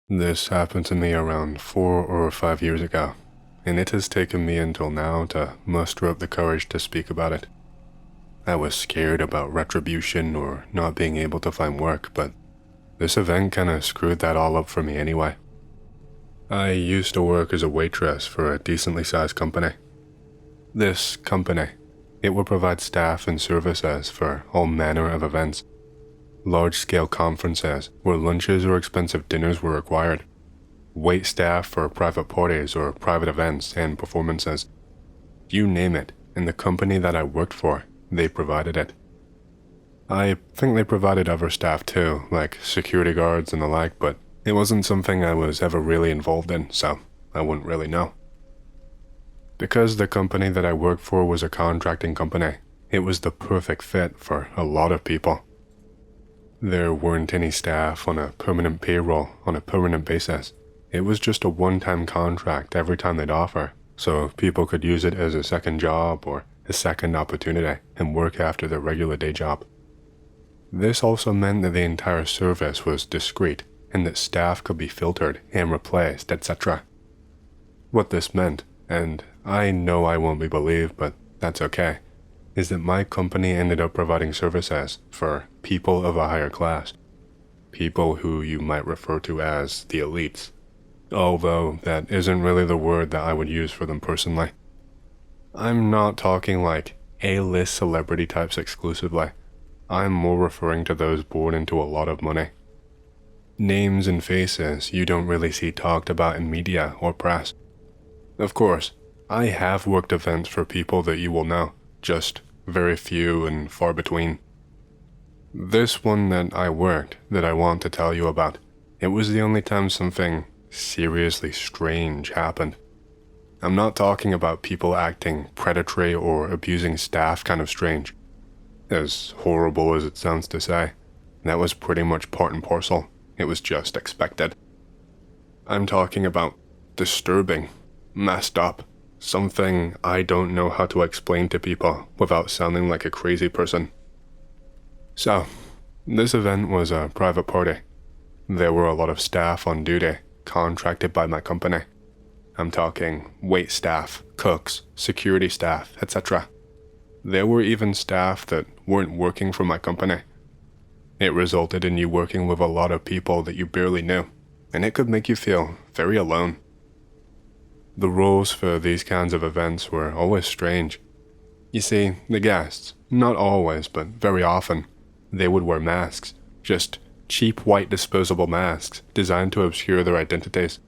This happened to me around 4 or 5 years ago, and it has taken me until now to muster up the courage to speak about it. I was scared about retribution or not being able to find work, but this event kinda screwed that all up for me anyway. I used to work as a waitress for a decently sized company. This company, it would provide staff and services for all manner of events. Large-scale conferences where lunches or expensive dinners were required. Wait staff for private parties or private events and performances. You name it, in the company that I worked for, they provided it. I think they provided other staff too, like security guards and the like, but it wasn't something I was ever really involved in, so I wouldn't really know. Because the company that I worked for was a contracting company, it was the perfect fit for a lot of people. There weren't any staff on a permanent payroll on a permanent basis. It was just a one-time contract every time they'd offer, so people could use it as a second job or a second opportunity and work after their regular day job. This also meant that the entire service was discreet and that staff could be filtered and replaced, etc. What this meant, and I know I won't be believed, but that's okay, is that my company ended up providing services for people of a higher class, people who you might refer to as the elites, although that isn't really the word that I would use for them personally. I'm not talking like A-list celebrity types exclusively. I'm more referring to those born into a lot of money. Names and faces you don't really see talked about in media or press. Of course, I have worked events for people that you will know, just very few and far between. This one that I worked, that I want to tell you about, it was the only time something seriously strange happened. I'm not talking about people acting predatory or abusing staff kind of strange. As horrible as it sounds to say, that was pretty much part and parcel. It was just expected. I'm talking about disturbing, messed up, something I don't know how to explain to people without sounding like a crazy person. So, this event was a private party. There were a lot of staff on duty, contracted by my company. I'm talking wait staff, cooks, security staff, etc. There were even staff that weren't working for my company. It resulted in you working with a lot of people that you barely knew, and it could make you feel very alone. The rules for these kinds of events were always strange. You see, the guests, not always, but very often, they would wear masks, just cheap white disposable masks designed to obscure their identities.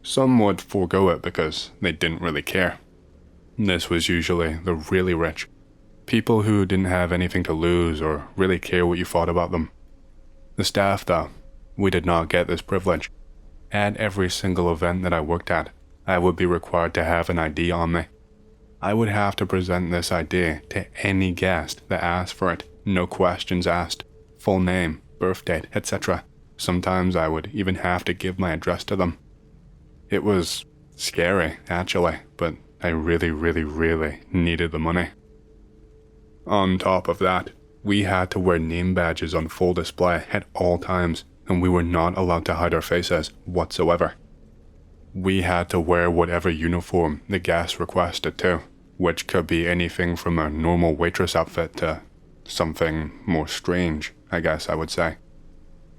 Some would forego it because they didn't really care. This was usually the really rich, people who didn't have anything to lose or really care what you thought about them. The staff, though, we did not get this privilege. At every single event that I worked at, I would be required to have an ID on me. I would have to present this ID to any guest that asked for it, no questions asked, full name, birth date, etc. Sometimes I would even have to give my address to them. It was scary, actually, but I really needed the money. On top of that, we had to wear name badges on full display at all times, and we were not allowed to hide our faces whatsoever. We had to wear whatever uniform the guests requested too, which could be anything from a normal waitress outfit to something more strange, I guess I would say.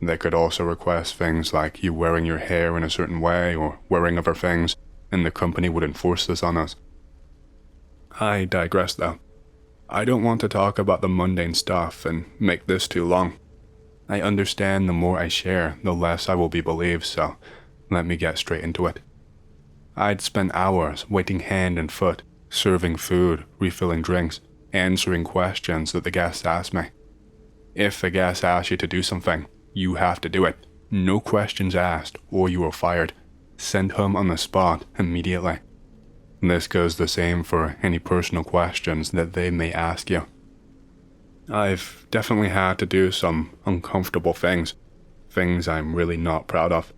They could also request things like you wearing your hair in a certain way or wearing other things, and the company would enforce this on us. I digress though. I don't want to talk about the mundane stuff and make this too long. I understand the more I share, the less I will be believed, so let me get straight into it. I'd spent hours waiting hand and foot, serving food, refilling drinks, answering questions that the guests asked me. If the guest asks you to do something, you have to do it. No questions asked, or you are fired. Sent home on the spot immediately. This goes the same for any personal questions that they may ask you. I've definitely had to do some uncomfortable things I'm really not proud of.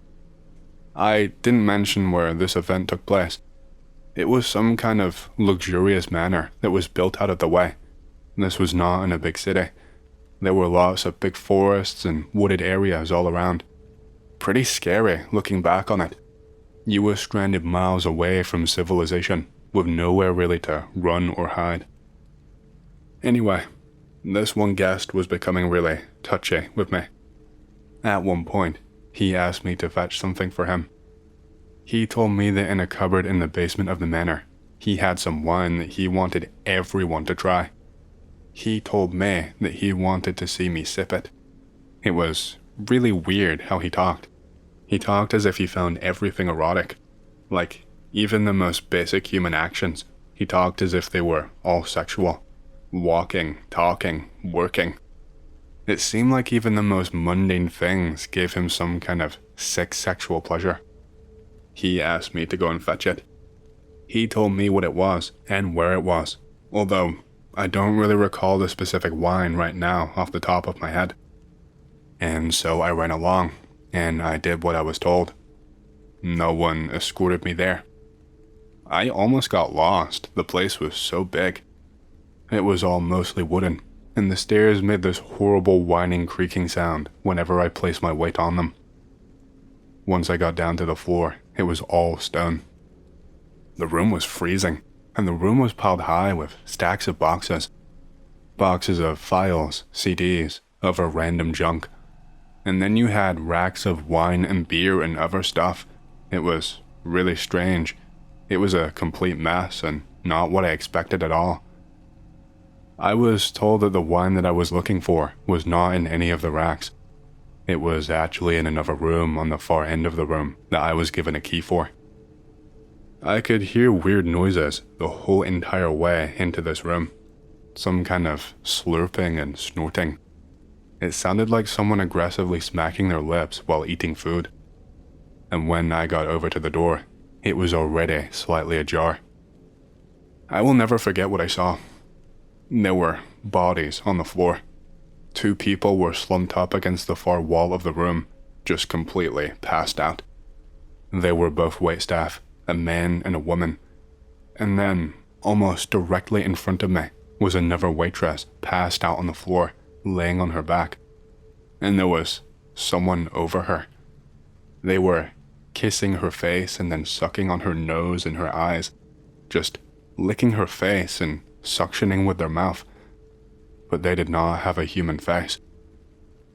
I didn't mention where this event took place. It was some kind of luxurious manor that was built out of the way. This was not in a big city. There were lots of big forests and wooded areas all around. pretty scary looking back on it. You were stranded miles away from civilization, with nowhere really to run or hide. Anyway, this one guest was becoming really touchy with me. At one point, he asked me to fetch something for him. He told me that in a cupboard in the basement of the manor, he had some wine that he wanted everyone to try. He told me that he wanted to see me sip it. It was really weird how he talked. He talked as if he found everything erotic. Like, even the most basic human actions, he talked as if they were all sexual. Walking, talking, working. It seemed like even the most mundane things gave him some kind of sick sexual pleasure. He asked me to go and fetch it. He told me what it was and where it was, although I don't really recall the specific wine right now off the top of my head. And so I ran along, and I did what I was told. No one escorted me there. I almost got lost, the place was so big. It was all mostly wooden, and the stairs made this horrible whining creaking sound whenever I placed my weight on them. Once I got down to the floor, it was all stone. The room was freezing, and the room was piled high with stacks of boxes. Boxes of files, CDs, other random junk. And then you had racks of wine and beer and other stuff. It was really strange. It was a complete mess and not what I expected at all. I was told that the wine that I was looking for was not in any of the racks. It was actually in another room on the far end of the room that I was given a key for. I could hear weird noises the whole entire way into this room. Some kind of slurping and snorting. It sounded like someone aggressively smacking their lips while eating food. And when I got over to the door, it was already slightly ajar. I will never forget what I saw. There were bodies on the floor. 2 people were slumped up against the far wall of the room, just completely passed out. They were both waitstaff, a man and a woman. And then, almost directly in front of me, was another waitress passed out on the floor, laying on her back. And there was someone over her. They were kissing her face and then sucking on her nose and her eyes, just licking her face and suctioning with their mouth. But they did not have a human face.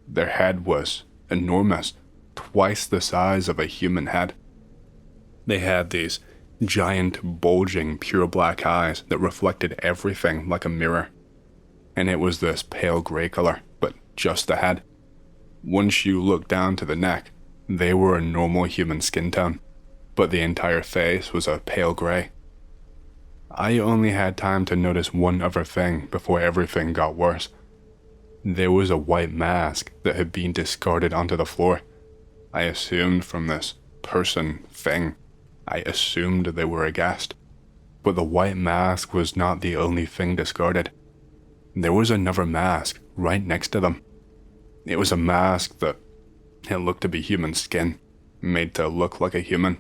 Their head was enormous, twice the size of a human head. They had these giant, bulging, pure black eyes that reflected everything like a mirror. And it was this pale gray color, but just the head. Once you looked down to the neck, they were a normal human skin tone, but the entire face was a pale gray. I only had time to notice one other thing before everything got worse. There was a white mask that had been discarded onto the floor. I assumed from this person thing, I assumed they were a guest. But the white mask was not the only thing discarded. There was another mask right next to them. It was a mask that it looked to be human skin, made to look like a human.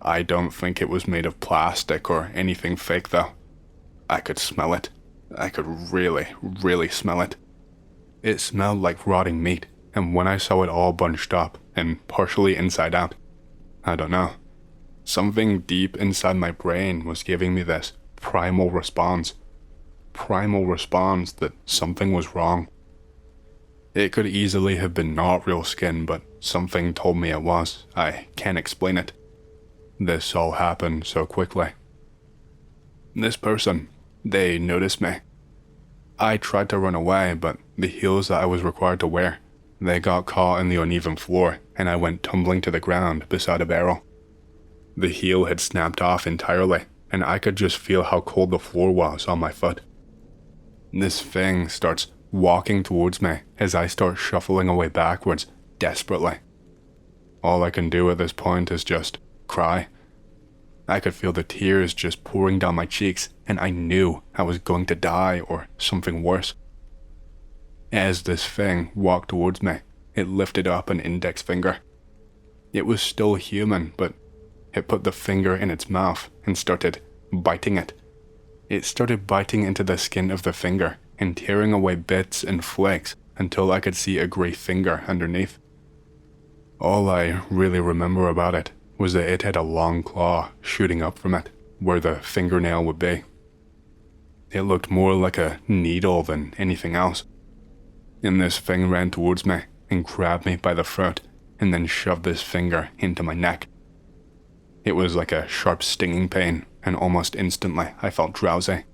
I don't think it was made of plastic or anything fake though. I could smell it. I could really, really smell it. It smelled like rotting meat, and when I saw it all bunched up and partially inside out, I don't know. Something deep inside my brain was giving me this primal response. Primal response that something was wrong. It could easily have been not real skin, but something told me it was. I can't explain it. This all happened so quickly. This person, they noticed me. I tried to run away, but the heels that I was required to wear, they got caught in the uneven floor, and I went tumbling to the ground beside a barrel. The heel had snapped off entirely, and I could just feel how cold the floor was on my foot. This thing starts walking towards me as I start shuffling away backwards, desperately. All I can do at this point is just cry. I could feel the tears just pouring down my cheeks, and I knew I was going to die or something worse. As this thing walked towards me, it lifted up an index finger. It was still human, but it put the finger in its mouth and started biting it. It started biting into the skin of the finger and tearing away bits and flakes until I could see a gray finger underneath. All I really remember about it was that it had a long claw shooting up from it, where the fingernail would be. It looked more like a needle than anything else. And this thing ran towards me and grabbed me by the throat and then shoved this finger into my neck. It was like a sharp stinging pain, and almost instantly I felt drowsy.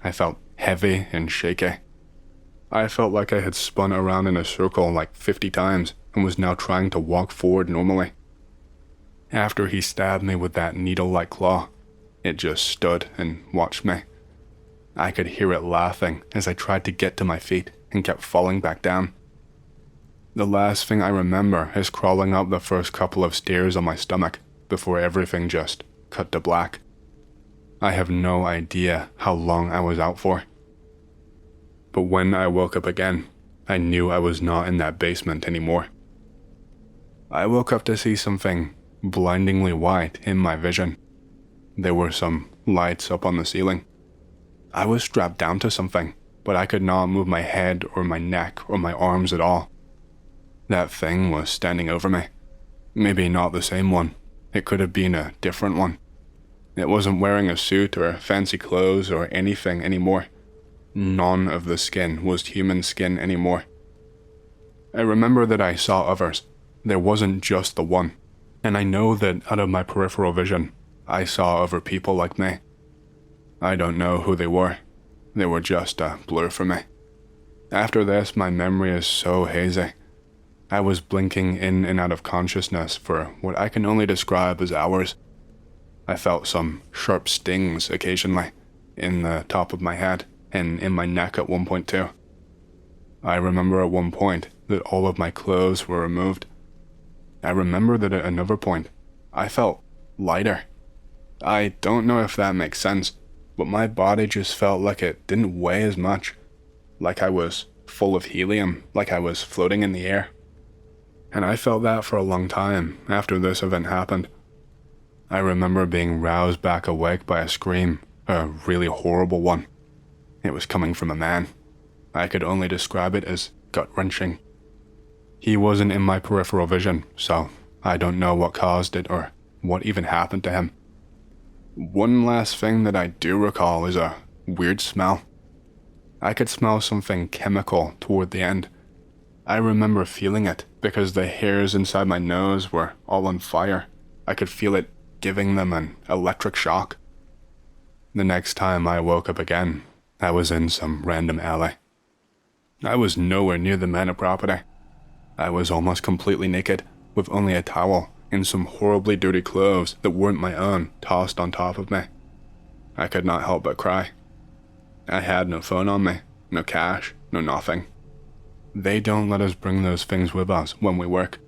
I felt heavy and shaky. I felt like I had spun around in a circle like 50 times and was now trying to walk forward normally. After he stabbed me with that needle-like claw, it just stood and watched me. I could hear it laughing as I tried to get to my feet and kept falling back down. The last thing I remember is crawling up the first couple of stairs on my stomach before everything just cut to black. I have no idea how long I was out for. But when I woke up again, I knew I was not in that basement anymore. I woke up to see something blindingly white in my vision. There were some lights up on the ceiling. I was strapped down to something, but I could not move my head or my neck or my arms at all. That thing was standing over me. Maybe not the same one. It could have been a different one. It wasn't wearing a suit or fancy clothes or anything anymore. None of the skin was human skin anymore. I remember that I saw others. There wasn't just the one. And I know that out of my peripheral vision, I saw other people like me. I don't know who they were. They were just a blur for me. After this, my memory is so hazy. I was blinking in and out of consciousness for what I can only describe as hours. I felt some sharp stings occasionally, in the top of my head and in my neck at one point too. I remember at one point that all of my clothes were removed. I remember that at another point, I felt lighter. I don't know if that makes sense, but my body just felt like it didn't weigh as much, like I was full of helium, like I was floating in the air. And I felt that for a long time after this event happened. I remember being roused back awake by a scream, a really horrible one. It was coming from a man. I could only describe it as gut-wrenching. He wasn't in my peripheral vision, so I don't know what caused it or what even happened to him. One last thing that I do recall is a weird smell. I could smell something chemical toward the end. I remember feeling it because the hairs inside my nose were all on fire. I could feel it giving them an electric shock. The next time I woke up again, I was in some random alley. I was nowhere near the manor property. I was almost completely naked, with only a towel and some horribly dirty clothes that weren't my own tossed on top of me. I could not help but cry. I had no phone on me, no cash, no nothing. They don't let us bring those things with us when we work.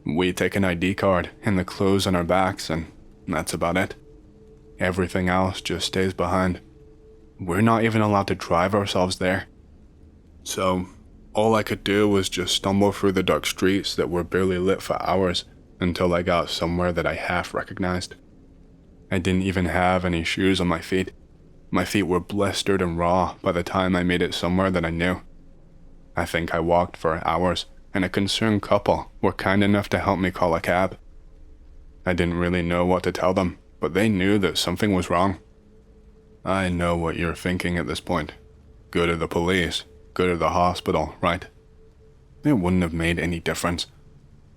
We take an ID card and the clothes on our backs, and that's about it. Everything else just stays behind. We're not even allowed to drive ourselves there. So, all I could do was just stumble through the dark streets that were barely lit for hours until I got somewhere that I half recognized. I didn't even have any shoes on my feet. My feet were blistered and raw by the time I made it somewhere that I knew. I think I walked for hours, and a concerned couple were kind enough to help me call a cab. I didn't really know what to tell them, but they knew that something was wrong. I know what you're thinking at this point. Go to the police, go to the hospital, right? It wouldn't have made any difference.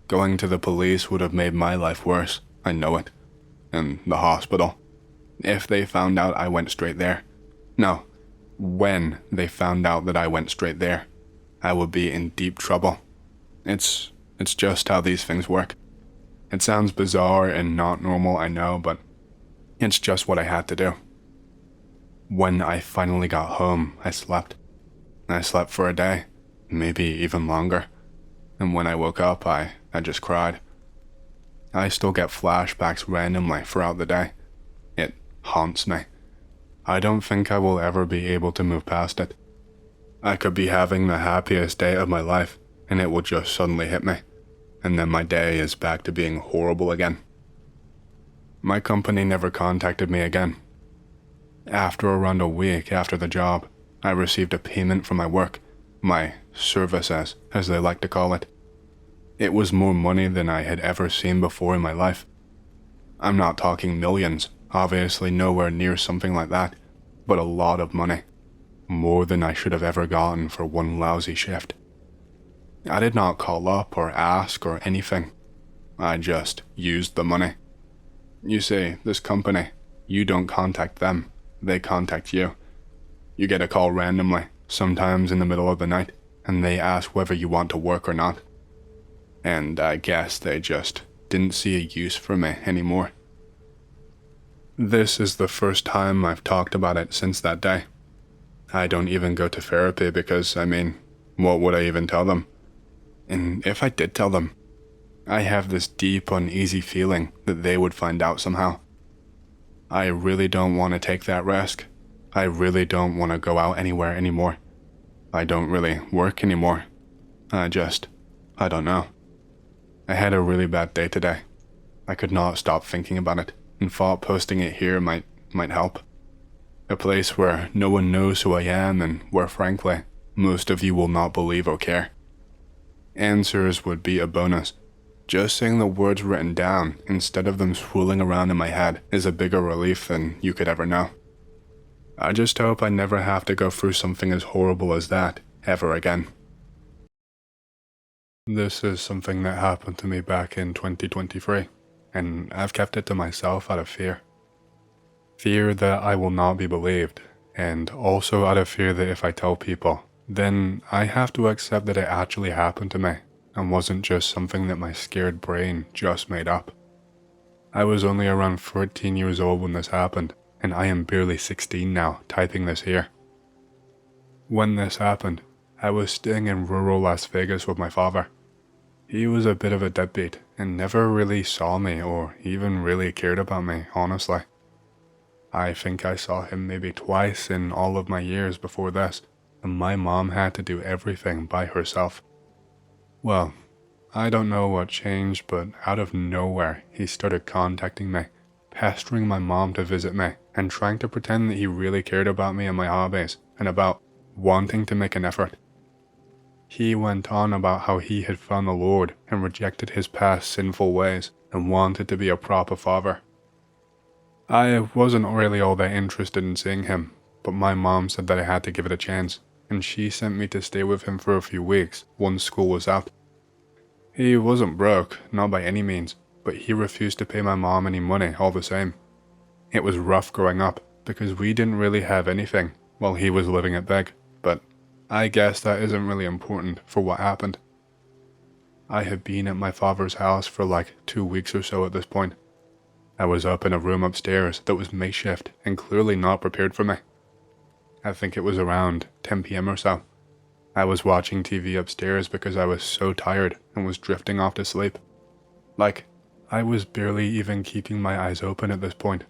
Going to the police would have made my life worse, I know it. And the hospital. If they found out I went straight there. No, when they found out that I went straight there, I would be in deep trouble. It's just how these things work. It sounds bizarre and not normal, I know, but it's just what I had to do. When I finally got home, I slept. I slept for a day, maybe even longer. And when I woke up, I just cried. I still get flashbacks randomly throughout the day. It haunts me. I don't think I will ever be able to move past it. I could be having the happiest day of my life, and it will just suddenly hit me, and then my day is back to being horrible again. My company never contacted me again. After around a week after the job, I received a payment from my work, my services, as they like to call it. It was more money than I had ever seen before in my life. I'm not talking millions, obviously nowhere near something like that, but a lot of money. More than I should have ever gotten for one lousy shift. I did not call up or ask or anything. I just used the money. You see, this company, you don't contact them, they contact you. You get a call randomly, sometimes in the middle of the night, and they ask whether you want to work or not. And I guess they just didn't see a use for me anymore. This is the first time I've talked about it since that day. I don't even go to therapy because, what would I even tell them? And if I did tell them, I have this deep, uneasy feeling that they would find out somehow. I really don't want to take that risk. I really don't want to go out anywhere anymore. I don't really work anymore. I don't know. I had a really bad day today. I could not stop thinking about it, and thought posting it here might help. A place where no one knows who I am and where, frankly, most of you will not believe or care. Answers would be a bonus. Just saying the words written down instead of them swirling around in my head is a bigger relief than you could ever know. I just hope I never have to go through something as horrible as that ever again. This is something that happened to me back in 2023, and I've kept it to myself out of fear. Fear that I will not be believed, and also out of fear that if I tell people, then I have to accept that it actually happened to me, and wasn't just something that my scared brain just made up. I was only around 14 years old when this happened, and I am barely 16 now typing this here. When this happened, I was staying in rural Las Vegas with my father. He was a bit of a deadbeat and never really saw me or even really cared about me, honestly. I think I saw him maybe twice in all of my years before this, and my mom had to do everything by herself. Well, I don't know what changed, but out of nowhere he started contacting me, pestering my mom to visit me, and trying to pretend that he really cared about me and my hobbies, and about wanting to make an effort. He went on about how he had found the Lord and rejected his past sinful ways and wanted to be a proper father. I wasn't really all that interested in seeing him, but my mom said that I had to give it a chance, and she sent me to stay with him for a few weeks once school was out. He wasn't broke, not by any means, but he refused to pay my mom any money all the same. It was rough growing up, because we didn't really have anything while he was living it big, but I guess that isn't really important for what happened. I had been at my father's house for like 2 weeks or so at this point. I was up in a room upstairs that was makeshift and clearly not prepared for me. I think it was around 10 p.m. or so. I was watching TV upstairs because I was so tired and was drifting off to sleep. Like, I was barely even keeping my eyes open at this point.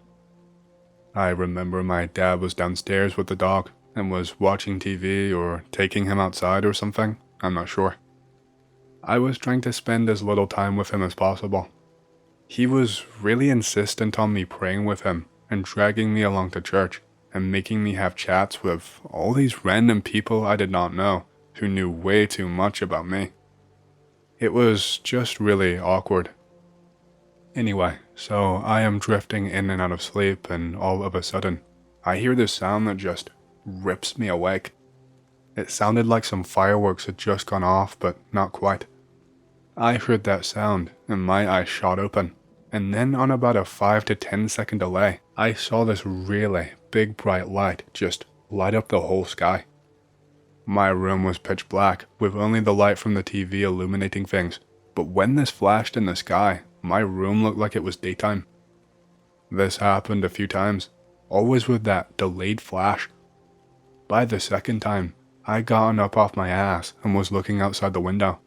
I remember my dad was downstairs with the dog and was watching TV or taking him outside or something, I'm not sure. I was trying to spend as little time with him as possible. He was really insistent on me praying with him and dragging me along to church and making me have chats with all these random people I did not know who knew way too much about me. It was just really awkward. Anyway, so I am drifting in and out of sleep, and all of a sudden, I hear this sound that just rips me awake. It sounded like some fireworks had just gone off, but not quite. I heard that sound, and my eyes shot open, and then on about a 5 to 10 second delay, I saw this really big bright light just light up the whole sky. My room was pitch black, with only the light from the TV illuminating things, but when this flashed in the sky, my room looked like it was daytime. This happened a few times, always with that delayed flash. By the second time, I gotten up off my ass and was looking outside the window.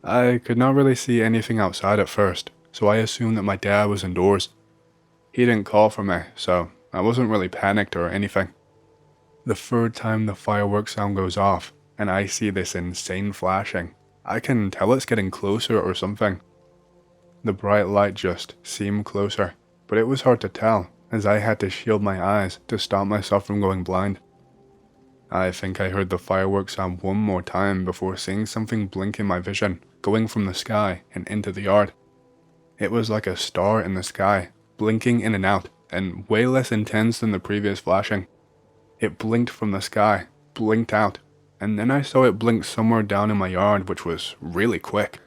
I could not really see anything outside at first, so I assumed that my dad was indoors. He didn't call for me, so I wasn't really panicked or anything. The third time the fireworks sound goes off, and I see this insane flashing, I can tell it's getting closer or something. The bright light just seemed closer, but it was hard to tell, as I had to shield my eyes to stop myself from going blind. I think I heard the fireworks sound one more time before seeing something blink in my vision, going from the sky and into the yard. It was like a star in the sky, blinking in and out, and way less intense than the previous flashing. It blinked from the sky, blinked out, and then I saw it blink somewhere down in my yard, which was really quick.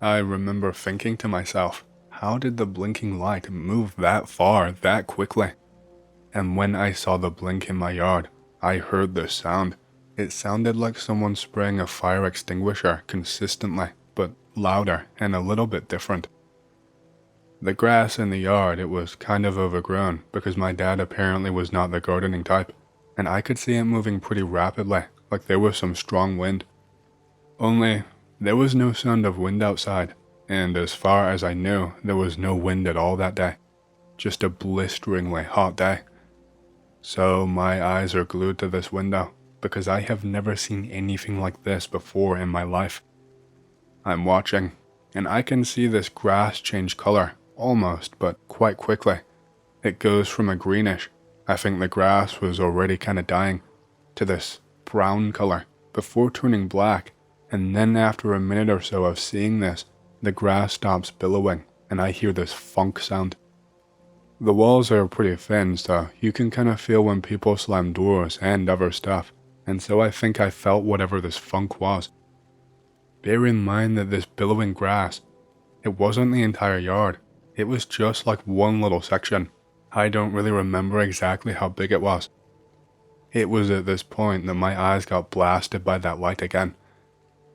I remember thinking to myself, how did the blinking light move that far that quickly? And when I saw the blink in my yard, I heard this sound. It sounded like someone spraying a fire extinguisher consistently, but louder and a little bit different. The grass in the yard, it was kind of overgrown because my dad apparently was not the gardening type, and I could see it moving pretty rapidly, like there was some strong wind. Only, there was no sound of wind outside, and as far as I knew, there was no wind at all that day. Just a blisteringly hot day. So my eyes are glued to this window, because I have never seen anything like this before in my life. I'm watching, and I can see this grass change color, almost, but quite quickly. It goes from a greenish, I think the grass was already kinda dying, to this brown color, before turning black, and then after a minute or so of seeing this, the grass stops billowing, and I hear this funk sound. The walls are pretty thin, so you can kinda feel when people slam doors and other stuff, and so I think I felt whatever this funk was. Bear in mind that this billowing grass, it wasn't the entire yard, it was just like one little section. I don't really remember exactly how big it was. It was at this point that my eyes got blasted by that light again.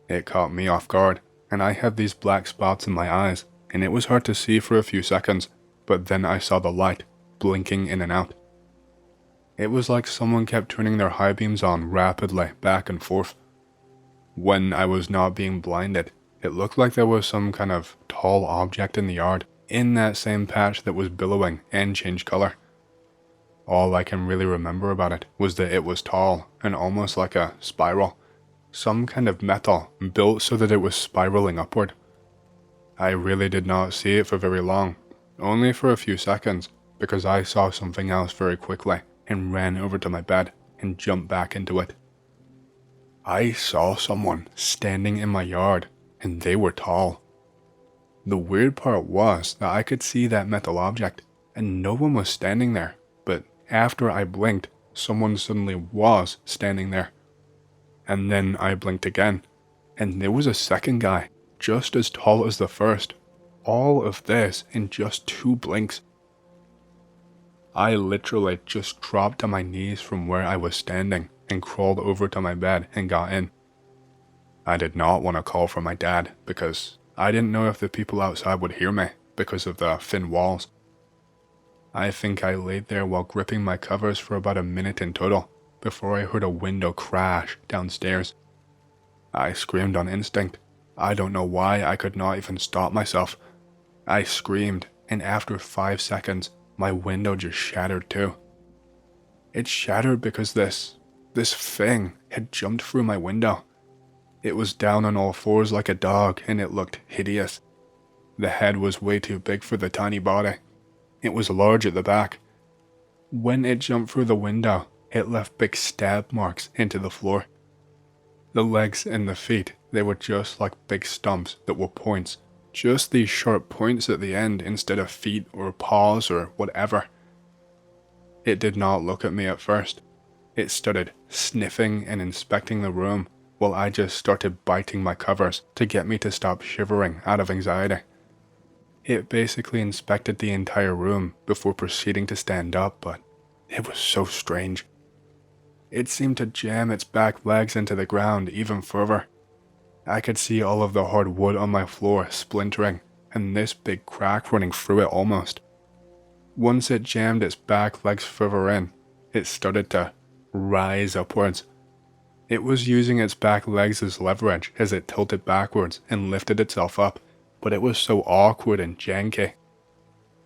It caught me off guard, and I had these black spots in my eyes, and it was hard to see for a few seconds. But then I saw the light, blinking in and out. It was like someone kept turning their high beams on rapidly, back and forth. When I was not being blinded, it looked like there was some kind of tall object in the yard, in that same patch that was billowing and changed color. All I can really remember about it was that it was tall, and almost like a spiral. Some kind of metal, built so that it was spiraling upward. I really did not see it for very long. Only for a few seconds, because I saw something else very quickly and ran over to my bed and jumped back into it. I saw someone standing in my yard, and they were tall. The weird part was that I could see that metal object, and no one was standing there, but after I blinked, someone suddenly was standing there. And then I blinked again, and there was a second guy, just as tall as the first. All of this in just 2 blinks. I literally just dropped to my knees from where I was standing and crawled over to my bed and got in. I did not want to call for my dad because I didn't know if the people outside would hear me because of the thin walls. I think I laid there while gripping my covers for about a minute in total before I heard a window crash downstairs. I screamed on instinct. I don't know why I could not even stop myself. I screamed, and after 5 seconds, my window just shattered too. It shattered because this thing had jumped through my window. It was down on all fours like a dog, and it looked hideous. The head was way too big for the tiny body. It was large at the back. When it jumped through the window, it left big stab marks into the floor. The legs and the feet, they were just like big stumps that were points. Just these sharp points at the end instead of feet or paws or whatever. It did not look at me at first. It started sniffing and inspecting the room while I just started biting my covers to get me to stop shivering out of anxiety. It basically inspected the entire room before proceeding to stand up, but it was so strange. It seemed to jam its back legs into the ground even further. I could see all of the hard wood on my floor splintering, and this big crack running through it almost. Once it jammed its back legs further in, it started to rise upwards. It was using its back legs as leverage as it tilted backwards and lifted itself up, but it was so awkward and janky.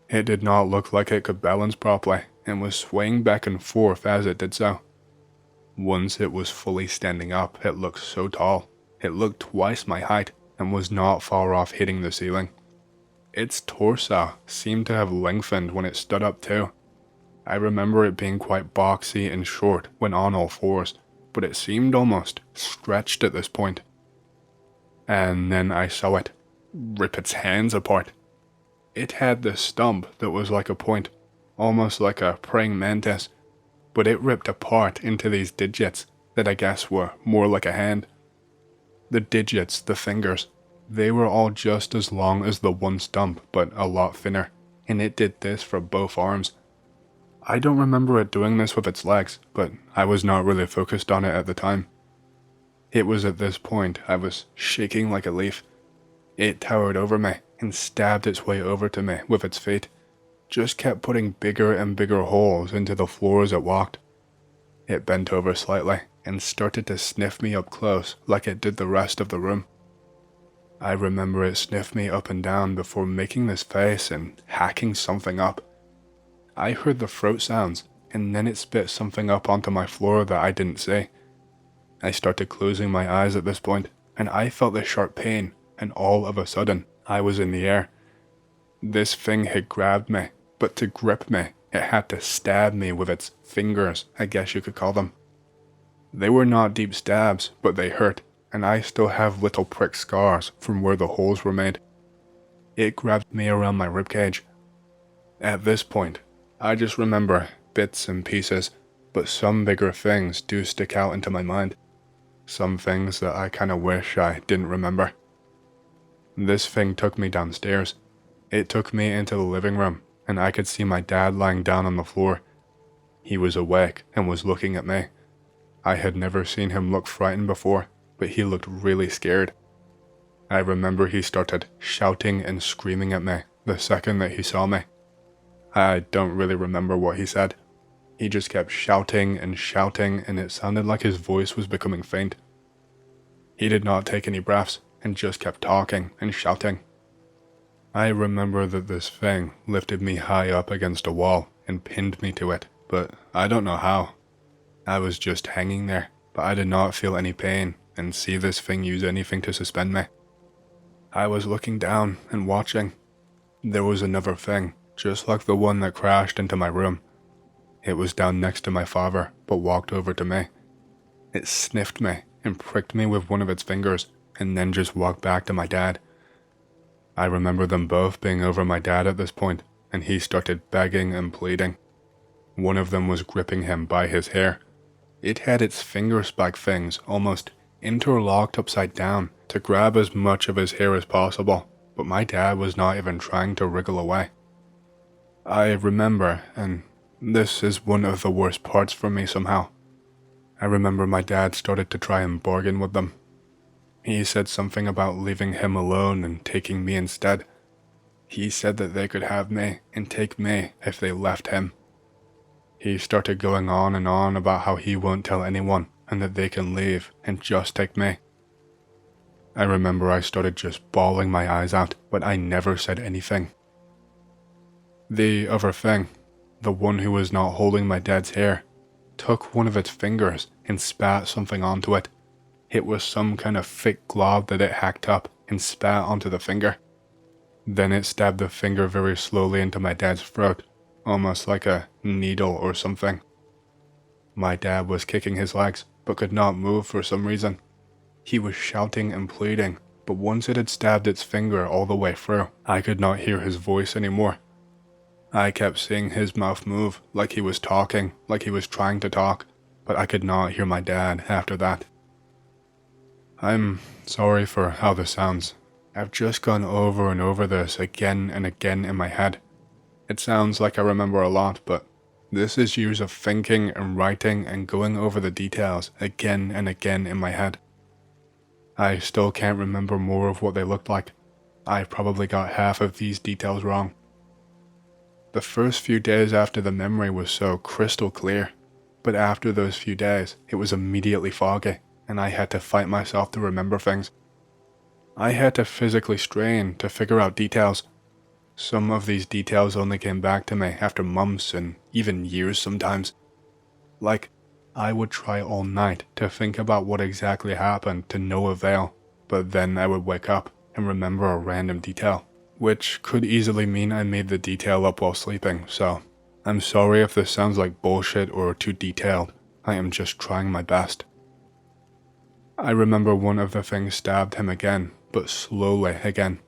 It did not look like it could balance properly, and was swaying back and forth as it did so. Once it was fully standing up, it looked so tall. It looked twice my height, and was not far off hitting the ceiling. Its torso seemed to have lengthened when it stood up too. I remember it being quite boxy and short when on all fours, but it seemed almost stretched at this point. And then I saw it rip its hands apart. It had this stump that was like a point, almost like a praying mantis, but it ripped apart into these digits that I guess were more like a hand. The digits, the fingers, they were all just as long as the one stump, but a lot thinner, and it did this for both arms. I don't remember it doing this with its legs, but I was not really focused on it at the time. It was at this point I was shaking like a leaf. It towered over me and stabbed its way over to me with its feet, just kept putting bigger and bigger holes into the floor as it walked. It bent over slightly and started to sniff me up close like it did the rest of the room. I remember it sniffed me up and down before making this face and hacking something up. I heard the throat sounds, and then it spit something up onto my floor that I didn't see. I started closing my eyes at this point, and I felt this sharp pain, and all of a sudden, I was in the air. This thing had grabbed me, but to grip me, it had to stab me with its fingers, I guess you could call them. They were not deep stabs, but they hurt, and I still have little prick scars from where the holes were made. It grabbed me around my ribcage. At this point, I just remember bits and pieces, but some bigger things do stick out into my mind. Some things that I kinda wish I didn't remember. This thing took me downstairs. It took me into the living room, and I could see my dad lying down on the floor. He was awake and was looking at me. I had never seen him look frightened before, but he looked really scared. I remember he started shouting and screaming at me the second that he saw me. I don't really remember what he said. He just kept shouting, and it sounded like his voice was becoming faint. He did not take any breaths, and just kept talking and shouting. I remember that this thing lifted me high up against a wall and pinned me to it, but I don't know how. I was just hanging there, but I did not feel any pain and see this thing use anything to suspend me. I was looking down and watching. There was another thing, just like the one that crashed into my room. It was down next to my father, but walked over to me. It sniffed me and pricked me with one of its fingers, and then just walked back to my dad. I remember them both being over my dad at this point, and he started begging and pleading. One of them was gripping him by his hair. It had its finger spike things almost interlocked upside down to grab as much of his hair as possible, but my dad was not even trying to wriggle away. I remember, and this is one of the worst parts for me somehow. I remember my dad started to try and bargain with them. He said something about leaving him alone and taking me instead. He said that they could have me and take me if they left him. He started going on and on about how he won't tell anyone and that they can leave and just take me. I remember I started just bawling my eyes out, but I never said anything. The other thing, the one who was not holding my dad's hair, took one of its fingers and spat something onto it. It was some kind of thick glob that it hacked up and spat onto the finger. Then it stabbed the finger very slowly into my dad's throat, almost like a needle or something. My dad was kicking his legs, but could not move for some reason. He was shouting and pleading, but once it had stabbed its finger all the way through, I could not hear his voice anymore. I kept seeing his mouth move, like he was talking, like he was trying to talk, but I could not hear my dad after that. I'm sorry for how this sounds. I've just gone over and over this again and again in my head. It sounds like I remember a lot, but this is years of thinking and writing and going over the details again and again in my head. I still can't remember more of what they looked like. I probably got half of these details wrong. The first few days after the memory was so crystal clear, but after those few days, it was immediately foggy, and I had to fight myself to remember things. I had to physically strain to figure out details. Some of these details only came back to me after months and even years sometimes. Like, I would try all night to think about what exactly happened to no avail, but then I would wake up and remember a random detail, which could easily mean I made the detail up while sleeping, so I'm sorry if this sounds like bullshit or too detailed. I am just trying my best. I remember one of the things stabbed him again, but slowly again.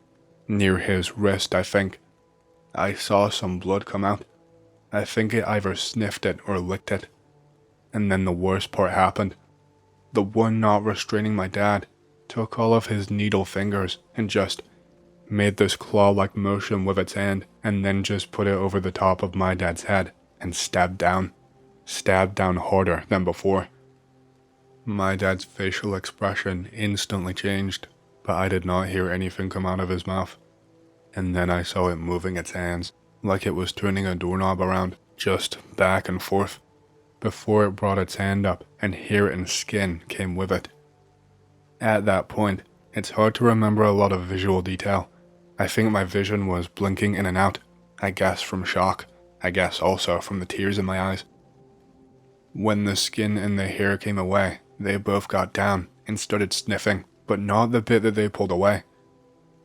Near his wrist, I think. I saw some blood come out. I think it either sniffed it or licked it. And then the worst part happened. The one not restraining my dad took all of his needle fingers and just made this claw-like motion with its hand, and then just put it over the top of my dad's head and stabbed down harder than before. My dad's facial expression instantly changed, but I did not hear anything come out of his mouth. And then I saw it moving its hands, like it was turning a doorknob around, just back and forth, before it brought its hand up and hair and skin came with it. At that point, it's hard to remember a lot of visual detail. I think my vision was blinking in and out, I guess from shock, I guess also from the tears in my eyes. When the skin and the hair came away, they both got down and started sniffing, but not the bit that they pulled away.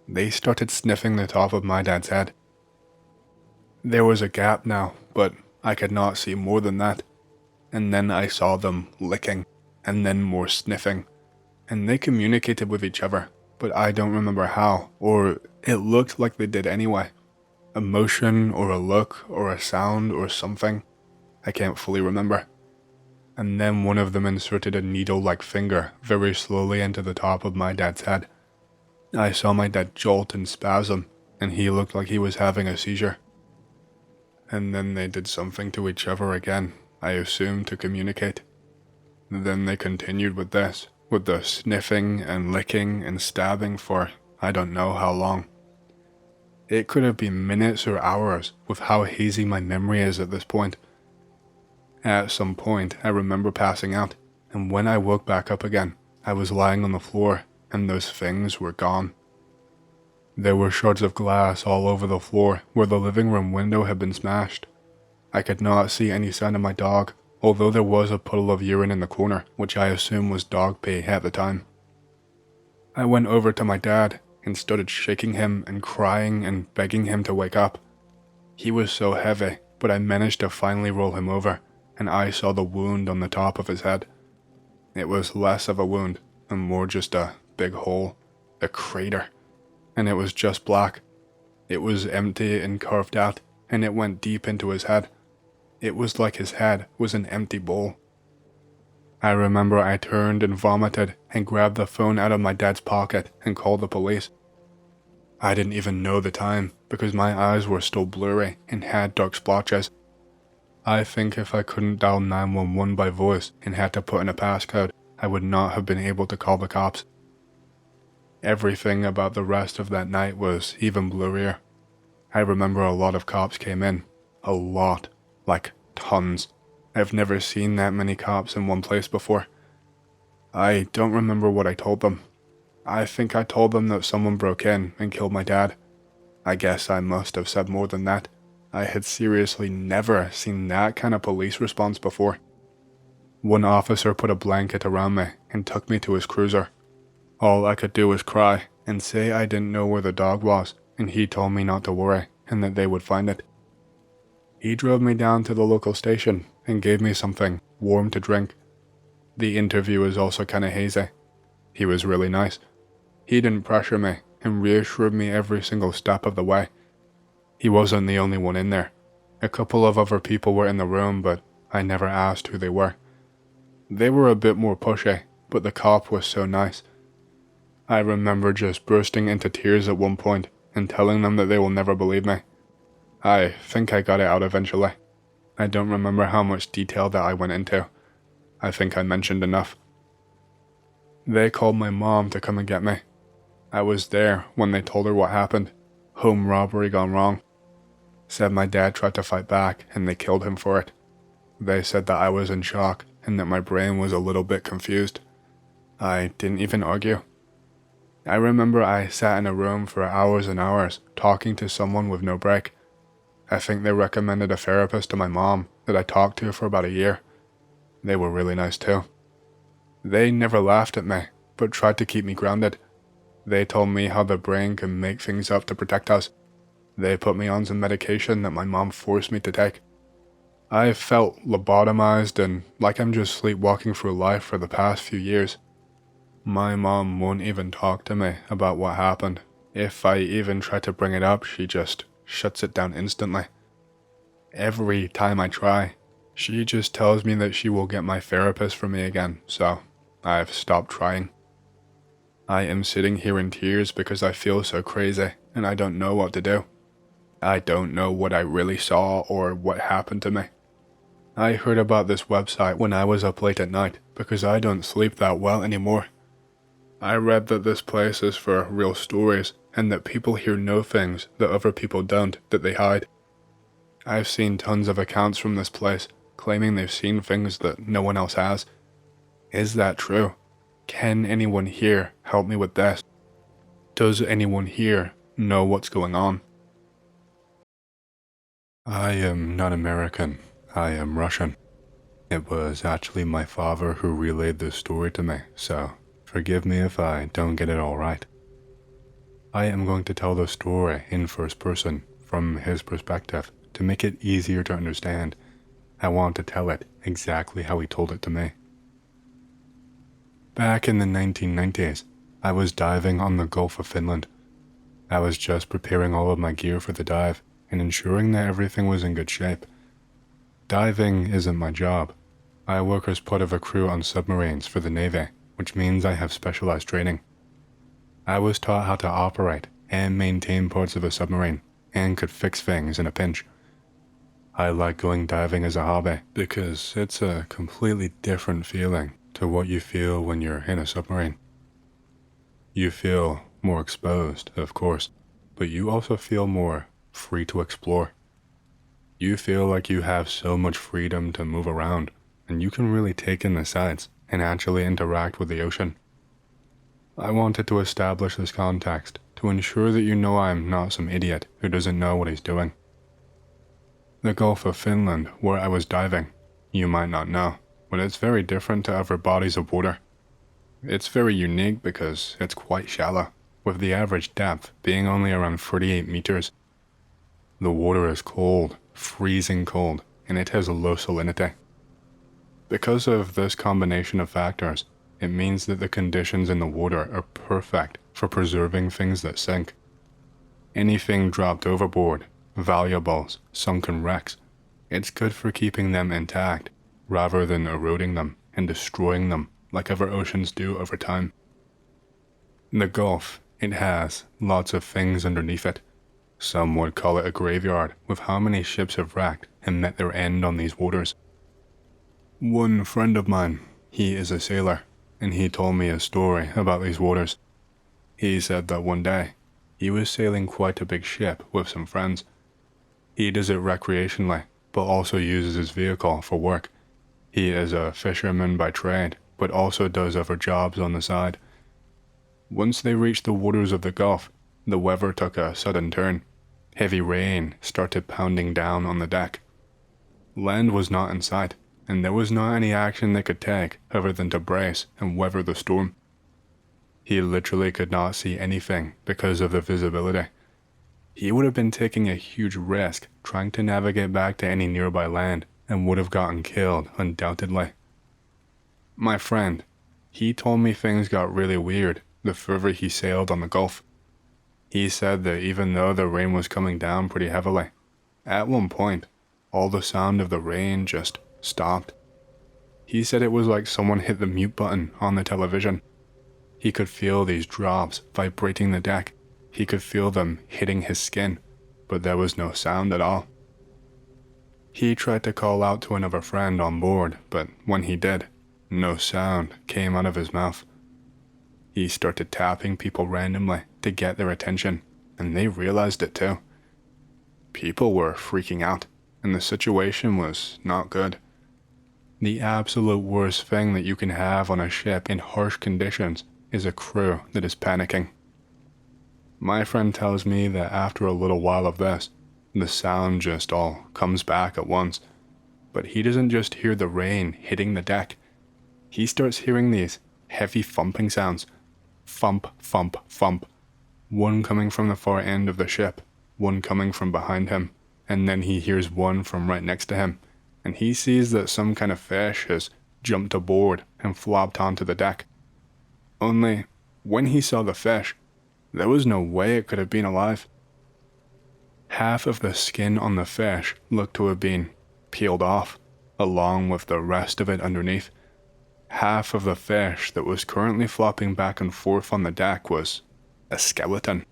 They started sniffing the top of my dad's head. There was a gap now, but I could not see more than that. And then I saw them licking, and then more sniffing. And they communicated with each other, but I don't remember how, or it looked like they did anyway. A motion, or a look, or a sound, or something. I can't fully remember. And then one of them inserted a needle-like finger very slowly into the top of my dad's head. I saw my dad jolt and spasm, and he looked like he was having a seizure. And then they did something to each other again, I assume to communicate. Then they continued with this, with the sniffing and licking and stabbing for I don't know how long. It could have been minutes or hours with how hazy my memory is at this point. At some point, I remember passing out, and when I woke back up again, I was lying on the floor, and those things were gone. There were shards of glass all over the floor where the living room window had been smashed. I could not see any sign of my dog, although there was a puddle of urine in the corner, which I assume was dog pee at the time. I went over to my dad and started shaking him and crying and begging him to wake up. He was so heavy, but I managed to finally roll him over, and I saw the wound on the top of his head. It was less of a wound and more just a big hole, a crater, and it was just black. It was empty and carved out, and it went deep into his head. It was like his head was an empty bowl. I remember I turned and vomited and grabbed the phone out of my dad's pocket and called the police. I didn't even know the time because my eyes were still blurry and had dark splotches. I think if I couldn't dial 911 by voice and had to put in a passcode, I would not have been able to call the cops. Everything about the rest of that night was even blurrier. I remember a lot of cops came in. A lot. Like tons. I've never seen that many cops in one place before. I don't remember what I told them. I think I told them that someone broke in and killed my dad. I guess I must have said more than that. I had seriously never seen that kind of police response before. One officer put a blanket around me and took me to his cruiser. All I could do was cry and say I didn't know where the dog was, and he told me not to worry and that they would find it. He drove me down to the local station and gave me something warm to drink. The interview was also kinda hazy. He was really nice. He didn't pressure me and reassured me every single step of the way. He wasn't the only one in there. A couple of other people were in the room, but I never asked who they were. They were a bit more pushy, but the cop was so nice. I remember just bursting into tears at one point and telling them that they will never believe me. I think I got it out eventually. I don't remember how much detail that I went into. I think I mentioned enough. They called my mom to come and get me. I was there when they told her what happened. Home robbery gone wrong. Said my dad tried to fight back and they killed him for it. They said that I was in shock and that my brain was a little bit confused. I didn't even argue. I remember I sat in a room for hours and hours talking to someone with no break. I think they recommended a therapist to my mom that I talked to for about a year. They were really nice too. They never laughed at me, but tried to keep me grounded. They told me how the brain can make things up to protect us. They put me on some medication that my mom forced me to take. I felt lobotomized and like I'm just sleepwalking through life for the past few years. My mom won't even talk to me about what happened. If I even try to bring it up, she just shuts it down instantly. Every time I try, she just tells me that she will get my therapist for me again, so I've stopped trying. I am sitting here in tears because I feel so crazy and I don't know what to do. I don't know what I really saw or what happened to me. I heard about this website when I was up late at night because I don't sleep that well anymore. I read that this place is for real stories and that people here know things that other people don't, that they hide. I've seen tons of accounts from this place claiming they've seen things that no one else has. Is that true? Can anyone here help me with this? Does anyone here know what's going on? I am not American. I am Russian. It was actually my father who relayed this story to me, so forgive me if I don't get it all right. I am going to tell the story in first person, from his perspective, to make it easier to understand. I want to tell it exactly how he told it to me. Back in the 1990s, I was diving on the Gulf of Finland. I was just preparing all of my gear for the dive and ensuring that everything was in good shape. Diving isn't my job. I work as part of a crew on submarines for the Navy, which means I have specialized training. I was taught how to operate and maintain parts of a submarine and could fix things in a pinch. I like going diving as a hobby because it's a completely different feeling to what you feel when you're in a submarine. You feel more exposed, of course, but you also feel more free to explore. You feel like you have so much freedom to move around, and you can really take in the sights and actually interact with the ocean. I wanted to establish this context to ensure that you know I'm not some idiot who doesn't know what he's doing. The Gulf of Finland, where I was diving, you might not know, but it's very different to other bodies of water. It's very unique because it's quite shallow, with the average depth being only around 38 meters. The water is cold, freezing cold, and it has a low salinity. Because of this combination of factors, it means that the conditions in the water are perfect for preserving things that sink. Anything dropped overboard, valuables, sunken wrecks, it's good for keeping them intact rather than eroding them and destroying them like other oceans do over time. The Gulf, it has lots of things underneath it. Some would call it a graveyard with how many ships have wrecked and met their end on these waters. One friend of mine, he is a sailor, and he told me a story about these waters. He said that one day, he was sailing quite a big ship with some friends. He does it recreationally, but also uses his vehicle for work. He is a fisherman by trade, but also does other jobs on the side. Once they reached the waters of the Gulf, the weather took a sudden turn. Heavy rain started pounding down on the deck. Land was not in sight, and there was not any action they could take other than to brace and weather the storm. He literally could not see anything because of the visibility. He would have been taking a huge risk trying to navigate back to any nearby land and would have gotten killed undoubtedly. My friend, he told me things got really weird the further he sailed on the Gulf. He said that even though the rain was coming down pretty heavily, at one point, all the sound of the rain just stopped. He said it was like someone hit the mute button on the television. He could feel these drops vibrating the deck. He could feel them hitting his skin, but there was no sound at all. He tried to call out to another friend on board, but when he did, no sound came out of his mouth. He started tapping people randomly to get their attention, and they realized it too. People were freaking out, and the situation was not good. The absolute worst thing that you can have on a ship in harsh conditions is a crew that is panicking. My friend tells me that after a little while of this, the sound just all comes back at once. But he doesn't just hear the rain hitting the deck. He starts hearing these heavy thumping sounds. Thump, thump, thump. One coming from the far end of the ship, one coming from behind him, and then he hears one from right next to him, and he sees that some kind of fish has jumped aboard and flopped onto the deck. Only, when he saw the fish, there was no way it could have been alive. Half of the skin on the fish looked to have been peeled off, along with the rest of it underneath. Half of the fish that was currently flopping back and forth on the deck was a skeleton.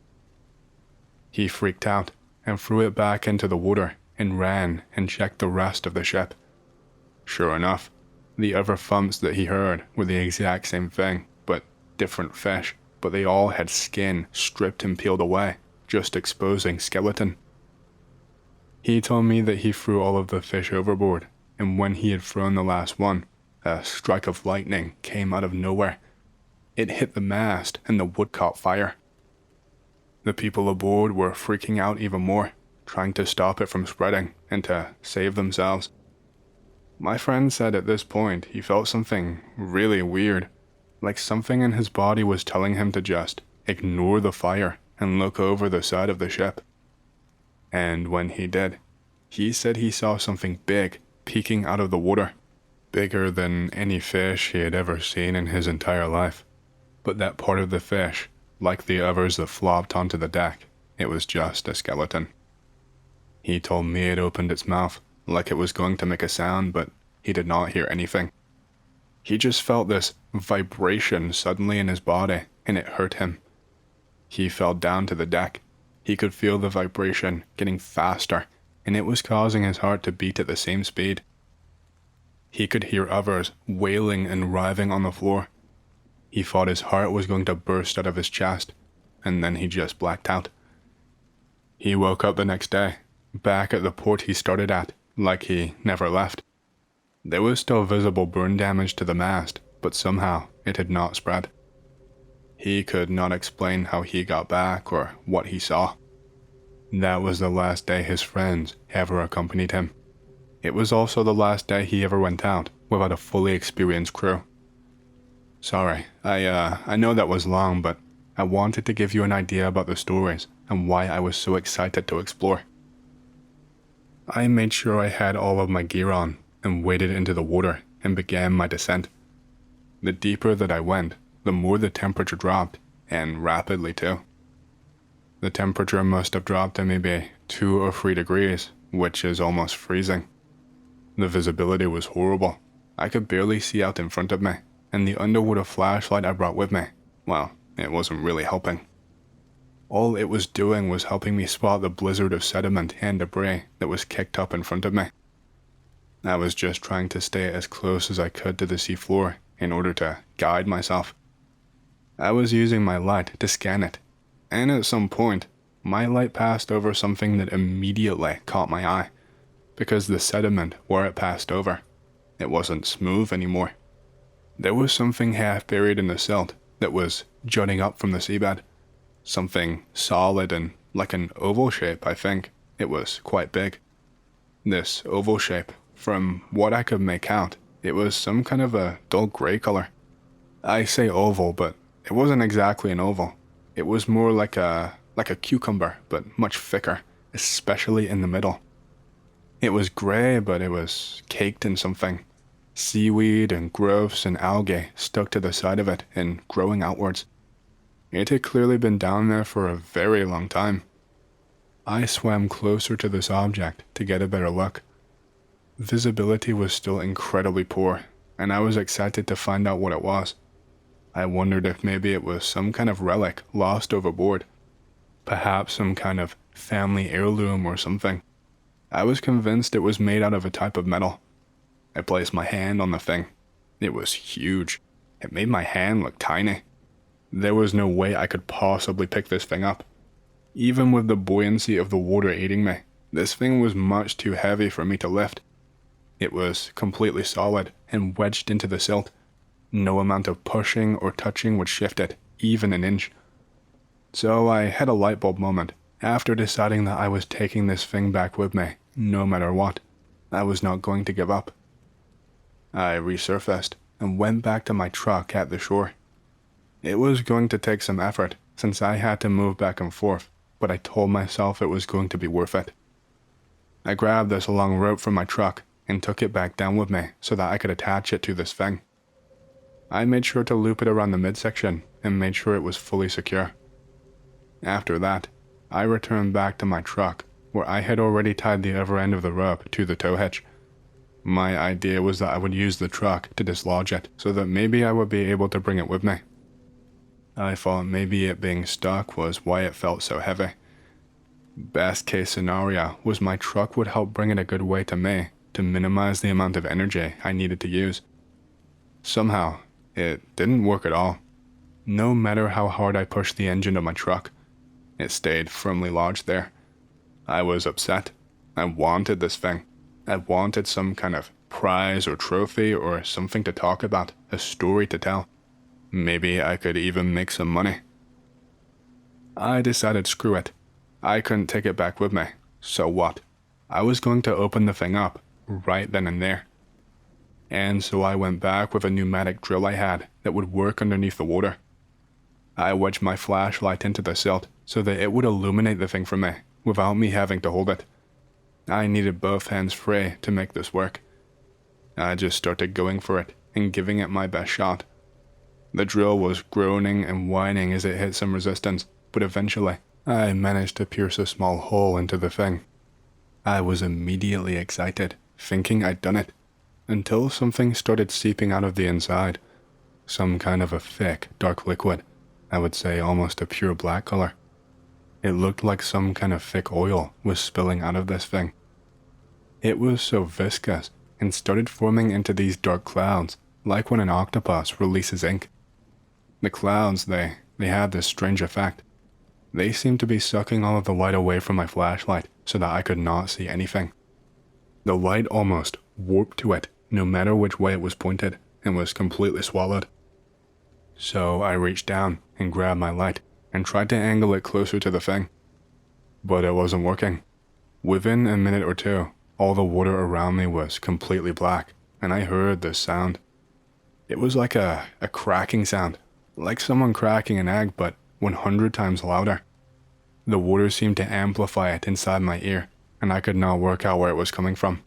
He freaked out and threw it back into the water and ran and checked the rest of the ship. Sure enough, the other thumps that he heard were the exact same thing, but different fish, but they all had skin stripped and peeled away, just exposing skeleton. He told me that he threw all of the fish overboard, and when he had thrown the last one, a strike of lightning came out of nowhere. It hit the mast and the wood caught fire. The people aboard were freaking out even more, trying to stop it from spreading and to save themselves. My friend said at this point he felt something really weird, like something in his body was telling him to just ignore the fire and look over the side of the ship. And when he did, he said he saw something big peeking out of the water, bigger than any fish he had ever seen in his entire life. But that part of the fish, like the others that flopped onto the deck, it was just a skeleton. He told me it opened its mouth like it was going to make a sound, but he did not hear anything. He just felt this vibration suddenly in his body, and it hurt him. He fell down to the deck. He could feel the vibration getting faster, and it was causing his heart to beat at the same speed. He could hear others wailing and writhing on the floor. He thought his heart was going to burst out of his chest, and then he just blacked out. He woke up the next day, back at the port he started at, like he never left. There was still visible burn damage to the mast, but somehow it had not spread. He could not explain how he got back or what he saw. That was the last day his friends ever accompanied him. It was also the last day he ever went out without a fully experienced crew. Sorry, I know that was long, but I wanted to give you an idea about the stories and why I was so excited to explore. I made sure I had all of my gear on and waded into the water and began my descent. The deeper that I went, the more the temperature dropped, and rapidly too. The temperature must have dropped to maybe 2 or 3 degrees, which is almost freezing. The visibility was horrible. I could barely see out in front of me, and the underwater flashlight I brought with me, well, it wasn't really helping. All it was doing was helping me spot the blizzard of sediment and debris that was kicked up in front of me. I was just trying to stay as close as I could to the seafloor in order to guide myself. I was using my light to scan it, and at some point, my light passed over something that immediately caught my eye, because the sediment where it passed over, it wasn't smooth anymore. There was something half buried in the silt that was jutting up from the seabed. Something solid and like an oval shape, I think. It was quite big. This oval shape, from what I could make out, it was some kind of a dull gray color. I say oval, but it wasn't exactly an oval. It was more like a cucumber, but much thicker, especially in the middle. It was gray, but it was caked in something. Seaweed and growths and algae stuck to the side of it and growing outwards. It had clearly been down there for a very long time. I swam closer to this object to get a better look. Visibility was still incredibly poor, and I was excited to find out what it was. I wondered if maybe it was some kind of relic lost overboard. Perhaps some kind of family heirloom or something. I was convinced it was made out of a type of metal. I placed my hand on the thing. It was huge. It made my hand look tiny. There was no way I could possibly pick this thing up. Even with the buoyancy of the water aiding me, this thing was much too heavy for me to lift. It was completely solid and wedged into the silt. No amount of pushing or touching would shift it, even an inch. So I had a light bulb moment after deciding that I was taking this thing back with me, no matter what. I was not going to give up. I resurfaced and went back to my truck at the shore. It was going to take some effort since I had to move back and forth, but I told myself it was going to be worth it. I grabbed this long rope from my truck and took it back down with me so that I could attach it to this thing. I made sure to loop it around the midsection and made sure it was fully secure. After that, I returned back to my truck where I had already tied the other end of the rope to the tow hitch. My idea was that I would use the truck to dislodge it so that maybe I would be able to bring it with me. I thought maybe it being stuck was why it felt so heavy. Best case scenario was my truck would help bring it a good way to me to minimize the amount of energy I needed to use. Somehow, it didn't work at all. No matter how hard I pushed the engine of my truck, it stayed firmly lodged there. I was upset. I wanted this thing. I wanted some kind of prize or trophy or something to talk about, a story to tell. Maybe I could even make some money. I decided screw it. I couldn't take it back with me, so what? I was going to open the thing up, right then and there. And so I went back with a pneumatic drill I had that would work underneath the water. I wedged my flashlight into the silt so that it would illuminate the thing for me without me having to hold it. I needed both hands free to make this work. I just started going for it and giving it my best shot. The drill was groaning and whining as it hit some resistance, but eventually, I managed to pierce a small hole into the thing. I was immediately excited, thinking I'd done it, until something started seeping out of the inside. Some kind of a thick, dark liquid. I would say almost a pure black color. It looked like some kind of thick oil was spilling out of this thing. It was so viscous and started forming into these dark clouds, like when an octopus releases ink. The clouds, they had this strange effect. They seemed to be sucking all of the light away from my flashlight so that I could not see anything. The light almost warped to it, no matter which way it was pointed, and was completely swallowed. So I reached down and grabbed my light and tried to angle it closer to the thing. But it wasn't working. Within a minute or two, all the water around me was completely black, and I heard this sound. It was like a cracking sound, like someone cracking an egg, but 100 times louder. The water seemed to amplify it inside my ear, and I could not work out where it was coming from.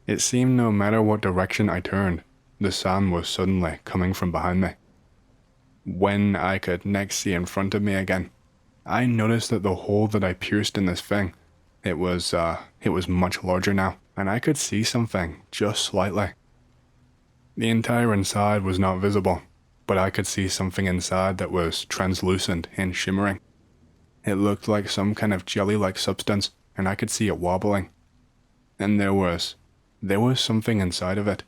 It seemed no matter what direction I turned, the sound was suddenly coming from behind me. When I could next see in front of me again, I noticed that the hole that I pierced in this thing, it was much larger now, and I could see something just slightly. The entire inside was not visible, but I could see something inside that was translucent and shimmering. It looked like some kind of jelly-like substance, and I could see it wobbling. And there was something inside of it.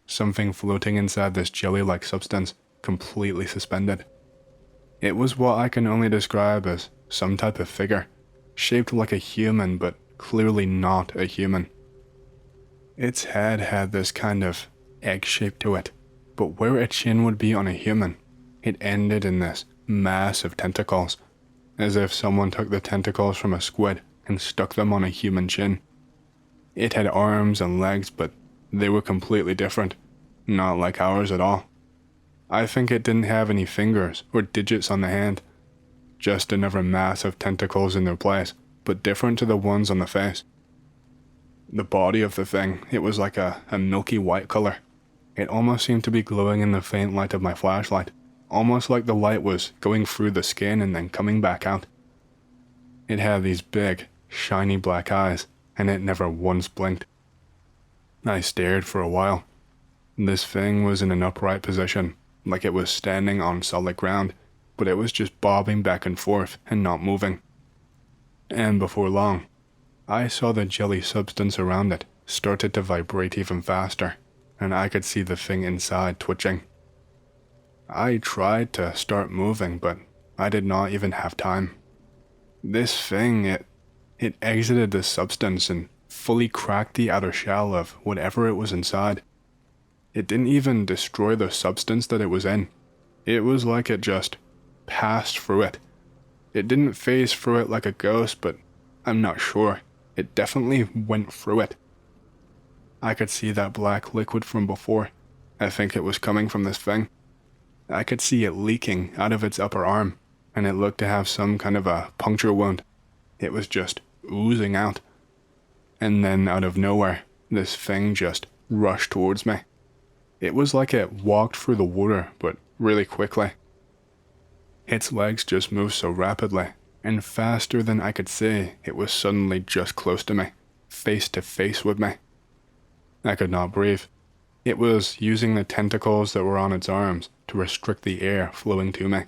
Something floating inside this jelly-like substance, completely suspended. It was what I can only describe as some type of figure, shaped like a human but clearly not a human. Its head had this kind of egg shape to it, but where a chin would be on a human, it ended in this mass of tentacles, as if someone took the tentacles from a squid and stuck them on a human chin. It had arms and legs, but they were completely different, not like ours at all. I think it didn't have any fingers or digits on the hand, just another mass of tentacles in their place, but different to the ones on the face. The body of the thing, it was like a milky white color. It almost seemed to be glowing in the faint light of my flashlight, almost like the light was going through the skin and then coming back out. It had these big, shiny black eyes, and it never once blinked. I stared for a while. This thing was in an upright position, like it was standing on solid ground, but it was just bobbing back and forth and not moving. And before long, I saw the jelly substance around it started to vibrate even faster, and I could see the thing inside twitching. I tried to start moving, but I did not even have time. This thing, it exited the substance and fully cracked the outer shell of whatever it was inside. It didn't even destroy the substance that it was in. It was like it just passed through it. It didn't phase through it like a ghost, but I'm not sure. It definitely went through it. I could see that black liquid from before. I think it was coming from this thing. I could see it leaking out of its upper arm, and it looked to have some kind of a puncture wound. It was just oozing out. And then out of nowhere, this thing just rushed towards me. It was like it walked through the water, but really quickly. Its legs just moved so rapidly, and faster than I could see, it was suddenly just close to me, face to face with me. I could not breathe. It was using the tentacles that were on its arms to restrict the air flowing to me.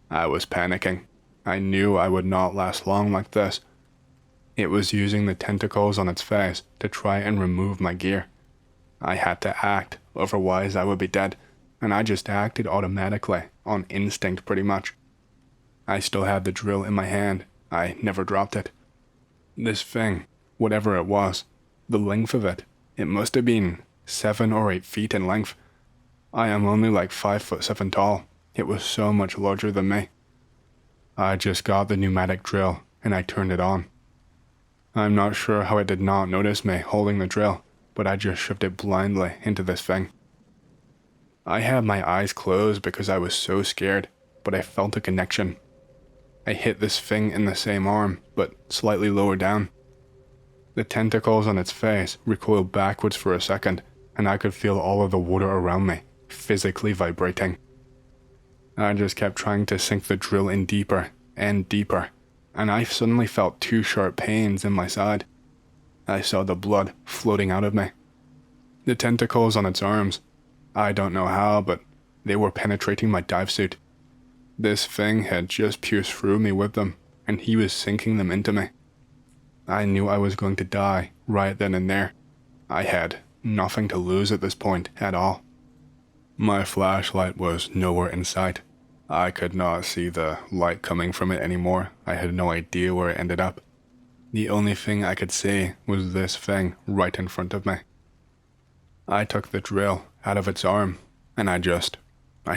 I was panicking. I knew I would not last long like this. It was using the tentacles on its face to try and remove my gear. I had to act, otherwise I would be dead, and I just acted automatically, on instinct pretty much. I still had the drill in my hand. I never dropped it. This thing, whatever it was, the length of it, it must have been 7 or 8 feet in length. I am only like 5'7" tall. It was so much larger than me. I just got the pneumatic drill, and I turned it on. I'm not sure how it did not notice me holding the drill, but I just shoved it blindly into this thing. I had my eyes closed because I was so scared, but I felt a connection. I hit this thing in the same arm, but slightly lower down. The tentacles on its face recoiled backwards for a second, and I could feel all of the water around me, physically vibrating. I just kept trying to sink the drill in deeper and deeper, and I suddenly felt 2 sharp pains in my side. I saw the blood floating out of me. The tentacles on its arms, I don't know how, but they were penetrating my dive suit. This thing had just pierced through me with them, and he was sinking them into me. I knew I was going to die right then and there. I had nothing to lose at this point at all. My flashlight was nowhere in sight. I could not see the light coming from it anymore. I had no idea where it ended up. The only thing I could see was this thing right in front of me. I took the drill out of its arm, and I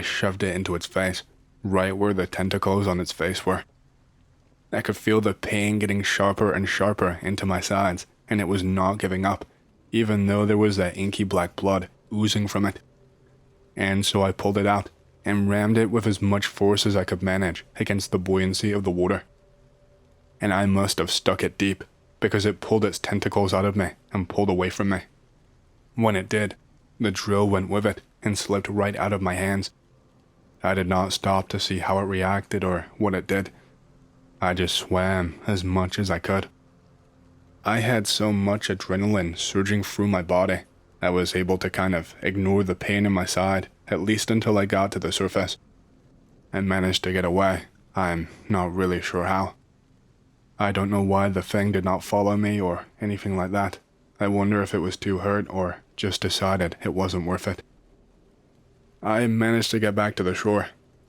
shoved it into its face, right where the tentacles on its face were. I could feel the pain getting sharper and sharper into my sides, and it was not giving up, even though there was that inky black blood oozing from it. And so I pulled it out, and rammed it with as much force as I could manage against the buoyancy of the water. And I must have stuck it deep, because it pulled its tentacles out of me and pulled away from me. When it did, the drill went with it and slipped right out of my hands. I did not stop to see how it reacted or what it did. I just swam as much as I could. I had so much adrenaline surging through my body, I was able to kind of ignore the pain in my side, at least until I got to the surface. I managed to get away. I'm not really sure how. I don't know why the thing did not follow me or anything like that. I wonder if it was too hurt or just decided it wasn't worth it. I managed to get back to the shore.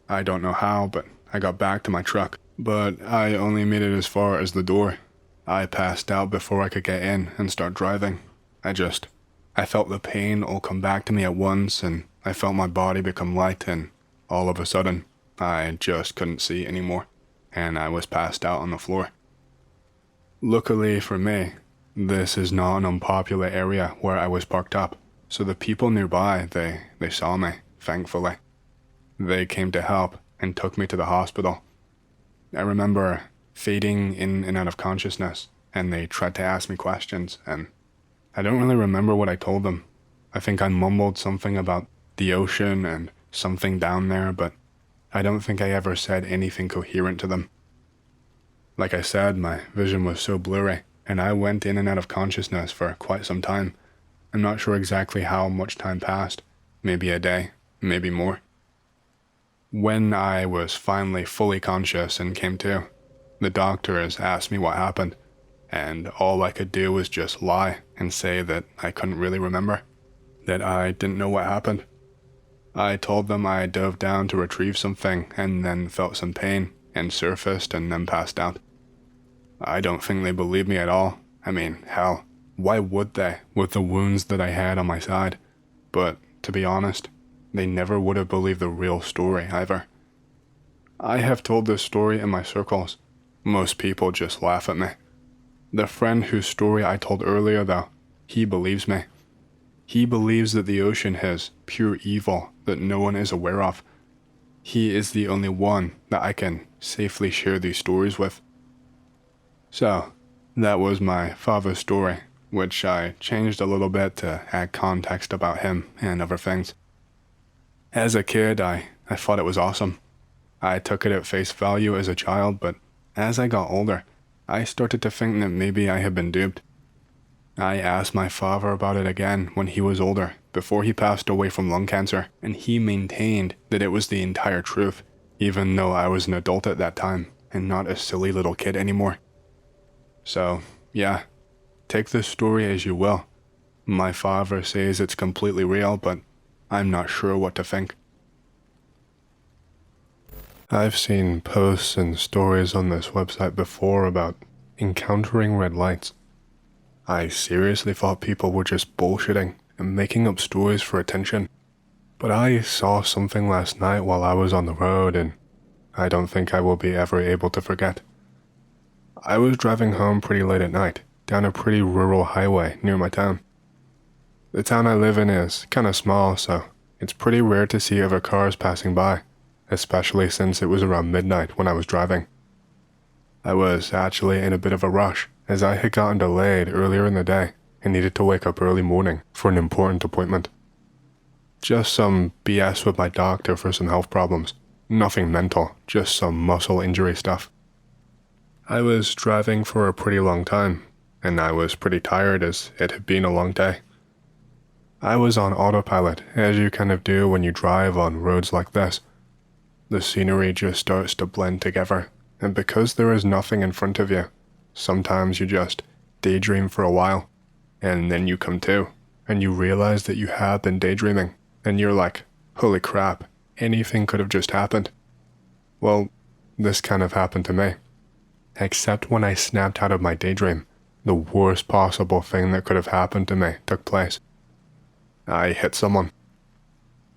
I don't know how, but I got back to my truck. But I only made it as far as the door. I passed out before I could get in and start driving. I felt the pain all come back to me at once, and I felt my body become light, and all of a sudden, I just couldn't see anymore, and I was passed out on the floor. Luckily for me, this is not an unpopular area where I was parked up, so the people nearby, they saw me, thankfully. They came to help and took me to the hospital. I remember fading in and out of consciousness, and they tried to ask me questions, and I don't really remember what I told them. I think I mumbled something about the ocean and something down there, but I don't think I ever said anything coherent to them. Like I said, my vision was so blurry, and I went in and out of consciousness for quite some time. I'm not sure exactly how much time passed. Maybe a day, maybe more. When I was finally fully conscious and came to, the doctors asked me what happened, and all I could do was just lie and say that I couldn't really remember, that I didn't know what happened. I told them I dove down to retrieve something and then felt some pain and surfaced and then passed out. I don't think they believed me at all. I mean, hell, why would they with the wounds that I had on my side? But to be honest, they never would have believed the real story either. I have told this story in my circles. Most people just laugh at me. The friend whose story I told earlier though, he believes me. He believes that the ocean has pure evil that no one is aware of. He is the only one that I can safely share these stories with. So, that was my father's story, which I changed a little bit to add context about him and other things. As a kid, I thought it was awesome. I took it at face value as a child, but as I got older, I started to think that maybe I had been duped. I asked my father about it again when he was older, before he passed away from lung cancer, and he maintained that it was the entire truth, even though I was an adult at that time and not a silly little kid anymore. So, yeah, take this story as you will. My father says it's completely real, but I'm not sure what to think. I've seen posts and stories on this website before about encountering red lights. I seriously thought people were just bullshitting and making up stories for attention. But I saw something last night while I was on the road, and I don't think I will be ever able to forget. I was driving home pretty late at night, down a pretty rural highway near my town. The town I live in is kinda small, so it's pretty rare to see other cars passing by, especially since it was around midnight when I was driving. I was actually in a bit of a rush, as I had gotten delayed earlier in the day and needed to wake up early morning for an important appointment. Just some BS with my doctor for some health problems. Nothing mental, just some muscle injury stuff. I was driving for a pretty long time, and I was pretty tired as it had been a long day. I was on autopilot, as you kind of do when you drive on roads like this. The scenery just starts to blend together, and because there is nothing in front of you, sometimes you just daydream for a while, and then you come to, and you realize that you have been daydreaming, and you're like, holy crap, anything could have just happened. Well, this kind of happened to me. Except when I snapped out of my daydream, the worst possible thing that could have happened to me took place. I hit someone.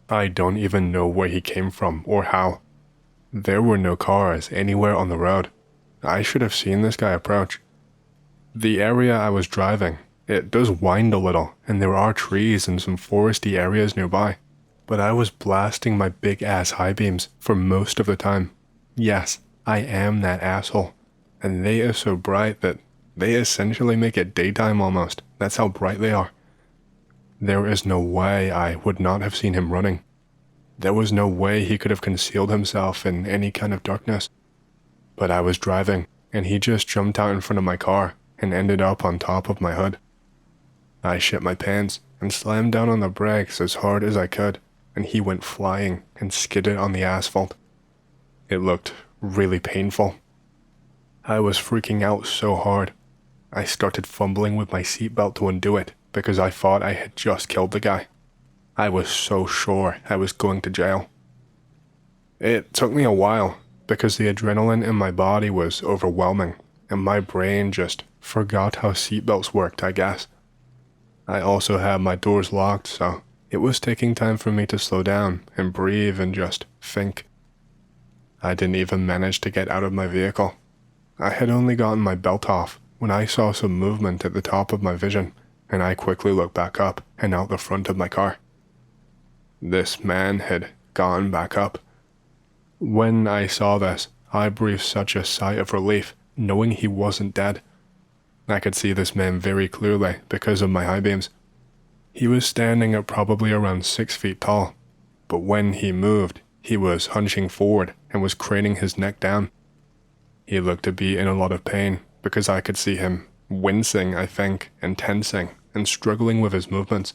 I don't even know where he came from or how. There were no cars anywhere on the road. I should have seen this guy approach. The area I was driving, it does wind a little, and there are trees and some foresty areas nearby, but I was blasting my big ass high beams for most of the time. Yes, I am that asshole, and they are so bright that they essentially make it daytime almost. That's how bright they are. There is no way I would not have seen him running. There was no way he could have concealed himself in any kind of darkness. But I was driving, and he just jumped out in front of my car and ended up on top of my hood. I shit my pants and slammed down on the brakes as hard as I could, and he went flying and skidded on the asphalt. It looked really painful. I was freaking out so hard. I started fumbling with my seatbelt to undo it because I thought I had just killed the guy. I was so sure I was going to jail. It took me a while because the adrenaline in my body was overwhelming and my brain just forgot how seatbelts worked, I guess. I also had my doors locked, so it was taking time for me to slow down and breathe and just think. I didn't even manage to get out of my vehicle. I had only gotten my belt off when I saw some movement at the top of my vision, and I quickly looked back up and out the front of my car. This man had gone back up. When I saw this, I breathed such a sigh of relief, knowing he wasn't dead. I could see this man very clearly because of my high beams. He was standing at probably around 6 feet tall, but when he moved, he was hunching forward and was craning his neck down. He looked to be in a lot of pain because I could see him wincing, I think, and tensing and struggling with his movements.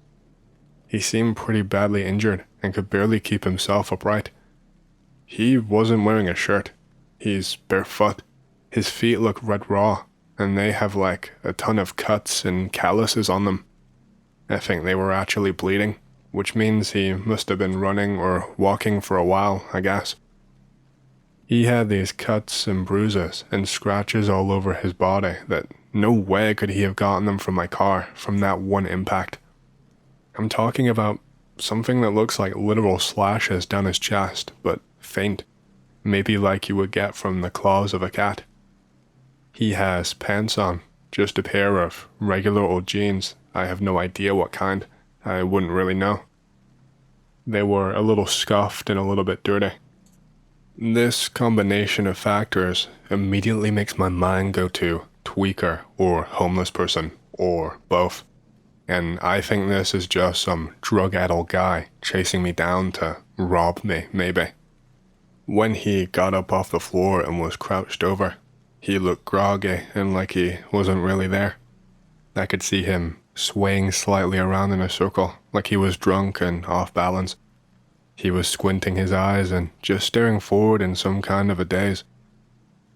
He seemed pretty badly injured and could barely keep himself upright. He wasn't wearing a shirt. He's barefoot. His feet look red raw, and they have like a ton of cuts and calluses on them. I think they were actually bleeding, which means he must have been running or walking for a while, I guess. He had these cuts and bruises and scratches all over his body that no way could he have gotten them from my car from that one impact. I'm talking about something that looks like literal slashes down his chest, but faint, maybe like you would get from the claws of a cat. He has pants on, just a pair of regular old jeans. I have no idea what kind. I wouldn't really know. They were a little scuffed and a little bit dirty. This combination of factors immediately makes my mind go to tweaker or homeless person or both. And I think this is just some drug-addled guy chasing me down to rob me, maybe. When he got up off the floor and was crouched over, he looked groggy and like he wasn't really there. I could see him swaying slightly around in a circle, like he was drunk and off balance. He was squinting his eyes and just staring forward in some kind of a daze.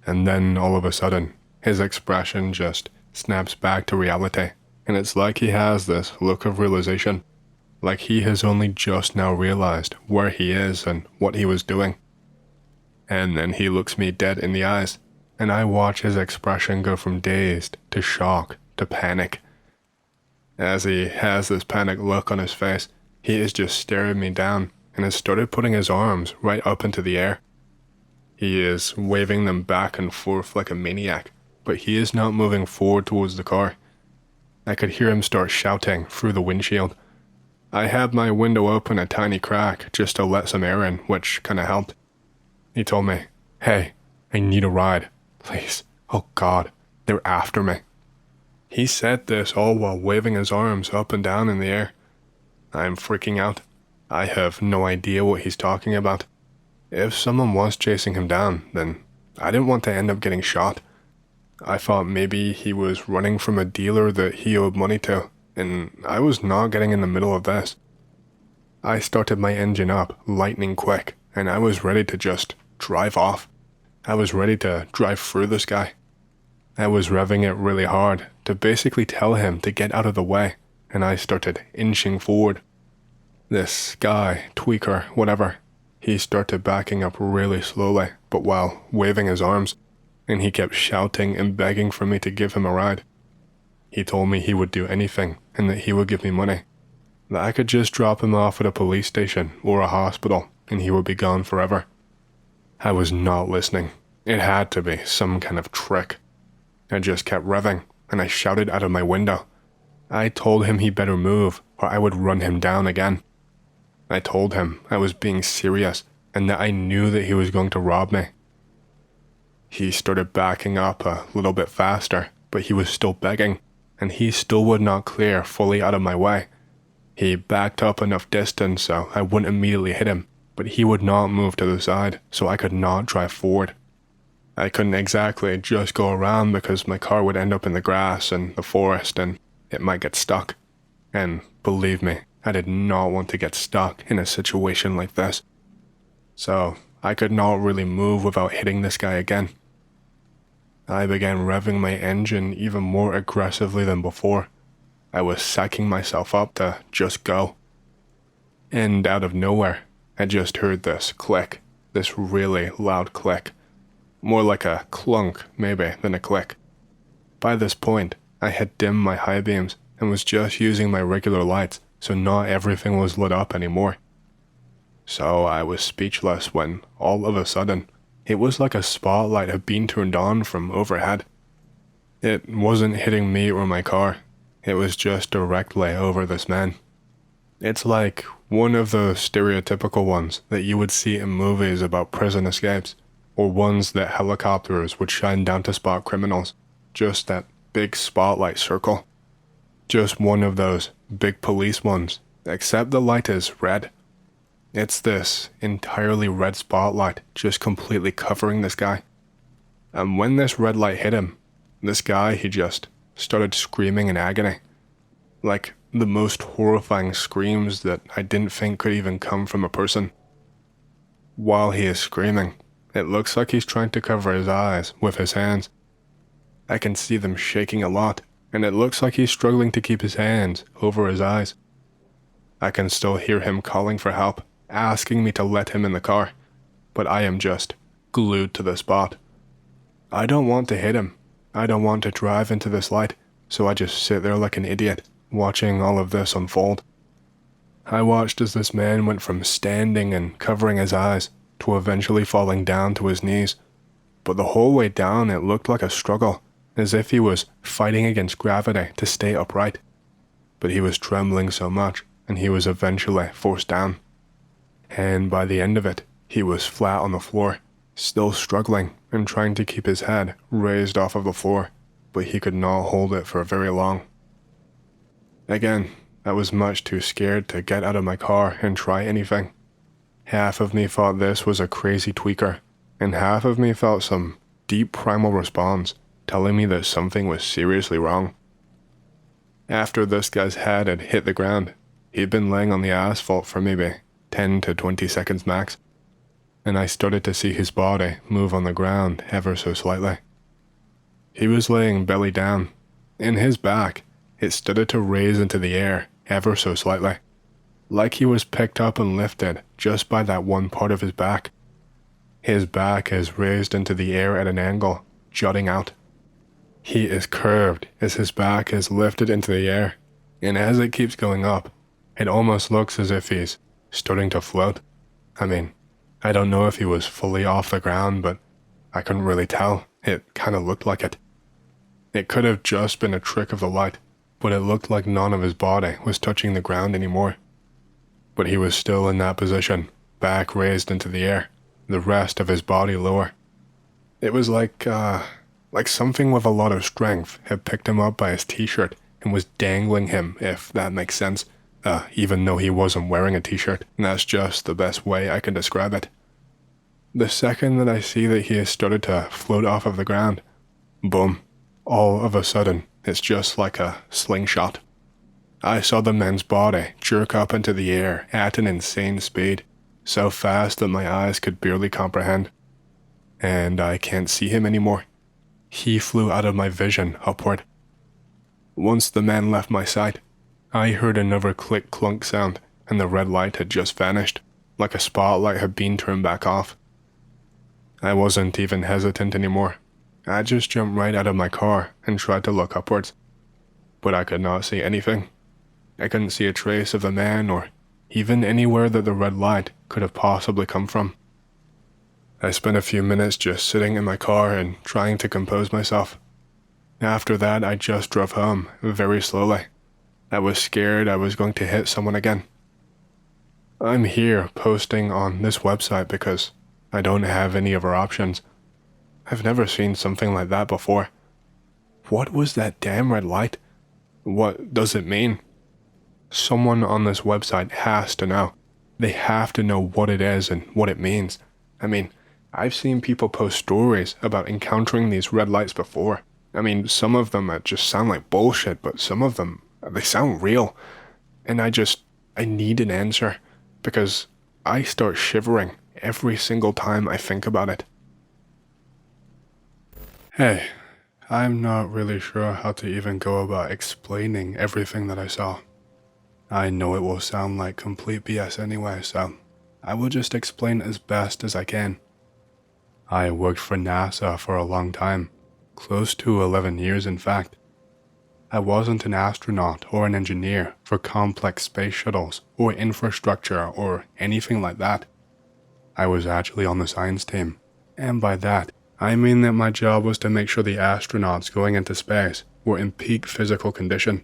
And then all of a sudden, his expression just snaps back to reality, and it's like he has this look of realization, like he has only just now realized where he is and what he was doing. And then he looks me dead in the eyes, and I watch his expression go from dazed to shock to panic. As he has this panic look on his face, he is just staring me down and has started putting his arms right up into the air. He is waving them back and forth like a maniac, but he is not moving forward towards the car. I could hear him start shouting through the windshield. I had my window open a tiny crack just to let some air in, which kinda helped. He told me, "Hey, I need a ride, please. Oh God, they're after me." He said this all while waving his arms up and down in the air. I'm freaking out. I have no idea what he's talking about. If someone was chasing him down, then I didn't want to end up getting shot. I thought maybe he was running from a dealer that he owed money to, and I was not getting in the middle of this. I started my engine up lightning quick, and I was ready to just drive off. I was ready to drive through this guy. I was revving it really hard to basically tell him to get out of the way, and I started inching forward. This guy, tweaker, whatever, he started backing up really slowly, but while waving his arms, and he kept shouting and begging for me to give him a ride. He told me he would do anything and that he would give me money, that I could just drop him off at a police station or a hospital and he would be gone forever. I was not listening. It had to be some kind of trick. I just kept revving, and I shouted out of my window. I told him he better move, or I would run him down again. I told him I was being serious, and that I knew that he was going to rob me. He started backing up a little bit faster, but he was still begging, and he still would not clear fully out of my way. He backed up enough distance so I wouldn't immediately hit him, but he would not move to the side, so I could not drive forward. I couldn't exactly just go around because my car would end up in the grass and the forest and it might get stuck. And believe me, I did not want to get stuck in a situation like this. So I could not really move without hitting this guy again. I began revving my engine even more aggressively than before. I was psyching myself up to just go. And out of nowhere, I just heard this click, this really loud click. More like a clunk, maybe, than a click. By this point, I had dimmed my high beams and was just using my regular lights, so not everything was lit up anymore. So I was speechless when, all of a sudden, it was like a spotlight had been turned on from overhead. It wasn't hitting me or my car. It was just directly over this man. It's like one of those stereotypical ones that you would see in movies about prison escapes, or ones that helicopters would shine down to spot criminals. Just that big spotlight circle. Just one of those big police ones, except the light is red. It's this entirely red spotlight just completely covering this guy. And when this red light hit him, this guy, he just started screaming in agony. Like the most horrifying screams that I didn't think could even come from a person. While he is screaming, it looks like he's trying to cover his eyes with his hands. I can see them shaking a lot, and it looks like he's struggling to keep his hands over his eyes. I can still hear him calling for help, asking me to let him in the car, but I am just glued to the spot. I don't want to hit him. I don't want to drive into this light, so I just sit there like an idiot, watching all of this unfold. I watched as this man went from standing and covering his eyes to eventually falling down to his knees. But the whole way down it looked like a struggle, as if he was fighting against gravity to stay upright. But he was trembling so much, and he was eventually forced down. And by the end of it, he was flat on the floor, still struggling and trying to keep his head raised off of the floor, but he could not hold it for very long. Again, I was much too scared to get out of my car and try anything. Half of me thought this was a crazy tweaker, and half of me felt some deep primal response telling me that something was seriously wrong. After this guy's head had hit the ground, he'd been laying on the asphalt for maybe 10 to 20 seconds max, and I started to see his body move on the ground ever so slightly. He was laying belly down. In his back, it started to raise into the air ever so slightly, like he was picked up and lifted just by that one part of his back. His back is raised into the air at an angle, jutting out. He is curved as his back is lifted into the air, and as it keeps going up, it almost looks as if he's starting to float. I mean, I don't know if he was fully off the ground, but I couldn't really tell. It kind of looked like it. It could have just been a trick of the light, but it looked like none of his body was touching the ground anymore. But he was still in that position, back raised into the air, the rest of his body lower. It was like something with a lot of strength had picked him up by his t-shirt and was dangling him, if that makes sense, even though he wasn't wearing a t-shirt, and that's just the best way I can describe it. The second that I see that he has started to float off of the ground, boom, all of a sudden, it's just like a slingshot. I saw the man's body jerk up into the air at an insane speed, so fast that my eyes could barely comprehend. And I can't see him anymore. He flew out of my vision upward. Once the man left my sight, I heard another click-clunk sound, and the red light had just vanished, like a spotlight had been turned back off. I wasn't even hesitant anymore. I just jumped right out of my car and tried to look upwards. But I could not see anything. I couldn't see a trace of the man or even anywhere that the red light could have possibly come from. I spent a few minutes just sitting in my car and trying to compose myself. After that, I just drove home very slowly. I was scared I was going to hit someone again. I'm here posting on this website because I don't have any other options. I've never seen something like that before. What was that damn red light? What does it mean? Someone on this website has to know. They have to know what it is and what it means. I mean, I've seen people post stories about encountering these red lights before. I mean, some of them just sound like bullshit, but some of them, they sound real. And I need an answer, because I start shivering every single time I think about it. Hey, I'm not really sure how to even go about explaining everything that I saw. I know it will sound like complete BS anyway, so I will just explain as best as I can. I worked for NASA for a long time, close to 11 years in fact. I wasn't an astronaut or an engineer for complex space shuttles or infrastructure or anything like that. I was actually on the science team, and by that, I mean that my job was to make sure the astronauts going into space were in peak physical condition.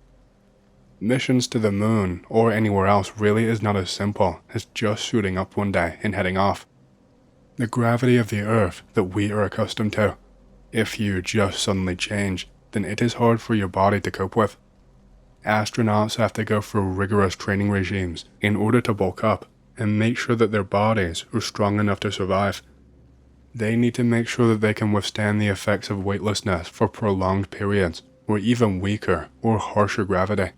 Missions to the moon or anywhere else really is not as simple as just shooting up one day and heading off. The gravity of the Earth that we are accustomed to, if you just suddenly change, then it is hard for your body to cope with. Astronauts have to go through rigorous training regimes in order to bulk up and make sure that their bodies are strong enough to survive. They need to make sure that they can withstand the effects of weightlessness for prolonged periods, or even weaker or harsher gravity.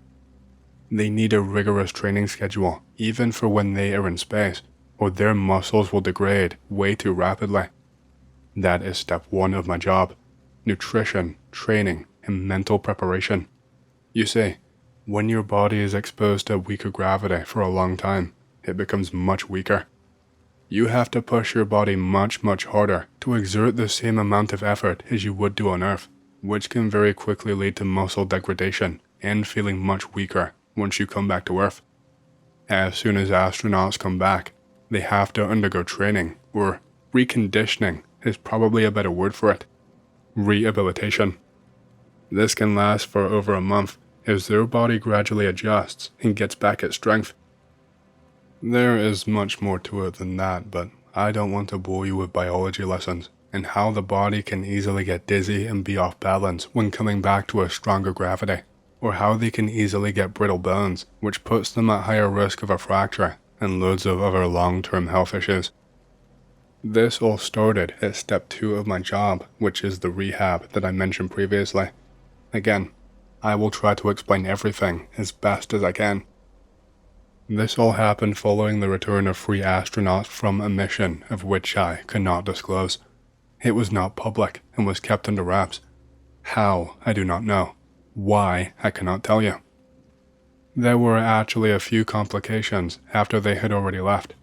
They need a rigorous training schedule, even for when they are in space, or their muscles will degrade way too rapidly. That is step 1 of my job: nutrition, training, and mental preparation. You see, when your body is exposed to weaker gravity for a long time, it becomes much weaker. You have to push your body much harder to exert the same amount of effort as you would do on Earth, which can very quickly lead to muscle degradation and feeling much weaker once you come back to Earth. As soon as astronauts come back, they have to undergo training, or reconditioning is probably a better word for it. Rehabilitation. This can last for over a month as their body gradually adjusts and gets back its strength. There is much more to it than that, but I don't want to bore you with biology lessons and how the body can easily get dizzy and be off balance when coming back to a stronger gravity, or how they can easily get brittle bones, which puts them at higher risk of a fracture and loads of other long-term health issues. This all started at step 2 of my job, which is the rehab that I mentioned previously. Again, I will try to explain everything as best as I can. This all happened following the return of 3 astronauts from a mission of which I cannot disclose. It was not public and was kept under wraps. How, I do not know. Why, I cannot tell you. There were actually a few complications after they had already left.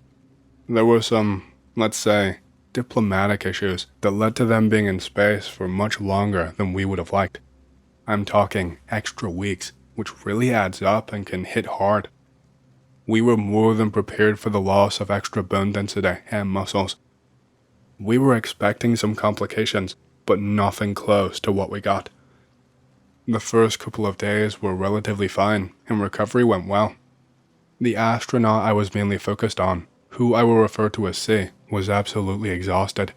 There were some, let's say, diplomatic issues that led to them being in space for much longer than we would have liked. I'm talking extra weeks, which really adds up and can hit hard. We were more than prepared for the loss of extra bone density and muscles. We were expecting some complications, but nothing close to what we got. The first couple of days were relatively fine, and recovery went well. The astronaut I was mainly focused on, who I will refer to as C, was absolutely exhausted.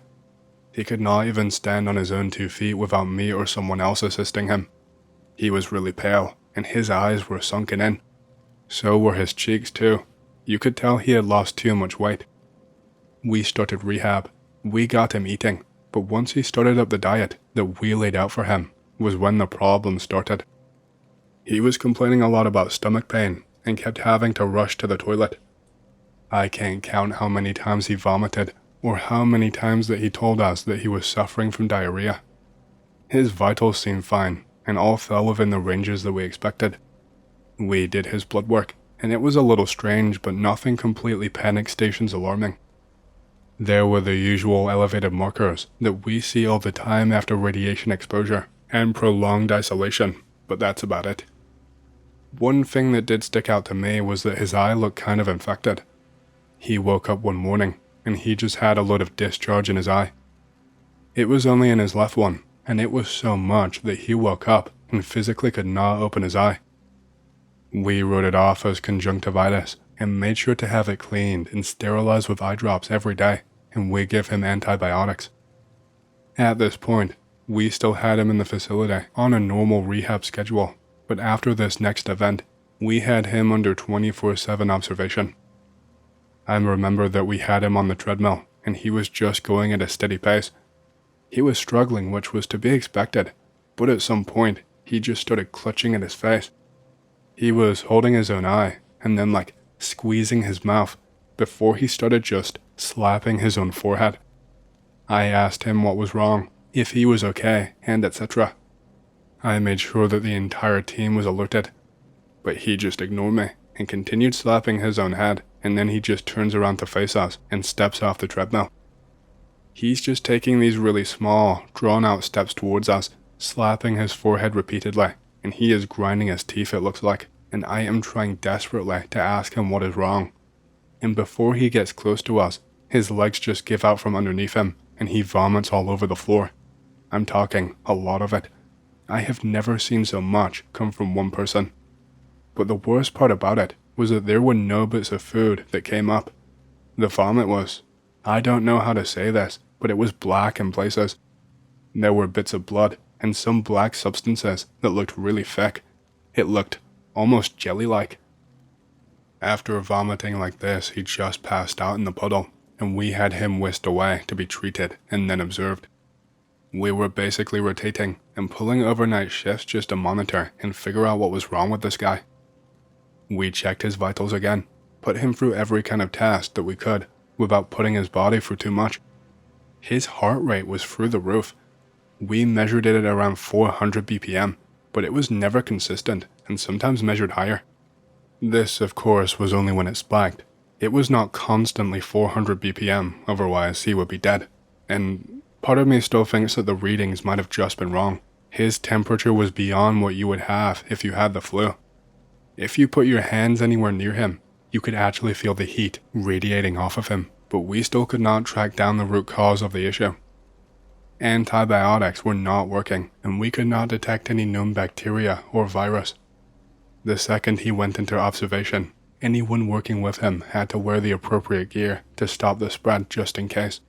He could not even stand on his own 2 feet without me or someone else assisting him. He was really pale, and his eyes were sunken in. So were his cheeks too. You could tell he had lost too much weight. We started rehab. We got him eating, but once he started up the diet that we laid out for him was when the problem started. He was complaining a lot about stomach pain and kept having to rush to the toilet. I can't count how many times he vomited or how many times that he told us that he was suffering from diarrhea. His vitals seemed fine and all fell within the ranges that we expected. We did his blood work, and it was a little strange, but nothing completely panic stations alarming. There were the usual elevated markers that we see all the time after radiation exposure and prolonged isolation, but that's about it. One thing that did stick out to me was that his eye looked kind of infected. He woke up one morning, and he just had a lot of discharge in his eye. It was only in his left one, and it was so much that he woke up and physically could not open his eye. We wrote it off as conjunctivitis and made sure to have it cleaned and sterilized with eye drops every day, and we give him antibiotics. At this point, we still had him in the facility on a normal rehab schedule, but after this next event, we had him under 24/7 observation. I remember that we had him on the treadmill, and he was just going at a steady pace. He was struggling, which was to be expected, but at some point, he just started clutching at his face. He was holding his own eye, and then squeezing his mouth, before he started just slapping his own forehead. I asked him what was wrong, if he was okay, and etc. I made sure that the entire team was alerted, but he just ignored me and continued slapping his own head, and then he just turns around to face us and steps off the treadmill. He's just taking these really small, drawn-out steps towards us, slapping his forehead repeatedly, and he is grinding his teeth, it looks like, and I am trying desperately to ask him what is wrong. And before he gets close to us, his legs just give out from underneath him, and he vomits all over the floor. I'm talking a lot of it. I have never seen so much come from one person. But the worst part about it was that there were no bits of food that came up. The vomit was, I don't know how to say this, but it was black in places. There were bits of blood and some black substances that looked really thick. It looked almost jelly-like. After vomiting like this, he just passed out in the puddle, and we had him whisked away to be treated and then observed. We were basically rotating and pulling overnight shifts just to monitor and figure out what was wrong with this guy. We checked his vitals again, put him through every kind of test that we could without putting his body through too much. His heart rate was through the roof. We measured it at around 400 BPM, but it was never consistent and sometimes measured higher. This, of course, was only when it spiked. It was not constantly 400 BPM, otherwise he would be dead. And part of me still thinks that the readings might have just been wrong. His temperature was beyond what you would have if you had the flu. If you put your hands anywhere near him, you could actually feel the heat radiating off of him, but we still could not track down the root cause of the issue. Antibiotics were not working, and we could not detect any known bacteria or virus. The second he went into observation, anyone working with him had to wear the appropriate gear to stop the spread just in case.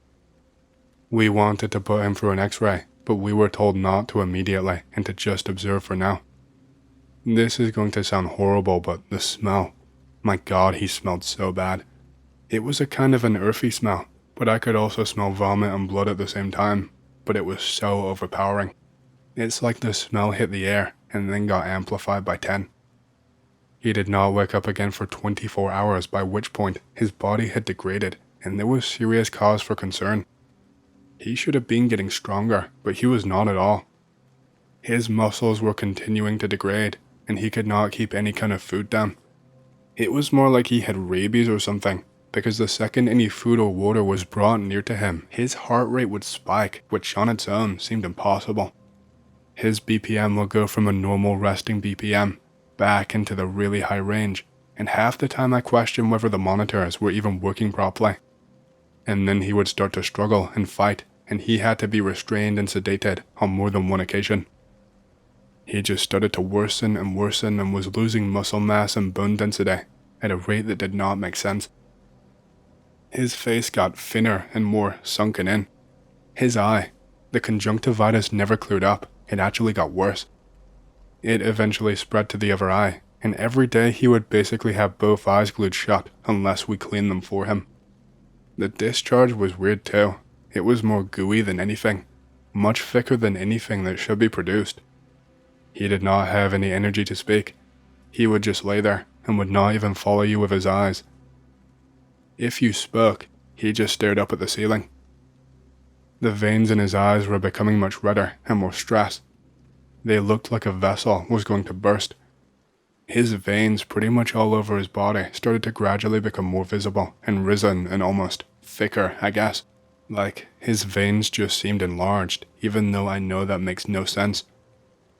We wanted to put him through an x-ray, but we were told not to immediately and to just observe for now. This is going to sound horrible, but the smell. My God, he smelled so bad. It was a kind of an earthy smell, but I could also smell vomit and blood at the same time, but it was so overpowering. It's like the smell hit the air and then got amplified by 10. He did not wake up again for 24 hours, by which point his body had degraded and there was serious cause for concern. He should have been getting stronger, but he was not at all. His muscles were continuing to degrade and he could not keep any kind of food down. It was more like he had rabies or something, because the second any food or water was brought near to him, his heart rate would spike, which on its own seemed impossible. His BPM would go from a normal resting BPM back into the really high range, and half the time I questioned whether the monitors were even working properly. And then he would start to struggle and fight, and he had to be restrained and sedated on more than one occasion. He just started to worsen and worsen and was losing muscle mass and bone density at a rate that did not make sense. His face got thinner and more sunken in. His eye, the conjunctivitis never cleared up, it actually got worse. It eventually spread to the other eye, and every day he would basically have both eyes glued shut unless we cleaned them for him. The discharge was weird too. It was more gooey than anything, much thicker than anything that should be produced. He did not have any energy to speak. He would just lay there and would not even follow you with his eyes. If you spoke, he just stared up at the ceiling. The veins in his eyes were becoming much redder and more stressed. They looked like a vessel was going to burst. His veins pretty much all over his body started to gradually become more visible and risen and almost thicker, I guess. Like his veins just seemed enlarged, even though I know that makes no sense.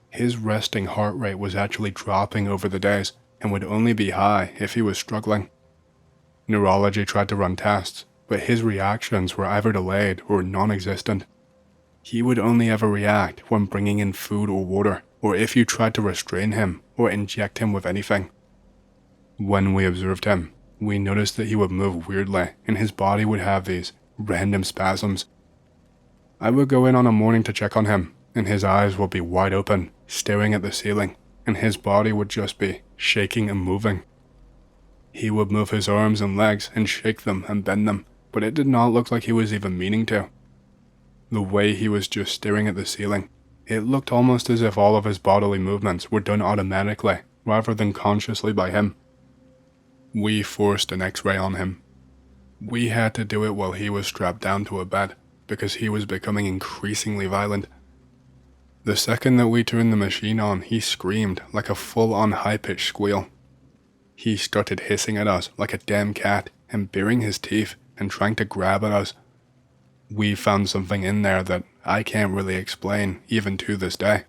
His resting heart rate was actually dropping over the days and would only be high if he was struggling. Neurology tried to run tests, but his reactions were either delayed or non-existent. He would only ever react when bringing in food or water, or if you tried to restrain him or inject him with anything. When we observed him, we noticed that he would move weirdly and his body would have these random spasms. I would go in on a morning to check on him, and his eyes would be wide open, staring at the ceiling, and his body would just be shaking and moving. He would move his arms and legs and shake them and bend them, but it did not look like he was even meaning to. The way he was just staring at the ceiling, it looked almost as if all of his bodily movements were done automatically rather than consciously by him. We forced an X-ray on him. We had to do it while he was strapped down to a bed because he was becoming increasingly violent. The second that we turned the machine on, he screamed like a full-on high-pitched squeal. He started hissing at us like a damn cat and baring his teeth and trying to grab at us. We found something in there that I can't really explain even to this day.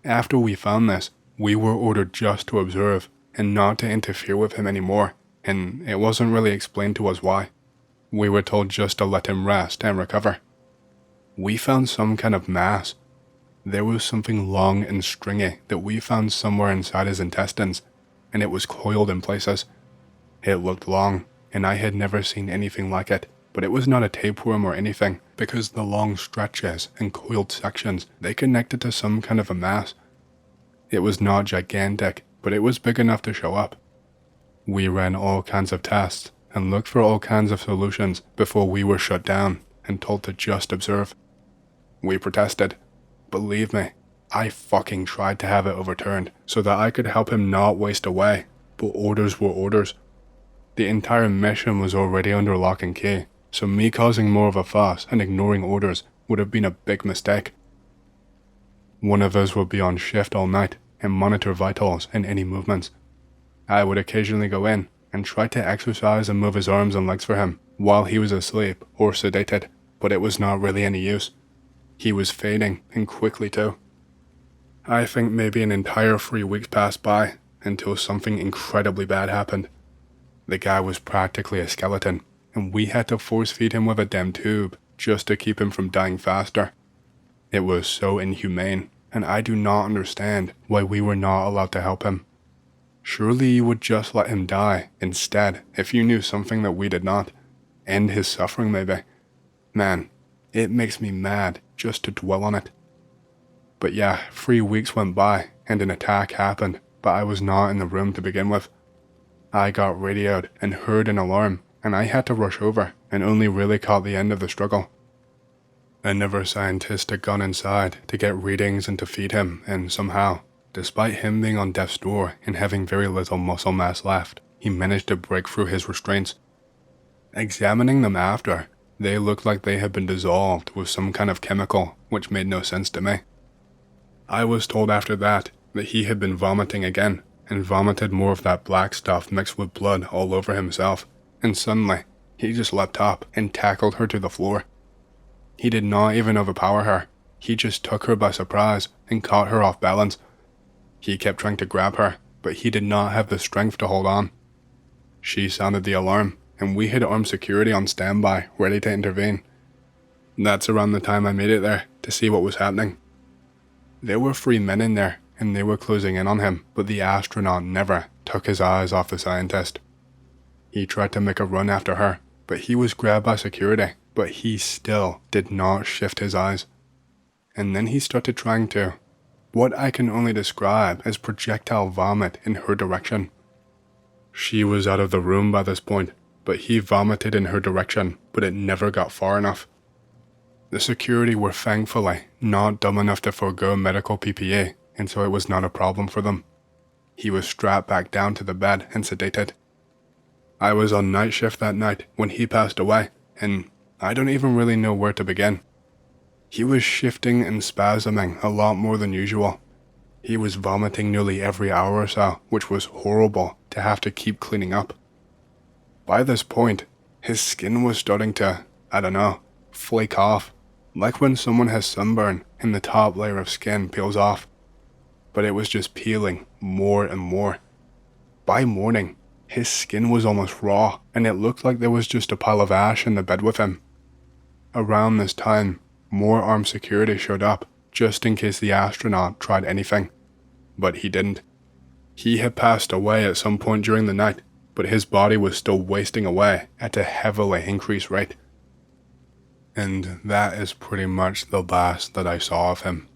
After we found this, we were ordered just to observe and not to interfere with him anymore, and it wasn't really explained to us why. We were told just to let him rest and recover. We found some kind of mass. There was something long and stringy that we found somewhere inside his intestines, and it was coiled in places. It looked long, and I had never seen anything like it, but it was not a tapeworm or anything, because the long stretches and coiled sections, they connected to some kind of a mass. It was not gigantic, but it was big enough to show up. We ran all kinds of tests and looked for all kinds of solutions before we were shut down and told to just observe. We protested. Believe me, I fucking tried to have it overturned so that I could help him not waste away, but orders were orders. The entire mission was already under lock and key, so me causing more of a fuss and ignoring orders would have been a big mistake. One of us would be on shift all night and monitor vitals and any movements. I would occasionally go in and try to exercise and move his arms and legs for him while he was asleep or sedated, but it was not really any use. He was fading, and quickly too. I think maybe an entire 3 weeks passed by until something incredibly bad happened. The guy was practically a skeleton, and we had to force feed him with a damn tube just to keep him from dying faster. It was so inhumane, and I do not understand why we were not allowed to help him. Surely you would just let him die instead if you knew something that we did not. End his suffering maybe. Man, it makes me mad just to dwell on it. But yeah, 3 weeks went by, and an attack happened, but I was not in the room to begin with. I got radioed and heard an alarm, and I had to rush over and only really caught the end of the struggle. Another scientist had gone inside to get readings and to feed him, and somehow, despite him being on death's door and having very little muscle mass left, he managed to break through his restraints. Examining them after, they looked like they had been dissolved with some kind of chemical, which made no sense to me. I was told after that he had been vomiting again, and vomited more of that black stuff mixed with blood all over himself, and suddenly, he just leapt up and tackled her to the floor. He did not even overpower her, he just took her by surprise and caught her off balance. He kept trying to grab her, but he did not have the strength to hold on. She sounded the alarm, and we had armed security on standby, ready to intervene. That's around the time I made it there to see what was happening. There were 3 men in there, and they were closing in on him, but the astronaut never took his eyes off the scientist. He tried to make a run after her, but he was grabbed by security, but he still did not shift his eyes. And then he started trying to, what I can only describe as projectile vomit in her direction. She was out of the room by this point, but he vomited in her direction, but it never got far enough. The security were thankfully not dumb enough to forego medical PPE, and so it was not a problem for them. He was strapped back down to the bed and sedated. I was on night shift that night when he passed away, and I don't even really know where to begin. He was shifting and spasming a lot more than usual. He was vomiting nearly every hour or so, which was horrible to have to keep cleaning up. By this point, his skin was starting to, flake off, like when someone has sunburn and the top layer of skin peels off. But it was just peeling more and more. By morning, his skin was almost raw, and it looked like there was just a pile of ash in the bed with him. Around this time, more armed security showed up, just in case the astronaut tried anything. But he didn't. He had passed away at some point during the night, but his body was still wasting away at a heavily increased rate. And that is pretty much the last that I saw of him.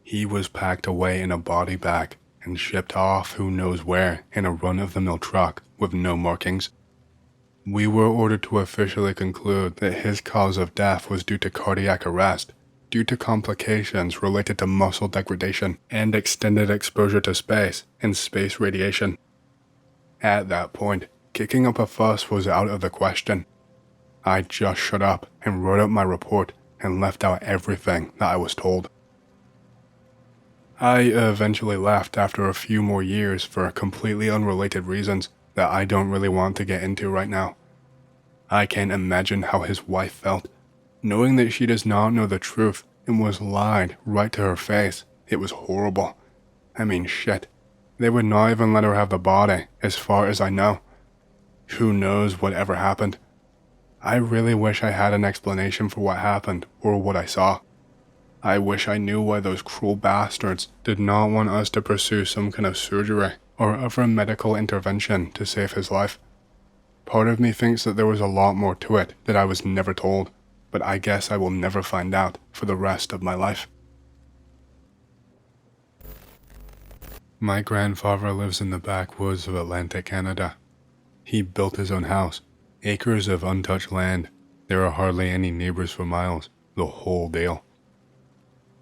He was packed away in a body bag and shipped off who knows where in a run-of-the-mill truck with no markings. We were ordered to officially conclude that his cause of death was due to cardiac arrest, due to complications related to muscle degradation and extended exposure to space and space radiation. At that point, kicking up a fuss was out of the question. I just shut up and wrote up my report and left out everything that I was told. I eventually left after a few more years for completely unrelated reasons that I don't really want to get into right now. I can't imagine how his wife felt, knowing that she does not know the truth and was lied right to her face. It was horrible. I mean, shit. They would not even let her have the body, as far as I know. Who knows what ever happened? I really wish I had an explanation for what happened or what I saw. I wish I knew why those cruel bastards did not want us to pursue some kind of surgery or other medical intervention to save his life. Part of me thinks that there was a lot more to it that I was never told, but I guess I will never find out for the rest of my life. My grandfather lives in the backwoods of Atlantic Canada. He built his own house, acres of untouched land. There are hardly any neighbors for miles, the whole deal.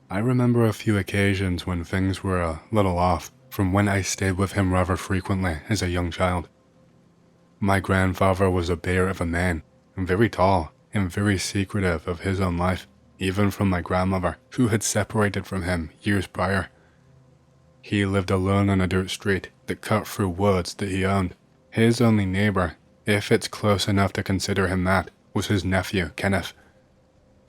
I remember a few occasions when things were a little off from when I stayed with him rather frequently as a young child. My grandfather was a bear of a man, very tall and very secretive of his own life, even from my grandmother, who had separated from him years prior. He lived alone on a dirt street that cut through woods that he owned. His only neighbor, if it's close enough to consider him that, was his nephew, Kenneth.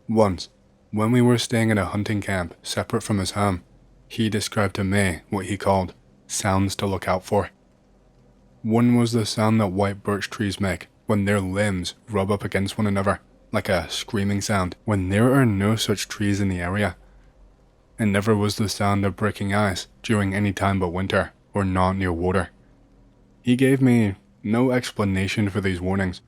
Once, when we were staying at a hunting camp separate from his home, he described to me what he called sounds to look out for. One was the sound that white birch trees make when their limbs rub up against one another, like a screaming sound when there are no such trees in the area. Another was the sound of breaking ice during any time but winter or not near water. He gave me no explanation for these warnings.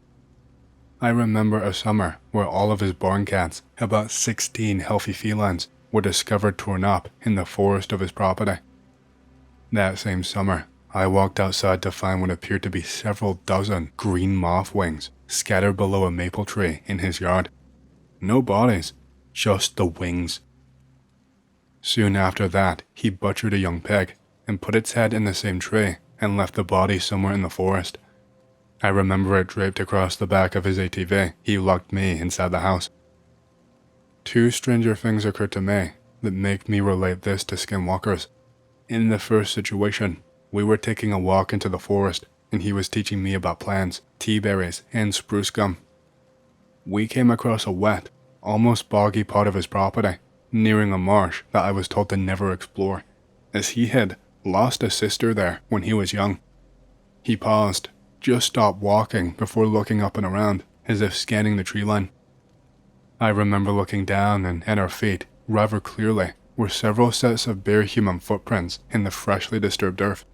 I remember a summer where all of his barn cats, about 16 healthy felines, were discovered torn up in the forest of his property. That same summer, I walked outside to find what appeared to be several dozen green moth wings scattered below a maple tree in his yard. No bodies, just the wings. Soon after that, he butchered a young pig and put its head in the same tree and left the body somewhere in the forest. I remember it draped across the back of his ATV. He locked me inside the house. Two stranger things occurred to me that make me relate this to skinwalkers. In the first situation, we were taking a walk into the forest and he was teaching me about plants, tea berries, and spruce gum. We came across a wet, almost boggy part of his property, nearing a marsh that I was told to never explore, as he had lost a sister there when he was young. He paused, just stopped walking before looking up and around, as if scanning the tree line. I remember looking down, and at our feet, rather clearly, were several sets of bare human footprints in the freshly disturbed earth.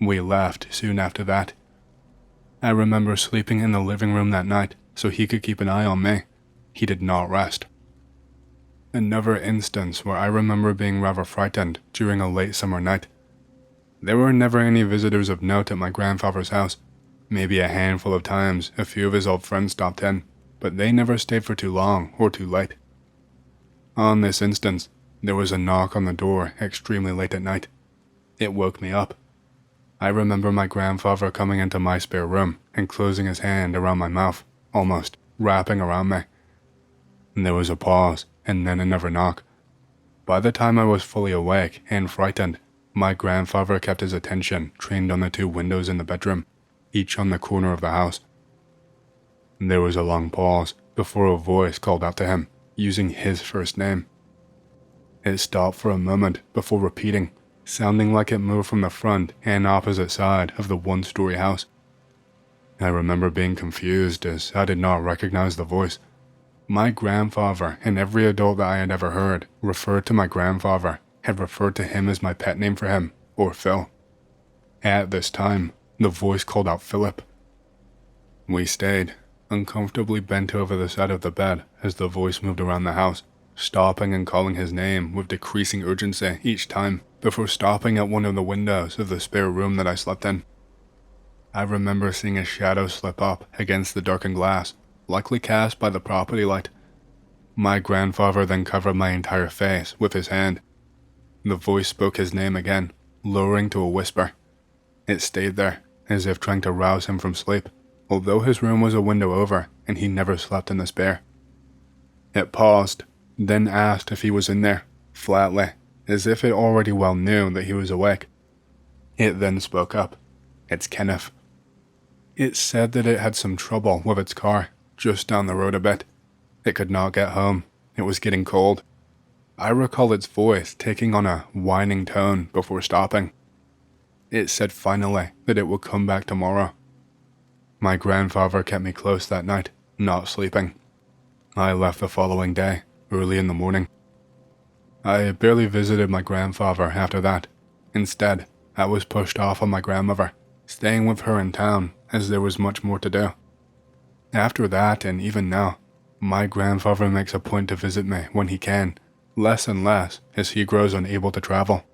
We left soon after that. I remember sleeping in the living room that night so he could keep an eye on me. He did not rest. Another instance where I remember being rather frightened during a late summer night. There were never any visitors of note at my grandfather's house. Maybe a handful of times a few of his old friends stopped in, but they never stayed for too long or too late. On this instance, there was a knock on the door extremely late at night. It woke me up. I remember my grandfather coming into my spare room and closing his hand around my mouth, almost wrapping around me. There was a pause, and then another knock. By the time I was fully awake and frightened, my grandfather kept his attention trained on the two windows in the bedroom, each on the corner of the house. There was a long pause before a voice called out to him, using his first name. It stopped for a moment before repeating, sounding like it moved from the front and opposite side of the one-story house. I remember being confused as I did not recognize the voice. My grandfather and every adult that I had ever heard referred to my grandfather had referred to him as my pet name for him, or Phil. At this time, the voice called out Philip. We stayed, uncomfortably bent over the side of the bed as the voice moved around the house, stopping and calling his name with decreasing urgency each time before stopping at one of the windows of the spare room that I slept in. I remember seeing a shadow slip up against the darkened glass, likely cast by the property light. My grandfather then covered my entire face with his hand. The voice spoke his name again, lowering to a whisper. It stayed there, as if trying to rouse him from sleep, although his room was a window over and he never slept in the spare. It paused, then asked if he was in there, flatly, as if it already well knew that he was awake. It then spoke up. It's Kenneth. It said that it had some trouble with its car, just down the road a bit. It could not get home. It was getting cold. I recall its voice taking on a whining tone before stopping. It said finally that it would come back tomorrow. My grandfather kept me close that night, not sleeping. I left the following day, early in the morning. I barely visited my grandfather after that. Instead, I was pushed off on my grandmother, staying with her in town as there was much more to do. After that, and even now, my grandfather makes a point to visit me when he can, less and less as he grows unable to travel.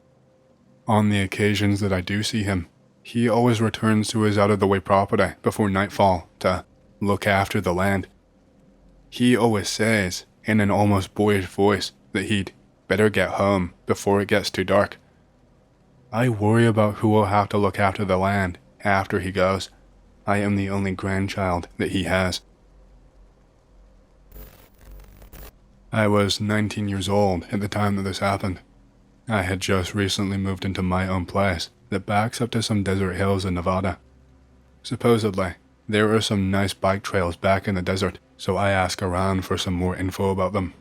On the occasions that I do see him, he always returns to his out-of-the-way property before nightfall to look after the land. He always says, in an almost boyish voice, that he'd better get home before it gets too dark. I worry about who will have to look after the land after he goes. I am the only grandchild that he has. I was 19 years old at the time that this happened. I had just recently moved into my own place that backs up to some desert hills in Nevada. Supposedly, there are some nice bike trails back in the desert, so I asked around for some more info about them.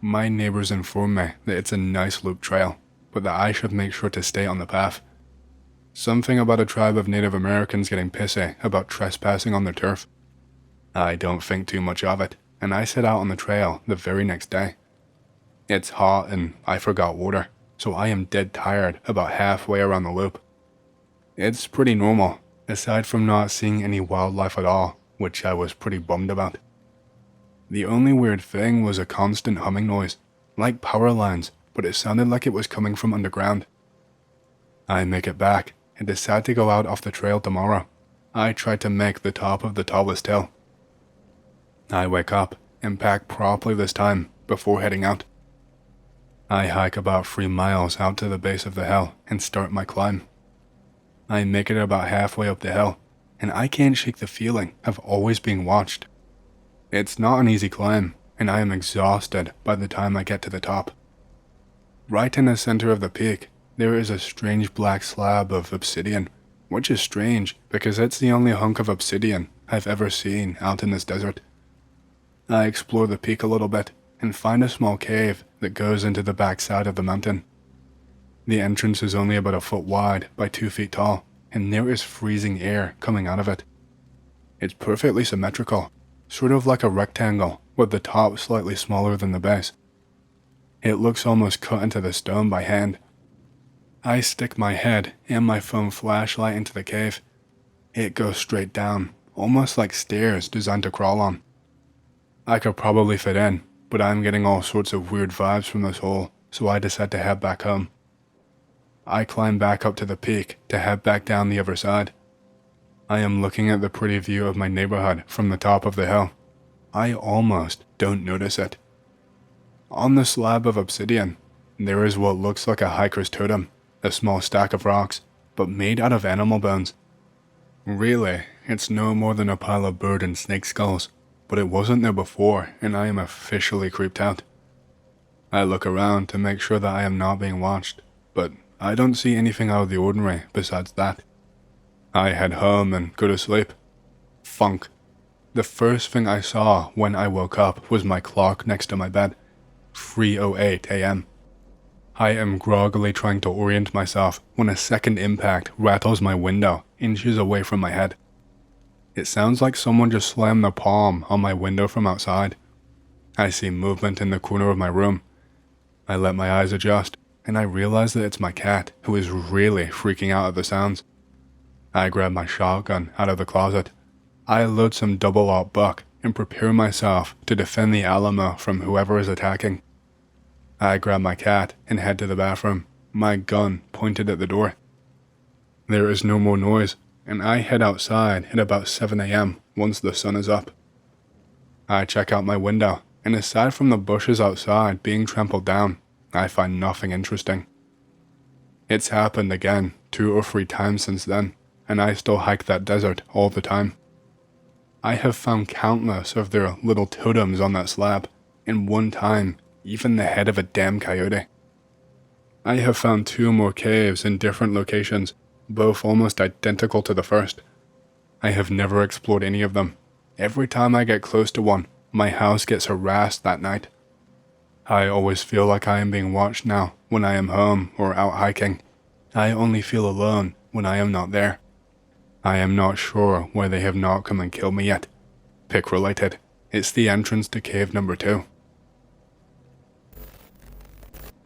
My neighbors informed me that it's a nice loop trail, but that I should make sure to stay on the path. Something about a tribe of Native Americans getting pissy about trespassing on their turf. I don't think too much of it, and I set out on the trail the very next day. It's hot and I forgot water, so I am dead tired about halfway around the loop. It's pretty normal, aside from not seeing any wildlife at all, which I was pretty bummed about. The only weird thing was a constant humming noise, like power lines, but it sounded like it was coming from underground. I make it back and decide to go out off the trail tomorrow. I try to make the top of the tallest hill. I wake up and pack properly this time before heading out. I hike about 3 miles out to the base of the hill and start my climb. I make it about halfway up the hill, and I can't shake the feeling of always being watched. It's not an easy climb, and I am exhausted by the time I get to the top. Right in the center of the peak, there is a strange black slab of obsidian, which is strange because it's the only hunk of obsidian I've ever seen out in this desert. I explore the peak a little bit and find a small cave that goes into the backside of the mountain. The entrance is only about a foot wide by 2 feet tall, and there is freezing air coming out of it. It's perfectly symmetrical, sort of like a rectangle with the top slightly smaller than the base. It looks almost cut into the stone by hand. I stick my head and my phone flashlight into the cave. It goes straight down, almost like stairs designed to crawl on. I could probably fit in, but I'm getting all sorts of weird vibes from this hole, so I decide to head back home. I climb back up to the peak to head back down the other side. I am looking at the pretty view of my neighborhood from the top of the hill. I almost don't notice it. On the slab of obsidian, there is what looks like a hiker's totem, a small stack of rocks, but made out of animal bones. Really, it's no more than a pile of bird and snake skulls, but it wasn't there before, and I am officially creeped out. I look around to make sure that I am not being watched, but I don't see anything out of the ordinary besides that. I head home and go to sleep. Funk. The first thing I saw when I woke up was my clock next to my bed. 3:08 a.m. I am groggily trying to orient myself when a second impact rattles my window inches away from my head. It sounds like someone just slammed the palm on my window from outside. I see movement in the corner of my room. I let my eyes adjust, and I realize that it's my cat who is really freaking out at the sounds. I grab my shotgun out of the closet. I load some double-aught buck and prepare myself to defend the Alamo from whoever is attacking. I grab my cat and head to the bathroom, my gun pointed at the door. There is no more noise, and I head outside at about 7 a.m. once the sun is up. I check out my window, and aside from the bushes outside being trampled down, I find nothing interesting. It's happened again 2 or 3 times since then, and I still hike that desert all the time. I have found countless of their little totems on that slab, and one time, even the head of a damn coyote. I have found 2 more caves in different locations, both almost identical to the first. I have never explored any of them. Every time I get close to one, my house gets harassed that night. I always feel like I am being watched now when I am home or out hiking. I only feel alone when I am not there. I am not sure why they have not come and killed me yet. Pick related. It's the entrance to cave number 2.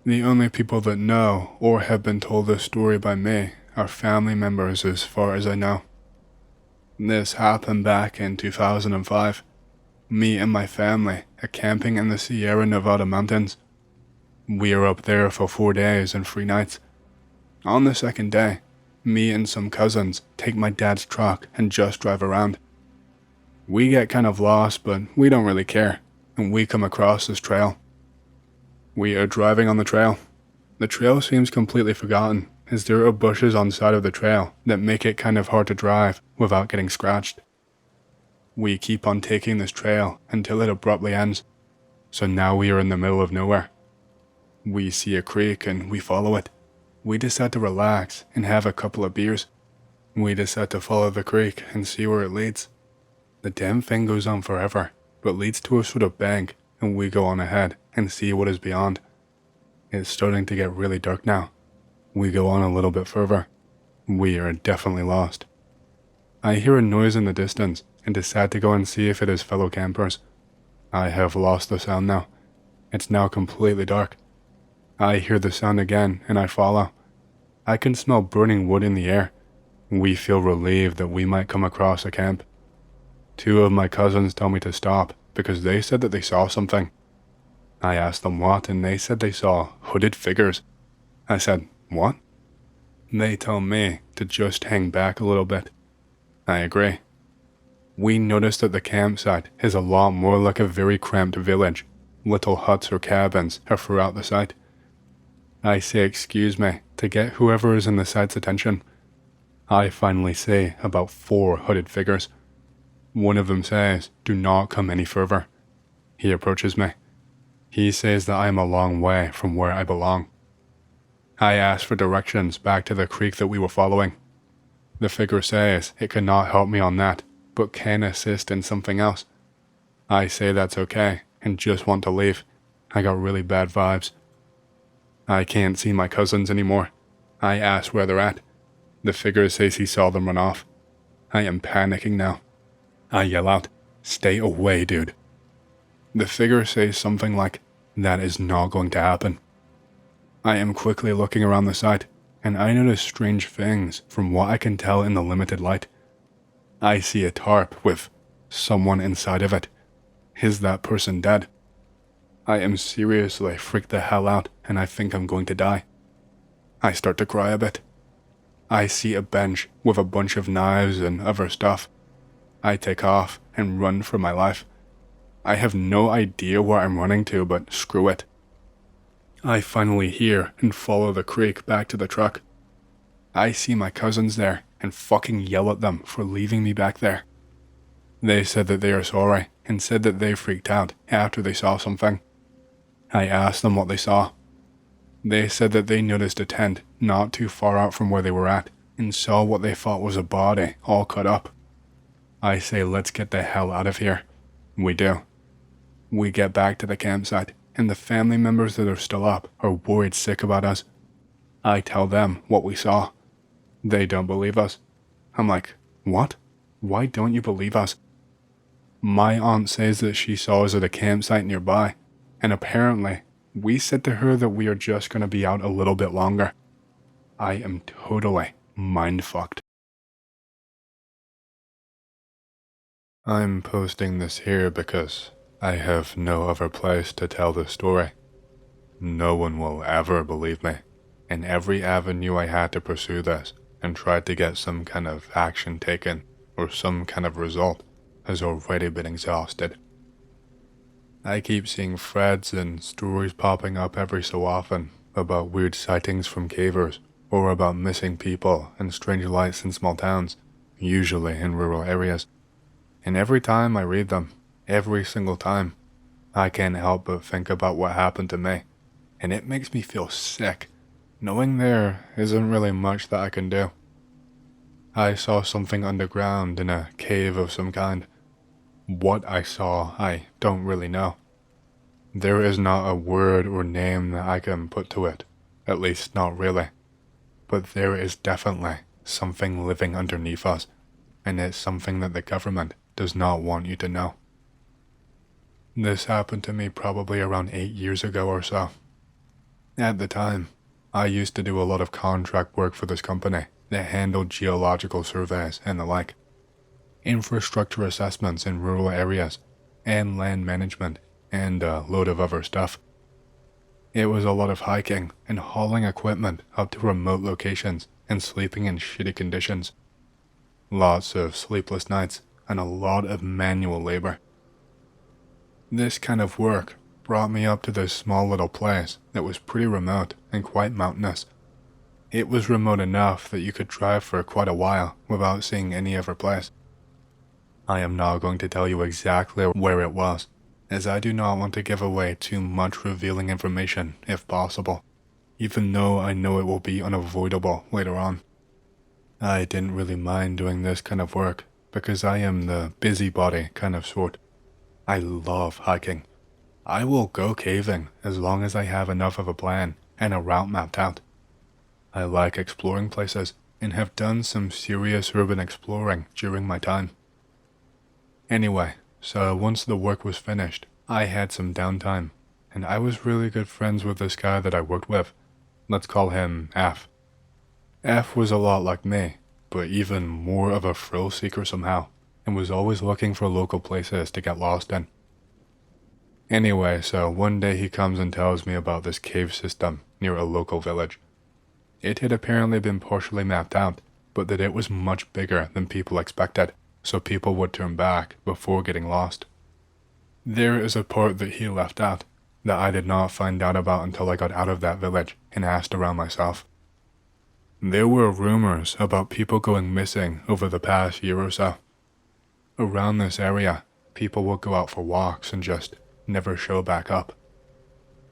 The only people that know or have been told this story by me are family members as far as I know. This happened back in 2005. Me and my family are camping in the Sierra Nevada mountains. We are up there for 4 days and 3 nights. On the second day, me and some cousins take my dad's truck and just drive around. We get kind of lost, but we don't really care, and we come across this trail. We are driving on the trail. The trail seems completely forgotten, as there are bushes on the side of the trail that make it kind of hard to drive without getting scratched. We keep on taking this trail until it abruptly ends, so now we are in the middle of nowhere. We see a creek and we follow it. We decide to relax and have a couple of beers. We decide to follow the creek and see where it leads. The damn thing goes on forever, but leads to a sort of bank, and we go on ahead and see what is beyond. It's starting to get really dark now. We go on a little bit further. We are definitely lost. I hear a noise in the distance and decide to go and see if it is fellow campers. I have lost the sound now. It's now completely dark. I hear the sound again and I follow. I can smell burning wood in the air. We feel relieved that we might come across a camp. 2 of my cousins tell me to stop because they said that they saw something. I asked them what, and they said they saw hooded figures. I said, "What?" They tell me to just hang back a little bit. I agree. We noticed that the campsite is a lot more like a very cramped village. Little huts or cabins are throughout the site. I say excuse me to get whoever is in the site's attention. I finally see about 4 hooded figures. One of them says, "Do not come any further." He approaches me. He says that I am a long way from where I belong. I ask for directions back to the creek that we were following. The figure says it cannot help me on that, but can assist in something else. I say that's okay and just want to leave. I got really bad vibes. I can't see my cousins anymore. I ask where they're at. The figure says he saw them run off. I am panicking now. I yell out, "Stay away, dude." The figure says something like, "That is not going to happen." I am quickly looking around the site, and I notice strange things from what I can tell in the limited light. I see a tarp with someone inside of it. Is that person dead? I am seriously freaked the hell out, and I think I'm going to die. I start to cry a bit. I see a bench with a bunch of knives and other stuff. I take off and run for my life. I have no idea where I'm running to, but screw it. I finally hear and follow the creek back to the truck. I see my cousins there and fucking yell at them for leaving me back there. They said that they are sorry and said that they freaked out after they saw something. I asked them what they saw. They said that they noticed a tent not too far out from where they were at and saw what they thought was a body all cut up. I say let's get the hell out of here. We do. We get back to the campsite and the family members that are still up are worried sick about us. I tell them what we saw. They don't believe us. I'm like, what? Why don't you believe us? My aunt says that she saw us at a campsite nearby, and apparently, we said to her that we are just going to be out a little bit longer. I am totally mind-fucked. I'm posting this here because I have no other place to tell the story. No one will ever believe me, and every avenue I had to pursue this and tried to get some kind of action taken or some kind of result has already been exhausted. I keep seeing threads and stories popping up every so often about weird sightings from cavers or about missing people and strange lights in small towns, usually in rural areas. And every time I read them, every single time, I can't help but think about what happened to me, and it makes me feel sick, knowing there isn't really much that I can do. I saw something underground in a cave of some kind. What I saw, I don't really know. There is not a word or name that I can put to it, at least not really. But there is definitely something living underneath us, and it's something that the government does not want you to know. This happened to me probably around 8 years ago or so. At the time, I used to do a lot of contract work for this company that handled geological surveys and the like, infrastructure assessments in rural areas, and land management, and a load of other stuff. It was a lot of hiking and hauling equipment up to remote locations and sleeping in shitty conditions. Lots of sleepless nights and a lot of manual labor. This kind of work brought me up to this small little place that was pretty remote and quite mountainous. It was remote enough that you could drive for quite a while without seeing any other place. I am not going to tell you exactly where it was, as I do not want to give away too much revealing information if possible, even though I know it will be unavoidable later on. I didn't really mind doing this kind of work because I am the busybody kind of sort. I love hiking. I will go caving as long as I have enough of a plan and a route mapped out. I like exploring places and have done some serious urban exploring during my time. Anyway, so once the work was finished, I had some downtime, and I was really good friends with this guy that I worked with. Let's call him F. F was a lot like me, but even more of a thrill seeker somehow, and was always looking for local places to get lost in. Anyway, so one day he comes and tells me about this cave system near a local village. It had apparently been partially mapped out, but that it was much bigger than people expected, so people would turn back before getting lost. There is a part that he left out that I did not find out about until I got out of that village and asked around myself. There were rumors about people going missing over the past year or so. Around this area, people would go out for walks and just never show back up.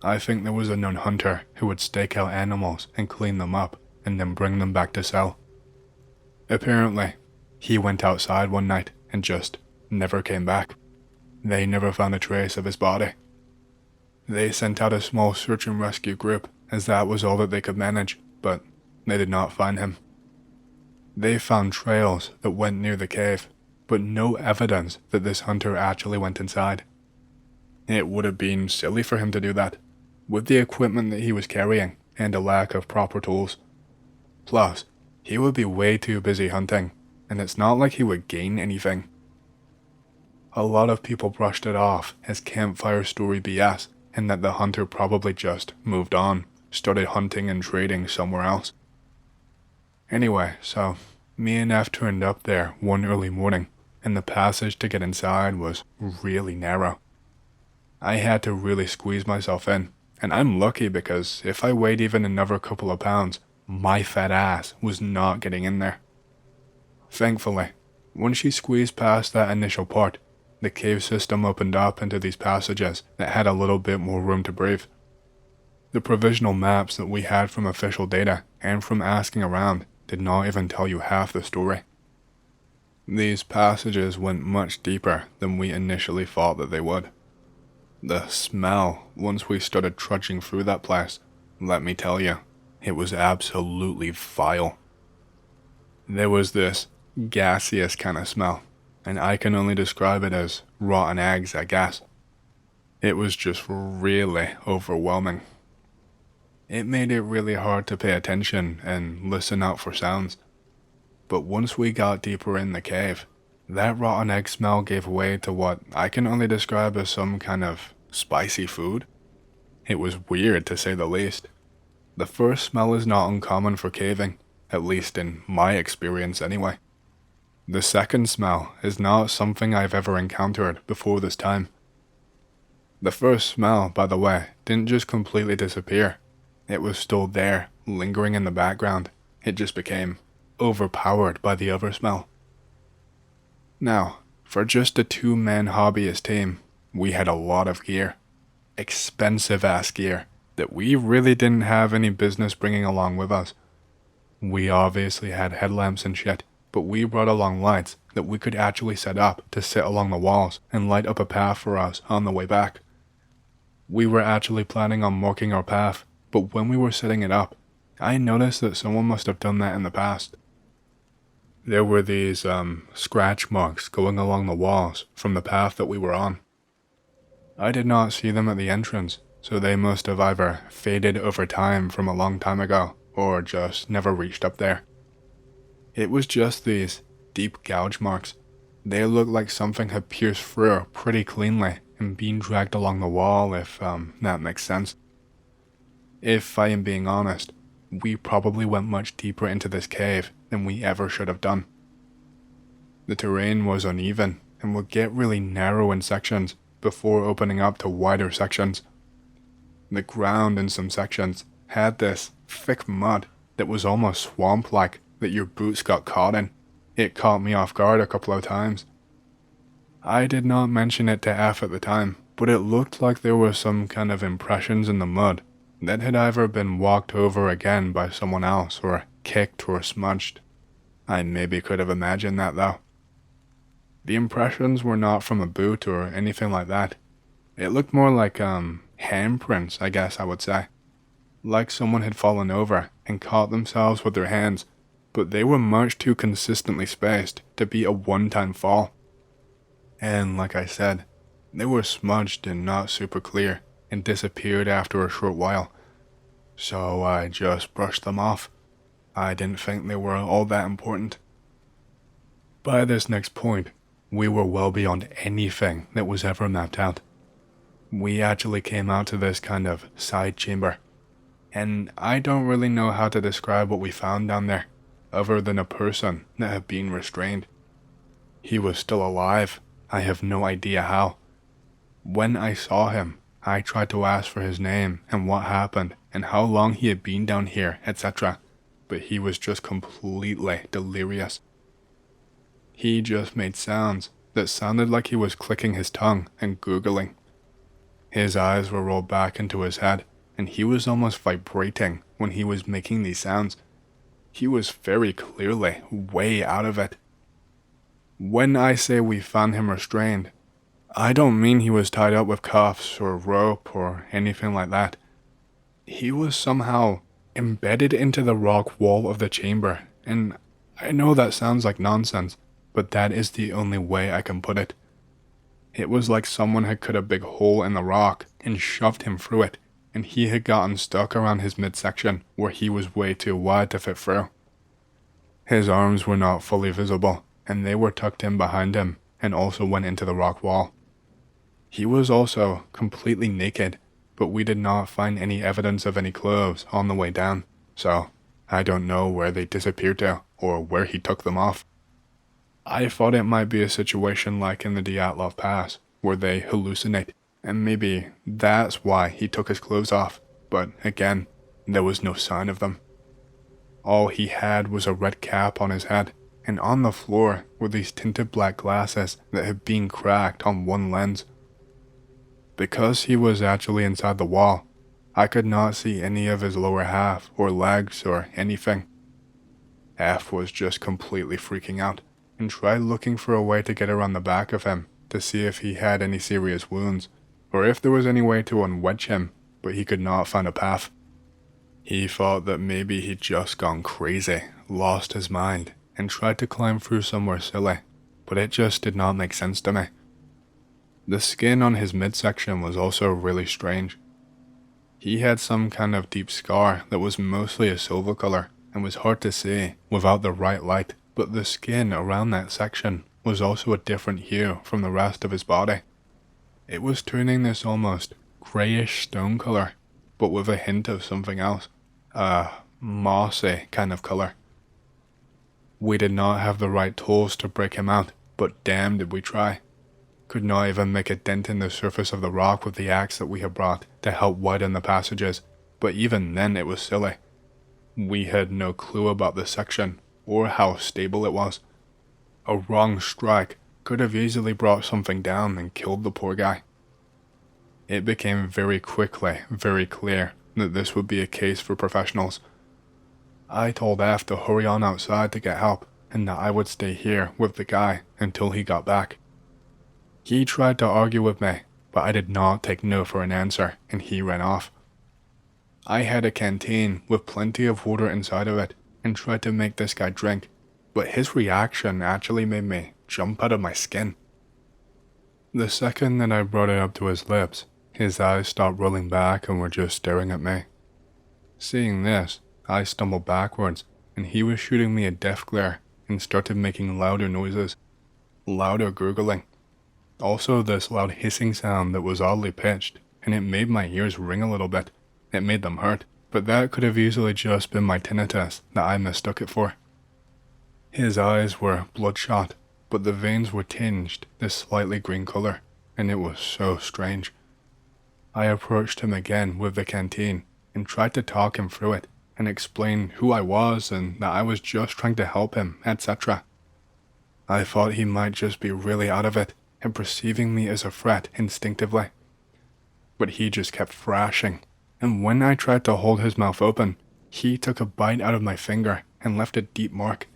I think there was a known hunter who would stake out animals and clean them up and then bring them back to sell. Apparently, he went outside one night and just never came back. They never found a trace of his body. They sent out a small search and rescue group as that was all that they could manage, but they did not find him. They found trails that went near the cave, but no evidence that this hunter actually went inside. It would have been silly for him to do that, with the equipment that he was carrying and a lack of proper tools. Plus, he would be way too busy hunting, and it's not like he would gain anything. A lot of people brushed it off as campfire story BS, and that the hunter probably just moved on, started hunting and trading somewhere else. Anyway, so me and F turned up there one early morning, and the passage to get inside was really narrow. I had to really squeeze myself in, and I'm lucky because if I weighed even another couple of pounds, my fat ass was not getting in there. Thankfully, when she squeezed past that initial part, the cave system opened up into these passages that had a little bit more room to breathe. The provisional maps that we had from official data and from asking around did not even tell you half the story. These passages went much deeper than we initially thought that they would. The smell, once we started trudging through that place, let me tell you, it was absolutely vile. There was this gaseous kind of smell, and I can only describe it as rotten eggs, I guess. It was just really overwhelming. It made it really hard to pay attention and listen out for sounds. But once we got deeper in the cave, that rotten egg smell gave way to what I can only describe as some kind of spicy food. It was weird to say the least. The first smell is not uncommon for caving, at least in my experience anyway. The second smell is not something I've ever encountered before this time. The first smell, by the way, didn't just completely disappear. It was still there, lingering in the background. It just became overpowered by the other smell. Now, for just a two-man hobbyist team, we had a lot of gear. Expensive-ass gear that we really didn't have any business bringing along with us. We obviously had headlamps and shit, but we brought along lights that we could actually set up to sit along the walls and light up a path for us on the way back. We were actually planning on marking our path, but when we were setting it up, I noticed that someone must have done that in the past. There were these, scratch marks going along the walls from the path that we were on. I did not see them at the entrance, so they must have either faded over time from a long time ago, or just never reached up there. It was just these deep gouge marks. They looked like something had pierced through pretty cleanly and been dragged along the wall, if that makes sense. If I am being honest, we probably went much deeper into this cave than we ever should have done. The terrain was uneven and would get really narrow in sections before opening up to wider sections. The ground in some sections had this thick mud that was almost swamp-like that your boots got caught in. It caught me off guard a couple of times. I did not mention it to F at the time, but it looked like there were some kind of impressions in the mud that had either been walked over again by someone else or kicked or smudged. I maybe could have imagined that though. The impressions were not from a boot or anything like that. It looked more like handprints, I guess I would say. Like someone had fallen over and caught themselves with their hands, but they were much too consistently spaced to be a one-time fall. And like I said, they were smudged and not super clear, and disappeared after a short while. So I just brushed them off. I didn't think they were all that important. By this next point, we were well beyond anything that was ever mapped out. We actually came out to this kind of side chamber. And I don't really know how to describe what we found down there, other than a person that had been restrained. He was still alive. I have no idea how. When I saw him, I tried to ask for his name and what happened and how long he had been down here, etc. But he was just completely delirious. He just made sounds that sounded like he was clicking his tongue and googling. His eyes were rolled back into his head, and he was almost vibrating when he was making these sounds. He was very clearly way out of it. When I say we found him restrained, I don't mean he was tied up with cuffs or rope or anything like that. He was somehow embedded into the rock wall of the chamber, and I know that sounds like nonsense, but that is the only way I can put it. It was like someone had cut a big hole in the rock and shoved him through it, and he had gotten stuck around his midsection where he was way too wide to fit through. His arms were not fully visible, and they were tucked in behind him and also went into the rock wall. He was also completely naked, but we did not find any evidence of any clothes on the way down, so I don't know where they disappeared to or where he took them off. I thought it might be a situation like in the Dyatlov Pass, where they hallucinate, and maybe that's why he took his clothes off, but again, there was no sign of them. All he had was a red cap on his head, and on the floor were these tinted black glasses that had been cracked on one lens. Because he was actually inside the wall, I could not see any of his lower half or legs or anything. F was just completely freaking out and tried looking for a way to get around the back of him to see if he had any serious wounds or if there was any way to unwedge him, but he could not find a path. He thought that maybe he'd just gone crazy, lost his mind, and tried to climb through somewhere silly, but it just did not make sense to me. The skin on his midsection was also really strange. He had some kind of deep scar that was mostly a silver color and was hard to see without the right light, but the skin around that section was also a different hue from the rest of his body. It was turning this almost grayish stone color, but with a hint of something else, a mossy kind of color. We did not have the right tools to break him out, but damn did we try. Could not even make a dent in the surface of the rock with the axe that we had brought to help widen the passages, but even then it was silly. We had no clue about this section, or how stable it was. A wrong strike could have easily brought something down and killed the poor guy. It became very quickly very clear that this would be a case for professionals. I told F to hurry on outside to get help, and that I would stay here with the guy until he got back. He tried to argue with me, but I did not take no for an answer, and he ran off. I had a canteen with plenty of water inside of it, and tried to make this guy drink, but his reaction actually made me jump out of my skin. The second that I brought it up to his lips, his eyes stopped rolling back and were just staring at me. Seeing this, I stumbled backwards, and he was shooting me a death glare and started making louder noises, louder gurgling. Also this loud hissing sound that was oddly pitched, and it made my ears ring a little bit. It made them hurt, but that could have easily just been my tinnitus that I mistook it for. His eyes were bloodshot, but the veins were tinged this slightly green color, and it was so strange. I approached him again with the canteen and tried to talk him through it and explain who I was and that I was just trying to help him, etc. I thought he might just be really out of it and perceiving me as a threat instinctively. But he just kept thrashing, and when I tried to hold his mouth open, he took a bite out of my finger and left a deep mark.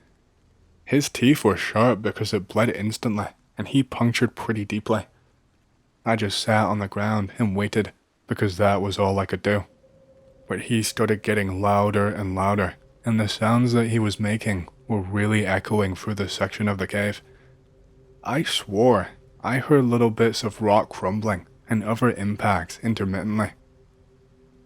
His teeth were sharp because it bled instantly, and he punctured pretty deeply. I just sat on the ground and waited, because that was all I could do. But he started getting louder and louder, and the sounds that he was making were really echoing through the section of the cave. I swore I heard little bits of rock crumbling and other impacts intermittently.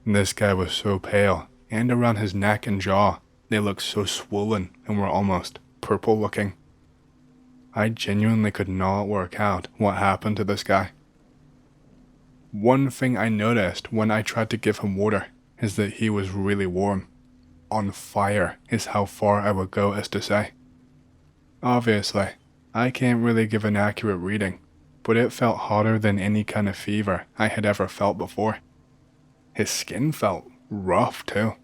This guy was so pale, and around his neck and jaw, they looked so swollen and were almost purple looking. I genuinely could not work out what happened to this guy. One thing I noticed when I tried to give him water is that he was really warm. On fire is how far I would go as to say. Obviously, I can't really give an accurate reading, but it felt hotter than any kind of fever I had ever felt before. His skin felt rough too.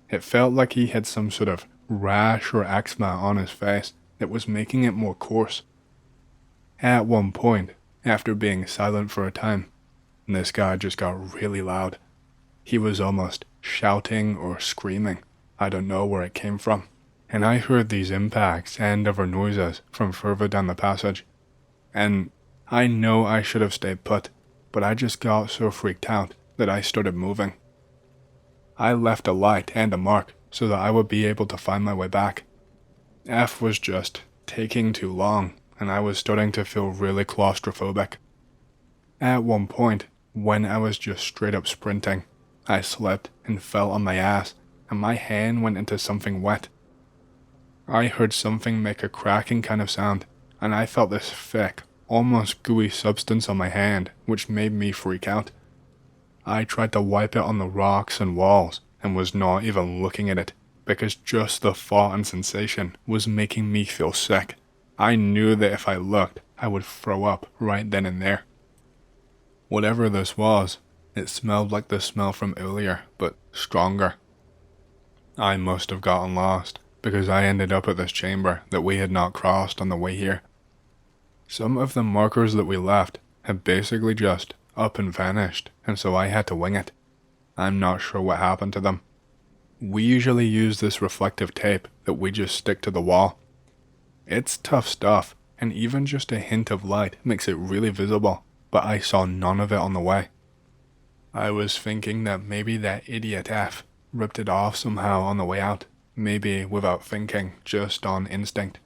It felt like he had some sort of rash or eczema on his face that was making it more coarse. At one point, after being silent for a time, this guy just got really loud. He was almost shouting or screaming. I don't know where it came from. And I heard these impacts and other noises from further down the passage. And I know I should have stayed put, but I just got so freaked out that I started moving. I left a light and a mark so that I would be able to find my way back. F was just taking too long, and I was starting to feel really claustrophobic. At one point, when I was just straight up sprinting, I slipped and fell on my ass, and my hand went into something wet. I heard something make a cracking kind of sound, and I felt this thick, almost gooey substance on my hand, which made me freak out. I tried to wipe it on the rocks and walls, and was not even looking at it, because just the thought and sensation was making me feel sick. I knew that if I looked, I would throw up right then and there. Whatever this was, it smelled like the smell from earlier, but stronger. I must have gotten lost, because I ended up at this chamber that we had not crossed on the way here. Some of the markers that we left had basically just up and vanished, and so I had to wing it. I'm not sure what happened to them. We usually use this reflective tape that we just stick to the wall. It's tough stuff, and even just a hint of light makes it really visible, but I saw none of it on the way. I was thinking that maybe that idiot F ripped it off somehow on the way out, maybe without thinking, just on instinct.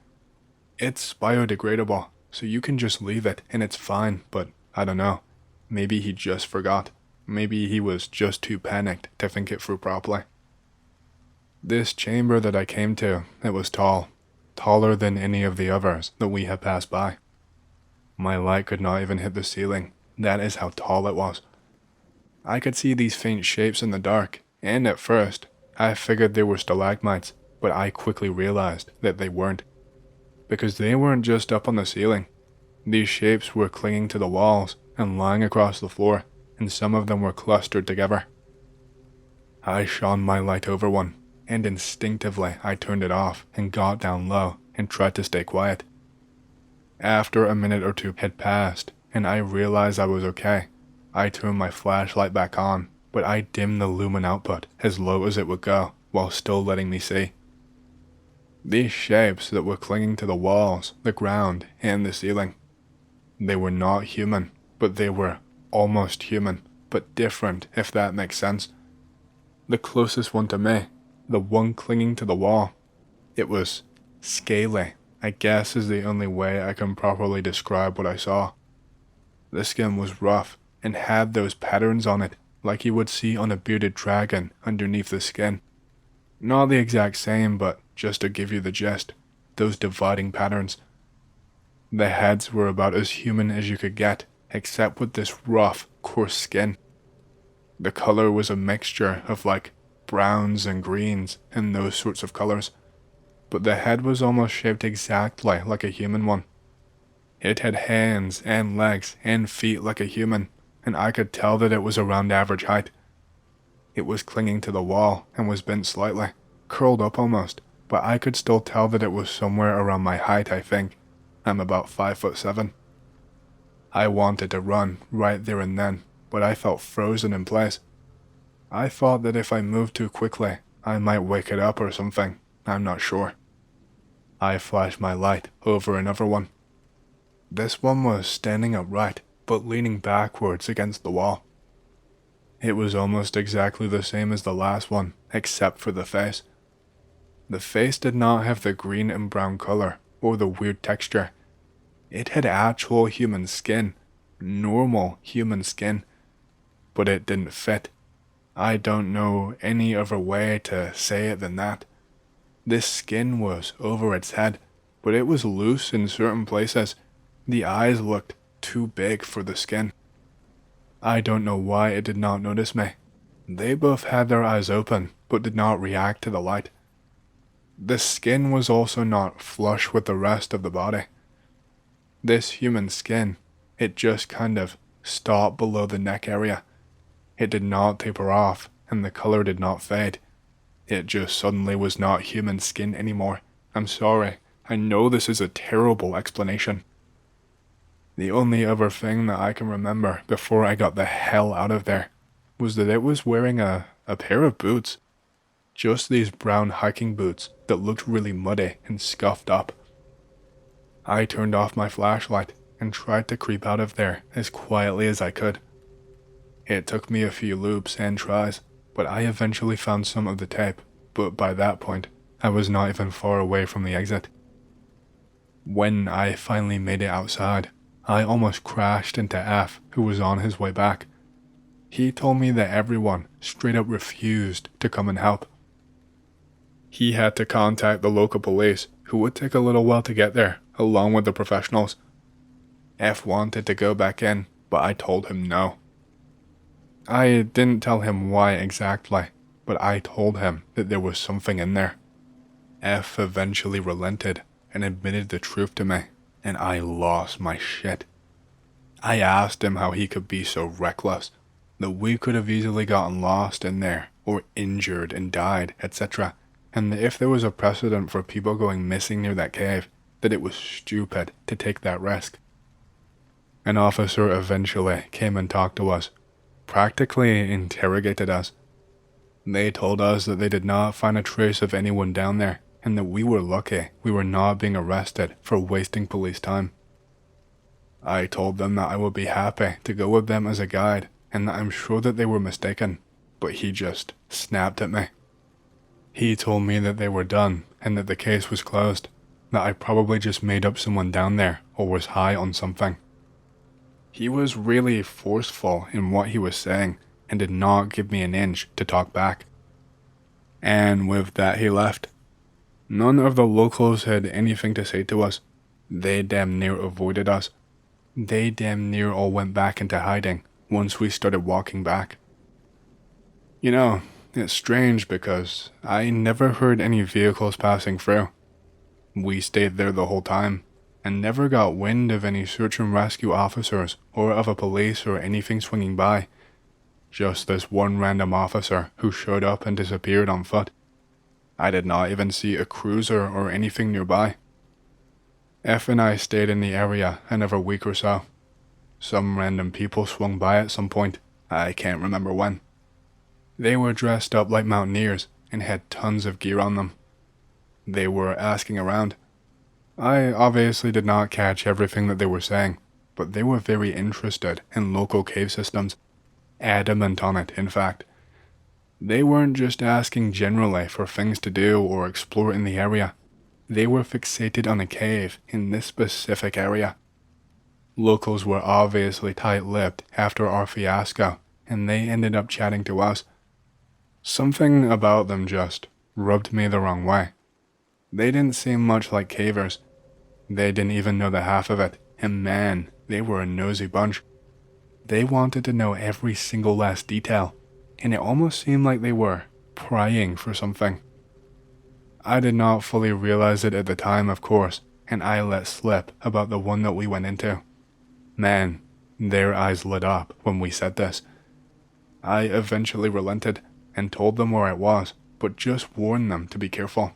It's biodegradable, so you can just leave it and it's fine, but I don't know. Maybe he just forgot. Maybe he was just too panicked to think it through properly. This chamber that I came to, it was tall, taller than any of the others that we had passed by. My light could not even hit the ceiling, that is how tall it was. I could see these faint shapes in the dark, and at first, I figured they were stalagmites, but I quickly realized that they weren't. Because they weren't just up on the ceiling. These shapes were clinging to the walls and lying across the floor, and some of them were clustered together. I shone my light over one, and instinctively I turned it off and got down low and tried to stay quiet. After a minute or two had passed, and I realized I was okay, I turned my flashlight back on, but I dimmed the lumen output as low as it would go, while still letting me see. These shapes that were clinging to the walls, the ground, and the ceiling. They were not human, but they were almost human, but different, if that makes sense. The closest one to me, the one clinging to the wall, it was scaly, I guess is the only way I can properly describe what I saw. The skin was rough, and had those patterns on it, like you would see on a bearded dragon underneath the skin. Not the exact same, but just to give you the gist, those dividing patterns. The heads were about as human as you could get, except with this rough, coarse skin. The color was a mixture of like browns and greens and those sorts of colors, but the head was almost shaped exactly like a human one. It had hands and legs and feet like a human, and I could tell that it was around average height. It was clinging to the wall and was bent slightly, curled up almost, but I could still tell that it was somewhere around my height, I think. I'm about 5'7". I wanted to run right there and then, but I felt frozen in place. I thought that if I moved too quickly, I might wake it up or something, I'm not sure. I flashed my light over another one. This one was standing upright, but leaning backwards against the wall. It was almost exactly the same as the last one, except for the face. The face did not have the green and brown color, or the weird texture. It had actual human skin, normal human skin, but it didn't fit. I don't know any other way to say it than that. This skin was over its head, but it was loose in certain places. The eyes looked too big for the skin. I don't know why it did not notice me. They both had their eyes open, but did not react to the light. The skin was also not flush with the rest of the body. This human skin, it just kind of stopped below the neck area. It did not taper off, and the color did not fade. It just suddenly was not human skin anymore. I'm sorry, I know this is a terrible explanation. The only other thing that I can remember before I got the hell out of there was that it was wearing a pair of boots. Just these brown hiking boots that looked really muddy and scuffed up. I turned off my flashlight and tried to creep out of there as quietly as I could. It took me a few loops and tries, but I eventually found some of the tape, but by that point, I was not even far away from the exit. When I finally made it outside, I almost crashed into F, who was on his way back. He told me that everyone straight up refused to come and help. He had to contact the local police, who would take a little while to get there, along with the professionals. F wanted to go back in, but I told him no. I didn't tell him why exactly, but I told him that there was something in there. F eventually relented and admitted the truth to me, and I lost my shit. I asked him how he could be so reckless, that we could have easily gotten lost in there, or injured and died, etc., and that if there was a precedent for people going missing near that cave, that it was stupid to take that risk. An officer eventually came and talked to us, practically interrogated us. They told us that they did not find a trace of anyone down there, and that we were lucky we were not being arrested for wasting police time. I told them that I would be happy to go with them as a guide, and that I'm sure that they were mistaken, but he just snapped at me. He told me that they were done, and that the case was closed, that I probably just made up someone down there, or was high on something. He was really forceful in what he was saying, and did not give me an inch to talk back. And with that he left. None of the locals had anything to say to us. They damn near avoided us. They damn near all went back into hiding once we started walking back. You know, it's strange because I never heard any vehicles passing through. We stayed there the whole time, and never got wind of any search and rescue officers or of a police or anything swinging by. Just this one random officer who showed up and disappeared on foot. I did not even see a cruiser or anything nearby. F and I stayed in the area another week or so. Some random people swung by at some point, I can't remember when. They were dressed up like mountaineers and had tons of gear on them. They were asking around. I obviously did not catch everything that they were saying, but they were very interested in local cave systems. Adamant on it, in fact. They weren't just asking generally for things to do or explore in the area. They were fixated on a cave in this specific area. Locals were obviously tight-lipped after our fiasco, and they ended up chatting to us. Something about them just rubbed me the wrong way. They didn't seem much like cavers. They didn't even know the half of it, and man, they were a nosy bunch. They wanted to know every single last detail, and it almost seemed like they were prying for something. I did not fully realize it at the time, of course, and I let slip about the one that we went into. Man, their eyes lit up when we said this. I eventually relented and told them where it was, but just warned them to be careful.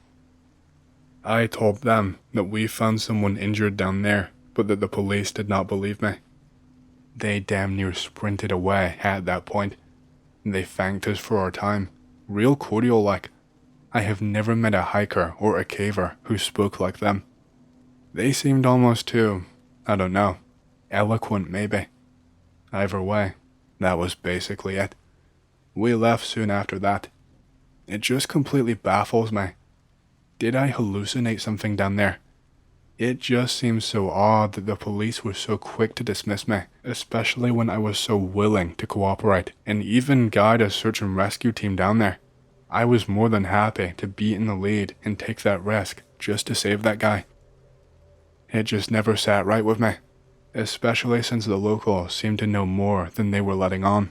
I told them that we found someone injured down there, but that the police did not believe me. They damn near sprinted away at that point. They thanked us for our time, real cordial-like. I have never met a hiker or a caver who spoke like them. They seemed almost too, I don't know, eloquent maybe. Either way, that was basically it. We left soon after that. It just completely baffles me. Did I hallucinate something down there? It just seems so odd that the police were so quick to dismiss me, especially when I was so willing to cooperate and even guide a search and rescue team down there. I was more than happy to be in the lead and take that risk just to save that guy. It just never sat right with me, especially since the locals seemed to know more than they were letting on.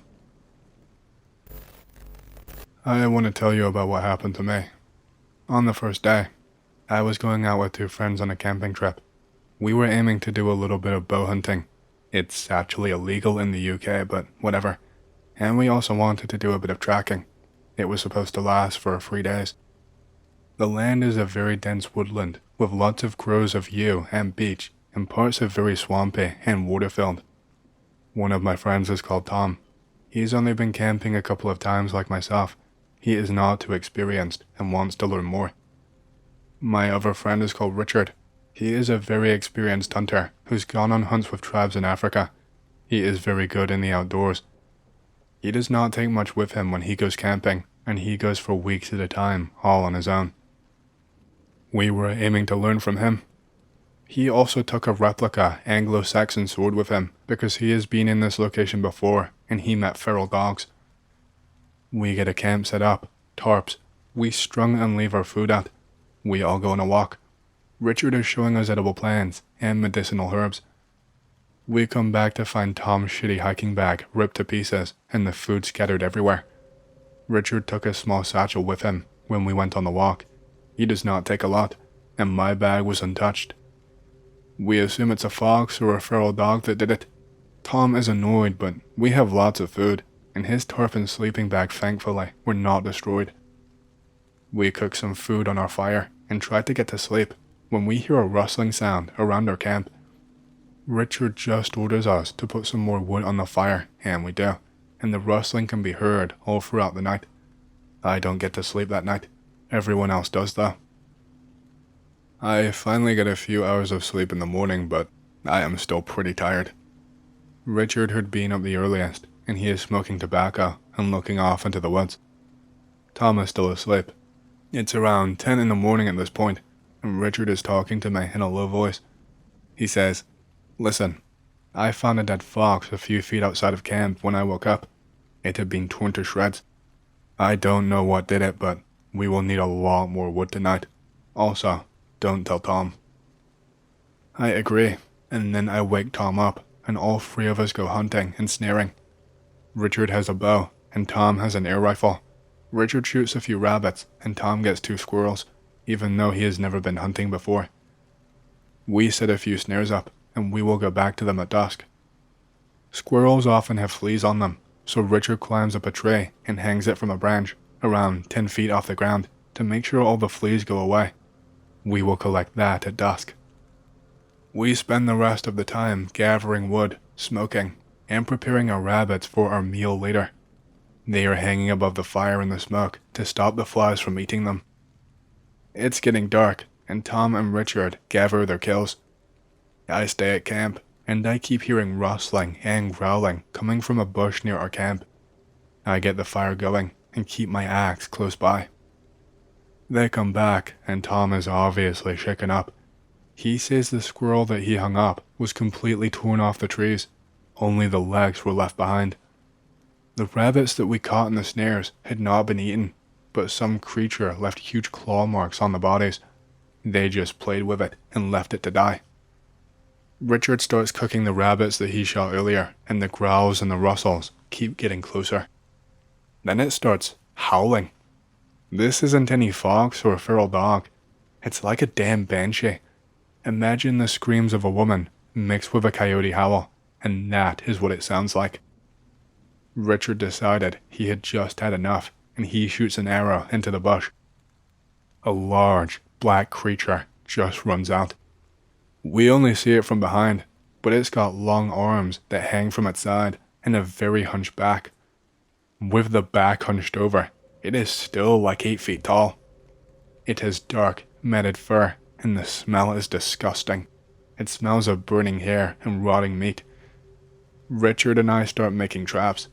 I want to tell you about what happened to me. On the first day, I was going out with two friends on a camping trip. We were aiming to do a little bit of bow hunting. It's actually illegal in the UK, but whatever. And we also wanted to do a bit of tracking. It was supposed to last for 3 days. The land is a very dense woodland, with lots of groves of yew and beech, and parts of very swampy and water-filled. One of my friends is called Tom. He's only been camping a couple of times like myself. He is not too experienced and wants to learn more. My other friend is called Richard. He is a very experienced hunter who's gone on hunts with tribes in Africa. He is very good in the outdoors. He does not take much with him when he goes camping, and he goes for weeks at a time, all on his own. We were aiming to learn from him. He also took a replica Anglo-Saxon sword with him because he has been in this location before and he met feral dogs. We get a camp set up, tarps. We strung and leave our food out. We all go on a walk. Richard is showing us edible plants and medicinal herbs. We come back to find Tom's shitty hiking bag ripped to pieces and the food scattered everywhere. Richard took a small satchel with him when we went on the walk. He does not take a lot, and my bag was untouched. We assume it's a fox or a feral dog that did it. Tom is annoyed, but we have lots of food, and his tarp and sleeping bag thankfully were not destroyed. We cook some food on our fire and try to get to sleep when we hear a rustling sound around our camp. Richard just orders us to put some more wood on the fire, and we do, and the rustling can be heard all throughout the night. I don't get to sleep that night. Everyone else does though. I finally get a few hours of sleep in the morning, but I am still pretty tired. Richard had been up the earliest, and he is smoking tobacco and looking off into the woods. Tom is still asleep. It's around 10 in the morning at this point, and Richard is talking to me in a low voice. He says, "Listen, I found a dead fox a few feet outside of camp when I woke up. It had been torn to shreds. I don't know what did it, but we will need a lot more wood tonight. Also, don't tell Tom." I agree, and then I wake Tom up, and all three of us go hunting and snaring. Richard has a bow, and Tom has an air rifle. Richard shoots a few rabbits, and Tom gets 2 squirrels, even though he has never been hunting before. We set a few snares up, and we will go back to them at dusk. Squirrels often have fleas on them, so Richard climbs up a tree and hangs it from a branch, around 10 feet off the ground, to make sure all the fleas go away. We will collect that at dusk. We spend the rest of the time gathering wood, smoking, and preparing our rabbits for our meal later. They are hanging above the fire in the smoke to stop the flies from eating them. It's getting dark, and Tom and Richard gather their kills. I stay at camp, and I keep hearing rustling and growling coming from a bush near our camp. I get the fire going and keep my axe close by. They come back, and Tom is obviously shaken up. He says the squirrel that he hung up was completely torn off the trees. Only the legs were left behind. The rabbits that we caught in the snares had not been eaten, but some creature left huge claw marks on the bodies. They just played with it and left it to die. Richard starts cooking the rabbits that he shot earlier, and the growls and the rustles keep getting closer. Then it starts howling. This isn't any fox or a feral dog. It's like a damn banshee. Imagine the screams of a woman mixed with a coyote howl, and that is what it sounds like. Richard decided he had just had enough, and he shoots an arrow into the bush. A large, black creature just runs out. We only see it from behind, but it's got long arms that hang from its side and a very hunched back. With the back hunched over, it is still like 8 feet tall. It has dark, matted fur, and the smell is disgusting. It smells of burning hair and rotting meat. Richard and I start making traps.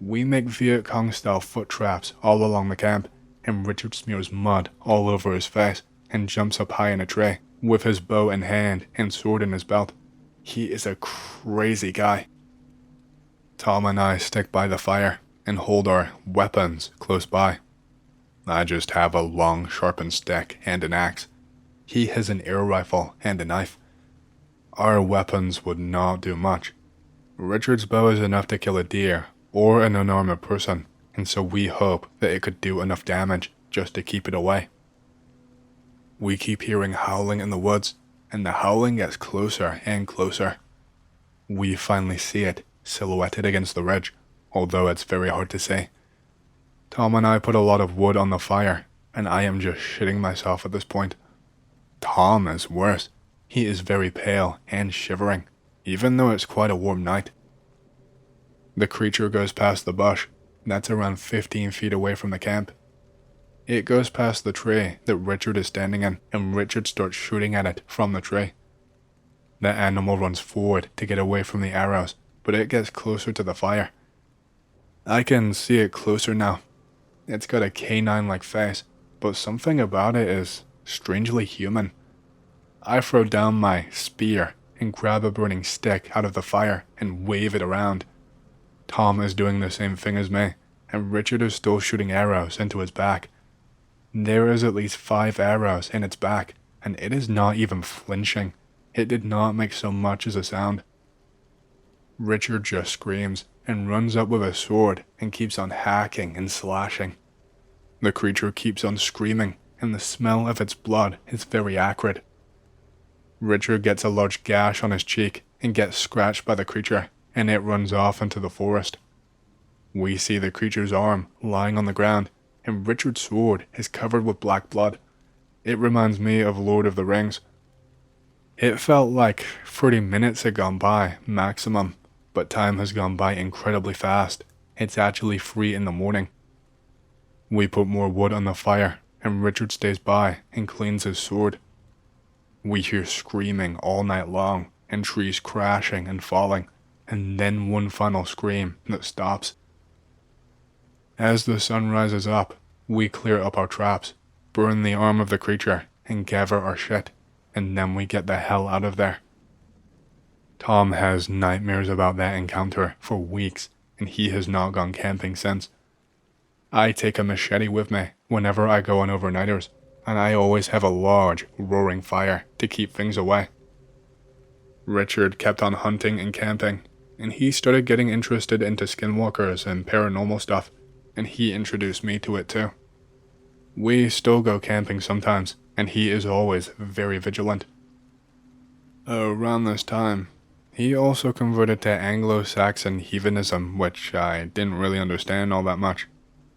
We make Viet Cong style foot traps all along the camp, and Richard smears mud all over his face and jumps up high in a tree with his bow in hand and sword in his belt. He is a crazy guy. Tom and I stick by the fire and hold our weapons close by. I just have a long sharpened stick and an axe. He has an air rifle and a knife. Our weapons would not do much. Richard's bow is enough to kill a deer or an unarmed person, and so we hope that it could do enough damage just to keep it away. We keep hearing howling in the woods, and the howling gets closer and closer. We finally see it, silhouetted against the ridge, although it's very hard to see. Tom and I put a lot of wood on the fire, and I am just shitting myself at this point. Tom is worse. He is very pale and shivering, even though it's quite a warm night. The creature goes past the bush, that's around 15 feet away from the camp. It goes past the tree that Richard is standing in, and Richard starts shooting at it from the tree. The animal runs forward to get away from the arrows, but it gets closer to the fire. I can see it closer now. It's got a canine-like face, but something about it is strangely human. I throw down my spear and grab a burning stick out of the fire and wave it around. Tom is doing the same thing as me, and Richard is still shooting arrows into its back. There is at least 5 arrows in its back, and it is not even flinching. It did not make so much as a sound. Richard just screams and runs up with a sword and keeps on hacking and slashing. The creature keeps on screaming, and the smell of its blood is very acrid. Richard gets a large gash on his cheek and gets scratched by the creature, and it runs off into the forest. We see the creature's arm lying on the ground, and Richard's sword is covered with black blood. It reminds me of Lord of the Rings. It felt like 30 minutes had gone by, maximum, but time has gone by incredibly fast. It's actually 3 in the morning. We put more wood on the fire, and Richard stays by and cleans his sword. We hear screaming all night long, and trees crashing and falling, and then one final scream that stops. As the sun rises up, we clear up our traps, burn the arm of the creature, and gather our shit, and then we get the hell out of there. Tom has nightmares about that encounter for weeks, and he has not gone camping since. I take a machete with me whenever I go on overnighters, and I always have a large, roaring fire to keep things away. Richard kept on hunting and camping, and he started getting interested into skinwalkers and paranormal stuff, and he introduced me to it too. We still go camping sometimes, and he is always very vigilant. Around this time, he also converted to Anglo-Saxon heathenism, which I didn't really understand all that much,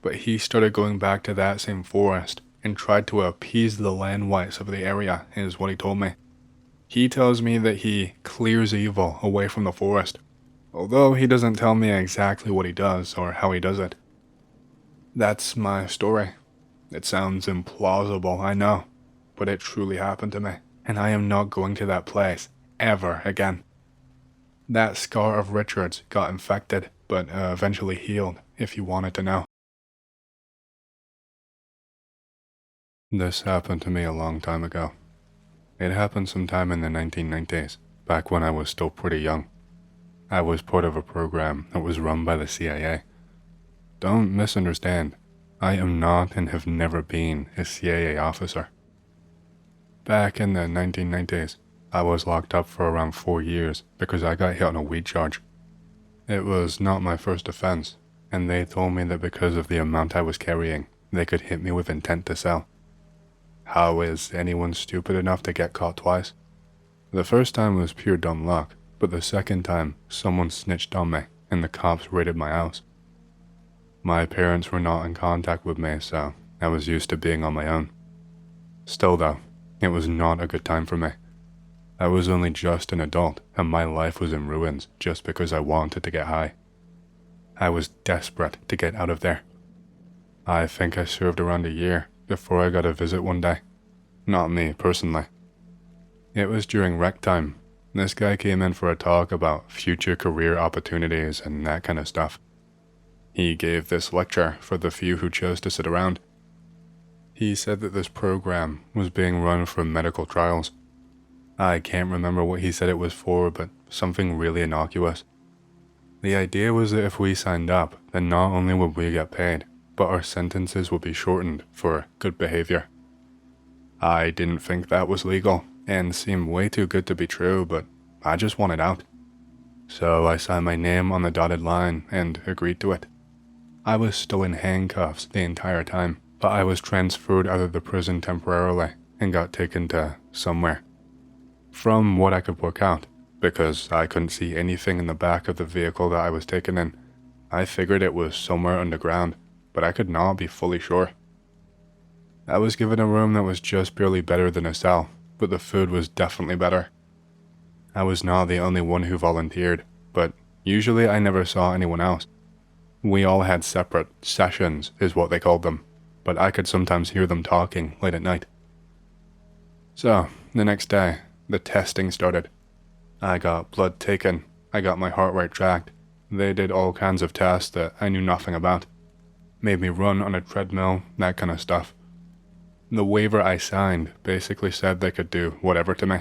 but he started going back to that same forest and tried to appease the land whites of the area, is what he told me. He tells me that he clears evil away from the forest, although he doesn't tell me exactly what he does or how he does it. That's my story. It sounds implausible, I know, but it truly happened to me, and I am not going to that place ever again. That scar of Richard's got infected, but eventually healed, if you wanted to know. This happened to me a long time ago. It happened sometime in the 1990s, back when I was still pretty young. I was part of a program that was run by the CIA. Don't misunderstand, I am not and have never been a CIA officer. Back in the 1990s, I was locked up for around 4 years because I got hit on a weed charge. It was not my first offense, and they told me that because of the amount I was carrying, they could hit me with intent to sell. How is anyone stupid enough to get caught twice? The first time was pure dumb luck, but the second time, someone snitched on me, and the cops raided my house. My parents were not in contact with me, so I was used to being on my own. Still though, it was not a good time for me. I was only just an adult, and my life was in ruins just because I wanted to get high. I was desperate to get out of there. I think I served around a year before I got a visit one day. Not me, personally. It was during rec time. This guy came in for a talk about future career opportunities and that kind of stuff. He gave this lecture for the few who chose to sit around. He said that this program was being run for medical trials. I can't remember what he said it was for, but something really innocuous. The idea was that if we signed up, then not only would we get paid, but our sentences would be shortened for good behavior. I didn't think that was legal, and seemed way too good to be true, but I just wanted out. So I signed my name on the dotted line and agreed to it. I was still in handcuffs the entire time, but I was transferred out of the prison temporarily and got taken to somewhere. From what I could work out, because I couldn't see anything in the back of the vehicle that I was taken in, I figured it was somewhere underground, but I could not be fully sure. I was given a room that was just barely better than a cell, but the food was definitely better. I was not the only one who volunteered, but usually I never saw anyone else. We all had separate sessions, is what they called them, but I could sometimes hear them talking late at night. So, the next day, the testing started. I got blood taken, I got my heart rate tracked. They did all kinds of tests that I knew nothing about. Made me run on a treadmill, that kind of stuff. The waiver I signed basically said they could do whatever to me.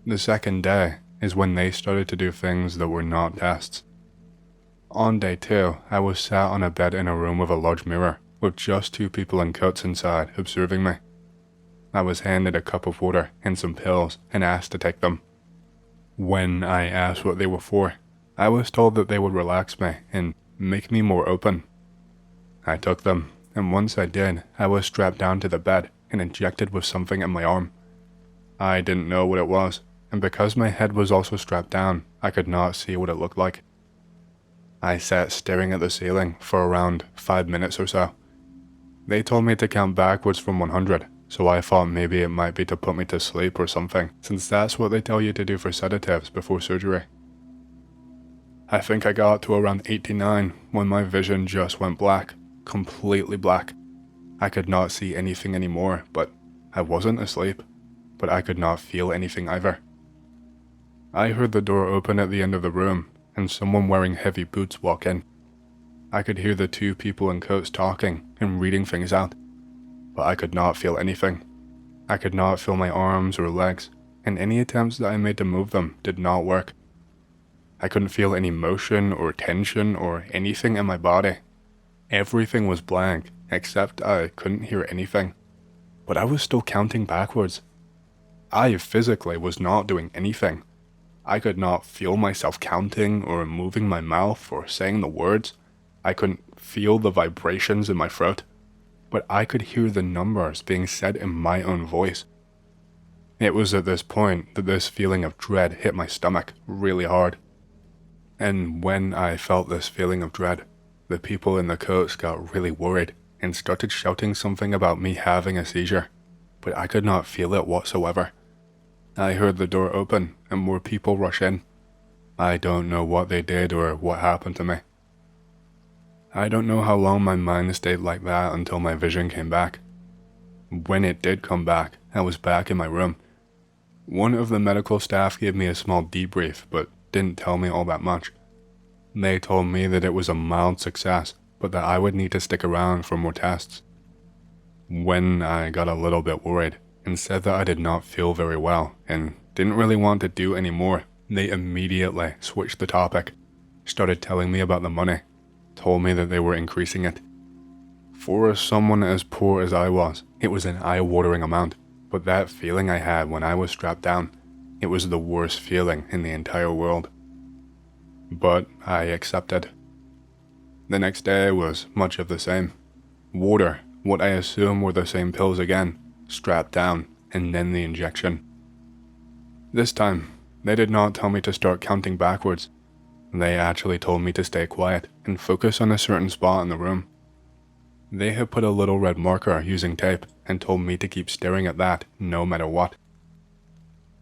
The second day is when they started to do things that were not tests. On day 2, I was sat on a bed in a room with a large mirror, with just 2 people in coats inside observing me. I was handed a cup of water and some pills and asked to take them. When I asked what they were for, I was told that they would relax me and make me more open. I took them, and once I did, I was strapped down to the bed and injected with something in my arm. I didn't know what it was, and because my head was also strapped down, I could not see what it looked like. I sat staring at the ceiling for around 5 minutes or so. They told me to count backwards from 100, so I thought maybe it might be to put me to sleep or something, since that's what they tell you to do for sedatives before surgery. I think I got to around 89 when my vision just went black, completely black. I could not see anything anymore, but I wasn't asleep, but I could not feel anything either. I heard the door open at the end of the room, and someone wearing heavy boots walk in. I could hear the 2 people in coats talking and reading things out, but I could not feel anything. I could not feel my arms or legs, and any attempts that I made to move them did not work. I couldn't feel any motion or tension or anything in my body. Everything was blank, except I couldn't hear anything. But I was still counting backwards. I physically was not doing anything. I could not feel myself counting or moving my mouth or saying the words. I couldn't feel the vibrations in my throat, but I could hear the numbers being said in my own voice. It was at this point that this feeling of dread hit my stomach really hard. And when I felt this feeling of dread, the people in the coats got really worried and started shouting something about me having a seizure, but I could not feel it whatsoever. I heard the door open and more people rush in. I don't know what they did or what happened to me. I don't know how long my mind stayed like that until my vision came back. When it did come back, I was back in my room. One of the medical staff gave me a small debrief, but didn't tell me all that much. They told me that it was a mild success, but that I would need to stick around for more tests. When I got a little bit worried and said that I did not feel very well and didn't really want to do any more, they immediately switched the topic, started telling me about the money, told me that they were increasing it. For someone as poor as I was, it was an eye-watering amount, but that feeling I had when I was strapped down, it was the worst feeling in the entire world. But I accepted. The next day was much of the same. Water, what I assume were the same pills again, strapped down, and then the injection. This time, they did not tell me to start counting backwards. They actually told me to stay quiet and focus on a certain spot in the room. They had put a little red marker using tape and told me to keep staring at that no matter what.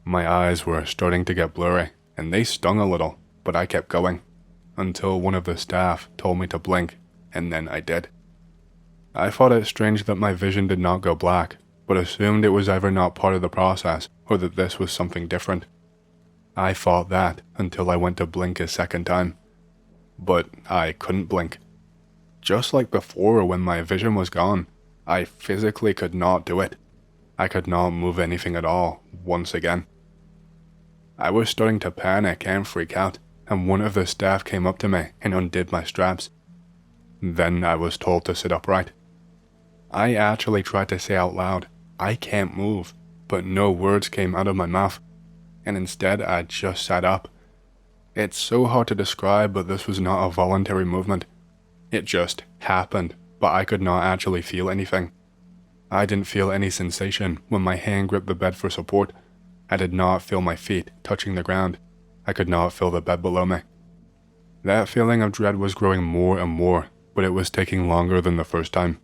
My eyes were starting to get blurry, and they stung a little, but I kept going, until one of the staff told me to blink, and then I did. I thought it strange that my vision did not go black, but assumed it was either not part of the process or that this was something different. I thought that until I went to blink a second time, but I couldn't blink. Just like before when my vision was gone, I physically could not do it. I could not move anything at all once again. I was starting to panic and freak out, and one of the staff came up to me and undid my straps. Then I was told to sit upright. I actually tried to say out loud, "I can't move," but no words came out of my mouth, and instead I just sat up. It's so hard to describe, but this was not a voluntary movement. It just happened, but I could not actually feel anything. I didn't feel any sensation when my hand gripped the bed for support. I did not feel my feet touching the ground. I could not feel the bed below me. That feeling of dread was growing more and more, but it was taking longer than the first time.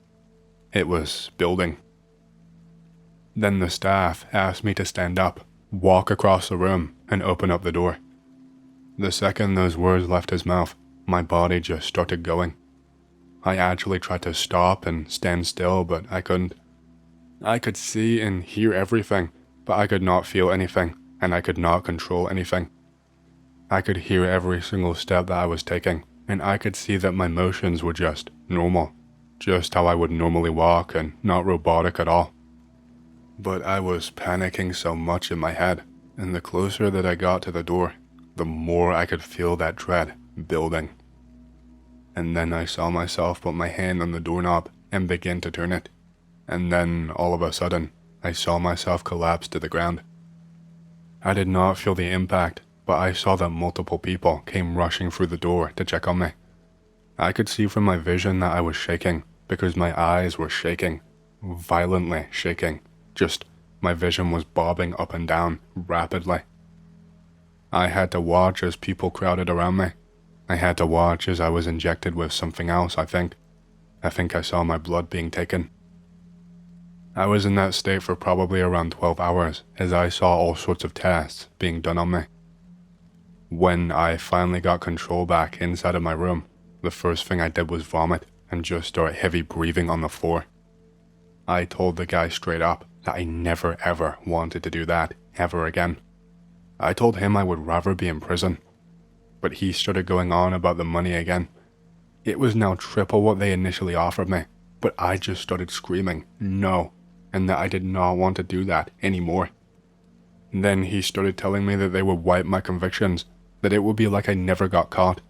It was building. Then the staff asked me to stand up, walk across the room, and open up the door. The second those words left his mouth, my body just started going. I actually tried to stop and stand still, but I couldn't. I could see and hear everything, but I could not feel anything, and I could not control anything. I could hear every single step that I was taking, and I could see that my motions were just normal, just how I would normally walk and not robotic at all. But I was panicking so much in my head, and the closer that I got to the door, the more I could feel that dread building. And then I saw myself put my hand on the doorknob and begin to turn it. And then, all of a sudden, I saw myself collapse to the ground. I did not feel the impact, but I saw that multiple people came rushing through the door to check on me. I could see from my vision that I was shaking, because my eyes were shaking, violently shaking. Just, my vision was bobbing up and down, rapidly. I had to watch as people crowded around me. I had to watch as I was injected with something else, I think. I think I saw my blood being taken. I was in that state for probably around 12 hours as I saw all sorts of tests being done on me. When I finally got control back inside of my room, the first thing I did was vomit and just start heavy breathing on the floor. I told the guy straight up that I never ever wanted to do that ever again. I told him I would rather be in prison. But he started going on about the money again. It was now triple what they initially offered me, but I just started screaming no, and that I did not want to do that anymore. Then he started telling me that they would wipe my convictions, that it would be like I never got caught.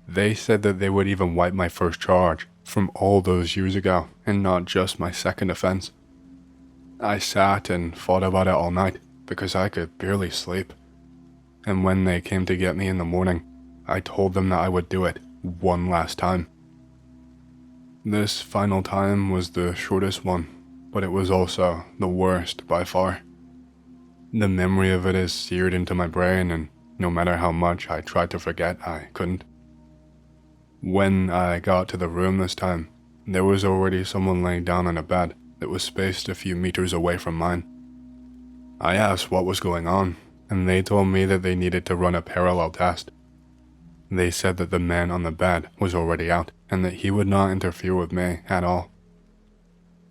They said that they would even wipe my first charge from all those years ago, and not just my second offense. I sat and thought about it all night, because I could barely sleep. And when they came to get me in the morning, I told them that I would do it one last time. This final time was the shortest one, but it was also the worst by far. The memory of it is seared into my brain, and no matter how much I tried to forget, I couldn't. When I got to the room this time, there was already someone laying down on a bed that was spaced a few meters away from mine. I asked what was going on, and they told me that they needed to run a parallel test. They said that the man on the bed was already out, and that he would not interfere with me at all.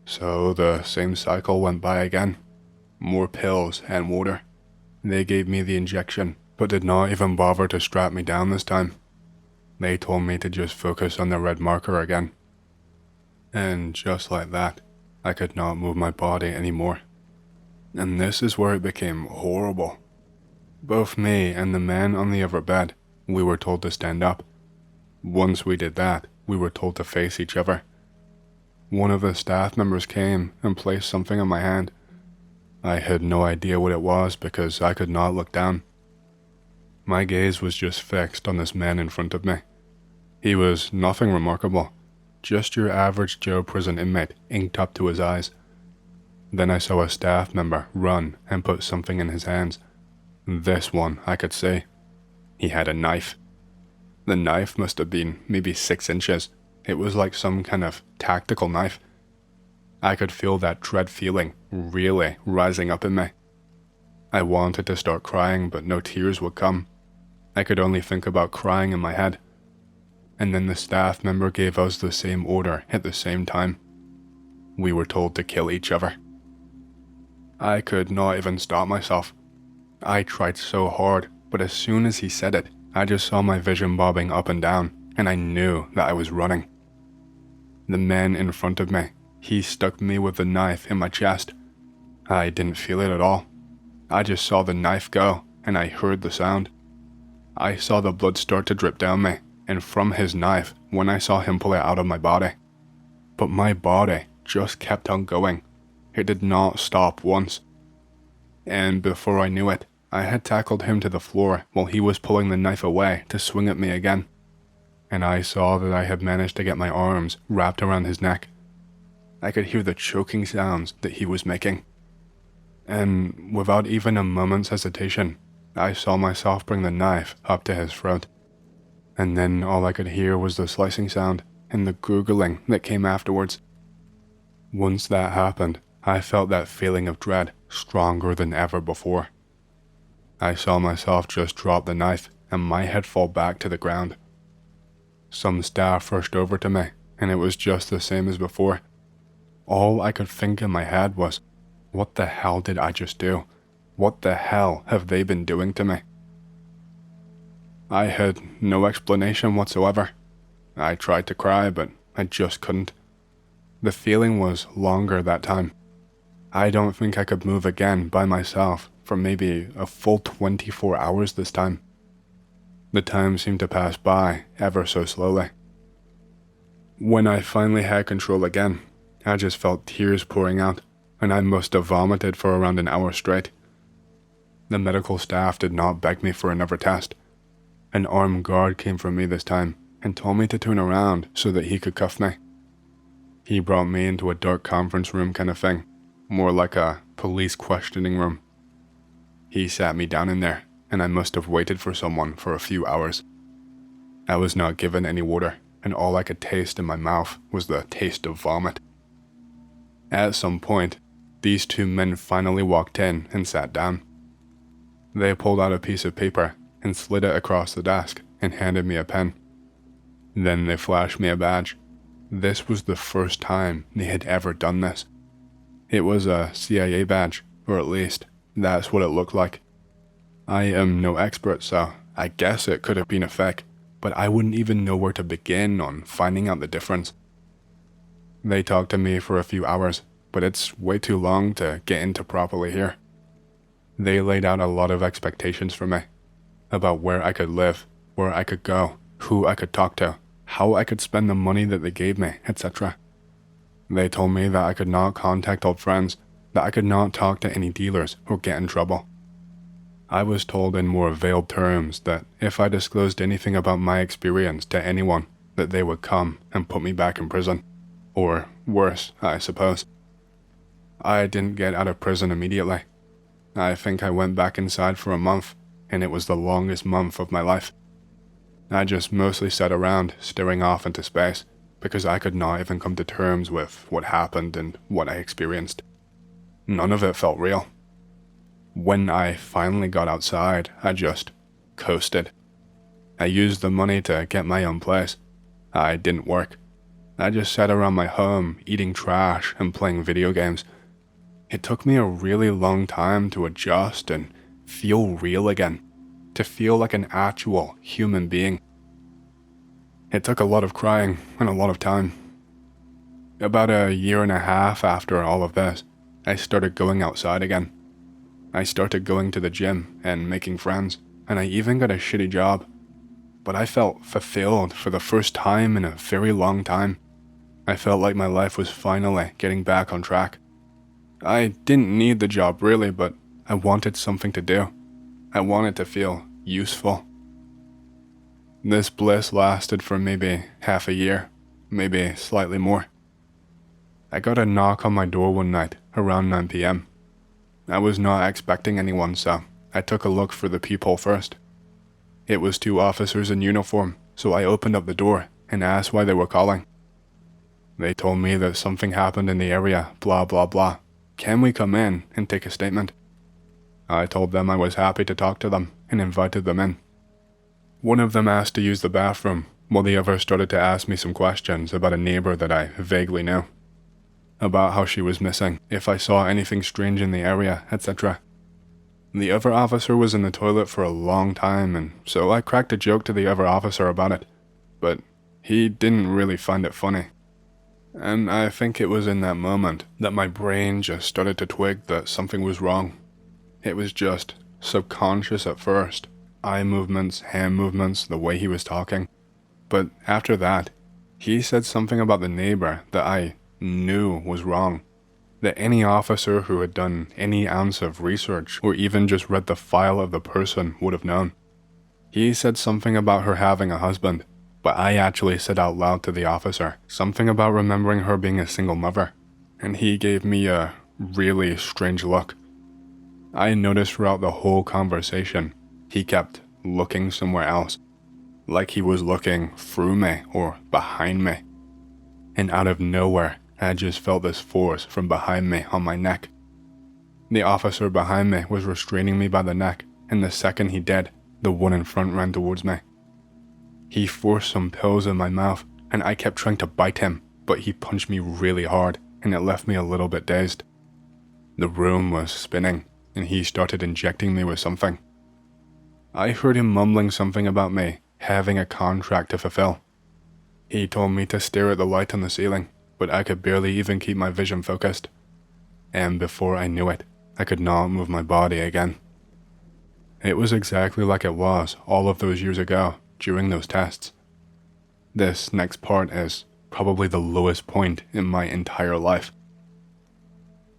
So the same cycle went by again. More pills and water. They gave me the injection, but did not even bother to strap me down this time. They told me to just focus on the red marker again. And just like that, I could not move my body anymore. And this is where it became horrible. Both me and the man on the other bed, we were told to stand up. Once we did that, we were told to face each other. One of the staff members came and placed something on my hand. I had no idea what it was because I could not look down. My gaze was just fixed on this man in front of me. He was nothing remarkable, just your average Joe prison inmate inked up to his eyes. Then I saw a staff member run and put something in his hands. This one I could see. He had a knife. The knife must have been maybe 6 inches. It was like some kind of tactical knife. I could feel that dread feeling really rising up in me. I wanted to start crying, but no tears would come. I could only think about crying in my head. And then the staff member gave us the same order at the same time. We were told to kill each other. I could not even stop myself. I tried so hard, but as soon as he said it, I just saw my vision bobbing up and down, and I knew that I was running. The man in front of me, he stuck me with the knife in my chest. I didn't feel it at all. I just saw the knife go, and I heard the sound. I saw the blood start to drip down me, and from his knife when I saw him pull it out of my body. But my body just kept on going. It did not stop once. And before I knew it, I had tackled him to the floor while he was pulling the knife away to swing at me again. and I saw that I had managed to get my arms wrapped around his neck. I could hear the choking sounds that he was making. And without even a moment's hesitation, I saw myself bring the knife up to his throat. And then all I could hear was the slicing sound and the gurgling that came afterwards. Once that happened, I felt that feeling of dread stronger than ever before. I saw myself just drop the knife and my head fall back to the ground. Some staff rushed over to me, and it was just the same as before. All I could think in my head was, what the hell did I just do? What the hell have they been doing to me? I had no explanation whatsoever. I tried to cry, but I just couldn't. The feeling was longer that time. I don't think I could move again by myself for maybe a full 24 hours this time. The time seemed to pass by ever so slowly. When I finally had control again, I just felt tears pouring out, and I must have vomited for around an hour straight. The medical staff did not beg me for another test. An armed guard came for me this time and told me to turn around so that he could cuff me. He brought me into a dark conference room kind of thing, more like a police questioning room. He sat me down in there, and I must have waited for someone for a few hours. I was not given any water, and all I could taste in my mouth was the taste of vomit. At some point, these two men finally walked in and sat down. They pulled out a piece of paper and slid it across the desk and handed me a pen. Then they flashed me a badge. This was the first time they had ever done this. It was a CIA badge, or at least, that's what it looked like. I am no expert, so I guess it could have been a fake, but I wouldn't even know where to begin on finding out the difference. They talked to me for a few hours, but it's way too long to get into properly here. They laid out a lot of expectations for me, about where I could live, where I could go, who I could talk to, how I could spend the money that they gave me, etc. They told me that I could not contact old friends, that I could not talk to any dealers or get in trouble. I was told in more veiled terms that if I disclosed anything about my experience to anyone, that they would come and put me back in prison. Or worse, I suppose. I didn't get out of prison immediately. I think I went back inside for a month, and it was the longest month of my life. I just mostly sat around, staring off into space, because I could not even come to terms with what happened and what I experienced. None of it felt real. When I finally got outside, I just coasted. I used the money to get my own place. I didn't work. I just sat around my home, eating trash and playing video games. It took me a really long time to adjust and feel real again, to feel like an actual human being. It took a lot of crying and a lot of time. About a year and a half after all of this, I started going outside again. I started going to the gym and making friends, and I even got a shitty job. But I felt fulfilled for the first time in a very long time. I felt like my life was finally getting back on track. I didn't need the job really, but I wanted something to do. I wanted to feel useful. This bliss lasted for maybe half a year, maybe slightly more. I got a knock on my door one night around 9 p.m. I was not expecting anyone, so I took a look for the peephole first. It was two officers in uniform, so I opened up the door and asked why they were calling. They told me that something happened in the area, blah blah blah. Can we come in and take a statement? I told them I was happy to talk to them and invited them in. One of them asked to use the bathroom, while the other started to ask me some questions about a neighbor that I vaguely knew. About how she was missing, if I saw anything strange in the area, etc. The other officer was in the toilet for a long time, and so I cracked a joke to the other officer about it, but he didn't really find it funny. And I think it was in that moment that my brain just started to twig that something was wrong. It was just subconscious at first, eye movements, hand movements, the way he was talking. But after that, he said something about the neighbor that I knew was wrong. That any officer who had done any ounce of research or even just read the file of the person would have known. He said something about her having a husband, but I actually said out loud to the officer something about remembering her being a single mother, and he gave me a really strange look. I noticed throughout the whole conversation, he kept looking somewhere else, like he was looking through me or behind me. And out of nowhere, I just felt this force from behind me on my neck. The officer behind me was restraining me by the neck, and the second he did, the one in front ran towards me. He forced some pills in my mouth, and I kept trying to bite him, but he punched me really hard, and it left me a little bit dazed. The room was spinning, and he started injecting me with something. I heard him mumbling something about me having a contract to fulfill. He told me to stare at the light on the ceiling, but I could barely even keep my vision focused. And before I knew it, I could not move my body again. It was exactly like it was all of those years ago during those tests. This next part is probably the lowest point in my entire life.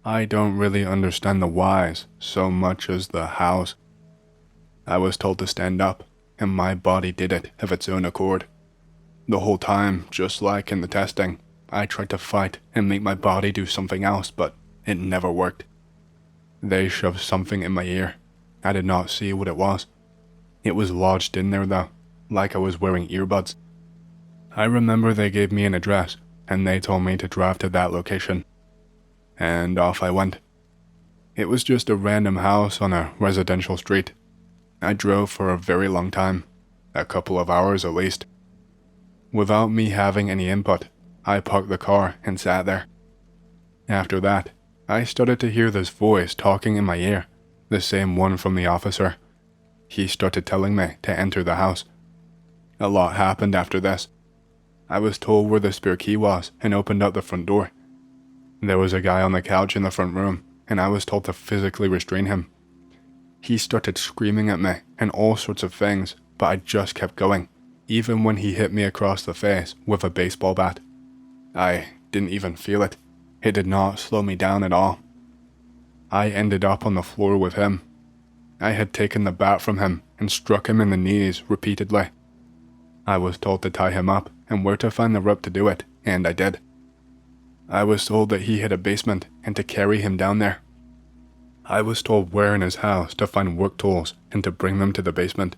I don't really understand the whys so much as the hows. I was told to stand up, and my body did it of its own accord. The whole time, just like in the testing, I tried to fight and make my body do something else, but it never worked. They shoved something in my ear. I did not see what it was. It was lodged in there though, like I was wearing earbuds. I remember they gave me an address, and they told me to drive to that location. And off I went. It was just a random house on a residential street. I drove for a very long time, a couple of hours at least. Without me having any input, I parked the car and sat there. After that, I started to hear this voice talking in my ear, the same one from the officer. He started telling me to enter the house. A lot happened after this. I was told where the spare key was and opened up the front door. There was a guy on the couch in the front room, and I was told to physically restrain him. He started screaming at me and all sorts of things, but I just kept going, even when he hit me across the face with a baseball bat. I didn't even feel it. It did not slow me down at all. I ended up on the floor with him. I had taken the bat from him and struck him in the knees repeatedly. I was told to tie him up and where to find the rope to do it, and I did. I was told that he had a basement and to carry him down there. I was told where in his house to find work tools and to bring them to the basement.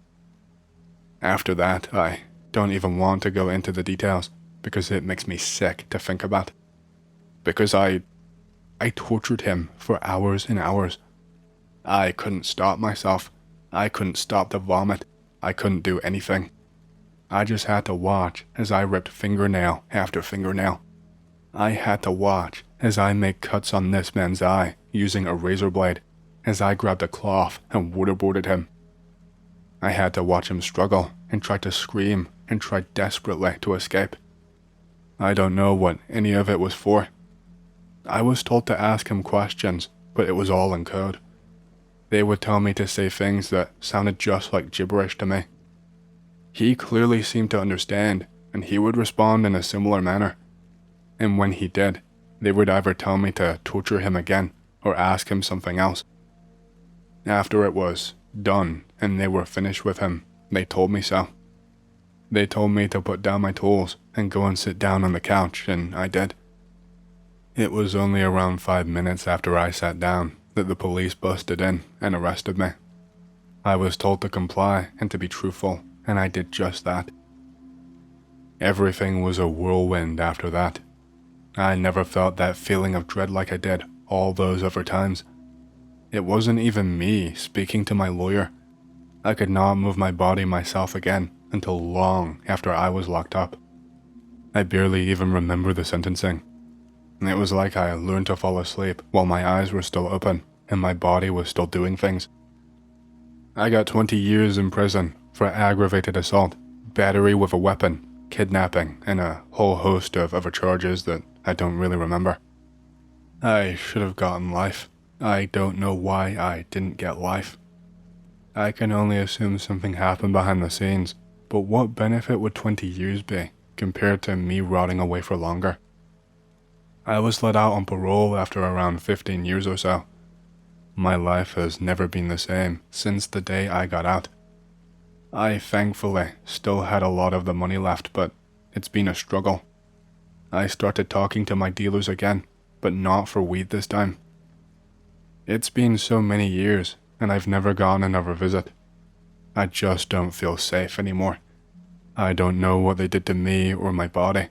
After that, I don't even want to go into the details because it makes me sick to think about. Because I tortured him for hours and hours. I couldn't stop myself. I couldn't stop the vomit. I couldn't do anything. I just had to watch as I ripped fingernail after fingernail. I had to watch as I made cuts on this man's eye using a razor blade, as I grabbed a cloth and waterboarded him. I had to watch him struggle and try to scream and try desperately to escape. I don't know what any of it was for. I was told to ask him questions, but it was all in code. They would tell me to say things that sounded just like gibberish to me. He clearly seemed to understand, and he would respond in a similar manner. And when he did, they would either tell me to torture him again or ask him something else. After it was done and they were finished with him, they told me so. They told me to put down my tools and go and sit down on the couch, and I did. It was only around 5 minutes after I sat down that the police busted in and arrested me. I was told to comply and to be truthful, and I did just that. Everything was a whirlwind after that. I never felt that feeling of dread like I did all those other times. It wasn't even me speaking to my lawyer. I could not move my body myself again until long after I was locked up. I barely even remember the sentencing. It was like I learned to fall asleep while my eyes were still open and my body was still doing things. I got 20 years in prison for aggravated assault, battery with a weapon, kidnapping, and a whole host of other charges that I don't really remember. I should have gotten life. I don't know why I didn't get life. I can only assume something happened behind the scenes, but what benefit would 20 years be compared to me rotting away for longer? I was let out on parole after around 15 years or so. My life has never been the same since the day I got out. I thankfully still had a lot of the money left, but it's been a struggle. I started talking to my dealers again, but not for weed this time. It's been so many years, and I've never gone another visit. I just don't feel safe anymore. I don't know what they did to me or my body.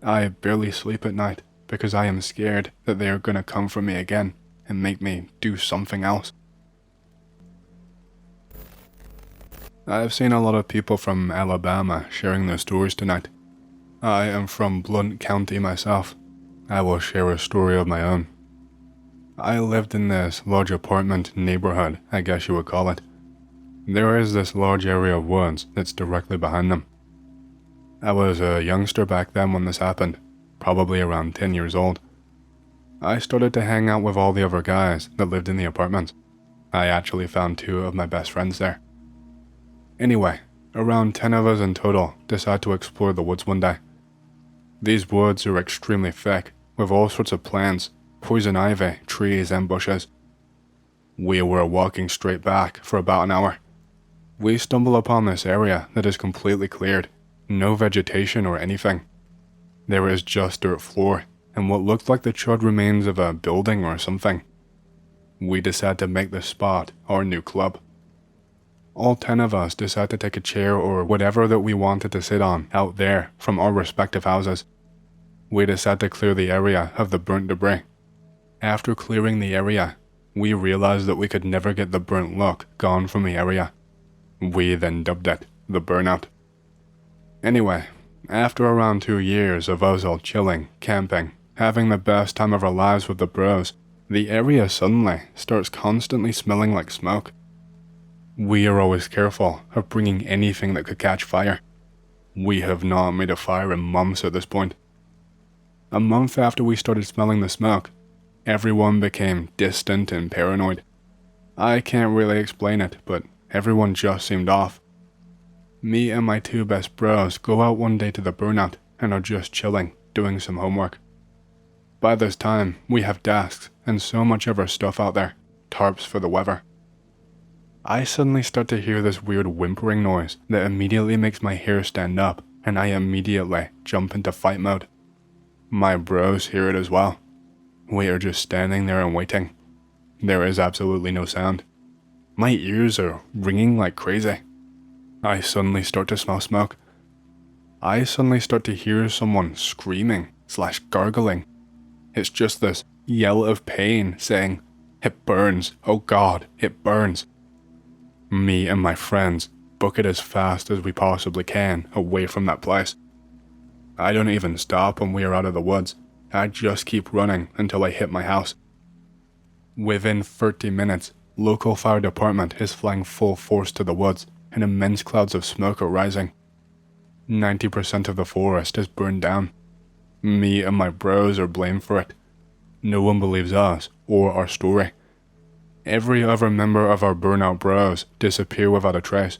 I barely sleep at night because I am scared that they are gonna come for me again and make me do something else. I've seen a lot of people from Alabama sharing their stories tonight. I am from Blount County myself. I will share a story of my own. I lived in this large apartment neighborhood, I guess you would call it. There is this large area of woods that's directly behind them. I was a youngster back then when this happened, probably around 10 years old. I started to hang out with all the other guys that lived in the apartment. I actually found 2 of my best friends there. Anyway, around 10 of us in total decided to explore the woods one day. These woods are extremely thick, with all sorts of plants, poison ivy, trees, and bushes. We were walking straight back for about an hour. We stumble upon this area that is completely cleared, no vegetation or anything. There is just dirt floor, and what looked like the charred remains of a building or something. We decided to make this spot our new club. All 10 of us decided to take a chair or whatever that we wanted to sit on out there from our respective houses. We decided to clear the area of the burnt debris. After clearing the area, we realized that we could never get the burnt look gone from the area. We then dubbed it the burnout. Anyway, after around 2 years of us all chilling, camping, having the best time of our lives with the bros, the area suddenly starts constantly smelling like smoke. We are always careful of bringing anything that could catch fire. We have not made a fire in months at this point. A month after we started smelling the smoke, everyone became distant and paranoid. I can't really explain it, but everyone just seemed off. Me and my 2 best bros go out one day to the burnout and are just chilling, doing some homework. By this time, we have desks and so much of our stuff out there, tarps for the weather. I suddenly start to hear this weird whimpering noise that immediately makes my hair stand up, and I immediately jump into fight mode. My bros hear it as well. We are just standing there and waiting. There is absolutely no sound. My ears are ringing like crazy. I suddenly start to smell smoke. I suddenly start to hear someone screaming/gargling. It's just this yell of pain saying, "It burns, oh God, it burns." Me and my friends book it as fast as we possibly can away from that place. I don't even stop when we are out of the woods. I just keep running until I hit my house. Within 30 minutes, local fire department is flying full force to the woods, and immense clouds of smoke are rising. 90% of the forest is burned down. Me and my bros are blamed for it. No one believes us or our story. Every other member of our burnout bros disappear without a trace.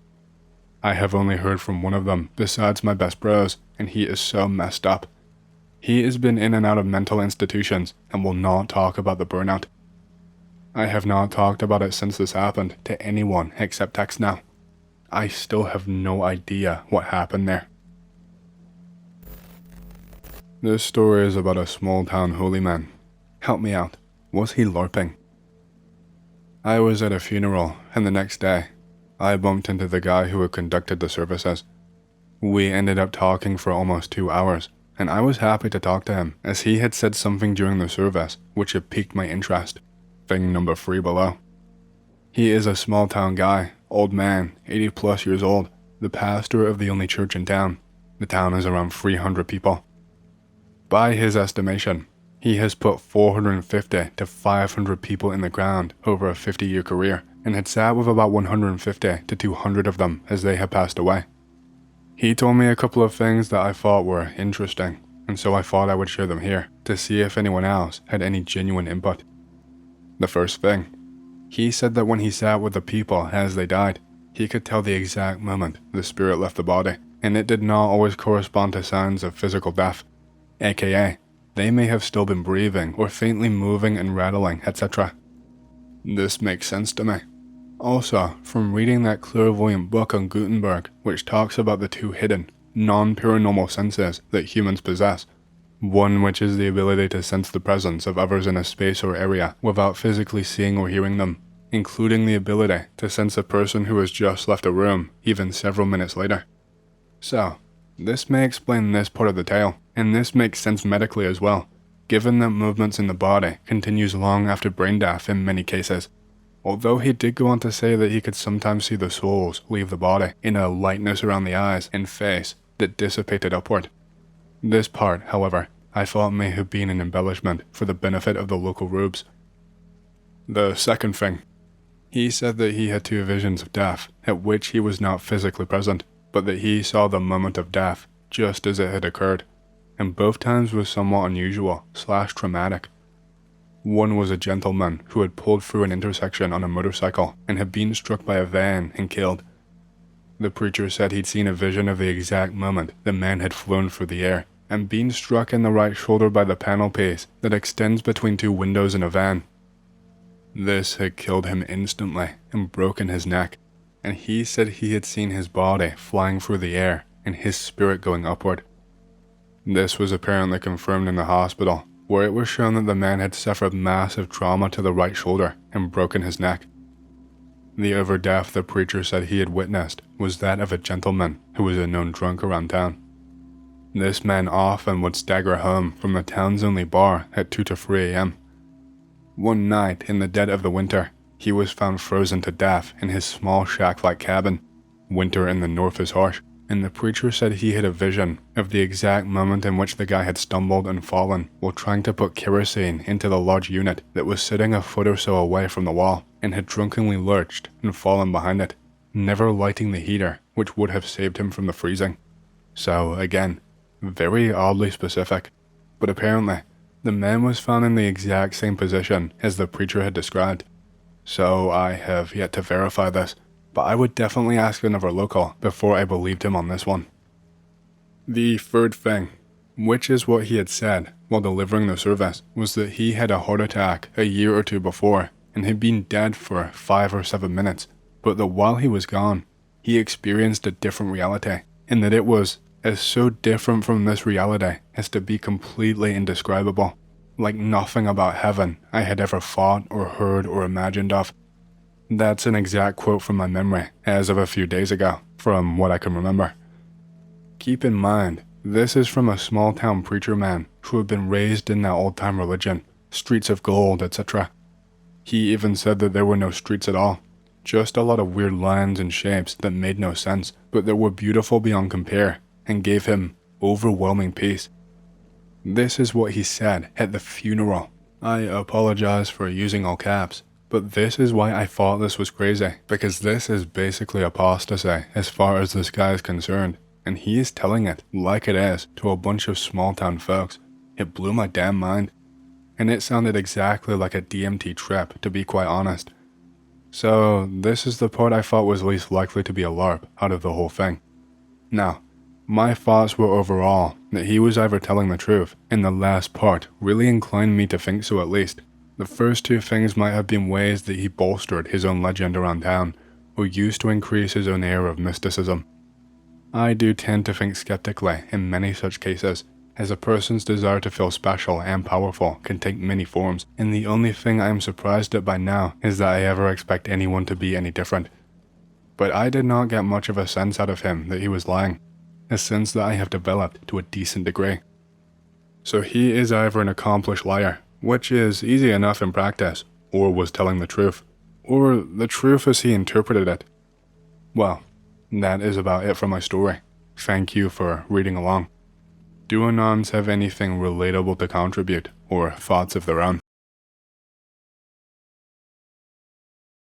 I have only heard from one of them besides my best bros, and he is so messed up. He has been in and out of mental institutions and will not talk about the burnout. I have not talked about it since this happened to anyone except Tex now. I still have no idea what happened there. This story is about a small town holy man. Help me out. Was he LARPing? I was at a funeral, and the next day, I bumped into the guy who had conducted the services. We ended up talking for almost 2 hours, and I was happy to talk to him as he had said something during the service which had piqued my interest. Thing number 3 below. He is a small town guy, old man, 80 plus years old, the pastor of the only church in town. The town is around 300 people. By his estimation, he has put 450 to 500 people in the ground over a 50-year career, and had sat with about 150 to 200 of them as they had passed away. He told me a couple of things that I thought were interesting, and so I thought I would share them here to see if anyone else had any genuine input. The first thing, he said that when he sat with the people as they died, he could tell the exact moment the spirit left the body, and it did not always correspond to signs of physical death, aka they may have still been breathing or faintly moving and rattling, etc. This makes sense to me. Also, from reading that clairvoyant book on Gutenberg, which talks about the two hidden, non-paranormal senses that humans possess, one which is the ability to sense the presence of others in a space or area without physically seeing or hearing them, including the ability to sense a person who has just left a room, even several minutes later. So, this may explain this part of the tale, and this makes sense medically as well, given that movements in the body continues long after brain death in many cases. Although he did go on to say that he could sometimes see the souls leave the body in a lightness around the eyes and face that dissipated upward. This part, however, I thought may have been an embellishment for the benefit of the local rubes. The second thing. He said that he had two visions of death, at which he was not physically present, but that he saw the moment of death just as it had occurred, and both times was somewhat unusual/traumatic. One was a gentleman who had pulled through an intersection on a motorcycle and had been struck by a van and killed. The preacher said he'd seen a vision of the exact moment the man had flown through the air and been struck in the right shoulder by the panel piece that extends between two windows in a van. This had killed him instantly and broken his neck, and he said he had seen his body flying through the air and his spirit going upward. This was apparently confirmed in the hospital, where it was shown that the man had suffered massive trauma to the right shoulder and broken his neck. The other death the preacher said he had witnessed was that of a gentleman who was a known drunk around town. This man often would stagger home from the town's only bar at 2 to 3 a.m. One night in the dead of the winter, he was found frozen to death in his small shack-like cabin. Winter in the north is harsh, and the preacher said he had a vision of the exact moment in which the guy had stumbled and fallen while trying to put kerosene into the large unit that was sitting a foot or so away from the wall, and had drunkenly lurched and fallen behind it, never lighting the heater, which would have saved him from the freezing. So again, very oddly specific, but apparently the man was found in the exact same position as the preacher had described. So I have yet to verify this, but I would definitely ask another local before I believed him on this one. The third thing, which is what he had said while delivering the service, was that he had a heart attack a year or two before and had been dead for 5 or 7 minutes, but that while he was gone, he experienced a different reality, and that it was as so different from this reality as to be completely indescribable, like nothing about heaven I had ever thought or heard or imagined of. That's an exact quote from my memory, as of a few days ago, from what I can remember. Keep in mind, this is from a small-town preacher man who had been raised in that old-time religion, streets of gold, etc. He even said that there were no streets at all, just a lot of weird lines and shapes that made no sense, but that were beautiful beyond compare, and gave him overwhelming peace. This is what he said at the funeral. I apologize for using all caps, but this is why I thought this was crazy, because this is basically apostasy as far as this guy is concerned, and he is telling it like it is to a bunch of small-town folks. It blew my damn mind, and it sounded exactly like a DMT trip, to be quite honest. So this is the part I thought was least likely to be a LARP out of the whole thing. Now, my thoughts were overall that he was either telling the truth, and the last part really inclined me to think so at least. The first two things might have been ways that he bolstered his own legend around town, or used to increase his own air of mysticism. I do tend to think skeptically in many such cases, as a person's desire to feel special and powerful can take many forms, and the only thing I am surprised at by now is that I ever expect anyone to be any different. But I did not get much of a sense out of him that he was lying, a sense that I have developed to a decent degree. So he is either an accomplished liar, which is easy enough in practice, or was telling the truth, or the truth as he interpreted it. Well, that is about it for my story. Thank you for reading along. Do Anons have anything relatable to contribute, or thoughts of their own?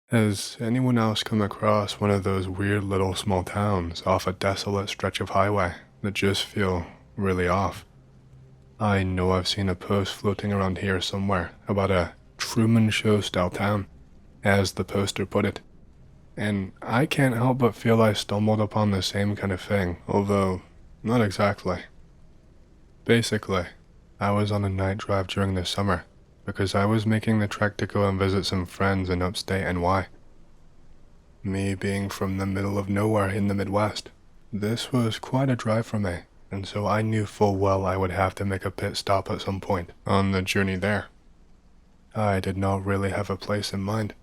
Has anyone else come across one of those weird little small towns off a desolate stretch of highway that just feel really off? I know I've seen a post floating around here somewhere about a Truman Show style town, as the poster put it, and I can't help but feel I stumbled upon the same kind of thing, although not exactly. Basically, I was on a night drive during the summer because I was making the trek to go and visit some friends in upstate NY. Me being from the middle of nowhere in the Midwest, this was quite a drive for me, and so I knew full well I would have to make a pit stop at some point on the journey there. I did not really have a place in mind.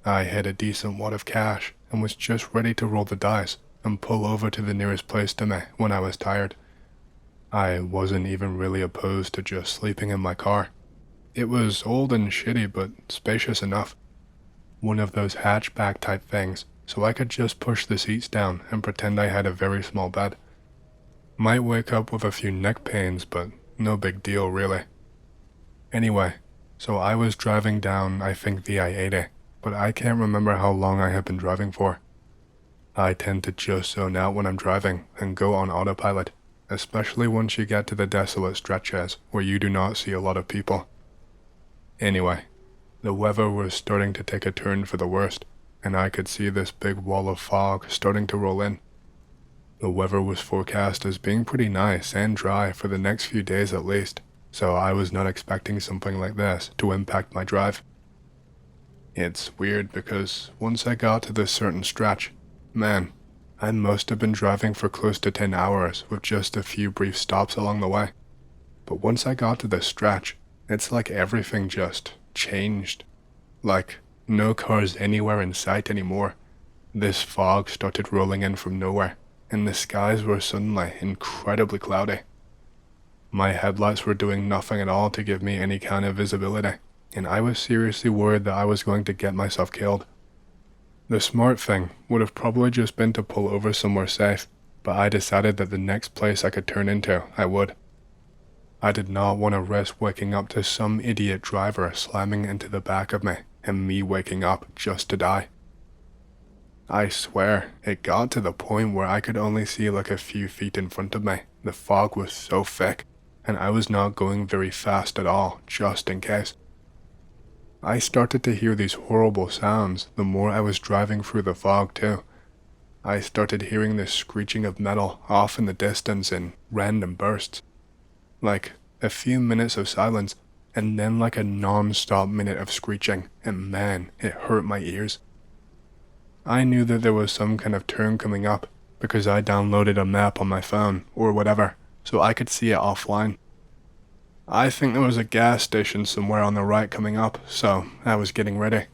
I had a decent wad of cash and was just ready to roll the dice and pull over to the nearest place to me when I was tired. I wasn't even really opposed to just sleeping in my car. It was old and shitty, but spacious enough. One of those hatchback type things, so I could just push the seats down and pretend I had a very small bed. Might wake up with a few neck pains, but no big deal really. Anyway, so I was driving down, I think the I-80, but I can't remember how long I had been driving for. I tend to just zone out when I'm driving and go on autopilot, especially once you get to the desolate stretches where you do not see a lot of people. Anyway, the weather was starting to take a turn for the worst, and I could see this big wall of fog starting to roll in. The weather was forecast as being pretty nice and dry for the next few days at least, so I was not expecting something like this to impact my drive. It's weird because once I got to this certain stretch, man, I must have been driving for close to 10 hours with just a few brief stops along the way. But once I got to this stretch, it's like everything just changed. Like, no cars anywhere in sight anymore. This fog started rolling in from nowhere, and the skies were suddenly incredibly cloudy. My headlights were doing nothing at all to give me any kind of visibility, and I was seriously worried that I was going to get myself killed. The smart thing would have probably just been to pull over somewhere safe, but I decided that the next place I could turn into, I would. I did not want to risk waking up to some idiot driver slamming into the back of me and me waking up just to die. I swear, it got to the point where I could only see like a few feet in front of me. The fog was so thick, and I was not going very fast at all, just in case. I started to hear these horrible sounds the more I was driving through the fog too. I started hearing this screeching of metal off in the distance in random bursts. Like a few minutes of silence, and then like a non-stop minute of screeching, and man, it hurt my ears. I knew that there was some kind of turn coming up, because I downloaded a map on my phone, or whatever, so I could see it offline. I think there was a gas station somewhere on the right coming up, so I was getting ready.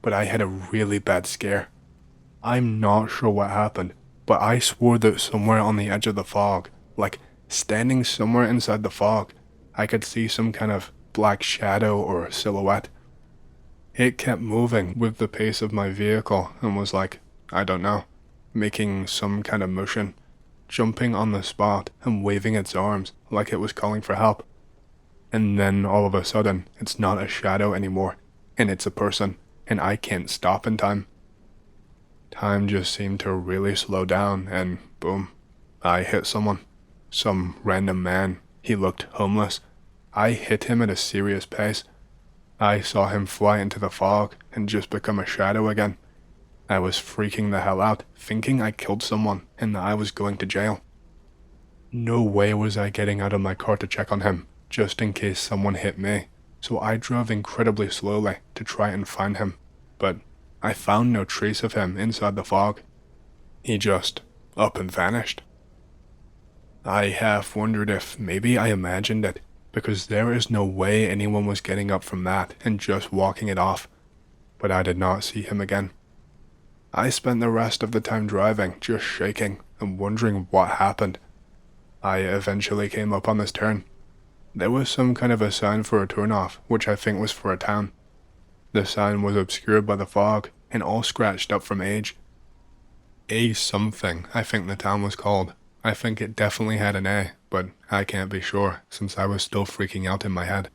But I had a really bad scare. I'm not sure what happened, but I swore that somewhere on the edge of the fog, like standing somewhere inside the fog, I could see some kind of black shadow or silhouette. It kept moving with the pace of my vehicle and was like, I don't know, making some kind of motion, jumping on the spot and waving its arms like it was calling for help. And then all of a sudden, it's not a shadow anymore, and it's a person, and I can't stop in time. Time just seemed to really slow down, and boom, I hit someone. Some random man. He looked homeless. I hit him at a serious pace. I saw him fly into the fog and just become a shadow again. I was freaking the hell out, thinking I killed someone and that I was going to jail. No way was I getting out of my car to check on him, just in case someone hit me, so I drove incredibly slowly to try and find him, but I found no trace of him inside the fog. He just up and vanished. I half wondered if maybe I imagined it, because there is no way anyone was getting up from that and just walking it off, but I did not see him again. I spent the rest of the time driving, just shaking and wondering what happened. I eventually came up on this turn. There was some kind of a sign for a turnoff, which I think was for a town. The sign was obscured by the fog and all scratched up from age. A something, I think the town was called. I think it definitely had an A, but I can't be sure since I was still freaking out in my head.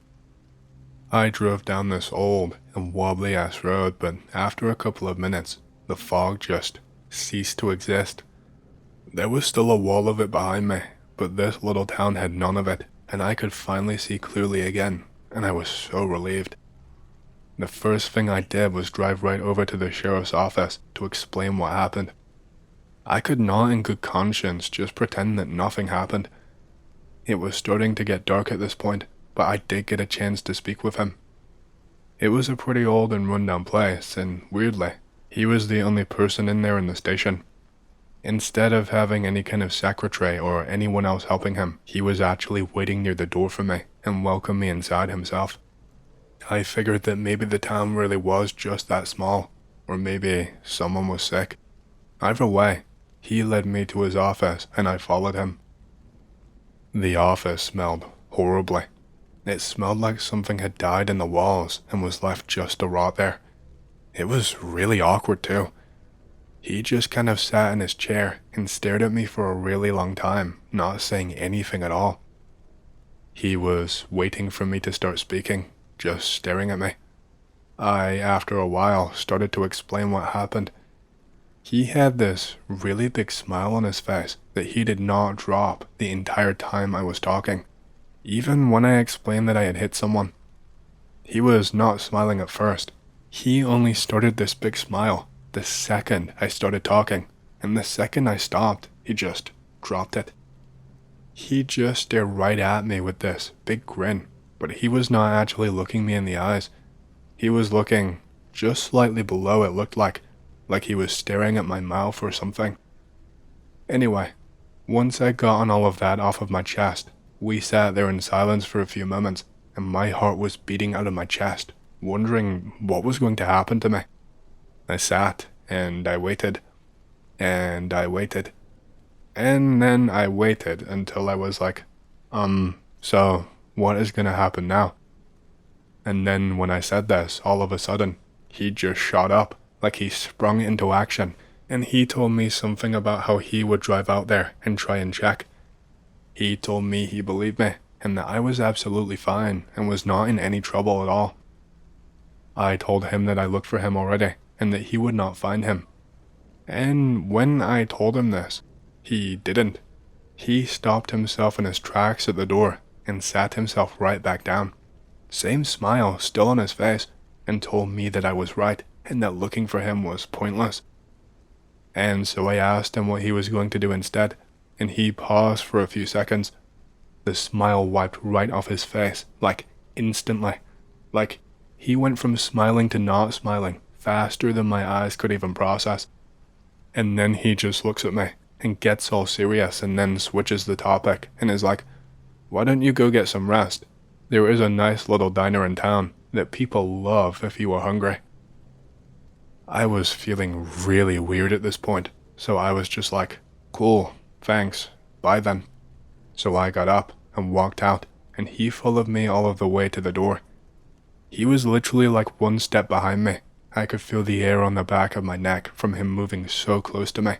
I drove down this old and wobbly ass road, but after a couple of minutes, the fog just ceased to exist. There was still a wall of it behind me, but this little town had none of it, and I could finally see clearly again, and I was so relieved. The first thing I did was drive right over to the sheriff's office to explain what happened. I could not in good conscience just pretend that nothing happened. It was starting to get dark at this point, but I did get a chance to speak with him. It was a pretty old and rundown place, and weirdly, He was the only person in there in the station. Instead of having any kind of secretary or anyone else helping him, he was actually waiting near the door for me and welcomed me inside himself. I figured that maybe the town really was just that small, or maybe someone was sick. Either way, he led me to his office and I followed him. The office smelled horribly. It smelled like something had died in the walls and was left just to rot there. It was really awkward too. He just kind of sat in his chair and stared at me for a really long time, not saying anything at all. He was waiting for me to start speaking, just staring at me. I, after a while, started to explain what happened. He had this really big smile on his face that he did not drop the entire time I was talking, even when I explained that I had hit someone. He was not smiling at first. He only started this big smile the second I started talking, and the second I stopped, he just dropped it. He just stared right at me with this big grin, but he was not actually looking me in the eyes. He was looking just slightly below, it looked like he was staring at my mouth or something. Anyway, once I gotten all of that off of my chest, we sat there in silence for a few moments, and my heart was beating out of my chest, wondering what was going to happen to me. I sat, and I waited, and I waited, and then I waited until I was like, so what is gonna happen now? And then when I said this, all of a sudden, he just shot up, like he sprung into action, and he told me something about how he would drive out there and try and check. He told me he believed me, and that I was absolutely fine and was not in any trouble at all. I told him that I looked for him already, and that he would not find him. And when I told him this, he didn't. He stopped himself in his tracks at the door and sat himself right back down. Same smile still on his face, and told me that I was right and that looking for him was pointless. And so I asked him what he was going to do instead, and he paused for a few seconds. The smile wiped right off his face, like instantly. Like he went from smiling to not smiling faster than my eyes could even process. And then he just looks at me and gets all serious and then switches the topic and is like, "Why don't you go get some rest? There is a nice little diner in town that people love if you are hungry." I was feeling really weird at this point, so I was just like, "Cool, thanks, bye then." So I got up and walked out, and he followed me all of the way to the door. He was literally like one step behind me. I could feel the air on the back of my neck from him moving so close to me.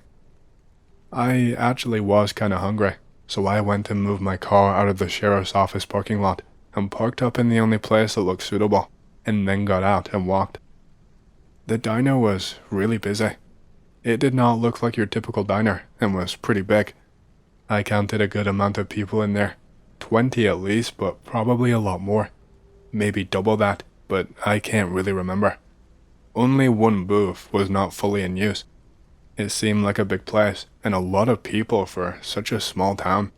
I actually was kinda hungry, so I went and moved my car out of the sheriff's office parking lot and parked up in the only place that looked suitable, and then got out and walked. The diner was really busy. It did not look like your typical diner and was pretty big. I counted a good amount of people in there, 20 at least, but probably a lot more. Maybe double that, but I can't really remember. Only one booth was not fully in use. It seemed like a big place and a lot of people for such a small town.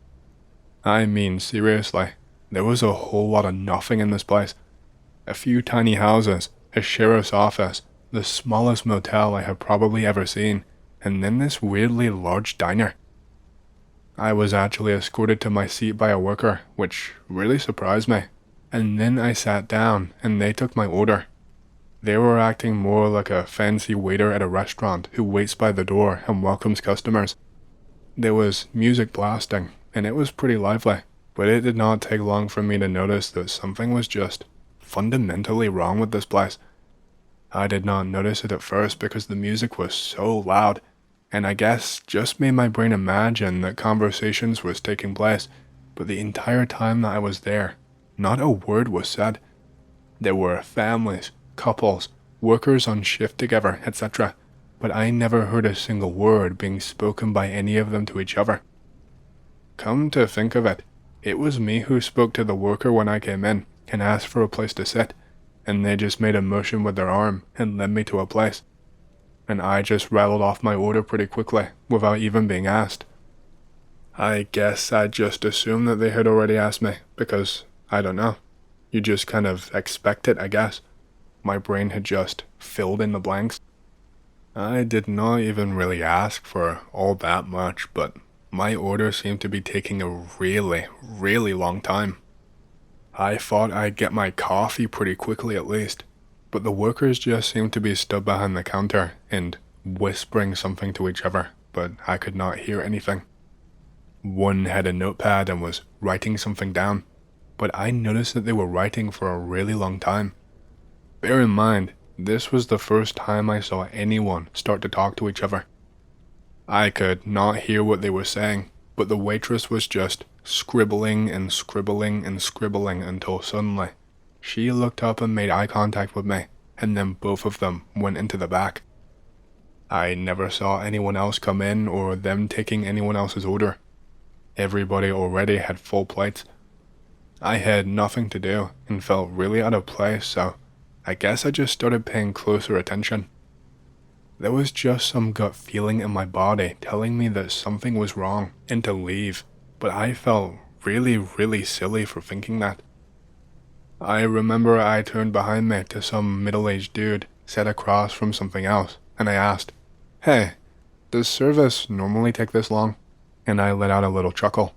I mean, seriously, there was a whole lot of nothing in this place. A few tiny houses, a sheriff's office, the smallest motel I have probably ever seen, and then this weirdly large diner. I was actually escorted to my seat by a worker, which really surprised me, and then I sat down and they took my order. They were acting more like a fancy waiter at a restaurant who waits by the door and welcomes customers. There was music blasting, and it was pretty lively, but it did not take long for me to notice that something was just fundamentally wrong with this place. I did not notice it at first because the music was so loud, and I guess just made my brain imagine that conversations was taking place, but the entire time that I was there, not a word was said. There were families, couples, workers on shift together, etc., but I never heard a single word being spoken by any of them to each other. Come to think of it, it was me who spoke to the worker when I came in and asked for a place to sit, and they just made a motion with their arm and led me to a place. And I just rattled off my order pretty quickly without even being asked. I guess I just assumed that they had already asked me because, I don't know, you just kind of expect it, I guess. My brain had just filled in the blanks. I did not even really ask for all that much, but my order seemed to be taking a really long time. I thought I'd get my coffee pretty quickly at least, but the workers just seemed to be stood behind the counter and whispering something to each other, but I could not hear anything. One had a notepad and was writing something down, but I noticed that they were writing for a really long time. Bear in mind, this was the first time I saw anyone start to talk to each other. I could not hear what they were saying, but the waitress was just scribbling and scribbling and scribbling until suddenly she looked up and made eye contact with me, and then both of them went into the back. I never saw anyone else come in or them taking anyone else's order. Everybody already had full plates. I had nothing to do and felt really out of place, so I guess I just started paying closer attention. There was just some gut feeling in my body telling me that something was wrong and to leave, but I felt really silly for thinking that. I remember I turned behind me to some middle-aged dude sat across from something else, and I asked, "Hey, does service normally take this long?" And I let out a little chuckle.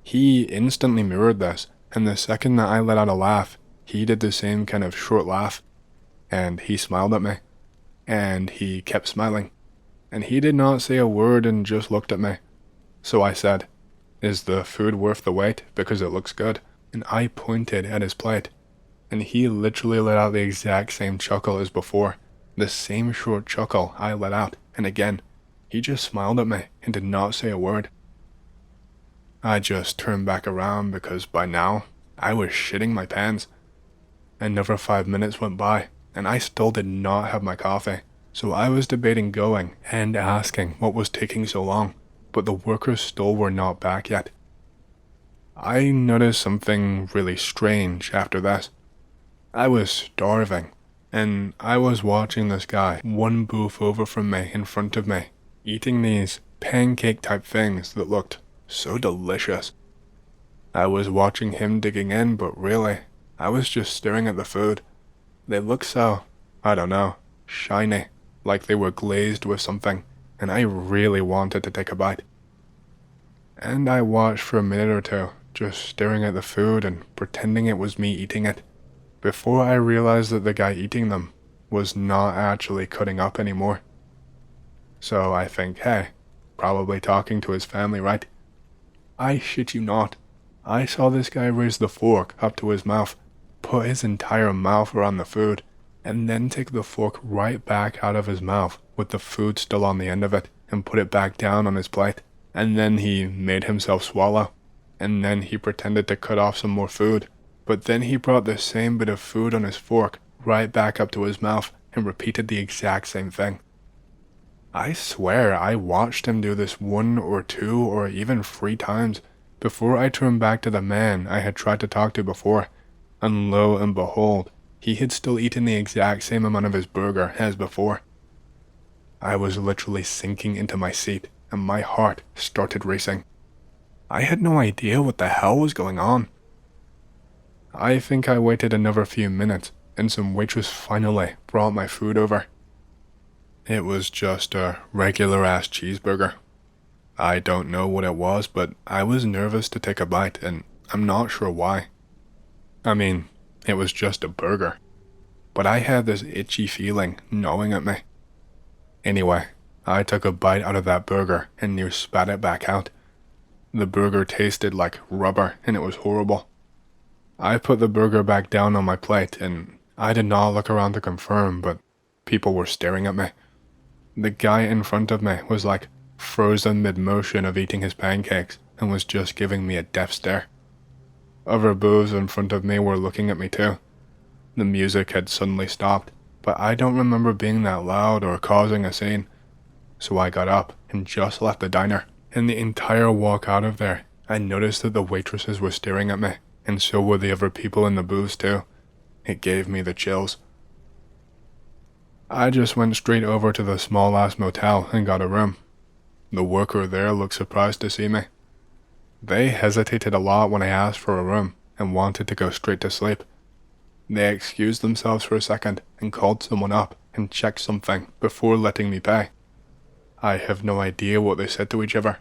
He instantly mirrored this, and the second that I let out a laugh, he did the same kind of short laugh, and he smiled at me, and he kept smiling, and he did not say a word and just looked at me. So I said, "Is the food worth the wait because it looks good?" And I pointed at his plate, and he literally let out the exact same chuckle as before, the same short chuckle I let out, and again, he just smiled at me and did not say a word. I just turned back around because by now, I was shitting my pants. Another 5 minutes went by, and I still did not have my coffee, so I was debating going and asking what was taking so long, but the workers still were not back yet. I noticed something really strange after this. I was starving, and I was watching this guy one booth over from me in front of me, eating these pancake type things that looked so delicious. I was watching him digging in, but really, I was just staring at the food. They looked so, I don't know, shiny, like they were glazed with something, and I really wanted to take a bite. And I watched for a minute or two, just staring at the food and pretending it was me eating it, before I realized that the guy eating them was not actually cutting up anymore. So I think, hey, probably talking to his family, right? I shit you not. I saw this guy raise the fork up to his mouth, put his entire mouth around the food, and then take the fork right back out of his mouth with the food still on the end of it and put it back down on his plate. And then he made himself swallow. And then he pretended to cut off some more food. But then he brought the same bit of food on his fork right back up to his mouth and repeated the exact same thing. I swear I watched him do this 1 or 2 or even 3 times before I turned back to the man I had tried to talk to before, and lo and behold, he had still eaten the exact same amount of his burger as before. I was literally sinking into my seat, and my heart started racing. I had no idea what the hell was going on. I think I waited another few minutes, and some waitress finally brought my food over. It was just a regular-ass cheeseburger. I don't know what it was, but I was nervous to take a bite, and I'm not sure why. I mean, it was just a burger, but I had this itchy feeling gnawing at me. Anyway, I took a bite out of that burger and near spat it back out. The burger tasted like rubber, and it was horrible. I put the burger back down on my plate, and I did not look around to confirm, but people were staring at me. The guy in front of me was like frozen mid-motion of eating his pancakes and was just giving me a death stare. Other booths in front of me were looking at me too. The music had suddenly stopped, but I don't remember being that loud or causing a scene. So I got up and just left the diner, and the entire walk out of there, I noticed that the waitresses were staring at me, and so were the other people in the booths too. It gave me the chills. I just went straight over to the small-ass motel and got a room. The worker there looked surprised to see me. They hesitated a lot when I asked for a room and wanted to go straight to sleep. They excused themselves for a second and called someone up and check something before letting me pay. I have no idea what they said to each other.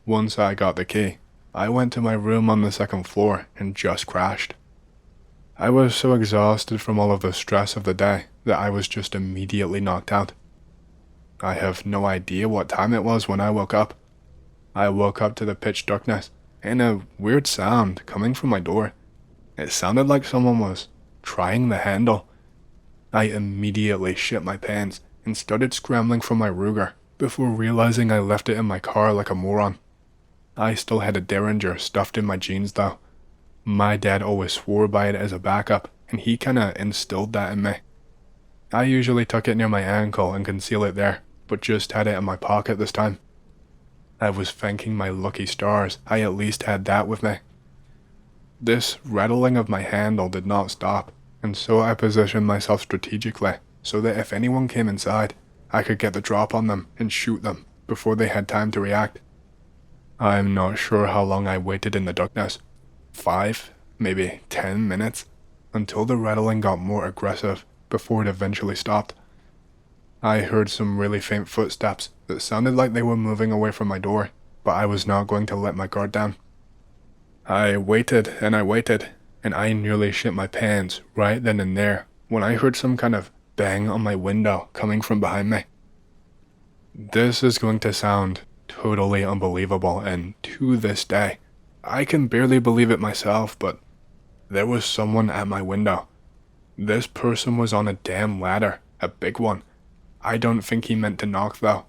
Once I got the key, I went to my room on the second floor and just crashed. I was so exhausted from all of the stress of the day that I was just immediately knocked out. I have no idea what time it was when I woke up. I woke up to the pitch darkness and a weird sound coming from my door. It sounded like someone was trying the handle. I immediately shit my pants and started scrambling for my Ruger before realizing I left it in my car like a moron. I still had a Derringer stuffed in my jeans though. My dad always swore by it as a backup, and he kinda instilled that in me. I usually tuck it near my ankle and conceal it there, but just had it in my pocket this time. I was thanking my lucky stars I at least had that with me. This rattling of my handle did not stop, and so I positioned myself strategically so that if anyone came inside, I could get the drop on them and shoot them before they had time to react. I'm not sure how long I waited in the darkness. 5, maybe 10 minutes, until the rattling got more aggressive before it eventually stopped. I heard some really faint footsteps that sounded like they were moving away from my door, but I was not going to let my guard down. I waited, and I nearly shit my pants right then and there when I heard some kind of bang on my window coming from behind me. This is going to sound totally unbelievable, and to this day, I can barely believe it myself, but there was someone at my window. This person was on a damn ladder, a big one. I don't think he meant to knock though.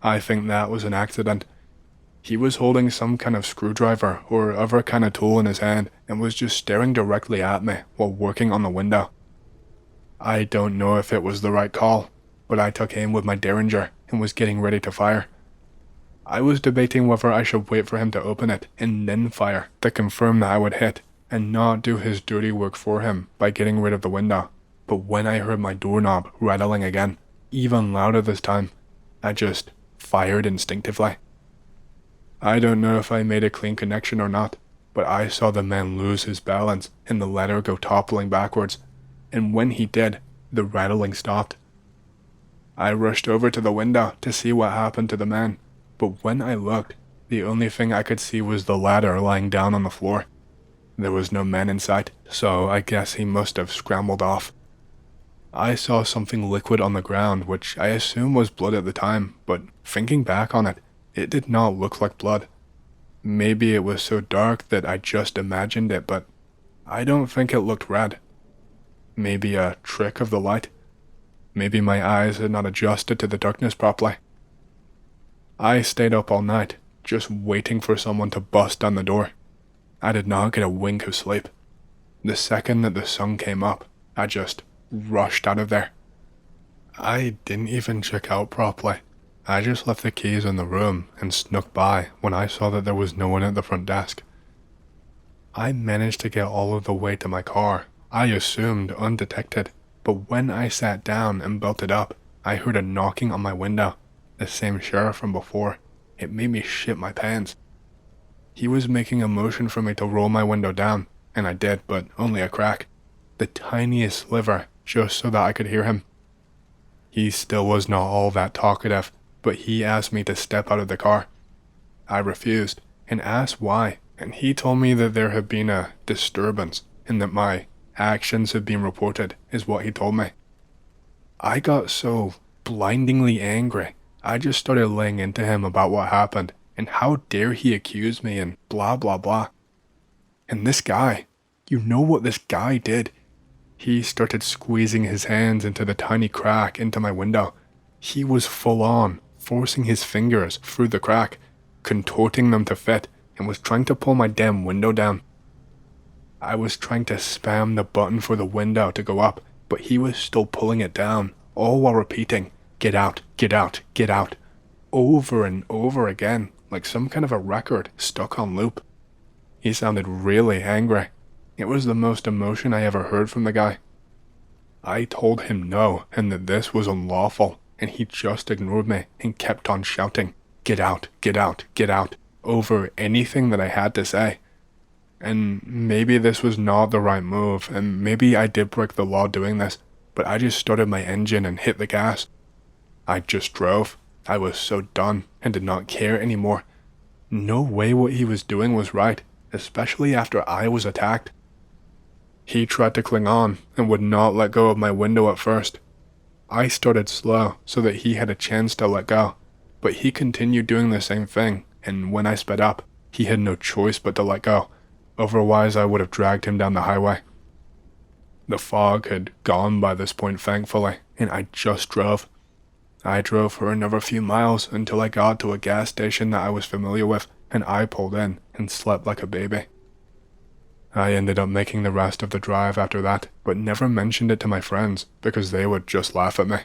I think that was an accident. He was holding some kind of screwdriver or other kind of tool in his hand and was just staring directly at me while working on the window. I don't know if it was the right call, but I took aim with my Derringer and was getting ready to fire. I was debating whether I should wait for him to open it and then fire to confirm that I would hit and not do his dirty work for him by getting rid of the window. But when I heard my doorknob rattling again, even louder this time, I just fired instinctively. I don't know if I made a clean connection or not, but I saw the man lose his balance and the ladder go toppling backwards, and when he did, the rattling stopped. I rushed over to the window to see what happened to the man, but when I looked, the only thing I could see was the ladder lying down on the floor. There was no man in sight, so I guess he must have scrambled off. I saw something liquid on the ground, which I assume was blood at the time, but thinking back on it, it did not look like blood. Maybe it was so dark that I just imagined it, but I don't think it looked red. Maybe a trick of the light. Maybe my eyes had not adjusted to the darkness properly. I stayed up all night, just waiting for someone to bust down the door. I did not get a wink of sleep. The second that the sun came up, I just rushed out of there. I didn't even check out properly. I just left the keys in the room and snuck by when I saw that there was no one at the front desk. I managed to get all of the way to my car, I assumed undetected, but when I sat down and belted up, I heard a knocking on my window. The same sheriff from before. It made me shit my pants. He was making a motion for me to roll my window down, and I did, but only a crack. The tiniest sliver, just so that I could hear him. He still was not all that talkative, but he asked me to step out of the car. I refused, and asked why, and he told me that there had been a disturbance, and that my actions had been reported, is what he told me. I got so blindingly angry, I just started laying into him about what happened, and how dare he accuse me, and blah blah blah. And this guy, you know what this guy did? He started squeezing his hands into the tiny crack into my window. He was full on, forcing his fingers through the crack, contorting them to fit, and was trying to pull my damn window down. I was trying to spam the button for the window to go up, but he was still pulling it down, all while repeating, "Get out, get out, get out," over and over again, like some kind of a record stuck on loop. He sounded really angry. It was the most emotion I ever heard from the guy. I told him no, and that this was unlawful, and he just ignored me and kept on shouting, "Get out, get out, get out," over anything that I had to say. And maybe this was not the right move, and maybe I did break the law doing this, but I just started my engine and hit the gas. I just drove. I was so done and did not care anymore. No way what he was doing was right, especially after I was attacked. He tried to cling on and would not let go of my window at first. I started slow so that he had a chance to let go, but he continued doing the same thing, and when I sped up, he had no choice but to let go. Otherwise, I would have dragged him down the highway. The fog had gone by this point, thankfully, and I just drove. I drove for another few miles until I got to a gas station that I was familiar with, and I pulled in and slept like a baby. I ended up making the rest of the drive after that, but never mentioned it to my friends because they would just laugh at me.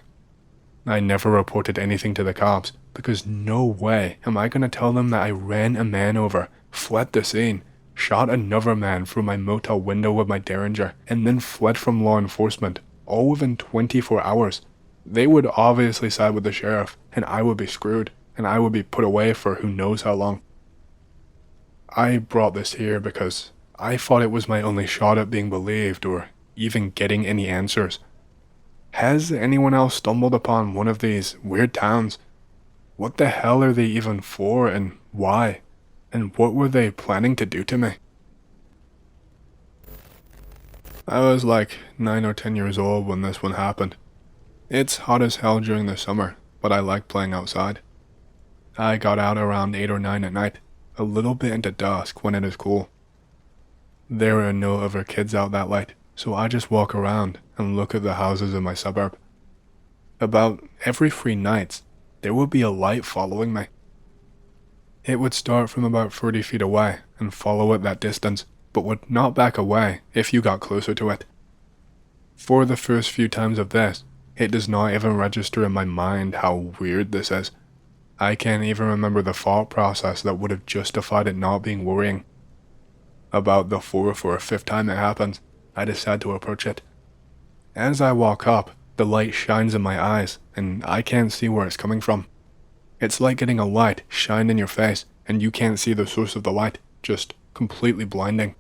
I never reported anything to the cops because no way am I going to tell them that I ran a man over, fled the scene, shot another man through my motel window with my Derringer, and then fled from law enforcement, all within 24 hours. They would obviously side with the sheriff, and I would be screwed, and I would be put away for who knows how long. I brought this here because I thought it was my only shot at being believed or even getting any answers. Has anyone else stumbled upon one of these weird towns? What the hell are they even for and why? And what were they planning to do to me? I was like 9 or 10 years old when this one happened. It's hot as hell during the summer, but I like playing outside. I got out around 8 or 9 at night, a little bit into dusk when it is cool. There are no other kids out that late, so I just walk around and look at the houses in my suburb. About every 3 nights, there would be a light following me. It would start from about 30 feet away and follow at that distance, but would not back away if you got closer to it. For the first few times of this, it does not even register in my mind how weird this is. I can't even remember the thought process that would have justified it not being worrying. About the 4th or 5th time it happens, I decide to approach it. As I walk up, the light shines in my eyes, and I can't see where it's coming from. It's like getting a light shined in your face, and you can't see the source of the light, just completely blinding.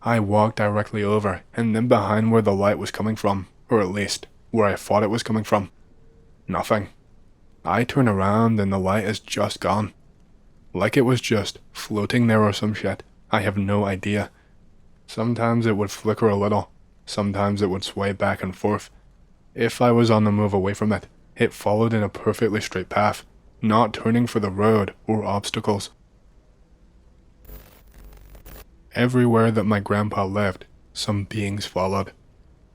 I walk directly over, and then behind where the light was coming from, or at least, where I thought it was coming from. Nothing. I turn around and the light is just gone. Like it was just floating there or some shit. I have no idea. Sometimes it would flicker a little. Sometimes it would sway back and forth. If I was on the move away from it, it followed in a perfectly straight path, not turning for the road or obstacles. Everywhere that my grandpa lived, some beings followed.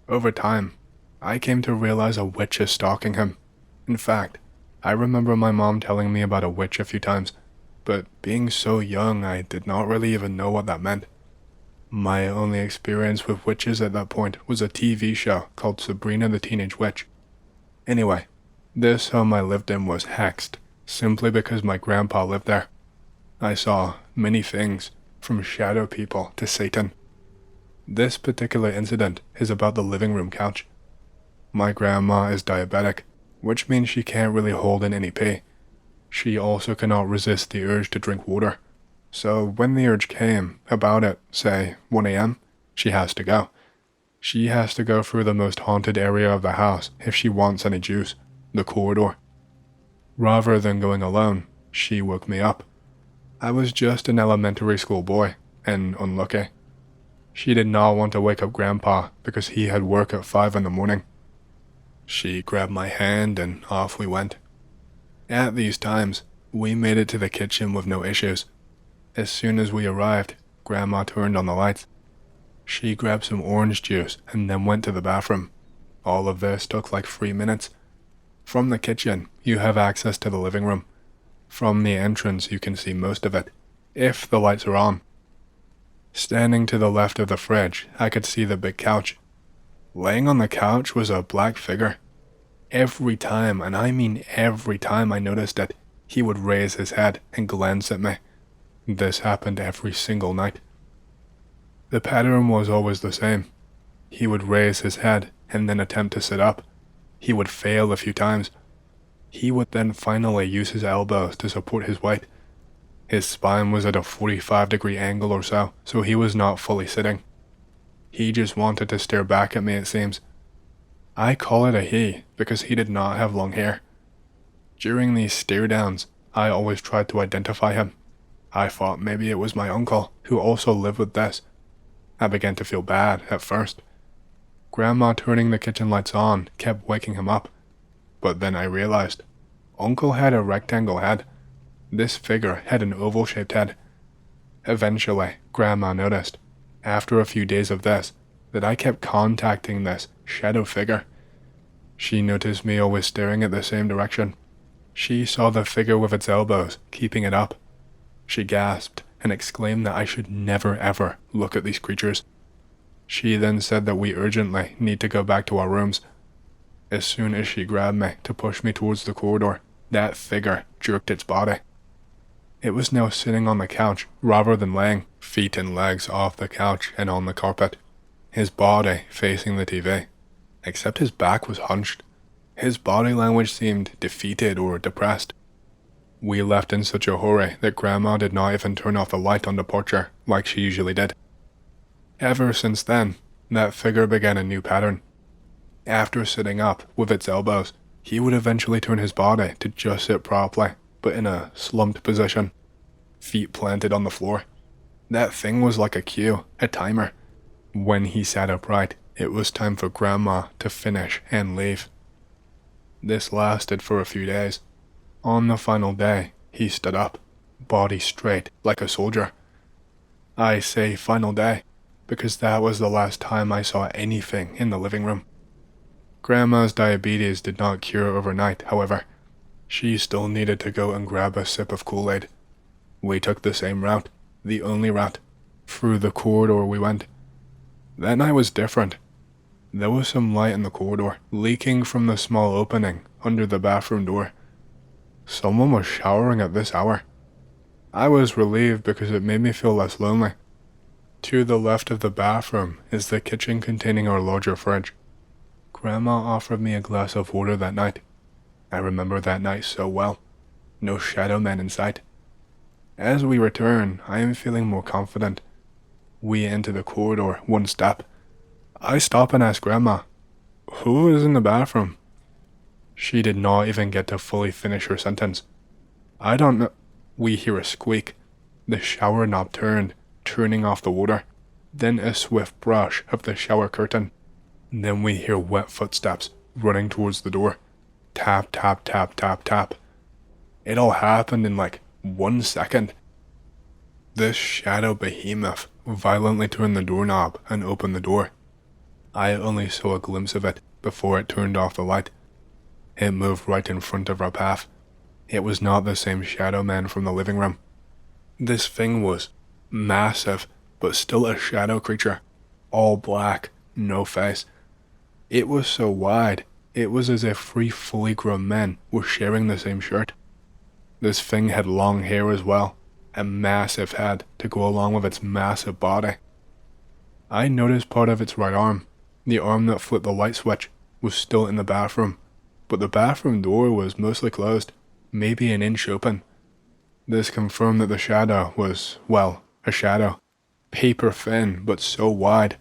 Over time, I came to realize a witch is stalking him. In fact, I remember my mom telling me about a witch a few times, but being so young I did not really even know what that meant. My only experience with witches at that point was a TV show called Sabrina the Teenage Witch. Anyway, this home I lived in was hexed, simply because my grandpa lived there. I saw many things, from shadow people to Satan. This particular incident is about the living room couch. My grandma is diabetic, which means she can't really hold in any pee. She also cannot resist the urge to drink water. So when the urge came, about at, say, 1 a.m., she has to go. She has to go through the most haunted area of the house if she wants any juice, the corridor. Rather than going alone, she woke me up. I was just an elementary school boy, and unlucky. She did not want to wake up Grandpa because he had work at 5 in the morning. She grabbed my hand and off we went. At these times, we made it to the kitchen with no issues. As soon as we arrived, Grandma turned on the lights. She grabbed some orange juice and then went to the bathroom. All of this took like 3 minutes. From the kitchen, you have access to the living room. From the entrance, you can see most of it, if the lights are on. Standing to the left of the fridge, I could see the big couch. Laying on the couch was a black figure. Every time, and I mean every time I noticed it, he would raise his head and glance at me. This happened every single night. The pattern was always the same. He would raise his head and then attempt to sit up. He would fail a few times. He would then finally use his elbows to support his weight. His spine was at a 45-degree angle or so he was not fully sitting. He just wanted to stare back at me, it seems. I call it a he because he did not have long hair. During these stare downs, I always tried to identify him. I thought maybe it was my uncle, who also lived with this. I began to feel bad at first. Grandma turning the kitchen lights on kept waking him up. But then I realized, Uncle had a rectangle head. This figure had an oval-shaped head. Eventually, Grandma noticed, after a few days of this, that I kept contacting this shadow figure. She noticed me always staring at the same direction. She saw the figure with its elbows, keeping it up. She gasped and exclaimed that I should never ever look at these creatures. She then said that we urgently need to go back to our rooms. As soon as she grabbed me to push me towards the corridor, that figure jerked its body. It was now sitting on the couch rather than laying, feet and legs off the couch and on the carpet, his body facing the TV, except his back was hunched. His body language seemed defeated or depressed. We left in such a hurry that Grandma did not even turn off the light on departure like she usually did. Ever since then, that figure began a new pattern. After sitting up with its elbows, he would eventually turn his body to just sit properly, but in a slumped position, feet planted on the floor. That thing was like a cue, a timer. When he sat upright, it was time for Grandma to finish and leave. This lasted for a few days. On the final day, he stood up, body straight, like a soldier. I say final day, because that was the last time I saw anything in the living room. Grandma's diabetes did not cure overnight, however. She still needed to go and grab a sip of Kool-Aid. We took the same route, the only route. Through the corridor we went. That night was different. There was some light in the corridor, leaking from the small opening under the bathroom door. Someone was showering at this hour. I was relieved because it made me feel less lonely. To the left of the bathroom is the kitchen containing our larger fridge. Grandma offered me a glass of water that night. I remember that night so well. No shadow man in sight. As we return, I am feeling more confident. We enter the corridor one step. I stop and ask Grandma, "Who is in the bathroom?" She did not even get to fully finish her sentence. "I don't know." We hear a squeak. The shower knob turned, turning off the water. Then a swift brush of the shower curtain. Then we hear wet footsteps running towards the door. Tap, tap, tap, tap, tap. It all happened in like 1 second. This shadow behemoth violently turned the doorknob and opened the door. I only saw a glimpse of it before it turned off the light. It moved right in front of our path. It was not the same shadow man from the living room. This thing was massive, but still a shadow creature. All black, no face. It was so wide, it was as if 3 fully grown men were sharing the same shirt. This thing had long hair as well, a massive head to go along with its massive body. I noticed part of its right arm, the arm that flipped the light switch, was still in the bathroom, but the bathroom door was mostly closed, maybe an inch open. This confirmed that the shadow was, well, a shadow, paper thin but so wide.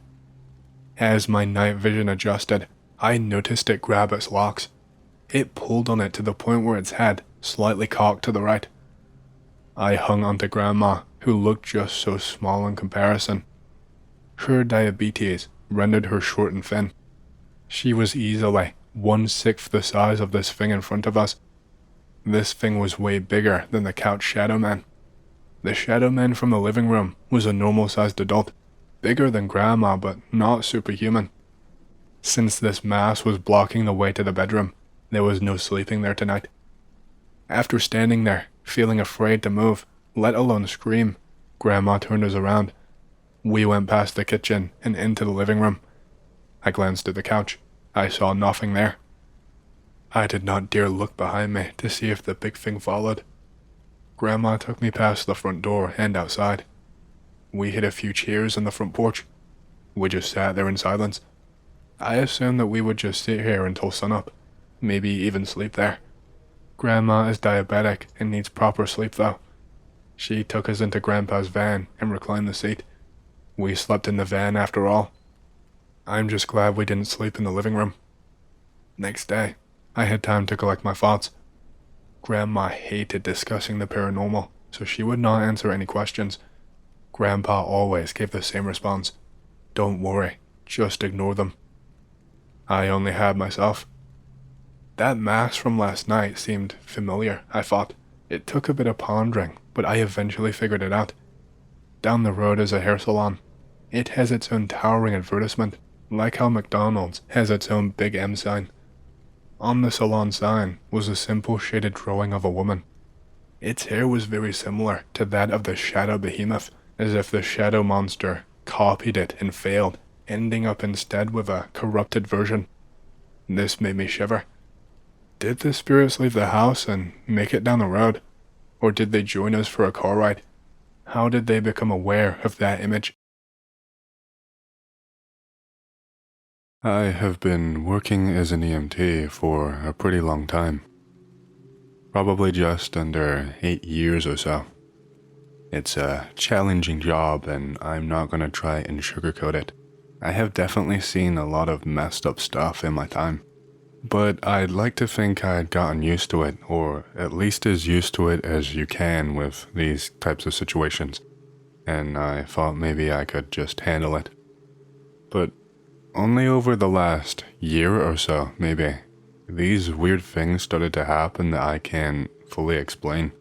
As my night vision adjusted, I noticed it grab its locks. It pulled on it to the point where its head slightly cocked to the right. I hung onto Grandma, who looked just so small in comparison. Her diabetes rendered her short and thin. She was easily 1/6 the size of this thing in front of us. This thing was way bigger than the couch shadow man. The shadow man from the living room was a normal-sized adult, bigger than Grandma but not superhuman. Since this mass was blocking the way to the bedroom, there was no sleeping there tonight. After standing there, feeling afraid to move, let alone scream, Grandma turned us around. We went past the kitchen and into the living room. I glanced at the couch. I saw nothing there. I did not dare look behind me to see if the big thing followed. Grandma took me past the front door and outside. We hit a few chairs on the front porch. We just sat there in silence. I assumed that we would just sit here until sunup, maybe even sleep there. Grandma is diabetic and needs proper sleep though. She took us into Grandpa's van and reclined the seat. We slept in the van after all. I'm just glad we didn't sleep in the living room. Next day, I had time to collect my thoughts. Grandma hated discussing the paranormal, so she would not answer any questions. Grandpa always gave the same response. Don't worry, just ignore them. I only had myself. That mask from last night seemed familiar, I thought. It took a bit of pondering, but I eventually figured it out. Down the road is a hair salon. It has its own towering advertisement, like how McDonald's has its own big M sign. On the salon sign was a simple shaded drawing of a woman. Its hair was very similar to that of the shadow behemoth, as if the shadow monster copied it and failed, ending up instead with a corrupted version. This made me shiver. Did the spirits leave the house and make it down the road? Or did they join us for a car ride? How did they become aware of that image? I have been working as an EMT for a pretty long time. Probably just under 8 years or so. It's a challenging job and I'm not gonna try and sugarcoat it. I have definitely seen a lot of messed up stuff in my time. But I'd like to think I'd gotten used to it, or at least as used to it as you can with these types of situations. And I thought maybe I could just handle it. But only over the last year or so, maybe, these weird things started to happen that I can't fully explain.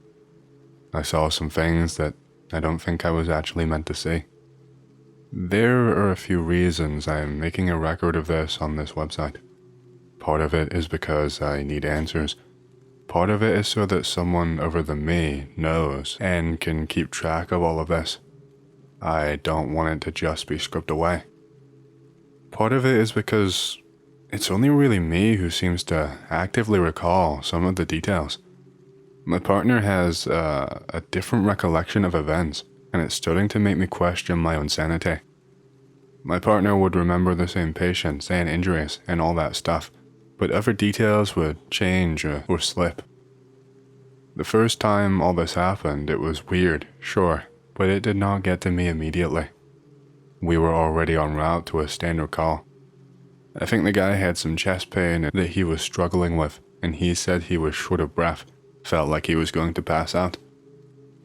I saw some things that I don't think I was actually meant to see. There are a few reasons I'm making a record of this on this website. Part of it is because I need answers. Part of it is so that someone other than me knows and can keep track of all of this. I don't want it to just be scripted away. Part of it is because it's only really me who seems to actively recall some of the details. My partner has a different recollection of events, and it's starting to make me question my own sanity. My partner would remember the same patients and injuries and all that stuff, but other details would change or slip. The first time all this happened, it was weird, sure, but it did not get to me immediately. We were already en route to a standard call. I think the guy had some chest pain that he was struggling with, and he said he was short of breath, felt like he was going to pass out.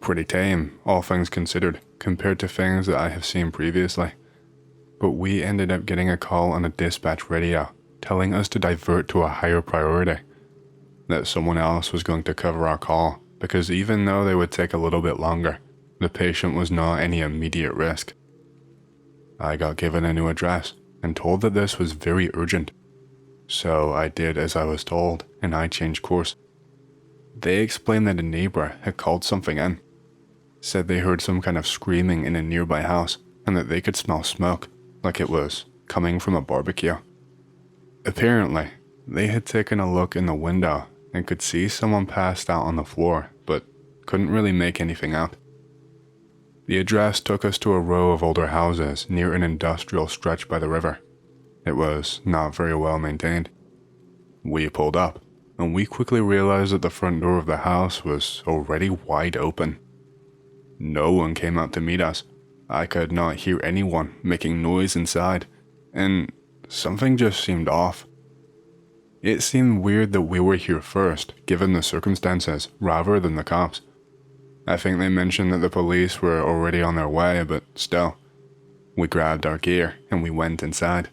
Pretty tame, all things considered, compared to things that I have seen previously. But we ended up getting a call on a dispatch radio, telling us to divert to a higher priority, that someone else was going to cover our call, because even though they would take a little bit longer, the patient was not any immediate risk. I got given a new address and told that this was very urgent, so I did as I was told and I changed course. They explained that a neighbor had called something in, said they heard some kind of screaming in a nearby house and that they could smell smoke, like it was coming from a barbecue. Apparently, they had taken a look in the window and could see someone passed out on the floor, but couldn't really make anything out. The address took us to a row of older houses near an industrial stretch by the river. It was not very well maintained. We pulled up, and we quickly realized that the front door of the house was already wide open. No one came out to meet us. I could not hear anyone making noise inside, and something just seemed off. It seemed weird that we were here first, given the circumstances, rather than the cops. I think they mentioned that the police were already on their way, but still. We grabbed our gear and we went inside.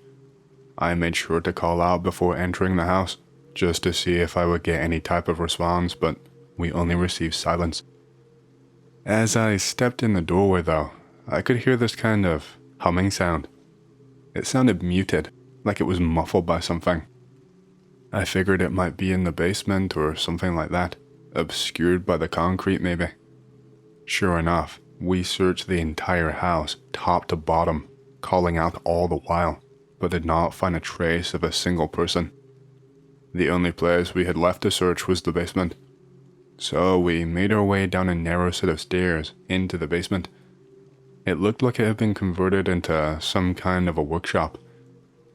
I made sure to call out before entering the house, just to see if I would get any type of response, but we only received silence. As I stepped in the doorway though, I could hear this kind of humming sound. It sounded muted, like it was muffled by something. I figured it might be in the basement or something like that, obscured by the concrete maybe. Sure enough, we searched the entire house, top to bottom, calling out all the while, but did not find a trace of a single person. The only place we had left to search was the basement. So we made our way down a narrow set of stairs into the basement. It looked like it had been converted into some kind of a workshop.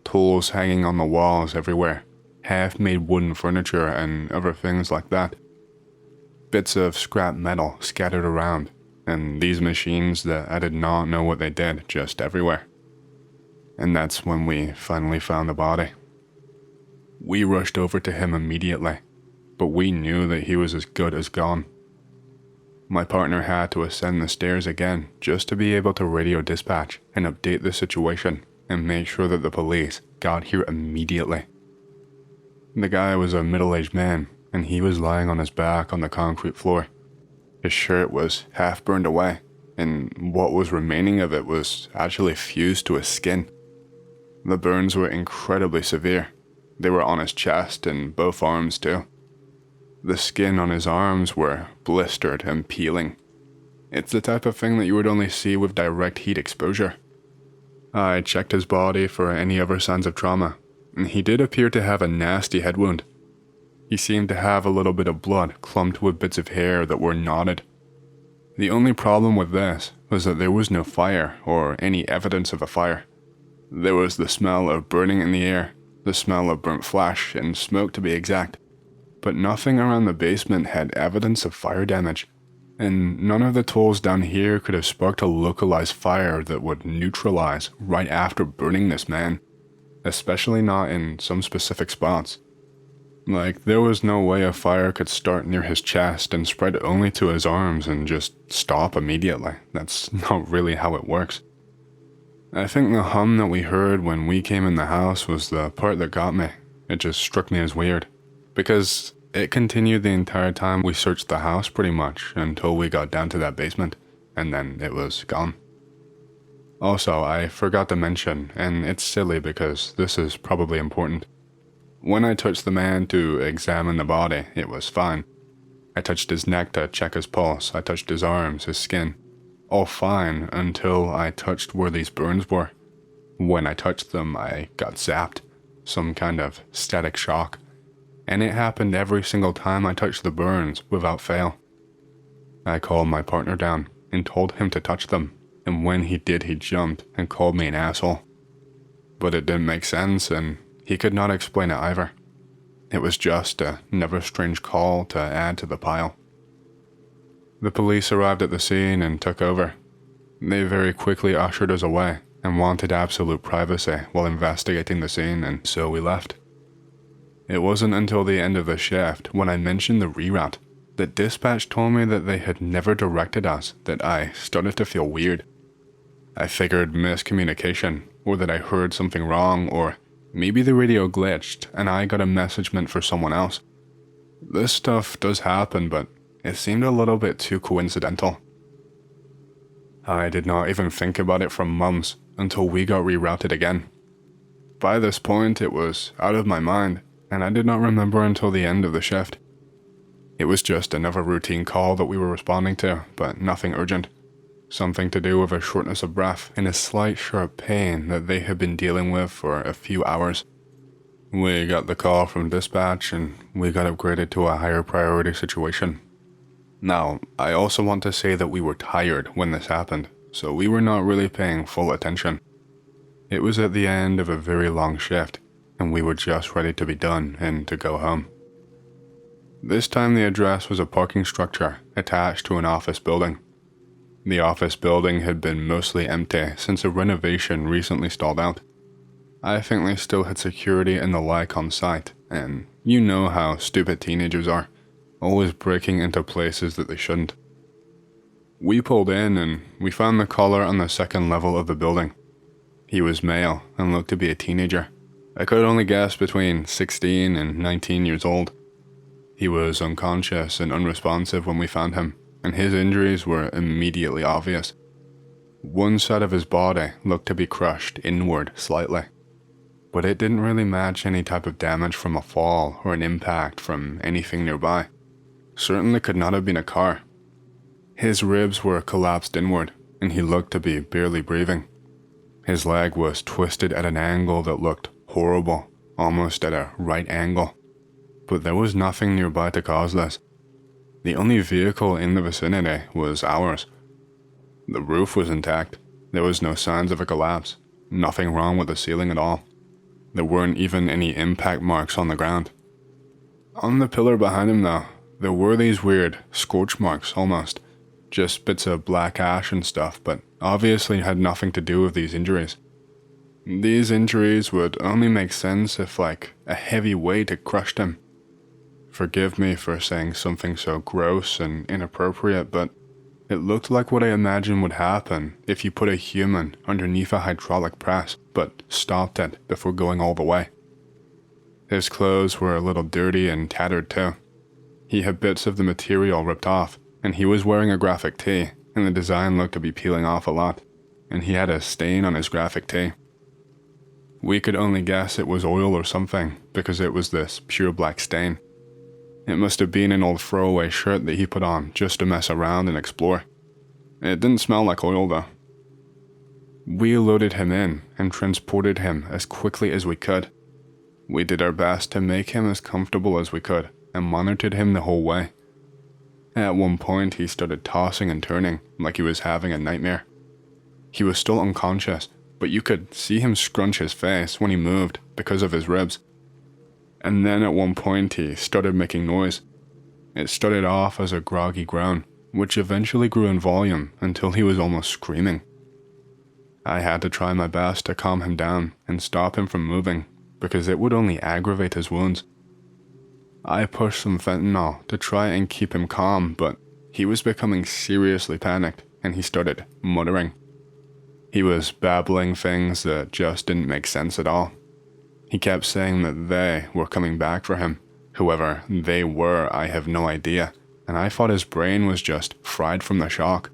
Tools hanging on the walls everywhere, half-made wooden furniture and other things like that. Bits of scrap metal scattered around, and these machines that I did not know what they did just everywhere. And that's when we finally found the body. We rushed over to him immediately, but we knew that he was as good as gone. My partner had to ascend the stairs again just to be able to radio dispatch and update the situation and make sure that the police got here immediately. The guy was a middle-aged man, and he was lying on his back on the concrete floor. His shirt was half burned away, and what was remaining of it was actually fused to his skin. The burns were incredibly severe. They were on his chest and both arms too. The skin on his arms were blistered and peeling. It's the type of thing that you would only see with direct heat exposure. I checked his body for any other signs of trauma, and he did appear to have a nasty head wound. He seemed to have a little bit of blood clumped with bits of hair that were knotted. The only problem with this was that there was no fire or any evidence of a fire. There was the smell of burning in the air, the smell of burnt flesh and smoke to be exact, but nothing around the basement had evidence of fire damage, and none of the tools down here could have sparked a localized fire that would neutralize right after burning this man, especially not in some specific spots. Like, there was no way a fire could start near his chest and spread only to his arms and just stop immediately. That's not really how it works. I think the hum that we heard when we came in the house was the part that got me. It just struck me as weird, because it continued the entire time we searched the house pretty much until we got down to that basement, and then it was gone. Also, I forgot to mention, and it's silly because this is probably important. When I touched the man to examine the body, it was fine. I touched his neck to check his pulse, I touched his arms, his skin. All fine until I touched where these burns were. When I touched them, I got zapped, some kind of static shock, and it happened every single time I touched the burns without fail. I called my partner down and told him to touch them, and when he did, he jumped and called me an asshole. But it didn't make sense, and he could not explain it either. It was just another strange call to add to the pile. The police arrived at the scene and took over. They very quickly ushered us away and wanted absolute privacy while investigating the scene, and so we left. It wasn't until the end of the shift, when I mentioned the reroute, that dispatch told me that they had never directed us, that I started to feel weird. I figured miscommunication, or that I heard something wrong, or maybe the radio glitched and I got a message meant for someone else. This stuff does happen, but it seemed a little bit too coincidental. I did not even think about it for months until we got rerouted again. By this point, it was out of my mind, and I did not remember until the end of the shift. It was just another routine call that we were responding to, but nothing urgent. Something to do with a shortness of breath and a slight sharp pain that they had been dealing with for a few hours. We got the call from dispatch and we got upgraded to a higher priority situation. Now, I also want to say that we were tired when this happened, so we were not really paying full attention. It was at the end of a very long shift, and we were just ready to be done and to go home. This time the address was a parking structure attached to an office building. The office building had been mostly empty since a renovation recently stalled out. I think they still had security and the like on site, and you know how stupid teenagers are, always breaking into places that they shouldn't. We pulled in and we found the caller on the second level of the building. He was male and looked to be a teenager. I could only guess between 16 and 19 years old. He was unconscious and unresponsive when we found him, and his injuries were immediately obvious. One side of his body looked to be crushed inward slightly, but it didn't really match any type of damage from a fall or an impact from anything nearby. Certainly could not have been a car. His ribs were collapsed inward, and he looked to be barely breathing. His leg was twisted at an angle that looked horrible, almost at a right angle. But there was nothing nearby to cause this. The only vehicle in the vicinity was ours. The roof was intact. There was no signs of a collapse. Nothing wrong with the ceiling at all. There weren't even any impact marks on the ground. On the pillar behind him though, there were these weird scorch marks almost. Just bits of black ash and stuff, but obviously had nothing to do with these injuries. These injuries would only make sense if a heavy weight had crushed him. Forgive me for saying something so gross and inappropriate, but it looked like what I imagined would happen if you put a human underneath a hydraulic press, but stopped it before going all the way. His clothes were a little dirty and tattered too. He had bits of the material ripped off, and he was wearing a graphic tee, and the design looked to be peeling off a lot, and he had a stain on his graphic tee. We could only guess it was oil or something, because it was this pure black stain. It must have been an old throwaway shirt that he put on just to mess around and explore. It didn't smell like oil though. We loaded him in and transported him as quickly as we could. We did our best to make him as comfortable as we could and monitored him the whole way. At one point he started tossing and turning like he was having a nightmare. He was still unconscious, but you could see him scrunch his face when he moved because of his ribs. And then at one point he started making noise. It started off as a groggy groan, which eventually grew in volume until he was almost screaming. I had to try my best to calm him down and stop him from moving, because it would only aggravate his wounds. I pushed some fentanyl to try and keep him calm, but he was becoming seriously panicked and he started muttering. He was babbling things that just didn't make sense at all. He kept saying that they were coming back for him. Whoever they were, I have no idea, and I thought his brain was just fried from the shock.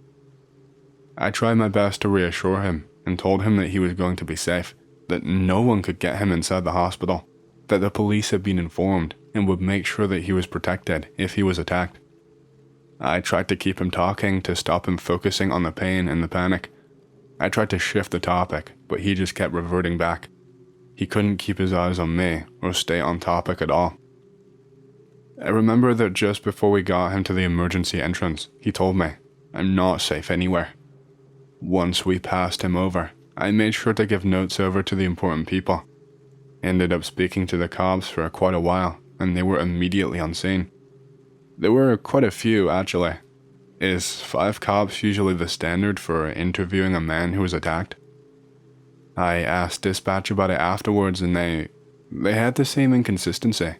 I tried my best to reassure him and told him that he was going to be safe, that no one could get him inside the hospital, that the police had been informed and would make sure that he was protected if he was attacked. I tried to keep him talking to stop him focusing on the pain and the panic. I tried to shift the topic, but he just kept reverting back. He couldn't keep his eyes on me or stay on topic at all. I remember that just before we got him to the emergency entrance, he told me, "I'm not safe anywhere." Once we passed him over, I made sure to give notes over to the important people. Ended up speaking to the cops for quite a while, and they were immediately on scene. There were quite a few, actually. Is 5 cops usually the standard for interviewing a man who was attacked? I asked dispatch about it afterwards and they had the same inconsistency.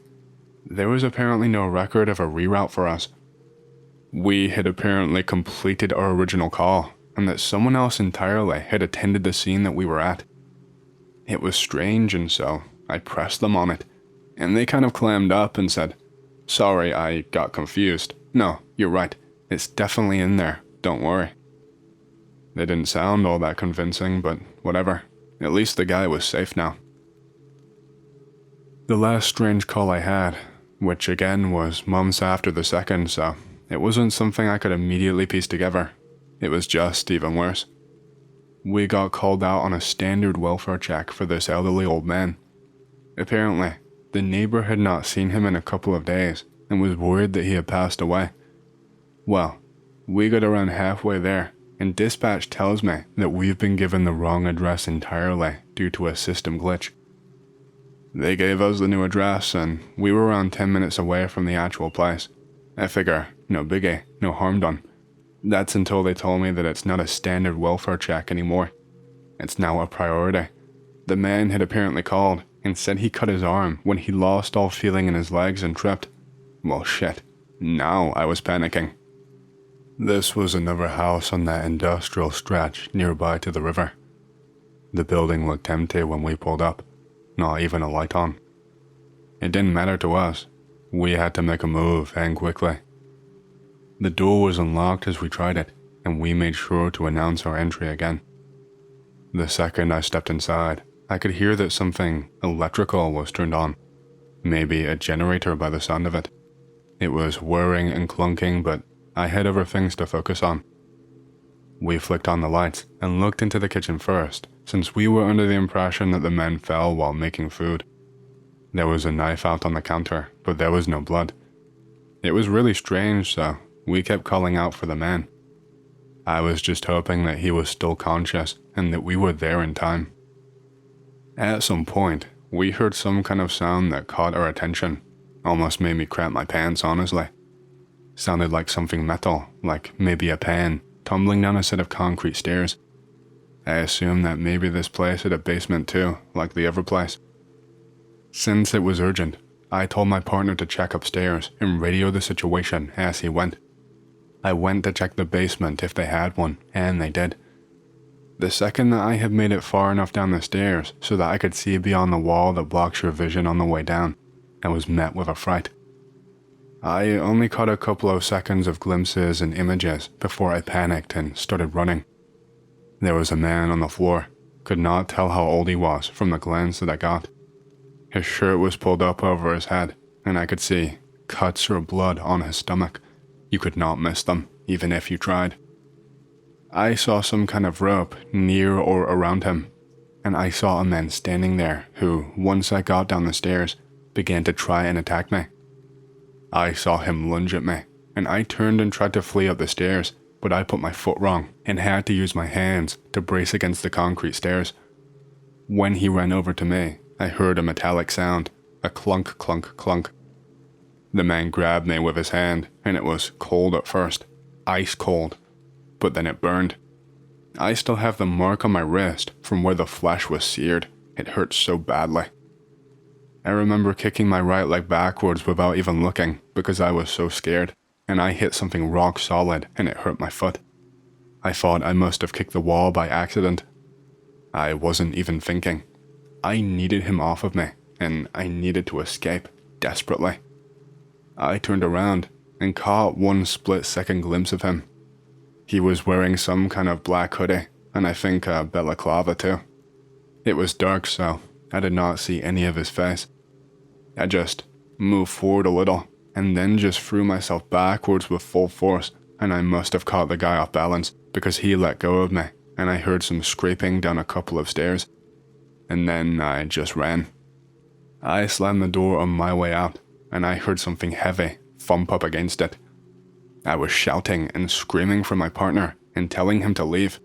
There was apparently no record of a reroute for us. We had apparently completed our original call and that someone else entirely had attended the scene that we were at. It was strange, and so I pressed them on it, and they kind of clammed up and said, "Sorry, I got confused. No, you're right. It's definitely in there. Don't worry." They didn't sound all that convincing, but whatever. At least the guy was safe now. The last strange call I had, which again was months after the second, so it wasn't something I could immediately piece together. It was just even worse. We got called out on a standard welfare check for this elderly old man. Apparently, the neighbor had not seen him in a couple of days and was worried that he had passed away. Well, we got around halfway there, and dispatch tells me that we've been given the wrong address entirely due to a system glitch. They gave us the new address, and we were around 10 minutes away from the actual place. I figure, no biggie, no harm done. That's until they told me that it's not a standard welfare check anymore. It's now a priority. The man had apparently called and said he cut his arm when he lost all feeling in his legs and tripped. Well, shit. Now I was panicking. This was another house on that industrial stretch nearby to the river. The building looked empty when we pulled up, not even a light on. It didn't matter to us. We had to make a move, and quickly. The door was unlocked as we tried it, and we made sure to announce our entry again. The second I stepped inside, I could hear that something electrical was turned on. Maybe a generator by the sound of it. It was whirring and clunking, but I had other things to focus on. We flicked on the lights and looked into the kitchen first, since we were under the impression that the men fell while making food. There was a knife out on the counter, but there was no blood. It was really strange, so we kept calling out for the man. I was just hoping that he was still conscious and that we were there in time. At some point, we heard some kind of sound that caught our attention. Almost made me crap my pants, honestly. Sounded like something metal, like maybe a pan, tumbling down a set of concrete stairs. I assumed that maybe this place had a basement too, like the other place. Since it was urgent, I told my partner to check upstairs and radio the situation as he went. I went to check the basement if they had one, and they did. The second that I had made it far enough down the stairs so that I could see beyond the wall that blocks your vision on the way down, I was met with a fright. I only caught a couple of seconds of glimpses and images before I panicked and started running. There was a man on the floor. Could not tell how old he was from the glance that I got. His shirt was pulled up over his head, and I could see cuts or blood on his stomach. You could not miss them, even if you tried. I saw some kind of rope near or around him, and I saw a man standing there who, once I got down the stairs, began to try and attack me. I saw him lunge at me, and I turned and tried to flee up the stairs, but I put my foot wrong and had to use my hands to brace against the concrete stairs. When he ran over to me, I heard a metallic sound, a clunk, clunk, clunk. The man grabbed me with his hand, and it was cold at first, ice cold, but then it burned. I still have the mark on my wrist from where the flesh was seared. It hurt so badly. I remember kicking my right leg backwards without even looking because I was so scared, and I hit something rock solid and it hurt my foot. I thought I must have kicked the wall by accident. I wasn't even thinking. I needed him off of me, and I needed to escape desperately. I turned around and caught one split-second glimpse of him. He was wearing some kind of black hoodie, and I think a balaclava too. It was dark, so I did not see any of his face. I just moved forward a little, and then just threw myself backwards with full force, and I must have caught the guy off balance because he let go of me, and I heard some scraping down a couple of stairs. And then I just ran. I slammed the door on my way out, and I heard something heavy thump up against it. I was shouting and screaming for my partner and telling him to leave.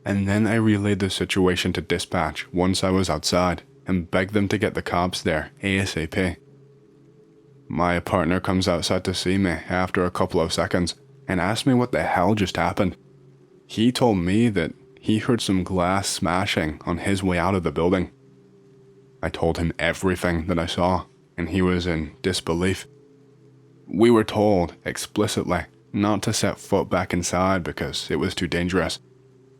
And then I relayed the situation to dispatch once I was outside and begged them to get the cops there ASAP. My partner comes outside to see me after a couple of seconds and asked me what the hell just happened. He told me that he heard some glass smashing on his way out of the building. I told him everything that I saw, and he was in disbelief. We were told explicitly not to set foot back inside because it was too dangerous,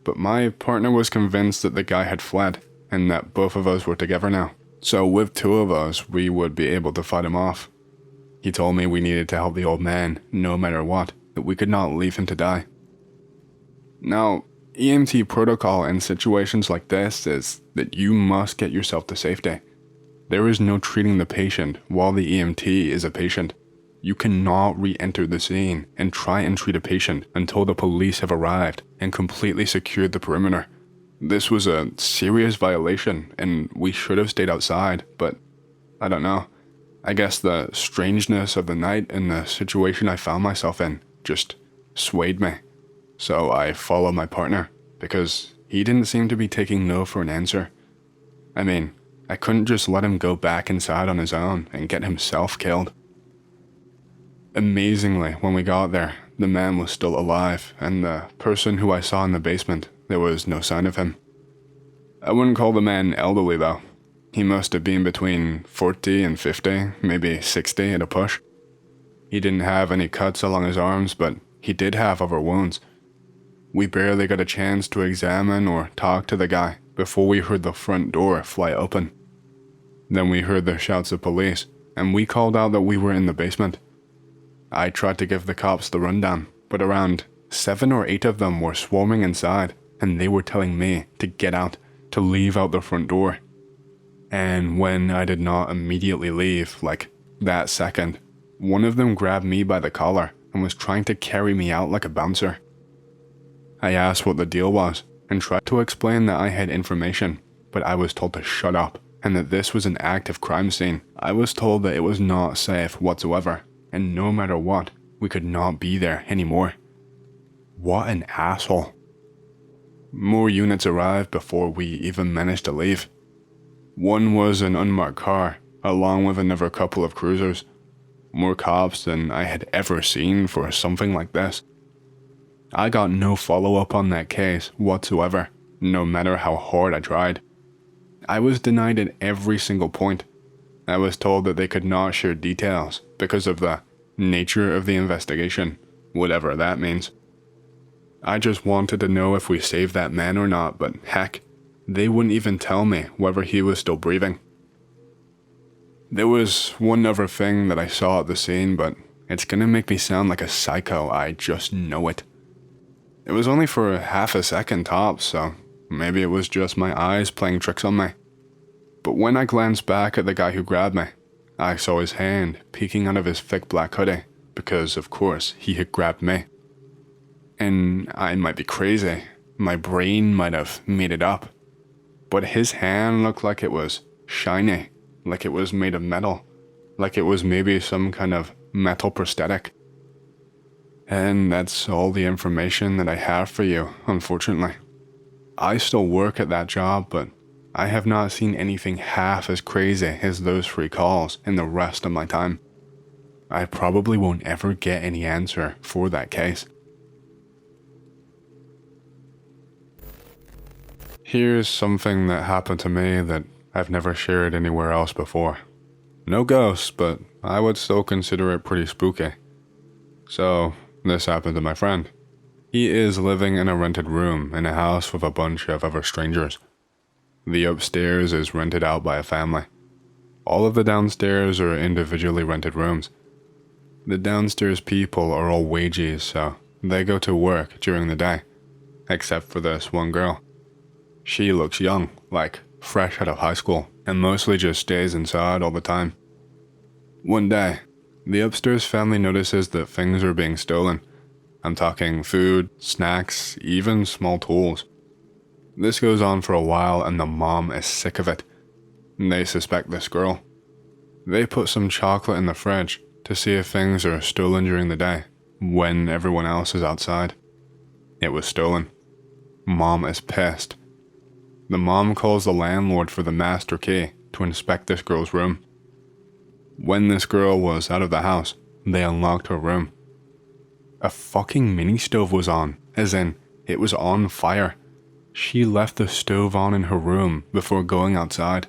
but my partner was convinced that the guy had fled and that both of us were together now, so with two of us we would be able to fight him off. He told me we needed to help the old man no matter what, that we could not leave him to die. Now, EMT protocol in situations like this is that you must get yourself to safety. There is no treating the patient while the EMT is a patient. You cannot re-enter the scene and try and treat a patient until the police have arrived and completely secured the perimeter. This was a serious violation and we should have stayed outside, but I don't know. I guess the strangeness of the night and the situation I found myself in just swayed me. So I followed my partner, because he didn't seem to be taking no for an answer. I mean, I couldn't just let him go back inside on his own and get himself killed. Amazingly, when we got there, the man was still alive, and the person who I saw in the basement, there was no sign of him. I wouldn't call the man elderly though. He must have been between 40 and 50, maybe 60 at a push. He didn't have any cuts along his arms, but he did have other wounds. We barely got a chance to examine or talk to the guy before we heard the front door fly open. Then we heard the shouts of police, and we called out that we were in the basement. I tried to give the cops the rundown, but around 7 or 8 of them were swarming inside, and they were telling me to get out, to leave out the front door. And when I did not immediately leave, like that second, one of them grabbed me by the collar and was trying to carry me out like a bouncer. I asked what the deal was and tried to explain that I had information, but I was told to shut up and that this was an active crime scene. I was told that it was not safe whatsoever, and no matter what, we could not be there anymore. What an asshole. More units arrived before we even managed to leave. One was an unmarked car, along with another couple of cruisers. More cops than I had ever seen for something like this. I got no follow-up on that case whatsoever, no matter how hard I tried. I was denied at every single point. I was told that they could not share details because of the nature of the investigation, whatever that means. I just wanted to know if we saved that man or not, but heck, they wouldn't even tell me whether he was still breathing. There was one other thing that I saw at the scene, but it's gonna make me sound like a psycho, I just know it. It was only for half a second tops, so maybe it was just my eyes playing tricks on me. But when I glanced back at the guy who grabbed me, I saw his hand peeking out of his thick black hoodie, because of course he had grabbed me. And I might be crazy, my brain might have made it up, but his hand looked like it was shiny, like it was made of metal, like it was maybe some kind of metal prosthetic. And that's all the information that I have for you, unfortunately. I still work at that job, but I have not seen anything half as crazy as those 3 calls in the rest of my time. I probably won't ever get any answer for that case. Here's something that happened to me that I've never shared anywhere else before. No ghosts, but I would still consider it pretty spooky. So, this happened to my friend. He is living in a rented room in a house with a bunch of other strangers. The upstairs is rented out by a family. All of the downstairs are individually rented rooms. The downstairs people are all wages, so they go to work during the day, except for this one girl. She looks young, like fresh out of high school, and mostly just stays inside all the time. One day, the upstairs family notices that things are being stolen. I'm talking food, snacks, even small tools. This goes on for a while and the mom is sick of it. They suspect this girl. They put some chocolate in the fridge to see if things are stolen during the day, when everyone else is outside. It was stolen. Mom is pissed. The mom calls the landlord for the master key to inspect this girl's room. When this girl was out of the house, they unlocked her room. A fucking mini stove was on, as in, it was on fire. She left the stove on in her room before going outside.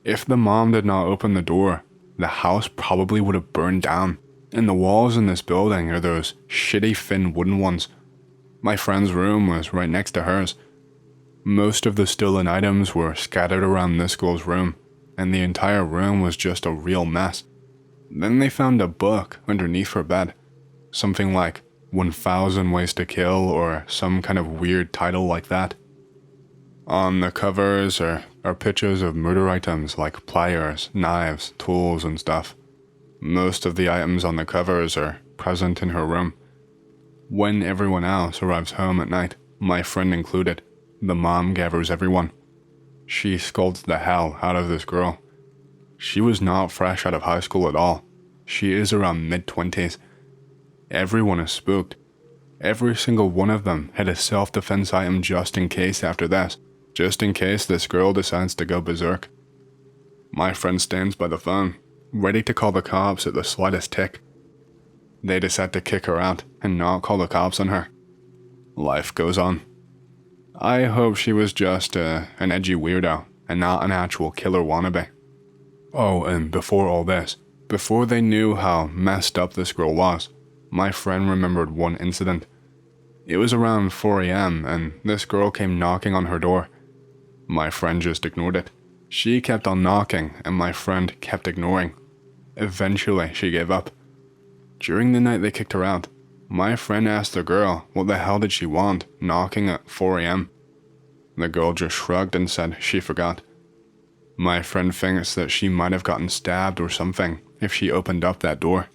If the mom did not open the door, the house probably would have burned down, and the walls in this building are those shitty thin wooden ones. My friend's room was right next to hers. Most of the stolen items were scattered around this girl's room, and the entire room was just a real mess. Then they found a book underneath her bed, something like 1,000 Ways to Kill or some kind of weird title like that. On the covers are pictures of murder items like pliers, knives, tools and stuff. Most of the items on the covers are present in her room. When everyone else arrives home at night, my friend included, the mom gathers everyone. She scolds the hell out of this girl. She was not fresh out of high school at all. She is around mid-20s. Everyone is spooked. Every single one of them had a self-defense item just in case after this, just in case this girl decides to go berserk. My friend stands by the phone, ready to call the cops at the slightest tick. They decide to kick her out and not call the cops on her. Life goes on. I hope she was just an edgy weirdo and not an actual killer wannabe. Oh, and before all this, before they knew how messed up this girl was, my friend remembered one incident. It was around 4 a.m. and this girl came knocking on her door. My friend just ignored it. She kept on knocking and my friend kept ignoring. Eventually, she gave up. During the night they kicked her out, my friend asked the girl what the hell did she want knocking at 4 a.m. The girl just shrugged and said she forgot. My friend thinks that she might have gotten stabbed or something if she opened up that door.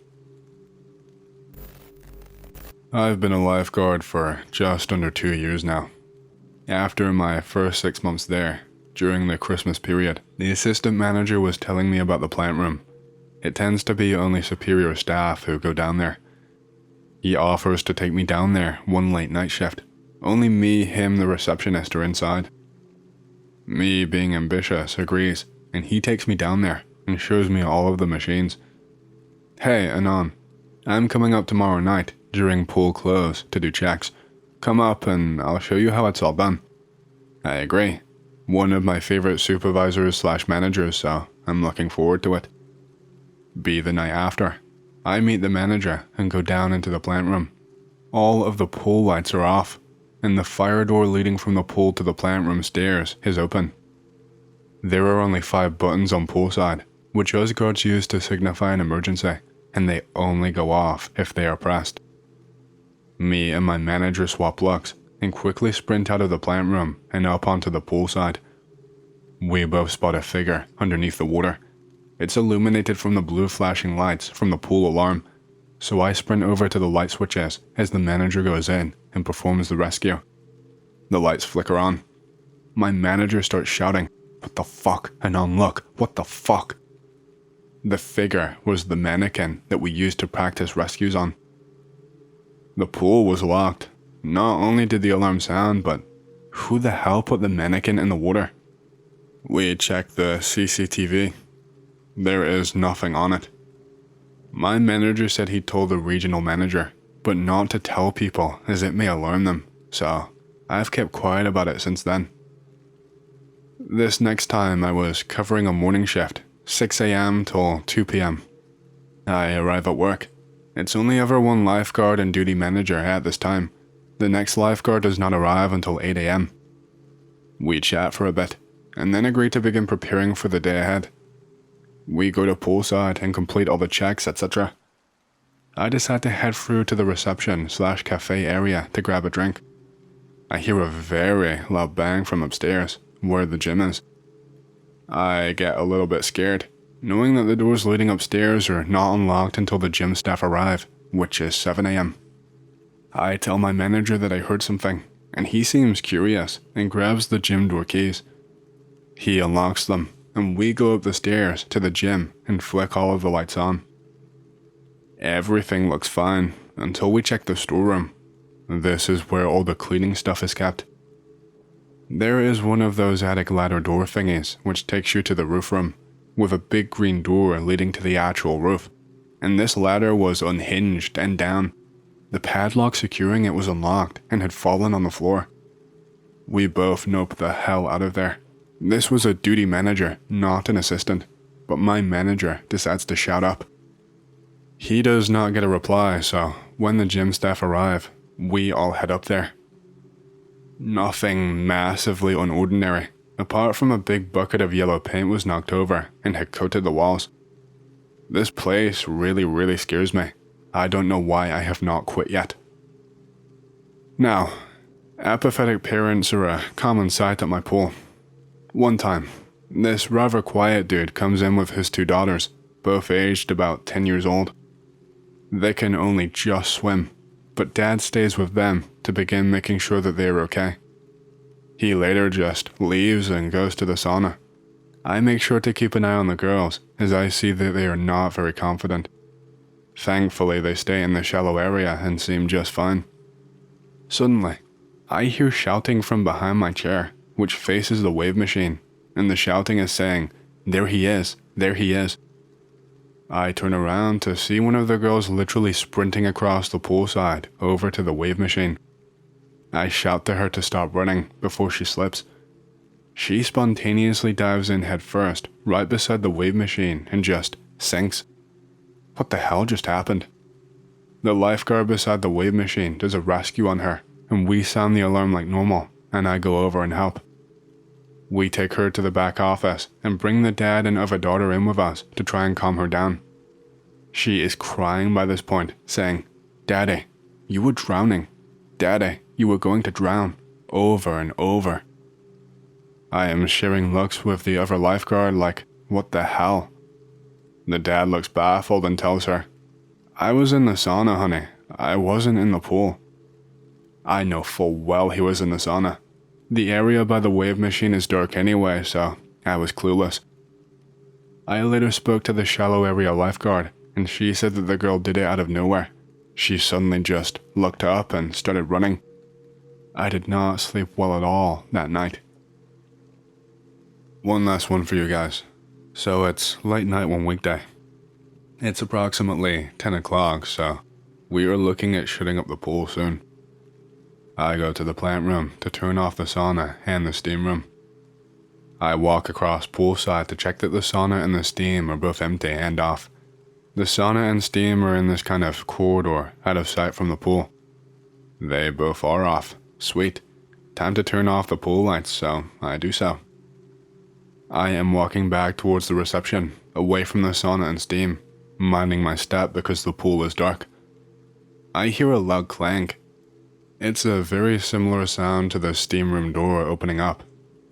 I've been a lifeguard for just under 2 years now. After my first 6 months there, during the Christmas period, the assistant manager was telling me about the plant room. It tends to be only superior staff who go down there. He offers to take me down there one late night shift. Only me, him, the receptionist are inside. Me, being ambitious, agrees, and he takes me down there and shows me all of the machines. Hey, Anon, I'm coming up tomorrow night during pool close to do checks. Come up and I'll show you how it's all done. I agree. One of my favorite supervisors slash managers, so I'm looking forward to it. Be the night after. I meet the manager and go down into the plant room. All of the pool lights are off, and the fire door leading from the pool to the plant room stairs is open. There are only 5 buttons on poolside, which us guards use to signify an emergency, and they only go off if they are pressed. Me and my manager swap looks and quickly sprint out of the plant room and up onto the poolside. We both spot a figure underneath the water. It's illuminated from the blue flashing lights from the pool alarm, so I sprint over to the light switches as the manager goes in and performs the rescue. The lights flicker on. My manager starts shouting, "What the fuck?" and on look, "What the fuck?" The figure was the mannequin that we used to practice rescues on. The pool was locked. Not only did the alarm sound, but who the hell put the mannequin in the water? We checked the CCTV. There is nothing on it. My manager said he told the regional manager, but not to tell people as it may alarm them, so I've kept quiet about it since then. This next time I was covering a morning shift, 6 a.m. till 2 p.m. I arrive at work. It's only ever one lifeguard and duty manager at this time. The next lifeguard does not arrive until 8 a.m. We chat for a bit, and then agree to begin preparing for the day ahead. We go to poolside and complete all the checks, etc. I decide to head through to the reception/cafe area to grab a drink. I hear a very loud bang from upstairs, where the gym is. I get a little bit scared, knowing that the doors leading upstairs are not unlocked until the gym staff arrive, which is 7 a.m. I tell my manager that I heard something, and he seems curious and grabs the gym door keys. He unlocks them, and we go up the stairs to the gym and flick all of the lights on. Everything looks fine until we check the storeroom. This is where all the cleaning stuff is kept. There is one of those attic ladder door thingies which takes you to the roof room, with a big green door leading to the actual roof, and this ladder was unhinged and down. The padlock securing it was unlocked and had fallen on the floor. We both nope the hell out of there. This was a duty manager, not an assistant, but my manager decides to shout up. He does not get a reply, so when the gym staff arrive, we all head up there. Nothing massively unordinary, apart from a big bucket of yellow paint was knocked over and had coated the walls. This place really scares me. I don't know why I have not quit yet. Now, apathetic parents are a common sight at my pool. One time, this rather quiet dude comes in with his 2 daughters, both aged about 10 years old. They can only just swim, but dad stays with them to begin making sure that they are okay. He later just leaves and goes to the sauna. I make sure to keep an eye on the girls, as I see that they are not very confident. Thankfully, they stay in the shallow area and seem just fine. Suddenly, I hear shouting from behind my chair, which faces the wave machine, and the shouting is saying, "There he is, there he is." I turn around to see one of the girls literally sprinting across the poolside over to the wave machine. I shout to her to stop running before she slips. She spontaneously dives in head first, right beside the wave machine, and just sinks. What the hell just happened? The lifeguard beside the wave machine does a rescue on her, and we sound the alarm like normal, and I go over and help. We take her to the back office and bring the dad and other daughter in with us to try and calm her down. She is crying by this point, saying, "Daddy, you were drowning. Daddy, you were going to drown," over and over. I am sharing looks with the other lifeguard like, what the hell? The dad looks baffled and tells her, "I was in the sauna, honey. I wasn't in the pool." I know full well he was in the sauna. The area by the wave machine is dark anyway, so I was clueless. I later spoke to the shallow area lifeguard, and she said that the girl did it out of nowhere. She suddenly just looked up and started running. I did not sleep well at all that night. One last one for you guys. So it's late night one weekday. It's approximately 10 o'clock, so we are looking at shutting up the pool soon. I go to the plant room to turn off the sauna and the steam room. I walk across poolside to check that the sauna and the steam are both empty and off. The sauna and steam are in this kind of corridor out of sight from the pool. They both are off. Sweet. Time to turn off the pool lights, so I do so. I am walking back towards the reception, away from the sauna and steam, minding my step because the pool is dark. I hear a loud clank. It's a very similar sound to the steam room door opening up.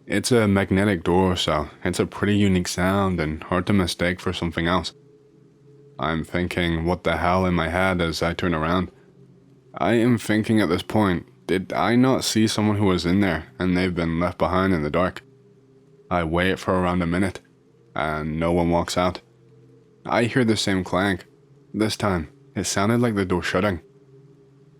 It's a magnetic door, so it's a pretty unique sound and hard to mistake for something else. I'm thinking what the hell in my head as I turn around. I am thinking at this point, did I not see someone who was in there and they've been left behind in the dark? I wait for around a minute, and no one walks out. I hear the same clank. This time, it sounded like the door shutting.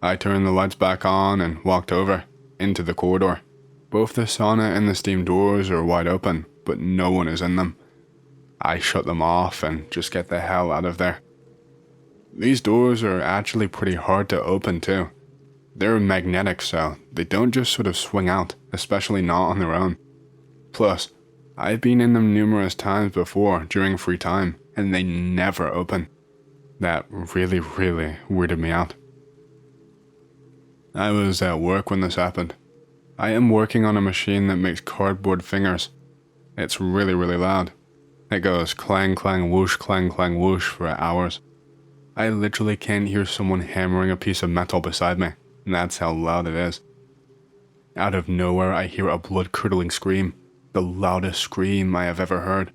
I turned the lights back on and walked over, into the corridor. Both the sauna and the steam doors are wide open, but no one is in them. I shut them off and just get the hell out of there. These doors are actually pretty hard to open too. They're magnetic, so they don't just sort of swing out, especially not on their own. Plus, I've been in them numerous times before during free time, and they never open. That really weirded me out. I was at work when this happened. I am working on a machine that makes cardboard fingers. It's really loud. It goes clang clang whoosh for hours. I literally can't hear someone hammering a piece of metal beside me. That's how loud it is. Out of nowhere I hear a blood-curdling scream, the loudest scream I have ever heard,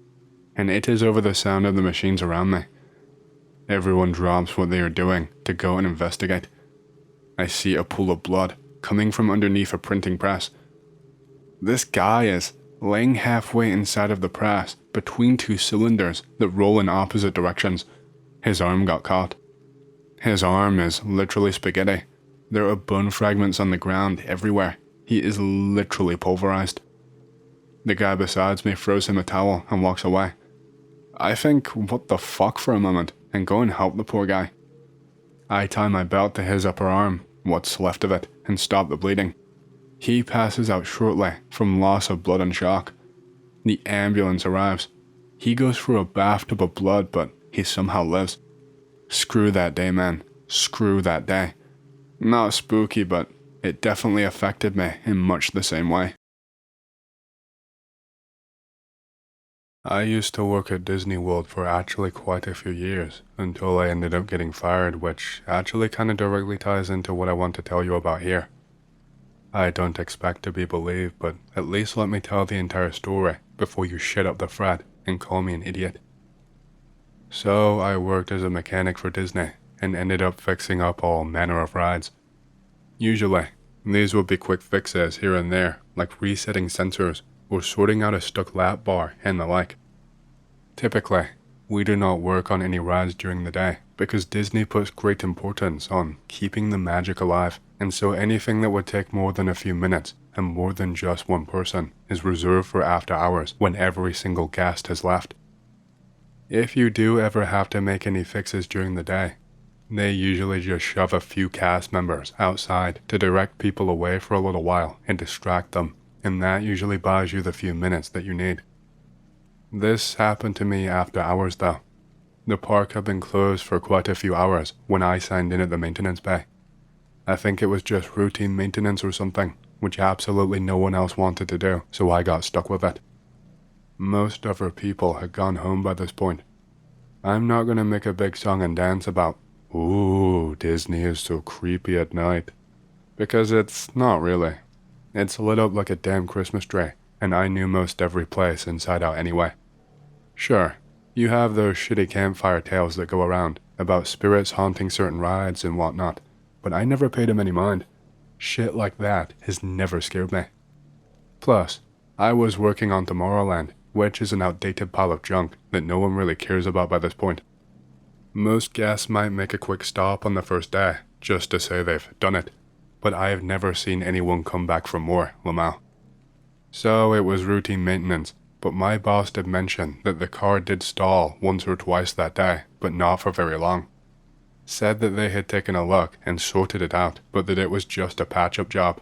and it is over the sound of the machines around me. Everyone drops what they are doing to go and investigate. I see a pool of blood coming from underneath a printing press. This guy is laying halfway inside of the press between two cylinders that roll in opposite directions. His arm got caught. His arm is literally spaghetti. There are bone fragments on the ground everywhere. He is literally pulverized. The guy beside me throws him a towel and walks away. I think, what the fuck for a moment, and go and help the poor guy. I tie my belt to his upper arm, what's left of it, and stop the bleeding. He passes out shortly from loss of blood and shock. The ambulance arrives. He goes through a bathtub of blood, but he somehow lives. Screw that day, man. Screw that day. Not spooky, but it definitely affected me in much the same way. I used to work at Disney World for actually quite a few years, until I ended up getting fired, which actually kinda directly ties into what I want to tell you about here. I don't expect to be believed, but at least let me tell the entire story before you shit up the thread and call me an idiot. So I worked as a mechanic for Disney, and ended up fixing up all manner of rides. Usually, these would be quick fixes here and there, like resetting sensors, or sorting out a stuck lap bar and the like. Typically, we do not work on any rides during the day, because Disney puts great importance on keeping the magic alive, and so anything that would take more than a few minutes, and more than just one person, is reserved for after hours when every single guest has left. If you do ever have to make any fixes during the day, they usually just shove a few cast members outside to direct people away for a little while and distract them, and that usually buys you the few minutes that you need. This happened to me after hours though. The park had been closed for quite a few hours when I signed in at the maintenance bay. I think it was just routine maintenance or something, which absolutely no one else wanted to do, so I got stuck with it. Most other people had gone home by this point. I'm not gonna make a big song and dance about, "Ooh, Disney is so creepy at night," because it's not really. It's lit up like a damn Christmas tree, and I knew most every place inside out anyway. Sure, you have those shitty campfire tales that go around about spirits haunting certain rides and whatnot, but I never paid them any mind. Shit like that has never scared me. Plus, I was working on Tomorrowland, which is an outdated pile of junk that no one really cares about by this point. Most guests might make a quick stop on the first day, just to say they've done it, but I have never seen anyone come back for more, Lamau. So it was routine maintenance, but my boss did mention that the car did stall once or twice that day, but not for very long. said that they had taken a look and sorted it out, but that it was just a patch-up job.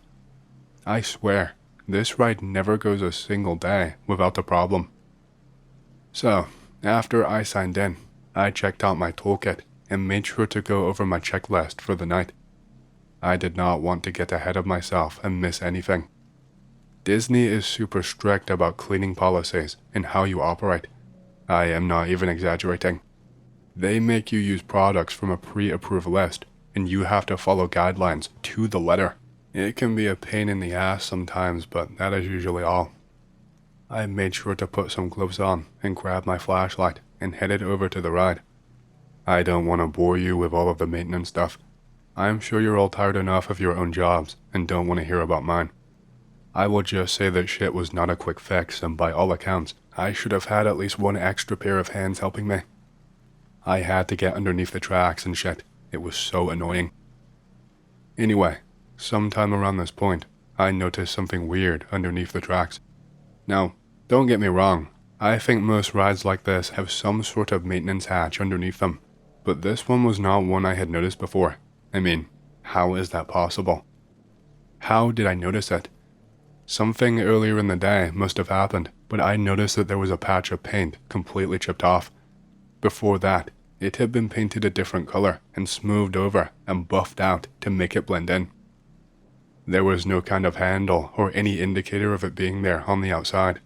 I swear, this ride never goes a single day without a problem. So, after I signed in, I checked out my toolkit and made sure to go over my checklist for the night. I did not want to get ahead of myself and miss anything. Disney is super strict about cleaning policies and how you operate. I am not even exaggerating. They make you use products from a pre-approved list, and you have to follow guidelines to the letter. It can be a pain in the ass sometimes, but that is usually all. I made sure to put some gloves on and grab my flashlight and headed over to the ride. I don't want to bore you with all of the maintenance stuff. I'm sure you're all tired enough of your own jobs and don't want to hear about mine. I will just say that shit was not a quick fix, and by all accounts, I should have had at least one extra pair of hands helping me. I had to get underneath the tracks and shit. It was so annoying. Anyway, sometime around this point, I noticed something weird underneath the tracks. Now, don't get me wrong, I think most rides like this have some sort of maintenance hatch underneath them, but this one was not one I had noticed before. I mean, how is that possible? How did I notice it? Something earlier in the day must have happened, but I noticed that there was a patch of paint completely chipped off. Before that, it had been painted a different color and smoothed over and buffed out to make it blend in. There was no kind of handle or any indicator of it being there on the outside.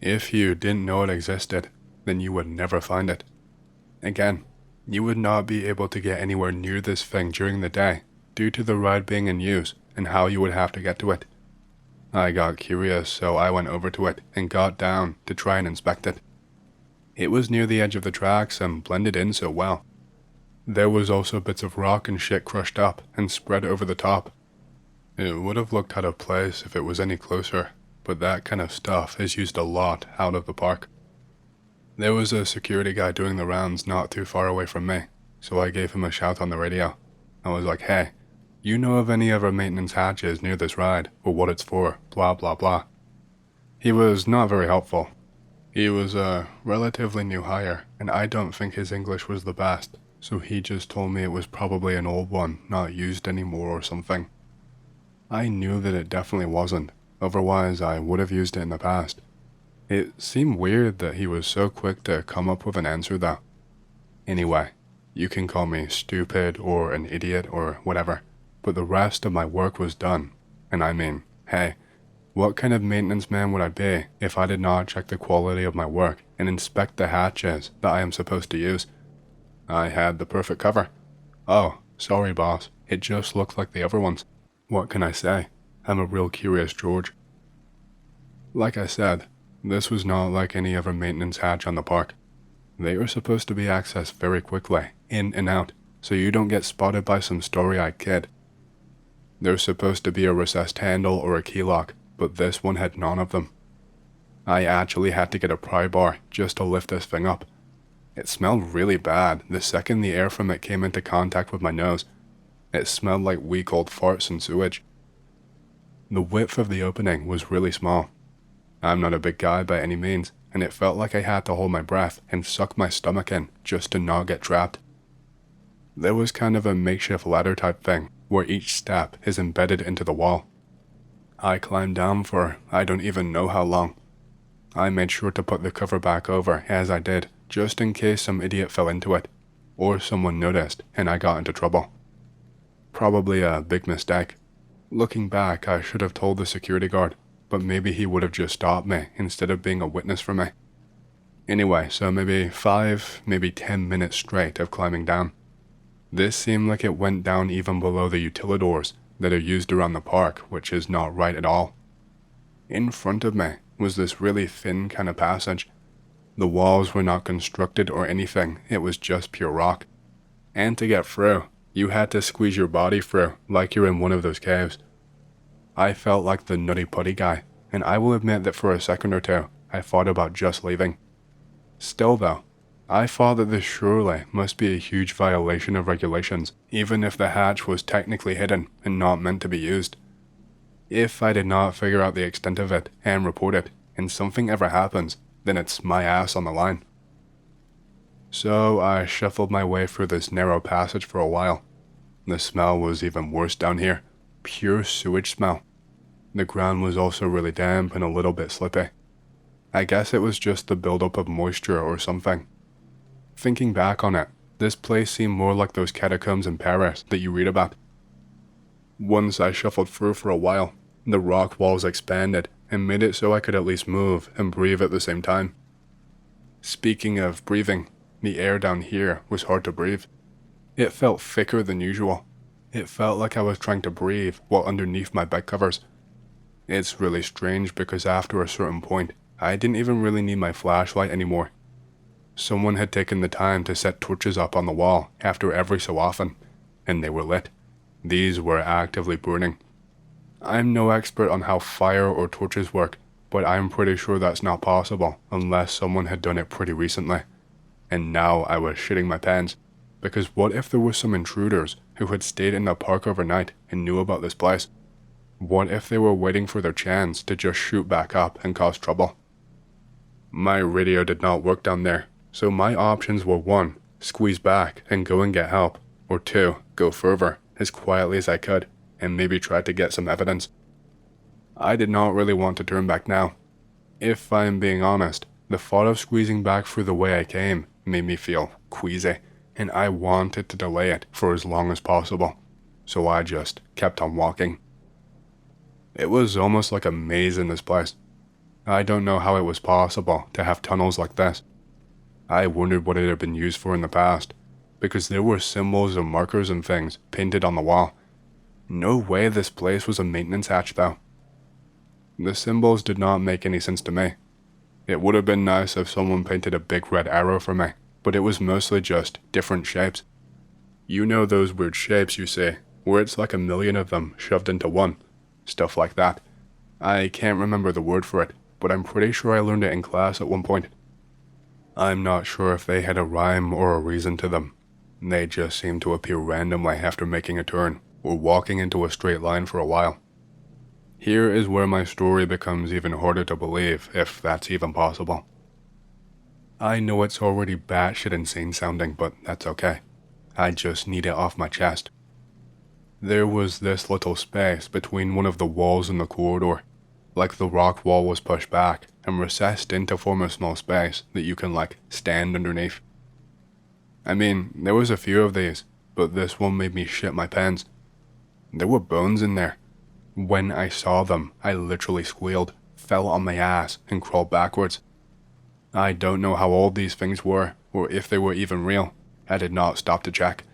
If you didn't know it existed, then you would never find it. Again, you would not be able to get anywhere near this thing during the day due to the ride being in use and how you would have to get to it. I got curious, so I went over to it and got down to try and inspect it. It was near the edge of the tracks and blended in so well. There was also bits of rock and shit crushed up and spread over the top. It would have looked out of place if it was any closer, but that kind of stuff is used a lot out of the park. There was a security guy doing the rounds not too far away from me, so I gave him a shout on the radio. I was like, hey, you know of any other maintenance hatches near this ride, or what it's for, blah blah blah. He was not very helpful. He was a relatively new hire, and I don't think his English was the best, so he just told me it was probably an old one, not used anymore or something. I knew that it definitely wasn't, otherwise I would have used it in the past. It seemed weird that he was so quick to come up with an answer though. Anyway, you can call me stupid or an idiot or whatever, but the rest of my work was done, and I mean, hey, what kind of maintenance man would I be if I did not check the quality of my work and inspect the hatches that I am supposed to use? I had the perfect cover. Oh, sorry boss, it just looked like the other ones. What can I say? I'm a real curious George. Like I said, this was not like any other maintenance hatch on the park. They are supposed to be accessed very quickly, in and out, so you don't get spotted by some story-eyed kid. There's supposed to be a recessed handle or a key lock, but this one had none of them. I actually had to get a pry bar just to lift this thing up. It smelled really bad the second the air from it came into contact with my nose. It smelled like week old farts and sewage. The width of the opening was really small. I'm not a big guy by any means, and it felt like I had to hold my breath and suck my stomach in just to not get trapped. There was kind of a makeshift ladder type thing where each step is embedded into the wall. I climbed down for I don't even know how long. I made sure to put the cover back over as I did, just in case some idiot fell into it, or someone noticed and I got into trouble. Probably a big mistake. Looking back, I should have told the security guard, but maybe he would have just stopped me instead of being a witness for me. Anyway, so maybe 5, maybe 10 minutes straight of climbing down. This seemed like it went down even below the utilidors that are used around the park, which is not right at all. In front of me was this really thin kind of passage. The walls were not constructed or anything, it was just pure rock. And to get through, you had to squeeze your body through like you're in one of those caves. I felt like the nutty putty guy, and I will admit that for a second or two, I thought about just leaving. Still though, I thought that this surely must be a huge violation of regulations, even if the hatch was technically hidden and not meant to be used. If I did not figure out the extent of it and report it, and something ever happens, then it's my ass on the line. So I shuffled my way through this narrow passage for a while. The smell was even worse down here. Pure sewage smell. The ground was also really damp and a little bit slippy. I guess it was just the buildup of moisture or something. Thinking back on it, this place seemed more like those catacombs in Paris that you read about. Once I shuffled through for a while, the rock walls expanded and made it so I could at least move and breathe at the same time. Speaking of breathing, the air down here was hard to breathe. It felt thicker than usual. It felt like I was trying to breathe while underneath my bed covers. It's really strange because after a certain point, I didn't even really need my flashlight anymore. Someone had taken the time to set torches up on the wall after every so often, and they were lit. These were actively burning. I'm no expert on how fire or torches work, but I'm pretty sure that's not possible unless someone had done it pretty recently. And now I was shitting my pants, because what if there were some intruders who had stayed in the park overnight and knew about this place? What if they were waiting for their chance to just shoot back up and cause trouble? My radio did not work down there, so my options were 1, squeeze back and go and get help, or 2, go further, as quietly as I could, and maybe try to get some evidence. I did not really want to turn back now. If I am being honest, the thought of squeezing back through the way I came made me feel queasy, and I wanted to delay it for as long as possible, so I just kept on walking. It was almost like a maze in this place. I don't know how it was possible to have tunnels like this. I wondered what it had been used for in the past, because there were symbols and markers and things painted on the wall. No way this place was a maintenance hatch though. The symbols did not make any sense to me. It would have been nice if someone painted a big red arrow for me, but it was mostly just different shapes. You know those weird shapes you see, where it's like a million of them shoved into one. Stuff like that. I can't remember the word for it, but I'm pretty sure I learned it in class at one point. I'm not sure if they had a rhyme or a reason to them. They just seemed to appear randomly after making a turn, or walking into a straight line for a while. Here is where my story becomes even harder to believe, if that's even possible. I know it's already batshit insane sounding, but that's okay. I just need it off my chest. There was this little space between one of the walls and the corridor, like the rock wall was pushed back and recessed in to form a small space that you can stand underneath. I mean, there was a few of these, but this one made me shit my pants. There were bones in there. When I saw them, I literally squealed, fell on my ass, and crawled backwards. I don't know how old these things were, or if they were even real. I did not stop to check.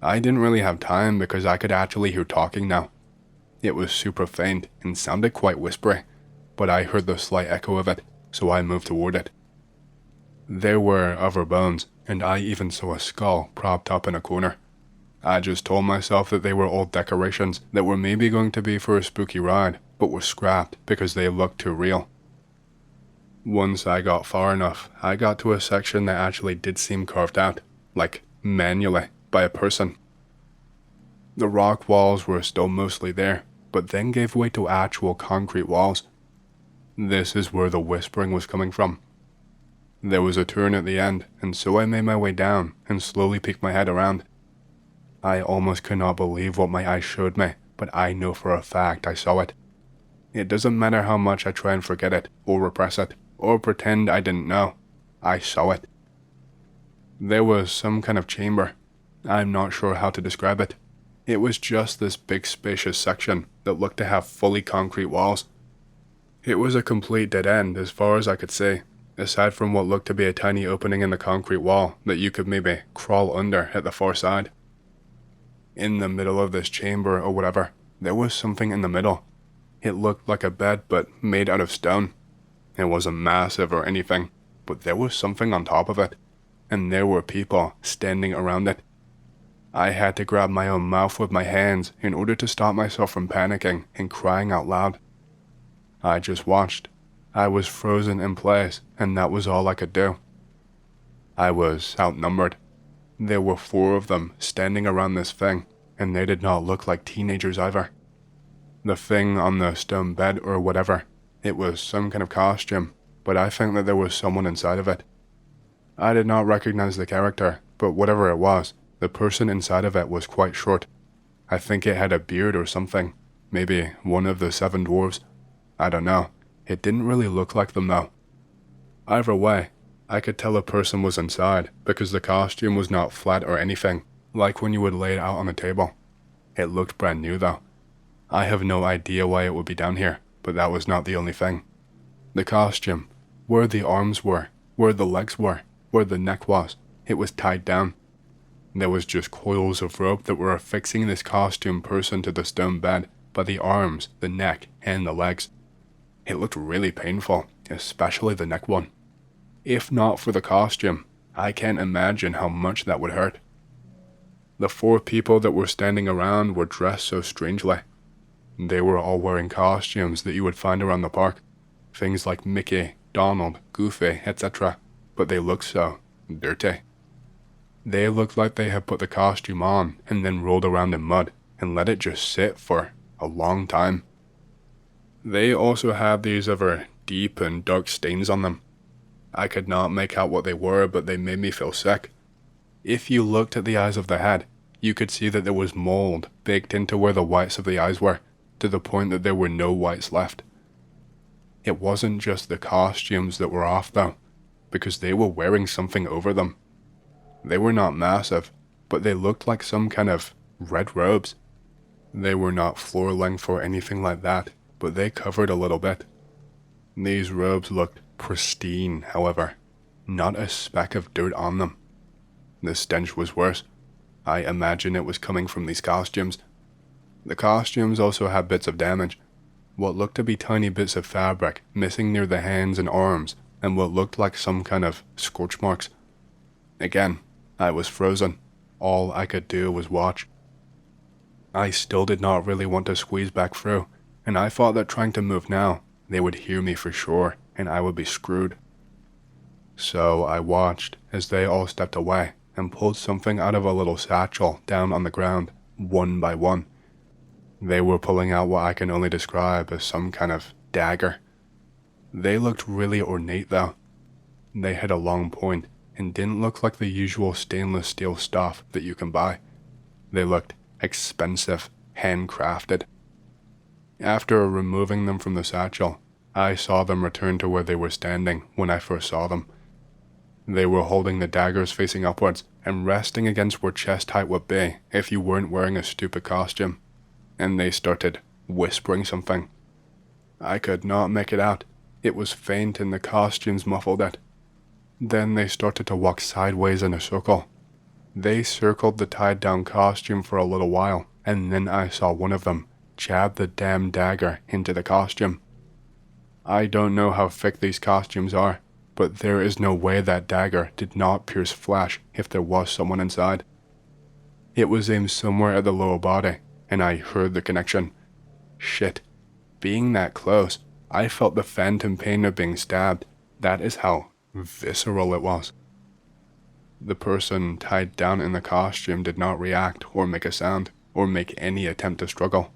I didn't really have time because I could actually hear talking now. It was super faint and sounded quite whispery, but I heard the slight echo of it, so I moved toward it. There were other bones, and I even saw a skull propped up in a corner. I just told myself that they were old decorations that were maybe going to be for a spooky ride, but were scrapped because they looked too real. Once I got far enough, I got to a section that actually did seem carved out, manually, by a person. The rock walls were still mostly there, but then gave way to actual concrete walls. This is where the whispering was coming from. There was a turn at the end, and so I made my way down and slowly peeked my head around. I almost could not believe what my eyes showed me, but I know for a fact I saw it. It doesn't matter how much I try and forget it, or repress it, or pretend I didn't know. I saw it. There was some kind of chamber. I'm not sure how to describe it. It was just this big spacious section that looked to have fully concrete walls. It was a complete dead end as far as I could see, aside from what looked to be a tiny opening in the concrete wall that you could maybe crawl under at the far side. In the middle of this chamber or whatever, there was something in the middle. It looked like a bed but made out of stone. It wasn't massive or anything, but there was something on top of it, and there were people standing around it. I had to grab my own mouth with my hands in order to stop myself from panicking and crying out loud. I just watched. I was frozen in place, and that was all I could do. I was outnumbered. There were 4 of them standing around this thing, and they did not look like teenagers either. The thing on the stone bed or whatever, it was some kind of costume, but I think that there was someone inside of it. I did not recognize the character, but whatever it was, the person inside of it was quite short. I think it had a beard or something, maybe one of the 7 dwarves. I don't know, it didn't really look like them though. Either way, I could tell a person was inside because the costume was not flat or anything, like when you would lay it out on a table. It looked brand new though. I have no idea why it would be down here, but that was not the only thing. The costume, where the arms were, where the legs were, where the neck was, it was tied down. There was just coils of rope that were affixing this costume person to the stone bed by the arms, the neck, and the legs. It looked really painful, especially the neck one. If not for the costume, I can't imagine how much that would hurt. The 4 people that were standing around were dressed so strangely. They were all wearing costumes that you would find around the park. Things like Mickey, Donald, Goofy, etc. But they looked so dirty. They looked like they had put the costume on and then rolled around in mud and let it just sit for a long time. They also had these other deep and dark stains on them. I could not make out what they were, but they made me feel sick. If you looked at the eyes of the head, you could see that there was mold baked into where the whites of the eyes were, to the point that there were no whites left. It wasn't just the costumes that were off though, because they were wearing something over them. They were not massive, but they looked like some kind of red robes. They were not floor length or anything like that, but they covered a little bit. These robes looked pristine, however, not a speck of dirt on them. The stench was worse. I imagine it was coming from these costumes. The costumes also had bits of damage, what looked to be tiny bits of fabric missing near the hands and arms, and what looked like some kind of scorch marks. Again, I was frozen. All I could do was watch. I still did not really want to squeeze back through, and I thought that trying to move now, they would hear me for sure, and I would be screwed. So I watched as they all stepped away and pulled something out of a little satchel down on the ground, one by one. They were pulling out what I can only describe as some kind of dagger. They looked really ornate though. They had a long point and didn't look like the usual stainless steel stuff that you can buy. They looked expensive, handcrafted. After removing them from the satchel, I saw them return to where they were standing when I first saw them. They were holding the daggers facing upwards and resting against where chest height would be if you weren't wearing a stupid costume. And they started whispering something. I could not make it out. It was faint and the costumes muffled it. Then they started to walk sideways in a circle. They circled the tied down costume for a little while, and then I saw one of them jab the damn dagger into the costume. I don't know how thick these costumes are, but there is no way that dagger did not pierce flesh if there was someone inside. It was aimed somewhere at the lower body, and I heard the connection. Shit. Being that close, I felt the phantom pain of being stabbed. That is how visceral it was. The person tied down in the costume did not react or make a sound or make any attempt to struggle.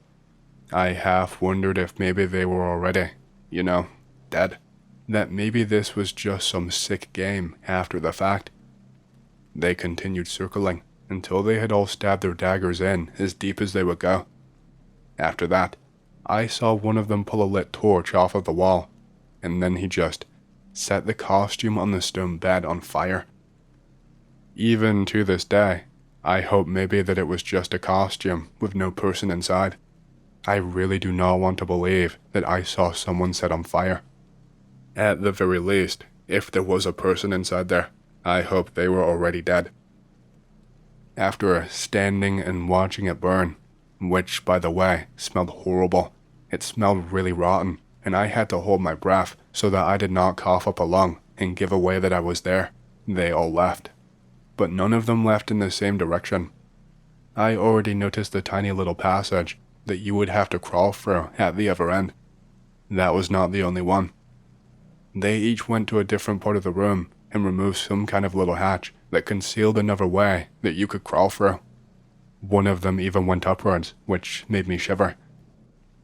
I half wondered if maybe they were already, dead. That maybe this was just some sick game after the fact. They continued circling until they had all stabbed their daggers in as deep as they would go. After that, I saw one of them pull a lit torch off of the wall, and then he just set the costume on the stone bed on fire. Even to this day, I hope maybe that it was just a costume with no person inside. I really do not want to believe that I saw someone set on fire. At the very least, if there was a person inside there, I hope they were already dead. After standing and watching it burn, which, by the way, smelled horrible, it smelled really rotten, and I had to hold my breath so that I did not cough up a lung and give away that I was there, they all left. But none of them left in the same direction. I already noticed the tiny little passage that you would have to crawl through at the other end. That was not the only one. They each went to a different part of the room and removed some kind of little hatch that concealed another way that you could crawl through. One of them even went upwards, which made me shiver.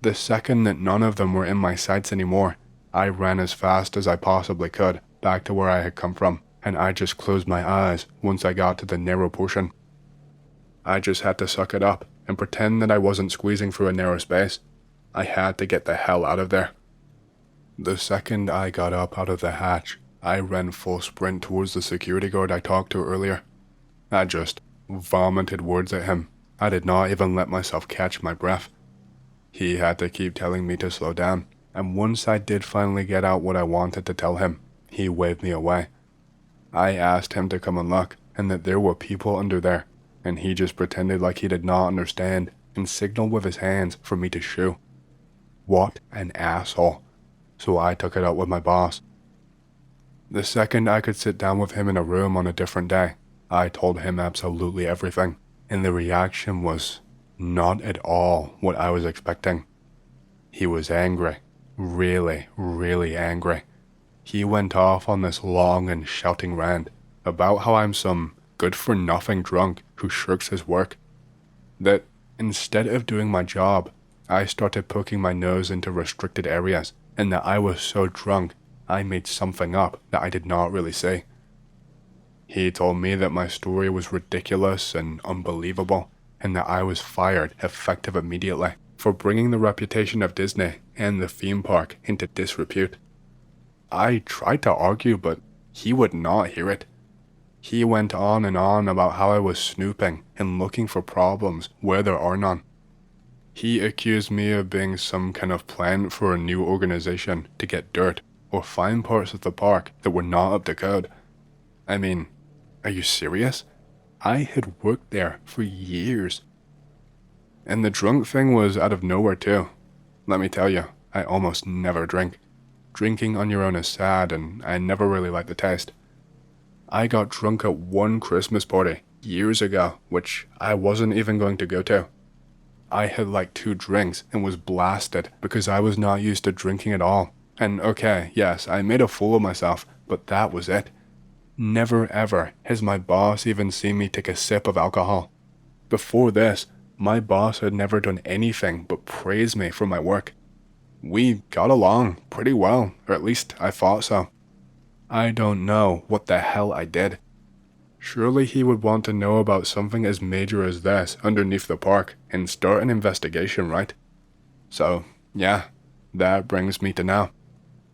The second that none of them were in my sights anymore, I ran as fast as I possibly could back to where I had come from and I just closed my eyes once I got to the narrow portion. I just had to suck it up and pretend that I wasn't squeezing through a narrow space. I had to get the hell out of there. The second I got up out of the hatch, I ran full sprint towards the security guard I talked to earlier. I just vomited words at him. I did not even let myself catch my breath. He had to keep telling me to slow down, and once I did finally get out what I wanted to tell him, he waved me away. I asked him to come and look, and that there were people under there, and he just pretended like he did not understand and signaled with his hands for me to shoo. What an asshole. So I took it out with my boss. The second I could sit down with him in a room on a different day, I told him absolutely everything, and the reaction was not at all what I was expecting. He was angry, really, really angry. He went off on this long and shouting rant about how I'm some good-for-nothing drunk who shirks his work. That instead of doing my job, I started poking my nose into restricted areas, and that I was so drunk I made something up that I did not really say. He told me that my story was ridiculous and unbelievable, and that I was fired effective immediately for bringing the reputation of Disney and the theme park into disrepute. I tried to argue, but he would not hear it. He went on and on about how I was snooping and looking for problems where there are none. He accused me of being some kind of plant for a new organization to get dirt or find parts of the park that were not up to code. I mean, are you serious? I had worked there for years. And the drunk thing was out of nowhere too. Let me tell you, I almost never drink. Drinking on your own is sad, and I never really liked the taste. I got drunk at one Christmas party years ago, which I wasn't even going to go to. I had like 2 drinks and was blasted because I was not used to drinking at all. And okay, yes, I made a fool of myself, but that was it. Never ever has my boss even seen me take a sip of alcohol. Before this, my boss had never done anything but praise me for my work. We got along pretty well, or at least I thought so. I don't know what the hell I did. Surely he would want to know about something as major as this underneath the park and start an investigation, right? So, yeah, that brings me to now.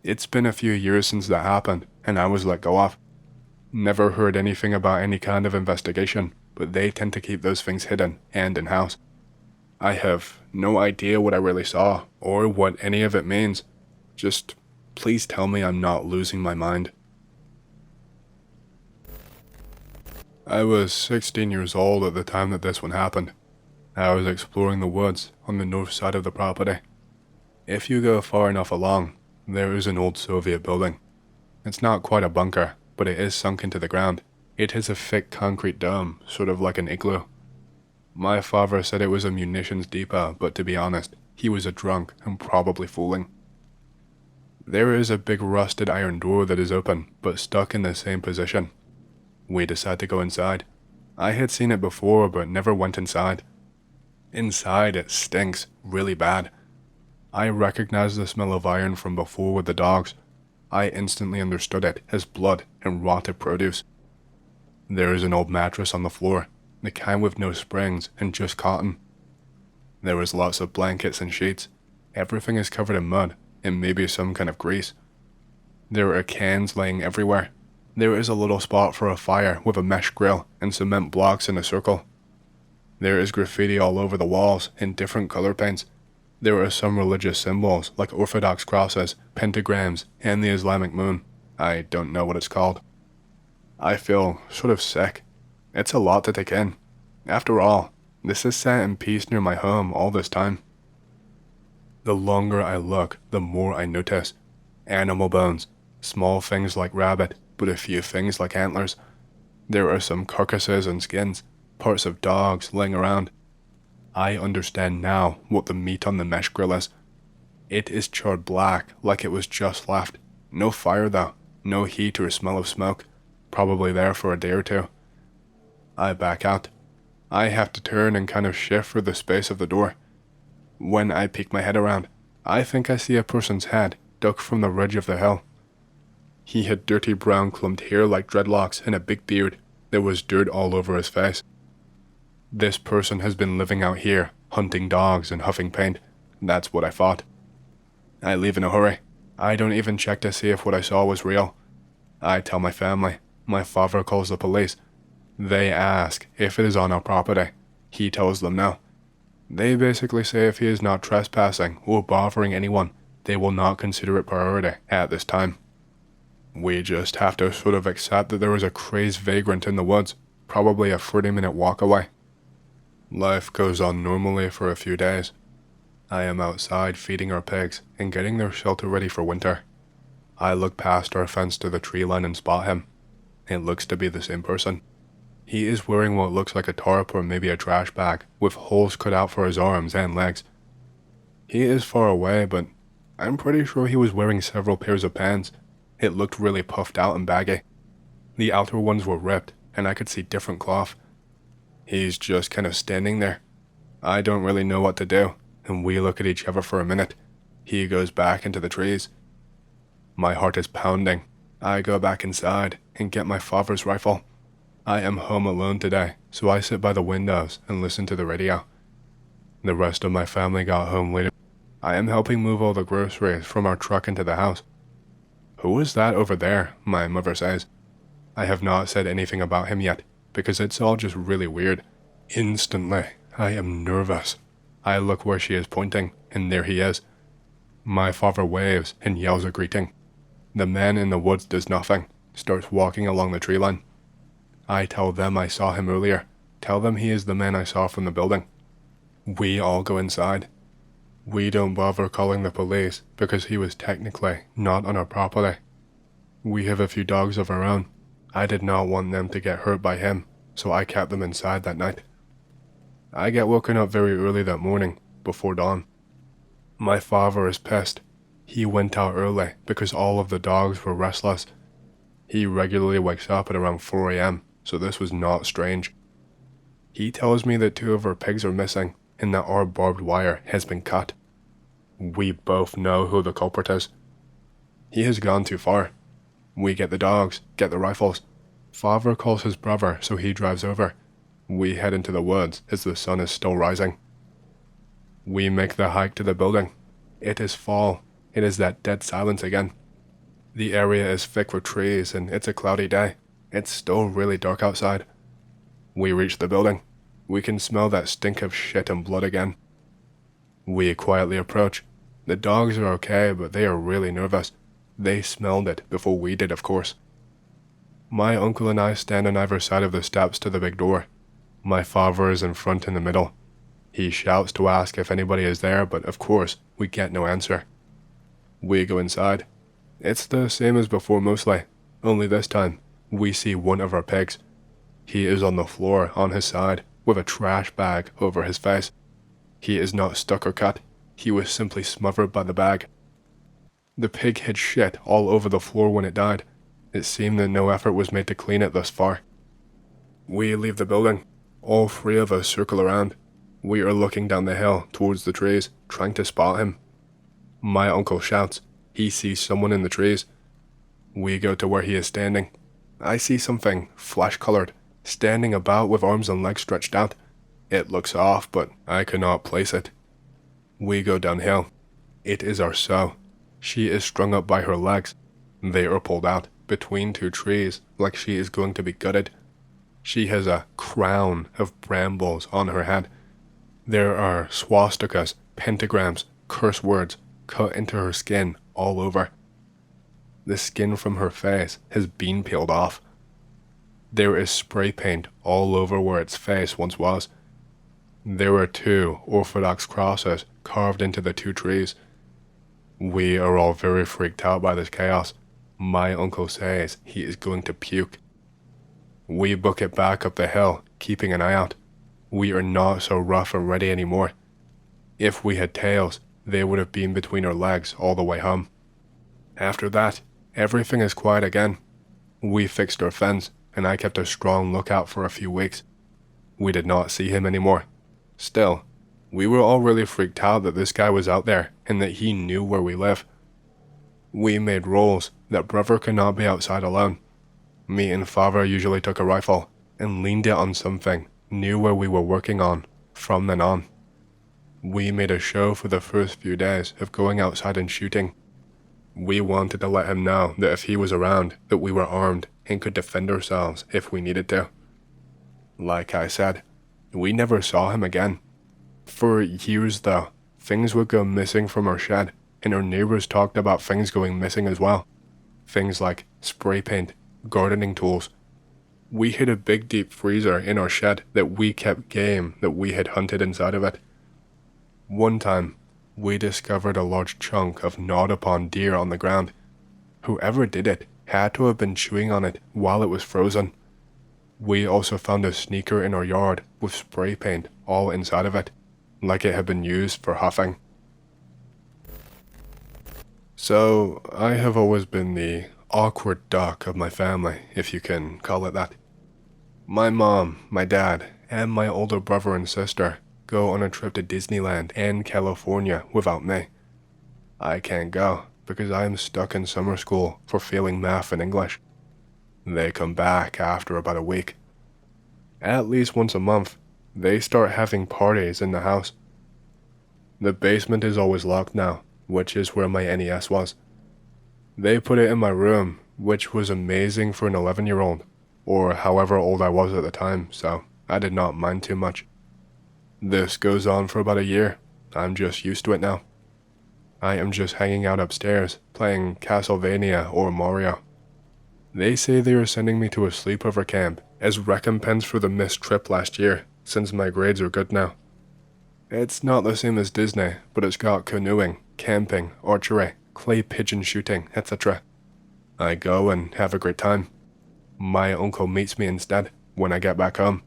It's been a few years since that happened, and I was let go of. Never heard anything about any kind of investigation, but they tend to keep those things hidden and in-house. I have no idea what I really saw, or what any of it means. Just please tell me I'm not losing my mind. I was 16 years old at the time that this one happened. I was exploring the woods on the north side of the property. If you go far enough along, there is an old Soviet building. It's not quite a bunker, but it is sunk into the ground. It has a thick concrete dome, sort of like an igloo. My father said it was a munitions depot, but to be honest, he was a drunk and probably fooling. There is a big rusted iron door that is open, but stuck in the same position. We decided to go inside. I had seen it before, but never went inside. Inside, it stinks really bad. I recognized the smell of iron from before with the dogs. I instantly understood it as blood and rotted produce. There is an old mattress on the floor, the kind with no springs and just cotton. There is lots of blankets and sheets. Everything is covered in mud and maybe some kind of grease. There are cans laying everywhere. There is a little spot for a fire with a mesh grill and cement blocks in a circle. There is graffiti all over the walls in different color paints. There are some religious symbols like Orthodox crosses, pentagrams, and the Islamic moon. I don't know what it's called. I feel sort of sick. It's a lot to take in. After all, this has sat in peace near my home all this time. The longer I look, the more I notice. Animal bones, small things like rabbit, but a few things like antlers. There are some carcasses and skins, parts of dogs laying around. I understand now what the meat on the mesh grill is. It is charred black like it was just left. No fire though, no heat or smell of smoke. Probably there for a day or two. I back out. I have to turn and kind of shift for the space of the door. When I peek my head around, I think I see a person's head duck from the ridge of the hill. He had dirty brown clumped hair like dreadlocks and a big beard. There was dirt all over his face. This person has been living out here, hunting dogs and huffing paint. That's what I thought. I leave in a hurry. I don't even check to see if what I saw was real. I tell my family. My father calls the police. They ask if it is on our property. He tells them no. They basically say if he is not trespassing or bothering anyone, they will not consider it priority at this time. We just have to sort of accept that there is a crazed vagrant in the woods, probably a 30-minute walk away. Life goes on normally for a few days. I am outside feeding our pigs and getting their shelter ready for winter. I look past our fence to the tree line and spot him. It looks to be the same person. He is wearing what looks like a tarp or maybe a trash bag, with holes cut out for his arms and legs. He is far away, but I'm pretty sure he was wearing several pairs of pants. It looked really puffed out and baggy. The outer ones were ripped, and I could see different cloth. He's just kind of standing there. I don't really know what to do, and we look at each other for a minute. He goes back into the trees. My heart is pounding. I go back inside and get my father's rifle. I am home alone today, so I sit by the windows and listen to the radio. The rest of my family got home later. I am helping move all the groceries from our truck into the house. Who is that over there? My mother says. I have not said anything about him yet, because it's all just really weird. Instantly, I am nervous. I look where she is pointing, and there he is. My father waves and yells a greeting. The man in the woods does nothing, starts walking along the tree line. I tell them I saw him earlier. Tell them he is the man I saw from the building. We all go inside. We don't bother calling the police because he was technically not on our property. We have a few dogs of our own. I did not want them to get hurt by him, so I kept them inside that night. I get woken up very early that morning, before dawn. My father is pissed. He went out early because all of the dogs were restless. He regularly wakes up at around 4 a.m., so this was not strange. He tells me that 2 of our pigs are missing and that our barbed wire has been cut. We both know who the culprit is. He has gone too far. We get the dogs, get the rifles. Father calls his brother, so he drives over. We head into the woods as the sun is still rising. We make the hike to the building. It is fall. It is that dead silence again. The area is thick with trees and it's a cloudy day. It's still really dark outside. We reach the building. We can smell that stink of shit and blood again. We quietly approach. The dogs are okay, but they are really nervous. They smelled it before we did, of course. My uncle and I stand on either side of the steps to the big door. My father is in front in the middle. He shouts to ask if anybody is there, but of course, we get no answer. We go inside. It's the same as before mostly, only this time, we see one of our pigs. He is on the floor on his side, with a trash bag over his face. He is not stuck or cut. He was simply smothered by the bag. The pig had shit all over the floor when it died. It seemed that no effort was made to clean it thus far. We leave the building. All 3 of us circle around. We are looking down the hill towards the trees, trying to spot him. My uncle shouts. He sees someone in the trees. We go to where he is standing. I see something, flesh-colored, standing about with arms and legs stretched out. It looks off, but I cannot place it. We go downhill. It is our sow. She is strung up by her legs. They are pulled out, between 2 trees, like she is going to be gutted. She has a crown of brambles on her head. There are swastikas, pentagrams, curse words, cut into her skin all over. The skin from her face has been peeled off. There is spray paint all over where its face once was. There are 2 Orthodox crosses carved into the 2 trees. We are all very freaked out by this chaos. My uncle says he is going to puke. We book it back up the hill, keeping an eye out. We are not so rough and ready anymore. If we had tails, they would have been between our legs all the way home. After that, everything is quiet again. We fixed our fence, and I kept a strong lookout for a few weeks. We did not see him anymore. Still, we were all really freaked out that this guy was out there and that he knew where we live. We made rules that brother could not be outside alone. Me and father usually took a rifle and leaned it on something near where we were working on from then on. We made a show for the first few days of going outside and shooting. We wanted to let him know that if he was around, that we were armed and could defend ourselves if we needed to. Like I said, we never saw him again. For years though, things would go missing from our shed, and our neighbors talked about things going missing as well. Things like spray paint, gardening tools. We hid a big deep freezer in our shed that we kept game that we had hunted inside of it. One time, we discovered a large chunk of gnawed upon deer on the ground. Whoever did it had to have been chewing on it while it was frozen. We also found a sneaker in our yard with spray paint all inside of it, like it had been used for huffing. So, I have always been the awkward duck of my family, if you can call it that. My mom, my dad, and my older brother and sister go on a trip to Disneyland and California without me. I can't go because I am stuck in summer school for failing math and English. They come back after about a week. At least once a month, they start having parties in the house. The basement is always locked now, which is where my NES was. They put it in my room, which was amazing for an 11-year-old, or however old I was at the time, so I did not mind too much. This goes on for about a year. I'm just used to it now. I am just hanging out upstairs, playing Castlevania or Mario. They say they are sending me to a sleepover camp as recompense for the missed trip last year, since my grades are good now. It's not the same as Disney, but it's got canoeing, camping, archery, clay pigeon shooting, etc. I go and have a great time. My uncle meets me instead when I get back home.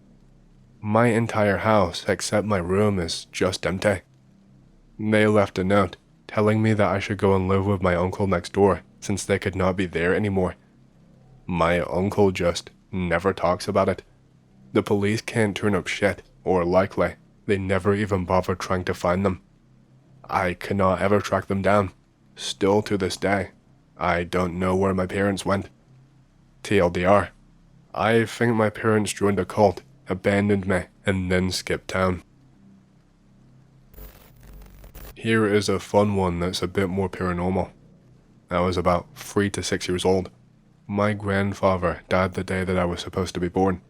My entire house except my room is just empty. They left a note telling me that I should go and live with my uncle next door since they could not be there anymore. My uncle just never talks about it. The police can't turn up shit, or likely, they never even bother trying to find them. I cannot ever track them down. Still to this day, I don't know where my parents went. TLDR, I think my parents joined a cult, abandoned me, and then skipped town. Here is a fun one that's a bit more paranormal. I was about 3 to 6 years old. My grandfather died the day that I was supposed to be born.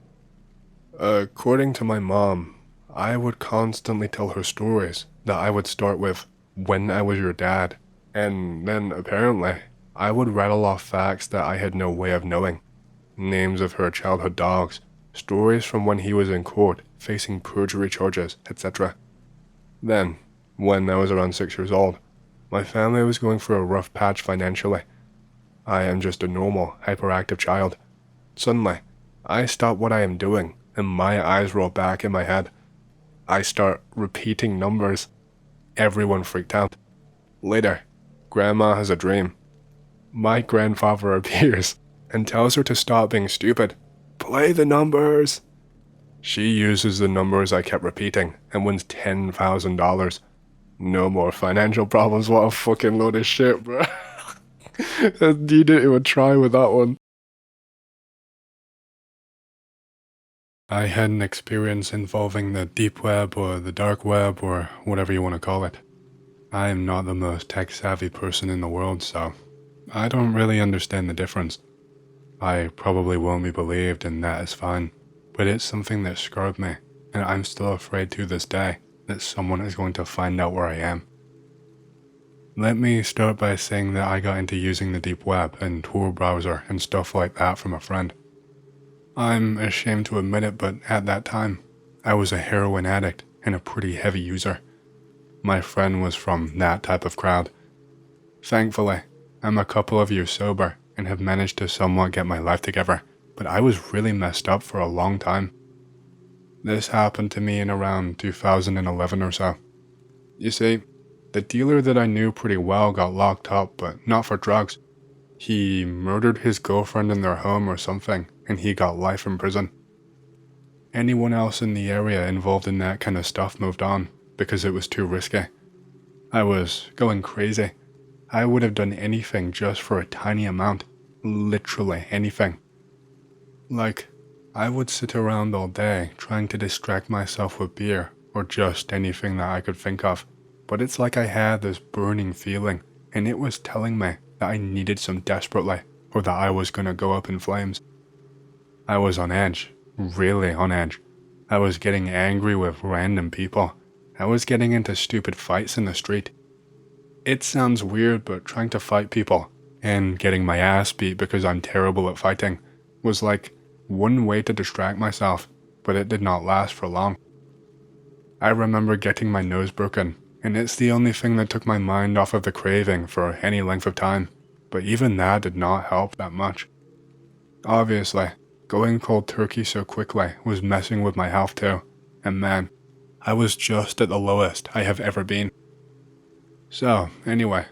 According to my mom, I would constantly tell her stories that I would start with, "When I was your dad," and then apparently, I would rattle off facts that I had no way of knowing. Names of her childhood dogs, stories from when he was in court facing perjury charges, etc. Then, when I was around 6 years old, my family was going through a rough patch financially. I am just a normal, hyperactive child. Suddenly, I stop what I am doing, and my eyes roll back in my head. I start repeating numbers. Everyone freaked out. Later, Grandma has a dream. My grandfather appears and tells her to stop being stupid. Play the numbers! She uses the numbers I kept repeating and wins $10,000. No more financial problems. What a fucking load of shit, bro. You didn't even try with that one. I had an experience involving the deep web or the dark web or whatever you want to call it. I am not the most tech-savvy person in the world, so I don't really understand the difference. I probably won't be believed, and that is fine, but it's something that scarred me, and I'm still afraid to this day that someone is going to find out where I am. Let me start by saying that I got into using the deep web and Tor browser and stuff like that from a friend. I'm ashamed to admit it, but at that time, I was a heroin addict and a pretty heavy user. My friend was from that type of crowd. Thankfully, I'm a couple of years sober and have managed to somewhat get my life together, but I was really messed up for a long time. This happened to me in around 2011 or so. You see, the dealer that I knew pretty well got locked up, but not for drugs. He murdered his girlfriend in their home or something, and he got life in prison. Anyone else in the area involved in that kind of stuff moved on, because it was too risky. I was going crazy. I would have done anything just for a tiny amount. Literally anything. Like, I would sit around all day trying to distract myself with beer or just anything that I could think of. But it's like I had this burning feeling, and it was telling me that I needed some desperately, or that I was gonna go up in flames. I was on edge, really on edge. I was getting angry with random people. I was getting into stupid fights in the street. It sounds weird, but trying to fight people, and getting my ass beat because I'm terrible at fighting, was like one way to distract myself, but it did not last for long. I remember getting my nose broken, and it's the only thing that took my mind off of the craving for any length of time, but even that did not help that much. Obviously, going cold turkey so quickly was messing with my health too, and man, I was just at the lowest I have ever been. So, anyway,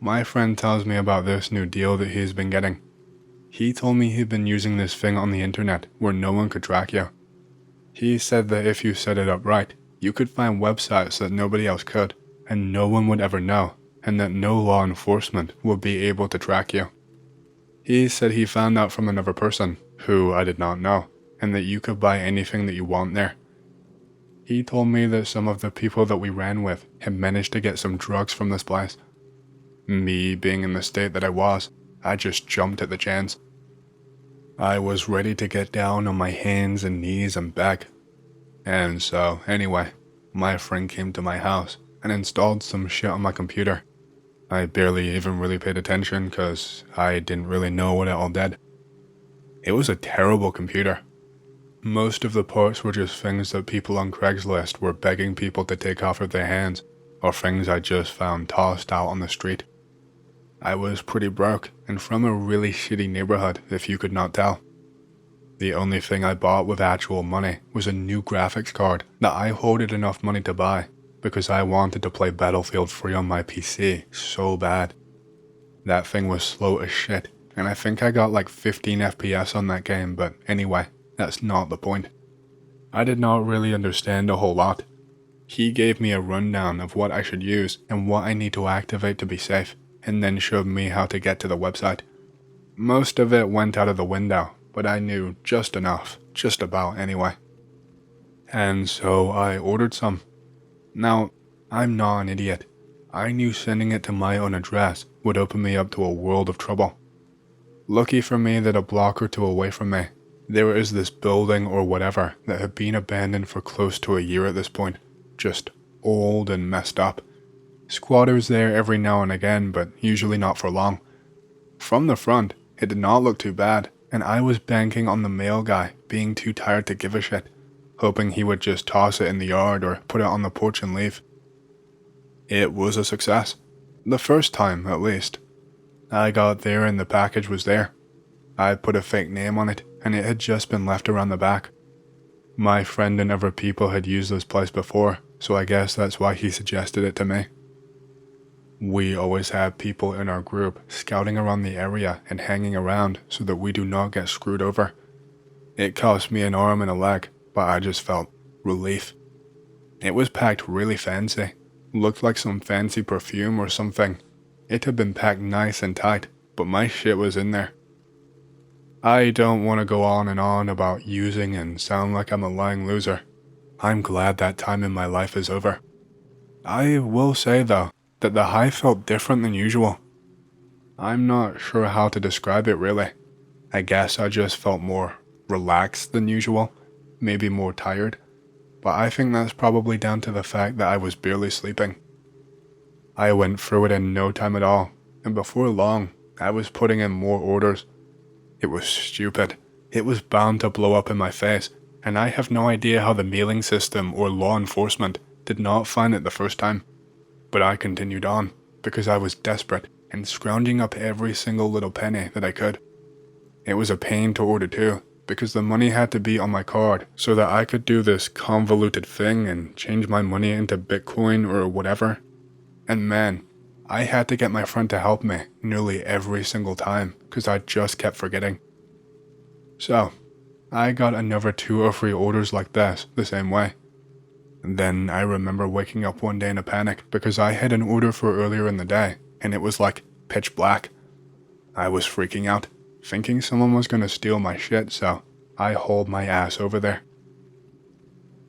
my friend tells me about this new deal that he's been getting. He told me he'd been using this thing on the internet where no one could track you. He said that if you set it up right, you could find websites that nobody else could, and no one would ever know, and that no law enforcement would be able to track you. He said he found out from another person, who I did not know, and that you could buy anything that you want there. He told me that some of the people that we ran with had managed to get some drugs from this place. Me being in the state that I was, I just jumped at the chance. I was ready to get down on my hands and knees and beg. And so, anyway, my friend came to my house and installed some shit on my computer. I barely even really paid attention because I didn't really know what it all did. It was a terrible computer. Most of the parts were just things that people on Craigslist were begging people to take off of their hands, or things I just found tossed out on the street. I was pretty broke and from a really shitty neighborhood, if you could not tell. The only thing I bought with actual money was a new graphics card that I hoarded enough money to buy because I wanted to play Battlefield 3 on my PC so bad. That thing was slow as shit, and I think I got like 15 FPS on that game, but anyway, that's not the point. I did not really understand a whole lot. He gave me a rundown of what I should use and what I need to activate to be safe, and then showed me how to get to the website. Most of it went out of the window, but I knew just enough, just about anyway. And so I ordered some. Now, I'm not an idiot. I knew sending it to my own address would open me up to a world of trouble. Lucky for me that a block or two away from me, there is this building or whatever that had been abandoned for close to a year at this point, just old and messed up. Squatters there every now and again, but usually not for long. From the front, it did not look too bad, and I was banking on the mail guy being too tired to give a shit, hoping he would just toss it in the yard or put it on the porch and leave. It was a success. The first time, at least. I got there and the package was there. I put a fake name on it, and it had just been left around the back. My friend and other people had used this place before, so I guess that's why he suggested it to me. We always have people in our group scouting around the area and hanging around so that we do not get screwed over. It cost me an arm and a leg, but I just felt relief. It was packed really fancy. Looked like some fancy perfume or something. It had been packed nice and tight, but my shit was in there. I don't want to go on and on about using and sound like I'm a lying loser. I'm glad that time in my life is over. I will say though, that the high felt different than usual. I'm not sure how to describe it really. I guess I just felt more relaxed than usual, maybe more tired, but I think that's probably down to the fact that I was barely sleeping. I went through it in no time at all, and before long, I was putting in more orders. It was stupid. It was bound to blow up in my face, and I have no idea how the mailing system or law enforcement did not find it the first time. But I continued on, because I was desperate and scrounging up every single little penny that I could. It was a pain to order too, because the money had to be on my card so that I could do this convoluted thing and change my money into Bitcoin or whatever. And man, I had to get my friend to help me nearly every single time because I just kept forgetting. So, I got another 2 or 3 orders like this the same way. Then I remember waking up one day in a panic because I had an order for earlier in the day and it was like pitch black. I was freaking out, thinking someone was gonna steal my shit, so I hauled my ass over there.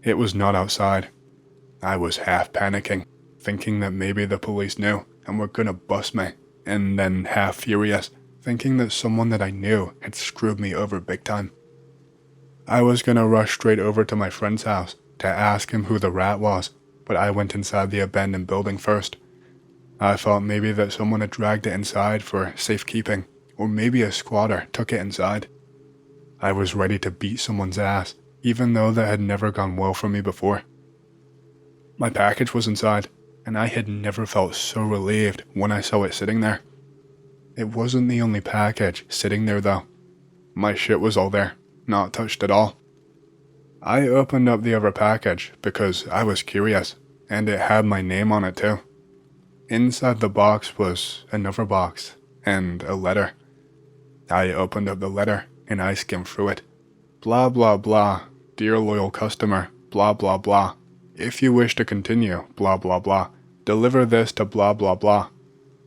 It was not outside. I was half panicking, thinking that maybe the police knew and were gonna bust me, and then half furious, thinking that someone that I knew had screwed me over big time. I was gonna rush straight over to my friend's house to ask him who the rat was, but I went inside the abandoned building first. I thought maybe that someone had dragged it inside for safekeeping, or maybe a squatter took it inside. I was ready to beat someone's ass, even though that had never gone well for me before. My package was inside, and I had never felt so relieved when I saw it sitting there. It wasn't the only package sitting there though. My shit was all there, not touched at all. I opened up the other package because I was curious, and it had my name on it too. Inside the box was another box, and a letter. I opened up the letter, and I skimmed through it. Blah blah blah, dear loyal customer, blah blah blah. If you wish to continue, blah blah blah. Deliver this to blah blah blah.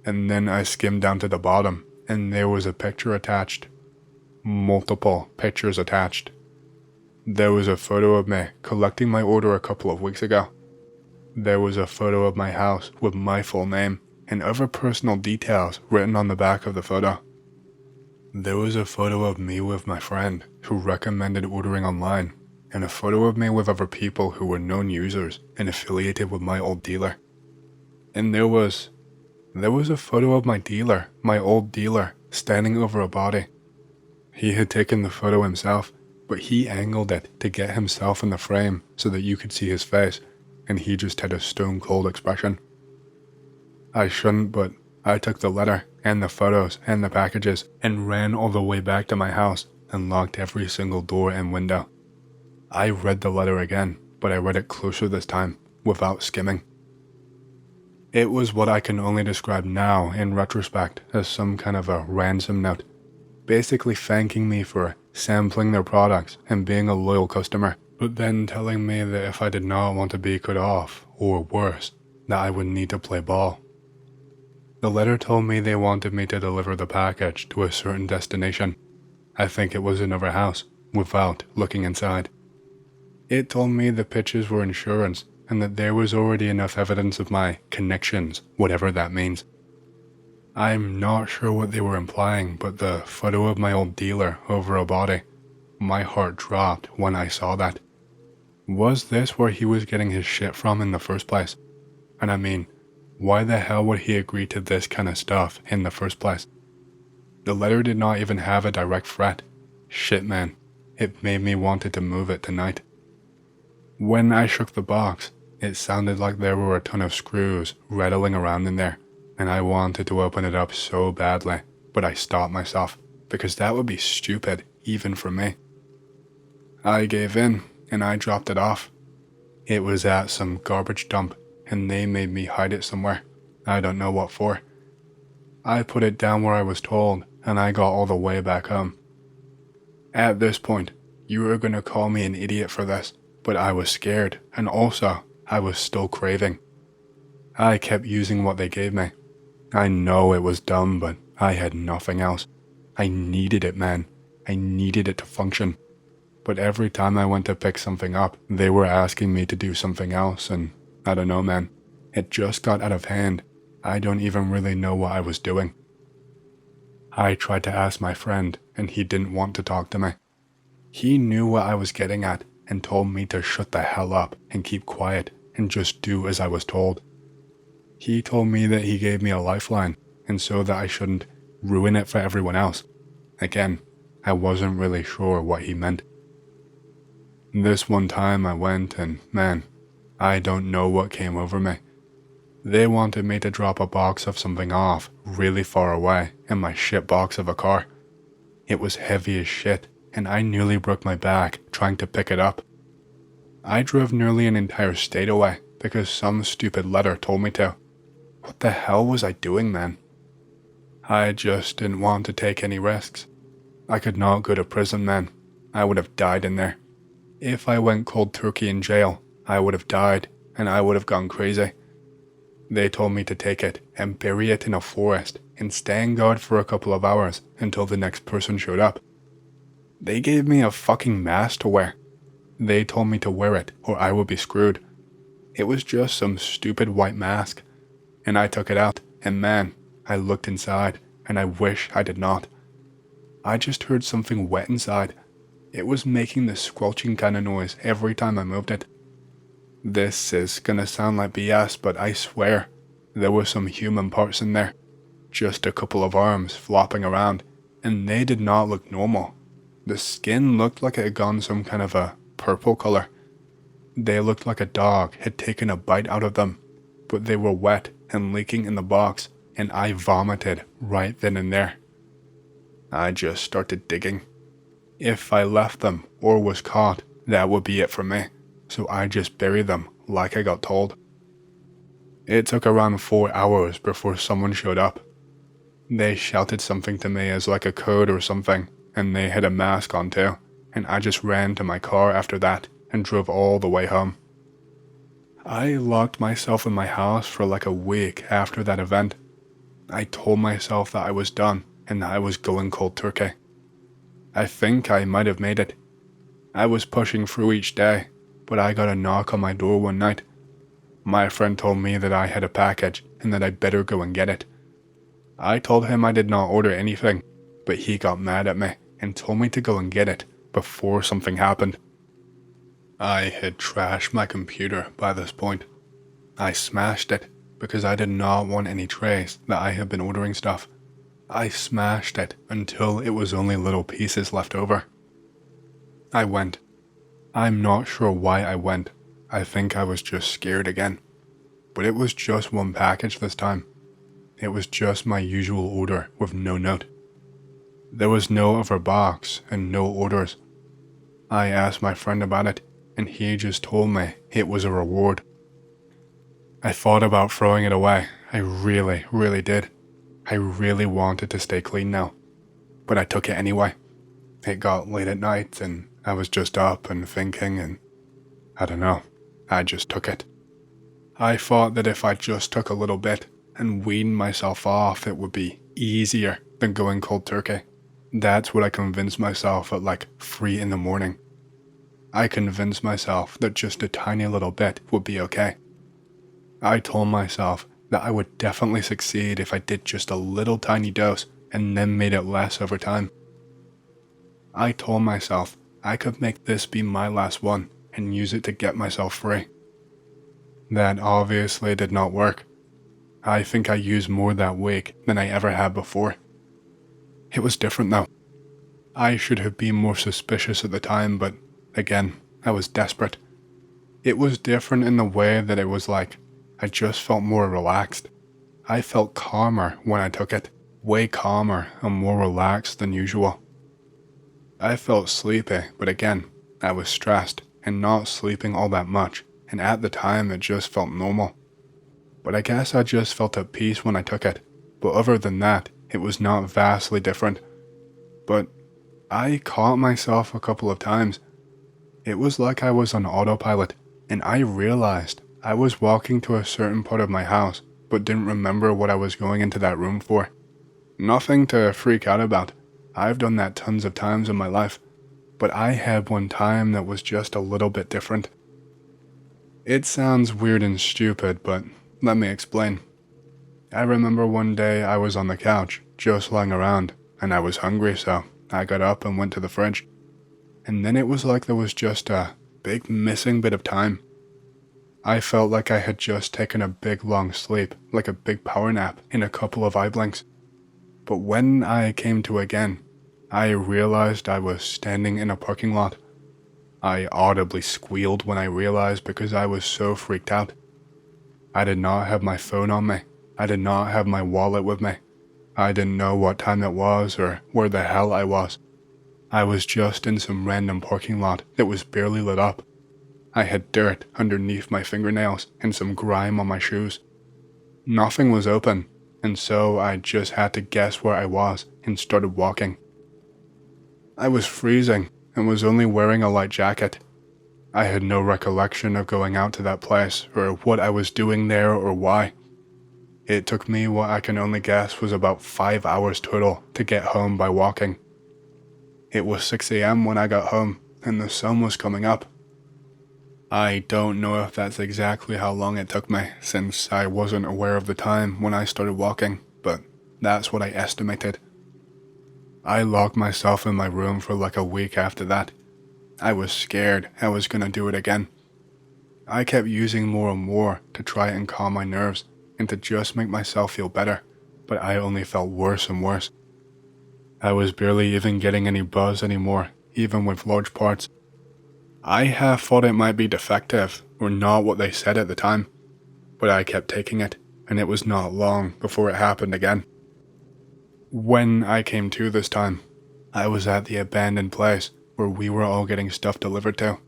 And then I skimmed down to the bottom, and there was a picture attached. Multiple pictures attached. There was a photo of me collecting my order a couple of weeks ago. There was a photo of my house with my full name and other personal details written on the back of the photo. There was a photo of me with my friend who recommended ordering online, and a photo of me with other people who were known users and affiliated with my old dealer. And there was a photo of my dealer, my old dealer, standing over a body. He had taken the photo himself, but he angled it to get himself in the frame so that you could see his face, and he just had a stone cold expression. I shouldn't, but I took the letter and the photos and the packages and ran all the way back to my house and locked every single door and window. I read the letter again, but I read it closer this time, without skimming. It was what I can only describe now in retrospect as some kind of a ransom note, basically thanking me for sampling their products and being a loyal customer, but then telling me that if I did not want to be cut off, or worse, that I would need to play ball. The letter told me they wanted me to deliver the package to a certain destination. I think it was another house, without looking inside. It told me the pictures were insurance and that there was already enough evidence of my connections, whatever that means. I'm not sure what they were implying, but the photo of my old dealer over a body, my heart dropped when I saw that. Was this where he was getting his shit from in the first place? And I mean, why the hell would he agree to this kind of stuff in the first place? The letter did not even have a direct threat. Shit man, it made me wanted to move it tonight. When I shook the box, it sounded like there were a ton of screws rattling around in there, and I wanted to open it up so badly, but I stopped myself, because that would be stupid, even for me. I gave in, and I dropped it off. It was at some garbage dump, and they made me hide it somewhere. I don't know what for. I put it down where I was told, and I got all the way back home. At this point, you were gonna call me an idiot for this, but I was scared, and also, I was still craving. I kept using what they gave me. I know it was dumb, but I had nothing else. I needed it, man. I needed it to function. But every time I went to pick something up, they were asking me to do something else, and I don't know, man. It just got out of hand. I don't even really know what I was doing. I tried to ask my friend, and he didn't want to talk to me. He knew what I was getting at, and told me to shut the hell up and keep quiet and just do as I was told. He told me that he gave me a lifeline, and so that I shouldn't ruin it for everyone else. Again, I wasn't really sure what he meant. This one time I went and, man, I don't know what came over me. They wanted me to drop a box of something off really far away in my shit box of a car. It was heavy as shit, and I nearly broke my back trying to pick it up. I drove nearly an entire state away because some stupid letter told me to. What the hell was I doing, man? I just didn't want to take any risks. I could not go to prison, man. I would have died in there. If I went cold turkey in jail, I would have died, and I would have gone crazy. They told me to take it and bury it in a forest and stand guard for a couple of hours until the next person showed up. They gave me a fucking mask to wear. They told me to wear it or I would be screwed. It was just some stupid white mask, and I took it out, and man, I looked inside, and I wish I did not. I just heard something wet inside. It was making this squelching kind of noise every time I moved it. This is gonna sound like BS, but I swear, there were some human parts in there. Just a couple of arms flopping around, and they did not look normal. The skin looked like it had gone some kind of a purple color. They looked like a dog had taken a bite out of them, but they were wet and leaking in the box, and I vomited right then and there. I just started digging. If I left them or was caught, that would be it for me, so I just buried them like I got told. It took around 4 hours before someone showed up. They shouted something to me as like a code or something, and they had a mask on too, and I just ran to my car after that and drove all the way home. I locked myself in my house for like a week after that event. I told myself that I was done and that I was going cold turkey. I think I might have made it. I was pushing through each day, but I got a knock on my door one night. My friend told me that I had a package and that I'd better go and get it. I told him I did not order anything, but he got mad at me and told me to go and get it before something happened. I had trashed my computer by this point. I smashed it because I did not want any trace that I had been ordering stuff. I smashed it until it was only little pieces left over. I went. I'm not sure why I went. I think I was just scared again. But it was just one package this time. It was just my usual order with no note. There was no other box and no orders. I asked my friend about it, and he just told me it was a reward. I thought about throwing it away. I really did. I really wanted to stay clean now, but I took it anyway. It got late at night, and I was just up and thinking, and I don't know, I just took it. I thought that if I just took a little bit and weaned myself off, it would be easier than going cold turkey. That's what I convinced myself at like 3 in the morning. I convinced myself that just a tiny little bit would be okay. I told myself that I would definitely succeed if I did just a little tiny dose and then made it less over time. I told myself I could make this be my last one and use it to get myself free. That obviously did not work. I think I used more that week than I ever had before. It was different though. I should have been more suspicious at the time, but again, I was desperate. It was different in the way that it was like, I just felt more relaxed. I felt calmer when I took it, way calmer and more relaxed than usual. I felt sleepy, but again, I was stressed and not sleeping all that much, and at the time it just felt normal. But I guess I just felt at peace when I took it, but other than that, it was not vastly different. But I caught myself a couple of times. It was like I was on autopilot, and I realized I was walking to a certain part of my house, but didn't remember what I was going into that room for. Nothing to freak out about. I've done that tons of times in my life, but I had one time that was just a little bit different. It sounds weird and stupid, but let me explain. I remember one day I was on the couch, just lying around, and I was hungry, so I got up and went to the fridge. And then it was like there was just a big missing bit of time. I felt like I had just taken a big long sleep, like a big power nap in a couple of eye blinks. But when I came to again, I realized I was standing in a parking lot. I audibly squealed when I realized because I was so freaked out. I did not have my phone on me. I did not have my wallet with me. I didn't know what time it was or where the hell I was. I was just in some random parking lot that was barely lit up. I had dirt underneath my fingernails and some grime on my shoes. Nothing was open, and so I just had to guess where I was and started walking. I was freezing and was only wearing a light jacket. I had no recollection of going out to that place or what I was doing there or why. It took me what I can only guess was about 5 hours total to get home by walking. It was 6 a.m. when I got home, and the sun was coming up. I don't know if that's exactly how long it took me, since I wasn't aware of the time when I started walking, but that's what I estimated. I locked myself in my room for like a week after that. I was scared I was gonna do it again. I kept using more and more to try and calm my nerves and to just make myself feel better, but I only felt worse and worse. I was barely even getting any buzz anymore, even with large parts. I half thought it might be defective or not what they said at the time, but I kept taking it, and it was not long before it happened again. When I came to this time, I was at the abandoned place where we were all getting stuff delivered to.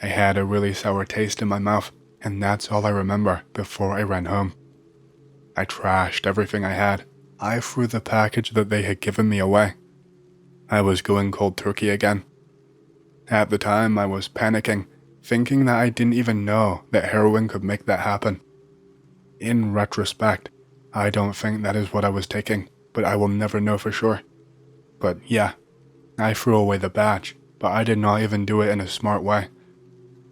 I had a really sour taste in my mouth, and that's all I remember before I ran home. I trashed everything I had. I threw the package that they had given me away. I was going cold turkey again. At the time, I was panicking, thinking that I didn't even know that heroin could make that happen. In retrospect, I don't think that is what I was taking, but I will never know for sure. But yeah, I threw away the batch, but I did not even do it in a smart way.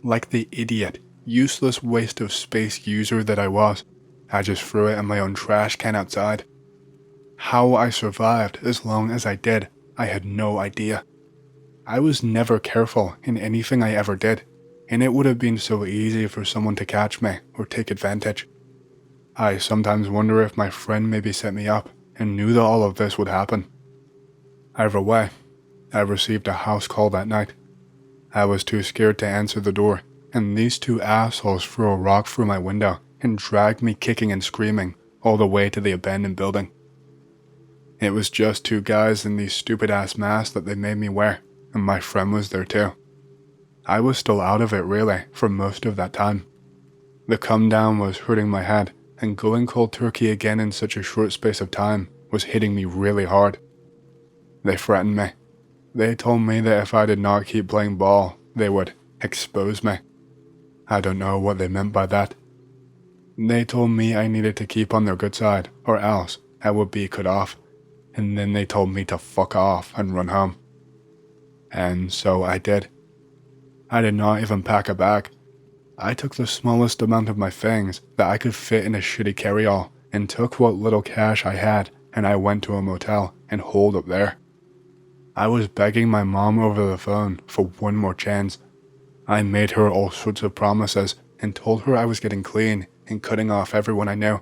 Like the idiot, useless waste of space user that I was, I just threw it in my own trash can outside. How I survived as long as I did, I had no idea. I was never careful in anything I ever did, and it would have been so easy for someone to catch me or take advantage. I sometimes wonder if my friend maybe set me up and knew that all of this would happen. Either way, I received a house call that night. I was too scared to answer the door, and these two assholes threw a rock through my window and dragged me kicking and screaming all the way to the abandoned building. It was just two guys in these stupid ass masks that they made me wear, and my friend was there too. I was still out of it really for most of that time. The come down was hurting my head, and going cold turkey again in such a short space of time was hitting me really hard. They threatened me. They told me that if I did not keep playing ball, they would expose me. I don't know what they meant by that. They told me I needed to keep on their good side, or else I would be cut off, and then they told me to fuck off and run home. And so I did. I did not even pack a bag. I took the smallest amount of my things that I could fit in a shitty carry-all and took what little cash I had, and I went to a motel and holed up there. I was begging my mom over the phone for one more chance. I made her all sorts of promises and told her I was getting clean and cutting off everyone I knew.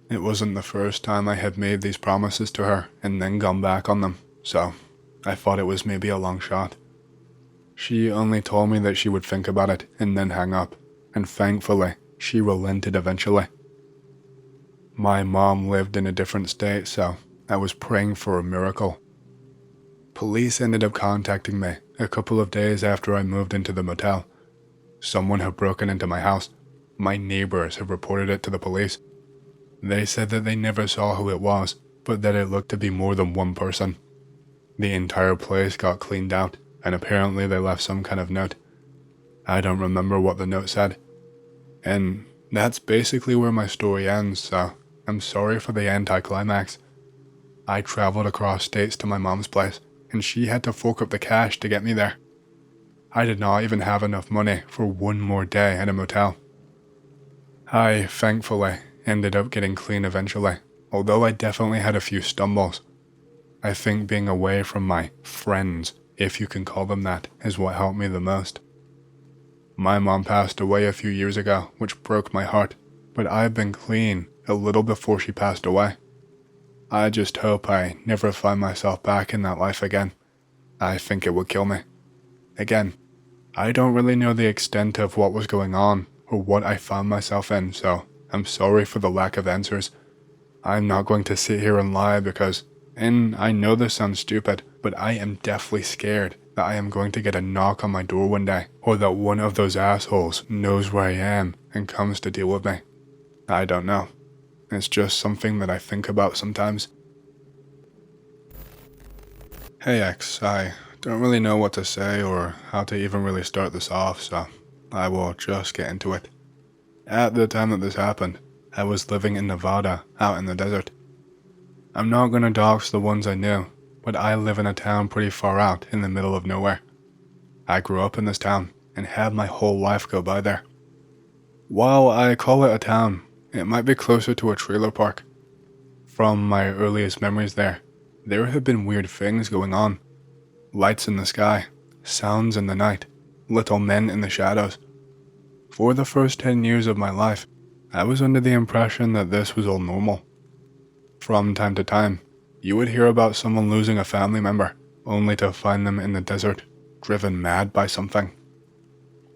It wasn't the first time I had made these promises to her and then gone back on them, so I thought it was maybe a long shot. She only told me that she would think about it and then hang up, and thankfully, she relented eventually. My mom lived in a different state, so I was praying for a miracle. Police ended up contacting me a couple of days after I moved into the motel. Someone had broken into my house. My neighbors had reported it to the police. They said that they never saw who it was, but that it looked to be more than one person. The entire place got cleaned out, and apparently they left some kind of note. I don't remember what the note said. And that's basically where my story ends, so I'm sorry for the anticlimax. I traveled across states to my mom's place, and she had to fork up the cash to get me there. I did not even have enough money for one more day at a motel. I, thankfully, ended up getting clean eventually, although I definitely had a few stumbles. I think being away from my friends, if you can call them that, is what helped me the most. My mom passed away a few years ago, which broke my heart, but I've been clean a little before she passed away. I just hope I never find myself back in that life again. I think it would kill me. Again, I don't really know the extent of what was going on or what I found myself in, so I'm sorry for the lack of answers. I'm not going to sit here and lie because, and I know this sounds stupid, but I am deathly scared that I am going to get a knock on my door one day, or that one of those assholes knows where I am and comes to deal with me. I don't know. It's just something that I think about sometimes. Hey X, I don't really know what to say or how to even really start this off, so I will just get into it. At the time that this happened, I was living in Nevada, out in the desert. I'm not gonna dox the ones I knew, but I live in a town pretty far out in the middle of nowhere. I grew up in this town and had my whole life go by there. While I call it a town, it might be closer to a trailer park. From my earliest memories there have been weird things going on. Lights in the sky, sounds in the night, little men in the shadows. For the first 10 years of my life, I was under the impression that this was all normal. From time to time, you would hear about someone losing a family member, only to find them in the desert, driven mad by something.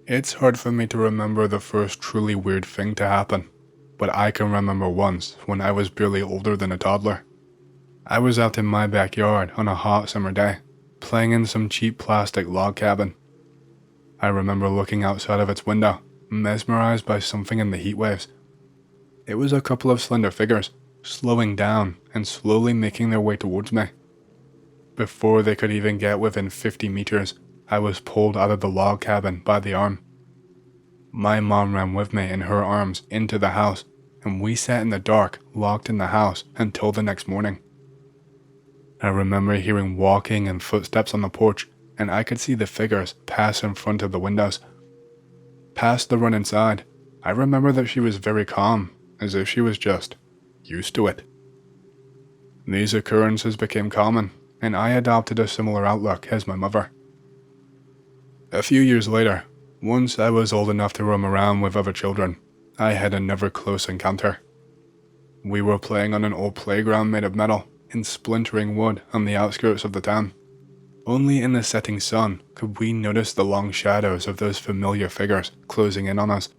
It's hard for me to remember the first truly weird thing to happen, but I can remember once when I was barely older than a toddler. I was out in my backyard on a hot summer day, playing in some cheap plastic log cabin. I remember looking outside of its window, mesmerized by something in the heat waves. It was a couple of slender figures, slowing down and slowly making their way towards me. Before they could even get within 50 meters, I was pulled out of the log cabin by the arm. My mom ran with me in her arms into the house, and we sat in the dark, locked in the house until the next morning. I remember hearing walking and footsteps on the porch, and I could see the figures pass in front of the windows. Past the run inside, I remember that she was very calm, as if she was just used to it. These occurrences became common, and I adopted a similar outlook as my mother. A few years later, once I was old enough to roam around with other children, I had another close encounter. We were playing on an old playground made of metal and splintering wood on the outskirts of the town. Only in the setting sun could we notice the long shadows of those familiar figures closing in on us.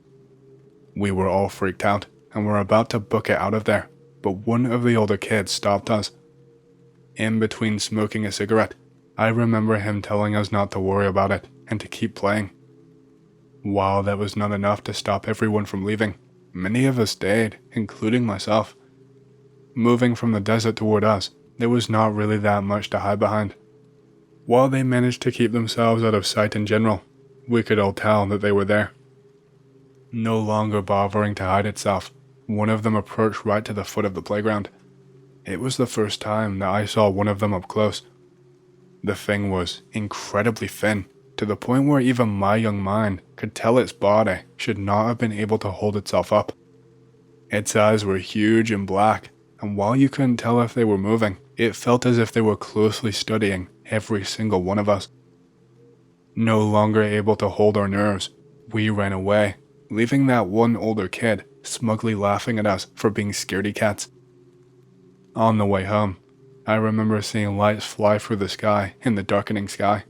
We were all freaked out and were about to book it out of there, but one of the older kids stopped us. In between smoking a cigarette, I remember him telling us not to worry about it and to keep playing. While that was not enough to stop everyone from leaving, many of us stayed, including myself. Moving from the desert toward us, there was not really that much to hide behind. While they managed to keep themselves out of sight in general, we could all tell that they were there. No longer bothering to hide itself, one of them approached right to the foot of the playground. It was the first time that I saw one of them up close. The thing was incredibly thin, to the point where even my young mind could tell its body should not have been able to hold itself up. Its eyes were huge and black, and while you couldn't tell if they were moving, it felt as if they were closely studying every single one of us. No longer able to hold our nerves, we ran away, leaving that one older kid smugly laughing at us for being scaredy cats. On the way home, I remember seeing lights fly through the sky in the darkening sky.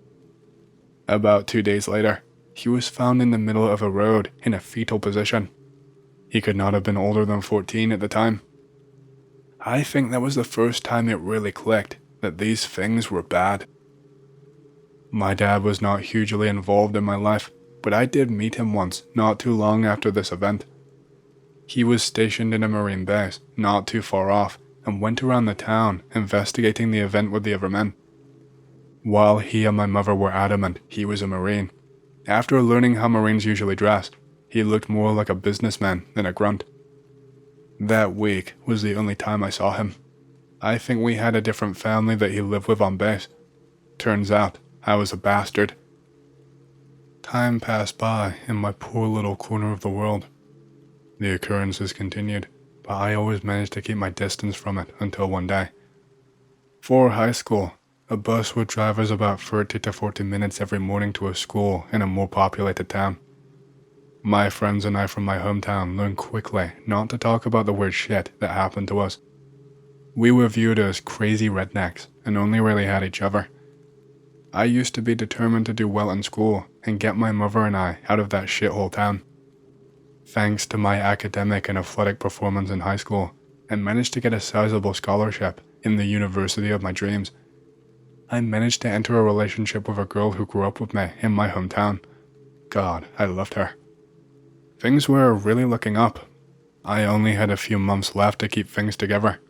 About 2 days later, he was found in the middle of a road in a fetal position. He could not have been older than 14 at the time. I think that was the first time it really clicked that these things were bad. My dad was not hugely involved in my life, but I did meet him once not too long after this event. He was stationed in a Marine base not too far off and went around the town investigating the event with the other men. While he and my mother were adamant he was a Marine, after learning how Marines usually dress, he looked more like a businessman than a grunt. That week was the only time I saw him. I think we had a different family that he lived with on base. Turns out, I was a bastard. Time passed by in my poor little corner of the world. The occurrences continued, but I always managed to keep my distance from it until one day. For high school, a bus would drive us about 30 to 40 minutes every morning to a school in a more populated town. My friends and I from my hometown learned quickly not to talk about the weird shit that happened to us. We were viewed as crazy rednecks and only really had each other. I used to be determined to do well in school and get my mother and I out of that shithole town. Thanks to my academic and athletic performance in high school, I managed to get a sizable scholarship in the university of my dreams. I managed to enter a relationship with a girl who grew up with me in my hometown. God, I loved her. Things were really looking up. I only had a few months left to keep things together.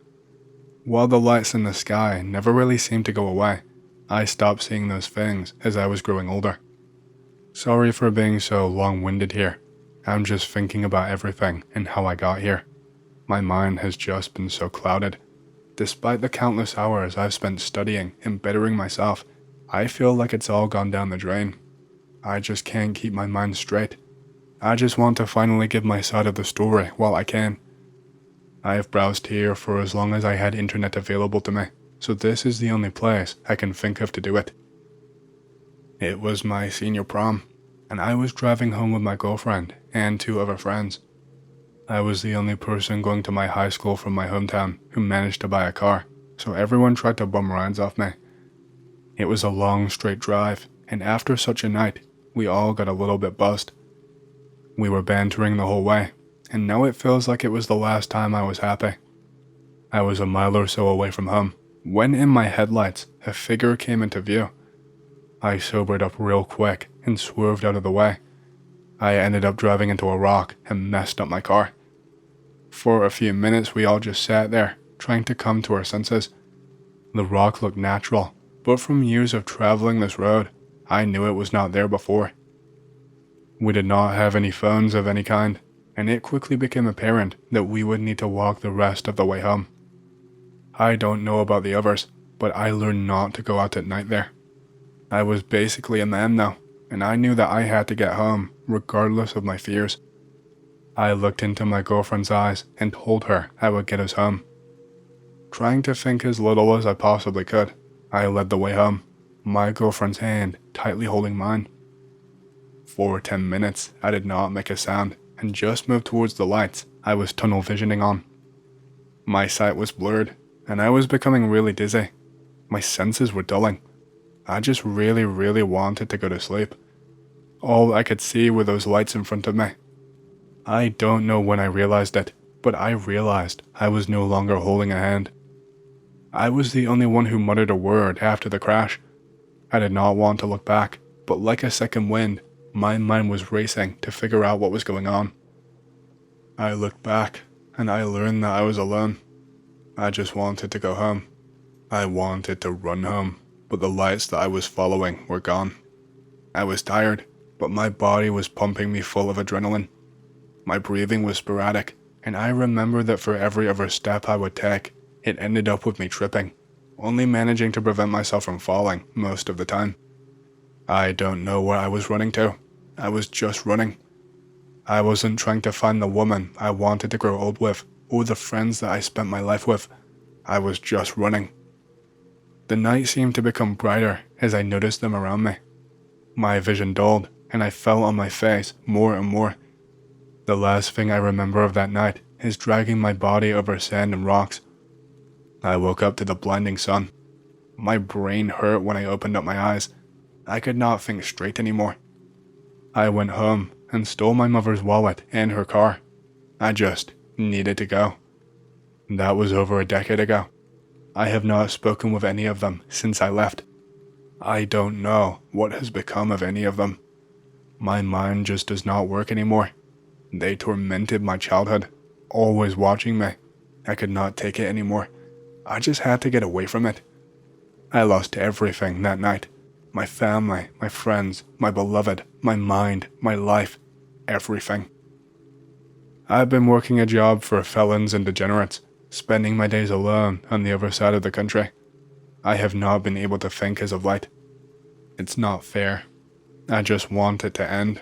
While the lights in the sky never really seemed to go away, I stopped seeing those things as I was growing older. Sorry for being so long-winded here. I'm just thinking about everything and how I got here. My mind has just been so clouded. Despite the countless hours I've spent studying and bettering myself, I feel like it's all gone down the drain. I just can't keep my mind straight. I just want to finally give my side of the story while I can. I have browsed here for as long as I had internet available to me, so this is the only place I can think of to do it. It was my senior prom, and I was driving home with my girlfriend and 2 other friends. I was the only person going to my high school from my hometown who managed to buy a car, so everyone tried to bum rides off me. It was a long straight drive, and after such a night, we all got a little bit buzzed. We were bantering the whole way, and now it feels like it was the last time I was happy. I was a mile or so away from home, when in my headlights, a figure came into view. I sobered up real quick and swerved out of the way. I ended up driving into a rock and messed up my car. For a few minutes we all just sat there, trying to come to our senses. The rock looked natural, but from years of traveling this road, I knew it was not there before. We did not have any phones of any kind, and it quickly became apparent that we would need to walk the rest of the way home. I don't know about the others, but I learned not to go out at night there. I was basically a man now, and I knew that I had to get home, regardless of my fears. I looked into my girlfriend's eyes and told her I would get us home. Trying to think as little as I possibly could, I led the way home, my girlfriend's hand tightly holding mine. For 10 minutes, I did not make a sound and just moved towards the lights I was tunnel visioning on. My sight was blurred, and I was becoming really dizzy. My senses were dulling. I just really wanted to go to sleep. All I could see were those lights in front of me. I don't know when I realized it, but I realized I was no longer holding a hand. I was the only one who muttered a word after the crash. I did not want to look back, but like a second wind, my mind was racing to figure out what was going on. I looked back, and I learned that I was alone. I just wanted to go home. I wanted to run home, but the lights that I was following were gone. I was tired, but my body was pumping me full of adrenaline. My breathing was sporadic, and I remember that for every other step I would take, it ended up with me tripping, only managing to prevent myself from falling most of the time. I don't know where I was running to. I was just running. I wasn't trying to find the woman I wanted to grow old with, or the friends that I spent my life with. I was just running. The night seemed to become brighter as I noticed them around me. My vision dulled, and I fell on my face more and more. The last thing I remember of that night is dragging my body over sand and rocks. I woke up to the blinding sun. My brain hurt when I opened up my eyes. I could not think straight anymore. I went home and stole my mother's wallet and her car. I just needed to go. That was over a decade ago. I have not spoken with any of them since I left. I don't know what has become of any of them. My mind just does not work anymore. They tormented my childhood, always watching me. I could not take it anymore. I just had to get away from it. I lost everything that night. My family, my friends, my beloved, my mind, my life, everything. I've been working a job for felons and degenerates, spending my days alone on the other side of the country. I have not been able to think as of late. It's not fair. I just want it to end.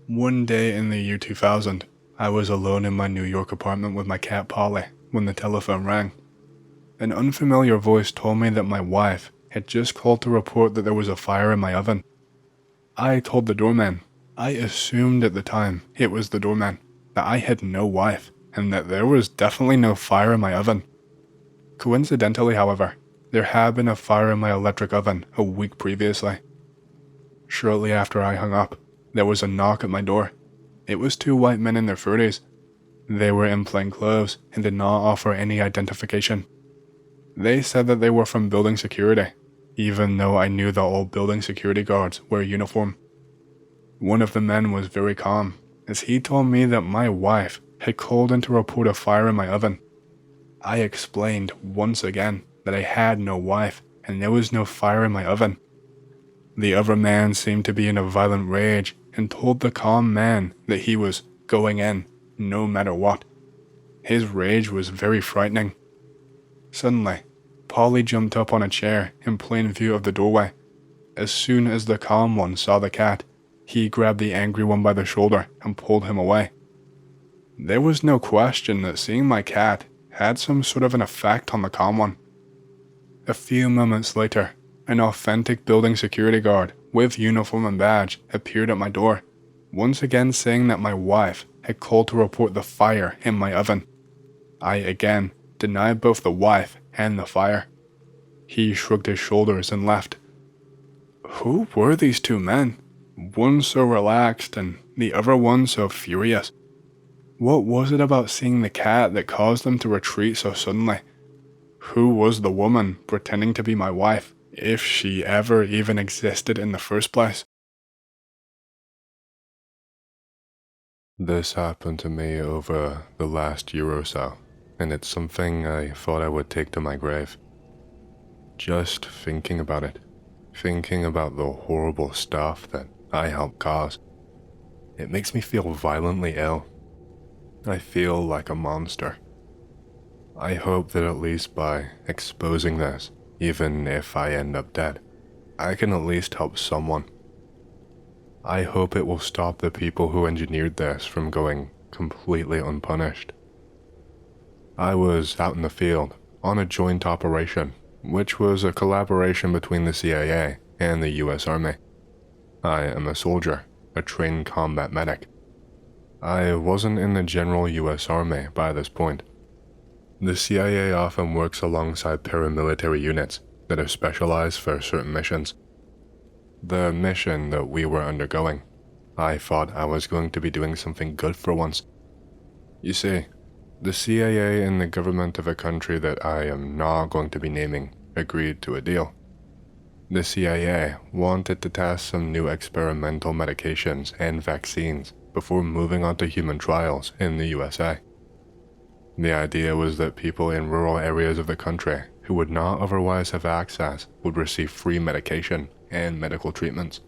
One day in the year 2000, I was alone in my New York apartment with my cat Polly when the telephone rang. An unfamiliar voice told me that my wife had just called to report that there was a fire in my oven. I told the doorman. I assumed at the time it was the doorman, that I had no wife, and that there was definitely no fire in my oven. Coincidentally, however, there had been a fire in my electric oven a week previously. Shortly after I hung up, there was a knock at my door. It was 2 white men in their 30s. They were in plain clothes and did not offer any identification. They said that they were from building security, even though I knew that all building security guards wear uniform. One of the men was very calm, as he told me that my wife had called in to report a fire in my oven. I explained once again that I had no wife and there was no fire in my oven. The other man seemed to be in a violent rage and told the calm man that he was going in, no matter what. His rage was very frightening. Suddenly, Polly jumped up on a chair in plain view of the doorway. As soon as the calm one saw the cat, he grabbed the angry one by the shoulder and pulled him away. There was no question that seeing my cat had some sort of an effect on the calm one. A few moments later, an authentic building security guard with uniform and badge appeared at my door, once again saying that my wife had called to report the fire in my oven. I again denied both the wife and the fire. He shrugged his shoulders and left. Who were these two men? One so relaxed and the other one so furious. What was it about seeing the cat that caused them to retreat so suddenly? Who was the woman pretending to be my wife, if she ever even existed in the first place? This happened to me over the last year or so, and it's something I thought I would take to my grave. Just thinking about it, thinking about the horrible stuff that I helped cause, it makes me feel violently ill. I feel like a monster. I hope that at least by exposing this, even if I end up dead, I can at least help someone. I hope it will stop the people who engineered this from going completely unpunished. I was out in the field on a joint operation, which was a collaboration between the CIA and the US Army. I am a soldier, a trained combat medic. I wasn't in the general US Army by this point. The CIA often works alongside paramilitary units that are specialized for certain missions. The mission that we were undergoing, I thought I was going to be doing something good for once. You see, the CIA and the government of a country that I am not going to be naming agreed to a deal. The CIA wanted to test some new experimental medications and vaccines before moving on to human trials in the USA. The idea was that people in rural areas of the country who would not otherwise have access would receive free medication and medical treatments.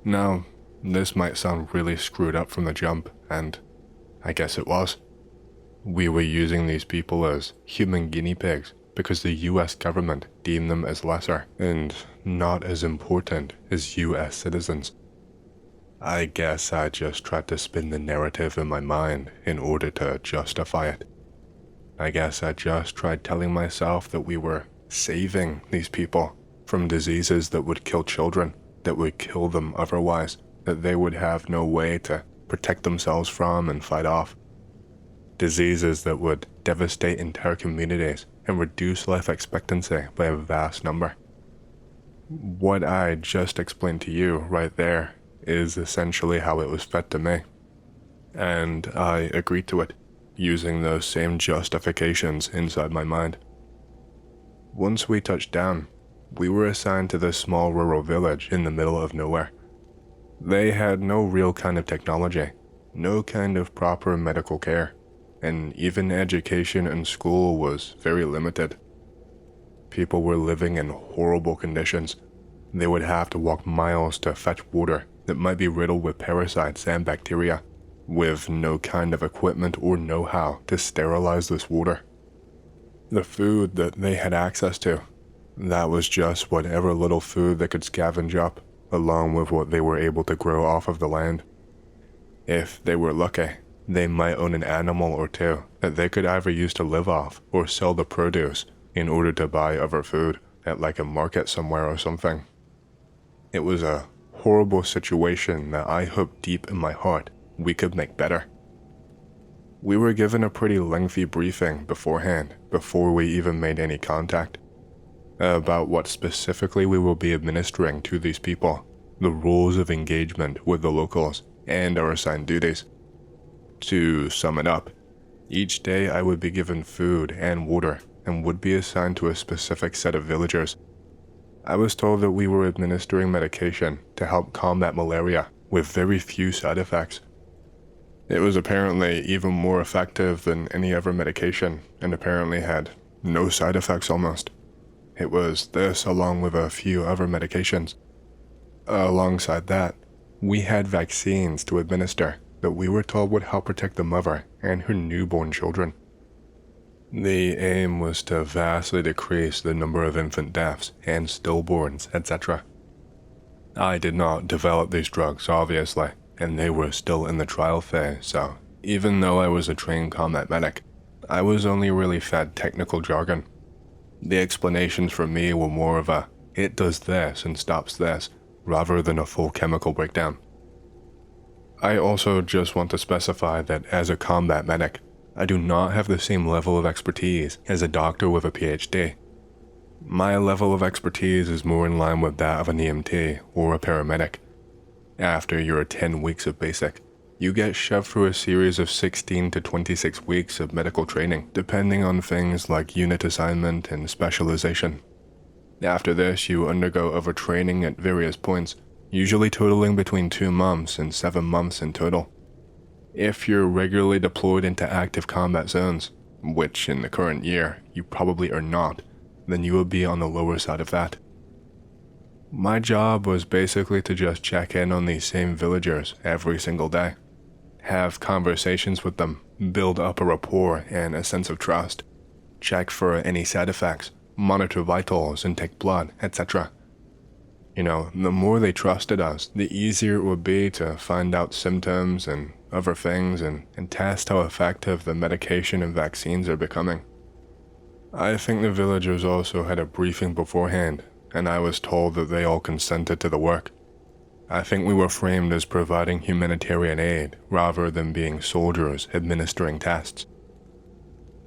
Now, this might sound really screwed up from the jump, and I guess it was. We were using these people as human guinea pigs because the US government deemed them as lesser and not as important as US citizens. I guess I just tried to spin the narrative in my mind in order to justify it. I guess I just tried telling myself that we were saving these people from diseases that would kill children, that would kill them otherwise, that they would have no way to protect themselves from and fight off. Diseases that would devastate entire communities and reduce life expectancy by a vast number. What I just explained to you right there is essentially how it was fed to me. And I agreed to it, using those same justifications inside my mind. Once we touched down, we were assigned to this small rural village in the middle of nowhere. They had no real kind of technology, no kind of proper medical care, and even education and school was very limited. People were living in horrible conditions. They would have to walk miles to fetch water that might be riddled with parasites and bacteria, with no kind of equipment or know-how to sterilize this water. The food that they had access to, that was just whatever little food they could scavenge up, along with what they were able to grow off of the land. If they were lucky, they might own an animal or two that they could either use to live off or sell the produce in order to buy other food at like a market somewhere or something. It was a horrible situation that I hoped deep in my heart we could make better. We were given a pretty lengthy briefing beforehand, before we even made any contact, about what specifically we will be administering to these people, the rules of engagement with the locals, and our assigned duties. To sum it up, each day I would be given food and water and would be assigned to a specific set of villagers. I was told that we were administering medication to help combat malaria with very few side effects. It was apparently even more effective than any other medication and apparently had no side effects almost. It was this along with a few other medications. Alongside that, we had vaccines to administer that we were told would help protect the mother and her newborn children. The aim was to vastly decrease the number of infant deaths and stillborns, etc. I did not develop these drugs, obviously, and they were still in the trial phase, so even though I was a trained combat medic, I was only really fed technical jargon. The explanations for me were more of a, it does this and stops this, rather than a full chemical breakdown. I also just want to specify that as a combat medic, I do not have the same level of expertise as a doctor with a PhD. My level of expertise is more in line with that of an EMT or a paramedic. After your 10 weeks of basic, you get shoved through a series of 16 to 26 weeks of medical training, depending on things like unit assignment and specialization. After this, you undergo overtraining at various points, usually totaling between 2 months and 7 months in total. If you're regularly deployed into active combat zones, which in the current year you probably are not, then you will be on the lower side of that. My job was basically to just check in on these same villagers every single day, have conversations with them, build up a rapport and a sense of trust, check for any side effects, monitor vitals and take blood, etc. The more they trusted us, the easier it would be to find out symptoms and other things and test how effective the medication and vaccines are becoming. I think the villagers also had a briefing beforehand, and I was told that they all consented to the work. I think we were framed as providing humanitarian aid rather than being soldiers administering tests.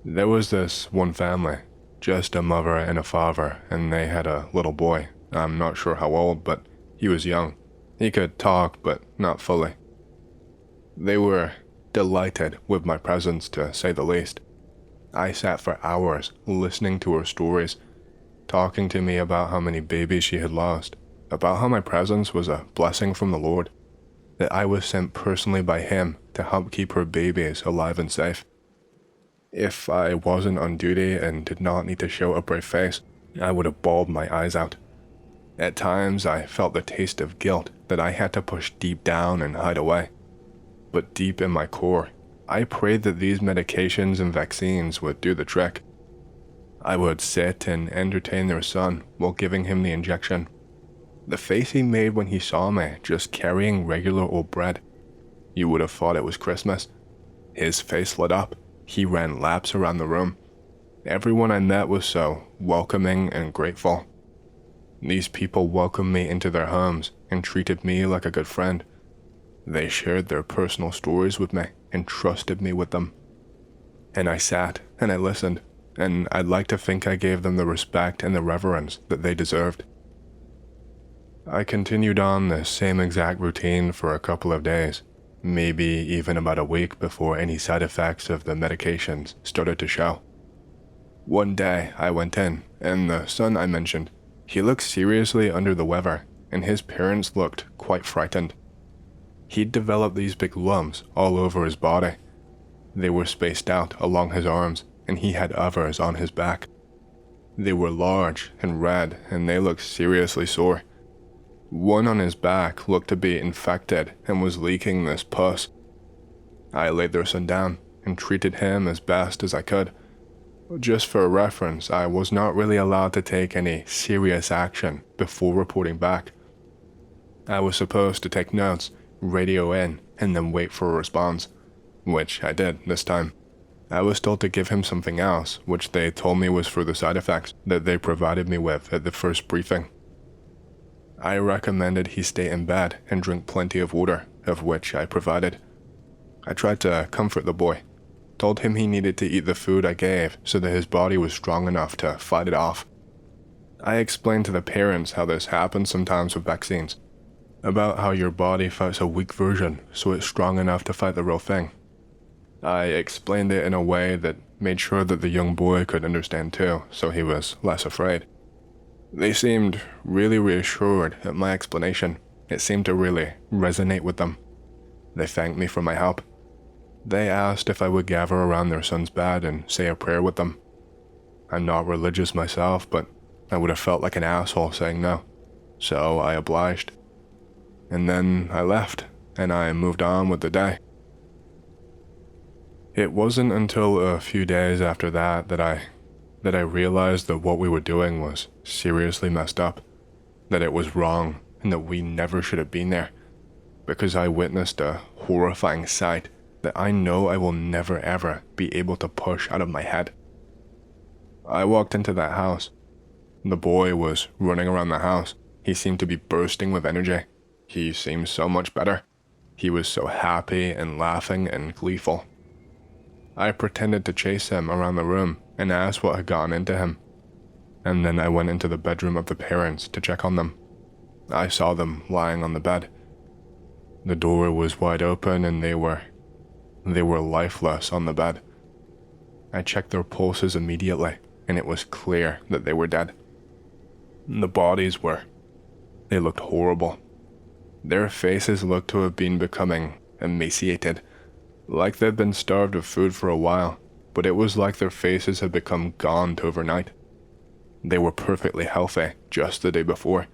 There was this one family, just a mother and a father, and they had a little boy. I'm not sure how old, but he was young. He could talk, but not fully. They were delighted with my presence, to say the least. I sat for hours listening to her stories, talking to me about how many babies she had lost, about how my presence was a blessing from the Lord, that I was sent personally by Him to help keep her babies alive and safe. If I wasn't on duty and did not need to show a brave face, I would have bawled my eyes out. At times, I felt the taste of guilt that I had to push deep down and hide away. But deep in my core, I prayed that these medications and vaccines would do the trick. I would sit and entertain their son while giving him the injection. The face he made when he saw me just carrying regular old bread, you would have thought it was Christmas. His face lit up. He ran laps around the room. Everyone I met was so welcoming and grateful. These people welcomed me into their homes and treated me like a good friend. They shared their personal stories with me and trusted me with them. And I sat and I listened, and I'd like to think I gave them the respect and the reverence that they deserved. I continued on the same exact routine for a couple of days, maybe even about a week before any side effects of the medications started to show. One day I went in, and the son I mentioned, he looked seriously under the weather, and his parents looked quite frightened. He'd developed these big lumps all over his body. They were spaced out along his arms, and he had others on his back. They were large and red, and they looked seriously sore. One on his back looked to be infected and was leaking this pus. I laid their son down and treated him as best as I could. Just for reference, I was not really allowed to take any serious action before reporting back. I was supposed to take notes, radio in, and then wait for a response, which I did this time. I was told to give him something else, which they told me was for the side effects that they provided me with at the first briefing. I recommended he stay in bed and drink plenty of water, of which I provided. I tried to comfort the boy, told him he needed to eat the food I gave so that his body was strong enough to fight it off. I explained to the parents how this happens sometimes with vaccines, about how your body fights a weak version so it's strong enough to fight the real thing. I explained it in a way that made sure that the young boy could understand too, so he was less afraid. They seemed really reassured at my explanation. It seemed to really resonate with them. They thanked me for my help. They asked if I would gather around their son's bed and say a prayer with them. I'm not religious myself, but I would have felt like an asshole saying no, so I obliged. And then I left, and I moved on with the day, It wasn't until a few days after that I realized that what we were doing was seriously messed up, that it was wrong, and that we never should have been there, because I witnessed a horrifying sight that I know I will never ever be able to push out of my head. I walked into that house. The boy was running around the house. He seemed to be bursting with energy. He seemed so much better. He was so happy and laughing and gleeful. I pretended to chase him around the room and asked what had gotten into him. And then I went into the bedroom of the parents to check on them. I saw them lying on the bed. The door was wide open and they were lifeless on the bed. I checked their pulses immediately, and it was clear that they were dead. The bodies they looked horrible. Their faces looked to have been becoming emaciated, like they'd been starved of food for a while, but it was like their faces had become gaunt overnight. They were perfectly healthy just the day before.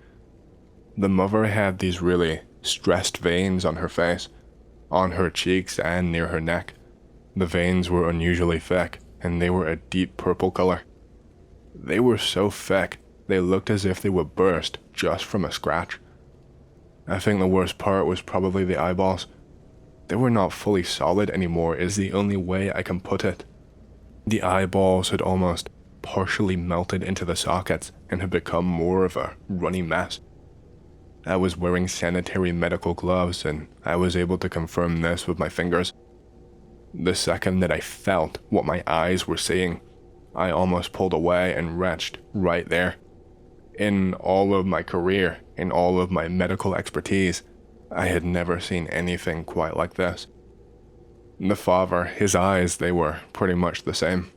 The mother had these really stressed veins on her face, on her cheeks and near her neck. The veins were unusually thick, and they were a deep purple color. They were so thick, they looked as if they would burst just from a scratch. I think the worst part was probably the eyeballs. They were not fully solid anymore is the only way I can put it. The eyeballs had almost partially melted into the sockets and had become more of a runny mess. I was wearing sanitary medical gloves, and I was able to confirm this with my fingers. The second that I felt what my eyes were seeing, I almost pulled away and retched right there. In all of my career, in all of my medical expertise, I had never seen anything quite like this. The father, his eyes, they were pretty much the same.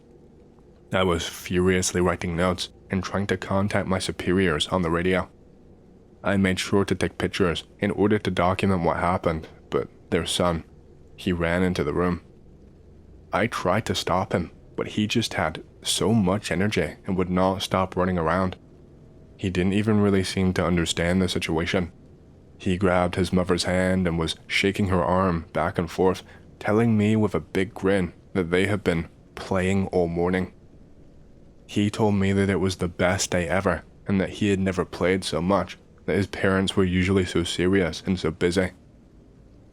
I was furiously writing notes and trying to contact my superiors on the radio. I made sure to take pictures in order to document what happened, but their son, he ran into the room. I tried to stop him, but he just had so much energy and would not stop running around. He didn't even really seem to understand the situation. He grabbed his mother's hand and was shaking her arm back and forth, telling me with a big grin that they had been playing all morning. He told me that it was the best day ever and that he had never played so much, that his parents were usually so serious and so busy.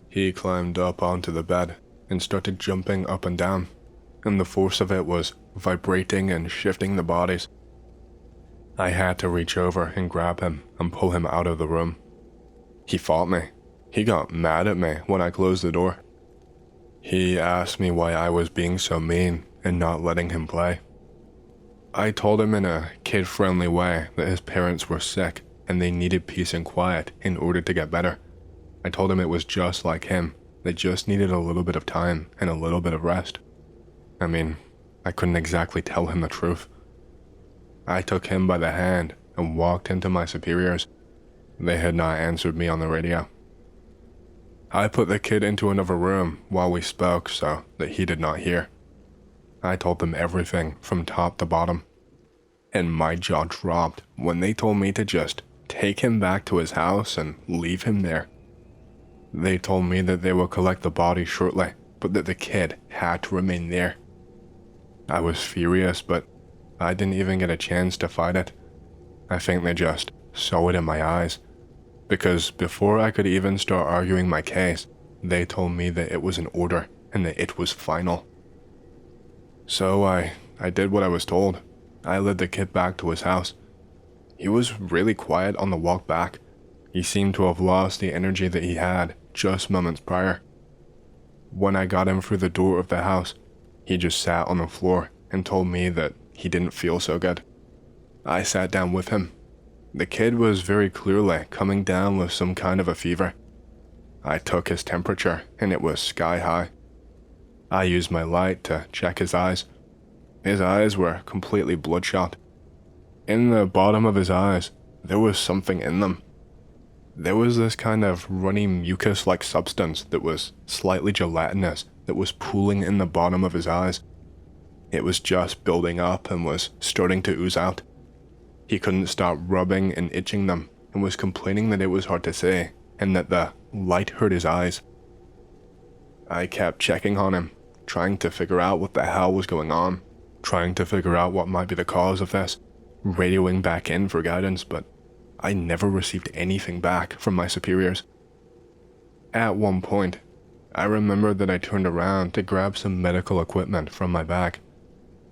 He climbed up onto the bed and started jumping up and down, and the force of it was vibrating and shifting the bodies. I had to reach over and grab him and pull him out of the room. He fought me. He got mad at me when I closed the door. He asked me why I was being so mean and not letting him play. I told him in a kid-friendly way that his parents were sick and they needed peace and quiet in order to get better. I told him it was just like him. They just needed a little bit of time and a little bit of rest. I mean, I couldn't exactly tell him the truth. I took him by the hand and walked into my superiors. They had not answered me on the radio. I put the kid into another room while we spoke so that he did not hear. I told them everything from top to bottom, and my jaw dropped when they told me to just take him back to his house and leave him there. They told me that they would collect the body shortly, but that the kid had to remain there. I was furious, but I didn't even get a chance to fight it. I think they just saw it in my eyes, because before I could even start arguing my case, they told me that it was an order and that it was final. So I did what I was told. I led the kid back to his house. He was really quiet on the walk back. He seemed to have lost the energy that he had just moments prior. When I got him through the door of the house, he just sat on the floor and told me that he didn't feel so good. I sat down with him. The kid was very clearly coming down with some kind of a fever. I took his temperature and it was sky high. I used my light to check his eyes. His eyes were completely bloodshot. In the bottom of his eyes, there was something in them. There was this kind of runny mucus-like substance that was slightly gelatinous that was pooling in the bottom of his eyes. It was just building up and was starting to ooze out. He couldn't stop rubbing and itching them and was complaining that it was hard to see and that the light hurt his eyes. I kept checking on him, trying to figure out what the hell was going on, trying to figure out what might be the cause of this, radioing back in for guidance, but I never received anything back from my superiors. At one point, I remember that I turned around to grab some medical equipment from my bag,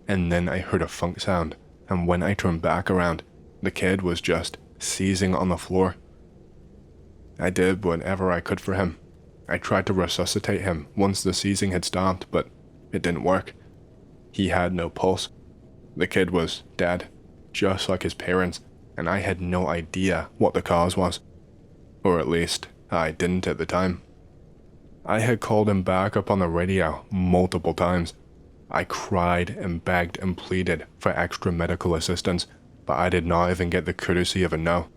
and then I heard a funk sound, and when I turned back around, the kid was just seizing on the floor. I did whatever I could for him. I tried to resuscitate him once the seizing had stopped, but it didn't work. He had no pulse. The kid was dead, just like his parents, and I had no idea what the cause was. Or at least, I didn't at the time. I had called him back up on the radio multiple times. I cried and begged and pleaded for extra medical assistance, but I did not even get the courtesy of a no.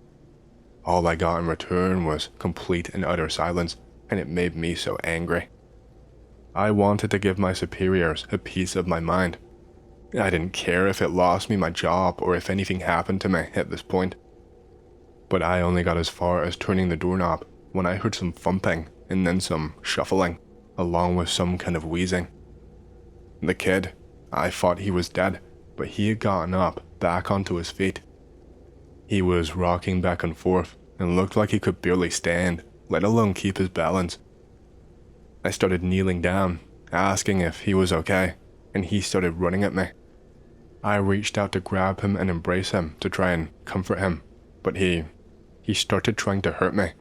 All I got in return was complete and utter silence, and it made me so angry. I wanted to give my superiors a piece of my mind. I didn't care if it lost me my job or if anything happened to me at this point. But I only got as far as turning the doorknob when I heard some thumping and then some shuffling, along with some kind of wheezing. The kid, I thought he was dead, but he had gotten up back onto his feet. He was rocking back and forth and looked like he could barely stand, let alone keep his balance. I started kneeling down, asking if he was okay, and he started running at me. I reached out to grab him and embrace him to try and comfort him, but he started trying to hurt me.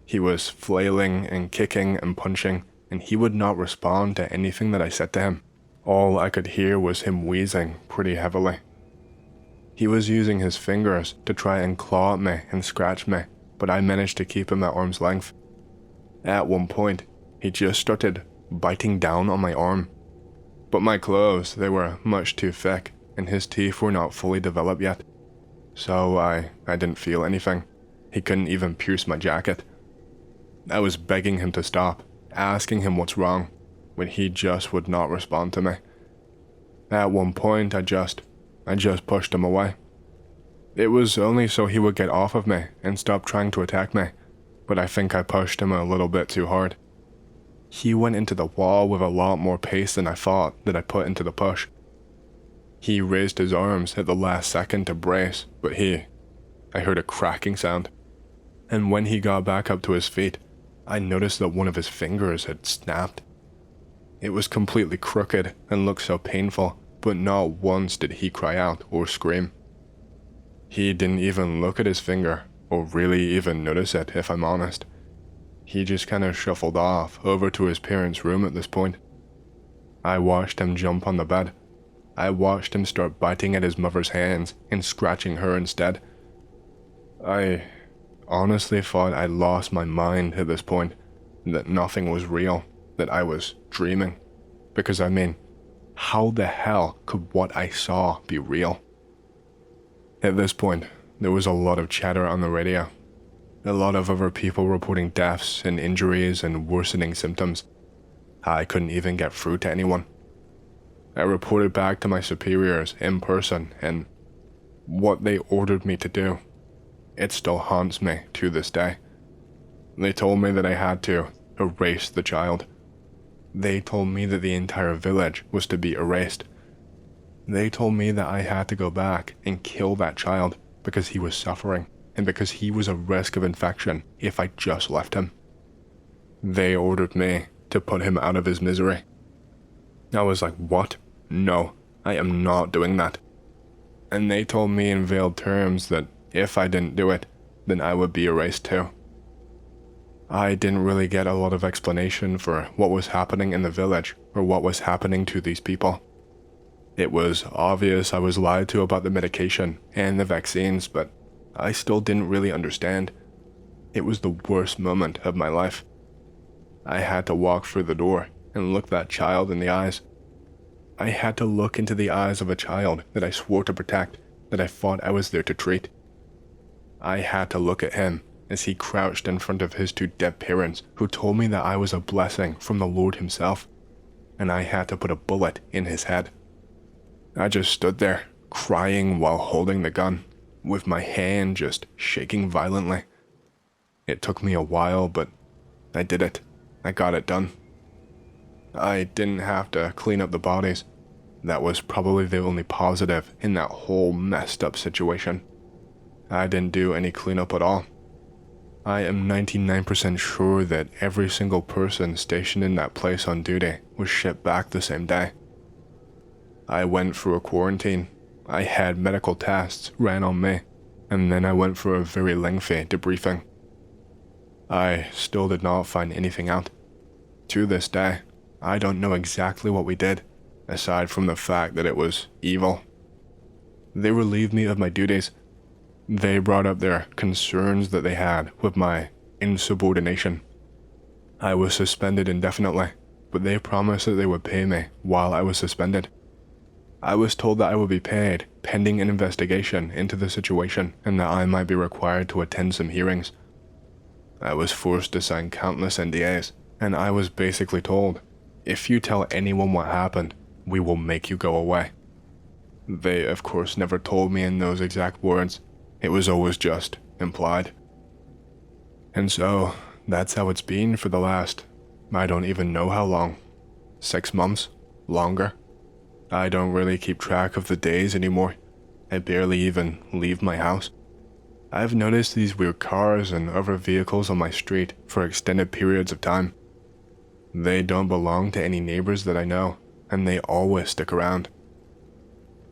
He was flailing and kicking and punching, and he would not respond to anything that I said to him. All I could hear was him wheezing pretty heavily. He was using his fingers to try and claw at me and scratch me, but I managed to keep him at arm's length. At one point, he just started biting down on my arm. But my clothes, they were much too thick, and his teeth were not fully developed yet. So I didn't feel anything. He couldn't even pierce my jacket. I was begging him to stop, asking him what's wrong, but he just would not respond to me. At one point, I just pushed him away. It was only so he would get off of me and stop trying to attack me, but I think I pushed him a little bit too hard. He went into the wall with a lot more pace than I thought that I put into the push. He raised his arms at the last second to brace, but I heard a cracking sound. And when he got back up to his feet, I noticed that one of his fingers had snapped. It was completely crooked and looked so painful, but not once did he cry out or scream. He didn't even look at his finger, or really even notice it, if I'm honest. He just kind of shuffled off over to his parents' room at this point. I watched him jump on the bed. I watched him start biting at his mother's hands and scratching her instead. I honestly thought I'd lost my mind at this point, that nothing was real, that I was dreaming. Because I mean, how the hell could what I saw be real? At this point, there was a lot of chatter on the radio. A lot of other people reporting deaths and injuries and worsening symptoms. I couldn't even get through to anyone. I reported back to my superiors in person, and what they ordered me to do, it still haunts me to this day. They told me that I had to erase the child. They told me that the entire village was to be erased. They told me that I had to go back and kill that child because he was suffering and because he was a risk of infection if I just left him. They ordered me to put him out of his misery. I was like, what? No, I am not doing that. And they told me in veiled terms that if I didn't do it, then I would be erased too. I didn't really get a lot of explanation for what was happening in the village or what was happening to these people. It was obvious I was lied to about the medication and the vaccines, but I still didn't really understand. It was the worst moment of my life. I had to walk through the door and look that child in the eyes. I had to look into the eyes of a child that I swore to protect, that I thought I was there to treat. I had to look at him as he crouched in front of his two dead parents who told me that I was a blessing from the Lord himself, and I had to put a bullet in his head. I just stood there, crying while holding the gun, with my hand just shaking violently. It took me a while, but I did it. I got it done. I didn't have to clean up the bodies. That was probably the only positive in that whole messed up situation. I didn't do any cleanup at all. I am 99% sure that every single person stationed in that place on duty was shipped back the same day. I went through a quarantine, I had medical tests ran on me, and then I went for a very lengthy debriefing. I still did not find anything out. To this day, I don't know exactly what we did, aside from the fact that it was evil. They relieved me of my duties. They brought up their concerns that they had with my insubordination. I was suspended indefinitely, but they promised that they would pay me while I was suspended. I was told that I would be paid pending an investigation into the situation and that I might be required to attend some hearings. I was forced to sign countless NDAs, and I was basically told, if you tell anyone what happened, we will make you go away. They, of course, never told me in those exact words. It was always just implied. And so, that's how it's been for the last, I don't even know how long. 6 months? Longer? I don't really keep track of the days anymore. I barely even leave my house. I've noticed these weird cars and other vehicles on my street for extended periods of time. They don't belong to any neighbors that I know, and they always stick around.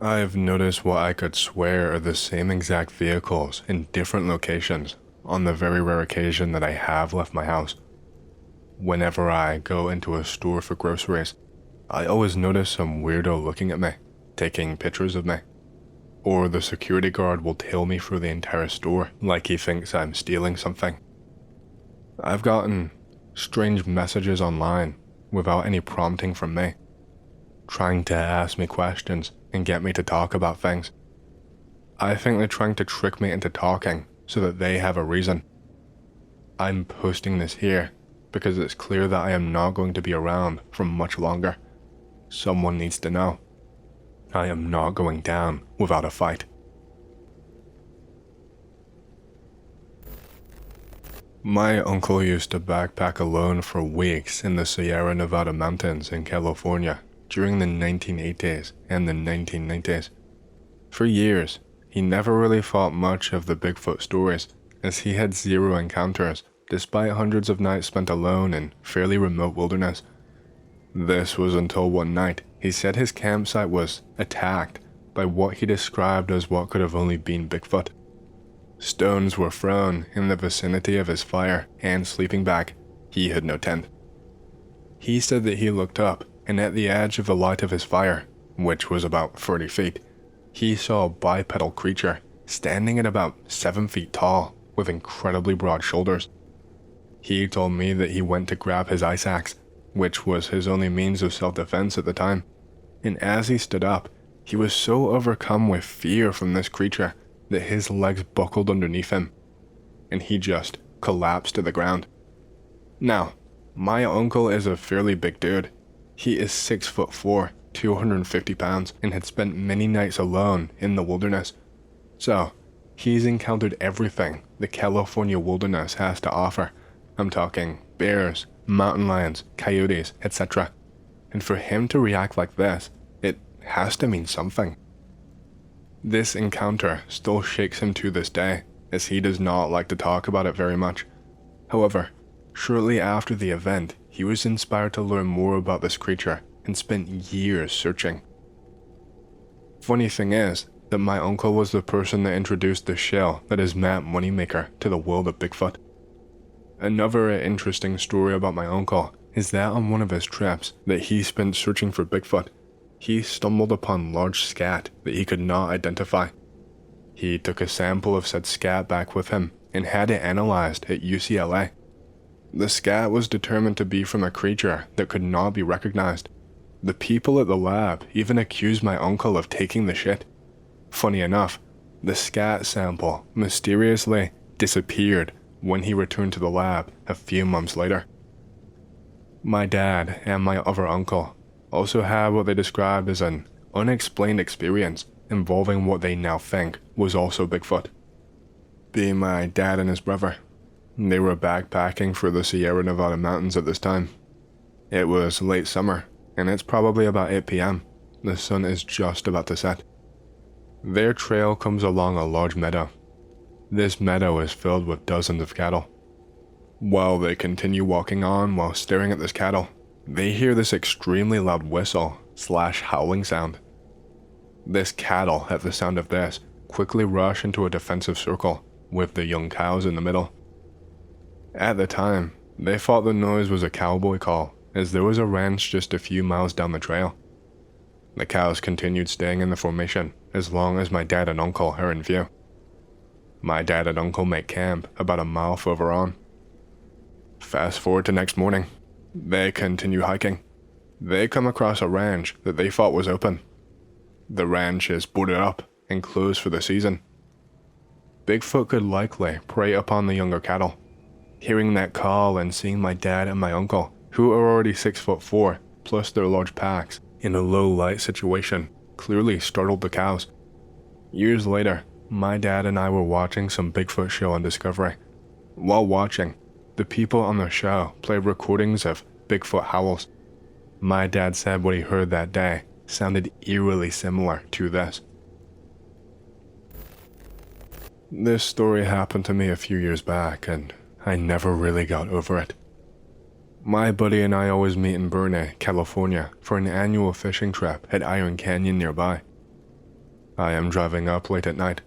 I've noticed what I could swear are the same exact vehicles in different locations on the very rare occasion that I have left my house. Whenever I go into a store for groceries, I always notice some weirdo looking at me, taking pictures of me. Or the security guard will tail me through the entire store like he thinks I'm stealing something. I've gotten strange messages online without any prompting from me, trying to ask me questions and get me to talk about things. I think they're trying to trick me into talking so that they have a reason. I'm posting this here because it's clear that I am not going to be around for much longer. Someone needs to know. I am not going down without a fight. My uncle used to backpack alone for weeks in the Sierra Nevada mountains in California during the 1980s and the 1990s. For years, he never really thought much of the Bigfoot stories, as he had zero encounters despite hundreds of nights spent alone in fairly remote wilderness. This was until one night he said his campsite was attacked by what he described as what could have only been Bigfoot. Stones were thrown in the vicinity of his fire and sleeping bag. He had no tent. He said that he looked up, and at the edge of the light of his fire, which was about 30 feet, he saw a bipedal creature standing at about 7 feet tall with incredibly broad shoulders. He told me that he went to grab his ice axe, which was his only means of self-defense at the time, and as he stood up, he was so overcome with fear from this creature that his legs buckled underneath him, and he just collapsed to the ground. Now, my uncle is a fairly big dude. He is 6'4", 250 pounds, and had spent many nights alone in the wilderness. So, he's encountered everything the California wilderness has to offer. I'm talking bears, mountain lions, coyotes, etc. And for him to react like this, it has to mean something. This encounter still shakes him to this day, as he does not like to talk about it very much. However, shortly after the event, he was inspired to learn more about this creature and spent years searching. Funny thing is that my uncle was the person that introduced the shell that is Matt Moneymaker to the world of Bigfoot. Another interesting story about my uncle is that on one of his trips that he spent searching for Bigfoot, he stumbled upon large scat that he could not identify. He took a sample of said scat back with him and had it analyzed at UCLA. The scat was determined to be from a creature that could not be recognized. The people at the lab even accused my uncle of taking the shit. Funny enough, the scat sample mysteriously disappeared when he returned to the lab a few months later. My dad and my other uncle also had what they described as an unexplained experience involving what they now think was also Bigfoot. Being my dad and his brother, they were backpacking for the Sierra Nevada mountains at this time. It was late summer, and it's probably about 8 p.m. The sun is just about to set. Their trail comes along a large meadow. This meadow is filled with dozens of cattle. While they continue walking on while staring at this cattle, they hear this extremely loud whistle/howling sound. This cattle, at the sound of this, quickly rush into a defensive circle, with the young cows in the middle. At the time, they thought the noise was a cowboy call, as there was a ranch just a few miles down the trail. The cows continued staying in the formation as long as my dad and uncle are in view. My dad and uncle make camp about a mile further on. Fast forward to next morning. They continue hiking. They come across a ranch that they thought was open. The ranch is boarded up and closed for the season. Bigfoot could likely prey upon the younger cattle. Hearing that call and seeing my dad and my uncle, who are already 6'4", plus their large packs, in a low light situation, clearly startled the cows. Years later, my dad and I were watching some Bigfoot show on Discovery. While watching, the people on the show played recordings of Bigfoot howls. My dad said what he heard that day sounded eerily similar to this. This story happened to me a few years back, and I never really got over it. My buddy and I always meet in Burnaby, California, for an annual fishing trip at Iron Canyon nearby. I am driving up late at night.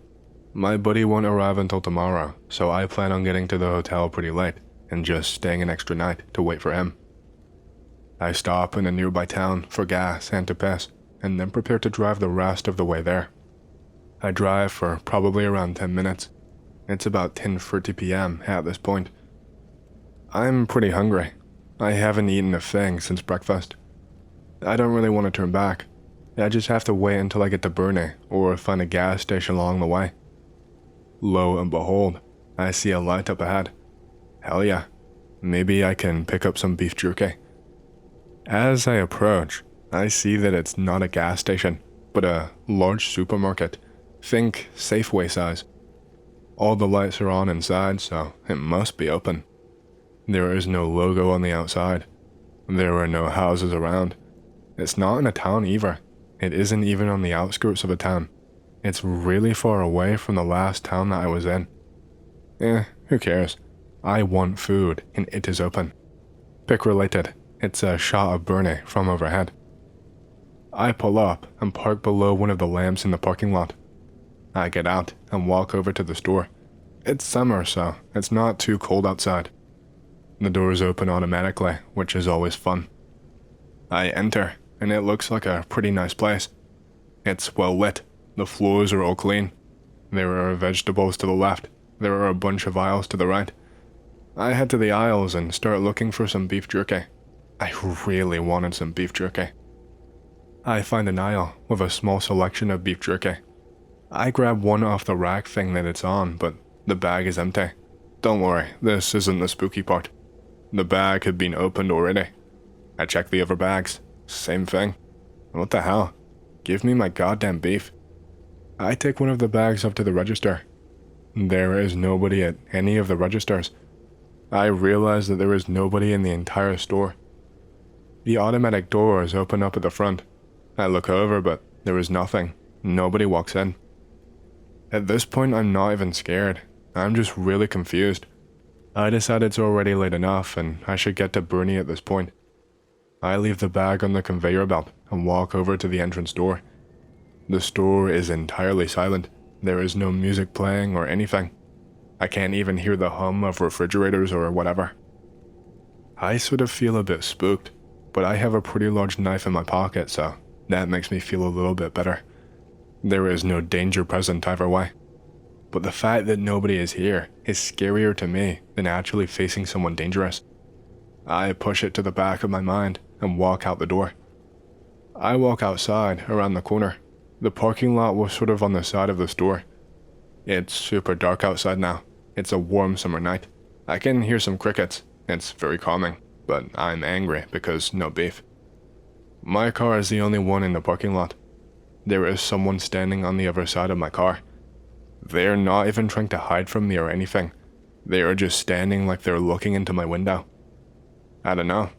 My buddy won't arrive until tomorrow, so I plan on getting to the hotel pretty late and just staying an extra night to wait for him. I stop in a nearby town for gas and to piss, and then prepare to drive the rest of the way there. I drive for probably around 10 minutes. It's about 10:30 p.m. at this point. I'm pretty hungry. I haven't eaten a thing since breakfast. I don't really want to turn back. I just have to wait until I get to Burnaby or find a gas station along the way. Lo and behold, I see a light up ahead. Hell yeah, maybe I can pick up some beef jerky. As I approach, I see that it's not a gas station, but a large supermarket. Think Safeway size. All the lights are on inside, so it must be open. There is no logo on the outside. There are no houses around. It's not in a town either. It isn't even on the outskirts of a town. It's really far away from the last town that I was in. Who cares? I want food, and it is open. Pick related. It's a shot of Burnaby from overhead. I pull up and park below one of the lamps in the parking lot. I get out and walk over to the store. It's summer, so it's not too cold outside. The doors open automatically, which is always fun. I enter, and it looks like a pretty nice place. It's well lit. The floors are all clean. There are vegetables to the left. There are a bunch of aisles to the right. I head to the aisles and start looking for some beef jerky. I really wanted some beef jerky. I find an aisle with a small selection of beef jerky. I grab one off the rack thing that it's on, but the bag is empty. Don't worry, this isn't the spooky part. The bag had been opened already. I check the other bags. Same thing. What the hell? Give me my goddamn beef. I take one of the bags up to the register. There is nobody at any of the registers. I realize that there is nobody in the entire store. The automatic doors open up at the front. I look over, but there is nothing. Nobody walks in. At this point, I'm not even scared. I'm just really confused. I decide it's already late enough and I should get to Burnaby at this point. I leave the bag on the conveyor belt and walk over to the entrance door. The store is entirely silent. There is no music playing or anything. I can't even hear the hum of refrigerators or whatever. I sort of feel a bit spooked, but I have a pretty large knife in my pocket, so that makes me feel a little bit better. There is no danger present either way. But the fact that nobody is here is scarier to me than actually facing someone dangerous. I push it to the back of my mind and walk out the door. I walk outside around the corner. The parking lot was sort of on the side of the store. It's super dark outside now. It's a warm summer night. I can hear some crickets. It's very calming, but I'm angry because no beef. My car is the only one in the parking lot. There is someone standing on the other side of my car. They're not even trying to hide from me or anything. They are just standing like they're looking into my window. I don't know.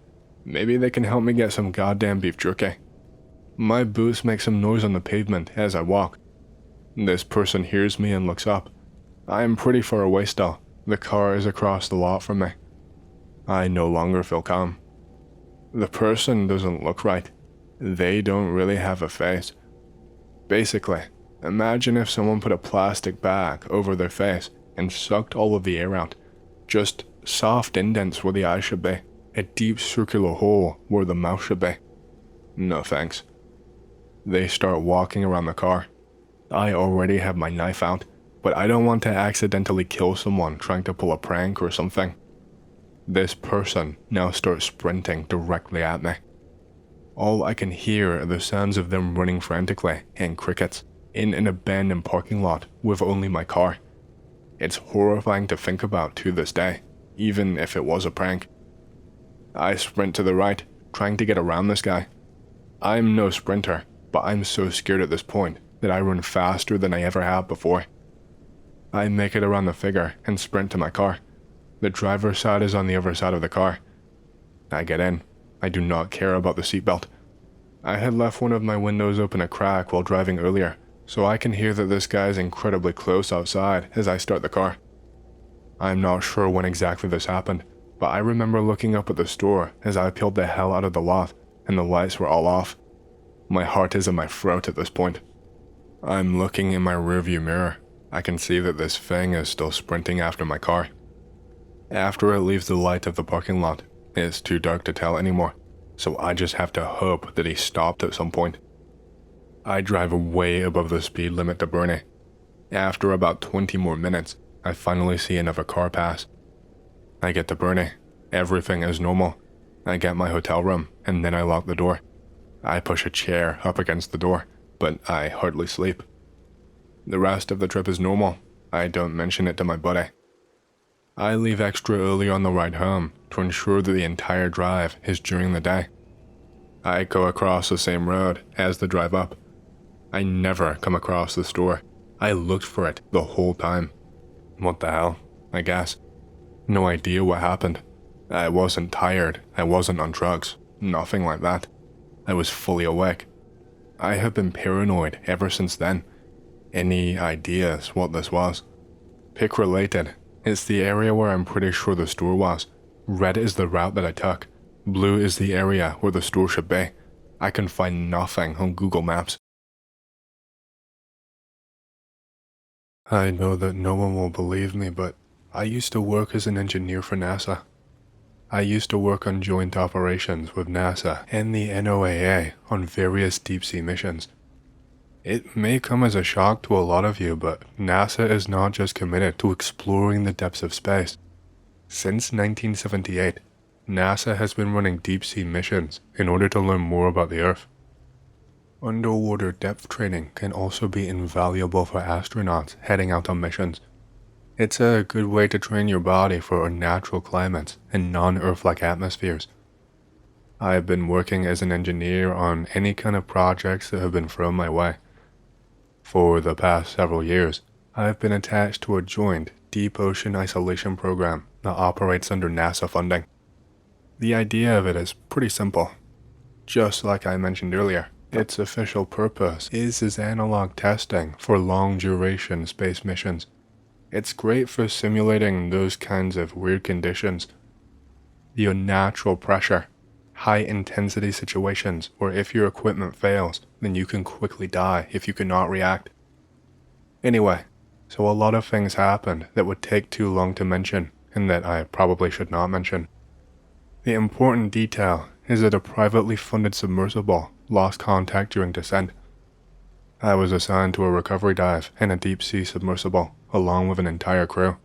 Maybe they can help me get some goddamn beef jerky. My boots make some noise on the pavement as I walk. This person hears me and looks up. I am pretty far away still. The car is across the lot from me. I no longer feel calm. The person doesn't look right. They don't really have a face. Basically, imagine if someone put a plastic bag over their face and sucked all of the air out. Just soft indents where the eyes should be. A deep circular hole where the mouth should be. No thanks. They start walking around the car. I already have my knife out, but I don't want to accidentally kill someone trying to pull a prank or something. This person now starts sprinting directly at me. All I can hear are the sounds of them running frantically and crickets in an abandoned parking lot with only my car. It's horrifying to think about to this day, even if it was a prank. I sprint to the right, trying to get around this guy. I'm no sprinter, but I'm so scared at this point that I run faster than I ever have before. I make it around the figure and sprint to my car. The driver's side is on the other side of the car. I get in. I do not care about the seatbelt. I had left one of my windows open a crack while driving earlier, so I can hear that this guy is incredibly close outside as I start the car. I'm not sure when exactly this happened, but I remember looking up at the store as I peeled the hell out of the lot and the lights were all off. My heart is in my throat at this point. I'm looking in my rearview mirror. I can see that this thing is still sprinting after my car. After it leaves the light of the parking lot, it's too dark to tell anymore, so I just have to hope that he stopped at some point. I drive way above the speed limit to Bernie. After about 20 more minutes, I finally see another car pass. I get to Bernie. Everything is normal. I get my hotel room, and then I lock the door. I push a chair up against the door, but I hardly sleep. The rest of the trip is normal. I don't mention it to my buddy. I leave extra early on the ride home to ensure that the entire drive is during the day. I go across the same road as the drive up. I never come across the store. I looked for it the whole time. What the hell, I guess. No idea what happened. I wasn't tired, I wasn't on drugs, nothing like that. I was fully awake. I have been paranoid ever since then. Any ideas what this was? Pick related. It's the area where I'm pretty sure the store was. Red is the route that I took. Blue is the area where the store should be. I can find nothing on Google Maps. I know that no one will believe me, but I used to work as an engineer for NASA. I used to work on joint operations with NASA and the NOAA on various deep-sea missions. It may come as a shock to a lot of you, but NASA is not just committed to exploring the depths of space. Since 1978, NASA has been running deep-sea missions in order to learn more about the Earth. Underwater depth training can also be invaluable for astronauts heading out on missions. It's a good way to train your body for unnatural climates and non-Earth-like atmospheres. I have been working as an engineer on any kind of projects that have been thrown my way. For the past several years, I have been attached to a joint deep ocean isolation program that operates under NASA funding. The idea of it is pretty simple. Just like I mentioned earlier, its official purpose is as analog testing for long-duration space missions. It's great for simulating those kinds of weird conditions. The unnatural pressure, high-intensity situations where if your equipment fails, then you can quickly die if you cannot react. Anyway, so a lot of things happened that would take too long to mention and that I probably should not mention. The important detail is that a privately funded submersible lost contact during descent. I was assigned to a recovery dive in a deep-sea submersible, along with an entire crew.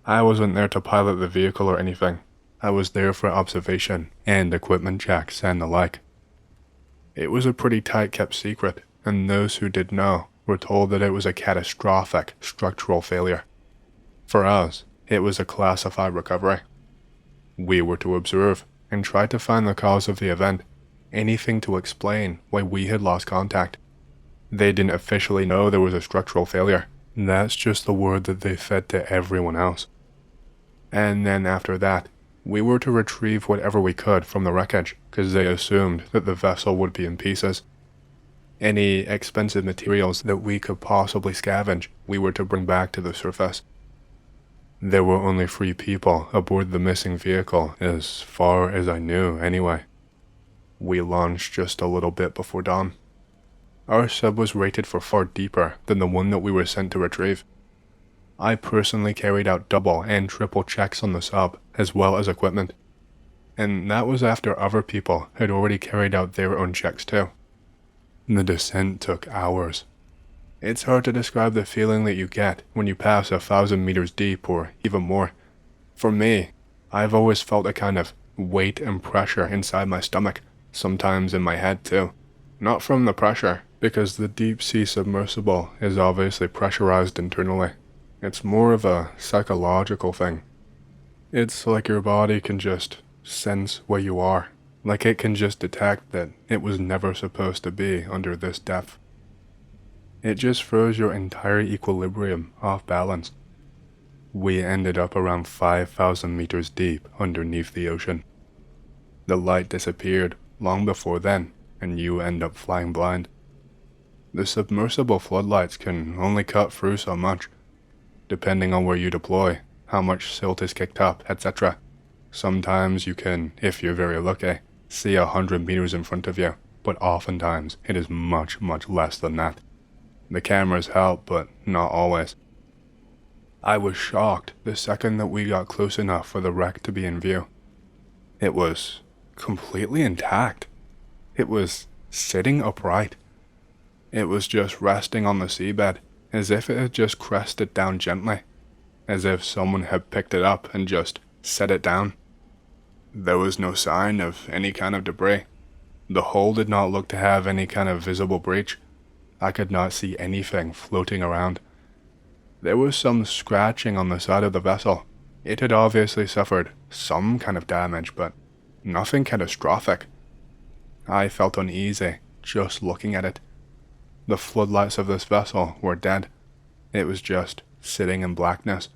I wasn't there to pilot the vehicle or anything. I was there for observation and equipment checks and the like. It was a pretty tight-kept secret, and those who did know were told that it was a catastrophic structural failure. For us, it was a classified recovery. We were to observe and try to find the cause of the event, anything to explain why we had lost contact. They didn't officially know there was a structural failure. That's just the word that they fed to everyone else. And then after that, We were to retrieve whatever we could from the wreckage, because they assumed that the vessel would be in pieces. Any expensive materials that we could possibly scavenge, we were to bring back to the surface. There were only 3 people aboard the missing vehicle, as far as I knew anyway. We launched just a little bit before dawn. Our sub was rated for far deeper than the one that we were sent to retrieve. I personally carried out double and triple checks on the sub, as well as equipment. And that was after other people had already carried out their own checks too. The descent took hours. It's hard to describe the feeling that you get when you pass 1,000 meters deep or even more. For me, I've always felt a kind of weight and pressure inside my stomach, sometimes in my head too. Not from the pressure, because the deep sea submersible is obviously pressurized internally. It's more of a psychological thing. It's like your body can just sense where you are, like it can just detect that it was never supposed to be under this depth. It just throws your entire equilibrium off balance. We ended up around 5,000 meters deep underneath the ocean. The light disappeared long before then, and you end up flying blind. The submersible floodlights can only cut through so much, depending on where you deploy, how much silt is kicked up, etc. Sometimes you can, if you're very lucky, see 100 meters in front of you, but oftentimes it is much, much less than that. The cameras help, but not always. I was shocked the second that we got close enough for the wreck to be in view. It was completely intact. It was sitting upright. It was just resting on the seabed, as if it had just crested down gently, as if someone had picked it up and just set it down. There was no sign of any kind of debris. The hull did not look to have any kind of visible breach. I could not see anything floating around. There was some scratching on the side of the vessel. It had obviously suffered some kind of damage, but nothing catastrophic. I felt uneasy just looking at it. The floodlights of this vessel were dead. It was just sitting in blackness.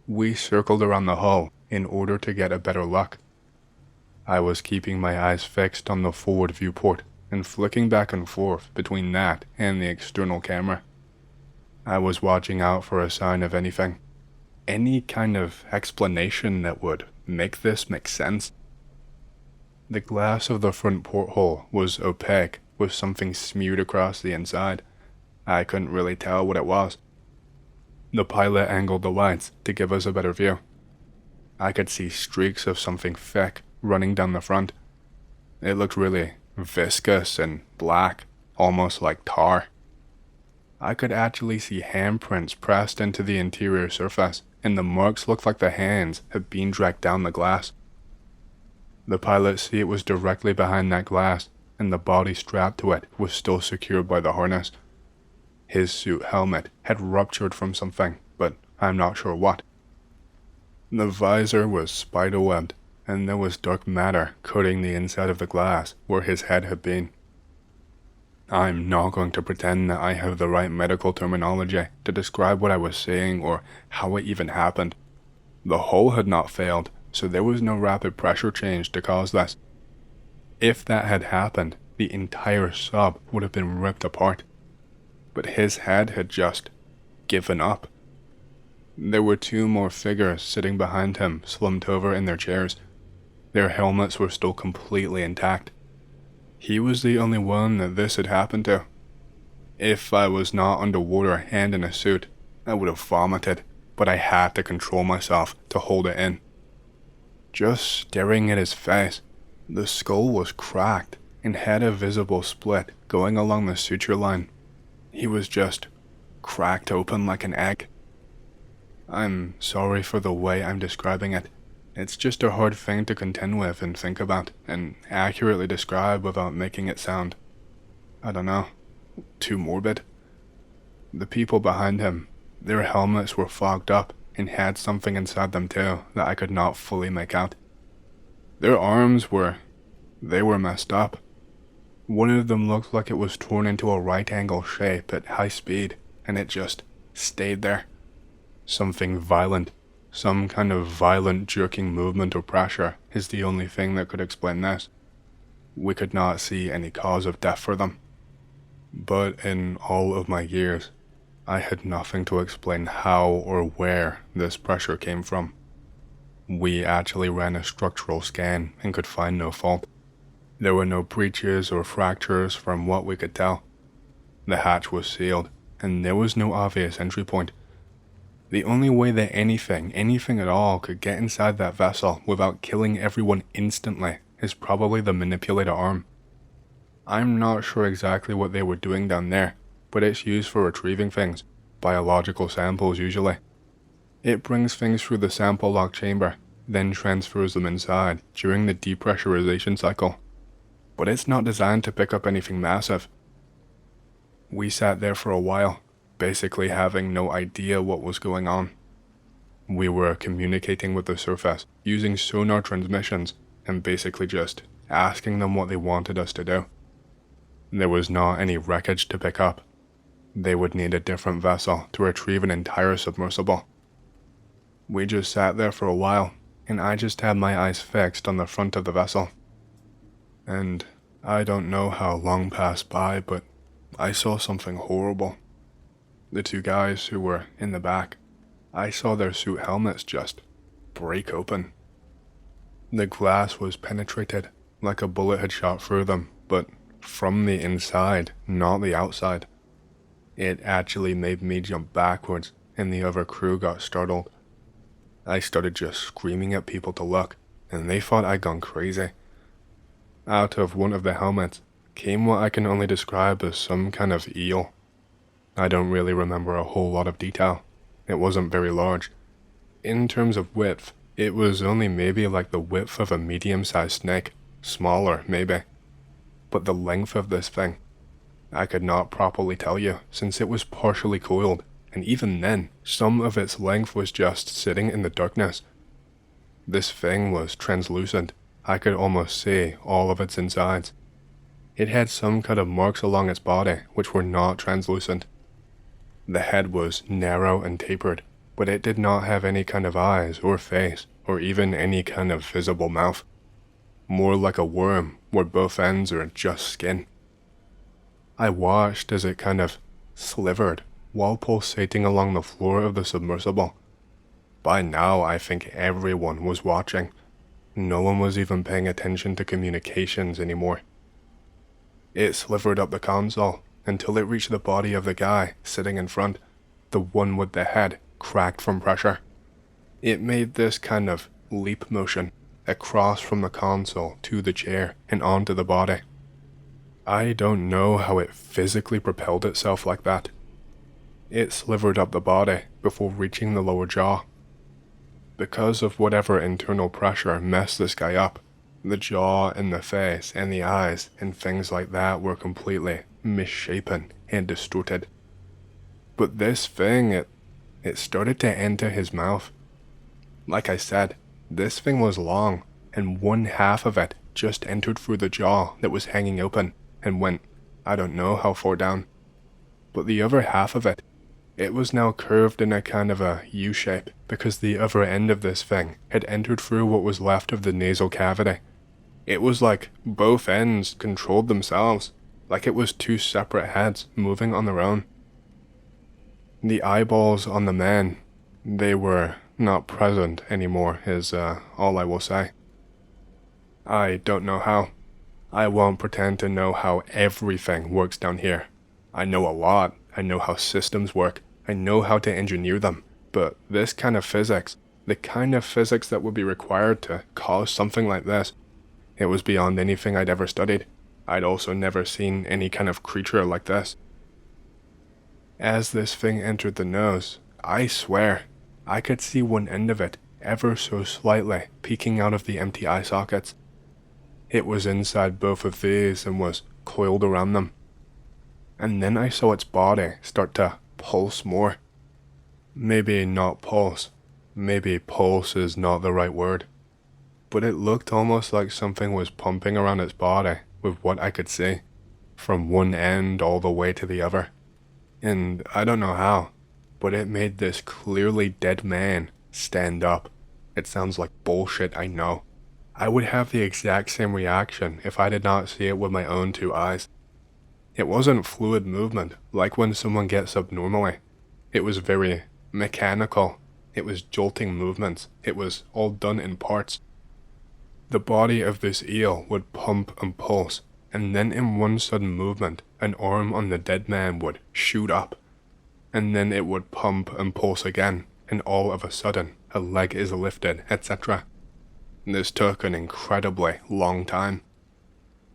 We circled around the hull in order to get a better look. I was keeping my eyes fixed on the forward viewport and flicking back and forth between that and the external camera. I was watching out for a sign of anything. Any kind of explanation that would make this make sense. The glass of the front porthole was opaque with something smeared across the inside. I couldn't really tell what it was. The pilot angled the lights to give us a better view. I could see streaks of something thick running down the front. It looked really viscous and black, almost like tar. I could actually see handprints pressed into the interior surface, and the marks looked like the hands had been dragged down the glass. The pilot's seat was directly behind that glass, and the body strapped to it was still secured by the harness. His suit helmet had ruptured from something, but I'm not sure what. The visor was spiderwebbed, and there was dark matter coating the inside of the glass where his head had been. I'm not going to pretend that I have the right medical terminology to describe what I was seeing or how it even happened. The hull had not failed, so there was no rapid pressure change to cause this. If that had happened, the entire sub would have been ripped apart. But his head had just given up. There were 2 more figures sitting behind him, slumped over in their chairs. Their helmets were still completely intact. He was the only one that this had happened to. If I was not underwater and in a suit, I would have vomited, but I had to control myself to hold it in. Just staring at his face, the skull was cracked and had a visible split going along the suture line. He was just cracked open like an egg. I'm sorry for the way I'm describing it. It's just a hard thing to contend with and think about and accurately describe without making it sound, I don't know, too morbid. The people behind him, their helmets were fogged up and had something inside them too that I could not fully make out. Their arms were messed up. One of them looked like it was torn into a right angle shape at high speed, and it just stayed there. Something violent, Some kind of violent jerking movement or pressure is the only thing that could explain this. We could not see any cause of death for them. But in all of my years, I had nothing to explain how or where this pressure came from. We actually ran a structural scan and could find no fault. There were no breaches or fractures from what we could tell. The hatch was sealed, and there was no obvious entry point. The only way that anything at all could get inside that vessel without killing everyone instantly is probably the manipulator arm. I'm not sure exactly what they were doing down there, but it's used for retrieving things, biological samples usually. It brings things through the sample lock chamber, then transfers them inside during the depressurization cycle. But it's not designed to pick up anything massive. We sat there for a while, basically having no idea what was going on. We were communicating with the surface using sonar transmissions and basically just asking them what they wanted us to do. There was not any wreckage to pick up. They would need a different vessel to retrieve an entire submersible. We just sat there for a while, and I just had my eyes fixed on the front of the vessel. And I don't know how long passed by, but I saw something horrible. The two guys who were in the back, I saw their suit helmets just break open. The glass was penetrated, like a bullet had shot through them, but from the inside, not the outside. It actually made me jump backwards, and the other crew got startled. I started just screaming at people to look, and they thought I'd gone crazy. Out of one of the helmets came what I can only describe as some kind of eel. I don't really remember a whole lot of detail. It wasn't very large. In terms of width, it was only maybe like the width of a medium-sized snake, smaller maybe. But the length of this thing, I could not properly tell you since it was partially coiled, and even then, some of its length was just sitting in the darkness. This thing was translucent. I could almost see all of its insides. It had some kind of marks along its body which were not translucent. The head was narrow and tapered, but it did not have any kind of eyes or face or even any kind of visible mouth. More like a worm where both ends are just skin. I watched as it kind of slivered while pulsating along the floor of the submersible. By now I think everyone was watching. No one was even paying attention to communications anymore. It slivered up the console until it reached the body of the guy sitting in front, the one with the head cracked from pressure. It made this kind of leap motion across from the console to the chair and onto the body. I don't know how it physically propelled itself like that. It slivered up the body before reaching the lower jaw. Because of whatever internal pressure messed this guy up, the jaw and the face and the eyes and things like that were completely misshapen and distorted. But this thing, it started to enter his mouth. Like I said, this thing was long, and one half of it just entered through the jaw that was hanging open and went, I don't know how far down. But the other half of it was now curved in a kind of a U-shape because the other end of this thing had entered through what was left of the nasal cavity. It was like both ends controlled themselves, like it was two separate heads moving on their own. The eyeballs on the man, they were not present anymore is all I will say. I don't know how. I won't pretend to know how everything works down here. I know a lot. I know how systems work. I know how to engineer them. But this kind of physics, the kind of physics that would be required to cause something like this, it was beyond anything I'd ever studied. I'd also never seen any kind of creature like this. As this thing entered the nose, I swear, I could see one end of it ever so slightly peeking out of the empty eye sockets. It was inside both of these and was coiled around them. And then I saw its body start to pulse more. Maybe not pulse. Maybe pulse is not the right word. But it looked almost like something was pumping around its body with what I could see, from one end all the way to the other. And I don't know how, but it made this clearly dead man stand up. It sounds like bullshit, I know. I would have the exact same reaction if I did not see it with my own 2 eyes. It wasn't fluid movement, like when someone gets up normally. It was very mechanical. It was jolting movements. It was all done in parts. The body of this eel would pump and pulse, and then in one sudden movement, an arm on the dead man would shoot up. And then it would pump and pulse again, and all of a sudden, a leg is lifted, etc. This took an incredibly long time.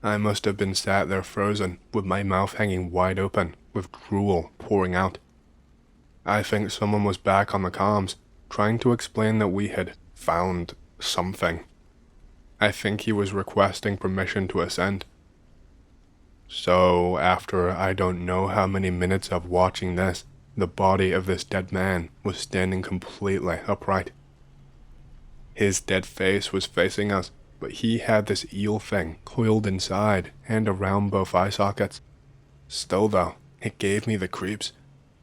I must have been sat there frozen, with my mouth hanging wide open, with drool pouring out. I think someone was back on the comms, trying to explain that we had found something. I think he was requesting permission to ascend. So, after I don't know how many minutes of watching this, the body of this dead man was standing completely upright. His dead face was facing us, but he had this eel thing coiled inside and around both eye sockets. Still though, it gave me the creeps.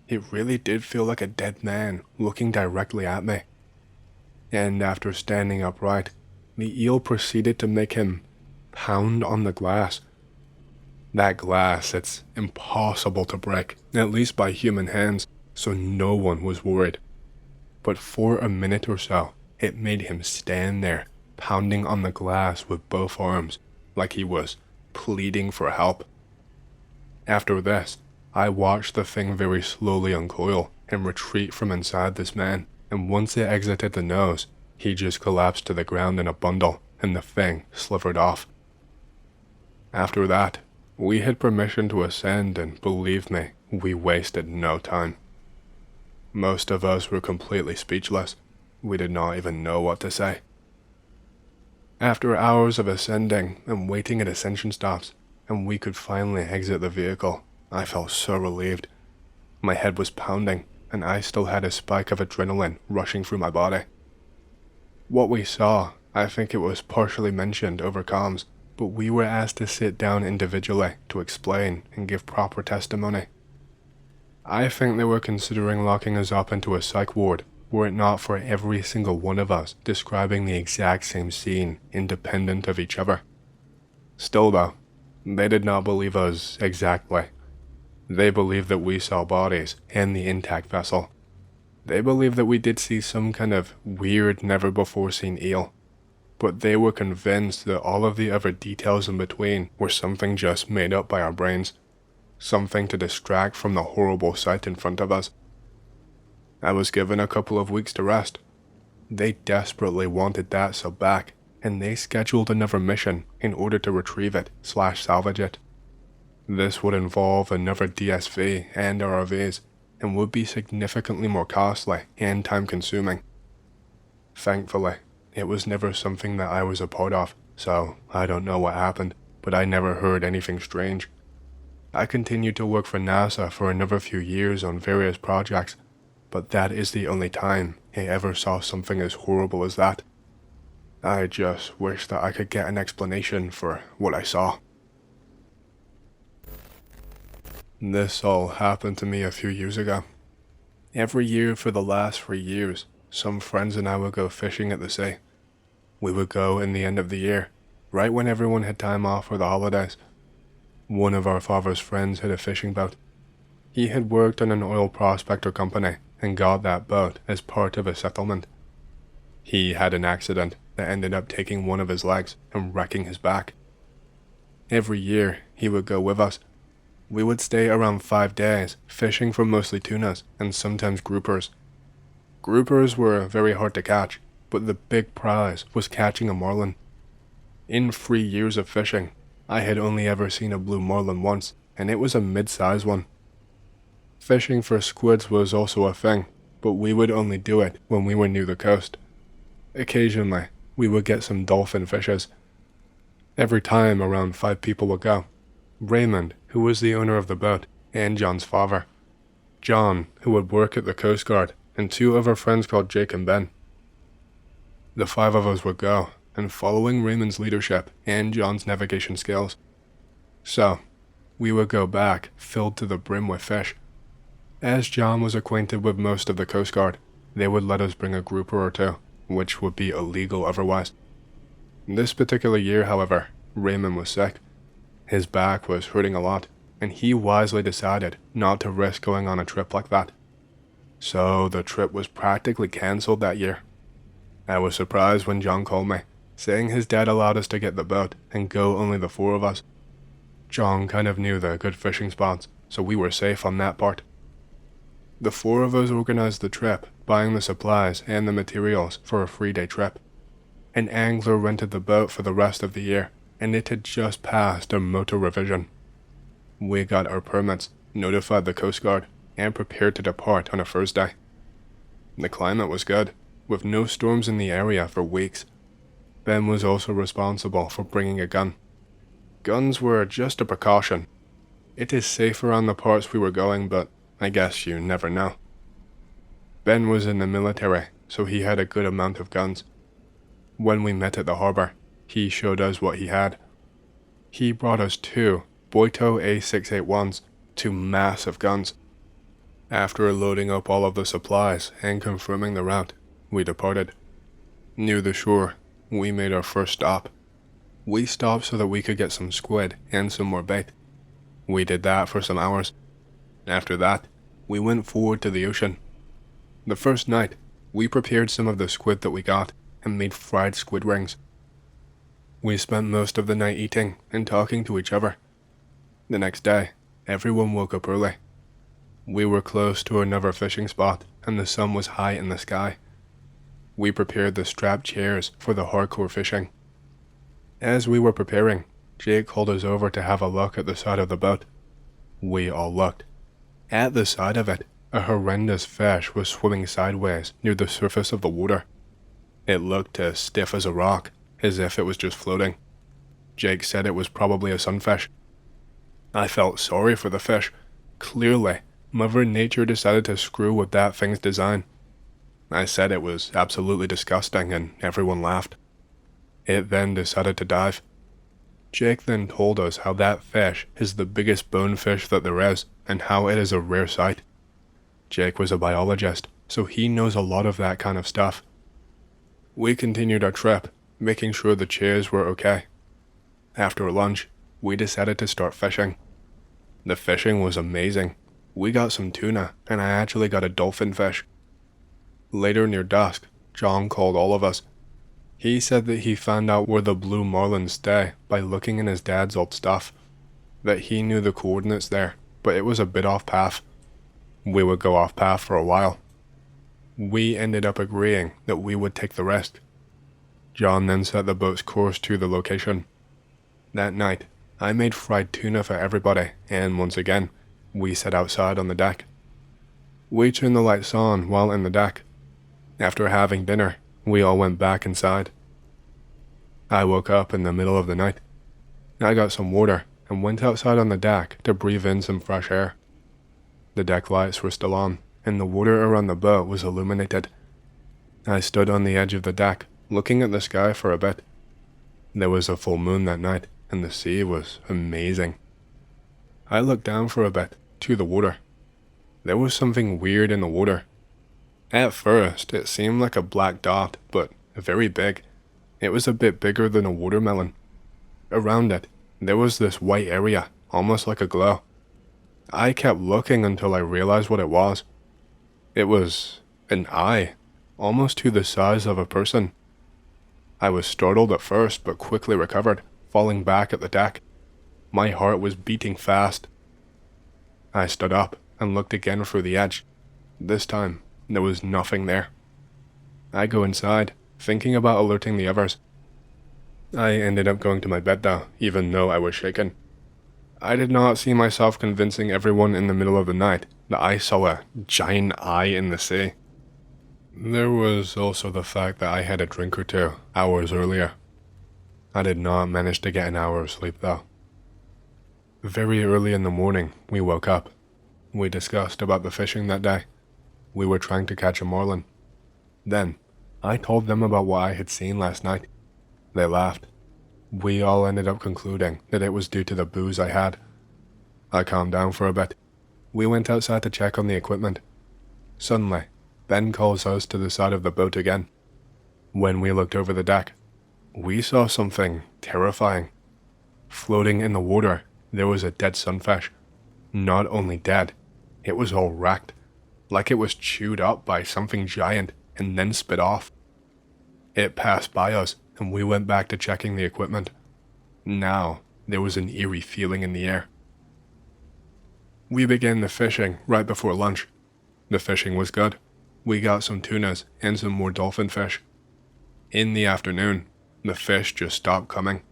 It really did feel like a dead man looking directly at me. And after standing upright, the eel proceeded to make him pound on the glass. That glass, it's impossible to break, at least by human hands, so no one was worried. But for a minute or so, it made him stand there, pounding on the glass with both arms, like he was pleading for help. After this, I watched the thing very slowly uncoil and retreat from inside this man, and once it exited the nose, he just collapsed to the ground in a bundle, and the thing slivered off. After that, we had permission to ascend, and believe me, we wasted no time. Most of us were completely speechless. We did not even know what to say. After hours of ascending and waiting at ascension stops, and we could finally exit the vehicle, I felt so relieved. My head was pounding, and I still had a spike of adrenaline rushing through my body. What we saw, I think it was partially mentioned over comms, but we were asked to sit down individually to explain and give proper testimony. I think they were considering locking us up into a psych ward, were it not for every single one of us describing the exact same scene, independent of each other. Still though, they did not believe us exactly. They believed that we saw bodies and the intact vessel. They believed that we did see some kind of weird, never-before-seen eel, but they were convinced that all of the other details in between were something just made up by our brains, something to distract from the horrible sight in front of us. I was given a couple of weeks to rest. They desperately wanted that sub back, and they scheduled another mission in order to retrieve it/salvage it. This would involve another DSV and ROVs, and would be significantly more costly and time-consuming. Thankfully, it was never something that I was a part of, so I don't know what happened, but I never heard anything strange. I continued to work for NASA for another few years on various projects, but that is the only time I ever saw something as horrible as that. I just wish that I could get an explanation for what I saw. This all happened to me a few years ago. Every year for the last 3 years, some friends and I would go fishing at the sea. We would go in the end of the year, right when everyone had time off for the holidays. One of our father's friends had a fishing boat. He had worked on an oil prospector company and got that boat as part of a settlement. He had an accident that ended up taking one of his legs and wrecking his back. Every year, he would go with us. We would stay around 5 days, fishing for mostly tunas and sometimes groupers. Groupers were very hard to catch, but the big prize was catching a marlin. In 3 years of fishing, I had only ever seen a blue marlin once, and it was a mid-size one. Fishing for squids was also a thing, but we would only do it when we were near the coast. Occasionally, we would get some dolphin fishes. Every time around 5 people would go. Raymond, who was the owner of the boat, and John's father. John, who would work at the Coast Guard, and 2 other friends called Jake and Ben. The 5 of us would go, and following Raymond's leadership and John's navigation skills. So, we would go back, filled to the brim with fish. As John was acquainted with most of the Coast Guard, they would let us bring a grouper or two, which would be illegal otherwise. This particular year, however, Raymond was sick. His back was hurting a lot, and he wisely decided not to risk going on a trip like that. So the trip was practically cancelled that year. I was surprised when John called me, saying his dad allowed us to get the boat and go only the 4 of us. John kind of knew the good fishing spots, so we were safe on that part. The 4 of us organized the trip, buying the supplies and the materials for a 3-day trip. An angler rented the boat for the rest of the year, and it had just passed a motor revision. We got our permits, notified the Coast Guard, and prepared to depart on a Thursday. The climate was good, with no storms in the area for weeks. Ben was also responsible for bringing a gun. Guns were just a precaution. It is safer on the parts we were going, but I guess you never know. Ben was in the military, so he had a good amount of guns. When we met at the harbor, he showed us what he had. He brought us 2 Boito A681s, 2 massive guns. After loading up all of the supplies and confirming the route, we departed. Near the shore, we made our first stop. We stopped so that we could get some squid and some more bait. We did that for some hours. After that, we went forward to the ocean. The first night, we prepared some of the squid that we got and made fried squid rings. We spent most of the night eating and talking to each other. The next day, everyone woke up early. We were close to another fishing spot and the sun was high in the sky. We prepared the strap chairs for the hardcore fishing. As we were preparing, Jake called us over to have a look at the side of the boat. We all looked. At the side of it, a horrendous fish was swimming sideways near the surface of the water. It looked as stiff as a rock, as if it was just floating. Jake said it was probably a sunfish. I felt sorry for the fish. Clearly, Mother Nature decided to screw with that thing's design. I said it was absolutely disgusting and everyone laughed. It then decided to dive. Jake then told us how that fish is the biggest bonefish that there is and how it is a rare sight. Jake was a biologist, so he knows a lot of that kind of stuff. We continued our trip, making sure the chairs were okay. After lunch, we decided to start fishing. The fishing was amazing. We got some tuna, and I actually got a dolphin fish. Later near dusk, John called all of us. He said that he found out where the blue marlins stay by looking in his dad's old stuff. That he knew the coordinates there, but it was a bit off path. We would go off path for a while. We ended up agreeing that we would take the risk. John then set the boat's course to the location. That night, I made fried tuna for everybody, and once again, we sat outside on the deck. We turned the lights on while in the deck. After having dinner, we all went back inside. I woke up in the middle of the night. I got some water and went outside on the deck to breathe in some fresh air. The deck lights were still on, and the water around the boat was illuminated. I stood on the edge of the deck, looking at the sky for a bit. There was a full moon that night, and the sea was amazing. I looked down for a bit, to the water. There was something weird in the water. At first, it seemed like a black dot, but very big. It was a bit bigger than a watermelon. Around it, there was this white area, almost like a glow. I kept looking until I realized what it was. It was an eye, almost to the size of a person. I was startled at first, but quickly recovered, falling back at the deck. My heart was beating fast. I stood up and looked again through the edge. This time, there was nothing there. I go inside, thinking about alerting the others. I ended up going to my bed though, even though I was shaken. I did not see myself convincing everyone in the middle of the night that I saw a giant eye in the sea. There was also the fact that I had a drink or 2 hours earlier. I did not manage to get an hour of sleep though. Very early in the morning, we woke up. We discussed about the fishing that day. We were trying to catch a marlin. Then, I told them about what I had seen last night. They laughed. We all ended up concluding that it was due to the booze I had. I calmed down for a bit. We went outside to check on the equipment. Suddenly, Ben calls us to the side of the boat again. When we looked over the deck, we saw something terrifying. Floating in the water, there was a dead sunfish. Not only dead, it was all wrecked, like it was chewed up by something giant and then spit off. It passed by us, and we went back to checking the equipment. Now, there was an eerie feeling in the air. We began the fishing right before lunch. The fishing was good. We got some tunas and some more dolphin fish. In the afternoon, the fish just stopped coming.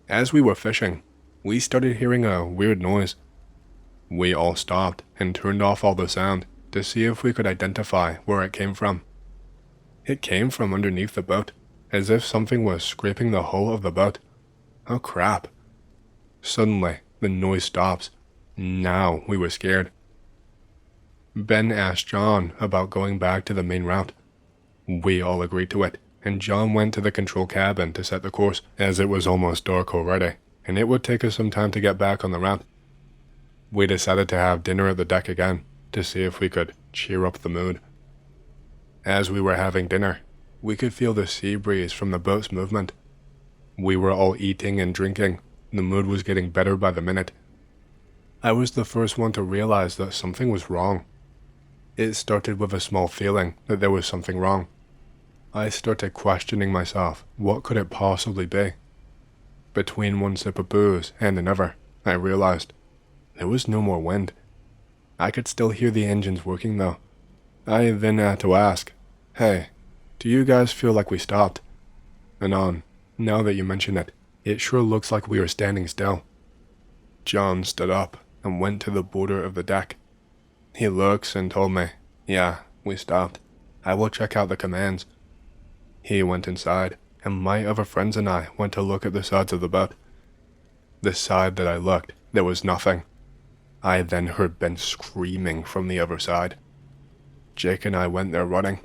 As we were fishing, we started hearing a weird noise. We all stopped and turned off all the sound to see if we could identify where it came from. It came from underneath the boat, as if something was scraping the hull of the boat. Oh crap. Suddenly, the noise stops. Now we were scared. Ben asked John about going back to the main route. We all agreed to it, and John went to the control cabin to set the course, as it was almost dark already, and it would take us some time to get back on the route. We decided to have dinner at the deck again, to see if we could cheer up the mood. As we were having dinner, we could feel the sea breeze from the boat's movement. We were all eating and drinking. The mood was getting better by the minute. I was the first one to realize that something was wrong. It started with a small feeling that there was something wrong. I started questioning myself, what could it possibly be? Between one sip of booze and another, I realized there was no more wind. I could still hear the engines working though. I then had to ask, hey, do you guys feel like we stopped? And now that you mention it, it sure looks like we are standing still. John stood up and went to the border of the deck. He looks and told me, yeah, we stopped. I will check out the commands. He went inside, and my other friends and I went to look at the sides of the boat. The side that I looked, there was nothing. I then heard Ben screaming from the other side. Jake and I went there running.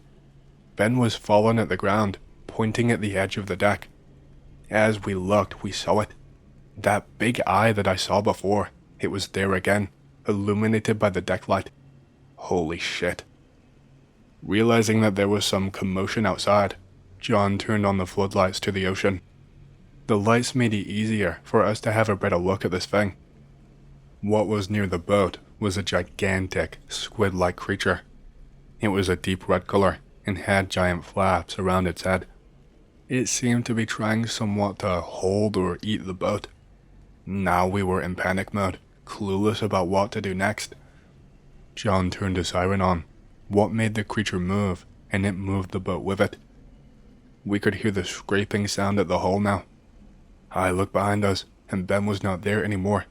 Ben was fallen at the ground, pointing at the edge of the deck. As we looked, we saw it. That big eye that I saw before, it was there again, illuminated by the deck light. Holy shit. Realizing that there was some commotion outside, John turned on the floodlights to the ocean. The lights made it easier for us to have a better look at this thing. What was near the boat was a gigantic, squid-like creature. It was a deep red color and had giant flaps around its head. It seemed to be trying somewhat to hold or eat the boat. Now we were in panic mode, clueless about what to do next. John turned his siren on. What made the creature move, and it moved the boat with it. We could hear the scraping sound at the hull now. I looked behind us, and Ben was not there anymore.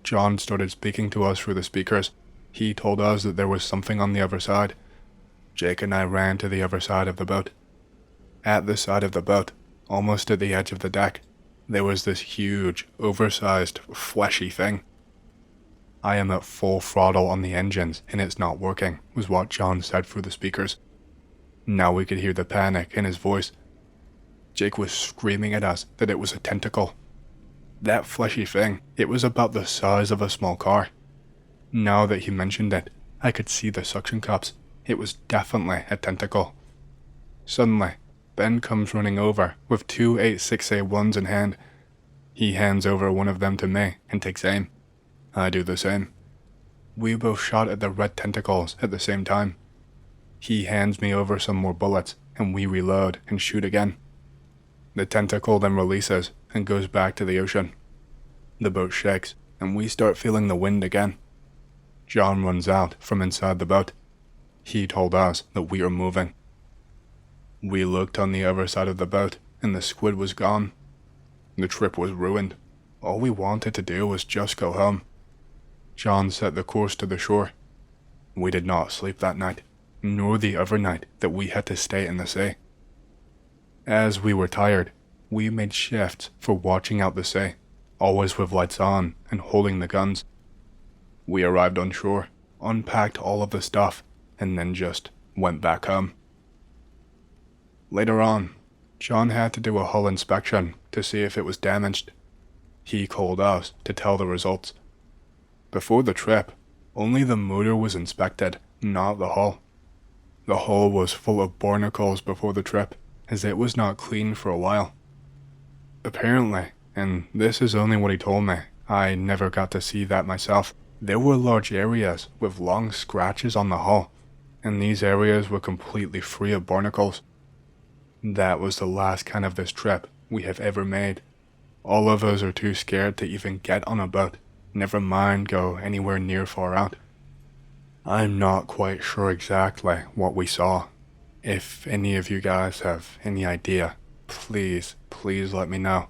John started speaking to us through the speakers. He told us that there was something on the other side. Jake and I ran to the other side of the boat. At the side of the boat, almost at the edge of the deck, there was this huge, oversized, fleshy thing. I am at full throttle on the engines, and it's not working, was what John said through the speakers. Now we could hear the panic in his voice. Jake was screaming at us that it was a tentacle. That fleshy thing, it was about the size of a small car. Now that he mentioned it, I could see the suction cups. It was definitely a tentacle. Suddenly, Ben comes running over with two 8.6A1s in hand. He hands over one of them to me and takes aim. I do the same. We both shot at the red tentacles at the same time. He hands me over some more bullets, and we reload and shoot again. The tentacle then releases and goes back to the ocean. The boat shakes, and we start feeling the wind again. John runs out from inside the boat. He told us that we are moving. We looked on the other side of the boat, and the squid was gone. The trip was ruined. All we wanted to do was just go home. John set the course to the shore. We did not sleep that night, nor the other night that we had to stay in the sea. As we were tired, we made shifts for watching out the sea, always with lights on and holding the guns. We arrived on shore, unpacked all of the stuff, and then just went back home. Later on, John had to do a hull inspection to see if it was damaged. He called us to tell the results. Before the trip, only the motor was inspected, not the hull. The hole was full of barnacles before the trip, as it was not cleaned for a while. Apparently, and this is only what he told me, I never got to see that myself, there were large areas with long scratches on the hull, and these areas were completely free of barnacles. That was the last kind of this trip we have ever made. All of us are too scared to even get on a boat, never mind go anywhere near far out. I'm not quite sure exactly what we saw. If any of you guys have any idea, please let me know.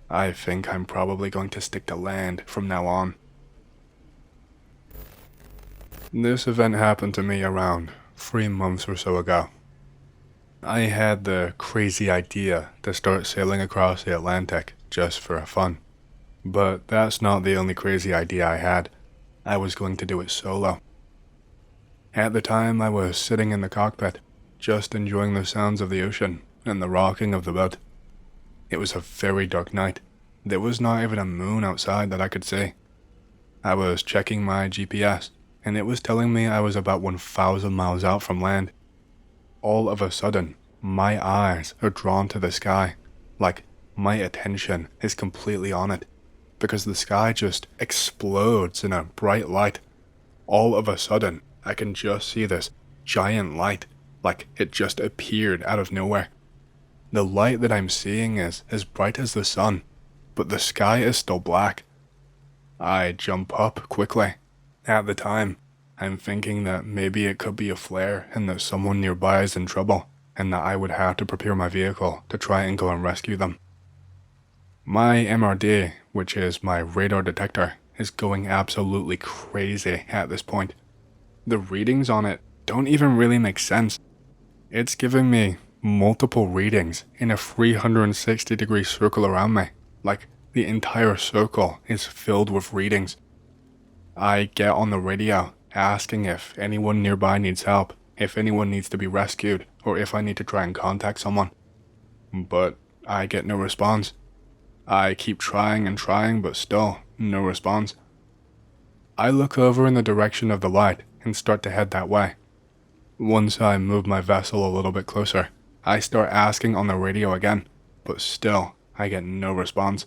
I think I'm probably going to stick to land from now on. This event happened to me around 3 months or so ago. I had the crazy idea to start sailing across the Atlantic just for fun. But that's not the only crazy idea I had. I was going to do it solo. At the time, I was sitting in the cockpit, just enjoying the sounds of the ocean and the rocking of the boat. It was a very dark night. There was not even a moon outside that I could see. I was checking my GPS, and it was telling me I was about 1,000 miles out from land. All of a sudden, my eyes are drawn to the sky, like my attention is completely on it, because the sky just explodes in a bright light. All of a sudden, I can just see this giant light, like it just appeared out of nowhere. The light that I'm seeing is as bright as the sun, but the sky is still black. I jump up quickly. At the time, I'm thinking that maybe it could be a flare and that someone nearby is in trouble, and that I would have to prepare my vehicle to try and go and rescue them. My MRD, which is my radar detector, is going absolutely crazy at this point. The readings on it don't even really make sense. It's giving me multiple readings in a 360-degree circle around me, like the entire circle is filled with readings. I get on the radio asking if anyone nearby needs help, if anyone needs to be rescued, or if I need to try and contact someone. But I get no response. I keep trying and trying, but still no response. I look over in the direction of the light and start to head that way. Once I move my vessel a little bit closer, I start asking on the radio again, but still I get no response.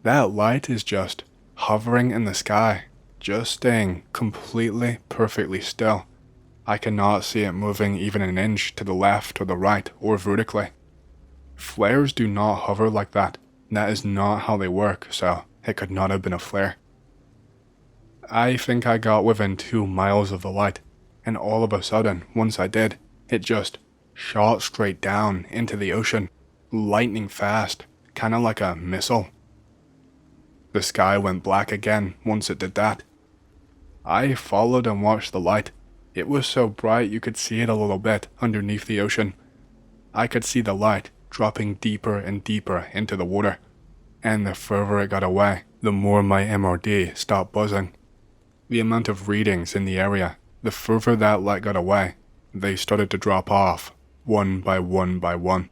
That light is just hovering in the sky, just staying completely, perfectly still. I cannot see it moving even an inch to the left or the right or vertically. Flares do not hover like that. That is not how they work, so it could not have been a flare. I think I got within 2 miles of the light, and all of a sudden, once I did, it just shot straight down into the ocean, lightning fast, kinda like a missile. The sky went black again once it did that. I followed and watched the light. It was so bright you could see it a little bit underneath the ocean. I could see the light dropping deeper and deeper into the water, and the further it got away, the more my MRD stopped buzzing. The amount of readings in the area, the further that light got away, they started to drop off, one by one by one.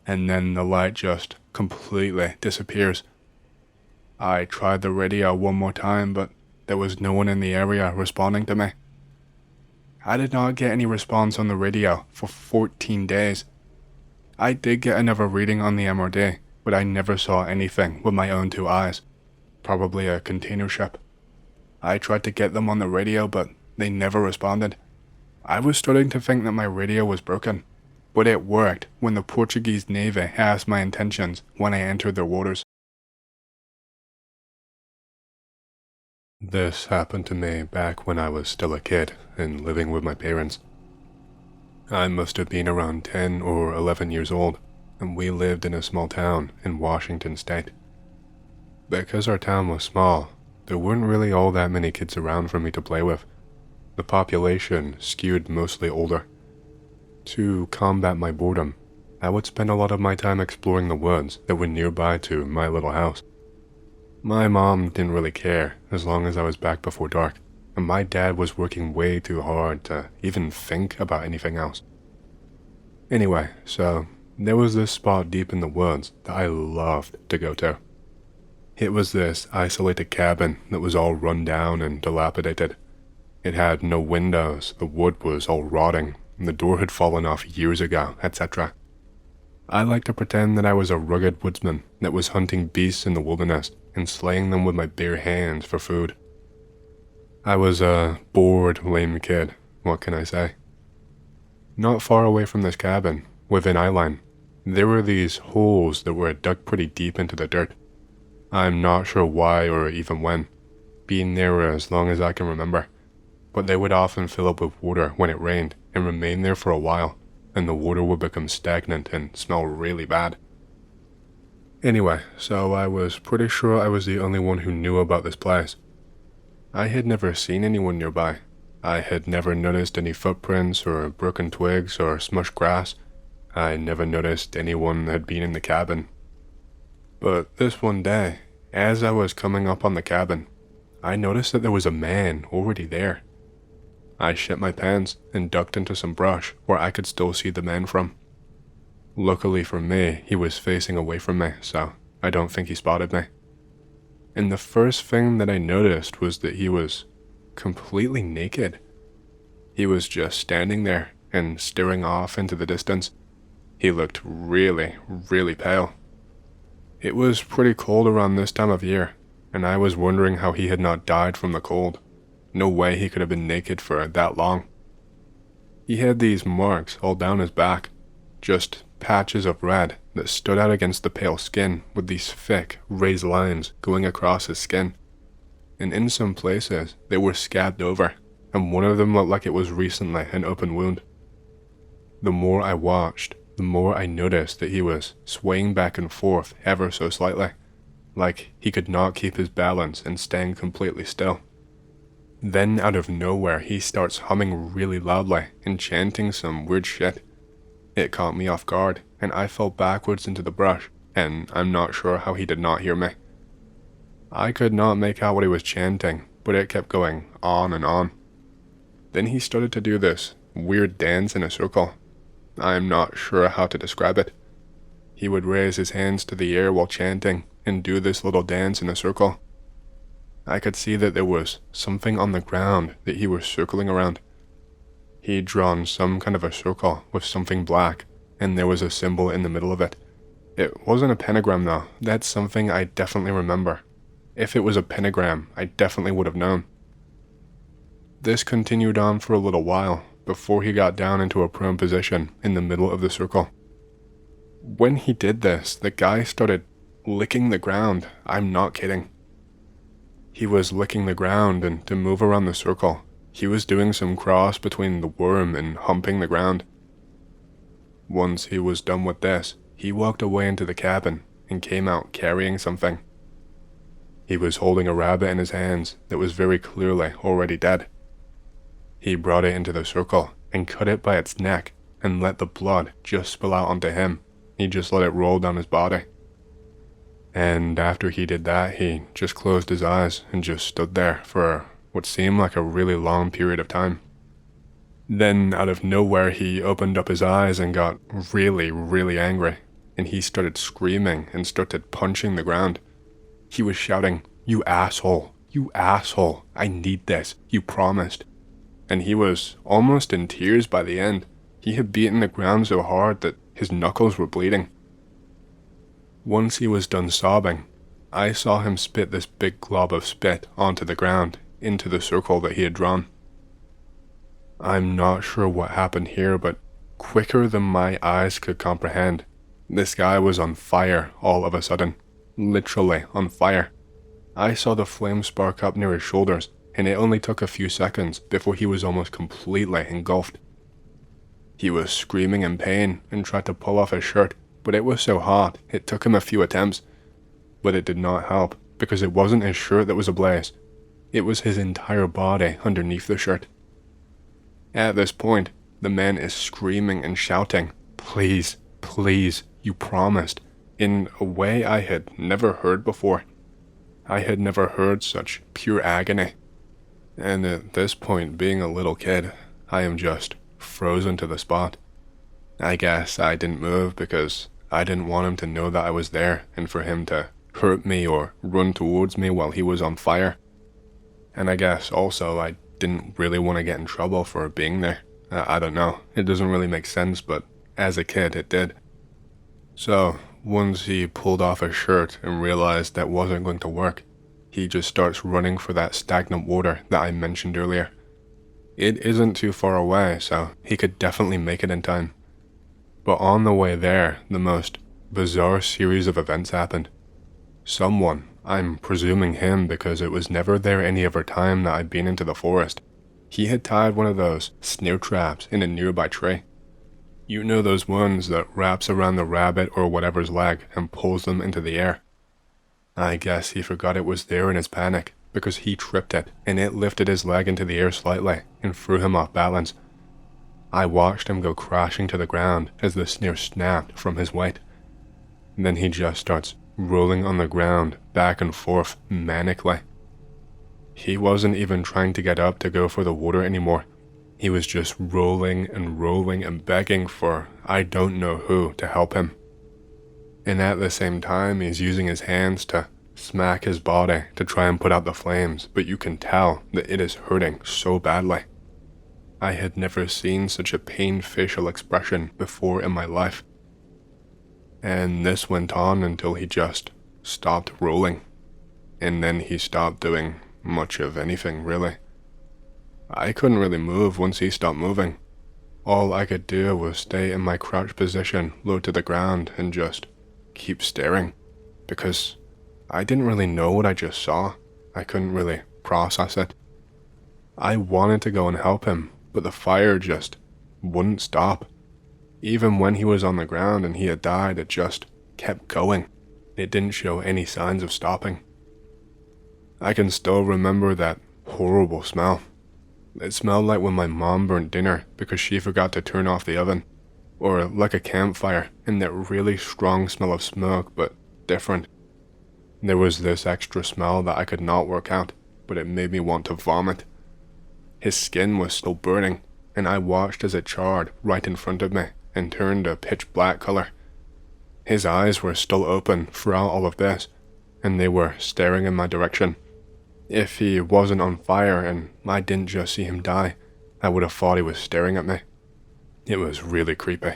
And then the light just completely disappears. I tried the radio one more time, but there was no one in the area responding to me. I did not get any response on the radio for 14 days. I did get another reading on the MRD, but I never saw anything with my own 2 eyes. Probably a container ship. I tried to get them on the radio, but they never responded. I was starting to think that my radio was broken, but it worked when the Portuguese Navy asked my intentions when I entered their waters. This happened to me back when I was still a kid and living with my parents. I must have been around 10 or 11 years old, and we lived in a small town in Washington state. Because our town was small, there weren't really all that many kids around for me to play with. The population skewed mostly older. To combat my boredom, I would spend a lot of my time exploring the woods that were nearby to my little house. My mom didn't really care as long as I was back before dark, and my dad was working way too hard to even think about anything else. Anyway, so there was this spot deep in the woods that I loved to go to. It was this isolated cabin that was all run down and dilapidated. It had no windows, the wood was all rotting, the door had fallen off years ago, etc. I like to pretend that I was a rugged woodsman that was hunting beasts in the wilderness and slaying them with my bare hands for food. I was a bored, lame kid, what can I say? Not far away from this cabin, within eyeline, there were these holes that were dug pretty deep into the dirt. I'm not sure why or even when, being there as long as I can remember, but they would often fill up with water when it rained and remain there for a while, and the water would become stagnant and smell really bad. Anyway, so I was pretty sure I was the only one who knew about this place. I had never seen anyone nearby. I had never noticed any footprints or broken twigs or smushed grass. I never noticed anyone had been in the cabin. But this one day, as I was coming up on the cabin, I noticed that there was a man already there. I shit my pants and ducked into some brush where I could still see the man from. Luckily for me, he was facing away from me, so I don't think he spotted me. And the first thing that I noticed was that he was completely naked. He was just standing there and staring off into the distance. He looked really, really pale. It was pretty cold around this time of year, and I was wondering how he had not died from the cold. No way he could have been naked for that long. He had these marks all down his back, just patches of red that stood out against the pale skin with these thick, raised lines going across his skin. And in some places, they were scabbed over, and one of them looked like it was recently an open wound. The more I watched, the more I noticed that he was swaying back and forth ever so slightly, like he could not keep his balance and stand completely still. Then out of nowhere he starts humming really loudly and chanting some weird shit. It caught me off guard, and I fell backwards into the brush, and I'm not sure how he did not hear me. I could not make out what he was chanting, but it kept going on and on. Then he started to do this weird dance in a circle. I'm not sure how to describe it. He would raise his hands to the air while chanting and do this little dance in a circle. I could see that there was something on the ground that he was circling around. He'd drawn some kind of a circle with something black, and there was a symbol in the middle of it. It wasn't a pentagram though, that's something I definitely remember. If it was a pentagram, I definitely would have known. This continued on for a little while, before he got down into a prone position in the middle of the circle. When he did this, the guy started licking the ground. I'm not kidding. He was licking the ground, and to move around the circle, he was doing some cross between the worm and humping the ground. Once he was done with this, he walked away into the cabin and came out carrying something. He was holding a rabbit in his hands that was very clearly already dead. He brought it into the circle and cut it by its neck and let the blood just spill out onto him. He just let it roll down his body. And after he did that, he just closed his eyes and just stood there for what seemed like a really long period of time. Then, out of nowhere, he opened up his eyes and got really, really angry, and he started screaming and started punching the ground. He was shouting, "You asshole, you asshole, I need this, you promised." And he was almost in tears by the end. He had beaten the ground so hard that his knuckles were bleeding. Once he was done sobbing, I saw him spit this big glob of spit onto the ground, into the circle that he had drawn. I'm not sure what happened here, but quicker than my eyes could comprehend, this guy was on fire all of a sudden. Literally on fire. I saw the flame spark up near his shoulders, and it only took a few seconds before he was almost completely engulfed. He was screaming in pain and tried to pull off his shirt, but it was so hot it took him a few attempts. But it did not help, because it wasn't his shirt that was ablaze. It was his entire body underneath the shirt. At this point, the man is screaming and shouting, "Please, please, you promised," in a way I had never heard before. I had never heard such pure agony. And at this point, being a little kid, I am just frozen to the spot. I guess I didn't move because I didn't want him to know that I was there and for him to hurt me or run towards me while he was on fire. And I guess also I didn't really want to get in trouble for being there. I don't know, it doesn't really make sense, but as a kid it did. So, once he pulled off his shirt and realized that wasn't going to work, he just starts running for that stagnant water that I mentioned earlier. It isn't too far away, so he could definitely make it in time. But on the way there, the most bizarre series of events happened. Someone, I'm presuming him because it was never there any other time that I'd been into the forest, he had tied one of those snare traps in a nearby tree. You know those ones that wraps around the rabbit or whatever's leg and pulls them into the air. I guess he forgot it was there in his panic because he tripped it and it lifted his leg into the air slightly and threw him off balance. I watched him go crashing to the ground as the snare snapped from his weight. Then he just starts rolling on the ground back and forth manically. He wasn't even trying to get up to go for the water anymore. He was just rolling and begging for I don't know who to help him. And at the same time, he's using his hands to smack his body to try and put out the flames, but you can tell that it is hurting so badly. I had never seen such a pained facial expression before in my life. And this went on until he just stopped rolling. And then he stopped doing much of anything, really. I couldn't really move once he stopped moving. All I could do was stay in my crouched position, low to the ground, and just keep staring. Because I didn't really know what I just saw. I couldn't really process it. I wanted to go and help him, but the fire just wouldn't stop. Even when he was on the ground and he had died, it just kept going. It didn't show any signs of stopping. I can still remember that horrible smell. It smelled like when my mom burnt dinner because she forgot to turn off the oven, or like a campfire and that really strong smell of smoke, but different. There was this extra smell that I could not work out, but it made me want to vomit. His skin was still burning, and I watched as it charred right in front of me and turned a pitch black color. His eyes were still open throughout all of this, and they were staring in my direction. If he wasn't on fire and I didn't just see him die, I would have thought he was staring at me. It was really creepy.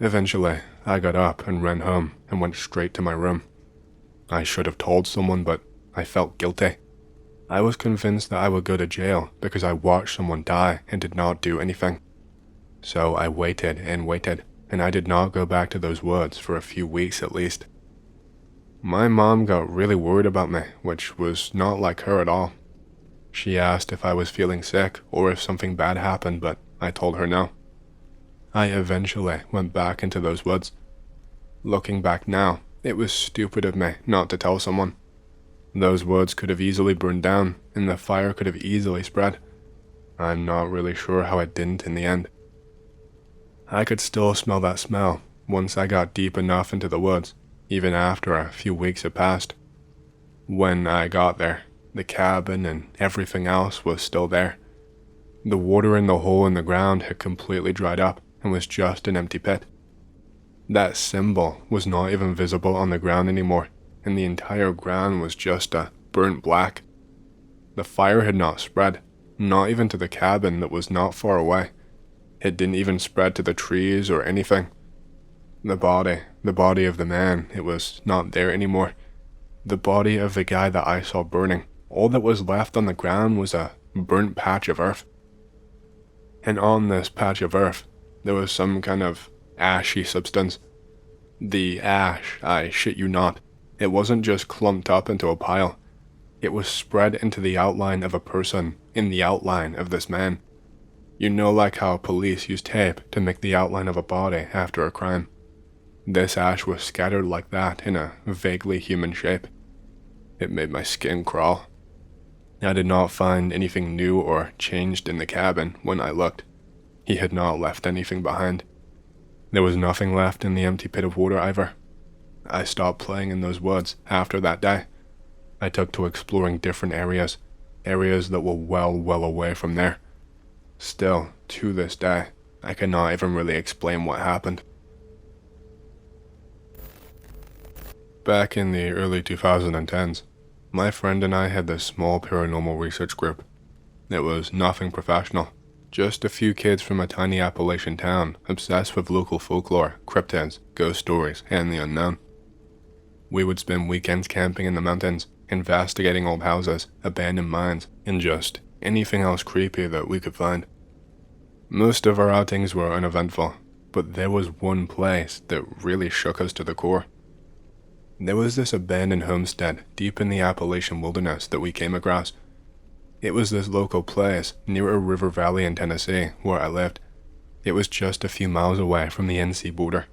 Eventually, I got up and ran home and went straight to my room. I should have told someone, but I felt guilty. I was convinced that I would go to jail because I watched someone die and did not do anything. So I waited, and I did not go back to those woods for a few weeks at least. My mom got really worried about me, which was not like her at all. She asked if I was feeling sick or if something bad happened, but I told her no. I eventually went back into those woods. Looking back now, it was stupid of me not to tell someone. Those woods could have easily burned down, and the fire could have easily spread. I'm not really sure how it didn't in the end. I could still smell that smell once I got deep enough into the woods, even after a few weeks had passed. When I got there, the cabin and everything else was still there. The water in the hole in the ground had completely dried up and was just an empty pit. That symbol was not even visible on the ground anymore, and the entire ground was just a burnt black. The fire had not spread, not even to the cabin that was not far away. It didn't even spread to the trees or anything. The body of the man, it was not there anymore. The body of the guy that I saw burning, all that was left on the ground was a burnt patch of earth. And on this patch of earth, there was some kind of ashy substance. The ash, I shit you not, it wasn't just clumped up into a pile. It was spread into the outline of a person in the outline of this man. You know, like how police use tape to make the outline of a body after a crime. This ash was scattered like that in a vaguely human shape. It made my skin crawl. I did not find anything new or changed in the cabin when I looked. He had not left anything behind. There was nothing left in the empty pit of water either. I stopped playing in those woods after that day. I took to exploring different areas that were well away from there. Still, to this day, I cannot even really explain what happened. Back in the early 2010s, my friend and I had this small paranormal research group. It was nothing professional. Just a few kids from a tiny Appalachian town obsessed with local folklore, cryptids, ghost stories, and the unknown. We would spend weekends camping in the mountains, investigating old houses, abandoned mines, and just anything else creepy that we could find. Most of our outings were uneventful, but there was one place that really shook us to the core. There was this abandoned homestead deep in the Appalachian wilderness that we came across. It was this local place near a river valley in Tennessee where I lived. It was just a few miles away from the NC border.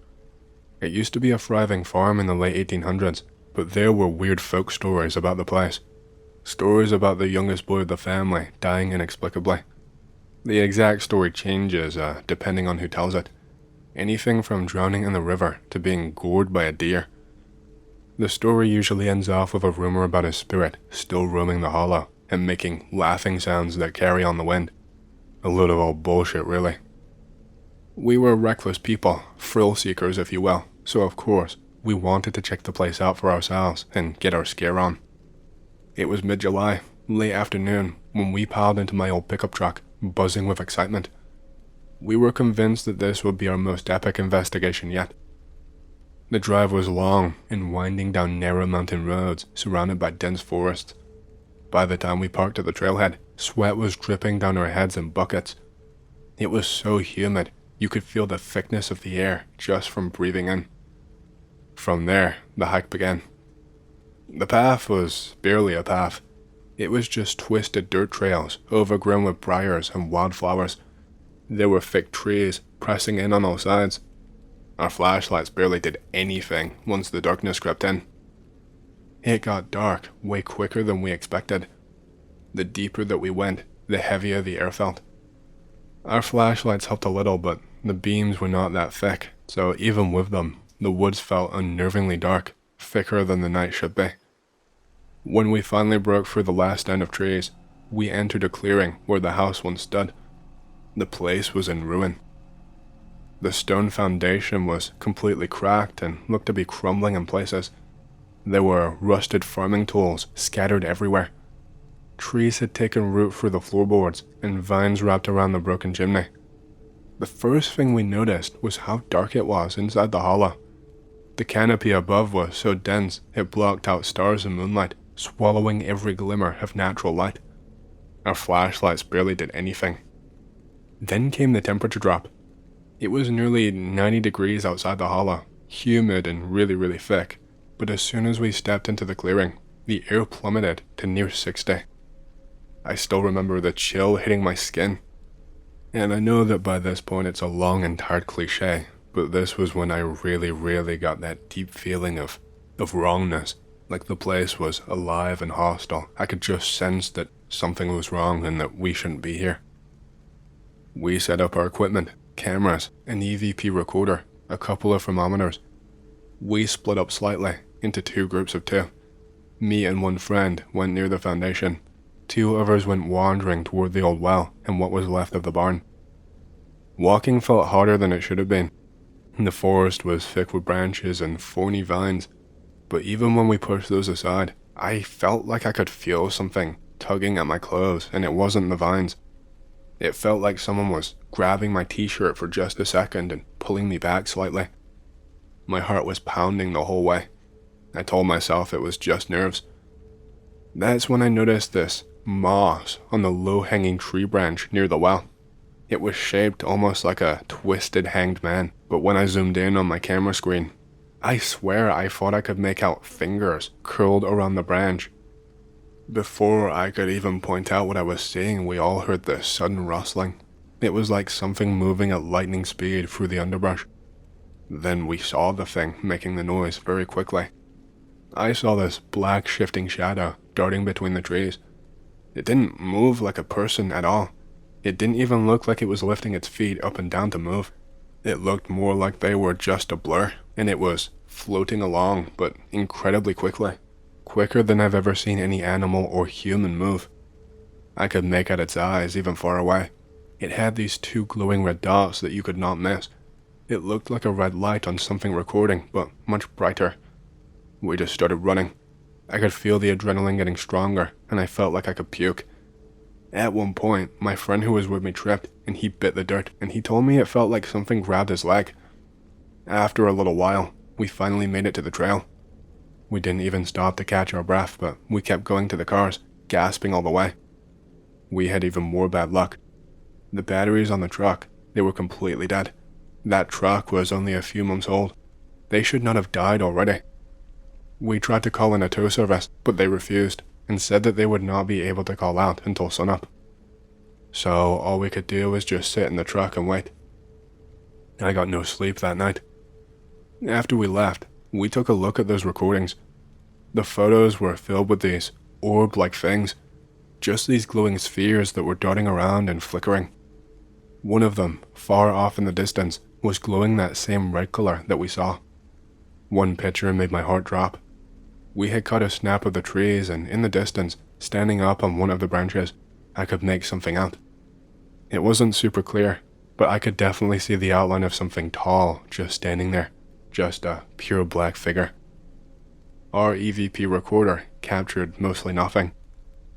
It used to be a thriving farm in the late 1800s, but there were weird folk stories about the place. Stories about the youngest boy of the family dying inexplicably. The exact story changes depending on who tells it. Anything from drowning in the river to being gored by a deer. The story usually ends off with a rumor about a spirit still roaming the hollow and making laughing sounds that carry on the wind. A load of old bullshit, really. We were reckless people, thrill seekers if you will, so of course, we wanted to check the place out for ourselves and get our scare on. It was mid-July, late afternoon, when we piled into my old pickup truck, buzzing with excitement. We were convinced that this would be our most epic investigation yet. The drive was long and winding down narrow mountain roads surrounded by dense forests. By the time we parked at the trailhead, sweat was dripping down our heads in buckets. It was so humid, you could feel the thickness of the air just from breathing in. From there, the hike began. The path was barely a path. It was just twisted dirt trails, overgrown with briars and wildflowers. There were thick trees pressing in on all sides. Our flashlights barely did anything once the darkness crept in. It got dark way quicker than we expected. The deeper that we went, the heavier the air felt. Our flashlights helped a little, but the beams were not that thick, so even with them, the woods felt unnervingly dark, thicker than the night should be. When we finally broke through the last stand of trees, we entered a clearing where the house once stood. The place was in ruin. The stone foundation was completely cracked and looked to be crumbling in places. There were rusted farming tools scattered everywhere. Trees had taken root through the floorboards and vines wrapped around the broken chimney. The first thing we noticed was how dark it was inside the hollow. The canopy above was so dense it blocked out stars and moonlight, swallowing every glimmer of natural light. Our flashlights barely did anything. Then came the temperature drop. It was nearly 90 degrees outside the hollow, humid and really thick, but as soon as we stepped into the clearing, the air plummeted to near 60. I still remember the chill hitting my skin. And I know that by this point it's a long and tired cliche, but this was when I really got that deep feeling of wrongness, like the place was alive and hostile. I could just sense that something was wrong and that we shouldn't be here. We set up our equipment, cameras, an EVP recorder, a couple of thermometers. We split up slightly into two groups of two. Me and one friend went near the foundation. Two others went wandering toward the old well and what was left of the barn. Walking felt harder than it should have been. The forest was thick with branches and thorny vines, but even when we pushed those aside, I felt like I could feel something tugging at my clothes, and it wasn't the vines. It felt like someone was grabbing my t-shirt for just a second and pulling me back slightly. My heart was pounding the whole way. I told myself it was just nerves. That's when I noticed this moss on the low-hanging tree branch near the well. It was shaped almost like a twisted hanged man, but when I zoomed in on my camera screen, I swear I thought I could make out fingers curled around the branch. Before I could even point out what I was seeing, we all heard this sudden rustling. It was like something moving at lightning speed through the underbrush. Then we saw the thing making the noise very quickly. I saw this black shifting shadow darting between the trees. It didn't move like a person at all. It didn't even look like it was lifting its feet up and down to move. It looked more like they were just a blur, and it was floating along, but incredibly quickly. Quicker than I've ever seen any animal or human move. I could make out its eyes even far away. It had these two glowing red dots that you could not miss. It looked like a red light on something recording, but much brighter. We just started running. I could feel the adrenaline getting stronger, and I felt like I could puke. At one point, my friend who was with me tripped, and he bit the dirt, and he told me it felt like something grabbed his leg. After a little while, we finally made it to the trail. We didn't even stop to catch our breath, but we kept going to the cars, gasping all the way. We had even more bad luck. The batteries on the truck, they were completely dead. That truck was only a few months old. They should not have died already. We tried to call in a tow service, but they refused, and said that they would not be able to call out until sunup. So all we could do was just sit in the truck and wait. I got no sleep that night. After we left, we took a look at those recordings. The photos were filled with these orb-like things, just these glowing spheres that were darting around and flickering. One of them, far off in the distance, was glowing that same red color that we saw. One picture made my heart drop. We had caught a snap of the trees, and in the distance, standing up on one of the branches, I could make something out. It wasn't super clear, but I could definitely see the outline of something tall just standing there, just a pure black figure. Our EVP recorder captured mostly nothing.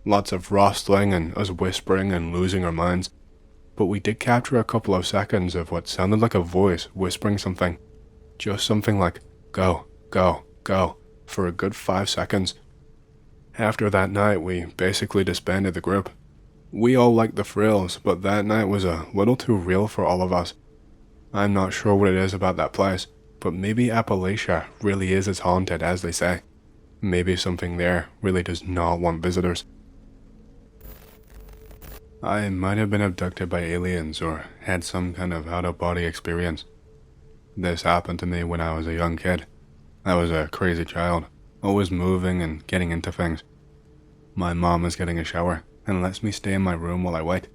Lots of rustling and us whispering and losing our minds, but we did capture a couple of seconds of what sounded like a voice whispering something. Just something like, "Go, go, go," for a good 5 seconds. After that night, we basically disbanded the group. We all liked the thrills, but that night was a little too real for all of us. I'm not sure what it is about that place, but maybe Appalachia really is as haunted as they say. Maybe something there really does not want visitors. I might have been abducted by aliens or had some kind of out-of-body experience. This happened to me when I was a young kid. I was a crazy child, always moving and getting into things. My mom is getting a shower and lets me stay in my room while I wait.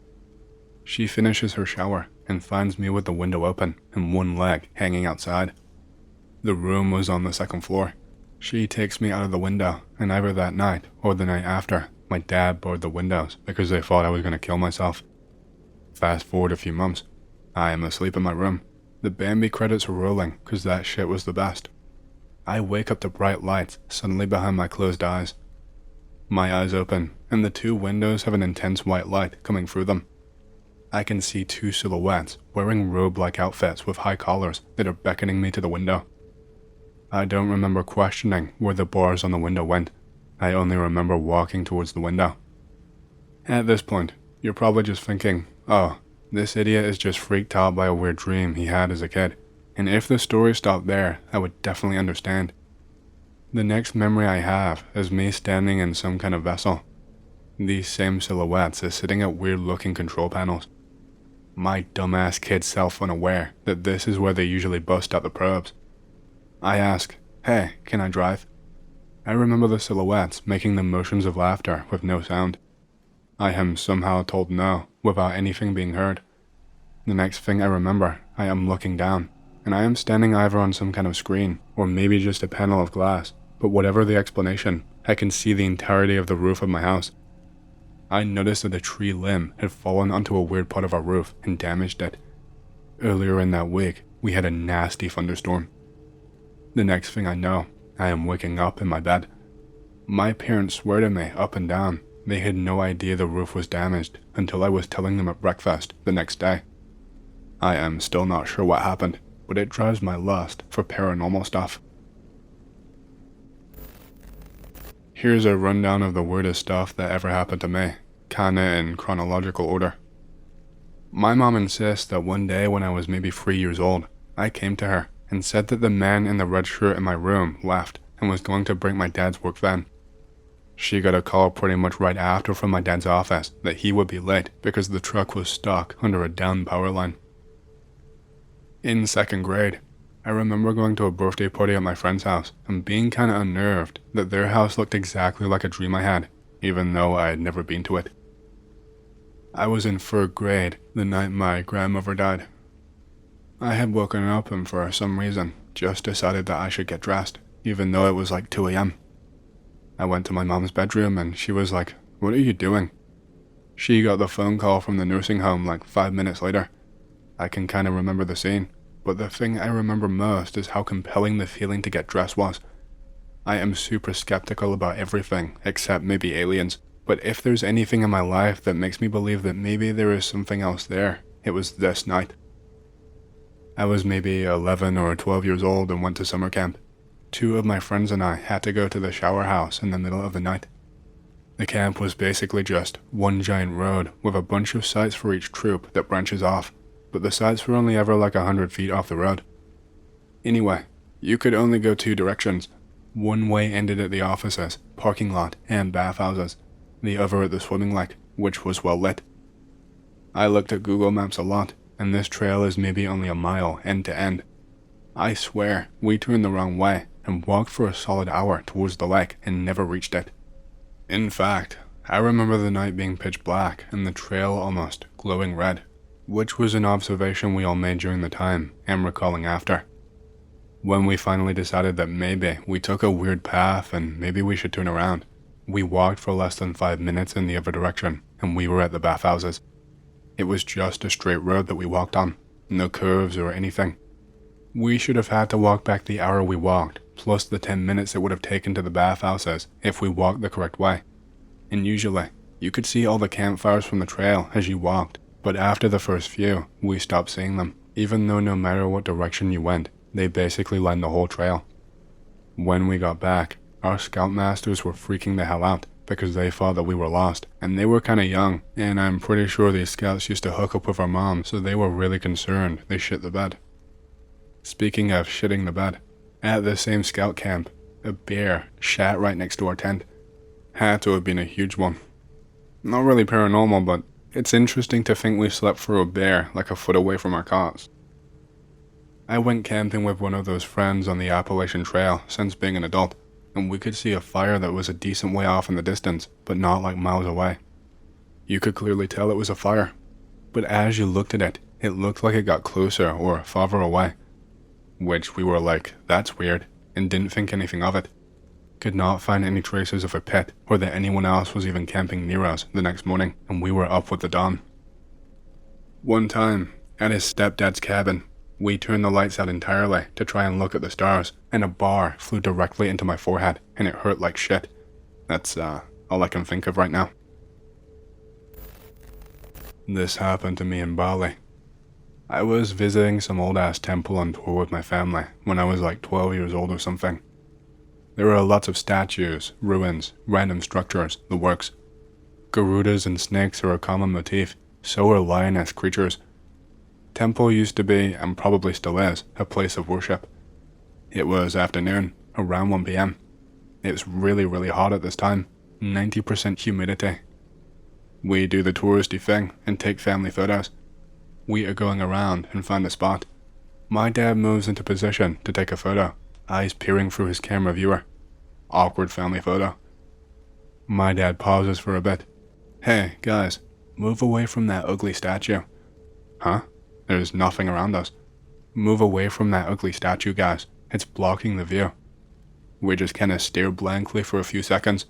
She finishes her shower and finds me with the window open and one leg hanging outside. The room was on the second floor. She takes me out of the window, and either that night or the night after, my dad barred the windows because they thought I was going to kill myself. Fast forward a few months. I am asleep in my room. The Bambi credits are rolling because that shit was the best. I wake up to bright lights suddenly behind my closed eyes. My eyes open, and the two windows have an intense white light coming through them. I can see two silhouettes wearing robe-like outfits with high collars that are beckoning me to the window. I don't remember questioning where the bars on the window went. I only remember walking towards the window. At this point, you're probably just thinking, oh, this idiot is just freaked out by a weird dream he had as a kid. And if the story stopped there, I would definitely understand. The next memory I have is me standing in some kind of vessel. These same silhouettes are sitting at weird-looking control panels. My dumbass kid self unaware that this is where they usually bust out the probes. I ask, hey, can I drive? I remember the silhouettes making the motions of laughter with no sound. I am somehow told no, without anything being heard. The next thing I remember, I am looking down, and I am standing either on some kind of screen, or maybe just a panel of glass, but whatever the explanation, I can see the entirety of the roof of my house. I noticed that a tree limb had fallen onto a weird part of our roof and damaged it. Earlier in that week, we had a nasty thunderstorm. The next thing I know, I am waking up in my bed. My parents swear to me up and down they had no idea the roof was damaged until I was telling them at breakfast the next day. I am still not sure what happened, but it drives my lust for paranormal stuff. Here's a rundown of the weirdest stuff that ever happened to me, kinda in chronological order. My mom insists that one day when I was maybe 3 years old, I came to her and said that the man in the red shirt in my room left and was going to bring my dad's work van. She got a call pretty much right after from my dad's office that he would be late because the truck was stuck under a downed power line. In second grade, I remember going to a birthday party at my friend's house and being kinda unnerved that their house looked exactly like a dream I had, even though I had never been to it. I was in third grade the night my grandmother died. I had woken up and for some reason just decided that I should get dressed, even though it was like 2 a.m. I went to my mom's bedroom and she was like, "What are you doing?" She got the phone call from the nursing home like 5 minutes later. I can kinda remember the scene, but the thing I remember most is how compelling the feeling to get dressed was. I am super skeptical about everything except maybe aliens, But if there's anything in my life that makes me believe that maybe there is something else there, it was this night. I was maybe 11 or 12 years old and went to summer camp. 2 of my friends and I had to go to the shower house in the middle of the night. The camp was basically just one giant road with a bunch of sites for each troop that branches off, but the sites were only ever like 100 feet off the road. Anyway, you could only go 2 directions. One way ended at the offices, parking lot, and bathhouses. The other at the swimming lake, which was well lit. I looked at Google Maps a lot, and this trail is maybe only a mile end to end. I swear, we turned the wrong way and walked for a solid hour towards the lake and never reached it. In fact, I remember the night being pitch black and the trail almost glowing red, which was an observation we all made during the time and recalling after. When we finally decided that maybe we took a weird path and maybe we should turn around, we walked for less than 5 minutes in the other direction and we were at the bathhouses. It was just a straight road that we walked on, no curves or anything. We should have had to walk back the hour we walked, plus the 10 minutes it would have taken to the bathhouses if we walked the correct way. And usually, you could see all the campfires from the trail as you walked, but after the first few, we stopped seeing them, even though no matter what direction you went, they basically lined the whole trail. When we got back, our scoutmasters were freaking the hell out because they thought that we were lost, and they were kinda young, and I'm pretty sure these scouts used to hook up with our moms, so they were really concerned they shit the bed. Speaking of shitting the bed, at the same scout camp, a bear shat right next to our tent. Had to have been a huge one. Not really paranormal, but it's interesting to think we slept through a bear like a foot away from our cots. I went camping with one of those friends on the Appalachian Trail since being an adult, and we could see a fire that was a decent way off in the distance, but not like miles away. You could clearly tell it was a fire, but as you looked at it, it looked like it got closer or farther away. Which we were like, that's weird, and didn't think anything of it. Could not find any traces of a pit, or that anyone else was even camping near us the next morning, and we were up with the dawn. One time, at his stepdad's cabin, we turned the lights out entirely to try and look at the stars, and a bar flew directly into my forehead, and it hurt like shit. That's all I can think of right now. This happened to me in Bali. I was visiting some old-ass temple on tour with my family when I was like 12 years old or something. There were lots of statues, ruins, random structures, the works. Garudas and snakes are a common motif, so are lioness creatures. Temple used to be, and probably still is, a place of worship. It was afternoon, around 1 p.m. It was really hot at this time, 90% humidity. We do the touristy thing and take family photos. We are going around and find a spot. My dad moves into position to take a photo, eyes peering through his camera viewer. Awkward family photo. My dad pauses for a bit. Hey, guys, move away from that ugly statue. Huh? There's nothing around us. Move away from that ugly statue, guys. It's blocking the view. We just kinda stare blankly for a few seconds.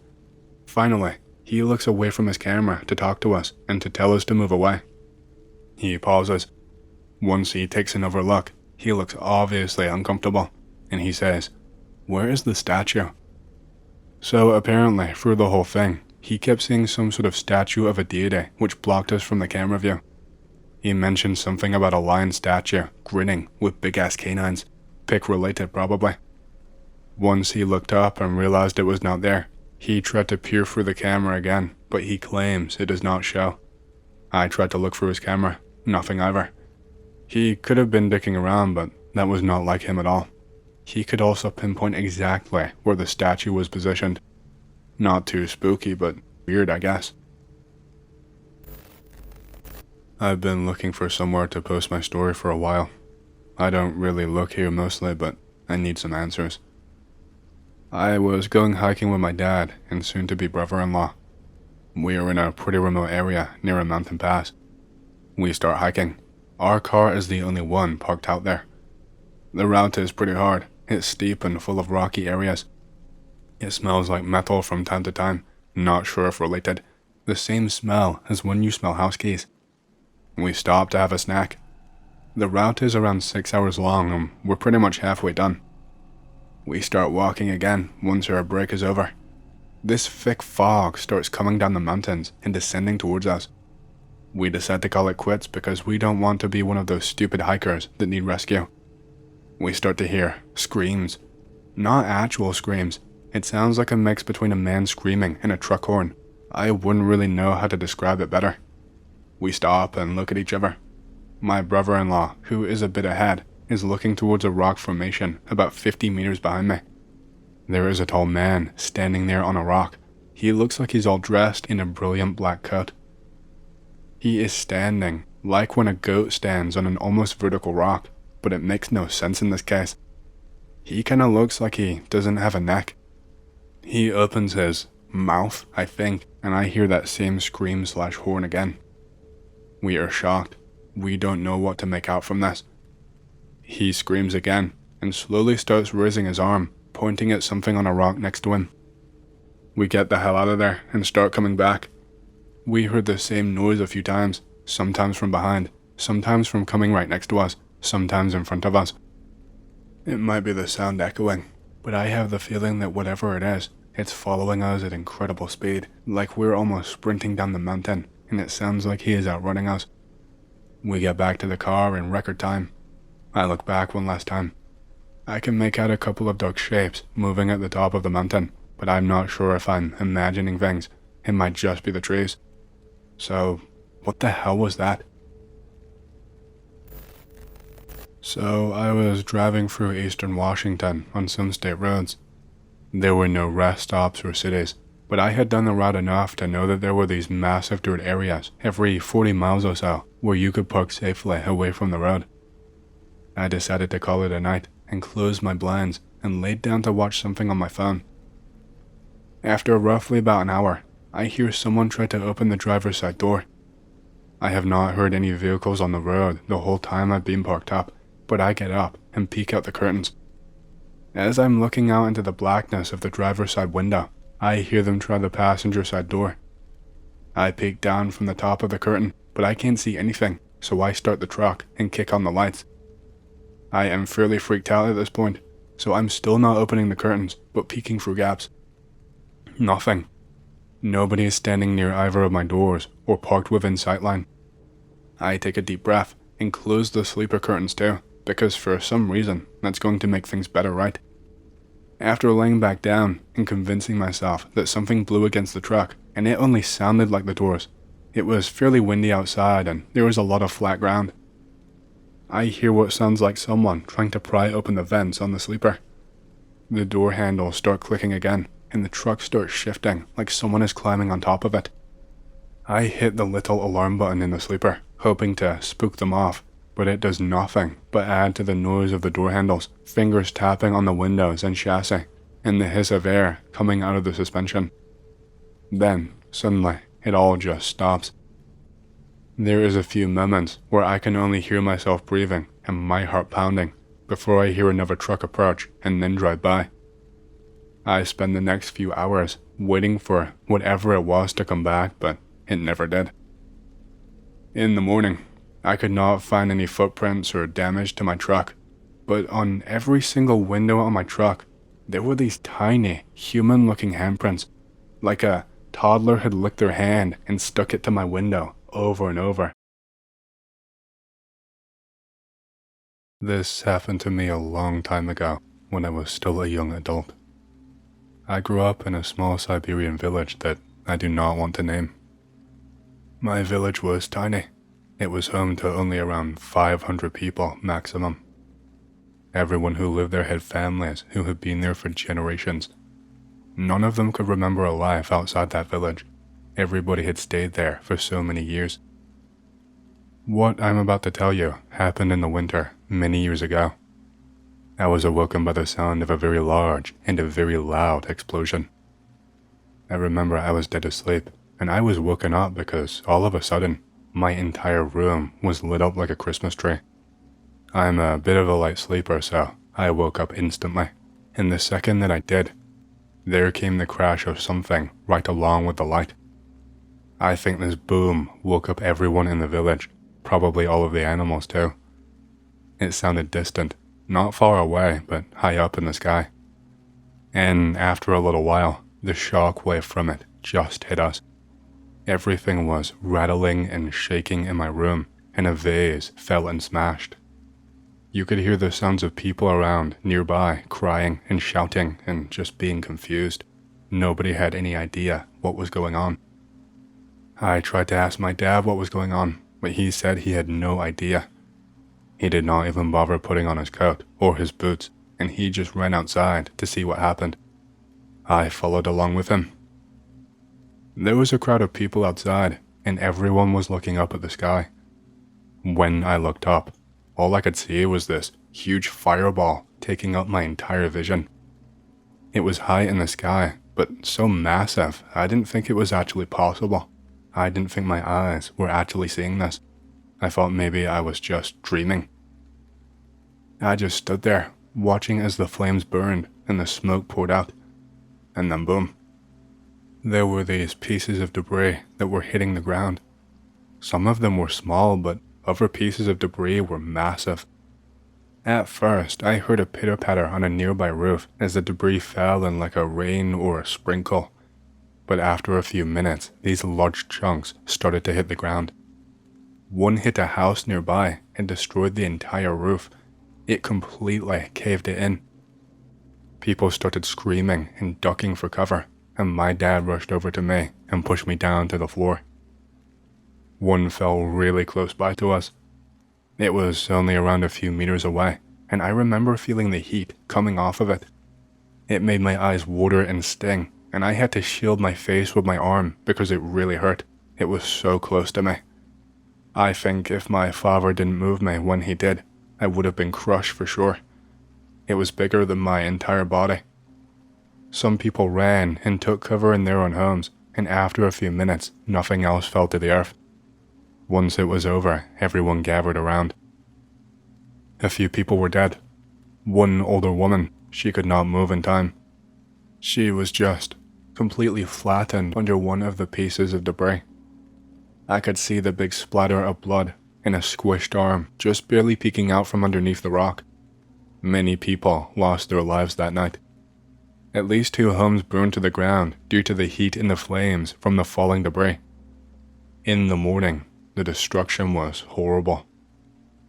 Finally, he looks away from his camera to talk to us and to tell us to move away. He pauses. Once he takes another look, he looks obviously uncomfortable, and he says, "Where is the statue?" So apparently, through the whole thing, he kept seeing some sort of statue of a deity which blocked us from the camera view. He mentioned something about a lion statue, grinning, with big-ass canines. Pic related, probably. Once he looked up and realized it was not there, he tried to peer through the camera again, but he claims it does not show. I tried to look through his camera, nothing either. He could have been dicking around, but that was not like him at all. He could also pinpoint exactly where the statue was positioned. Not too spooky, but weird, I guess. I've been looking for somewhere to post my story for a while. I don't really look here mostly, but I need some answers. I was going hiking with my dad and soon-to-be brother-in-law. We are in a pretty remote area near a mountain pass. We start hiking. Our car is the only one parked out there. The route is pretty hard. It's steep and full of rocky areas. It smells like metal from time to time, not sure if related. The same smell as when you smell house keys. We stop to have a snack. The route is around 6 hours long and we're pretty much halfway done. We start walking again once our break is over. This thick fog starts coming down the mountains and descending towards us. We decide to call it quits because we don't want to be one of those stupid hikers that need rescue. We start to hear screams. Not actual screams. It sounds like a mix between a man screaming and a truck horn. I wouldn't really know how to describe it better. We stop and look at each other. My brother-in-law, who is a bit ahead, is looking towards a rock formation about 50 meters behind me. There is a tall man standing there on a rock. He looks like he's all dressed in a brilliant black coat. He is standing like when a goat stands on an almost vertical rock, but it makes no sense in this case. He kinda looks like he doesn't have a neck. He opens his mouth, I think, and I hear that same scream/horn again. We are shocked. We don't know what to make out from this. He screams again and slowly starts raising his arm, pointing at something on a rock next to him. We get the hell out of there and start coming back. We heard the same noise a few times, sometimes from behind, sometimes from coming right next to us, sometimes in front of us. It might be the sound echoing, but I have the feeling that whatever it is, it's following us at incredible speed, like we're almost sprinting down the mountain, and it sounds like he is outrunning us. We get back to the car in record time. I look back one last time. I can make out a couple of dark shapes moving at the top of the mountain, but I'm not sure if I'm imagining things. It might just be the trees. So, what the hell was that? So, I was driving through eastern Washington on some state roads. There were no rest stops or cities, but I had done the route enough to know that there were these massive dirt areas every 40 miles or so where you could park safely away from the road. I decided to call it a night and closed my blinds and laid down to watch something on my phone. After roughly about an hour, I hear someone try to open the driver's side door. I have not heard any vehicles on the road the whole time I've been parked up, but I get up and peek out the curtains. As I'm looking out into the blackness of the driver's side window, I hear them try the passenger side door. I peek down from the top of the curtain, but I can't see anything, so I start the truck and kick on the lights. I am fairly freaked out at this point, so I'm still not opening the curtains, but peeking through gaps. Nothing. Nobody is standing near either of my doors or parked within sightline. I take a deep breath and close the sleeper curtains too, because for some reason that's going to make things better, right? After laying back down and convincing myself that something blew against the truck and it only sounded like the doors, it was fairly windy outside and there was a lot of flat ground. I hear what sounds like someone trying to pry open the vents on the sleeper. The door handles start clicking again and the truck starts shifting like someone is climbing on top of it. I hit the little alarm button in the sleeper, hoping to spook them off, but it does nothing but add to the noise of the door handles, fingers tapping on the windows and chassis, and the hiss of air coming out of the suspension. Then, suddenly, it all just stops. There is a few moments where I can only hear myself breathing and my heart pounding before I hear another truck approach and then drive by. I spend the next few hours waiting for whatever it was to come back, but it never did. In the morning, I could not find any footprints or damage to my truck, but on every single window on my truck, there were these tiny, human-looking handprints, like a toddler had licked their hand and stuck it to my window over and over. This happened to me a long time ago, when I was still a young adult. I grew up in a small Siberian village that I do not want to name. My village was tiny. It was home to only around 500 people maximum. Everyone who lived there had families who had been there for generations. None of them could remember a life outside that village. Everybody had stayed there for so many years. What I'm about to tell you happened in the winter many years ago. I was awoken by the sound of a very large and a very loud explosion. I remember I was dead asleep, and I was woken up because all of a sudden, my entire room was lit up like a Christmas tree. I'm a bit of a light sleeper, so I woke up instantly, and the second that I did, there came the crash of something right along with the light. I think this boom woke up everyone in the village, probably all of the animals too. It sounded distant, not far away, but high up in the sky. And after a little while, The shock wave from it just hit us. Everything was rattling and shaking in my room, and a vase fell and smashed. You could hear the sounds of people around nearby crying and shouting and just being confused. Nobody had any idea what was going on. I tried to ask my dad what was going on, but he said he had no idea. He did not even bother putting on his coat or his boots, and he just ran outside to see what happened. I followed along with him. There was a crowd of people outside, and everyone was looking up at the sky. When I looked up, all I could see was this huge fireball taking up my entire vision. It was high in the sky, but so massive, I didn't think it was actually possible. I didn't think my eyes were actually seeing this. I thought maybe I was just dreaming. I just stood there, watching as the flames burned and the smoke poured out. And then boom. There were these pieces of debris that were hitting the ground. Some of them were small, but other pieces of debris were massive. At first, I heard a pitter-patter on a nearby roof as the debris fell in like a rain or a sprinkle. But after a few minutes, these large chunks started to hit the ground. One hit a house nearby and destroyed the entire roof. It completely caved it in. People started screaming and ducking for cover, and my dad rushed over to me and pushed me down to the floor. One fell really close by to us. It was only around a few meters away, and I remember feeling the heat coming off of it. It made my eyes water and sting, and I had to shield my face with my arm because it really hurt. It was so close to me. I think if my father didn't move me when he did, I would have been crushed for sure. It was bigger than my entire body. Some people ran and took cover in their own homes, and after a few minutes, nothing else fell to the earth. Once it was over, everyone gathered around. A few people were dead. One older woman, she could not move in time. She was just completely flattened under one of the pieces of debris. I could see the big splatter of blood and a squished arm just barely peeking out from underneath the rock. Many people lost their lives that night. At least 2 homes burned to the ground due to the heat and the flames from the falling debris. In the morning, the destruction was horrible.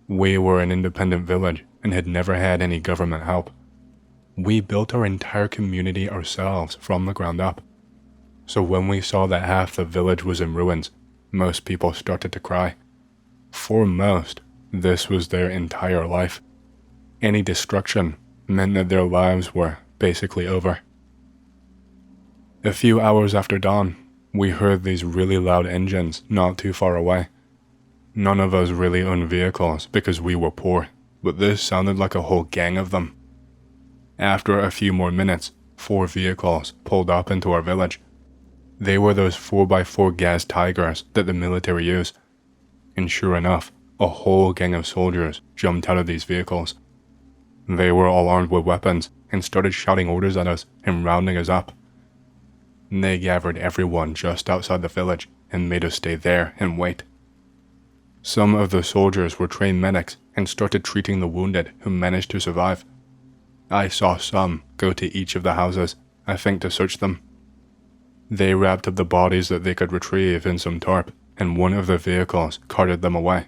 We were an independent village and had never had any government help. We built our entire community ourselves from the ground up. So when we saw that half the village was in ruins, most people started to cry. For most, this was their entire life. Any destruction meant that their lives were basically over. A few hours after dawn, we heard these really loud engines not too far away. None of us really owned vehicles because we were poor, but this sounded like a whole gang of them. After a few more minutes, 4 vehicles pulled up into our village. They were those 4x4 gas tigers that the military use. And sure enough, a whole gang of soldiers jumped out of these vehicles. They were all armed with weapons and started shouting orders at us and rounding us up. They gathered everyone just outside the village and made us stay there and wait. Some of the soldiers were trained medics and started treating the wounded who managed to survive. I saw some go to each of the houses, I think to search them. They wrapped up the bodies that they could retrieve in some tarp, and one of the vehicles carted them away.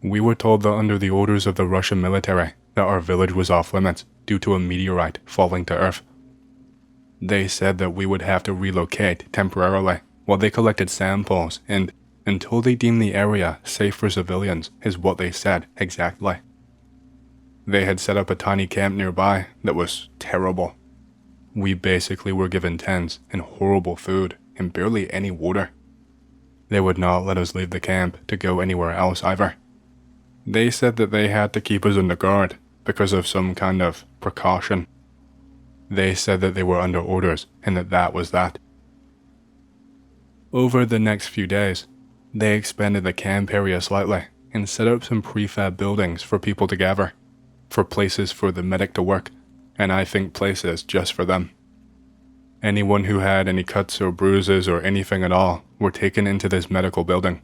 We were told that under the orders of the Russian military that our village was off limits due to a meteorite falling to Earth. They said that we would have to relocate temporarily while they collected samples and until they deemed the area safe for civilians is what they said exactly. They had set up a tiny camp nearby that was terrible. We basically were given tents and horrible food and barely any water. They would not let us leave the camp to go anywhere else either. They said that they had to keep us under guard because of some kind of precaution. They said that they were under orders and that was that. Over the next few days, they expanded the camp area slightly and set up some prefab buildings for people to gather, for places for the medic to work, and I think places just for them. Anyone who had any cuts or bruises or anything at all were taken into this medical building.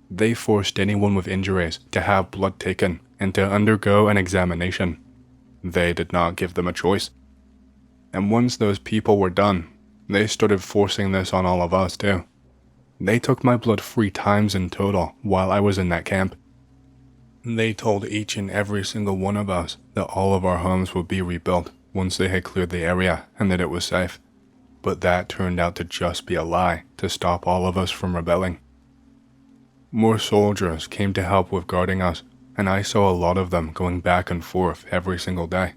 They forced anyone with injuries to have blood taken and to undergo an examination. They did not give them a choice. And once those people were done, they started forcing this on all of us too. They took my blood 3 times in total while I was in that camp. They told each and every single one of us that all of our homes would be rebuilt once they had cleared the area and that it was safe. But that turned out to just be a lie to stop all of us from rebelling. More soldiers came to help with guarding us, and I saw a lot of them going back and forth every single day.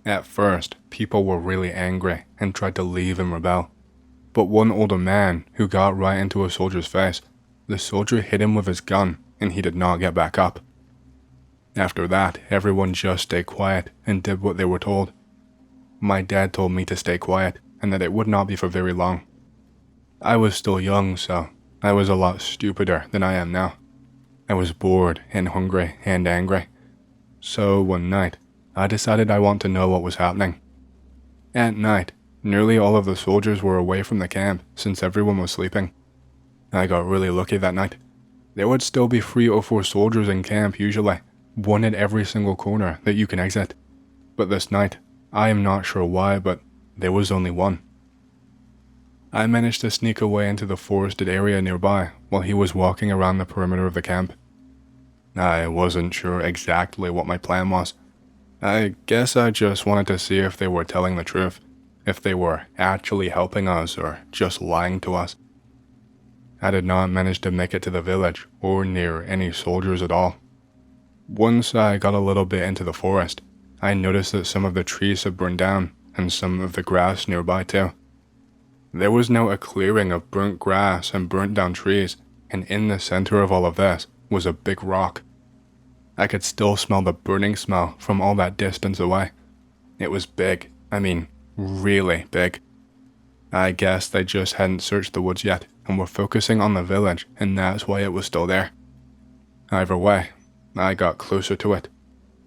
At first, people were really angry and tried to leave and rebel. But one older man who got right into a soldier's face, the soldier hit him with his gun and he did not get back up. After that, everyone just stayed quiet and did what they were told. My dad told me to stay quiet and that it would not be for very long. I was still young, so I was a lot stupider than I am now. I was bored and hungry and angry. So one night, I decided I want to know what was happening. At night, nearly all of the soldiers were away from the camp since everyone was sleeping. I got really lucky that night. There would still be 3 or 4 soldiers in camp usually, one at every single corner that you can exit. But this night, I am not sure why, but there was only one. I managed to sneak away into the forested area nearby while he was walking around the perimeter of the camp. I wasn't sure exactly what my plan was. I guess I just wanted to see if they were telling the truth, if they were actually helping us or just lying to us. I did not manage to make it to the village or near any soldiers at all. Once I got a little bit into the forest, I noticed that some of the trees had burned down and some of the grass nearby too. There was now a clearing of burnt grass and burnt down trees, and in the center of all of this was a big rock. I could still smell the burning smell from all that distance away. It was big, I mean, really big. I guess they just hadn't searched the woods yet and were focusing on the village, and that's why it was still there. Either way, I got closer to it.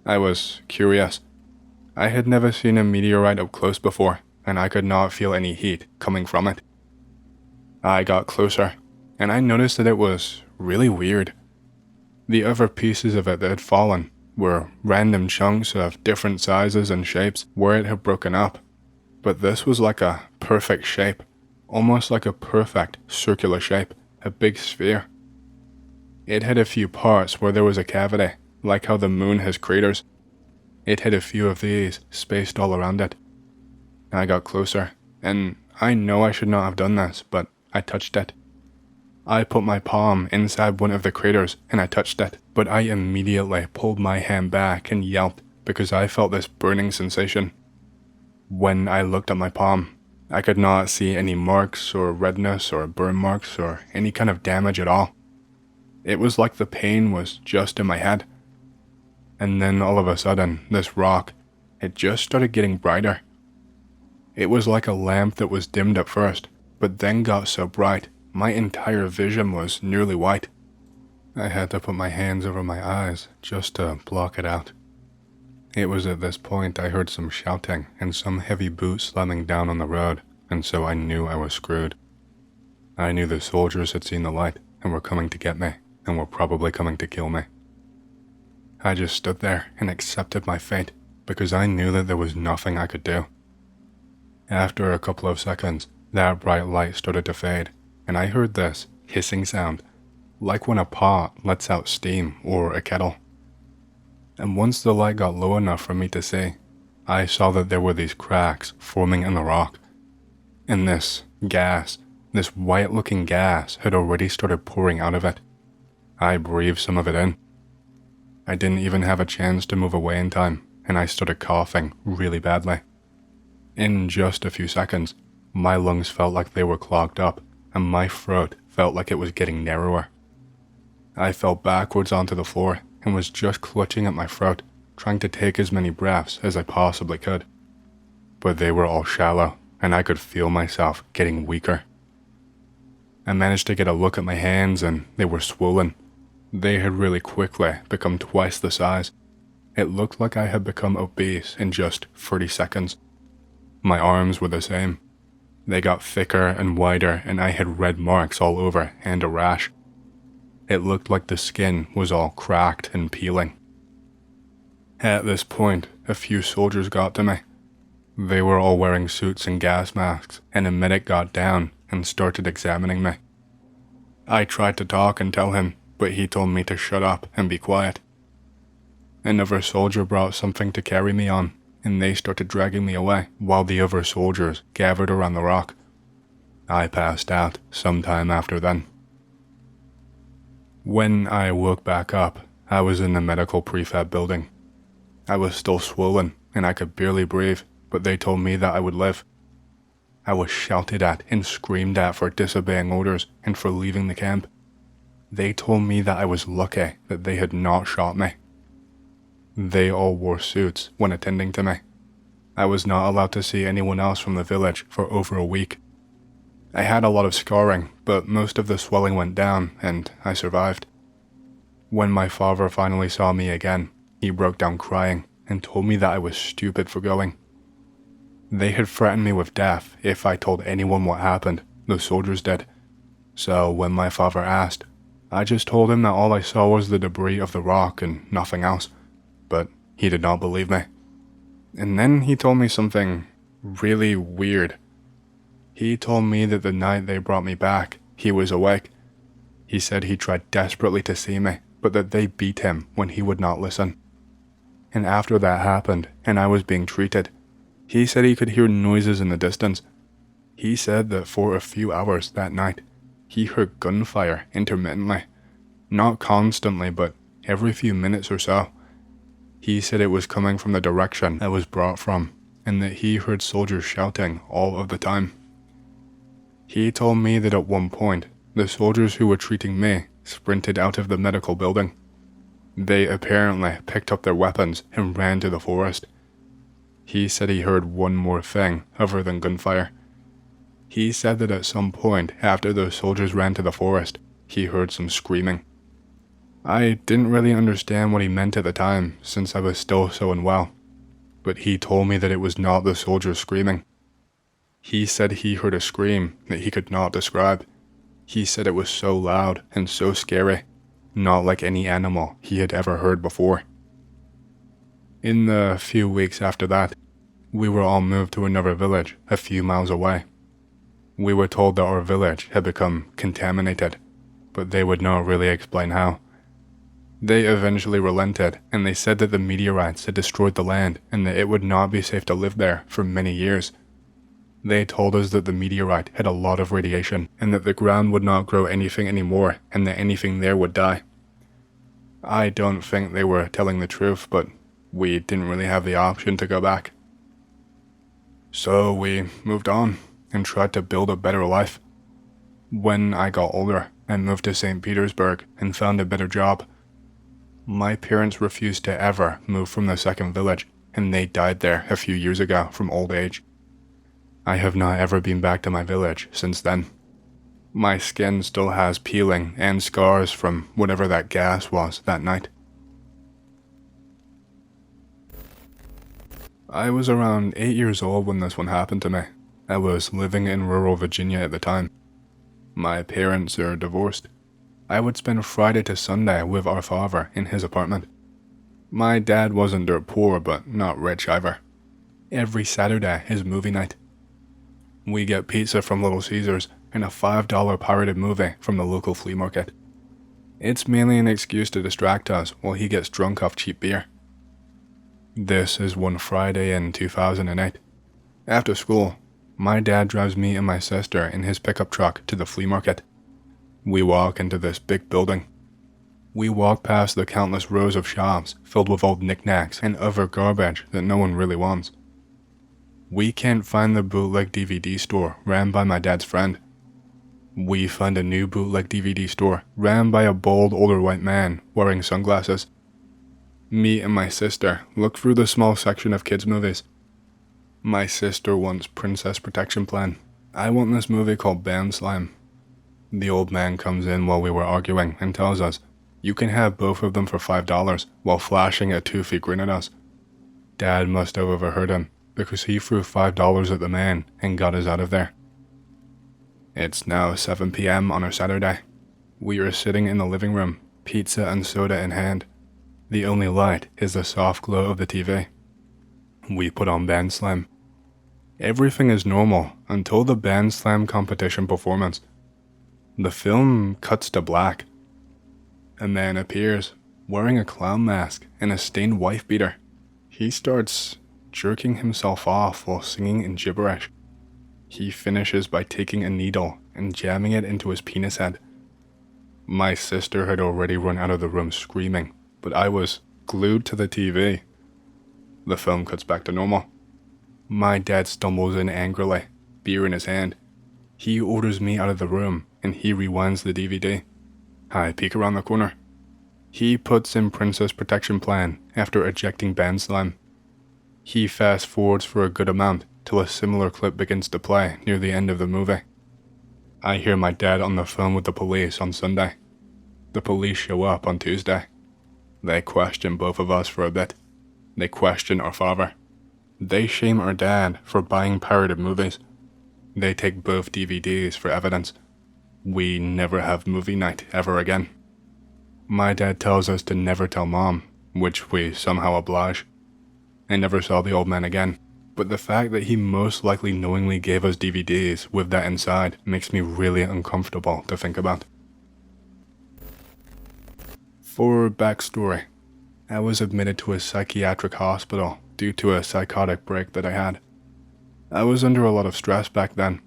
I was curious. I had never seen a meteorite up close before, and I could not feel any heat coming from it. I got closer, and I noticed that it was really weird. The other pieces of it that had fallen were random chunks of different sizes and shapes where it had broken up, but this was like a perfect shape, almost like a perfect circular shape, a big sphere. It had a few parts where there was a cavity, like how the moon has craters. It had a few of these spaced all around it. I got closer, and I know I should not have done this, but I touched it. I put my palm inside one of the craters and I touched it, but I immediately pulled my hand back and yelped because I felt this burning sensation. When I looked at my palm, I could not see any marks or redness or burn marks or any kind of damage at all. It was like the pain was just in my head. And then all of a sudden, this rock, it just started getting brighter. It was like a lamp that was dimmed at first, but then got so bright, my entire vision was nearly white. I had to put my hands over my eyes just to block it out. It was at this point I heard some shouting and some heavy boots slamming down on the road, and so I knew I was screwed. I knew the soldiers had seen the light and were coming to get me, and were probably coming to kill me. I just stood there and accepted my fate because I knew that there was nothing I could do. After a couple of seconds, that bright light started to fade, and I heard this hissing sound, like when a pot lets out steam or a kettle. And once the light got low enough for me to see, I saw that there were these cracks forming in the rock. And this gas, this white-looking gas, had already started pouring out of it. I breathed some of it in. I didn't even have a chance to move away in time, and I started coughing really badly. In just a few seconds, my lungs felt like they were clogged up, and my throat felt like it was getting narrower. I fell backwards onto the floor and was just clutching at my throat, trying to take as many breaths as I possibly could. But they were all shallow, and I could feel myself getting weaker. I managed to get a look at my hands, and they were swollen. They had really quickly become twice the size. It looked like I had become obese in just 30 seconds. My arms were the same. They got thicker and wider, and I had red marks all over and a rash. It looked like the skin was all cracked and peeling. At this point, a few soldiers got to me. They were all wearing suits and gas masks, and a medic got down and started examining me. I tried to talk and tell him, but he told me to shut up and be quiet. Another soldier brought something to carry me on, and they started dragging me away while the other soldiers gathered around the rock. I passed out sometime after then. When I woke back up, I was in the medical prefab building. I was still swollen and I could barely breathe, but they told me that I would live. I was shouted at and screamed at for disobeying orders and for leaving the camp. They told me that I was lucky that they had not shot me. They all wore suits when attending to me. I was not allowed to see anyone else from the village for over a week. I had a lot of scarring, but most of the swelling went down and I survived. When my father finally saw me again, he broke down crying and told me that I was stupid for going. They had threatened me with death if I told anyone what happened, the soldiers did. So when my father asked, I just told him that all I saw was the debris of the rock and nothing else, but he did not believe me. And then he told me something really weird. He told me that the night they brought me back, he was awake. He said he tried desperately to see me, but that they beat him when he would not listen. And after that happened, and I was being treated, he said he could hear noises in the distance. He said that for a few hours that night, he heard gunfire intermittently. Not constantly, but every few minutes or so. He said it was coming from the direction I was brought from, and that he heard soldiers shouting all of the time. He told me that at one point, the soldiers who were treating me sprinted out of the medical building. They apparently picked up their weapons and ran to the forest. He said he heard one more thing other than gunfire. He said that at some point after those soldiers ran to the forest, he heard some screaming. I didn't really understand what he meant at the time since I was still so unwell, but he told me that it was not the soldiers screaming. He said he heard a scream that he could not describe. He said it was so loud and so scary, not like any animal he had ever heard before. In the few weeks after that, we were all moved to another village a few miles away. We were told that our village had become contaminated, but they would not really explain how. They eventually relented, and they said that the meteorites had destroyed the land and that it would not be safe to live there for many years. They told us that the meteorite had a lot of radiation and that the ground would not grow anything anymore and that anything there would die. I don't think they were telling the truth, but we didn't really have the option to go back. So we moved on and tried to build a better life. When I got older, I moved to St. Petersburg and found a better job. My parents refused to ever move from the second village, and they died there a few years ago from old age. I have not ever been back to my village since then. My skin still has peeling and scars from whatever that gas was that night. I was around 8 years old when this one happened to me. I was living in rural Virginia at the time. My parents are divorced. I would spend Friday to Sunday with our father in his apartment. My dad wasn't dirt poor, but not rich either. Every Saturday is movie night. We get pizza from Little Caesars and a $5 pirated movie from the local flea market. It's mainly an excuse to distract us while he gets drunk off cheap beer. This is one Friday in 2008. After school, my dad drives me and my sister in his pickup truck to the flea market. We walk into this big building. We walk past the countless rows of shops filled with old knickknacks and other garbage that no one really wants. We can't find the bootleg DVD store ran by my dad's friend. We find a new bootleg DVD store ran by a bald older white man wearing sunglasses. Me and my sister look through the small section of kids' movies. My sister wants Princess Protection Plan. I want this movie called Band Slime. The old man comes in while we were arguing and tells us, "You can have both of them for $5 while flashing a toothy grin at us." Dad must have overheard him because he threw $5 at the man and got us out of there. It's now 7 p.m. on a Saturday. We are sitting in the living room, pizza and soda in hand. The only light is the soft glow of the TV. We put on Band Slime. Everything is normal until the band slam competition performance. The film cuts to black. A man appears, wearing a clown mask and a stained wife beater. He starts jerking himself off while singing in gibberish. He finishes by taking a needle and jamming it into his penis head. My sister had already run out of the room screaming, but I was glued to the TV. The film cuts back to normal. My dad stumbles in angrily, beer in his hand. He orders me out of the room and he rewinds the DVD. I peek around the corner. He puts in Princess Protection Plan after ejecting band slime. He fast forwards for a good amount till a similar clip begins to play near the end of the movie. I hear my dad on the phone with the police on Sunday. The police show up on Tuesday. They question both of us for a bit. They question our father. They shame our dad for buying pirated movies. They take both DVDs for evidence. We never have movie night ever again. My dad tells us to never tell Mom, which we somehow oblige. I never saw the old man again, but the fact that he most likely knowingly gave us DVDs with that inside makes me really uncomfortable to think about. For backstory, I was admitted to a psychiatric hospital due to a psychotic break that I had. I was under a lot of stress back then.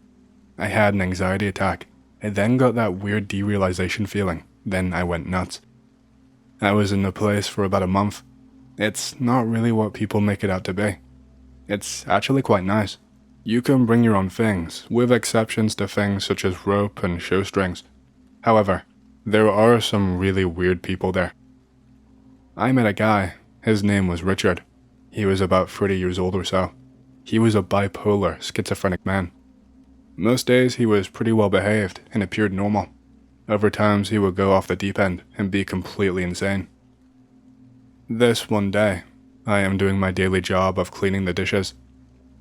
I had an anxiety attack. I then got that weird derealization feeling. Then I went nuts. I was in the place for about a month. It's not really what people make it out to be. It's actually quite nice. You can bring your own things, with exceptions to things such as rope and show strings. However, there are some really weird people there. I met a guy. His name was Richard. He was about 30 years old or so. He was a bipolar, schizophrenic man. Most days he was pretty well behaved and appeared normal. Other times he would go off the deep end and be completely insane. This one day, I am doing my daily job of cleaning the dishes.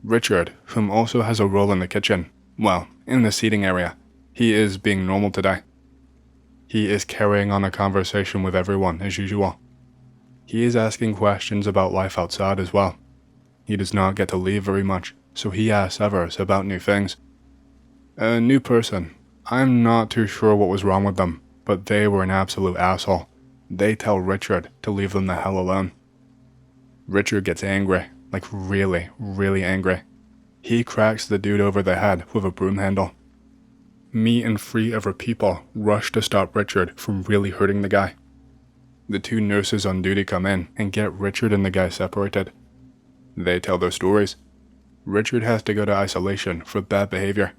Richard, whom also has a role in the kitchen, well, in the seating area, he is being normal today. He is carrying on a conversation with everyone as usual. He is asking questions about life outside as well. He does not get to leave very much, so he asks others about new things. A new person. I'm not too sure what was wrong with them, but they were an absolute asshole. They tell Richard to leave them the hell alone. Richard gets angry, like really, really angry. He cracks the dude over the head with a broom handle. Me and 3 other people rush to stop Richard from really hurting the guy. The 2 nurses on duty come in and get Richard and the guy separated. They tell their stories. Richard has to go to isolation for bad behavior.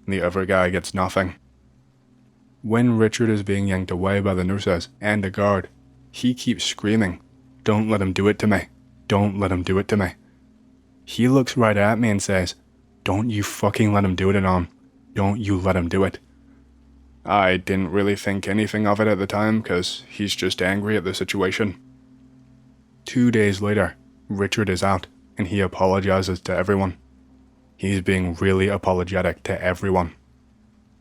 The other guy gets nothing. When Richard is being yanked away by the nurses and a guard, he keeps screaming, "Don't let him do it to me. Don't let him do it to me." He looks right at me and says, "Don't you fucking let him do it, Anon. Don't you let him do it." I didn't really think anything of it at the time because he's just angry at the situation. 2 days later, Richard is out and he apologizes to everyone. He's being really apologetic to everyone.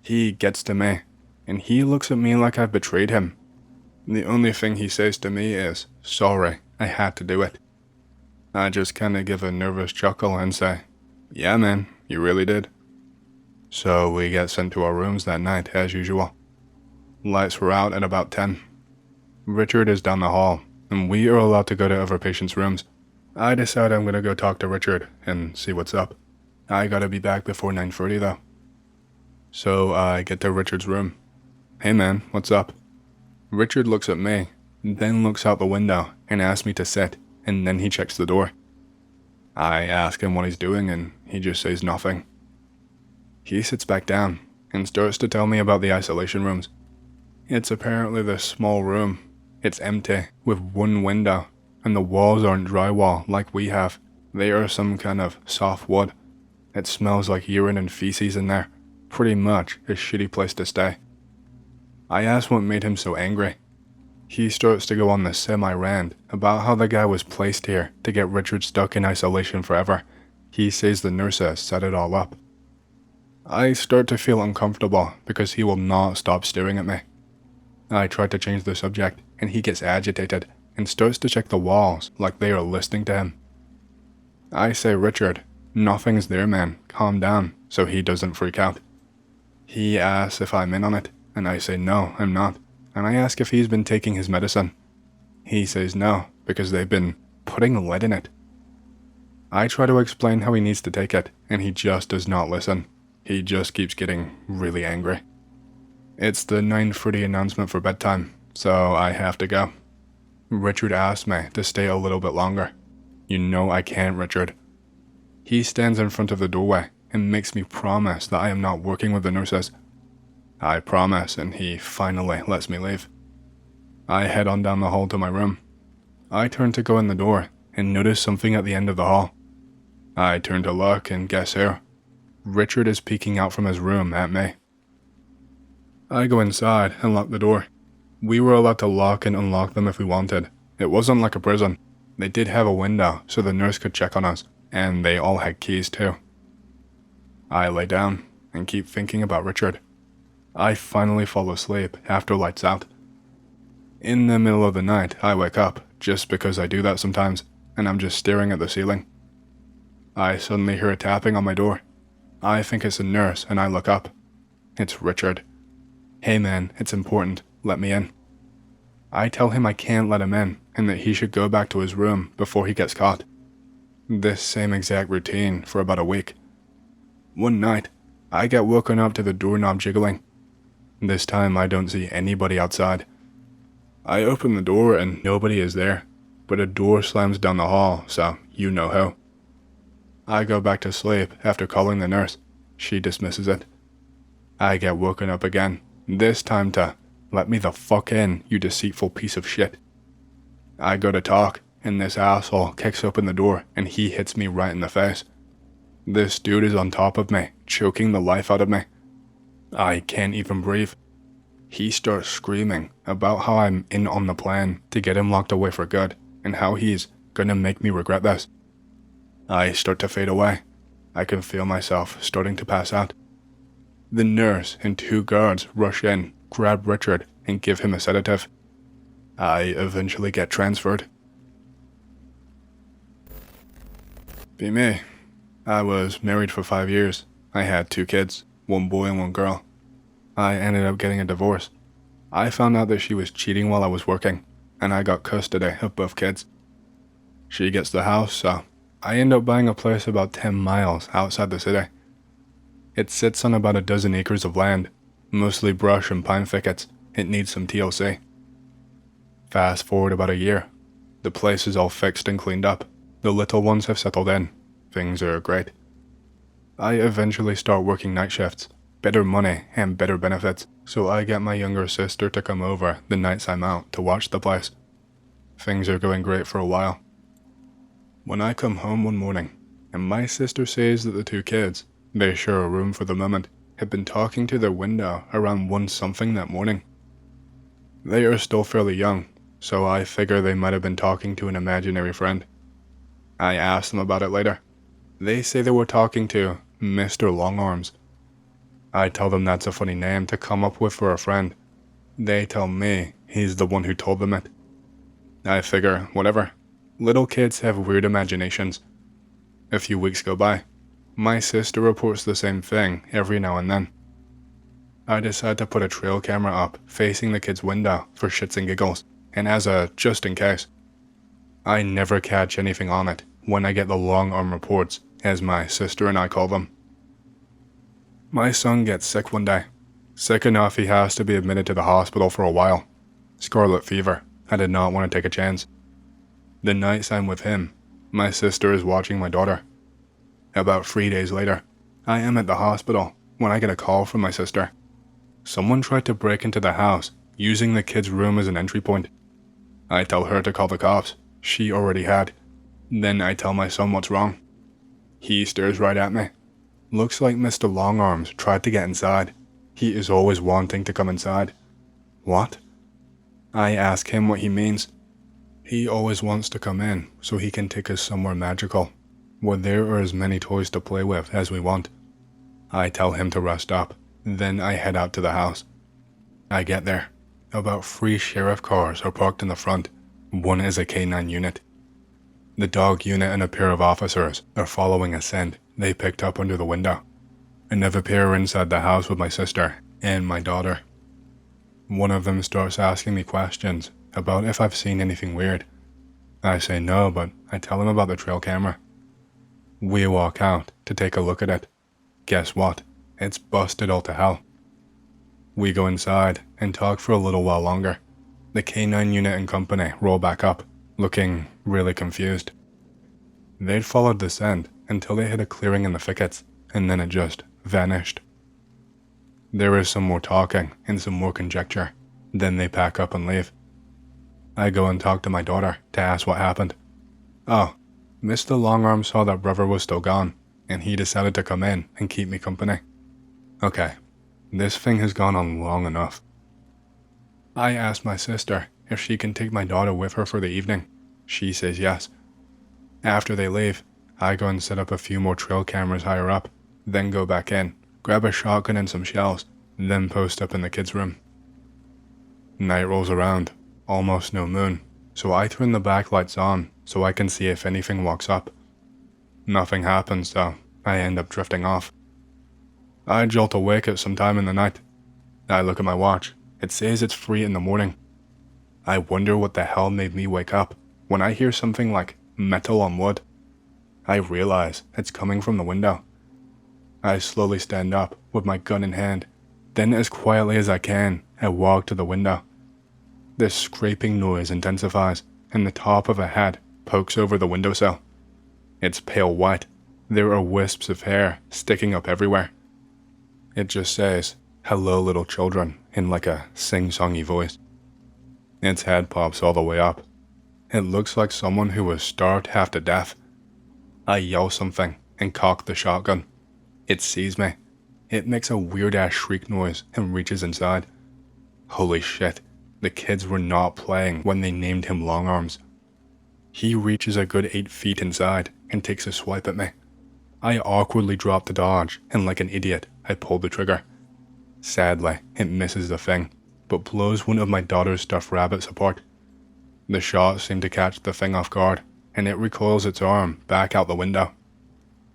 He gets to me and he looks at me like I've betrayed him. The only thing he says to me is, "Sorry, I had to do it." I just kinda give a nervous chuckle and say, "Yeah man, you really did." So we get sent to our rooms that night as usual. Lights were out at about 10. Richard is down the hall, and we are allowed to go to other patients' rooms. I decide I'm gonna go talk to Richard and see what's up. I gotta be back before 9:30 though. So I get to Richard's room. "Hey man, what's up?" Richard looks at me, then looks out the window and asks me to sit, and then he checks the door. I ask him what he's doing and he just says nothing. He sits back down and starts to tell me about the isolation rooms. It's apparently this small room. It's empty, with one window, and the walls aren't drywall like we have. They are some kind of soft wood. It smells like urine and feces in there. Pretty much a shitty place to stay. I ask what made him so angry. He starts to go on this semi-rant about how the guy was placed here to get Richard stuck in isolation forever. He says the nurses set it all up. I start to feel uncomfortable because he will not stop staring at me. I try to change the subject and he gets agitated and starts to check the walls like they are listening to him. I say, "Richard, Nothing's there, man. Calm down, so he doesn't freak out. He asks if I'm in on it, and I say no, I'm not. And I ask if he's been taking his medicine. He says no, because they've been putting lead in it. I try to explain how he needs to take it, and he just does not listen. He just keeps getting really angry. It's the 9:30 announcement for bedtime, so I have to go. Richard asked me to stay a little bit longer. You know I can't, Richard. He stands in front of the doorway and makes me promise that I am not working with the nurses. I promise, and he finally lets me leave. I head on down the hall to my room. I turn to go in the door and notice something at the end of the hall. I turn to look, and guess who? Richard is peeking out from his room at me. I go inside and lock the door. We were allowed to lock and unlock them if we wanted. It wasn't like a prison. They did have a window so the nurse could check on us, and they all had keys too. I lay down and keep thinking about Richard. I finally fall asleep after lights out. In the middle of the night, I wake up, just because I do that sometimes, and I'm just staring at the ceiling. I suddenly hear a tapping on my door. I think it's a nurse, and I look up. It's Richard. Hey man, it's important. Let me in. I tell him I can't let him in, and that he should go back to his room before he gets caught. This same exact routine for about a week. One night, I get woken up to the doorknob jiggling. This time I don't see anybody outside. I open the door and nobody is there, but a door slams down the hall, so you know how. I go back to sleep after calling the nurse. She dismisses it. I get woken up again, this time to let me the fuck in, you deceitful piece of shit. I go to talk, and this asshole kicks open the door and he hits me right in the face. This dude is on top of me, choking the life out of me. I can't even breathe. He starts screaming about how I'm in on the plan to get him locked away for good, and how he's gonna make me regret this. I start to fade away. I can feel myself starting to pass out. The nurse and 2 guards rush in, grab Richard, and give him a sedative. I eventually get transferred. Be me. I was married for 5 years. I had 2 kids, 1 boy and 1 girl. I ended up getting a divorce. I found out that she was cheating while I was working, and I got custody of both kids. She gets the house, so I end up buying a place about 10 miles outside the city. It sits on about a dozen acres of land, mostly brush and pine thickets. It needs some TLC. Fast forward about a year. The place is all fixed and cleaned up. The little ones have settled in. Things are great. I eventually start working night shifts, better money and better benefits, so I get my younger sister to come over the nights I'm out to watch the place. Things are going great for a while. When I come home one morning, and my sister says that the 2 kids, they share a room for the moment, have been talking to their window around 1 something that morning. They are still fairly young, so I figure they might have been talking to an imaginary friend. I asked them about it later. They say they were talking to Mr. Longarms. I tell them that's a funny name to come up with for a friend. They tell me he's the one who told them it. I figure, whatever. Little kids have weird imaginations. A few weeks go by. My sister reports the same thing every now and then. I decide to put a trail camera up facing the kid's window for shits and giggles, and as a just in case. I never catch anything on it when I get the long arm reports, as my sister and I call them. My son gets sick one day. Sick enough he has to be admitted to the hospital for a while. Scarlet fever. I did not want to take a chance. The nights I'm with him, my sister is watching my daughter. About 3 days later, I am at the hospital when I get a call from my sister. Someone tried to break into the house using the kid's room as an entry point. I tell her to call the cops. She already had. Then I tell my son what's wrong. He stares right at me. Looks like Mr. Longarms tried to get inside. He is always wanting to come inside. What? I ask him what he means. He always wants to come in so he can take us somewhere magical, where there are as many toys to play with as we want. I tell him to rest up, then I head out to the house. I get there. About 3 sheriff cars are parked in the front. One is a K9 unit. The dog unit and a pair of officers are following us in, They picked up under the window. Another pair are inside the house with my sister and my daughter. One of them starts asking me questions about if I've seen anything weird. I say no, but I tell him about the trail camera. We walk out to take a look at it. Guess what? It's busted all to hell. We go inside and talk for a little while longer. The K9 unit and company roll back up, looking really confused. They'd followed the scent until they hit a clearing in the thickets, and then it just vanished. There is some more talking and some more conjecture. Then they pack up and leave. I go and talk to my daughter to ask what happened. Oh, Mr. Longarm saw that brother was still gone, and he decided to come in and keep me company. Okay, this thing has gone on long enough. I asked my sister if she can take my daughter with her for the evening. She says yes. After they leave, I go and set up a few more trail cameras higher up, then go back in, grab a shotgun and some shells, then post up in the kids' room. Night rolls around, almost no moon, so I turn the backlights on so I can see if anything walks up. Nothing happens, so I end up drifting off. I jolt awake at some time in the night. I look at my watch. It says it's 3 in the morning. I wonder what the hell made me wake up when I hear something like metal on wood. I realize it's coming from the window. I slowly stand up with my gun in hand. Then as quietly as I can, I walk to the window. This scraping noise intensifies, and the top of a head pokes over the windowsill. It's pale white. There are wisps of hair sticking up everywhere. It just says, "Hello, little children," in like a sing-songy voice. Its head pops all the way up. It looks like someone who was starved half to death. I yell something and cock the shotgun. It sees me. It makes a weird-ass shriek noise and reaches inside. Holy shit, the kids were not playing when they named him Longarms. He reaches a good 8 feet inside and takes a swipe at me. I awkwardly drop to dodge, and like an idiot, I pull the trigger. Sadly, it misses the thing, but blows one of my daughter's stuffed rabbits apart. The shot seemed to catch the thing off guard, and it recoils its arm back out the window.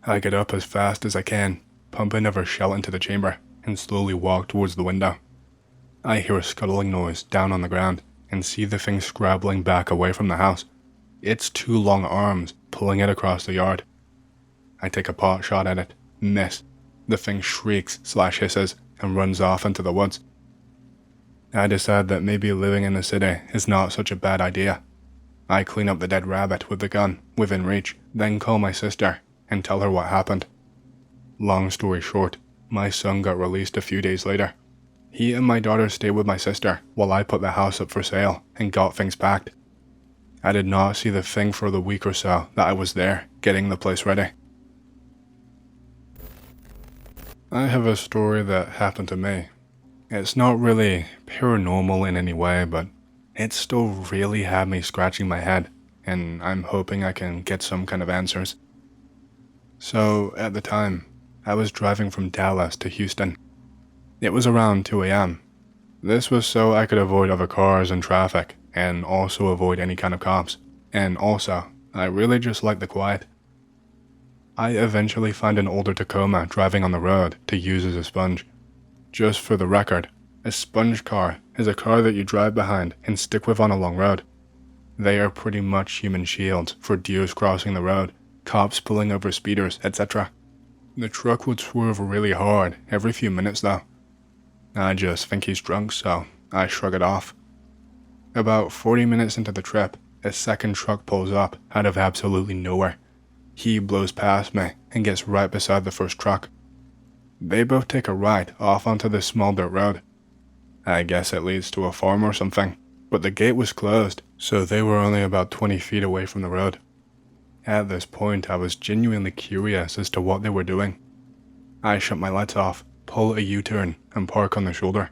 I get up as fast as I can, pump another shell into the chamber, and slowly walk towards the window. I hear a scuttling noise down on the ground, and see the thing scrabbling back away from the house. Its 2 long arms pulling it across the yard. I take a pot shot at it, miss. The thing shrieks/hisses and runs off into the woods. I decide that maybe living in the city is not such a bad idea. I clean up the dead rabbit with the gun within reach, then call my sister and tell her what happened. Long story short, my son got released a few days later. He and my daughter stayed with my sister while I put the house up for sale and got things packed. I did not see the thing for the week or so that I was there getting the place ready. I have a story that happened to me. It's not really paranormal in any way, but it still really had me scratching my head, and I'm hoping I can get some kind of answers. So, at the time, I was driving from Dallas to Houston. It was around 2 a.m. This was so I could avoid other cars and traffic, and also avoid any kind of cops. And also, I really just like the quiet. I eventually find an older Tacoma driving on the road to use as a sponge. Just for the record, a sponge car is a car that you drive behind and stick with on a long road. They are pretty much human shields for deers crossing the road, cops pulling over speeders, etc. The truck would swerve really hard every few minutes though. I just think he's drunk, so I shrug it off. About 40 minutes into the trip, a second truck pulls up out of absolutely nowhere. He blows past me and gets right beside the first truck. They both take a right off onto this small dirt road. I guess it leads to a farm or something, but the gate was closed, so they were only about 20 feet away from the road. At this point, I was genuinely curious as to what they were doing. I shut my lights off, pull a U-turn, and park on the shoulder.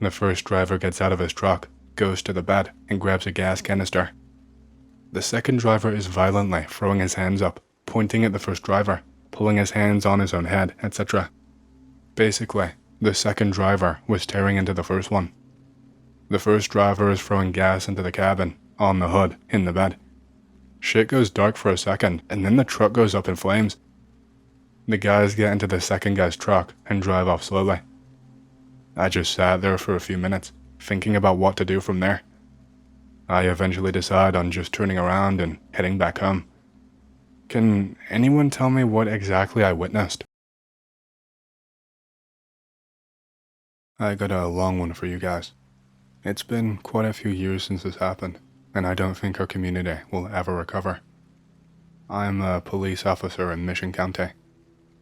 The first driver gets out of his truck, goes to the bed, and grabs a gas canister. The second driver is violently throwing his hands up, pointing at the first driver, pulling his hands on his own head, etc. Basically, the second driver was tearing into the first one. The first driver is throwing gas into the cabin, on the hood, in the bed. Shit goes dark for a second, and then the truck goes up in flames. The guys get into the second guy's truck and drive off slowly. I just sat there for a few minutes, thinking about what to do from there. I eventually decide on just turning around and heading back home. Can anyone tell me what exactly I witnessed? I got a long one for you guys. It's been quite a few years since this happened, and I don't think our community will ever recover. I'm a police officer in Mission County.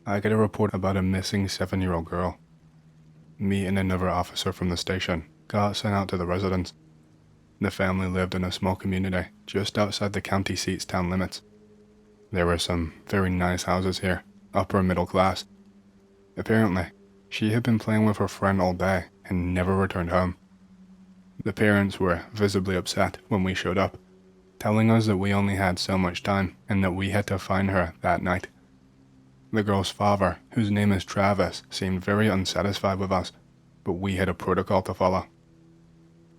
I get a report about a missing 7-year-old girl. Me and another officer from the station got sent out to the residents. The family lived in a small community just outside the county seat's town limits. There were some very nice houses here, upper middle class. Apparently, she had been playing with her friend all day and never returned home. The parents were visibly upset when we showed up, telling us that we only had so much time and that we had to find her that night. The girl's father, whose name is Travis, seemed very unsatisfied with us, but we had a protocol to follow.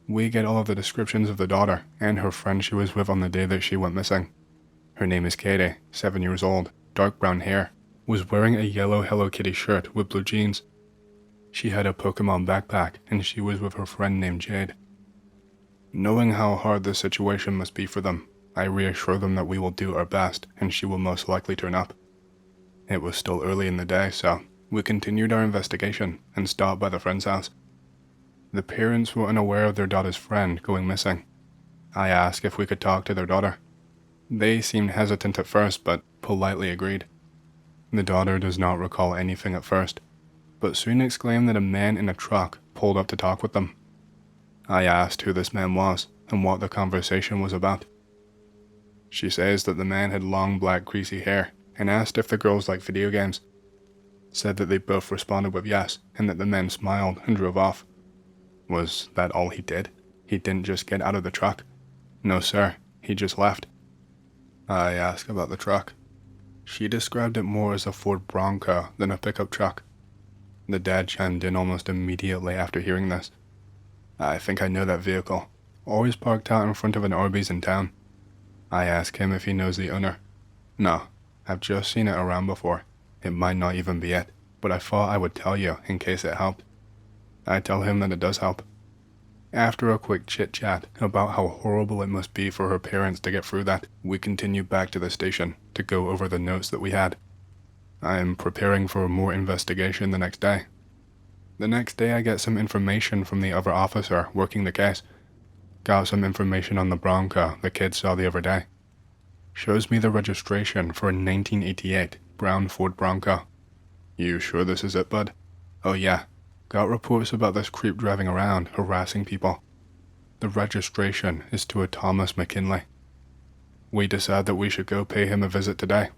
We get all of the descriptions of the daughter and her friend she was with on the day that she went missing. Her name is Katie, 7 years old, dark brown hair, was wearing a yellow Hello Kitty shirt with blue jeans. She had a Pokemon backpack and she was with her friend named Jade. Knowing how hard this situation must be for them, I reassure them that we will do our best and she will most likely turn up. It was still early in the day, so we continued our investigation and stopped by the friend's house. The parents were unaware of their daughter's friend going missing. I asked if we could talk to their daughter. They seemed hesitant at first, but politely agreed. The daughter does not recall anything at first, but soon exclaimed that a man in a truck pulled up to talk with them. I asked who this man was and what the conversation was about. She says that the man had long black greasy hair and asked if the girls liked video games. Said that they both responded with yes and that the man smiled and drove off. Was that all he did? He didn't just get out of the truck? No sir, he just left. I asked about the truck. She described it more as a Ford Bronco than a pickup truck. The dad chimed in almost immediately after hearing this. I think I know that vehicle. Always parked out in front of an Arby's in town. I asked him if he knows the owner. No, I've just seen it around before. It might not even be it, but I thought I would tell you in case it helped. I tell him that it does help. After a quick chit-chat about how horrible it must be for her parents to get through that, we continue back to the station to go over the notes that we had. I am preparing for more investigation the next day. The next day I get some information from the other officer working the case. Got some information on the Bronco the kids saw the other day. Shows me the registration for a 1988 brown Ford Bronco. You sure this is it, bud? Oh yeah. Got reports about this creep driving around, harassing people. The registration is to a Thomas McKinley. We decide that we should go pay him a visit today.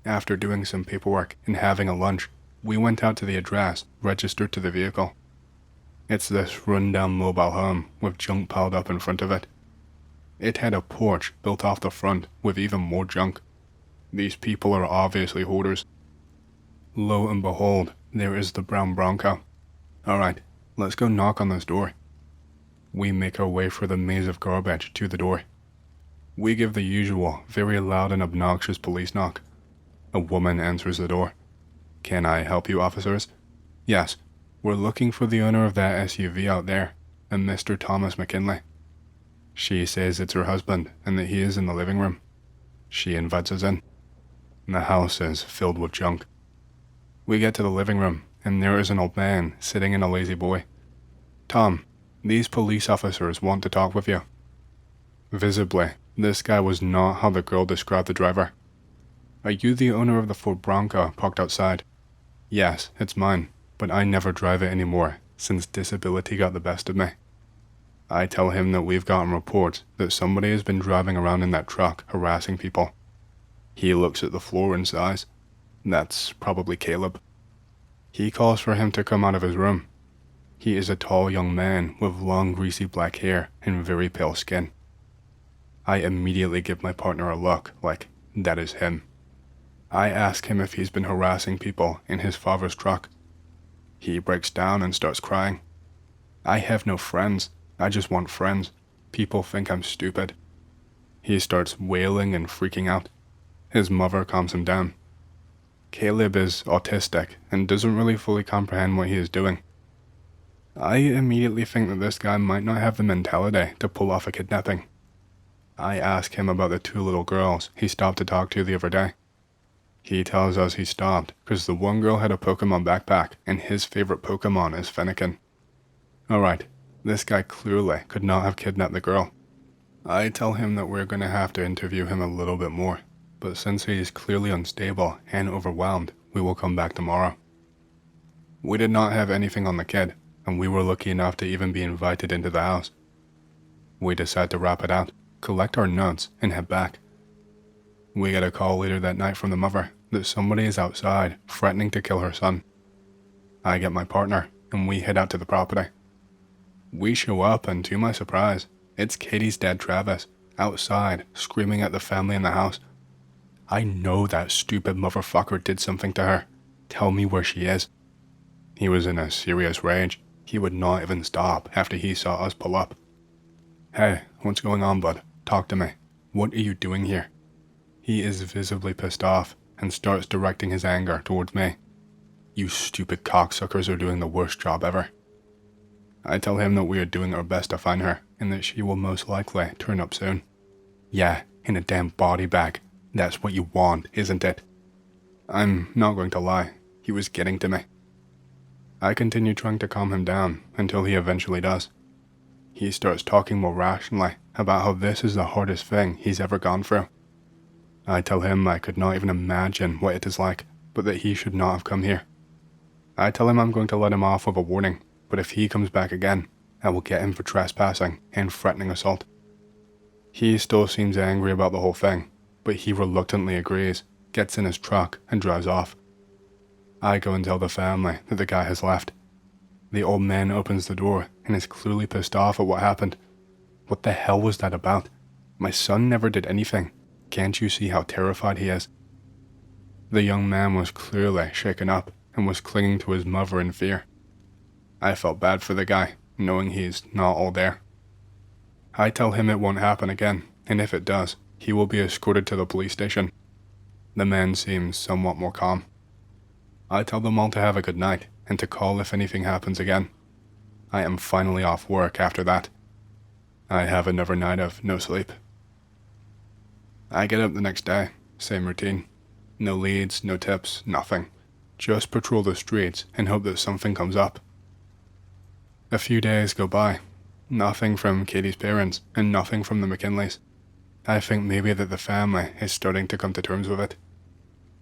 After doing some paperwork and having a lunch, we went out to the address registered to the vehicle. It's this run-down mobile home with junk piled up in front of it. It had a porch built off the front with even more junk. These people are obviously hoarders. Lo and behold, there is the brown Bronco. Alright, let's go knock on this door. We make our way through the maze of garbage to the door. We give the usual, very loud and obnoxious police knock. A woman answers the door. Can I help you, officers? Yes, we're looking for the owner of that SUV out there, a Mr. Thomas McKinley. She says it's her husband and that he is in the living room. She invites us in. The house is filled with junk. We get to the living room, and there is an old man sitting in a lazy boy. Tom, these police officers want to talk with you. Visibly, this guy was not how the girl described the driver. Are you the owner of the Ford Bronco parked outside? Yes, it's mine, but I never drive it anymore since disability got the best of me. I tell him that we've gotten reports that somebody has been driving around in that truck harassing people. He looks at the floor and sighs. That's probably Caleb. He calls for him to come out of his room. He is a tall young man with long greasy black hair and very pale skin. I immediately give my partner a look like, that is him. I ask him if he's been harassing people in his father's truck. He breaks down and starts crying. I have no friends. I just want friends. People think I'm stupid. He starts wailing and freaking out. His mother calms him down. Caleb is autistic and doesn't really fully comprehend what he is doing. I immediately think that this guy might not have the mentality to pull off a kidnapping. I ask him about the 2 little girls he stopped to talk to the other day. He tells us he stopped because the one girl had a Pokemon backpack and his favorite Pokemon is Fennekin. Alright, this guy clearly could not have kidnapped the girl. I tell him that we're going to have to interview him a little bit more, but since he is clearly unstable and overwhelmed, we will come back tomorrow. We did not have anything on the kid, and we were lucky enough to even be invited into the house. We decide to wrap it out, collect our notes, and head back. We get a call later that night from the mother that somebody is outside threatening to kill her son. I get my partner, and we head out to the property. We show up, and to my surprise, it's Katie's dad Travis, outside, screaming at the family in the house. I know that stupid motherfucker did something to her. Tell me where she is. He was in a serious rage. He would not even stop after he saw us pull up. Hey, what's going on, bud? Talk to me. What are you doing here? He is visibly pissed off and starts directing his anger towards me. You stupid cocksuckers are doing the worst job ever. I tell him that we are doing our best to find her and that she will most likely turn up soon. Yeah, in a damn body bag. That's what you want, isn't it? I'm not going to lie. He was getting to me. I continue trying to calm him down until he eventually does. He starts talking more rationally about how this is the hardest thing he's ever gone through. I tell him I could not even imagine what it is like, but that he should not have come here. I tell him I'm going to let him off with a warning, but if he comes back again, I will get him for trespassing and threatening assault. He still seems angry about the whole thing, but he reluctantly agrees, gets in his truck, and drives off. I go and tell the family that the guy has left. The old man opens the door and is clearly pissed off at what happened. What the hell was that about? My son never did anything. Can't you see how terrified he is? The young man was clearly shaken up and was clinging to his mother in fear. I felt bad for the guy, knowing he's not all there. I tell him it won't happen again, and if it does, he will be escorted to the police station. The man seems somewhat more calm. I tell them all to have a good night and to call if anything happens again. I am finally off work after that. I have another night of no sleep. I get up the next day, same routine. No leads, no tips, nothing. Just patrol the streets and hope that something comes up. A few days go by. Nothing from Katie's parents and nothing from the McKinleys. I think maybe that the family is starting to come to terms with it.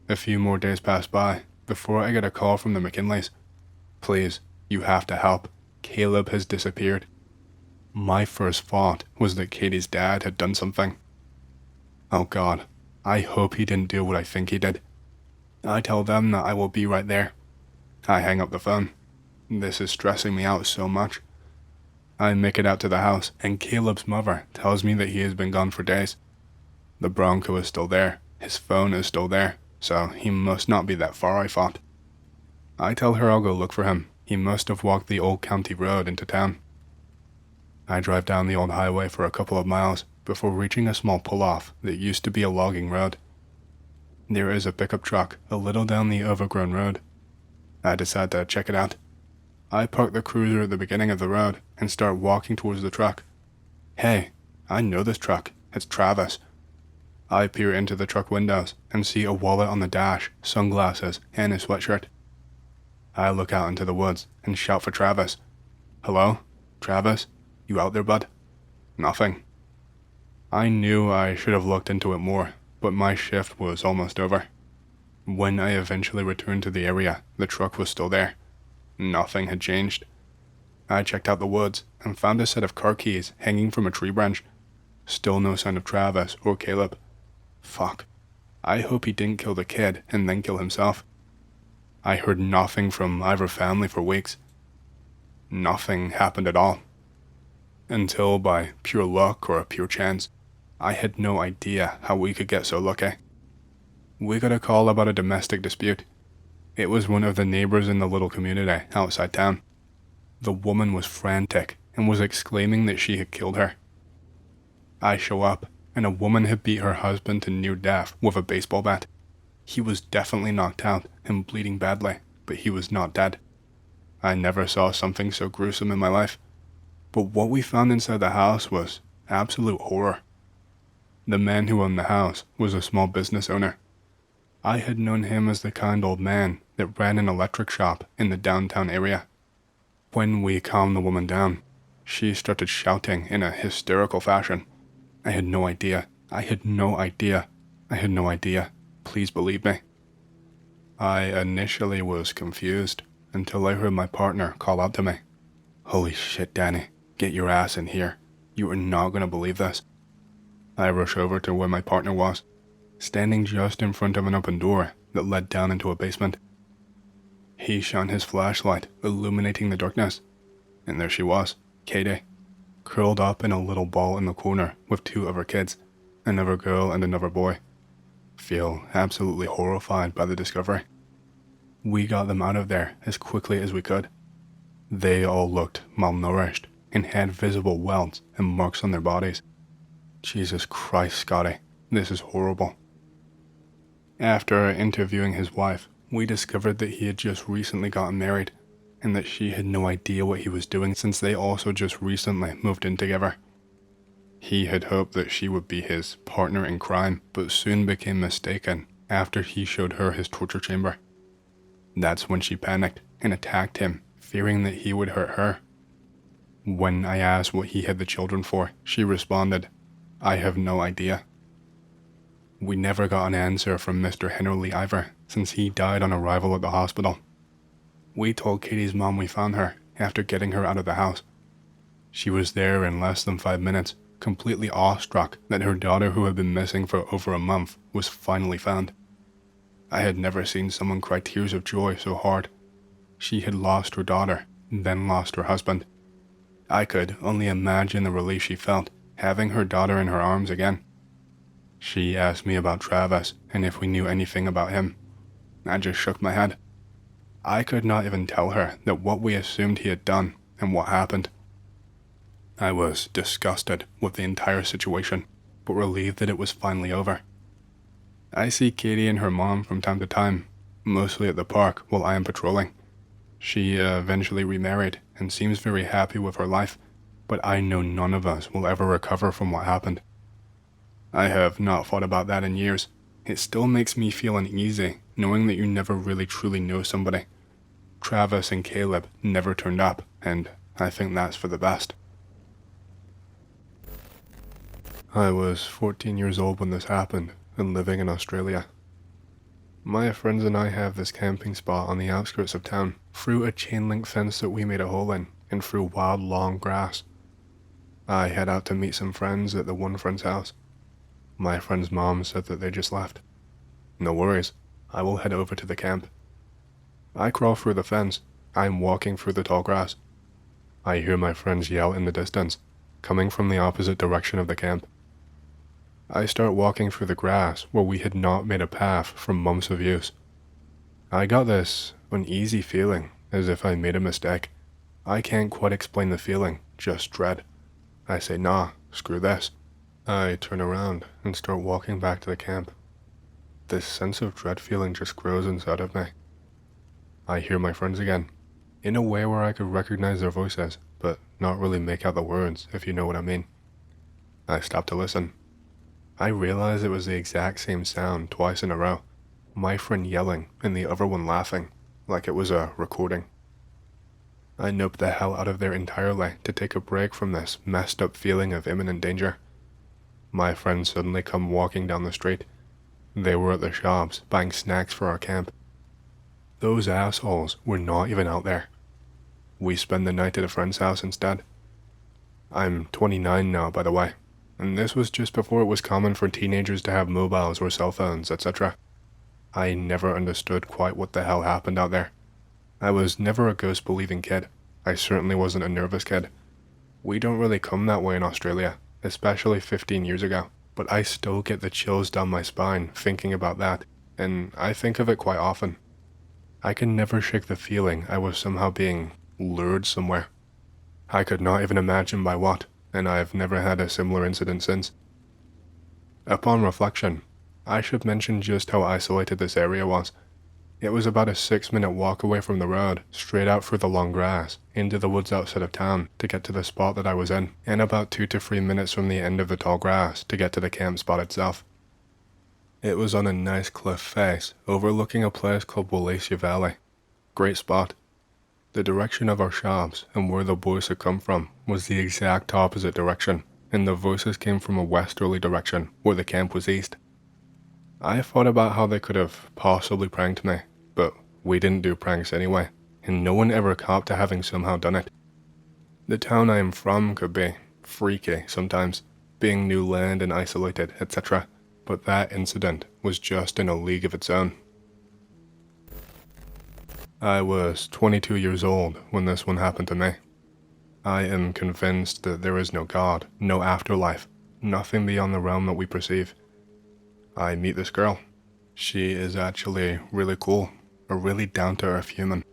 A few more days pass by before I get a call from the McKinleys. Please, you have to help. Caleb has disappeared. My first thought was that Katie's dad had done something. Oh God, I hope he didn't do what I think he did. I tell them that I will be right there. I hang up the phone. This is stressing me out so much. I make it out to the house, and Caleb's mother tells me that he has been gone for days. The Bronco is still there, his phone is still there, so he must not be that far, I thought. I tell her I'll go look for him. He must have walked the old county road into town. I drive down the old highway for a couple of miles before reaching a small pull-off that used to be a logging road. There is a pickup truck a little down the overgrown road. I decide to check it out. I park the cruiser at the beginning of the road and start walking towards the truck. Hey, I know this truck. It's Travis. I peer into the truck windows and see a wallet on the dash, sunglasses, and a sweatshirt. I look out into the woods and shout for Travis. Hello? Travis? You out there, bud? Nothing. I knew I should have looked into it more, but my shift was almost over. When I eventually returned to the area, the truck was still there. Nothing had changed. I checked out the woods and found a set of car keys hanging from a tree branch. Still no sign of Travis or Caleb. Fuck. I hope he didn't kill the kid and then kill himself. I heard nothing from either family for weeks. Nothing happened at all. Until, by pure luck or pure chance, I had no idea how we could get so lucky. We got a call about a domestic dispute. It was one of the neighbors in the little community outside town. The woman was frantic and was exclaiming that she had killed her. I show up, and a woman had beat her husband to near death with a baseball bat. He was definitely knocked out and bleeding badly, but he was not dead. I never saw something so gruesome in my life. But what we found inside the house was absolute horror. The man who owned the house was a small business owner. I had known him as the kind old man that ran an electric shop in the downtown area. When we calmed the woman down, she started shouting in a hysterical fashion. I had no idea. Please believe me. I initially was confused until I heard my partner call out to me. "Holy shit, Danny, get your ass in here. You are not going to believe this." I rushed over to where my partner was, standing just in front of an open door that led down into a basement. He shone his flashlight, illuminating the darkness, and there she was, Katie, curled up in a little ball in the corner with two of her kids, another girl and another boy. Feel absolutely horrified by the discovery. We got them out of there as quickly as we could. They all looked malnourished and had visible welts and marks on their bodies. Jesus Christ, Scotty, this is horrible. After interviewing his wife, we discovered that he had just recently gotten married, and that she had no idea what he was doing since they also just recently moved in together. He had hoped that she would be his partner in crime, but soon became mistaken after he showed her his torture chamber. That's when she panicked and attacked him, fearing that he would hurt her. When I asked what he had the children for, she responded, "I have no idea." We never got an answer from Mr. Hennerly either, since he died on arrival at the hospital. We told Katie's mom we found her after getting her out of the house. She was there in less than 5 minutes, completely awestruck that her daughter, who had been missing for over a month, was finally found. I had never seen someone cry tears of joy so hard. She had lost her daughter, then lost her husband. I could only imagine the relief she felt, having her daughter in her arms again. She asked me about Travis and if we knew anything about him. I just shook my head. I could not even tell her that what we assumed he had done and what happened. I was disgusted with the entire situation, but relieved that it was finally over. I see Katie and her mom from time to time, mostly at the park while I am patrolling. She eventually remarried and seems very happy with her life, but I know none of us will ever recover from what happened. I have not thought about that in years. It still makes me feel uneasy knowing that you never really truly know somebody. Travis and Caleb never turned up, and I think that's for the best. I was 14 years old when this happened and living in Australia. My friends and I have this camping spot on the outskirts of town, through a chain link fence that we made a hole in, and through wild long grass. I head out to meet some friends at the one friend's house. My friend's mom said that they just left. No worries, I will head over to the camp. I crawl through the fence. I'm walking through the tall grass. I hear my friends yell in the distance, coming from the opposite direction of the camp. I start walking through the grass where we had not made a path for months of use. I got this uneasy feeling, as if I made a mistake. I can't quite explain the feeling, just dread. I say, nah, screw this. I turn around and start walking back to the camp. This sense of dread feeling just grows inside of me. I hear my friends again, in a way where I could recognize their voices, but not really make out the words, if you know what I mean. I stop to listen. I realize it was the exact same sound twice in a row, my friend yelling and the other one laughing, like it was a recording. I nope the hell out of there entirely to take a break from this messed up feeling of imminent danger. My friends suddenly come walking down the street. They were at the shops buying snacks for our camp. Those assholes were not even out there. We spend the night at a friend's house instead. I'm 29 now, by the way, and this was just before it was common for teenagers to have mobiles or cell phones, etc. I never understood quite what the hell happened out there. I was never a ghost-believing kid. I certainly wasn't a nervous kid. We don't really come that way in Australia, especially 15 years ago, but I still get the chills down my spine thinking about that, and I think of it quite often. I can never shake the feeling I was somehow being lured somewhere. I could not even imagine by what, and I've never had a similar incident since. Upon reflection, I should mention just how isolated this area was. It was about a 6-minute walk away from the road, straight out through the long grass, into the woods outside of town to get to the spot that I was in, and about 2 to 3 minutes from the end of the tall grass to get to the camp spot itself. It was on a nice cliff face, overlooking a place called Wallachia Valley. Great spot. The direction of our shops and where the boys had come from was the exact opposite direction, and the voices came from a westerly direction where the camp was east. I thought about how they could have possibly pranked me, but we didn't do pranks anyway, and no one ever copped to having somehow done it. The town I am from could be freaky sometimes, being new land and isolated, etc., but that incident was just in a league of its own. I was 22 years old when this one happened to me. I am convinced that there is no God, no afterlife, nothing beyond the realm that we perceive. I meet this girl. She is actually really cool, a really down-to-earth human.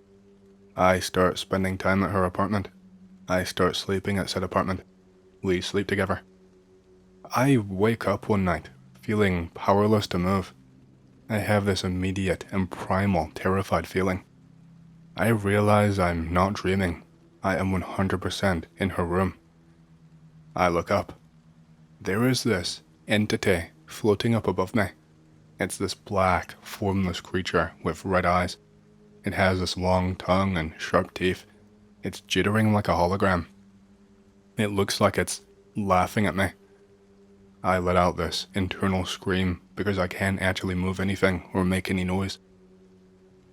I start spending time at her apartment. I start sleeping at said apartment. We sleep together. I wake up one night, feeling powerless to move. I have this immediate and primal terrified feeling. I realize I'm not dreaming. I am 100% in her room. I look up. There is this entity floating up above me. It's this black, formless creature with red eyes. It has this long tongue and sharp teeth. It's jittering like a hologram. It looks like it's laughing at me. I let out this internal scream because I can't actually move anything or make any noise.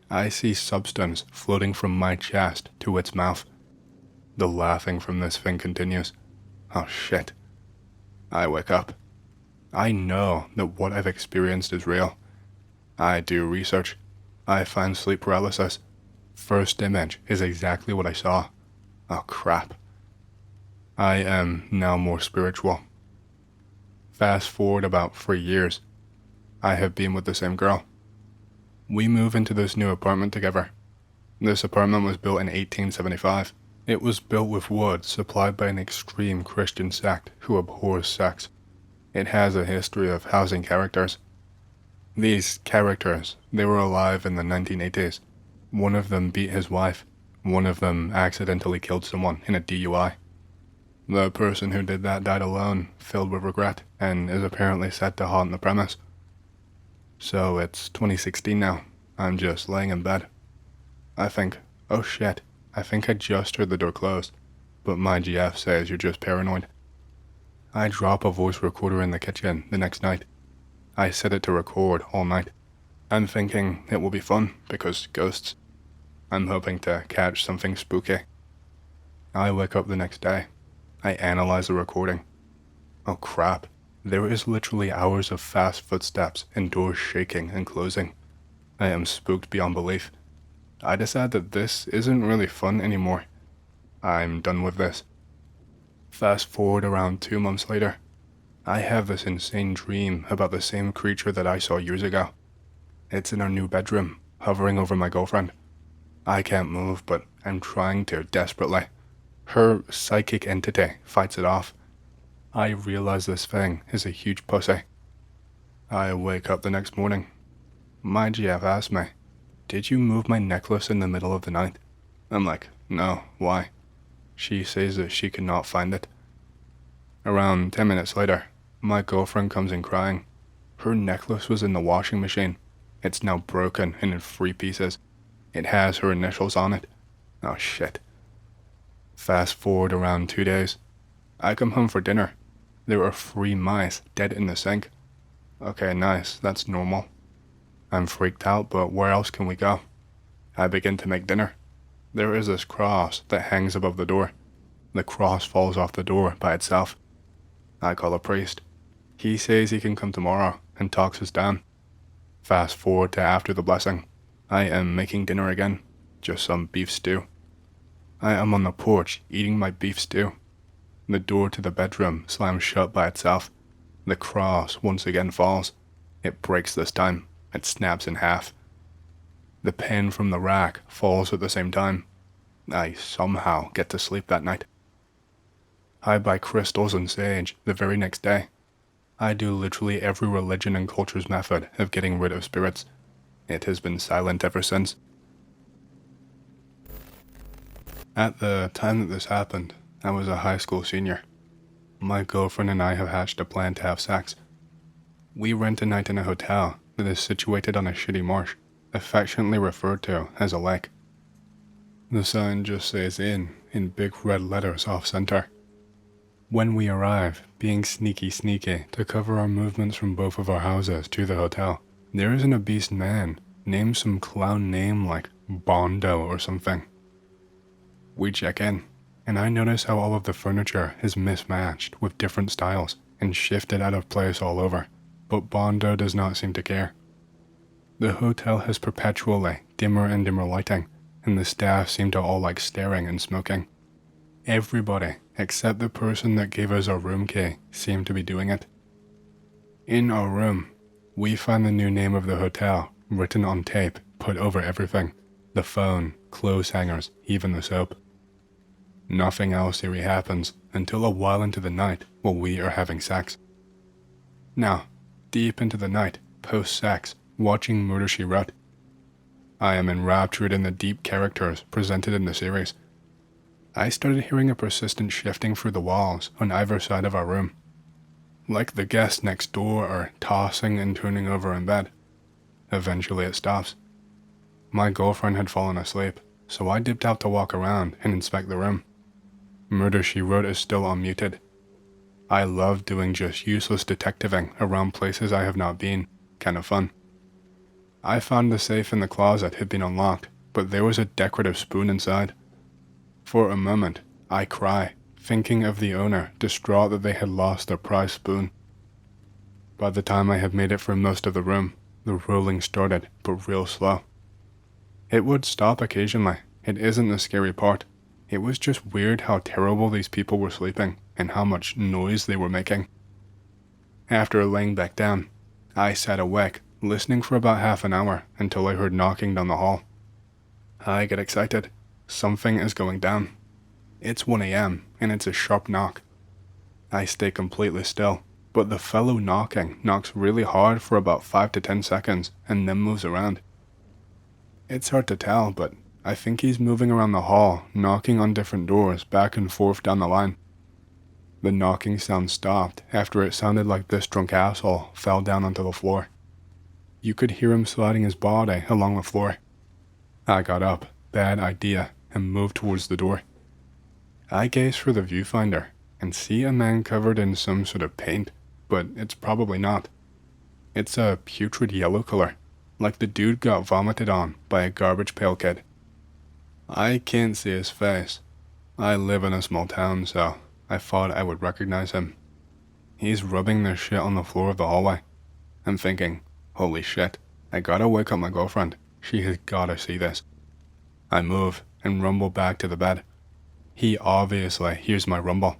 I see substance floating from my chest to its mouth. The laughing from this thing continues. Oh shit. I wake up. I know that what I've experienced is real. I do research. I find sleep paralysis. First image is exactly what I saw. Oh crap. I am now more spiritual. Fast forward about 3 years. I have been with the same girl. We move into this new apartment together. This apartment was built in 1875. It was built with wood supplied by an extreme Christian sect who abhors sex. It has a history of housing characters. These characters, they were alive in the 1980s. One of them beat his wife. One of them accidentally killed someone in a DUI. The person who did that died alone, filled with regret, and is apparently said to haunt the premise. So it's 2016 now. I'm just laying in bed. I think, oh shit, I think I just heard the door closed, but my GF says you're just paranoid. I drop a voice recorder in the kitchen the next night. I set it to record all night. I'm thinking it will be fun because ghosts. I'm hoping to catch something spooky. I wake up the next day. I analyze the recording. Oh crap, there is literally hours of fast footsteps and doors shaking and closing. I am spooked beyond belief. I decide that this isn't really fun anymore. I'm done with this. Fast forward around 2 months later. I have this insane dream about the same creature that I saw years ago. It's in our new bedroom, hovering over my girlfriend. I can't move, but I'm trying to desperately. Her psychic entity fights it off. I realize this thing is a huge pussy. I wake up the next morning. My GF asked me, "Did you move my necklace in the middle of the night?" I'm like, "No, why?" She says that she could not find it. Around 10 minutes later, my girlfriend comes in crying. Her necklace was in the washing machine. It's now broken and in 3 pieces. It has her initials on it. Oh shit. Fast forward around 2 days. I come home for dinner. There are 3 mice dead in the sink. Okay, nice, that's normal. I'm freaked out, but where else can we go? I begin to make dinner. There is this cross that hangs above the door. The cross falls off the door by itself. I call a priest. He says he can come tomorrow and talks us down. Fast forward to after the blessing. I am making dinner again, just some beef stew. I am on the porch eating my beef stew. The door to the bedroom slams shut by itself. The cross once again falls. It breaks this time. It snaps in half. The pen from the rack falls at the same time. I somehow get to sleep that night. I buy crystals and sage the very next day. I do literally every religion and culture's method of getting rid of spirits. It has been silent ever since. At the time that this happened, I was a high school senior. My girlfriend and I have hatched a plan to have sex. We rent a night in a hotel that is situated on a shitty marsh, affectionately referred to as a lake. The sign just says in big red letters off-center. When we arrive, being sneaky to cover our movements from both of our houses to the hotel, there is an obese man named some clown name like Bondo or something. We check in, and I notice how all of the furniture is mismatched with different styles and shifted out of place all over, but Bondo does not seem to care. The hotel has perpetually dimmer and dimmer lighting, and the staff seem to all like staring and smoking. Everybody, except the person that gave us our room key, seemed to be doing it. In our room, we find the new name of the hotel written on tape put over everything: the phone, clothes hangers, even the soap. Nothing else eerie happens until a while into the night while we are having sex. Now, deep into the night, post-sex, watching Murder, She Wrote, I am enraptured in the deep characters presented in the series. I started hearing a persistent shifting through the walls on either side of our room, like the guests next door are tossing and turning over in bed. Eventually it stops. My girlfriend had fallen asleep, so I dipped out to walk around and inspect the room. Murder, She Wrote is still unmuted. I love doing just useless detectiving around places I have not been, kind of fun. I found the safe in the closet had been unlocked, but there was a decorative spoon inside. For a moment, I cry, thinking of the owner, distraught that they had lost their prized spoon. By the time I had made it through most of the room, the rolling started, but real slow. It would stop occasionally. It isn't the scary part. It was just weird how terrible these people were sleeping and how much noise they were making. After laying back down, I sat awake, listening for about half an hour until I heard knocking down the hall. I get excited. Something is going down. It's 1 a.m. and it's a sharp knock. I stay completely still, but the fellow knocking knocks really hard for about 5 to 10 seconds and then moves around. It's hard to tell, but I think he's moving around the hall, knocking on different doors back and forth down the line. The knocking sound stopped after it sounded like this drunk asshole fell down onto the floor. You could hear him sliding his body along the floor. I got up, bad idea, and moved towards the door. I gaze through the viewfinder and see a man covered in some sort of paint, but it's probably not. It's a putrid yellow color, like the dude got vomited on by a garbage pail kid. I can't see his face. I live in a small town, so I thought I would recognize him. He's rubbing this shit on the floor of the hallway. I'm thinking, holy shit, I gotta wake up my girlfriend. She has gotta see this. I move and rumble back to the bed. He obviously hears my rumble.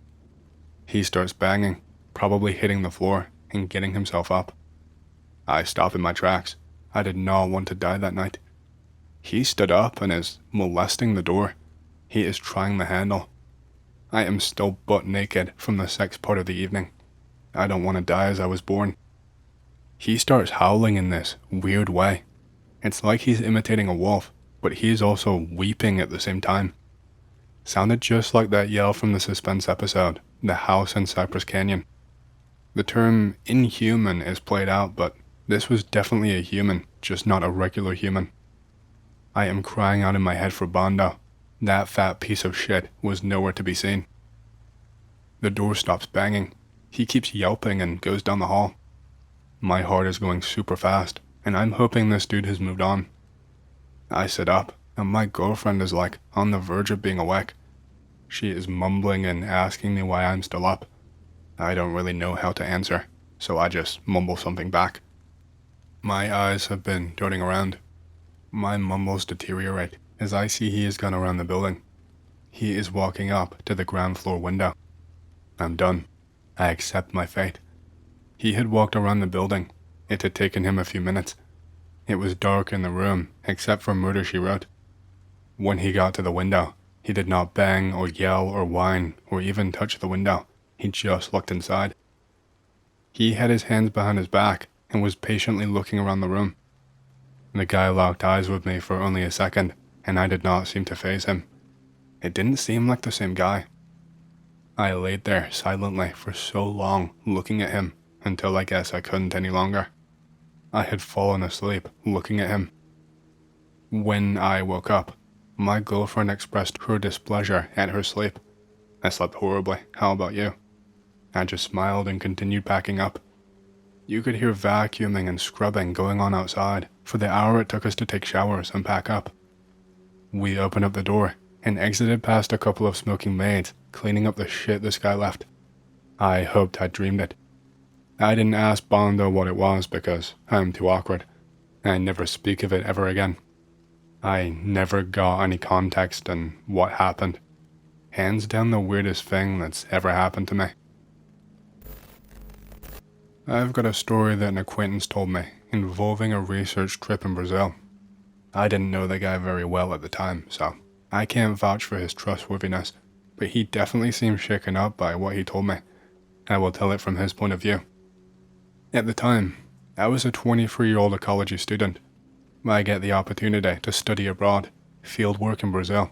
He starts banging, probably hitting the floor and getting himself up. I stop in my tracks. I did not want to die that night. He stood up and is molesting the door. He is trying the handle. I am still butt naked from the sex part of the evening. I don't want to die as I was born. He starts howling in this weird way. It's like he's imitating a wolf, but he is also weeping at the same time. Sounded just like that yell from the suspense episode, The House in Cypress Canyon. The term inhuman is played out, but this was definitely a human, just not a regular human. I am crying out in my head for Bondo. That fat piece of shit was nowhere to be seen. The door stops banging. He keeps yelping and goes down the hall. My heart is going super fast, and I'm hoping this dude has moved on. I sit up, and my girlfriend is like on the verge of being awake. She is mumbling and asking me why I'm still up. I don't really know how to answer, so I just mumble something back. My eyes have been darting around. My mumbles deteriorate as I see he has gone around the building. He is walking up to the ground floor window. I'm done. I accept my fate. He had walked around the building. It had taken him a few minutes. It was dark in the room, except for Murder, She Wrote. When he got to the window, he did not bang or yell or whine or even touch the window. He just looked inside. He had his hands behind his back and was patiently looking around the room. The guy locked eyes with me for only a second, and I did not seem to faze him. It didn't seem like the same guy. I laid there silently for so long looking at him until I guess I couldn't any longer. I had fallen asleep looking at him. When I woke up, my girlfriend expressed her displeasure at her sleep. I slept horribly. How about you? I just smiled and continued packing up. You could hear vacuuming and scrubbing going on outside for the hour it took us to take showers and pack up. We opened up the door and exited past a couple of smoking maids cleaning up the shit this guy left. I hoped I'd dreamed it. I didn't ask Bondo what it was because I'm too awkward. I never speak of it ever again. I never got any context on what happened. Hands down the weirdest thing that's ever happened to me. I've got a story that an acquaintance told me involving a research trip in Brazil. I didn't know the guy very well at the time, so I can't vouch for his trustworthiness, but he definitely seemed shaken up by what he told me. I will tell it from his point of view. At the time, I was a 23-year-old ecology student. I get the opportunity to study abroad, field work in Brazil.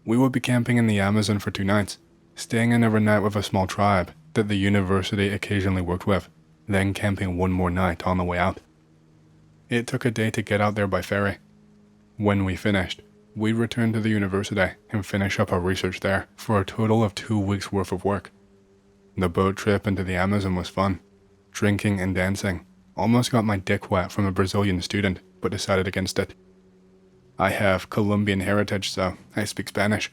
We would be camping in the Amazon for 2 nights, staying in every night with a small tribe that the university occasionally worked with, then camping 1 more night on the way out. It took a day to get out there by ferry. When we finished, we returned to the university and finished up our research there for a total of 2 weeks worth of work. The boat trip into the Amazon was fun. Drinking and dancing. Almost got my dick wet from a Brazilian student, but decided against it. I have Colombian heritage, so I speak Spanish.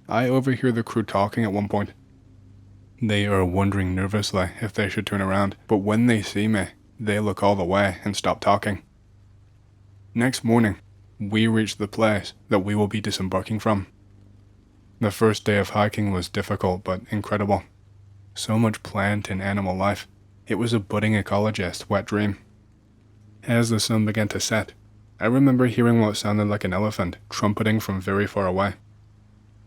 I overhear the crew talking at one point. They are wondering nervously if they should turn around, but when they see me, they look all the way and stop talking. Next morning, we reach the place that we will be disembarking from. The first day of hiking was difficult but incredible. So much plant and animal life. It was a budding ecologist's wet dream. As the sun began to set, I remember hearing what sounded like an elephant trumpeting from very far away.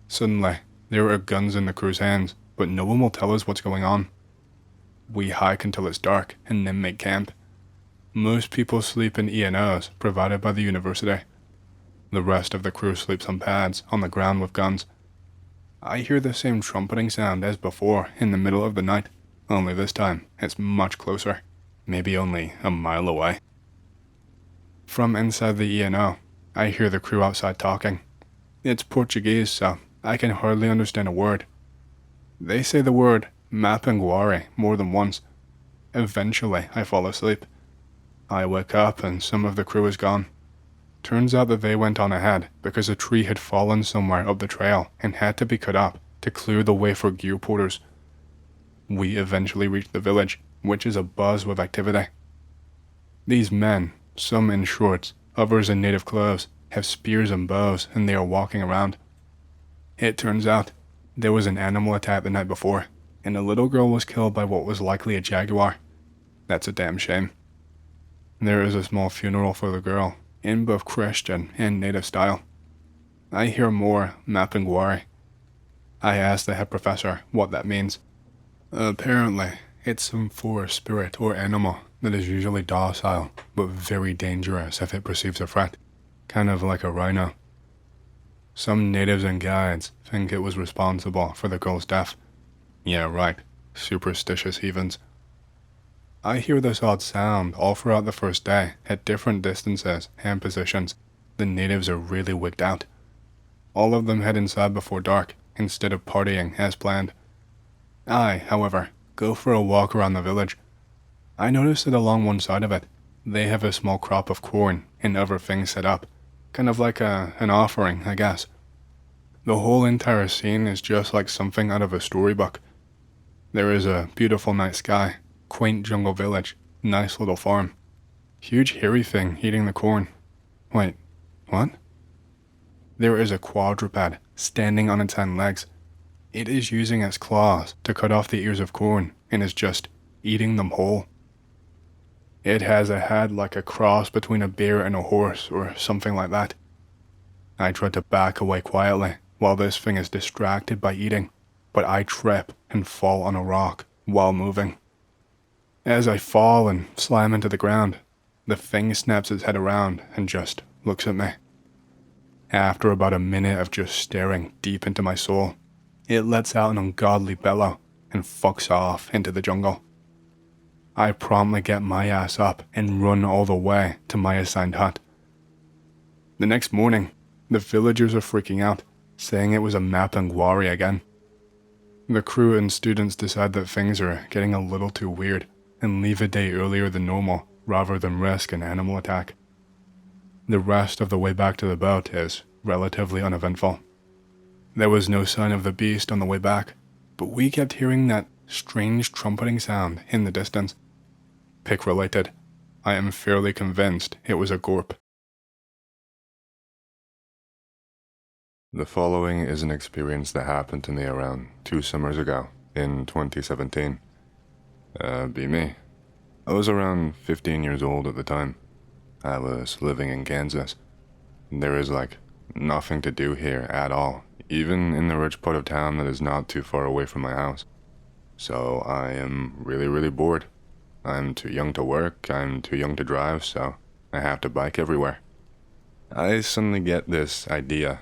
Suddenly, there are guns in the crew's hands, but no one will tell us what's going on. We hike until it's dark and then make camp. Most people sleep in E&Os provided by the university. The rest of the crew sleeps on pads on the ground with guns. I hear the same trumpeting sound as before in the middle of the night, only this time it's much closer, maybe only a mile away. From inside the E&O, I hear the crew outside talking. It's Portuguese, so I can hardly understand a word. They say the word Mapanguari more than once. Eventually, I fall asleep. I wake up and some of the crew is gone. Turns out that they went on ahead because a tree had fallen somewhere up the trail and had to be cut up to clear the way for gear porters. We eventually reached the village, which is abuzz with activity. These men, some in shorts, others in native clothes, have spears and bows and they are walking around. It turns out there was an animal attack the night before, and a little girl was killed by what was likely a jaguar. That's a damn shame. There is a small funeral for the girl, in both Christian and native style. I hear more Mapanguari. I ask the head professor what that means. Apparently, it's some forest spirit or animal that is usually docile, but very dangerous if it perceives a threat, kind of like a rhino. Some natives and guides think it was responsible for the girl's death. Yeah, right, superstitious heathens. I hear this odd sound all throughout the first day at different distances and positions. The natives are really wigged out. All of them head inside before dark instead of partying as planned. I, however, go for a walk around the village. I notice that along one side of it, they have a small crop of corn and other things set up, kind of like an offering, I guess. The whole entire scene is just like something out of a storybook. There is a beautiful night sky, quaint jungle village, nice little farm. Huge hairy thing eating the corn. Wait, what? There is a quadruped standing on its hind legs. It is using its claws to cut off the ears of corn and is just eating them whole. It has a head like a cross between a bear and a horse or something like that. I try to back away quietly while this thing is distracted by eating, but I trip and fall on a rock while moving. As I fall and slam into the ground, the thing snaps its head around and just looks at me. After about a minute of just staring deep into my soul, it lets out an ungodly bellow and fucks off into the jungle. I promptly get my ass up and run all the way to my assigned hut. The next morning, the villagers are freaking out, saying it was a Mapangwari again. The crew and students decide that things are getting a little too weird and leave a day earlier than normal rather than risk an animal attack. The rest of the way back to the boat is relatively uneventful. There was no sign of the beast on the way back, but we kept hearing that strange trumpeting sound in the distance. Pick related. I am fairly convinced it was a gorp. The following is an experience that happened to me around 2 summers ago, in 2017. Be me. I was around 15 years old at the time. I was living in Kansas. There is nothing to do here at all, even in the rich part of town that is not too far away from my house. So I am really bored. I'm too young to work, I'm too young to drive, so I have to bike everywhere. I suddenly get this idea.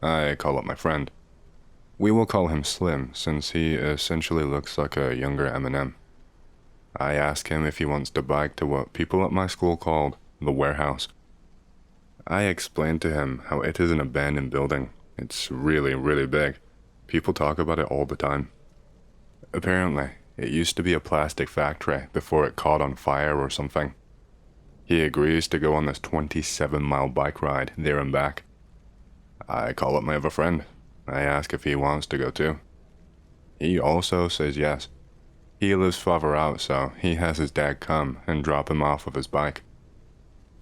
I call up my friend. We will call him Slim, since he essentially looks like a younger Eminem. I ask him if he wants to bike to what people at my school called the warehouse. I explained to him how it is an abandoned building. It's really big. People talk about it all the time. Apparently, it used to be a plastic factory before it caught on fire or something. He agrees to go on this 27-mile bike ride there and back. I call up my other friend. I ask if he wants to go too. He also says yes. He lives farther out, so he has his dad come and drop him off with his bike.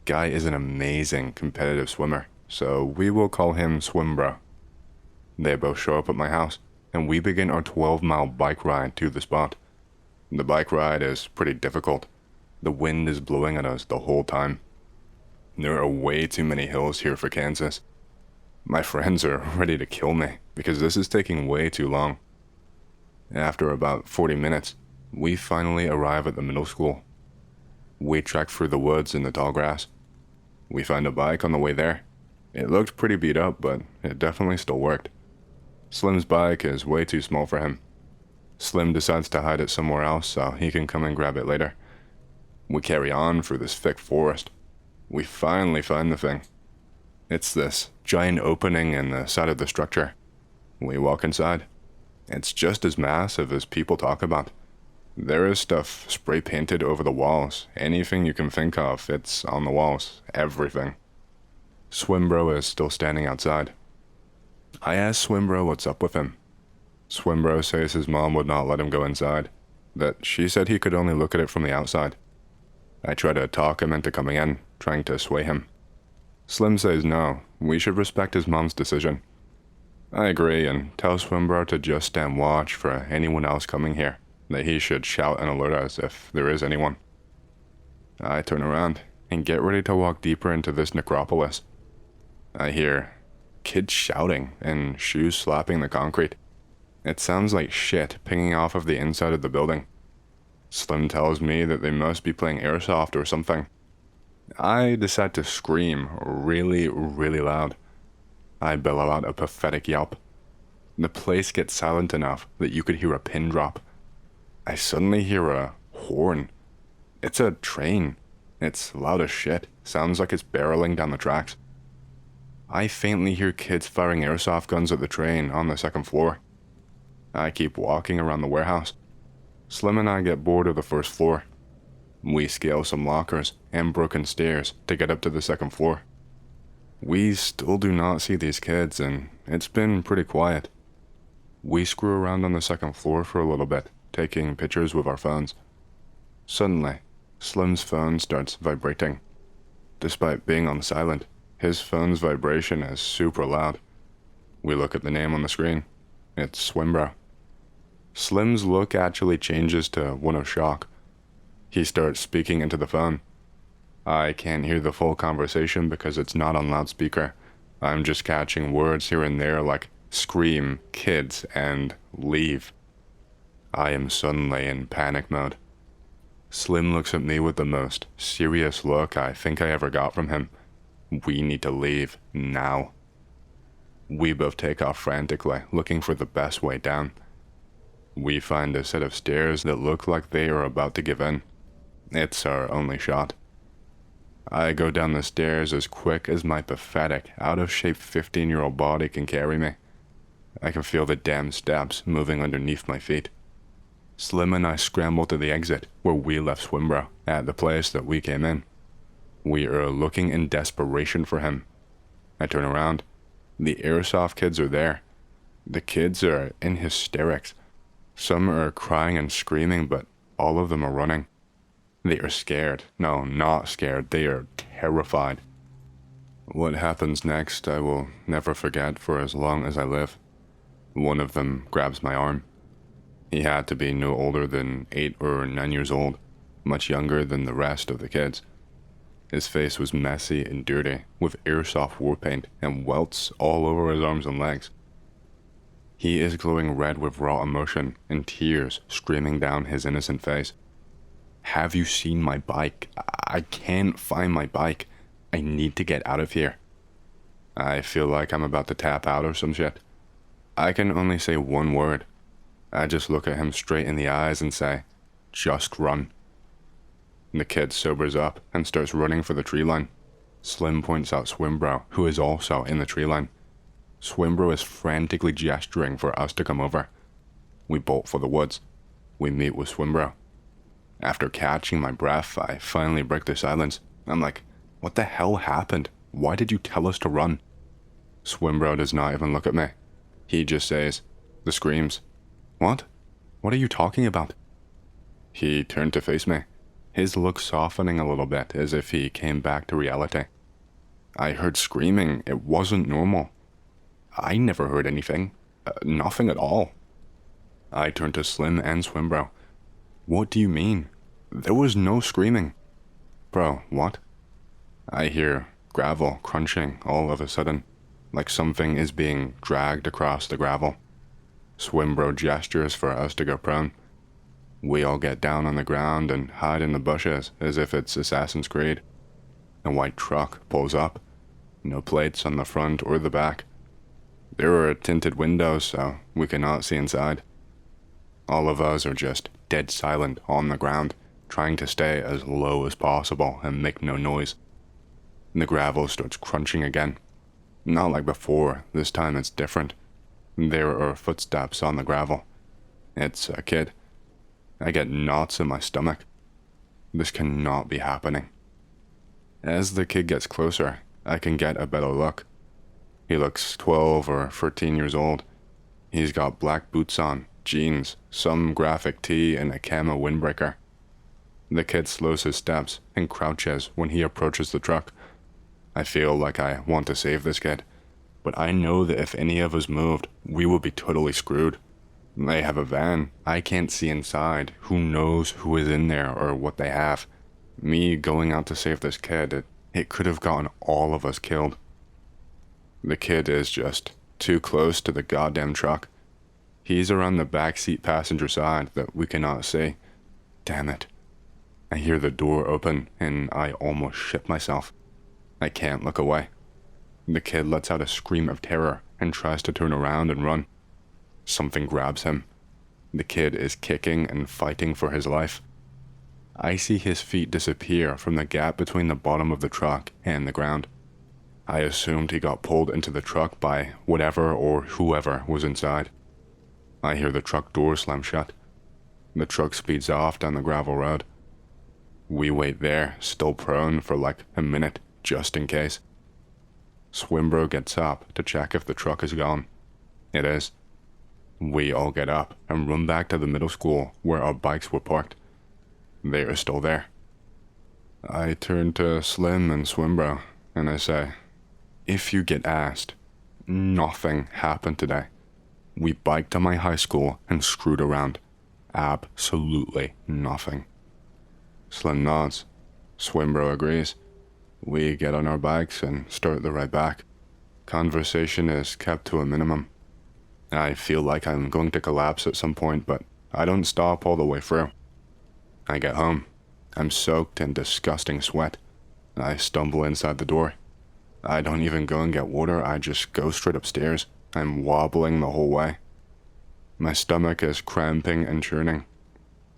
Guy is an amazing competitive swimmer, so we will call him Swim Bro. They both show up at my house, and we begin our 12-mile bike ride to the spot. The bike ride is pretty difficult. The wind is blowing at us the whole time. There are way too many hills here for Kansas. My friends are ready to kill me because this is taking way too long. After about 40 minutes, we finally arrive at the middle school. We trek through the woods and the tall grass. We find a bike on the way there. It looked pretty beat up, but it definitely still worked. Slim's bike is way too small for him. Slim decides to hide it somewhere else so he can come and grab it later. We carry on through this thick forest. We finally find the thing. It's this giant opening in the side of the structure. We walk inside. It's just as massive as people talk about. There is stuff spray painted over the walls. Anything you can think of, it's on the walls. Everything. Swimbro is still standing outside. I ask Swimbro what's up with him. Swimbro says his mom would not let him go inside, that she said he could only look at it from the outside. I try to talk him into coming in, trying to sway him. Slim says no, we should respect his mom's decision. I agree and tell Swimbro to just stand watch for anyone else coming here, that he should shout and alert us if there is anyone. I turn around and get ready to walk deeper into this necropolis. I hear kids shouting and shoes slapping the concrete. It sounds like shit pinging off of the inside of the building. Slim tells me that they must be playing airsoft or something. I decide to scream really loud. I bellow out a pathetic yelp. The place gets silent enough that you could hear a pin drop. I suddenly hear a horn. It's a train. It's loud as shit. Sounds like it's barreling down the tracks. I faintly hear kids firing airsoft guns at the train on the second floor. I keep walking around the warehouse. Slim and I get bored of the first floor. We scale some lockers and broken stairs to get up to the second floor. We still do not see these kids, and it's been pretty quiet. We screw around on the second floor for a little bit, taking pictures with our phones. Suddenly, Slim's phone starts vibrating. Despite being on silent, his phone's vibration is super loud. We look at the name on the screen. It's Swimbro. Slim's look actually changes to one of shock. He starts speaking into the phone. I can't hear the full conversation because it's not on loudspeaker. I'm just catching words here and there like scream, kids, and leave. I am suddenly in panic mode. Slim looks at me with the most serious look I think I ever got from him. We need to leave now. We both take off frantically, looking for the best way down. We find a set of stairs that look like they are about to give in. It's our only shot. I go down the stairs as quick as my pathetic, out-of-shape 15-year-old body can carry me. I can feel the damn steps moving underneath my feet. Slim and I scramble to the exit where we left Swimbro, at the place that we came in. We are looking in desperation for him. I turn around. The airsoft kids are there. The kids are in hysterics. Some are crying and screaming, but all of them are running. They are scared. No, not scared. They are terrified. What happens next I will never forget for as long as I live. One of them grabs my arm. He had to be no older than 8 or 9 years old, much younger than the rest of the kids. His face was messy and dirty, with airsoft war paint and welts all over his arms and legs. He is glowing red with raw emotion and tears streaming down his innocent face. Have you seen my bike? I can't find my bike. I need to get out of here. I feel like I'm about to tap out or some shit. I can only say one word. I just look at him straight in the eyes and say, just run. The kid sobers up and starts running for the tree line. Slim points out Swimbro, who is also in the tree line. Swimbro is frantically gesturing for us to come over. We bolt for the woods. We meet with Swimbro. After catching my breath, I finally break the silence. I'm like, what the hell happened? Why did you tell us to run? Swimbro does not even look at me. He just says, the screams. What? What are you talking about? He turned to face me, his look softening a little bit as if he came back to reality. I heard screaming. It wasn't normal. I never heard anything. Nothing at all. I turned to Slim and Swimbro. What do you mean? There was no screaming. Bro, what? I hear gravel crunching all of a sudden, like something is being dragged across the gravel. Swimbro gestures for us to go prone. We all get down on the ground and hide in the bushes as if it's Assassin's Creed. A white truck pulls up. No plates on the front or the back. There are tinted windows, so we cannot see inside. All of us are just dead silent on the ground, trying to stay as low as possible and make no noise. The gravel starts crunching again. Not like before, this time it's different. There are footsteps on the gravel. It's a kid. I get knots in my stomach. This cannot be happening. As the kid gets closer, I can get a better look. He looks 12 or 13 years old. He's got black boots on, jeans, some graphic tee, and a camo windbreaker. The kid slows his steps and crouches when he approaches the truck. I feel like I want to save this kid, but I know that if any of us moved, we would be totally screwed. They have a van. I can't see inside. Who knows who is in there or what they have? Me going out to save this kid, it could have gotten all of us killed. The kid is just too close to the goddamn truck. He's around the backseat passenger side that we cannot see. Damn it. I hear the door open and I almost shit myself. I can't look away. The kid lets out a scream of terror and tries to turn around and run. Something grabs him. The kid is kicking and fighting for his life. I see his feet disappear from the gap between the bottom of the truck and the ground. I assumed he got pulled into the truck by whatever or whoever was inside. I hear the truck door slam shut. The truck speeds off down the gravel road. We wait there, still prone, for like a minute, just in case. Swimbro gets up to check if the truck is gone. It is. We all get up and run back to the middle school where our bikes were parked. They are still there. I turn to Slim and Swimbro and I say, if you get asked, nothing happened today. We biked to my high school and screwed around. Absolutely nothing. Slim nods. Swimbro agrees. We get on our bikes and start the ride back. Conversation is kept to a minimum. I feel like I'm going to collapse at some point, but I don't stop all the way through. I get home, I'm soaked in disgusting sweat. I stumble inside the door. I don't even go and get water, I just go straight upstairs. I'm wobbling the whole way. My stomach is cramping and churning.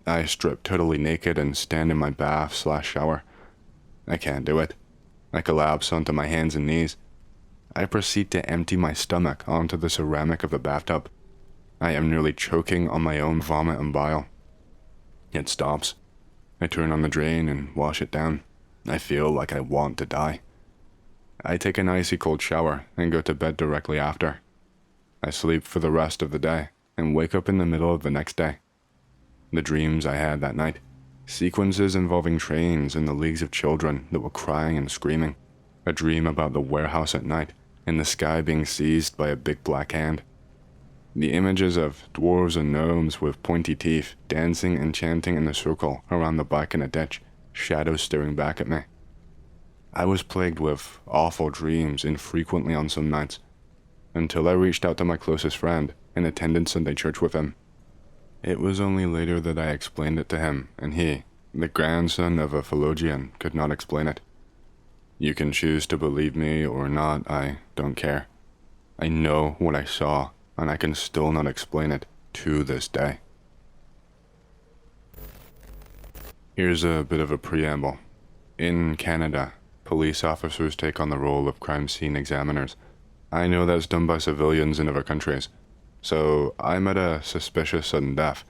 I strip totally naked and stand in my bath/shower. I can't do it. I collapse onto my hands and knees. I proceed to empty my stomach onto the ceramic of the bathtub. I am nearly choking on my own vomit and bile. It stops. I turn on the drain and wash it down. I feel like I want to die. I take an icy cold shower and go to bed directly after. I sleep for the rest of the day and wake up in the middle of the next day. The dreams I had that night, sequences involving trains and the leagues of children that were crying and screaming. A dream about the warehouse at night and the sky being seized by a big black hand. The images of dwarves and gnomes with pointy teeth dancing and chanting in a circle around the bike in a ditch, shadows staring back at me. I was plagued with awful dreams infrequently on some nights, until I reached out to my closest friend and attended Sunday church with him. It was only later that I explained it to him, and he, the grandson of a theologian, could not explain it. You can choose to believe me or not, I don't care. I know what I saw, and I can still not explain it to this day. Here's a bit of a preamble. In Canada, police officers take on the role of crime scene examiners. I know that's done by civilians in other countries. So I met a suspicious sudden death.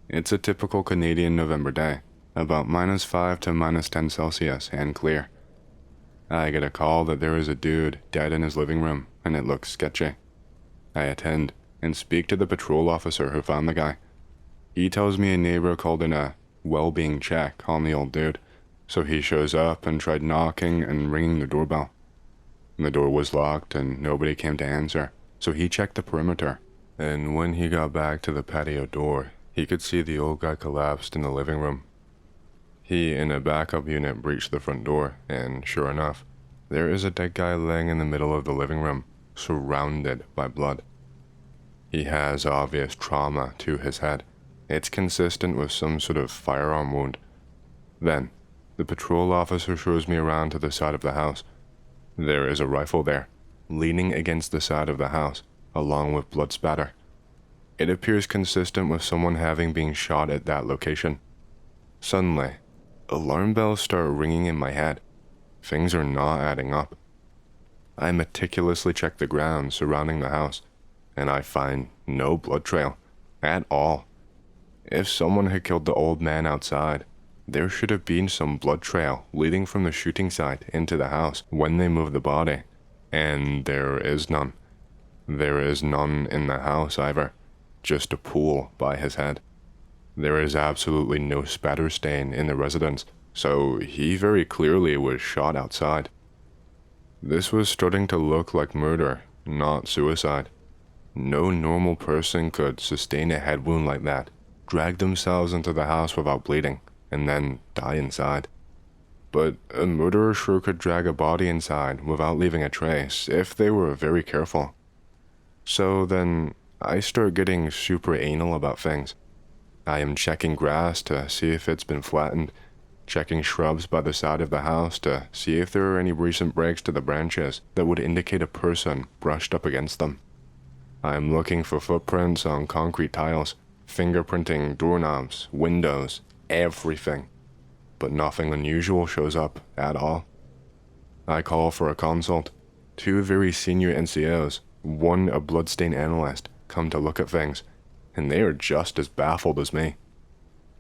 It's a typical Canadian November day, about -5 to -10 Celsius and clear. I get a call that there is a dude dead in his living room, and it looks sketchy. I attend and speak to the patrol officer who found the guy. He tells me a neighbor called in a well-being check on the old dude, so he shows up and tried knocking and ringing the doorbell. The door was locked and nobody came to answer, so he checked the perimeter. And when he got back to the patio door, he could see the old guy collapsed in the living room. He and a backup unit breached the front door, and sure enough, there is a dead guy laying in the middle of the living room, surrounded by blood. He has obvious trauma to his head. It's consistent with some sort of firearm wound. Then, the patrol officer shows me around to the side of the house. There is a rifle there, leaning against the side of the house, along with blood spatter. It appears consistent with someone having been shot at that location. Suddenly, alarm bells start ringing in my head. Things are not adding up. I meticulously check the ground surrounding the house, and I find no blood trail at all. If someone had killed the old man outside, there should have been some blood trail leading from the shooting site into the house when they moved the body, and there is none. There is none in the house either, just a pool by his head. There is absolutely no spatter stain in the residence, so he very clearly was shot outside. This was starting to look like murder, not suicide. No normal person could sustain a head wound like that, drag themselves into the house without bleeding, and then die inside. But a murderer sure could drag a body inside without leaving a trace if they were very careful. So then, I start getting super anal about things. I am checking grass to see if it's been flattened, checking shrubs by the side of the house to see if there are any recent breaks to the branches that would indicate a person brushed up against them. I am looking for footprints on concrete tiles, fingerprinting doorknobs, windows, everything. But nothing unusual shows up at all. I call for a consult. 2 very senior NCOs, one a bloodstain analyst, come to look at things, and they are just as baffled as me.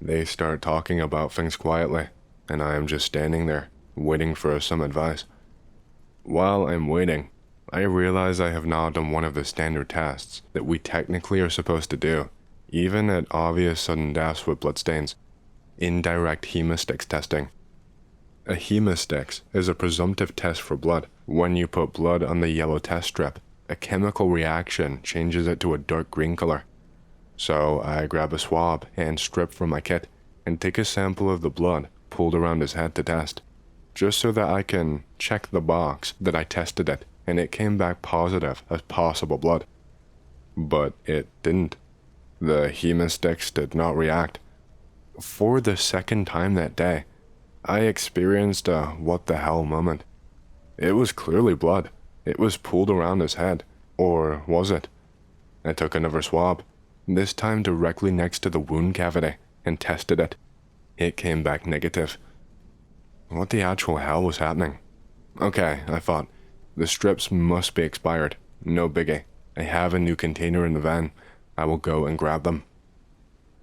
They start talking about things quietly, and I am just standing there, waiting for some advice. While I'm waiting, I realize I have not done one of the standard tests that we technically are supposed to do, even at obvious sudden deaths with bloodstains: indirect hemostax testing. A hemostax is a presumptive test for blood. When you put blood on the yellow test strip, a chemical reaction changes it to a dark green color. So I grab a swab and strip from my kit and take a sample of the blood pulled around his head to test, just so that I can check the box that I tested it and it came back positive as possible blood. But it didn't. The hemostax did not react. For the second time that day, I experienced a what the hell moment. It was clearly blood. It was pooled around his head. Or was it? I took another swab, this time directly next to the wound cavity, and tested it. It came back negative. What the actual hell was happening? Okay, I thought. The strips must be expired. No biggie. I have a new container in the van. I will go and grab them.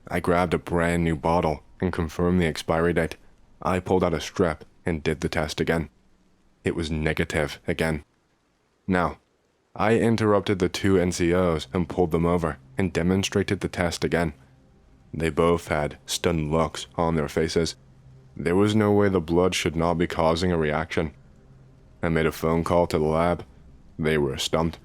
I grabbed a brand new bottle and confirmed the expiry date. I pulled out a strip and did the test again. It was negative again. Now, I interrupted the two NCOs and pulled them over and demonstrated the test again. They both had stunned looks on their faces. There was no way the blood should not be causing a reaction. I made a phone call to the lab. They were stumped.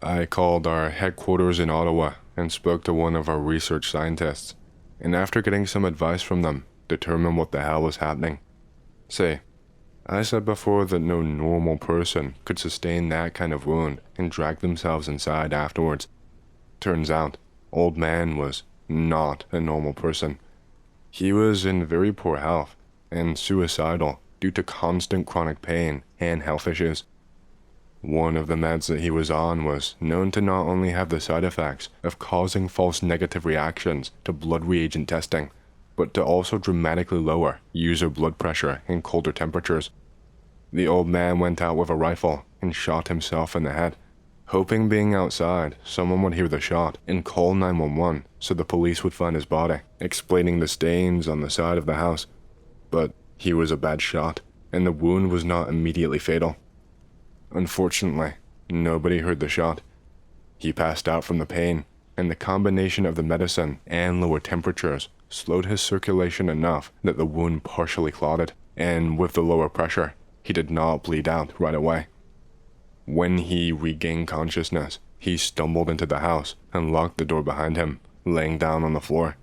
I called our headquarters in Ottawa and spoke to one of our research scientists, and after getting some advice from them, determined what the hell was happening. See, I said before that no normal person could sustain that kind of wound and drag themselves inside afterwards. Turns out, old man was not a normal person. He was in very poor health and suicidal due to constant chronic pain and health issues. One of the meds that he was on was known to not only have the side effects of causing false negative reactions to blood reagent testing, but to also dramatically lower user blood pressure in colder temperatures. The old man went out with a rifle and shot himself in the head, hoping being outside someone would hear the shot and call 911 so the police would find his body, explaining the stains on the side of the house. But he was a bad shot, and the wound was not immediately fatal. Unfortunately, nobody heard the shot. He passed out from the pain, and the combination of the medicine and lower temperatures slowed his circulation enough that the wound partially clotted, and with the lower pressure, he did not bleed out right away. When he regained consciousness, he stumbled into the house and locked the door behind him, laying down on the floor.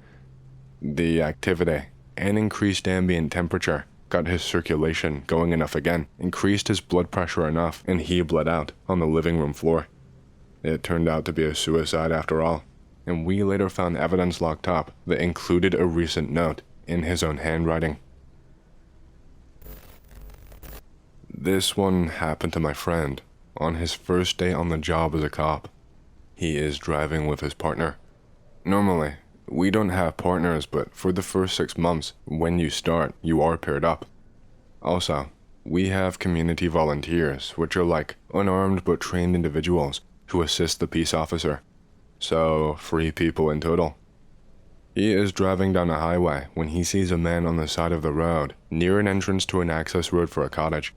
The activity and increased ambient temperature got his circulation going enough again, increased his blood pressure enough, and he bled out on the living room floor. It turned out to be a suicide after all, and we later found evidence locked up that included a recent note in his own handwriting. This one happened to my friend on his first day on the job as a cop. He is driving with his partner. Normally, we don't have partners, but for the first 6 months, when you start, you are paired up. Also, we have community volunteers, which are like unarmed but trained individuals who assist the peace officer. So, 3 people in total. He is driving down a highway when he sees a man on the side of the road near an entrance to an access road for a cottage.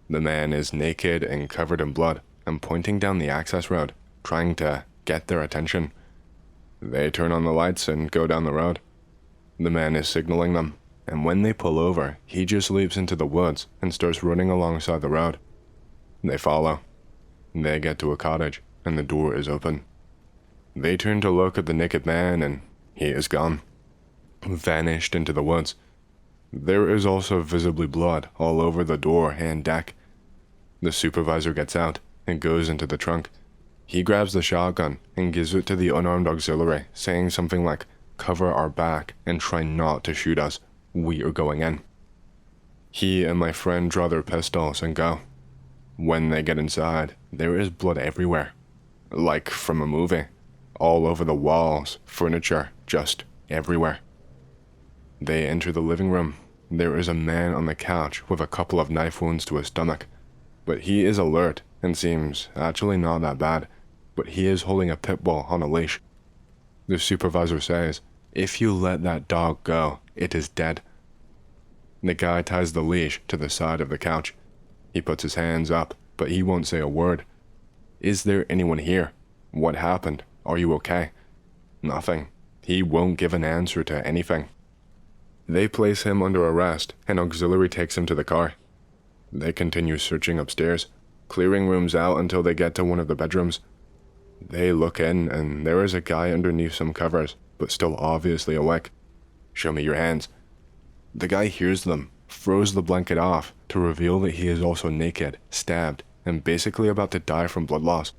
The man is naked and covered in blood and pointing down the access road, trying to get their attention. They turn on the lights and go down the road. The man is signaling them, and when they pull over, he just leaps into the woods and starts running alongside the road. They follow. They get to a cottage, and the door is open. They turn to look at the naked man, and he is gone. Vanished into the woods. There is also visibly blood all over the door and deck. The supervisor gets out and goes into the trunk. He grabs the shotgun and gives it to the unarmed auxiliary, saying something like, "Cover our back and try not to shoot us. We are going in." He and my friend draw their pistols and go. When they get inside, there is blood everywhere. Like from a movie. All over the walls, furniture, just everywhere. They enter the living room. There is a man on the couch with a couple of knife wounds to his stomach. But he is alert and seems actually not that bad, but he is holding a pit bull on a leash. The supervisor says, "If you let that dog go, it is dead." The guy ties the leash to the side of the couch. He puts his hands up, but he won't say a word. "Is there anyone here? What happened? Are you okay?" Nothing. He won't give an answer to anything. They place him under arrest, and auxiliary takes him to the car. They continue searching upstairs, clearing rooms out until they get to one of the bedrooms. They look in, and there is a guy underneath some covers, but still obviously awake. "Show me your hands." The guy hears them, throws the blanket off to reveal that he is also naked, stabbed, and basically about to die from blood loss.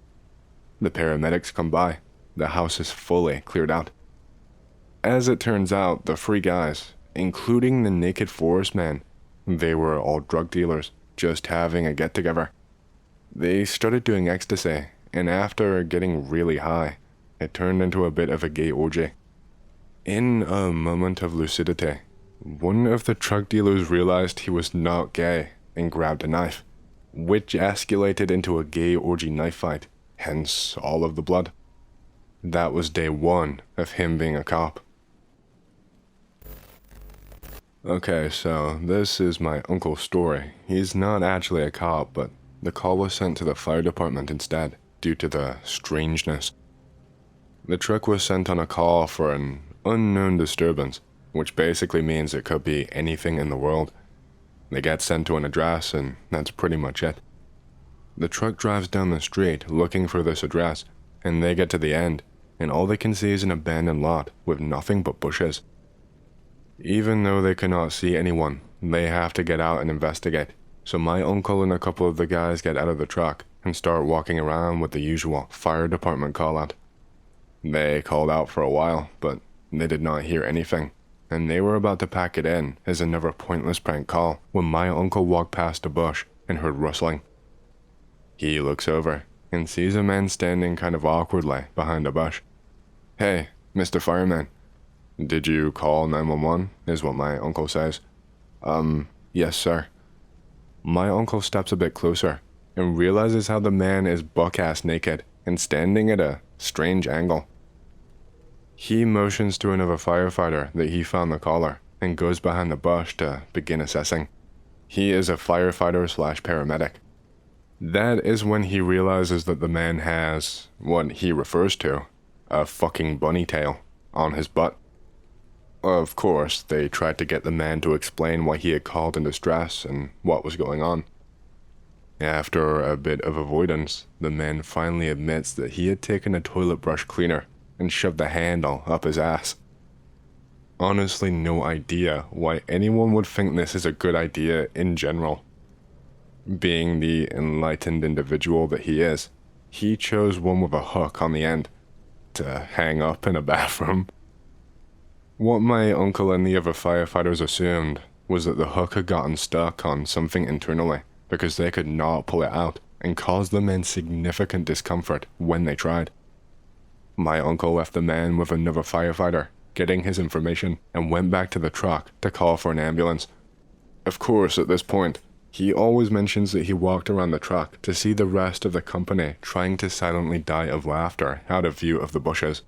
The paramedics come by. The house is fully cleared out. As it turns out, the three guys, including the naked forest man, they were all drug dealers, just having a get-together. They started doing ecstasy, and after getting really high, it turned into a bit of a gay orgy. In a moment of lucidity, one of the drug dealers realized he was not gay and grabbed a knife, which escalated into a gay orgy knife fight, hence all of the blood. That was day one of him being a cop. Okay, so this is my uncle's story. He's not actually a cop, but the call was sent to the fire department instead, due to the strangeness. The truck was sent on a call for an unknown disturbance, which basically means it could be anything in the world. They get sent to an address, and that's pretty much it. The truck drives down the street looking for this address, and they get to the end, and all they can see is an abandoned lot with nothing but bushes. Even though they cannot see anyone, they have to get out and investigate, so my uncle and a couple of the guys get out of the truck and start walking around with the usual fire department call out. They called out for a while, but they did not hear anything, and they were about to pack it in as another pointless prank call when my uncle walked past a bush and heard rustling. He looks over and sees a man standing kind of awkwardly behind a bush. "Hey, Mr. Fireman, did you call 911, is what my uncle says. Yes, sir." My uncle steps a bit closer and realizes how the man is buck-ass naked and standing at a strange angle. He motions to another firefighter that he found the caller and goes behind the bush to begin assessing. He is a firefighter/paramedic. That is when he realizes that the man has what he refers to, a fucking bunny tail, on his butt. Of course, they tried to get the man to explain why he had called in distress and what was going on. After a bit of avoidance, the man finally admits that he had taken a toilet brush cleaner and shoved the handle up his ass. Honestly, no idea why anyone would think this is a good idea in general. Being the enlightened individual that he is, he chose one with a hook on the end to hang up in a bathroom. What my uncle and the other firefighters assumed was that the hook had gotten stuck on something internally because they could not pull it out and caused the men significant discomfort when they tried. My uncle left the man with another firefighter, getting his information, and went back to the truck to call for an ambulance. Of course, at this point, he always mentions that he walked around the truck to see the rest of the company trying to silently die of laughter out of view of the bushes.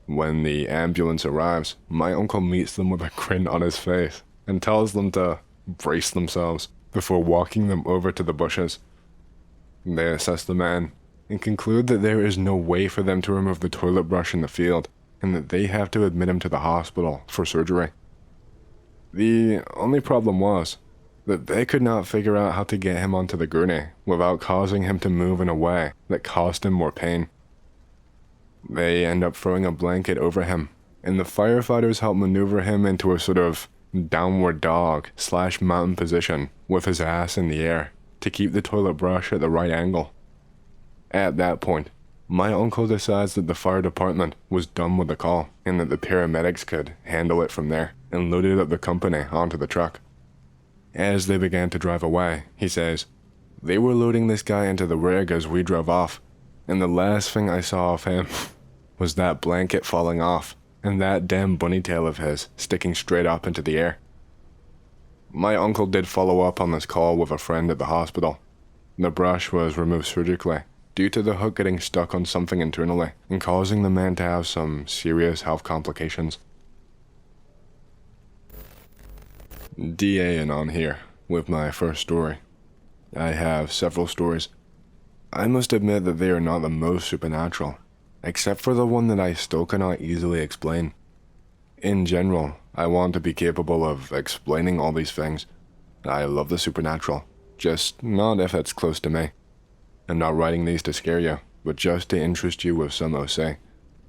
When the ambulance arrives, my uncle meets them with a grin on his face and tells them to brace themselves before walking them over to the bushes. They assess the man and conclude that there is no way for them to remove the toilet brush in the field and that they have to admit him to the hospital for surgery. The only problem was that they could not figure out how to get him onto the gurney without causing him to move in a way that caused him more pain. They end up throwing a blanket over him, and the firefighters help maneuver him into a sort of downward dog/mountain position with his ass in the air to keep the toilet brush at the right angle. At that point, my uncle decides that the fire department was done with the call and that the paramedics could handle it from there and loaded up the company onto the truck. As they began to drive away, he says, "They were loading this guy into the rig as we drove off, and the last thing I saw of him was that blanket falling off and that damn bunny tail of his sticking straight up into the air." My uncle did follow up on this call with a friend at the hospital. The brush was removed surgically due to the hook getting stuck on something internally and causing the man to have some serious health complications. DAing on here with my first story. I have several stories. I must admit that they are not the most supernatural, except for the one that I still cannot easily explain. In general, I want to be capable of explaining all these things. I love the supernatural, just not if it's close to me. I'm not writing these to scare you, but just to interest you with some OC.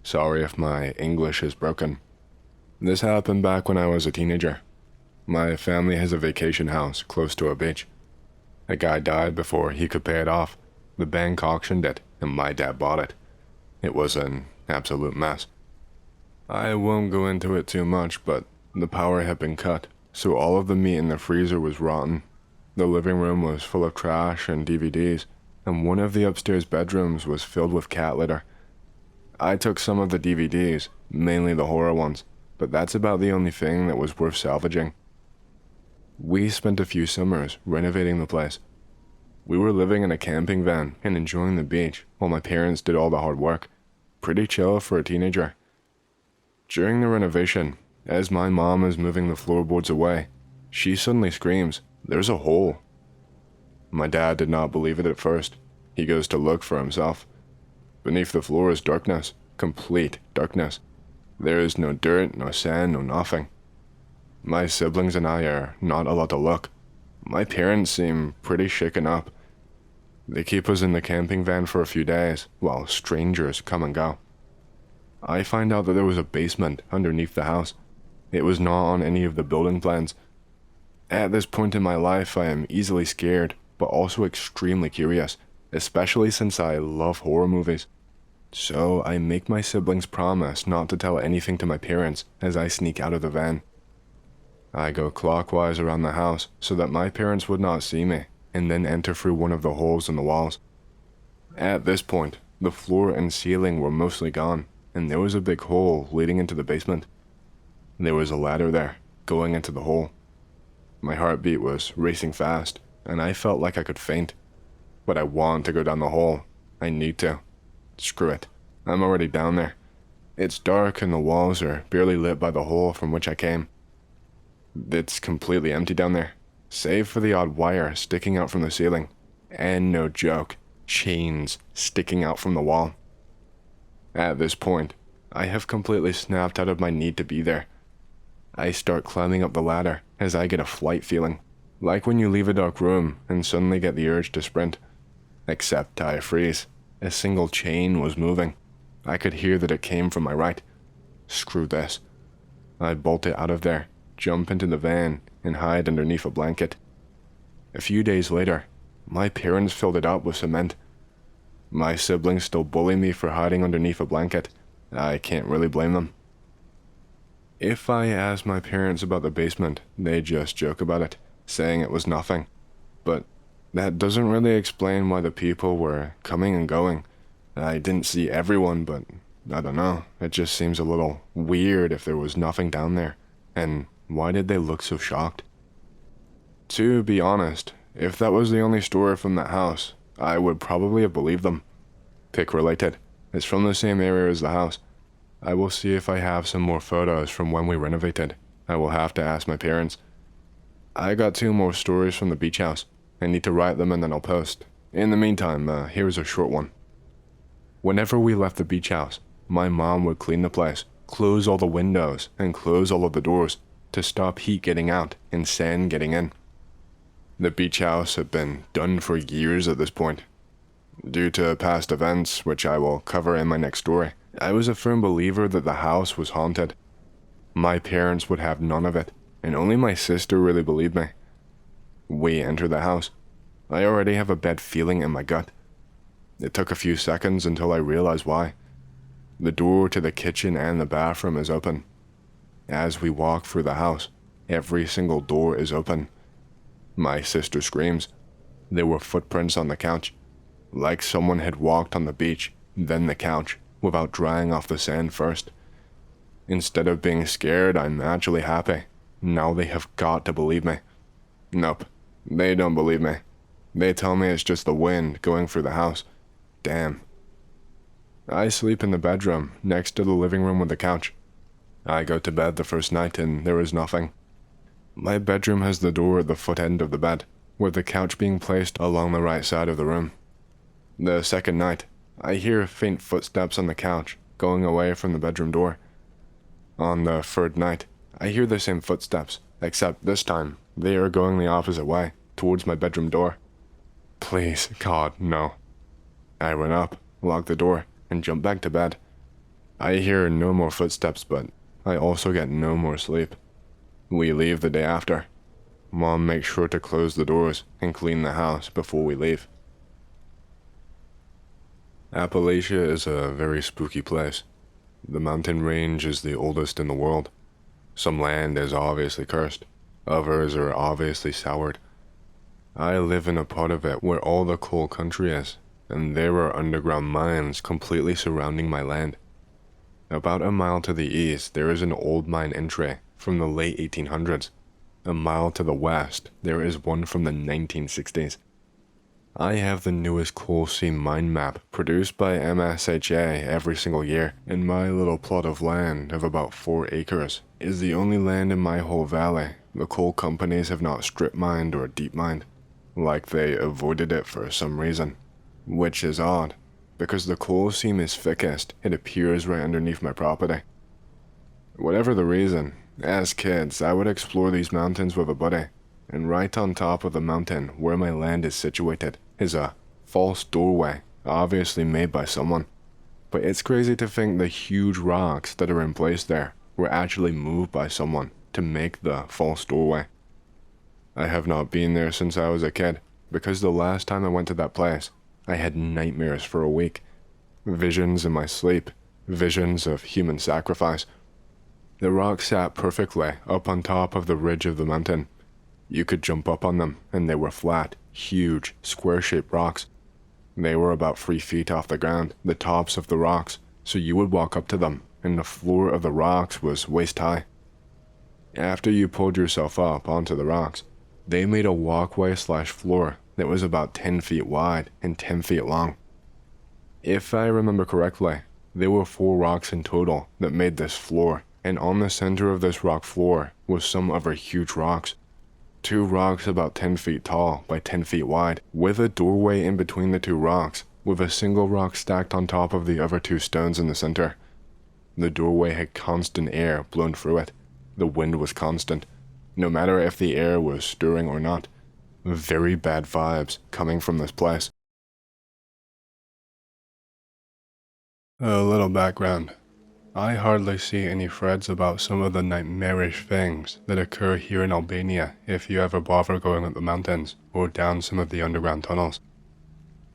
Sorry if my English is broken. This happened back when I was a teenager. My family has a vacation house close to a beach. A guy died before he could pay it off. The bank auctioned it, and my dad bought it. It was an absolute mess. I won't go into it too much, but the power had been cut, so all of the meat in the freezer was rotten. The living room was full of trash and DVDs, and one of the upstairs bedrooms was filled with cat litter. I took some of the DVDs, mainly the horror ones, but that's about the only thing that was worth salvaging. We spent a few summers renovating the place. We were living in a camping van and enjoying the beach while my parents did all the hard work. Pretty chill for a teenager. During the renovation, as my mom is moving the floorboards away, she suddenly screams, "There's a hole." My dad did not believe it at first. He goes to look for himself. Beneath the floor is darkness, complete darkness. There is no dirt, no sand, no nothing. My siblings and I are not allowed to look. My parents seem pretty shaken up. They keep us in the camping van for a few days, while strangers come and go. I find out that there was a basement underneath the house. It was not on any of the building plans. At this point in my life, I am easily scared, but also extremely curious, especially since I love horror movies. So I make my siblings promise not to tell anything to my parents as I sneak out of the van. I go clockwise around the house so that my parents would not see me, and then enter through one of the holes in the walls. At this point, the floor and ceiling were mostly gone, and there was a big hole leading into the basement. There was a ladder there, going into the hole. My heartbeat was racing fast, and I felt like I could faint. But I want to go down the hole. I need to. Screw it. I'm already down there. It's dark and the walls are barely lit by the hole from which I came. It's completely empty down there, save for the odd wire sticking out from the ceiling. And no joke, chains sticking out from the wall. At this point, I have completely snapped out of my need to be there. I start climbing up the ladder as I get a flight feeling, like when you leave a dark room and suddenly get the urge to sprint. Except I freeze. A single chain was moving. I could hear that it came from my right. Screw this. I bolt it out of there, jump into the van, and hide underneath a blanket. A few days later, my parents filled it up with cement. My siblings still bully me for hiding underneath a blanket. I can't really blame them. If I ask my parents about the basement, they just joke about it, saying it was nothing. But that doesn't really explain why the people were coming and going. I didn't see everyone, but I don't know. It just seems a little weird if there was nothing down there. And why did they look so shocked? To be honest, if that was the only story from that house, I would probably have believed them. Pick related. It's from the same area as the house. I will see if I have some more photos from when we renovated. I will have to ask my parents. I got 2 more stories from the beach house. I need to write them and then I'll post. In the meantime, here's a short one. Whenever we left the beach house, my mom would clean the place, close all the windows, and close all of the doors to stop heat getting out and sand getting in. The beach house had been done for years at this point. Due to past events, which I will cover in my next story, I was a firm believer that the house was haunted. My parents would have none of it, and only my sister really believed me. We enter the house. I already have a bad feeling in my gut. It took a few seconds until I realized why. The door to the kitchen and the bathroom is open. As we walk through the house, every single door is open. My sister screams. There were footprints on the couch, like someone had walked on the beach, then the couch, without drying off the sand first. Instead of being scared, I'm actually happy. Now they have got to believe me. Nope, they don't believe me. They tell me it's just the wind going through the house. Damn. I sleep in the bedroom, next to the living room with the couch. I go to bed the first night and there is nothing. My bedroom has the door at the foot end of the bed, with the couch being placed along the right side of the room. The second night, I hear faint footsteps on the couch, going away from the bedroom door. On the third night, I hear the same footsteps, except this time, they are going the opposite way, towards my bedroom door. Please, God, no. I run up, lock the door, and jump back to bed. I hear no more footsteps, but I also get no more sleep. We leave the day after. Mom makes sure to close the doors and clean the house before we leave. Appalachia is a very spooky place. The mountain range is the oldest in the world. Some land is obviously cursed, others are obviously soured. I live in a part of it where all the coal country is, and there are underground mines completely surrounding my land. About a mile to the east, there is an old mine entry from the late 1800s. A mile to the west, there is one from the 1960s. I have the newest coal seam mine map produced by MSHA every single year, and my little plot of land of about 4 acres is the only land in my whole valley the coal companies have not strip mined or deep mined, like they avoided it for some reason, which is odd, because the coal seam is thickest, it appears right underneath my property. Whatever the reason, as kids I would explore these mountains with a buddy, and right on top of the mountain where my land is situated is a false doorway, obviously made by someone. But it's crazy to think the huge rocks that are in place there were actually moved by someone to make the false doorway. I have not been there since I was a kid, because the last time I went to that place, I had nightmares for a week. Visions in my sleep, visions of human sacrifice. The rocks sat perfectly up on top of the ridge of the mountain. You could jump up on them, and they were flat, huge, square-shaped rocks. They were about 3 feet off the ground, the tops of the rocks, so you would walk up to them, and the floor of the rocks was waist-high. After you pulled yourself up onto the rocks, they made a walkway/floor that was about 10 feet wide and 10 feet long. If I remember correctly, there were 4 rocks in total that made this floor, and on the center of this rock floor was some other huge rocks. 2 rocks about 10 feet tall by 10 feet wide, with a doorway in between the 2 rocks, with a single rock stacked on top of the other 2 stones in the center. The doorway had constant air blown through it. The wind was constant, no matter if the air was stirring or not. Very bad vibes coming from this place. A little background. I hardly see any threads about some of the nightmarish things that occur here in Albania if you ever bother going up the mountains or down some of the underground tunnels.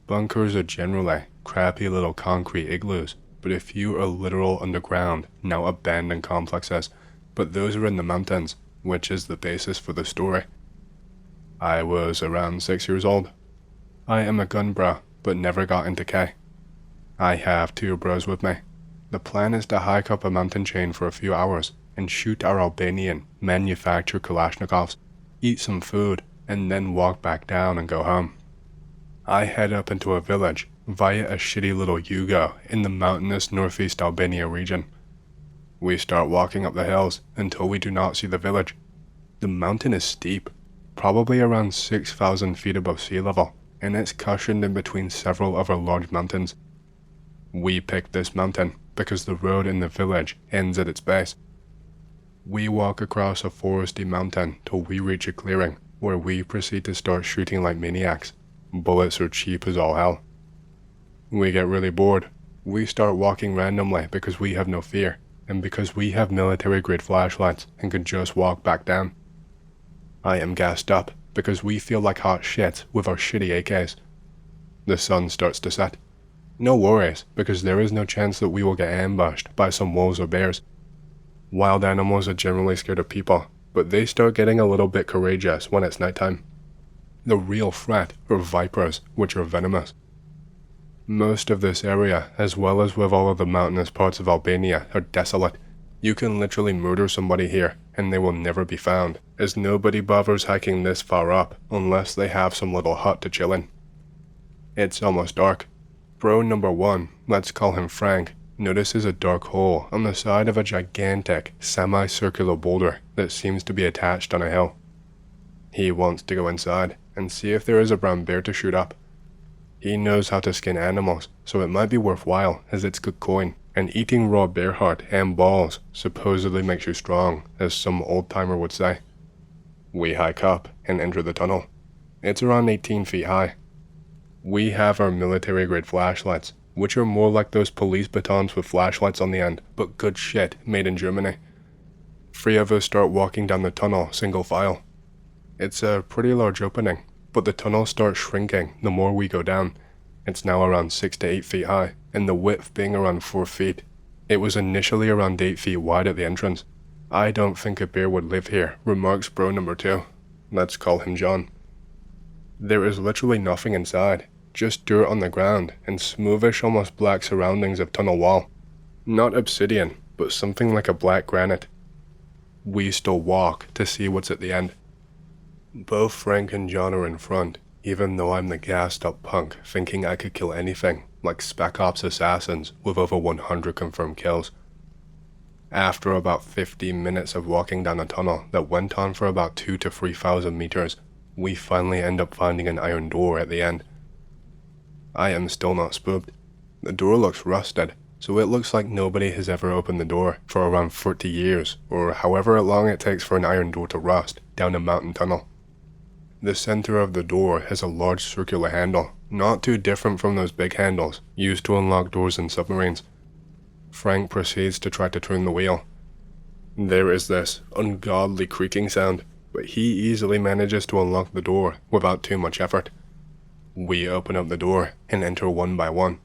Bunkers are generally crappy little concrete igloos, but if you are literal underground, now abandoned complexes, but those are in the mountains, which is the basis for the story. I was around 6 years old. I am a gun bro, but never got into K. I have 2 bros with me. The plan is to hike up a mountain chain for a few hours and shoot our Albanian manufactured Kalashnikovs, eat some food, and then walk back down and go home. I head up into a village via a shitty little Yugo in the mountainous northeast Albania region. We start walking up the hills until we do not see the village. The mountain is steep, probably around 6,000 feet above sea level, and it's cushioned in between several other large mountains. We picked this mountain because the road in the village ends at its base. We walk across a foresty mountain till we reach a clearing, where we proceed to start shooting like maniacs. Bullets are cheap as all hell. We get really bored. We start walking randomly because we have no fear, and because we have military-grade flashlights and can just walk back down. I am gassed up because we feel like hot shit with our shitty AKs. The sun starts to set. No worries, because there is no chance that we will get ambushed by some wolves or bears. Wild animals are generally scared of people, but they start getting a little bit courageous when it's nighttime. The real threat are vipers, which are venomous. Most of this area, as well as with all of the mountainous parts of Albania, are desolate. You can literally murder somebody here, and they will never be found, as nobody bothers hiking this far up unless they have some little hut to chill in. It's almost dark. Bro number 1, let's call him Frank, notices a dark hole on the side of a gigantic, semi-circular boulder that seems to be attached on a hill. He wants to go inside and see if there is a brown bear to shoot up. He knows how to skin animals, so it might be worthwhile as it's good coin, and eating raw bear heart and balls supposedly makes you strong, as some old-timer would say. We hike up and enter the tunnel. It's around 18 feet high. We have our military-grade flashlights, which are more like those police batons with flashlights on the end, but good shit made in Germany. 3 of us start walking down the tunnel single file. It's a pretty large opening, but the tunnel starts shrinking the more we go down. It's now around 6 to 8 feet high, and the width being around 4 feet. It was initially around 8 feet wide at the entrance. "I don't think a bear would live here," remarks bro number 2. Let's call him John. There is literally nothing inside, just dirt on the ground and smoothish, almost black surroundings of tunnel wall. Not obsidian, but something like a black granite. We still walk to see what's at the end. Both Frank and John are in front, even though I'm the gassed up punk thinking I could kill anything, like Spec Ops assassins with over 100 confirmed kills. After about 15 minutes of walking down a tunnel that went on for about 2,000 to 3,000 meters, we finally end up finding an iron door at the end. I am still not spooked. The door looks rusted, so it looks like nobody has ever opened the door for around 40 years, or however long it takes for an iron door to rust down a mountain tunnel. The center of the door has a large circular handle, not too different from those big handles used to unlock doors in submarines. Frank proceeds to try to turn the wheel. There is this ungodly creaking sound, but he easily manages to unlock the door without too much effort. We open up the door and enter one by one.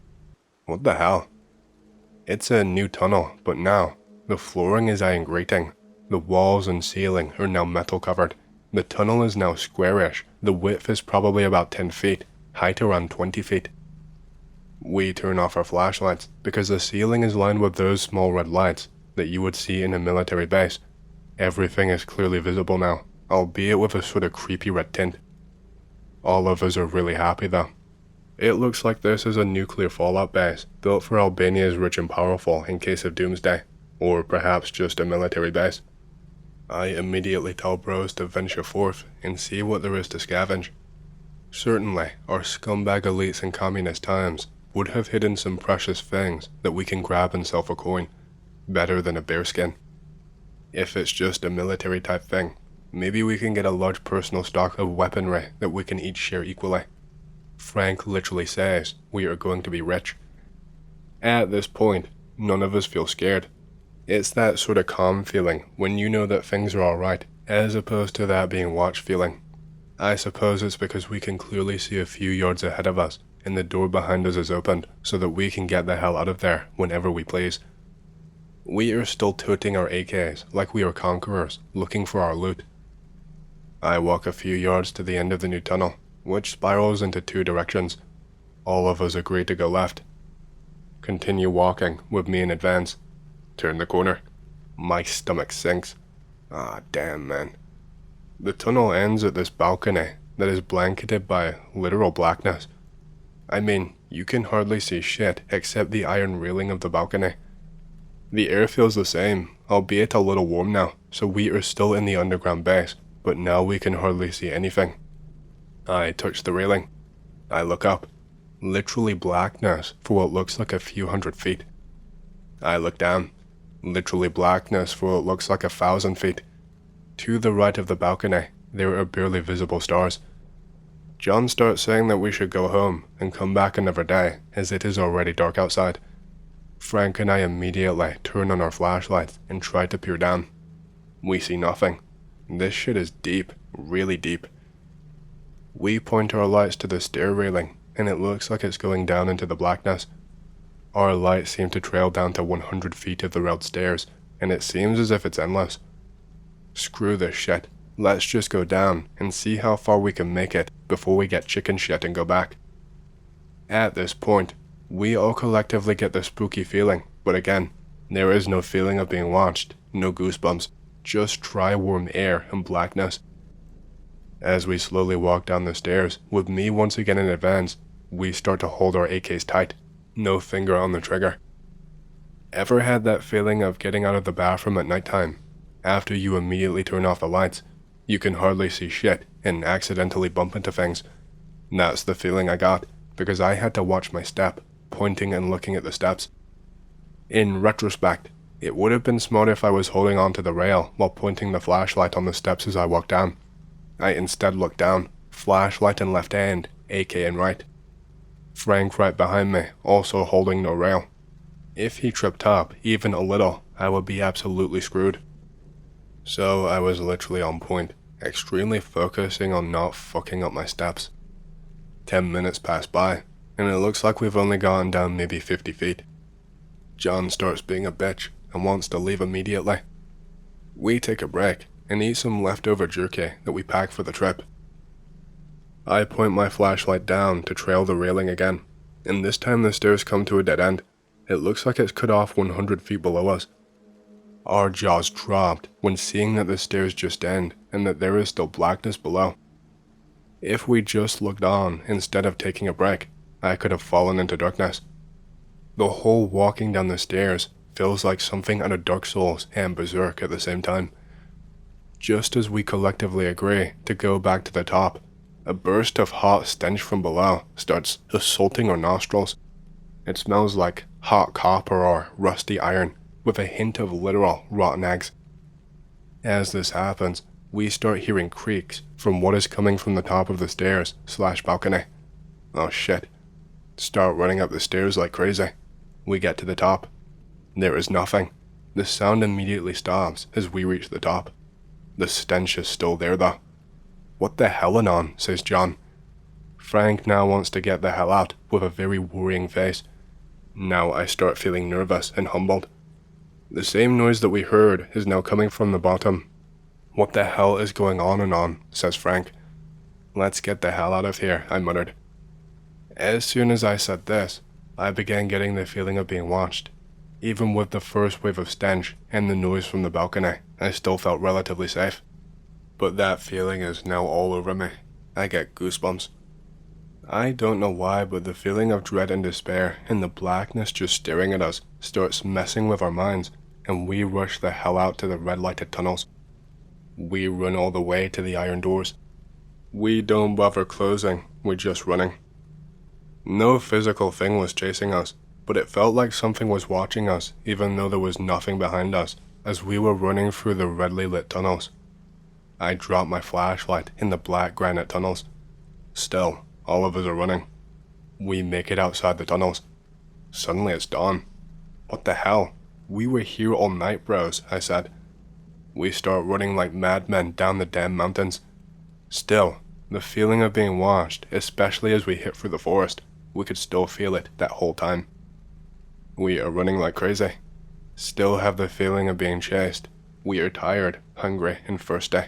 What the hell? It's a new tunnel, but now, the flooring is iron grating. The walls and ceiling are now metal covered. The tunnel is now squarish. The width is probably about 10 feet, height around 20 feet. We turn off our flashlights because the ceiling is lined with those small red lights that you would see in a military base. Everything is clearly visible now, albeit with a sort of creepy red tint. All of us are really happy though. It looks like this is a nuclear fallout base built for Albania's rich and powerful in case of doomsday, or perhaps just a military base. I immediately tell bros to venture forth and see what there is to scavenge. Certainly, our scumbag elites in communist times would have hidden some precious things that we can grab and sell for coin, better than a bearskin. If it's just a military type thing, maybe we can get a large personal stock of weaponry that we can each share equally. Frank literally says we are going to be rich. At this point, none of us feel scared. It's that sort of calm feeling when you know that things are alright, as opposed to that being watched feeling. I suppose it's because we can clearly see a few yards ahead of us, and the door behind us is opened so that we can get the hell out of there whenever we please. We are still toting our AKs like we are conquerors, looking for our loot. I walk a few yards to the end of the new tunnel, which spirals into 2 directions. All of us agree to go left. Continue walking, with me in advance. Turn the corner. My stomach sinks. Ah, damn, man. The tunnel ends at this balcony that is blanketed by literal blackness. I mean, you can hardly see shit except the iron railing of the balcony. The air feels the same, albeit a little warm now, so we are still in the underground base, but now we can hardly see anything. I touch the railing. I look up. Literally blackness for what looks like a few hundred feet. I look down. Literally blackness for what looks like 1,000 feet. To the right of the balcony, there are barely visible stars. John starts saying that we should go home and come back another day, as it is already dark outside. Frank and I immediately turn on our flashlights and try to peer down. We see nothing. This shit is deep, really deep. We point our lights to the stair railing, and it looks like it's going down into the blackness. Our lights seem to trail down to 100 feet of the railed stairs, and it seems as if it's endless. Screw this shit. Let's just go down and see how far we can make it before we get chicken shit and go back. At this point, we all collectively get the spooky feeling, but again, there is no feeling of being watched, no goosebumps, just dry warm air and blackness. As we slowly walk down the stairs, with me once again in advance, we start to hold our AKs tight, no finger on the trigger. Ever had that feeling of getting out of the bathroom at nighttime? After you immediately turn off the lights, you can hardly see shit and accidentally bump into things. That's the feeling I got, because I had to watch my step, pointing and looking at the steps. In retrospect, it would have been smart if I was holding onto the rail while pointing the flashlight on the steps as I walked down. I instead looked down, flashlight in left hand, AK in right. Frank right behind me, also holding no rail. If he tripped up even a little, I would be absolutely screwed. So I was literally on point, extremely focusing on not fucking up my steps. 10 minutes pass by, and it looks like we've only gone down maybe 50 feet. John starts being a bitch and wants to leave immediately. We take a break and eat some leftover jerky that we pack for the trip. I point my flashlight down to trail the railing again, and this time the stairs come to a dead end. It looks like it's cut off 100 feet below us. Our jaws dropped when seeing that the stairs just end and that there is still blackness below. If we just looked on instead of taking a break, I could have fallen into darkness. The whole walking down the stairs feels like something out of Dark Souls and Berserk at the same time. Just as we collectively agree to go back to the top, a burst of hot stench from below starts assaulting our nostrils. It smells like hot copper or rusty iron, with a hint of literal rotten eggs. As this happens, we start hearing creaks from what is coming from the top of the stairs/balcony. Oh shit. Start running up the stairs like crazy. We get to the top. There is nothing. The sound immediately stops as we reach the top. The stench is still there though. What the hell, Anon, says John. Frank now wants to get the hell out with a very worrying face. Now I start feeling nervous and humbled. The same noise that we heard is now coming from the bottom. What the hell is going on, Anon, says Frank. Let's get the hell out of here, I muttered. As soon as I said this, I began getting the feeling of being watched. Even with the first wave of stench and the noise from the balcony, I still felt relatively safe. But that feeling is now all over me. I get goosebumps. I don't know why, but the feeling of dread and despair and the blackness just staring at us starts messing with our minds, and we rush the hell out to the red-lighted tunnels. We run all the way to the iron doors. We don't bother closing, we're just running. No physical thing was chasing us, but it felt like something was watching us even though there was nothing behind us as we were running through the redly lit tunnels. I dropped my flashlight in the black granite tunnels. Still, all of us are running. We make it outside the tunnels. Suddenly it's dawn. What the hell? We were here all night, bros, I said. We start running like madmen down the damn mountains. Still, the feeling of being watched, especially as we hit through the forest, we could still feel it that whole time. We are running like crazy. Still have the feeling of being chased. We are tired, hungry, and thirsty.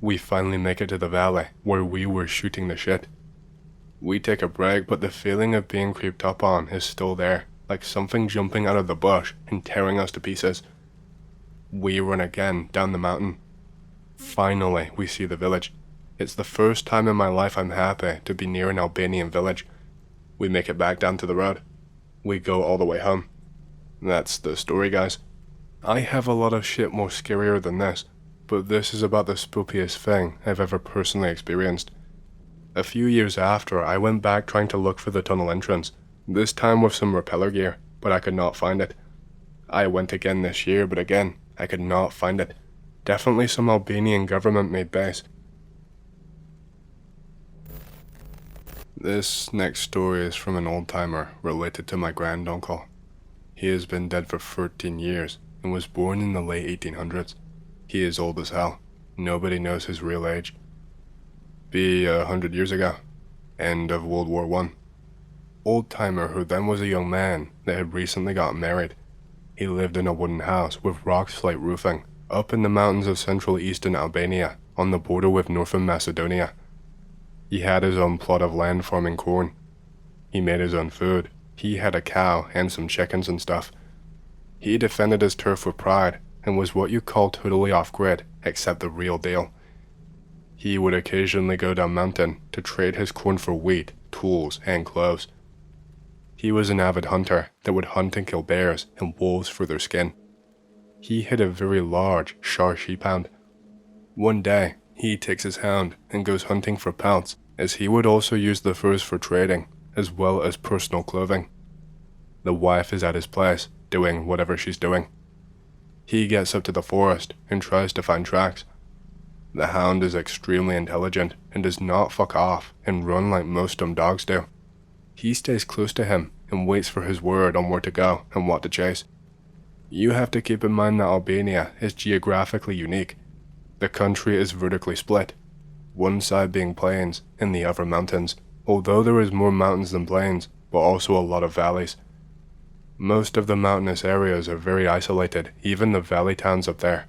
We finally make it to the valley where we were shooting the shit. We take a break, but the feeling of being creeped up on is still there, like something jumping out of the bush and tearing us to pieces. We run again down the mountain. Finally, we see the village. It's the first time in my life I'm happy to be near an Albanian village. We make it back down to the road. We go all the way home. That's the story, guys. I have a lot of shit more scarier than this, but this is about the spookiest thing I've ever personally experienced. A few years after, I went back trying to look for the tunnel entrance, this time with some repeller gear, but I could not find it. I went again this year, but again, I could not find it. Definitely some Albanian government-made base. This next story is from an old-timer related to my granduncle. He has been dead for 13 years and was born in the late 1800s. He is old as hell. Nobody knows his real age. Be 100 years ago. End of World War I. Old-timer who then was a young man that had recently gotten married. He lived in a wooden house with rock-slate roofing up in the mountains of central eastern Albania on the border with northern Macedonia. He had his own plot of land farming corn. He made his own food. He had a cow and some chickens and stuff. He defended his turf with pride and was what you call totally off-grid, except the real deal. He would occasionally go down mountain to trade his corn for wheat, tools, and clothes. He was an avid hunter that would hunt and kill bears and wolves for their skin. He had a very large Shar sheephound. One day, he takes his hound and goes hunting for pelts, as he would also use the furs for trading, as well as personal clothing. The wife is at his place, doing whatever she's doing. He gets up to the forest and tries to find tracks. The hound is extremely intelligent and does not fuck off and run like most dumb dogs do. He stays close to him and waits for his word on where to go and what to chase. You have to keep in mind that Albania is geographically unique. The country is vertically split, one side being plains and the other mountains, although there is more mountains than plains, but also a lot of valleys. Most of the mountainous areas are very isolated, even the valley towns up there.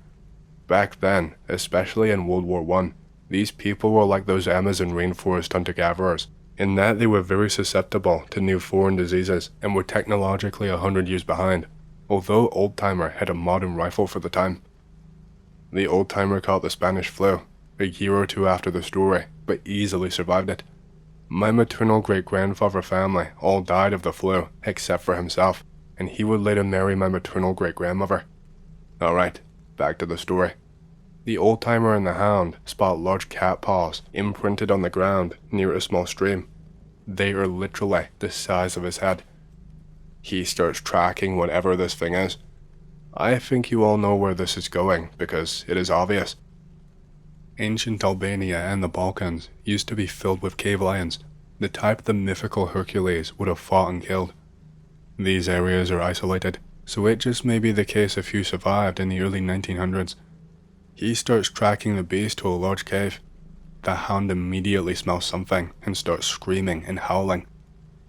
Back then, especially in World War I, these people were like those Amazon rainforest hunter-gatherers, in that they were very susceptible to new foreign diseases and were technologically 100 years behind, although Oldtimer had a modern rifle for the time. The Oldtimer caught the Spanish flu, a year or two after the story, but easily survived it. My maternal great-grandfather family all died of the flu, except for himself, and he would later marry my maternal great-grandmother. Alright, back to the story. The Oldtimer and the Hound spot large cat paws imprinted on the ground near a small stream. They are literally the size of his head. He starts tracking whatever this thing is. I think you all know where this is going because it is obvious. Ancient Albania and the Balkans used to be filled with cave lions, the type the mythical Hercules would have fought and killed. These areas are isolated, so it just may be the case a few survived in the early 1900s. He starts tracking the beast to a large cave. The Hound immediately smells something and starts screaming and howling.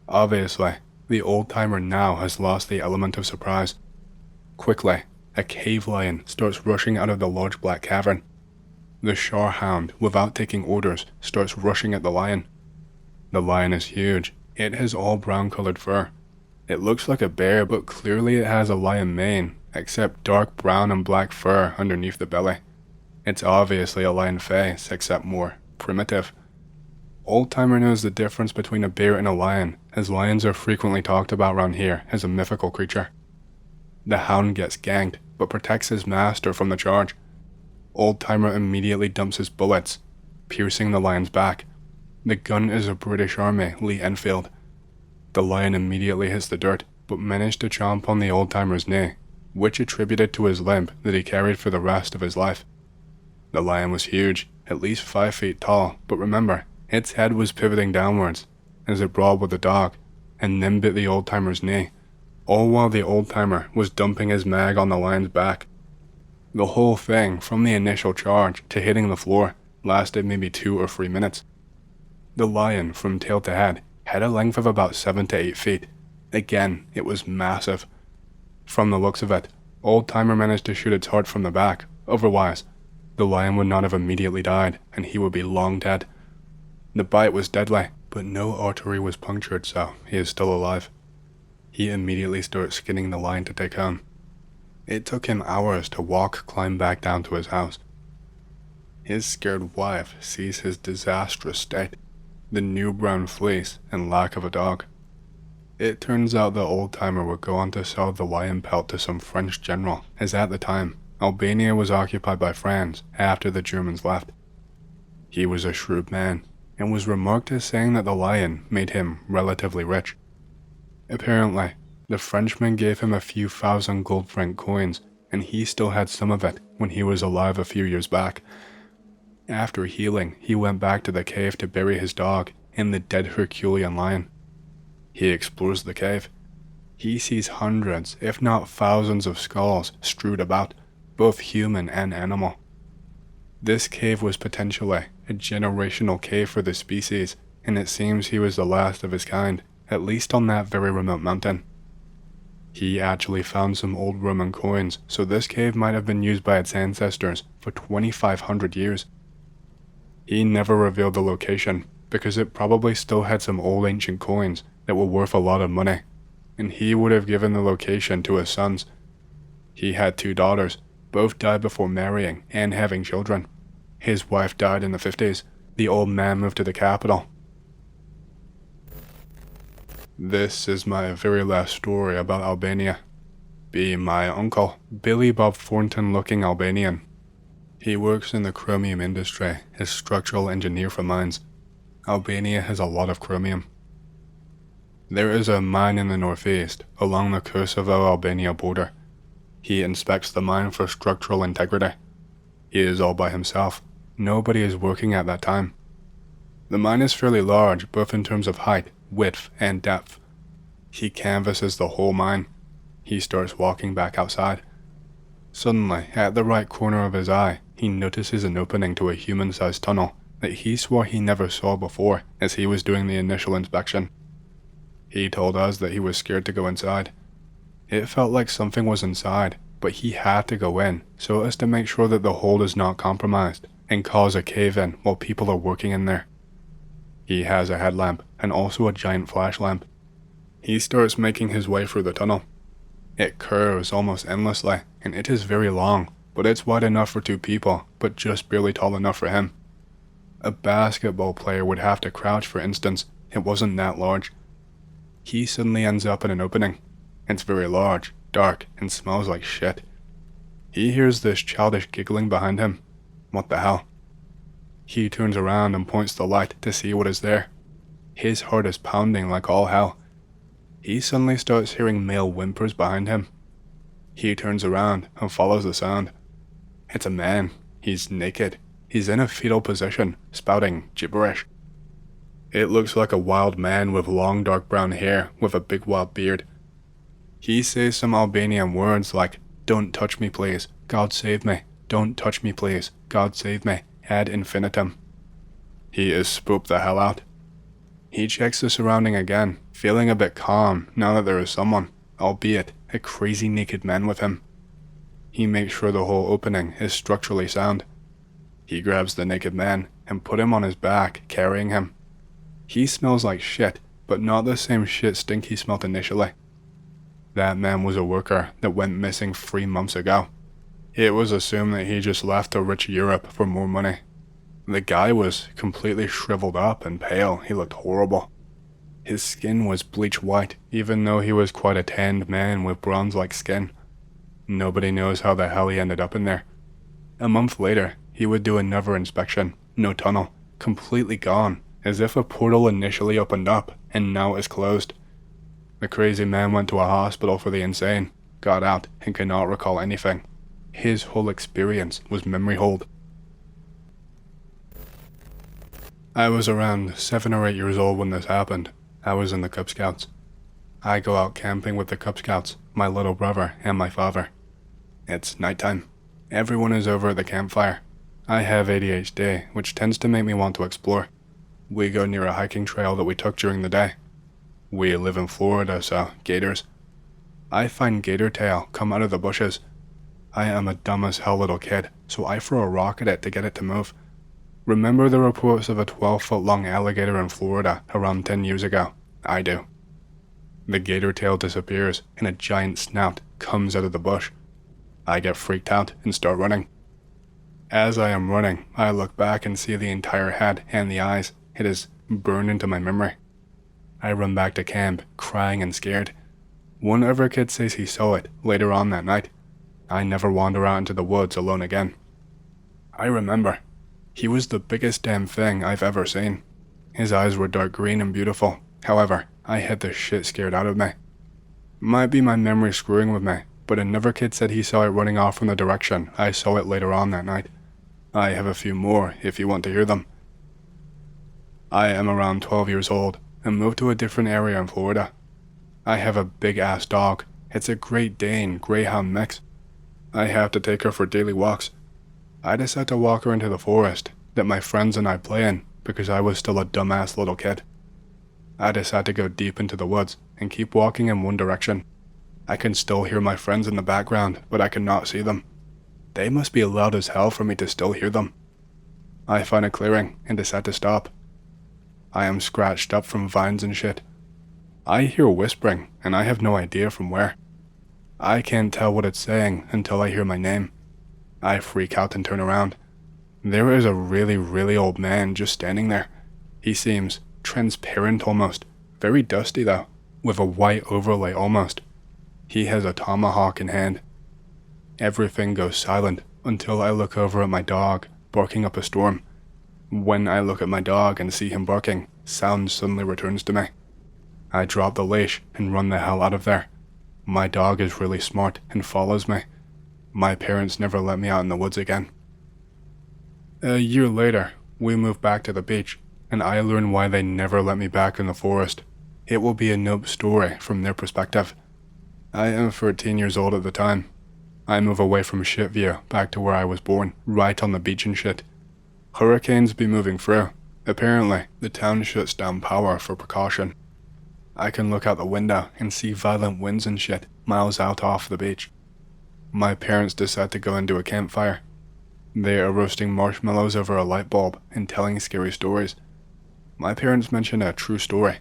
Obviously, the Oldtimer now has lost the element of surprise. Quickly, a cave lion starts rushing out of the large black cavern. The Hound, without taking orders, starts rushing at the lion. The lion is huge. It has all brown-colored fur. It looks like a bear, but clearly it has a lion mane, except dark brown and black fur underneath the belly. It's obviously a lion face, except more primitive. Oldtimer knows the difference between a bear and a lion, as lions are frequently talked about around here as a mythical creature. The Hound gets ganked, but protects his master from the charge. Oldtimer immediately dumps his bullets, piercing the lion's back. The gun is a British Army Lee Enfield. The lion immediately hits the dirt, but managed to chomp on the Oldtimer's knee, which attributed to his limp that he carried for the rest of his life. The lion was huge, at least 5 feet tall, but remember, its head was pivoting downwards as it brawled with the dog, and then bit the Oldtimer's knee, all while the Oldtimer was dumping his mag on the lion's back. The whole thing, from the initial charge to hitting the floor, lasted maybe 2 or 3 minutes. The lion, from tail to head, had a length of about 7 to 8 feet. Again, it was massive. From the looks of it, Oldtimer managed to shoot its heart from the back, otherwise, the lion would not have immediately died, and he would be long dead. The bite was deadly, but no artery was punctured, so he is still alive. He immediately starts skinning the lion to take home. It took him hours to climb back down to his house. His scared wife sees his disastrous state, the new brown fleece and lack of a dog. It turns out the Oldtimer would go on to sell the lion pelt to some French general, as at the time, Albania was occupied by France after the Germans left. He was a shrewd man, and was remarked as saying that the lion made him relatively rich. Apparently, the Frenchman gave him a few thousand gold franc coins, and he still had some of it when he was alive a few years back. After healing, he went back to the cave to bury his dog and the dead Herculean lion. He explores the cave. He sees hundreds, if not thousands of skulls strewed about, both human and animal. This cave was potentially a generational cave for the species, and it seems he was the last of his kind, at least on that very remote mountain. He actually found some old Roman coins, so this cave might have been used by its ancestors for 2,500 years. He never revealed the location, because it probably still had some old ancient coins that were worth a lot of money, and he would have given the location to his sons. He had 2 daughters. Both died before marrying and having children. His wife died in the 50s. The old man moved to the capital. This is my very last story about Albania. Be my uncle, Billy Bob Thornton-looking Albanian. He works in the chromium industry as structural engineer for mines. Albania has a lot of chromium. There is a mine in the northeast, along the Kosovo-Albania border. He inspects the mine for structural integrity. He is all by himself. Nobody is working at that time. The mine is fairly large, both in terms of height, width, and depth. He canvasses the whole mine. He starts walking back outside. Suddenly, at the right corner of his eye, he notices an opening to a human-sized tunnel that he swore he never saw before as he was doing the initial inspection. He told us that he was scared to go inside. It felt like something was inside, but he had to go in so as to make sure that the hold is not compromised and cause a cave-in while people are working in there. He has a headlamp and also a giant flash lamp. He starts making his way through the tunnel. It curves almost endlessly, and it is very long, but it's wide enough for 2 people, but just barely tall enough for him. A basketball player would have to crouch, for instance. It wasn't that large. He suddenly ends up in an opening. It's very large, dark, and smells like shit. He hears this childish giggling behind him. What the hell? He turns around and points the light to see what is there. His heart is pounding like all hell. He suddenly starts hearing male whimpers behind him. He turns around and follows the sound. It's a man. He's naked. He's in a fetal position, spouting gibberish. It looks like a wild man with long dark brown hair with a big wild beard. He says some Albanian words like, "Don't touch me please, God save me, don't touch me please, God save me, ad infinitum." He is spooked the hell out. He checks the surrounding again, feeling a bit calm now that there is someone, albeit a crazy naked man with him. He makes sure the whole opening is structurally sound. He grabs the naked man and put him on his back, carrying him. He smells like shit, but not the same shit stink he smelled initially. That man was a worker that went missing 3 months ago. It was assumed that he just left to rich Europe for more money. The guy was completely shriveled up and pale. He looked horrible. His skin was bleach white, even though he was quite a tanned man with bronze-like skin. Nobody knows how the hell he ended up in there. A month later, he would do another inspection. No tunnel. Completely gone, as if a portal initially opened up and now is closed. The crazy man went to a hospital for the insane, got out, and cannot recall anything. His whole experience was memory hold. I was around 7 or 8 years old when this happened. I was in the Cub Scouts. I go out camping with the Cub Scouts, my little brother, and my father. It's nighttime. Everyone is over at the campfire. I have ADHD, which tends to make me want to explore. We go near a hiking trail that we took during the day. We live in Florida, so gators. I find gator tail come out of the bushes. I am a dumb as hell little kid, so I throw a rock at it to get it to move. Remember the reports of a 12-foot long alligator in Florida around 10 years ago? I do. The gator tail disappears and a giant snout comes out of the bush. I get freaked out and start running. As I am running, I look back and see the entire head and the eyes. It is burned into my memory. I run back to camp, crying and scared. One other kid says he saw it later on that night. I never wander out into the woods alone again. I remember. He was the biggest damn thing I've ever seen. His eyes were dark green and beautiful. However, I had the shit scared out of me. Might be my memory screwing with me, but another kid said he saw it running off from the direction I saw it later on that night. I have a few more if you want to hear them. I am around 12 years old and moved to a different area in Florida. I have a big-ass dog. It's a Great Dane Greyhound mix. I have to take her for daily walks. I decide to walk her into the forest that my friends and I play in because I was still a dumbass little kid. I decide to go deep into the woods and keep walking in one direction. I can still hear my friends in the background, but I cannot see them. They must be loud as hell for me to still hear them. I find a clearing and decide to stop. I am scratched up from vines and shit. I hear whispering, and I have no idea from where. I can't tell what it's saying until I hear my name. I freak out and turn around. There is a really old man just standing there. He seems transparent almost, very dusty though, with a white overlay almost. He has a tomahawk in hand. Everything goes silent until I look over at my dog, barking up a storm. When I look at my dog and see him barking, sound suddenly returns to me. I drop the leash and run the hell out of there. My dog is really smart and follows me. My parents never let me out in the woods again. A year later, we move back to the beach, and I learn why they never let me back in the forest. It will be a nope story from their perspective. I am 13 years old at the time. I move away from Shitview back to where I was born, right on the beach and shit. Hurricanes be moving through. Apparently, the town shuts down power for precaution. I can look out the window and see violent winds and shit miles out off the beach. My parents decide to go and do a campfire. They are roasting marshmallows over a light bulb and telling scary stories. My parents mention a true story.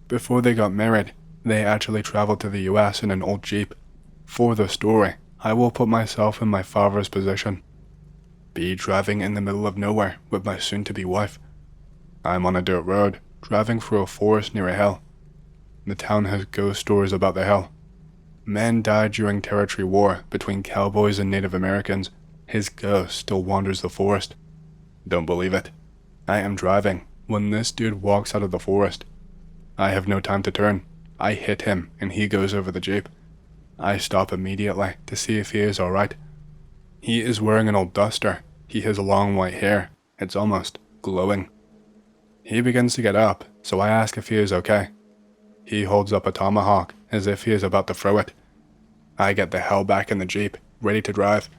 Before they got married, they actually traveled to the US in an old Jeep. For the story, I will put myself in my father's position. Be driving in the middle of nowhere with my soon-to-be wife. I'm on a dirt road, driving through a forest near a hill. The town has ghost stories about the hill. Man died during territory war between cowboys and Native Americans. His ghost still wanders the forest. Don't believe it. I am driving when this dude walks out of the forest. I have no time to turn. I hit him and he goes over the Jeep. I stop immediately to see if he is alright. He is wearing an old duster. He has long white hair. It's almost glowing. He begins to get up, so I ask if he is okay. He holds up a tomahawk as if he is about to throw it. I get the hell back in the Jeep, ready to drive.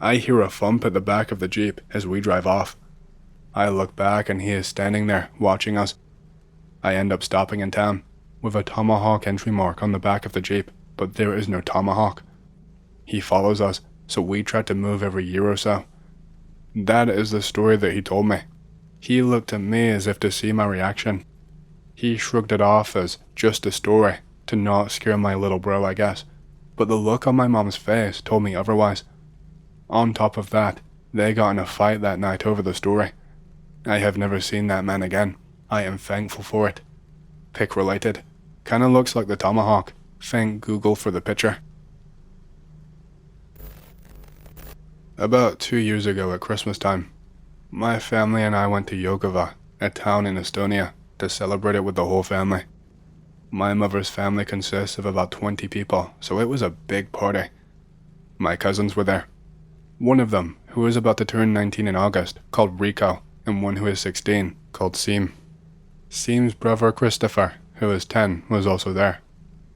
I hear a thump at the back of the Jeep as we drive off. I look back and he is standing there watching us. I end up stopping in town with a tomahawk entry mark on the back of the Jeep, but there is no tomahawk. He follows us, so we try to move every year or so. That is the story that he told me. He looked at me as if to see my reaction. He shrugged it off as just a story, to not scare my little bro, I guess. But the look on my mom's face told me otherwise. On top of that, they got in a fight that night over the story. I have never seen that man again. I am thankful for it. Pick related. Kinda looks like the tomahawk. Thank Google for the picture. About 2 years ago at Christmas time, my family and I went to Jokava, a town in Estonia, to celebrate it with the whole family. My mother's family consists of about 20 people, so it was a big party. My cousins were there. One of them, who is about to turn 19 in August, called Rico, and one who is 16, called Seem. Seem's brother Christopher, who is 10, was also there.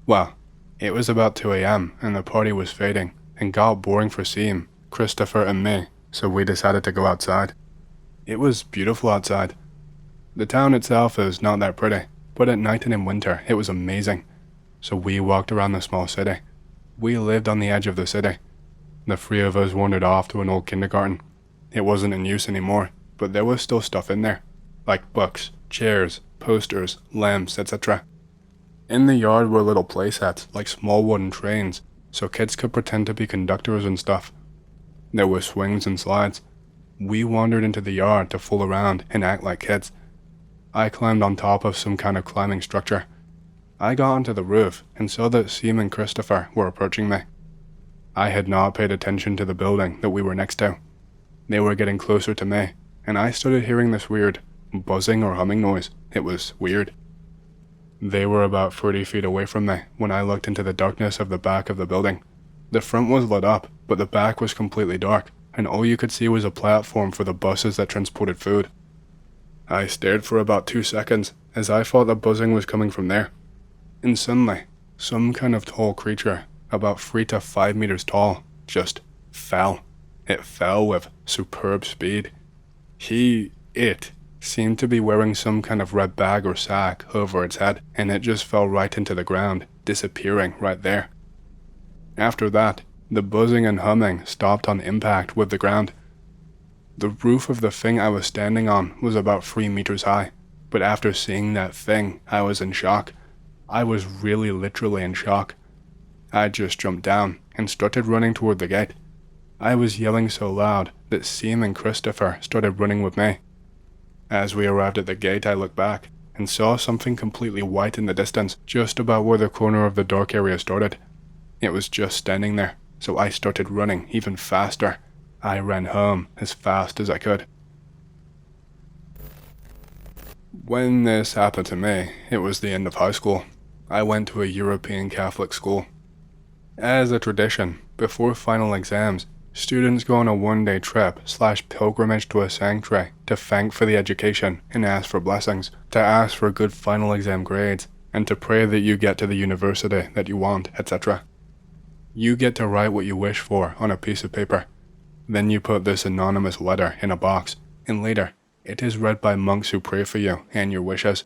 Well, it was about 2 a.m. and the party was fading, and got boring for Seem, Christopher and me, so we decided to go outside. It was beautiful outside. The town itself is not that pretty, but at night and in winter it was amazing. So we walked around the small city. We lived on the edge of the city. The 3 of us wandered off to an old kindergarten. It wasn't in use anymore, but there was still stuff in there, like books, chairs, posters, lamps, etc. In the yard were little playsets, like small wooden trains, so kids could pretend to be conductors and stuff. There were swings and slides. We wandered into the yard to fool around and act like kids. I climbed on top of some kind of climbing structure. I got onto the roof and saw that Seem and Christopher were approaching me. I had not paid attention to the building that we were next to. They were getting closer to me, and I started hearing this weird buzzing or humming noise. It was weird. They were about 30 feet away from me when I looked into the darkness of the back of the building. The front was lit up, but the back was completely dark, and all you could see was a platform for the buses that transported food. I stared for about 2 seconds, as I thought the buzzing was coming from there. And suddenly, some kind of tall creature, about 3 to 5 meters tall, just fell. It fell with superb speed. It seemed to be wearing some kind of red bag or sack over its head, and it just fell right into the ground, disappearing right there. After that, the buzzing and humming stopped on impact with the ground. The roof of the thing I was standing on was about 3 meters high, but after seeing that thing, I was in shock. I was really literally in shock. I just jumped down and started running toward the gate. I was yelling so loud that Seem and Christopher started running with me. As we arrived at the gate, I looked back and saw something completely white in the distance, just about where the corner of the dark area started. It was just standing there, so I started running even faster. I ran home as fast as I could. When this happened to me, it was the end of high school. I went to a European Catholic school. As a tradition, before final exams, students go on a one-day trip/pilgrimage to a sanctuary to thank for the education and ask for blessings, to ask for good final exam grades, and to pray that you get to the university that you want, etc. You get to write what you wish for on a piece of paper. Then you put this anonymous letter in a box, and later, it is read by monks who pray for you and your wishes.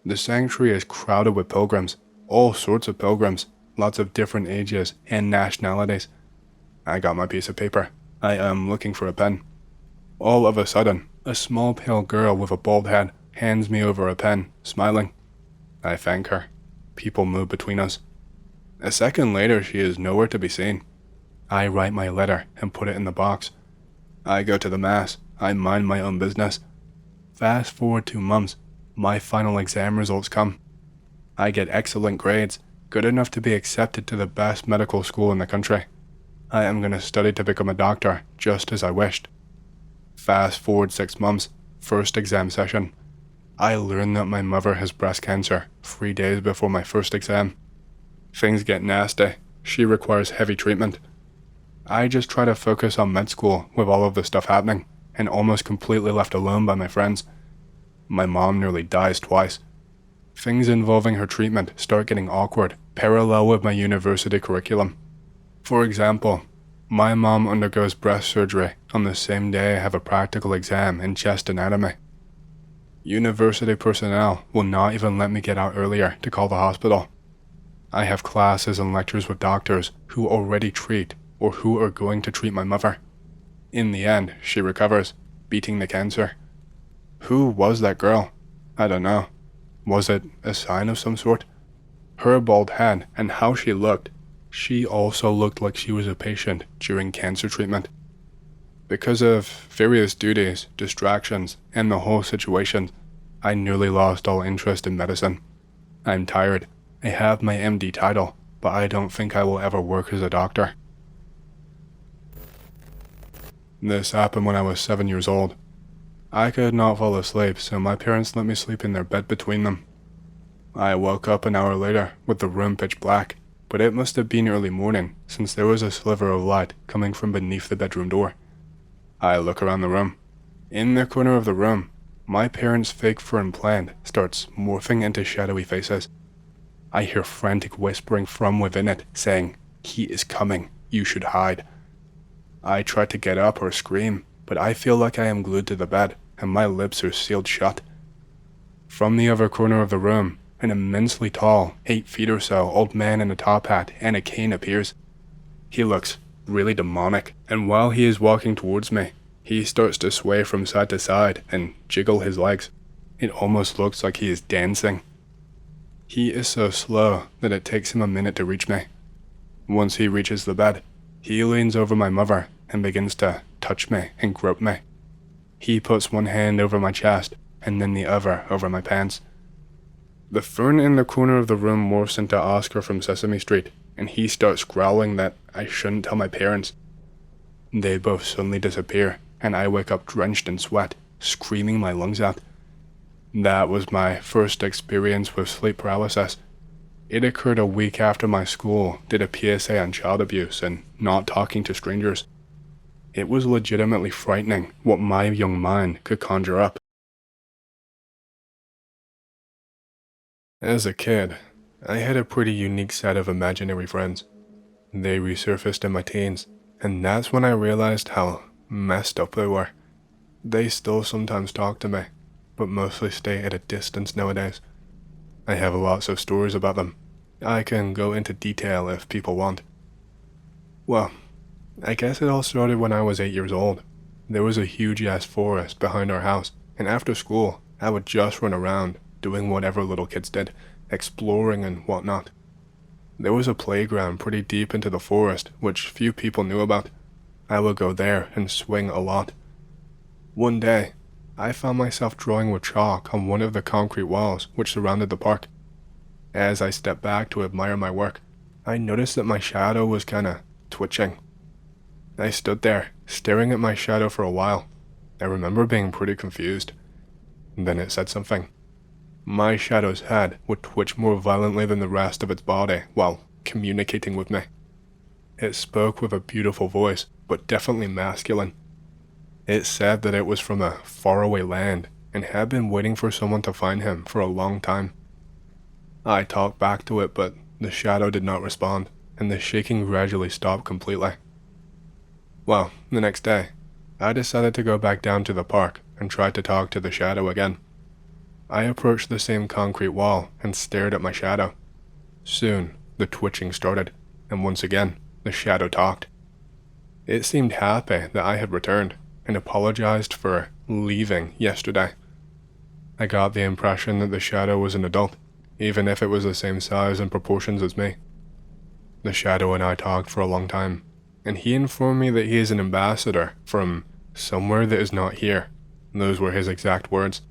The sanctuary is crowded with pilgrims, all sorts of pilgrims, lots of different ages and nationalities. I got my piece of paper. I am looking for a pen. All of a sudden, a small pale girl with a bald head hands me over a pen, smiling. I thank her. People move between us. A second later, she is nowhere to be seen. I write my letter and put it in the box. I go to the mass. I mind my own business. Fast forward 2 months, my final exam results come. I get excellent grades, good enough to be accepted to the best medical school in the country. I am going to study to become a doctor, just as I wished. Fast forward 6 months, first exam session. I learn that my mother has breast cancer 3 days before my first exam. Things get nasty. She requires heavy treatment. I just try to focus on med school with all of this stuff happening, and almost completely left alone by my friends. My mom nearly dies twice. Things involving her treatment start getting awkward, parallel with my university curriculum. For example, my mom undergoes breast surgery on the same day I have a practical exam in chest anatomy. University personnel will not even let me get out earlier to call the hospital. I have classes and lectures with doctors who already treat or who are going to treat my mother. In the end, she recovers, beating the cancer. Who was that girl? I don't know. Was it a sign of some sort? Her bald head and how she looked. She also looked like she was a patient during cancer treatment. Because of various duties, distractions, and the whole situation, I nearly lost all interest in medicine. I'm tired. I have my MD title, but I don't think I will ever work as a doctor. This happened when I was 7 years old. I could not fall asleep, so my parents let me sleep in their bed between them. I woke up an hour later with the room pitch black, but it must have been early morning since there was a sliver of light coming from beneath the bedroom door. I look around the room. In the corner of the room, my parents' fake fur implant starts morphing into shadowy faces. I hear frantic whispering from within it saying, "He is coming, you should hide." I try to get up or scream, but I feel like I am glued to the bed and my lips are sealed shut. From the other corner of the room, an immensely tall, 8 feet or so, old man in a top hat and a cane appears. He looks really demonic, and while he is walking towards me, he starts to sway from side to side and jiggle his legs. It almost looks like he is dancing. He is so slow that it takes him a minute to reach me. Once he reaches the bed, he leans over my mother and begins to touch me and grope me. He puts one hand over my chest and then the other over my pants. The fern in the corner of the room morphs into Oscar from Sesame Street, and he starts growling that I shouldn't tell my parents. They both suddenly disappear, and I wake up drenched in sweat, screaming my lungs out. That was my first experience with sleep paralysis. It occurred a week after my school did a PSA on child abuse and not talking to strangers. It was legitimately frightening what my young mind could conjure up. As a kid, I had a pretty unique set of imaginary friends. They resurfaced in my teens, and that's when I realized how messed up they were. They still sometimes talk to me, but mostly stay at a distance nowadays. I have lots of stories about them. I can go into detail if people want. Well, I guess it all started when I was 8 years old. There was a huge-ass forest behind our house, and after school, I would just run around, doing whatever little kids did, exploring and whatnot. There was a playground pretty deep into the forest, which few people knew about. I would go there and swing a lot. One day, I found myself drawing with chalk on one of the concrete walls which surrounded the park. As I stepped back to admire my work, I noticed that my shadow was kinda twitching. I stood there, staring at my shadow for a while. I remember being pretty confused. Then it said something. My shadow's head would twitch more violently than the rest of its body while communicating with me. It spoke with a beautiful voice, but definitely masculine. It said that it was from a faraway land and had been waiting for someone to find him for a long time. I talked back to it, but the shadow did not respond, and the shaking gradually stopped completely. Well, the next day, I decided to go back down to the park and try to talk to the shadow again. I approached the same concrete wall and stared at my shadow. Soon, the twitching started, and once again, the shadow talked. It seemed happy that I had returned, and apologized for leaving yesterday. I got the impression that the shadow was an adult, even if it was the same size and proportions as me. The shadow and I talked for a long time, and he informed me that he is an ambassador from somewhere that is not here. Those were his exact words.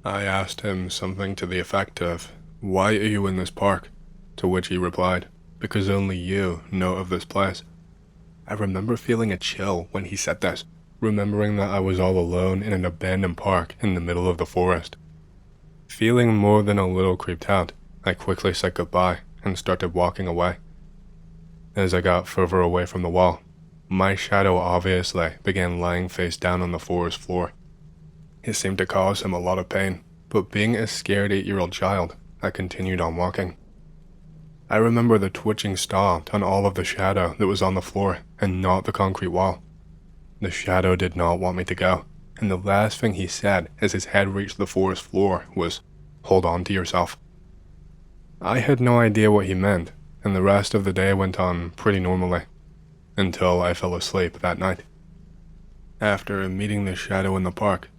I asked him something to the effect of, "Why are you in this park?" To which he replied, "Because only you know of this place." I remember feeling a chill when he said this, remembering that I was all alone in an abandoned park in the middle of the forest. Feeling more than a little creeped out, I quickly said goodbye and started walking away. As I got further away from the wall, my shadow obviously began lying face down on the forest floor. It seemed to cause him a lot of pain, but being a scared 8-year-old child, I continued on walking. I remember the twitching stopped on all of the shadow that was on the floor and not the concrete wall. The shadow did not want me to go, and the last thing he said as his head reached the forest floor was, "Hold on to yourself." I had no idea what he meant, and the rest of the day went on pretty normally, until I fell asleep that night. After meeting the shadow in the park,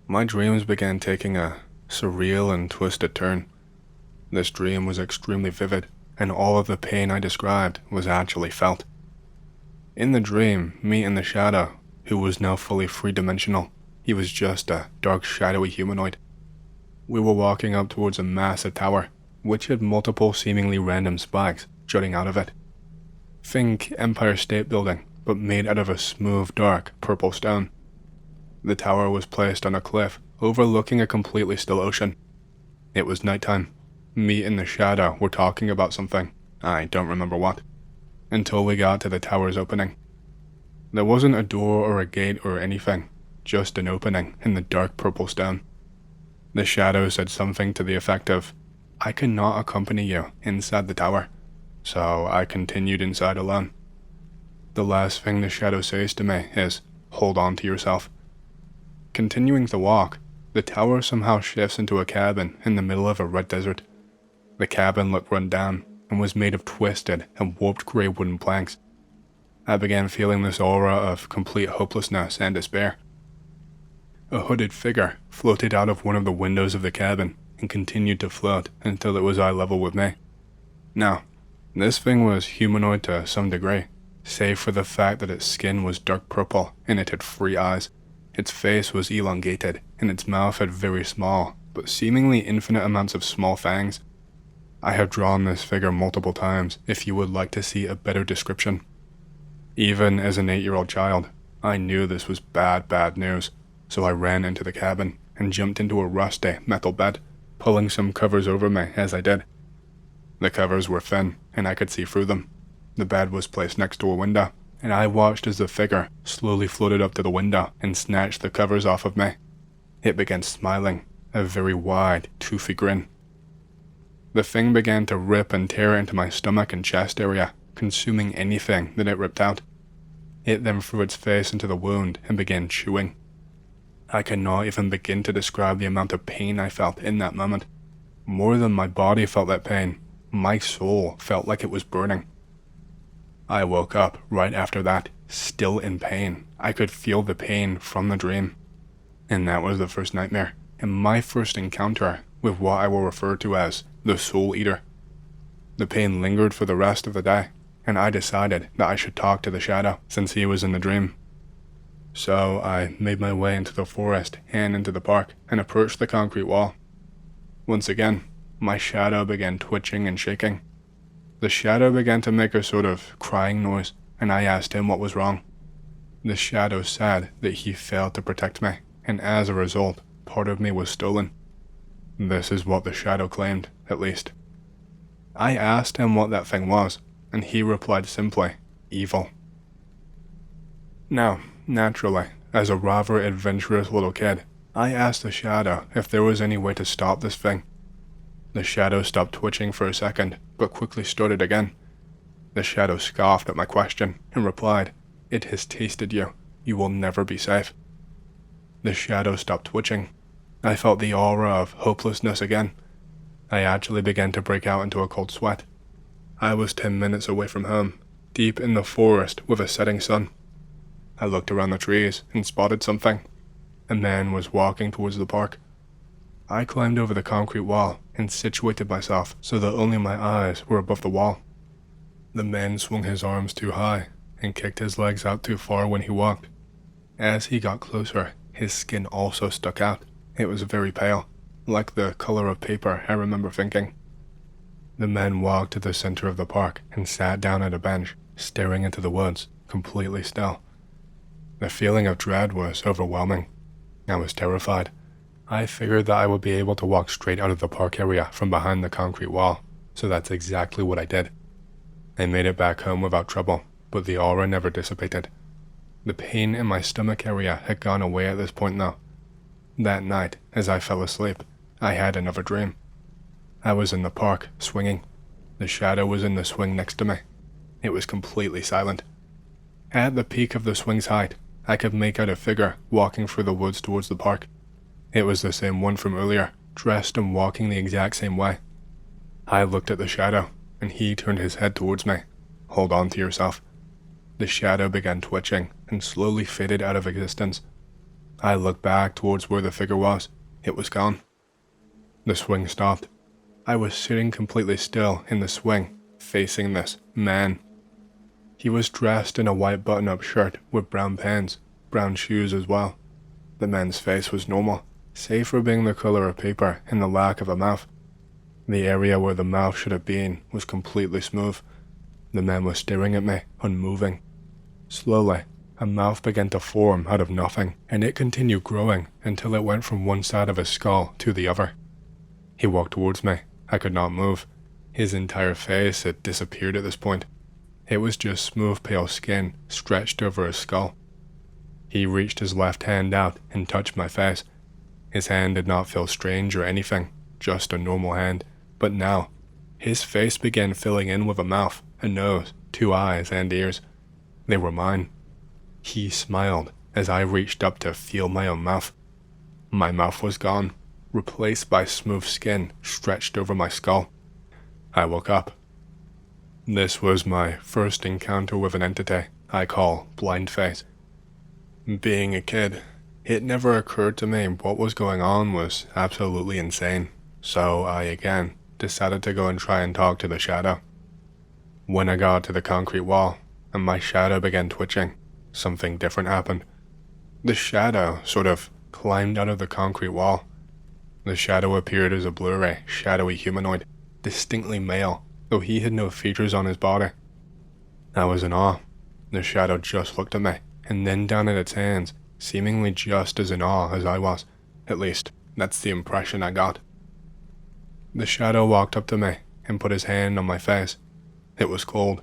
my dreams began taking a surreal and twisted turn. This dream was extremely vivid, and all of the pain I described was actually felt. In the dream, me and the shadow, who was now fully three-dimensional, he was just a dark shadowy humanoid. We were walking up towards a massive tower, which had multiple seemingly random spikes jutting out of it. Think Empire State Building, but made out of a smooth, dark, purple stone. The tower was placed on a cliff overlooking a completely still ocean. It was nighttime. Me and the shadow were talking about something, I don't remember what, until we got to the tower's opening. There wasn't a door or a gate or anything, just an opening in the dark purple stone. The shadow said something to the effect of, "I cannot accompany you inside the tower," so I continued inside alone. The last thing the shadow says to me is, "Hold on to yourself." Continuing to walk, the tower somehow shifts into a cabin in the middle of a red desert. The cabin looked run down and was made of twisted and warped grey wooden planks. I began feeling this aura of complete hopelessness and despair. A hooded figure floated out of one of the windows of the cabin and continued to float until it was eye level with me. Now, this thing was humanoid to some degree, save for the fact that its skin was dark purple and it had 3 eyes. Its face was elongated and its mouth had very small, but seemingly infinite amounts of small fangs. I have drawn this figure multiple times if you would like to see a better description. Even as an 8-year-old child, I knew this was bad news, so I ran into the cabin and jumped into a rusty metal bed, pulling some covers over me as I did. The covers were thin, and I could see through them. The bed was placed next to a window, and I watched as the figure slowly floated up to the window and snatched the covers off of me. It began smiling, a very wide, toothy grin. The thing began to rip and tear into my stomach and chest area, consuming anything that it ripped out. It then threw its face into the wound and began chewing. I cannot even begin to describe the amount of pain I felt in that moment. More than my body felt that pain, my soul felt like it was burning. I woke up right after that, still in pain. I could feel the pain from the dream. And that was the first nightmare, and my first encounter with what I will refer to as the Soul Eater. The pain lingered for the rest of the day, and I decided that I should talk to the shadow since he was in the dream. So I made my way into the forest and into the park and approached the concrete wall. Once again, my shadow began twitching and shaking. The shadow began to make a sort of crying noise, and I asked him what was wrong. The shadow said that he failed to protect me, and as a result, part of me was stolen. This is what the shadow claimed, at least. I asked him what that thing was, and he replied simply, evil. Now, naturally, as a rather adventurous little kid, I asked the shadow if there was any way to stop this thing. The shadow stopped twitching for a second, but quickly started again. The shadow scoffed at my question and replied, "It has tasted you. You will never be safe." The shadow stopped twitching. I felt the aura of hopelessness again. I actually began to break out into a cold sweat. I was 10 minutes away from home, deep in the forest with a setting sun. I looked around the trees and spotted something. A man was walking towards the park. I climbed over the concrete wall and situated myself so that only my eyes were above the wall. The man swung his arms too high and kicked his legs out too far when he walked. As he got closer, his skin also stuck out. It was very pale, like the color of paper, I remember thinking. The man walked to the center of the park and sat down at a bench, staring into the woods, completely still. The feeling of dread was overwhelming. I was terrified. I figured that I would be able to walk straight out of the park area from behind the concrete wall, so that's exactly what I did. I made it back home without trouble, but the aura never dissipated. The pain in my stomach area had gone away at this point now. That night, as I fell asleep, I had another dream. I was in the park, swinging. The shadow was in the swing next to me. It was completely silent. At the peak of the swing's height, I could make out a figure walking through the woods towards the park. It was the same one from earlier, dressed and walking the exact same way. I looked at the shadow, and he turned his head towards me. Hold on to yourself. The shadow began twitching and slowly faded out of existence. I looked back towards where the figure was. It was gone. The swing stopped. I was sitting completely still in the swing, facing this man. He was dressed in a white button-up shirt with brown pants, brown shoes as well. The man's face was normal, save for being the color of paper and the lack of a mouth. The area where the mouth should have been was completely smooth. The man was staring at me, unmoving. Slowly, a mouth began to form out of nothing, and it continued growing until it went from one side of his skull to the other. He walked towards me. I could not move. His entire face had disappeared at this point. It was just smooth pale skin stretched over his skull. He reached his left hand out and touched my face. His hand did not feel strange or anything, just a normal hand, but now, his face began filling in with a mouth, a nose, 2 eyes and ears. They were mine. He smiled as I reached up to feel my own mouth. My mouth was gone, replaced by smooth skin stretched over my skull. I woke up. This was my first encounter with an entity I call Blindface. Being a kid, it never occurred to me what was going on was absolutely insane, so I again decided to go and try and talk to the shadow. When I got to the concrete wall, and my shadow began twitching, something different happened. The shadow sort of climbed out of the concrete wall. The shadow appeared as a blurry, shadowy humanoid, distinctly male, though he had no features on his body. I was in awe. The shadow just looked at me, and then down at its hands, seemingly just as in awe as I was. At least, that's the impression I got. The shadow walked up to me and put his hand on my face. It was cold.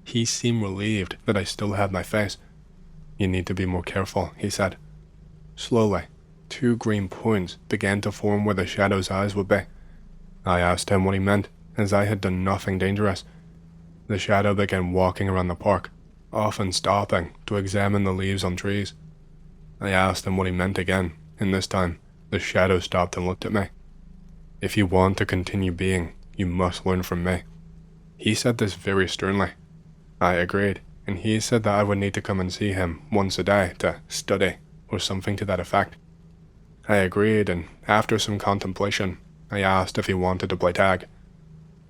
He seemed relieved that I still had my face. "You need to be more careful," he said. Slowly, 2 green points began to form where the shadow's eyes would be. I asked him what he meant, as I had done nothing dangerous. The shadow began walking around the park, often stopping to examine the leaves on trees. I asked him what he meant again, and this time, the shadow stopped and looked at me. "If you want to continue being, you must learn from me." He said this very sternly. I agreed, and he said that I would need to come and see him once a day to study, or something to that effect. I agreed, and after some contemplation, I asked if he wanted to play tag.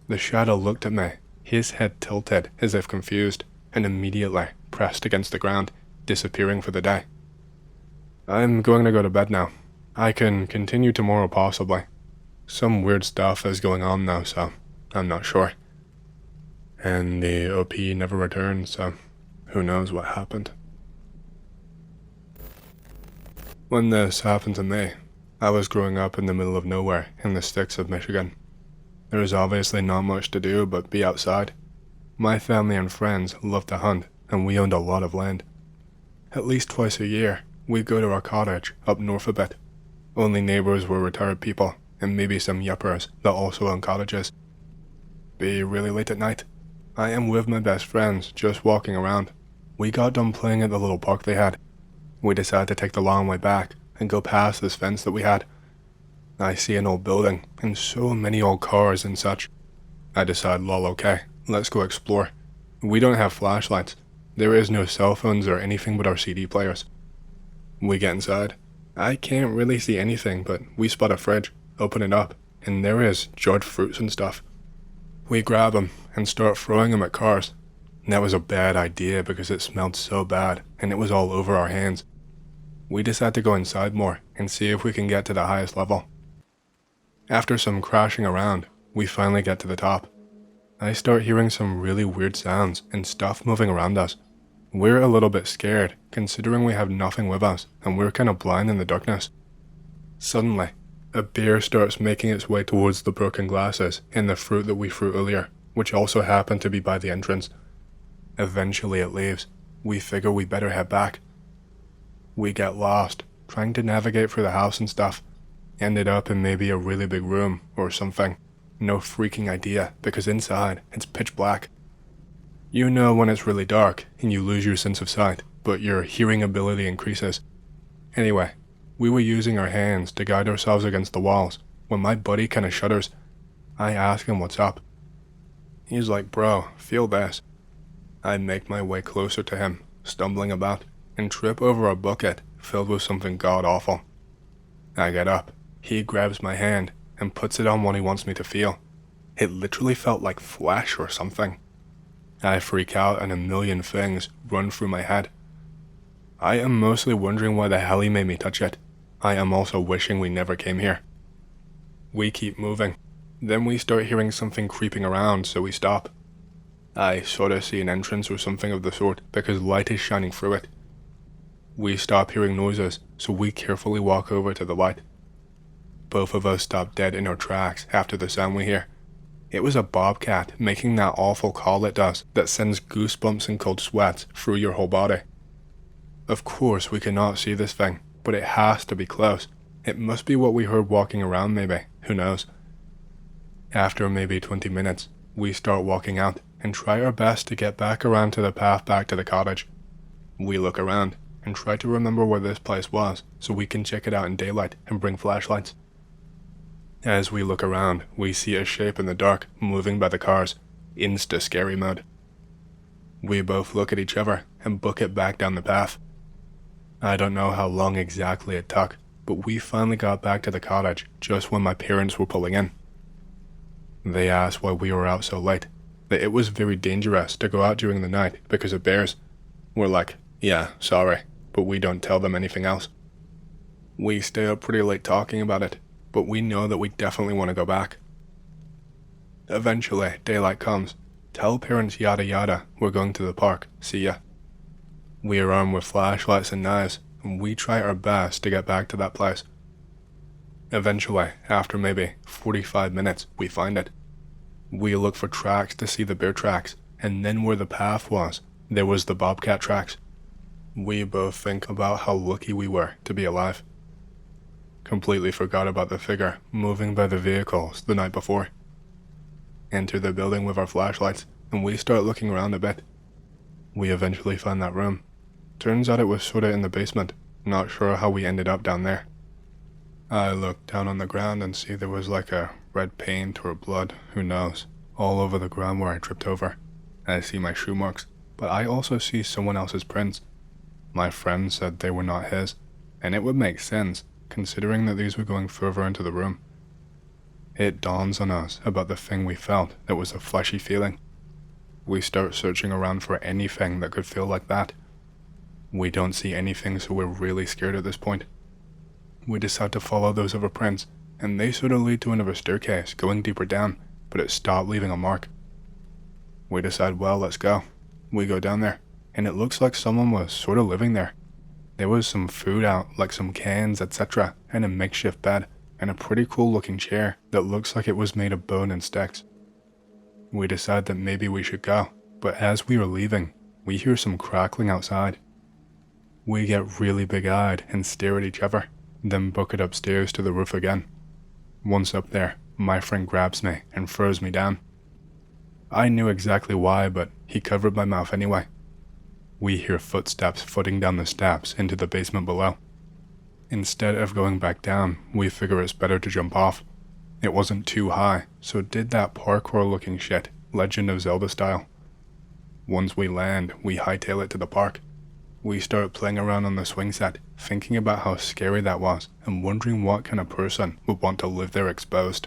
The shadow looked at me, his head tilted as if confused, and immediately pressed against the ground, disappearing for the day. "I'm going to go to bed now. I can continue tomorrow possibly. Some weird stuff is going on now, so I'm not sure. And the OP never returned, so who knows what happened." When this happened to me, I was growing up in the middle of nowhere in the sticks of Michigan. There was obviously not much to do but be outside. My family and friends loved to hunt, and we owned a lot of land. At least twice a year, we'd go to our cottage up north a bit. Only neighbors were retired people, and maybe some yuppers that also owned cottages. Be really late at night. I am with my best friends, just walking around. We got done playing at the little park they had. We decided to take the long way back and go past this fence that we had. I see an old building and so many old cars and such. I decide, lol, okay, let's go explore. We don't have flashlights. There is no cell phones or anything but our CD players. We get inside. I can't really see anything, but we spot a fridge, open it up, and there is jarred fruits and stuff. We grab them and start throwing them at cars. That was a bad idea because it smelled so bad and it was all over our hands. We decide to go inside more and see if we can get to the highest level. After some crashing around, we finally get to the top. I start hearing some really weird sounds and stuff moving around us. We're a little bit scared, considering we have nothing with us and we're kind of blind in the darkness. Suddenly, a bear starts making its way towards the broken glasses and the fruit that we threw earlier, which also happened to be by the entrance. Eventually it leaves. We figure we better head back. We get lost, trying to navigate through the house and stuff. Ended up in maybe a really big room or something. No freaking idea, because inside it's pitch black. You know when it's really dark and you lose your sense of sight, but your hearing ability increases. Anyway, we were using our hands to guide ourselves against the walls when my buddy kinda shudders. I ask him what's up. He's like, bro, feel this. I make my way closer to him, stumbling about, and trip over a bucket filled with something god-awful. I get up, he grabs my hand, and puts it on what he wants me to feel. It literally felt like flesh or something. I freak out and a million things run through my head. I am mostly wondering why the hell he made me touch it. I am also wishing we never came here. We keep moving. Then we start hearing something creeping around, so we stop. I sort of see an entrance or something of the sort because light is shining through it. We stop hearing noises, so we carefully walk over to the light. Both of us stop dead in our tracks after the sound we hear. It was a bobcat making that awful call it does that sends goosebumps and cold sweats through your whole body. Of course we cannot see this thing, but it has to be close. It must be what we heard walking around maybe, who knows. After maybe 20 minutes, we start walking out and try our best to get back around to the path back to the cottage. We look around and try to remember where this place was so we can check it out in daylight and bring flashlights. As we look around, we see a shape in the dark moving by the cars, insta-scary mode. We both look at each other and book it back down the path. I don't know how long exactly it took, but we finally got back to the cottage just when my parents were pulling in. They asked why we were out so late, that it was very dangerous to go out during the night because of bears. We're like, yeah, sorry, but we don't tell them anything else. We stay up pretty late talking about it, but we know that we definitely want to go back. Eventually, daylight comes. Tell parents yada yada, we're going to the park, see ya. We are armed with flashlights and knives, and we try our best to get back to that place. Eventually, after maybe 45 minutes, we find it. We look for tracks to see the bear tracks, and then where the path was, there was the bobcat tracks. We both think about how lucky we were to be alive. Completely forgot about the figure moving by the vehicles the night before. Enter the building with our flashlights, and we start looking around a bit. We eventually find that room. Turns out it was sorta in the basement, not sure how we ended up down there. I look down on the ground and see there was like a red paint or blood, who knows, all over the ground where I tripped over. I see my shoe marks, but I also see someone else's prints. My friend said they were not his, and it would make sense, considering that these were going further into the room. It dawns on us about the thing we felt that was a fleshy feeling. We start searching around for anything that could feel like that. We don't see anything, so we're really scared at this point. We decide to follow those other prints, and they sort of lead to another staircase going deeper down, but it stopped leaving a mark. We decide, well, let's go. We go down there, and it looks like someone was sort of living there. There was some food out, like some cans, etc., and a makeshift bed, and a pretty cool looking chair that looks like it was made of bone and sticks. We decide that maybe we should go, but as we are leaving, we hear some crackling outside. We get really big-eyed and stare at each other, then book it upstairs to the roof again. Once up there, my friend grabs me and throws me down. I knew exactly why, but he covered my mouth anyway. We hear footsteps footing down the steps into the basement below. Instead of going back down, we figure it's better to jump off. It wasn't too high, so did that parkour looking shit, Legend of Zelda style. Once we land, we hightail it to the park. We start playing around on the swing set, thinking about how scary that was and wondering what kind of person would want to live there exposed.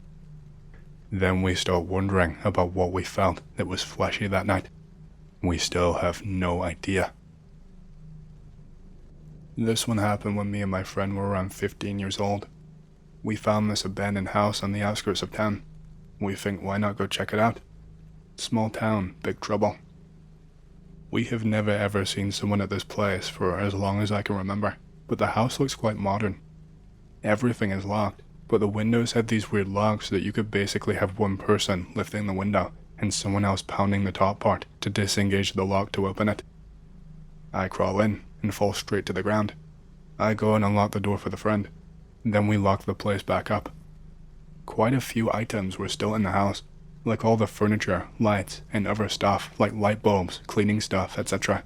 Then we start wondering about what we felt that was fleshy that night. We still have no idea. This one happened when me and my friend were around 15 years old. We found this abandoned house on the outskirts of town. We think, why not go check it out? Small town, big trouble. We have never ever seen someone at this place for as long as I can remember, but the house looks quite modern. Everything is locked, but the windows had these weird locks that you could basically have one person lifting the window and someone else pounding the top part to disengage the lock to open it. I crawl in and fall straight to the ground. I go and unlock the door for the friend. Then we lock the place back up. Quite a few items were still in the house, like all the furniture, lights, and other stuff like light bulbs, cleaning stuff, etc.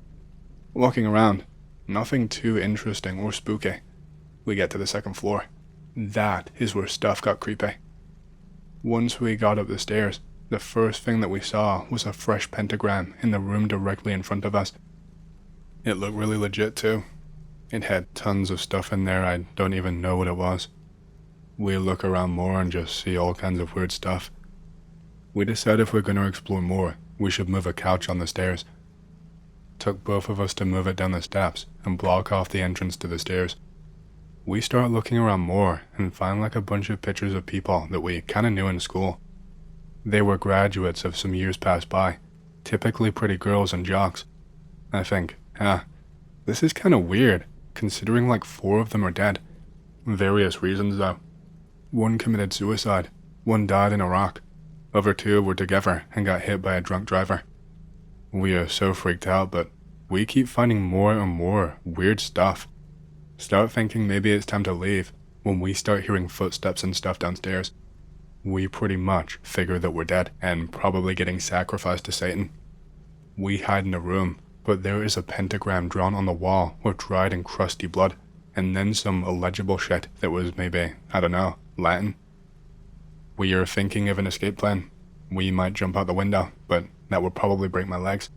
Walking around, nothing too interesting or spooky. We get to the second floor. That is where stuff got creepy. Once we got up the stairs, the first thing that we saw was a fresh pentagram in the room directly in front of us. It looked really legit too. It had tons of stuff in there, I don't even know what it was. We look around more and just see all kinds of weird stuff. We decide if we're going to explore more, we should move a couch on the stairs. Took both of us to move it down the steps and block off the entrance to the stairs. We start looking around more and find like a bunch of pictures of people that we kinda knew in school. They were graduates of some years past by, typically pretty girls and jocks. I think, this is kinda weird, considering like 4 of them are dead. Various reasons though. One committed suicide, one died in Iraq. Other 2 were together and got hit by a drunk driver. We are so freaked out, but we keep finding more and more weird stuff. Start thinking maybe it's time to leave when we start hearing footsteps and stuff downstairs. We pretty much figure that we're dead and probably getting sacrificed to Satan. We hide in a room, but there is a pentagram drawn on the wall with dried and crusty blood, and then some illegible shit that was maybe, I don't know, Latin. We are thinking of an escape plan. We might jump out the window, but that would probably break my legs.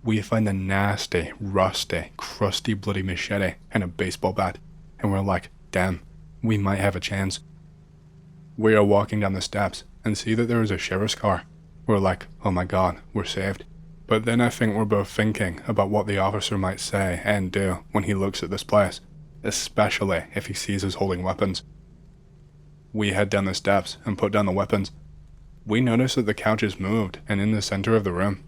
We find a nasty, rusty, crusty, bloody machete and a baseball bat, and we're like, damn, we might have a chance. We are walking down the steps and see that there is a sheriff's car. We're like, oh my god, we're saved. But then I think we're both thinking about what the officer might say and do when he looks at this place, especially if he sees us holding weapons. We head down the steps and put down the weapons. We notice that the couch is moved and in the center of the room.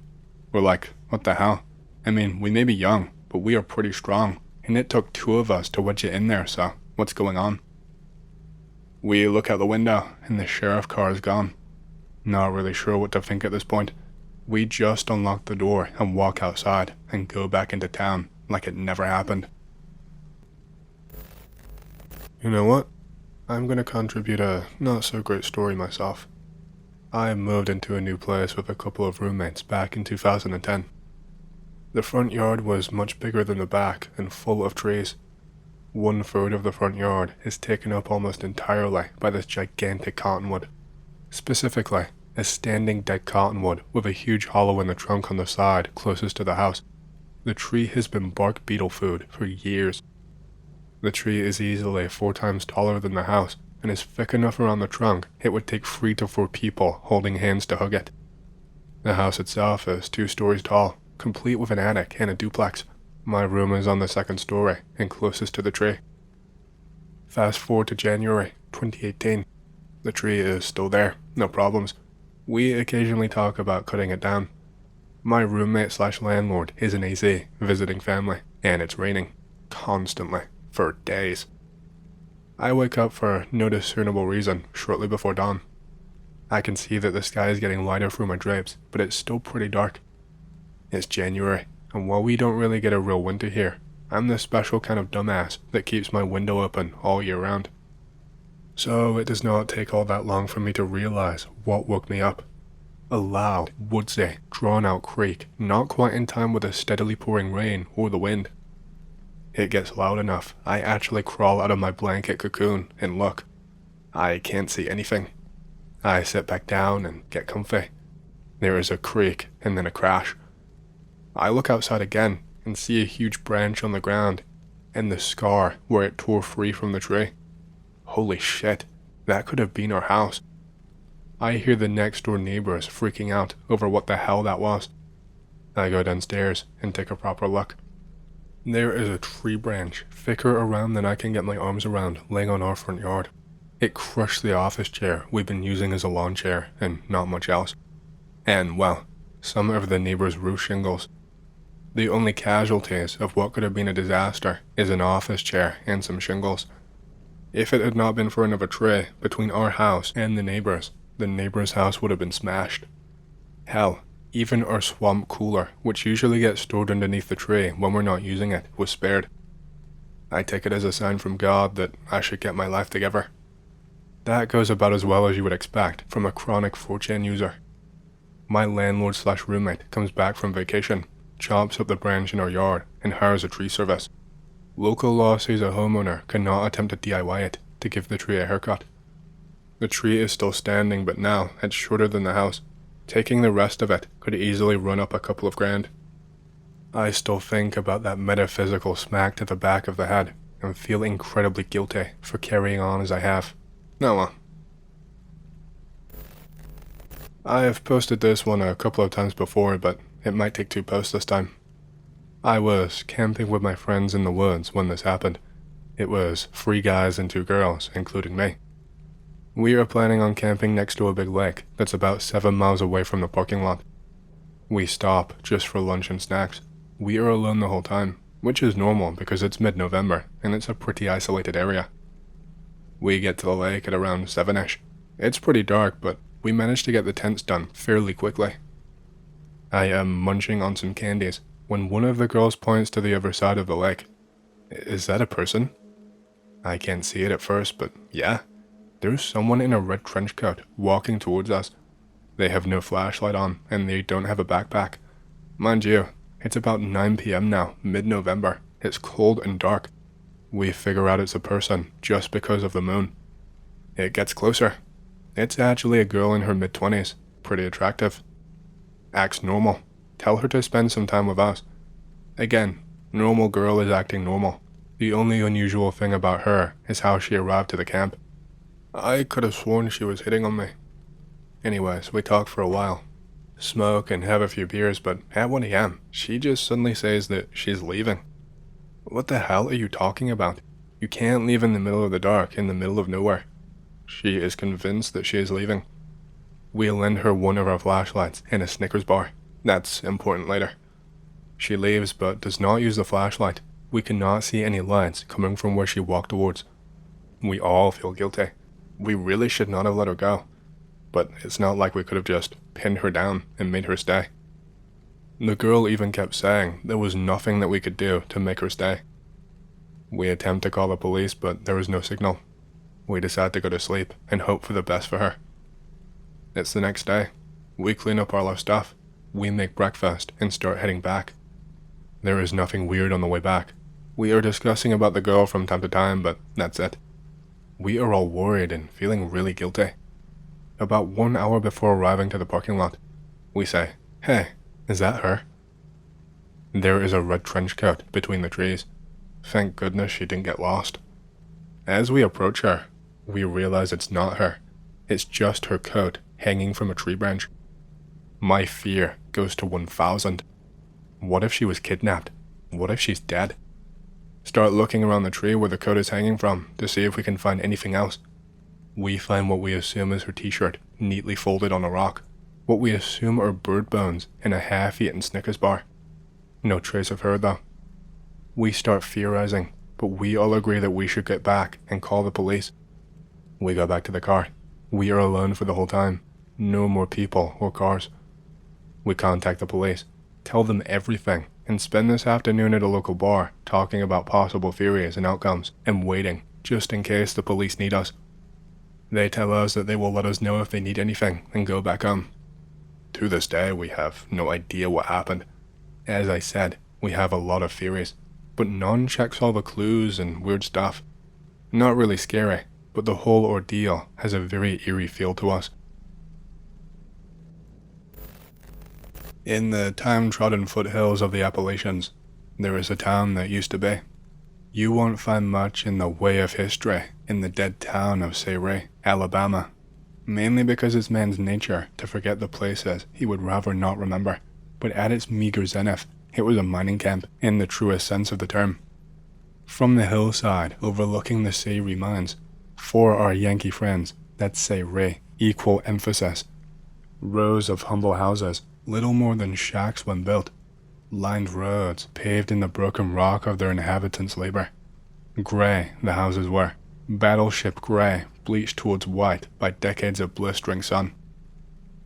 We're like, what the hell? I mean, we may be young, but we are pretty strong, and it took 2 of us to wedge it in there, so what's going on? We look out the window, and the sheriff car is gone. Not really sure what to think at this point. We just unlock the door and walk outside and go back into town like it never happened. You know what? I'm gonna contribute a not so great story myself. I moved into a new place with a couple of roommates back in 2010. The front yard was much bigger than the back and full of trees. 1/3 of the front yard is taken up almost entirely by this gigantic cottonwood. Specifically, a standing dead cottonwood with a huge hollow in the trunk on the side closest to the house. The tree has been bark beetle food for years. The tree is easily 4 times taller than the house and is thick enough around the trunk it would take 3 to 4 people holding hands to hug it. The house itself is 2 stories tall, complete with an attic and a duplex. My room is on the 2nd story and closest to the tree. Fast forward to January 2018. The tree is still there, no problems. We occasionally talk about cutting it down. My roommate/landlord is an AZ visiting family, and it's raining constantly for days. I wake up for no discernible reason shortly before dawn. I can see that the sky is getting lighter through my drapes, but it's still pretty dark. It's January, and while we don't really get a real winter here, I'm the special kind of dumbass that keeps my window open all year round. So it does not take all that long for me to realize what woke me up. A loud, woodsy, drawn-out creak, not quite in time with the steadily pouring rain or the wind. It gets loud enough, I actually crawl out of my blanket cocoon and look. I can't see anything. I sit back down and get comfy. There is a creak and then a crash. I look outside again and see a huge branch on the ground and the scar where it tore free from the tree. Holy shit, that could have been our house. I hear the next door neighbors freaking out over what the hell that was. I go downstairs and take a proper look. There is a tree branch thicker around than I can get my arms around laying on our front yard. It crushed the office chair we've been using as a lawn chair and not much else. And, well, some of the neighbors' roof shingles. The only casualties of what could have been a disaster is an office chair and some shingles. If it had not been for another tree between our house and the neighbor's house would have been smashed. Hell, even our swamp cooler, which usually gets stored underneath the tree when we're not using it, was spared. I take it as a sign from God that I should get my life together. That goes about as well as you would expect from a chronic 4chan user. My landlord/roommate comes back from vacation, chops up the branch in our yard, and hires a tree service. Local law says a homeowner cannot attempt to DIY it to give the tree a haircut. The tree is still standing, but now it's shorter than the house. Taking the rest of it could easily run up a couple of grand. I still think about that metaphysical smack to the back of the head and feel incredibly guilty for carrying on as I have. Oh well. I have posted this one a couple of times before, but it might take 2 posts this time. I was camping with my friends in the woods when this happened. It was 3 guys and 2 girls, including me. We are planning on camping next to a big lake that's about 7 miles away from the parking lot. We stop just for lunch and snacks. We are alone the whole time, which is normal because it's mid-November and it's a pretty isolated area. We get to the lake at around 7ish. It's pretty dark, but we managed to get the tents done fairly quickly. I am munching on some candies when one of the girls points to the other side of the lake. Is that a person? I can't see it at first, but yeah. There's someone in a red trench coat walking towards us. They have no flashlight on, and they don't have a backpack. Mind you, it's about 9 p.m. now, mid-November. It's cold and dark. We figure out it's a person just because of the moon. It gets closer. It's actually a girl in her mid-20s, pretty attractive. Acts normal. Tell her to spend some time with us. Again, normal girl is acting normal. The only unusual thing about her is how she arrived to the camp. I could have sworn she was hitting on me. Anyways, we talk for a while. Smoke and have a few beers, but at 1 a.m., she just suddenly says that she's leaving. What the hell are you talking about? You can't leave in the middle of the dark, in the middle of nowhere. She is convinced that she is leaving. We lend her one of our flashlights and a Snickers bar. That's important later. She leaves but does not use the flashlight. We cannot see any lights coming from where she walked towards. We all feel guilty. We really should not have let her go. But it's not like we could have just pinned her down and made her stay. The girl even kept saying there was nothing that we could do to make her stay. We attempt to call the police, but there was no signal. We decide to go to sleep and hope for the best for her. It's the next day. We clean up all our stuff. We make breakfast and start heading back. There is nothing weird on the way back. We are discussing about the girl from time to time, but that's it. We are all worried and feeling really guilty. About 1 hour before arriving to the parking lot, we say, "Hey, is that her?" There is a red trench coat between the trees. Thank goodness she didn't get lost. As we approach her, we realize it's not her. It's just her coat hanging from a tree branch. My fear goes to 1,000. What if she was kidnapped? What if she's dead? Start looking around the tree where the coat is hanging from to see if we can find anything else. We find what we assume is her t-shirt neatly folded on a rock. What we assume are bird bones and a half-eaten Snickers bar. No trace of her though. We start theorizing, but we all agree that we should get back and call the police. We go back to the car. We are alone for the whole time. No more people or cars. We contact the police, tell them everything, and spend this afternoon at a local bar talking about possible theories and outcomes and waiting just in case the police need us. They tell us that they will let us know if they need anything and go back home. To this day, we have no idea what happened. As I said, we have a lot of theories, but none checks all the clues and weird stuff. Not really scary, but the whole ordeal has a very eerie feel to us. In the time-trodden foothills of the Appalachians, there is a town that used to be. You won't find much in the way of history in the dead town of Ray, Alabama, mainly because it's man's nature to forget the places he would rather not remember, but at its meager zenith, it was a mining camp in the truest sense of the term. From the hillside overlooking the Sayre mines, for our Yankee friends, that's Ray, equal emphasis. Rows of humble houses, little more than shacks when built, lined roads paved in the broken rock of their inhabitants' labor. Grey the houses were, battleship grey, bleached towards white by decades of blistering sun.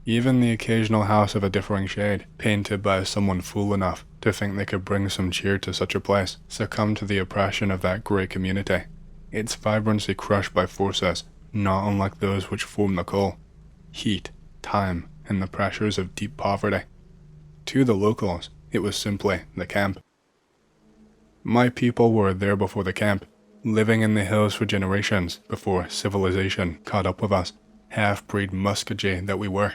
Even the occasional house of a differing shade, painted by someone fool enough to think they could bring some cheer to such a place, succumbed to the oppression of that grey community, its vibrancy crushed by forces not unlike those which form the coal, heat, time, and the pressures of deep poverty. To the locals, it was simply the camp. My people were there before the camp, living in the hills for generations before civilization caught up with us, half-breed muskogee that we were.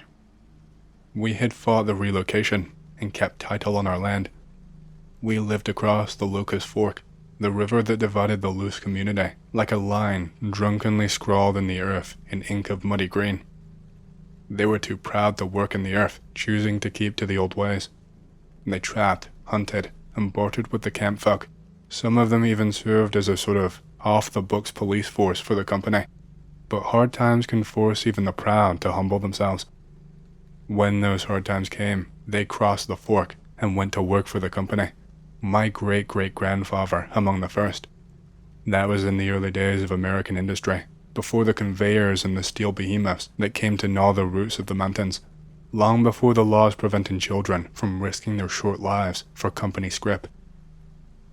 We had fought the relocation and kept title on our land. We lived across the Locust Fork, the river that divided the loose community, like a line drunkenly scrawled in the earth in ink of muddy green. They were too proud to work in the earth, choosing to keep to the old ways. They trapped, hunted, and bartered with the camp folk. Some of them even served as a sort of off-the-books police force for the company. But hard times can force even the proud to humble themselves. When those hard times came, they crossed the fork and went to work for the company. My great-great-grandfather among the first. That was in the early days of American industry, before the conveyors and the steel behemoths that came to gnaw the roots of the mountains, long before the laws preventing children from risking their short lives for company scrip.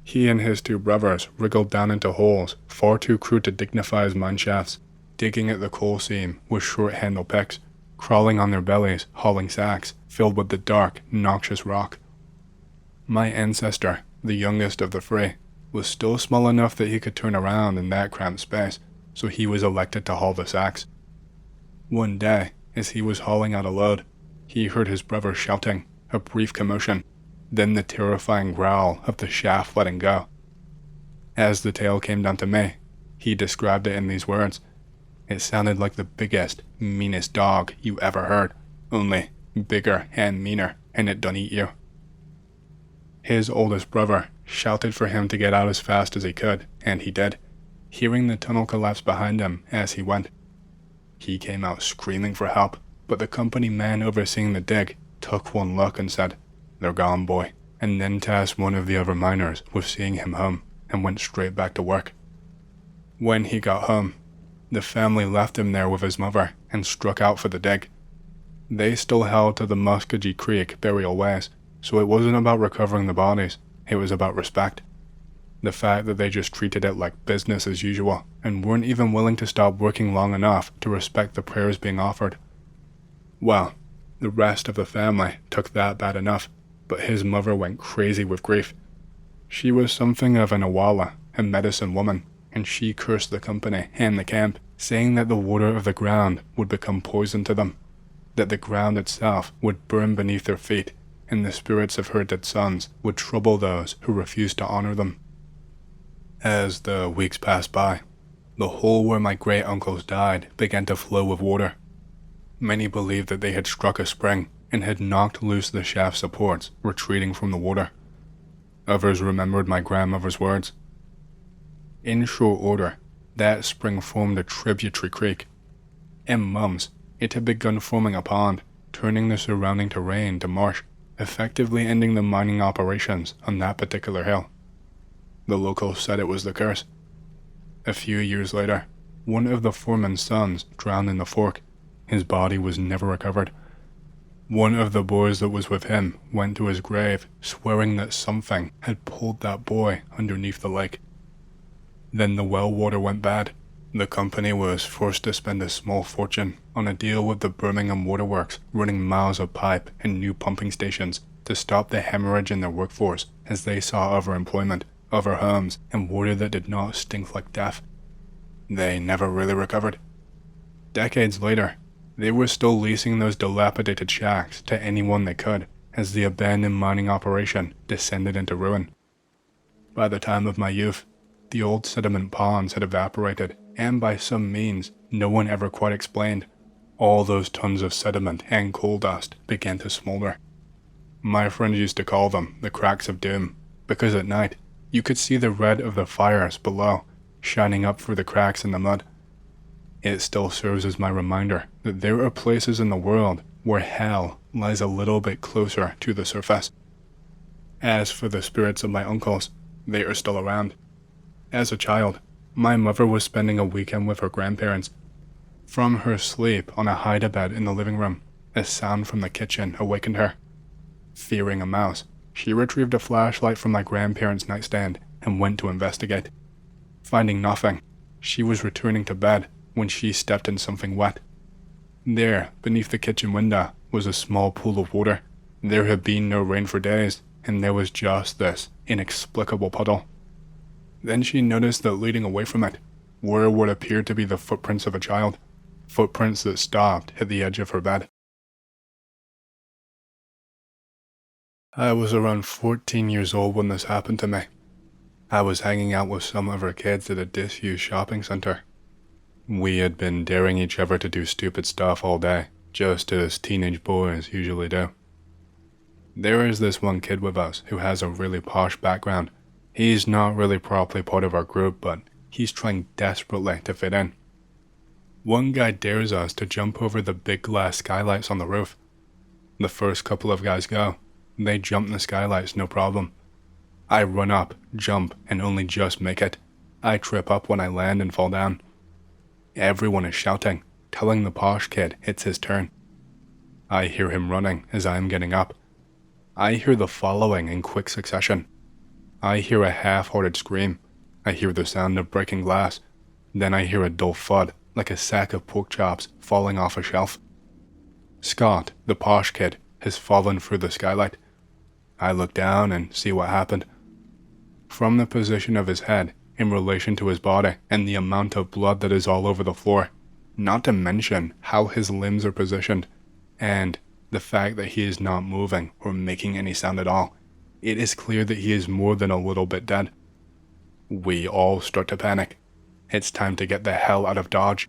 He and his two brothers wriggled down into holes far too crude to dignify as mine shafts, digging at the coal seam with short-handle picks, crawling on their bellies, hauling sacks filled with the dark, noxious rock. My ancestor, the youngest of the three, was still small enough that he could turn around in that cramped space, so he was elected to haul the sacks. One day, as he was hauling out a load, he heard his brother shouting, a brief commotion, then the terrifying growl of the shaft letting go. As the tale came down to me, he described it in these words. It sounded like the biggest, meanest dog you ever heard, only bigger and meaner, and it done eat you. His oldest brother shouted for him to get out as fast as he could, and he did, hearing the tunnel collapse behind him as he went. He came out screaming for help, but the company man overseeing the dig took one look and said, "They're gone, boy," and then tasked one of the other miners with seeing him home and went straight back to work. When he got home, the family left him there with his mother and struck out for the dig. They still held to the Muskogee Creek burial ways, so it wasn't about recovering the bodies, it was about respect. The fact that they just treated it like business as usual and weren't even willing to stop working long enough to respect the prayers being offered. Well, the rest of the family took that bad enough, but his mother went crazy with grief. She was something of an awala, a medicine woman, and she cursed the company and the camp, saying that the water of the ground would become poison to them, that the ground itself would burn beneath their feet, and the spirits of her dead sons would trouble those who refused to honor them. As the weeks passed by, the hole where my great-uncles died began to flow with water. Many believed that they had struck a spring and had knocked loose the shaft supports, retreating from the water. Others remembered my grandmother's words. In short order, that spring formed a tributary creek. In months, it had begun forming a pond, turning the surrounding terrain to marsh, effectively ending the mining operations on that particular hill. The locals said it was the curse. A few years later, one of the foreman's sons drowned in the fork. His body was never recovered. One of the boys that was with him went to his grave, swearing that something had pulled that boy underneath the lake. Then the well water went bad. The company was forced to spend a small fortune on a deal with the Birmingham Waterworks, running miles of pipe and new pumping stations to stop the hemorrhage in their workforce as they saw other employment other homes in water that did not stink like death. They never really recovered. Decades later, they were still leasing those dilapidated shacks to anyone they could as the abandoned mining operation descended into ruin. By the time of my youth, the old sediment ponds had evaporated, and by some means no one ever quite explained, all those tons of sediment and coal dust began to smolder. My friends used to call them the cracks of doom, because at night you could see the red of the fires below shining up through the cracks in the mud. It still serves as my reminder that there are places in the world where hell lies a little bit closer to the surface. As for the spirits of my uncles, they are still around. As a child, my mother was spending a weekend with her grandparents. From her sleep on a hide-a-bed in the living room, a sound from the kitchen awakened her. Fearing a mouse, she retrieved a flashlight from my grandparents' nightstand and went to investigate. Finding nothing, she was returning to bed when she stepped in something wet. There, beneath the kitchen window, was a small pool of water. There had been no rain for days, and there was just this inexplicable puddle. Then she noticed that leading away from it were what appeared to be the footprints of a child, footprints that stopped at the edge of her bed. I was around 14 years old when this happened to me. I was hanging out with some of our kids at a disused shopping center. We had been daring each other to do stupid stuff all day, just as teenage boys usually do. There is this one kid with us who has a really posh background. He's not really properly part of our group, but he's trying desperately to fit in. One guy dares us to jump over the big glass skylights on the roof. The first couple of guys go. They jump the skylights no problem. I run up, jump, and only just make it. I trip up when I land and fall down. Everyone is shouting, telling the posh kid it's his turn. I hear him running as I am getting up. I hear the following in quick succession. I hear a half-hearted scream. I hear the sound of breaking glass. Then I hear a dull thud, like a sack of pork chops falling off a shelf. Scott, the posh kid, has fallen through the skylight. I look down and see what happened. From the position of his head, in relation to his body, and the amount of blood that is all over the floor, not to mention how his limbs are positioned, and the fact that he is not moving or making any sound at all, it is clear that he is more than a little bit dead. We all start to panic. It's time to get the hell out of Dodge.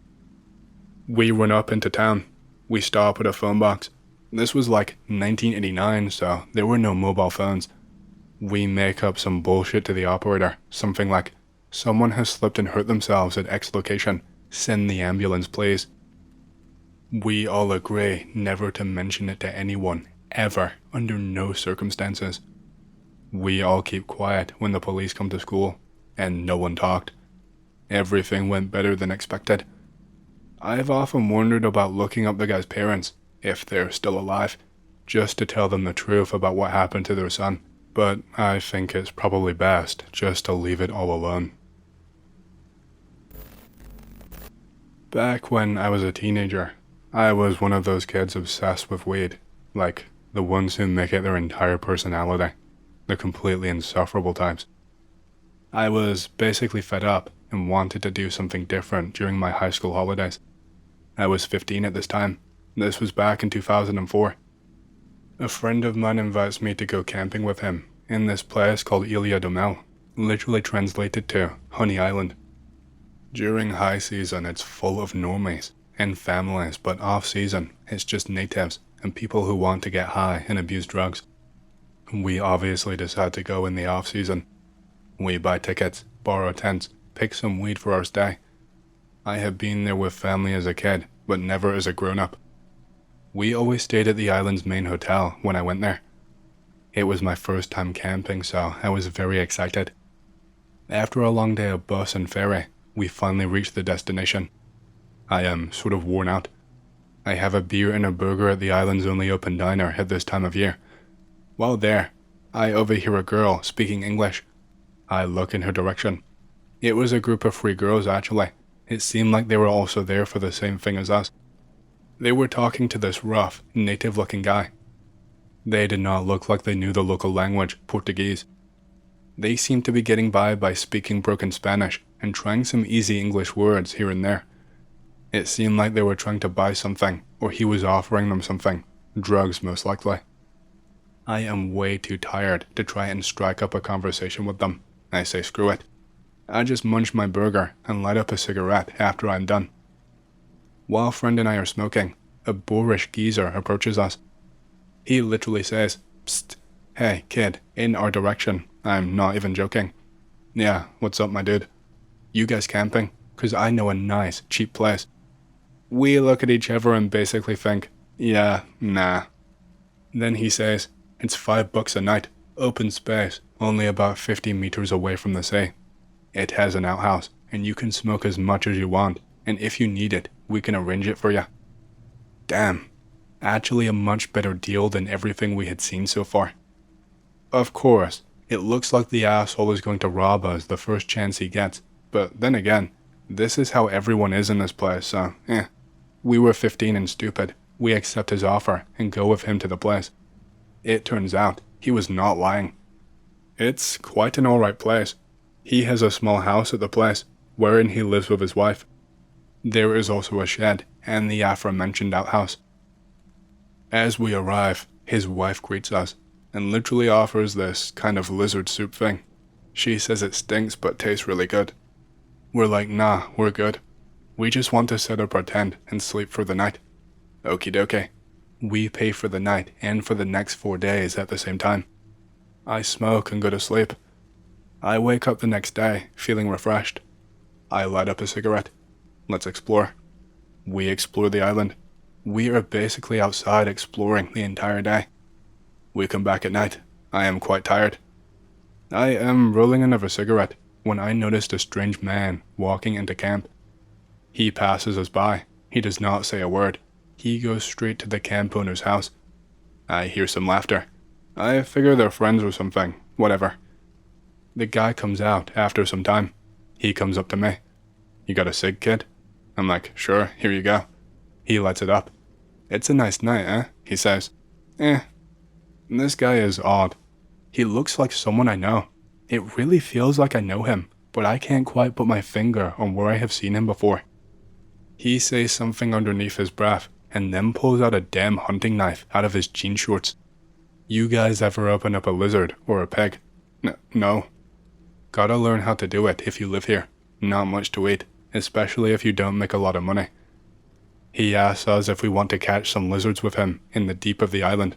We run up into town. We stop at a phone box. This was like 1989, so there were no mobile phones. We make up some bullshit to the operator, something like, "Someone has slipped and hurt themselves at X location. Send the ambulance, please." We all agree never to mention it to anyone, ever, under no circumstances. We all keep quiet when the police come to school, and no one talked. Everything went better than expected. I've often wondered about looking up the guy's parents, if they're still alive, just to tell them the truth about what happened to their son, but I think it's probably best just to leave it all alone. Back when I was a teenager, I was one of those kids obsessed with weed, like the ones who make it their entire personality, the completely insufferable types. I was basically fed up and wanted to do something different during my high school holidays. I was 15 at this time. This was back in 2004. A friend of mine invites me to go camping with him in this place called Ilha do Mel, literally translated to Honey Island. During high season, it's full of normies and families, but off season, it's just natives and people who want to get high and abuse drugs. We obviously decide to go in the off season. We buy tickets, borrow tents, pick some weed for our stay. I had been there with family as a kid, but never as a grown-up. We always stayed at the island's main hotel when I went there. It was my first time camping, so I was very excited. After a long day of bus and ferry, we finally reached the destination. I am sort of worn out. I have a beer and a burger at the island's only open diner at this time of year. While there, I overhear a girl speaking English. I look in her direction. It was a group of 3 girls actually. It seemed like they were also there for the same thing as us. They were talking to this rough, native-looking guy. They did not look like they knew the local language, Portuguese. They seemed to be getting by speaking broken Spanish and trying some easy English words here and there. It seemed like they were trying to buy something, or he was offering them something. Drugs, most likely. I am way too tired to try and strike up a conversation with them. I say screw it. I just munch my burger and light up a cigarette after I'm done. While friend and I are smoking, a boorish geezer approaches us. He literally says, "Psst, hey kid, in our direction." I'm not even joking. "Yeah, what's up my dude? You guys camping? 'Cause I know a nice, cheap place." We look at each other and basically think, yeah, nah. Then he says, "It's $5 a night, open space, only about 50 meters away from the sea. It has an outhouse, and you can smoke as much as you want, and if you need it, we can arrange it for you." Damn, actually a much better deal than everything we had seen so far. Of course, it looks like the asshole is going to rob us the first chance he gets, but then again, this is how everyone is in this place, so We were 15 and stupid. We accept his offer and go with him to the place. It turns out he was not lying. It's quite an alright place. He has a small house at the place, wherein he lives with his wife. There is also a shed and the aforementioned outhouse. As we arrive, his wife greets us and literally offers this kind of lizard soup thing. She says it stinks but tastes really good. We're like, nah, we're good. We just want to set up our tent and sleep for the night. Okie dokie. We pay for the night and for the next 4 days at the same time. I smoke and go to sleep. I wake up the next day feeling refreshed. I light up a cigarette. Let's explore. We explore the island. We are basically outside exploring the entire day. We come back at night. I am quite tired. I am rolling another cigarette when I noticed a strange man walking into camp. He passes us by. He does not say a word. He goes straight to the camp owner's house. I hear some laughter. I figure they're friends or something. Whatever. The guy comes out after some time. He comes up to me. "You got a cig, kid?" I'm like, "Sure, here you go." He lights it up. "It's a nice night, eh?" he says. This guy is odd. He looks like someone I know. It really feels like I know him, but I can't quite put my finger on where I have seen him before. He says something underneath his breath, and then pulls out a damn hunting knife out of his jean shorts. You guys ever open up a lizard or a pig? No. Gotta learn how to do it if you live here. Not much to eat, especially if you don't make a lot of money. He asks us if we want to catch some lizards with him in the deep of the island.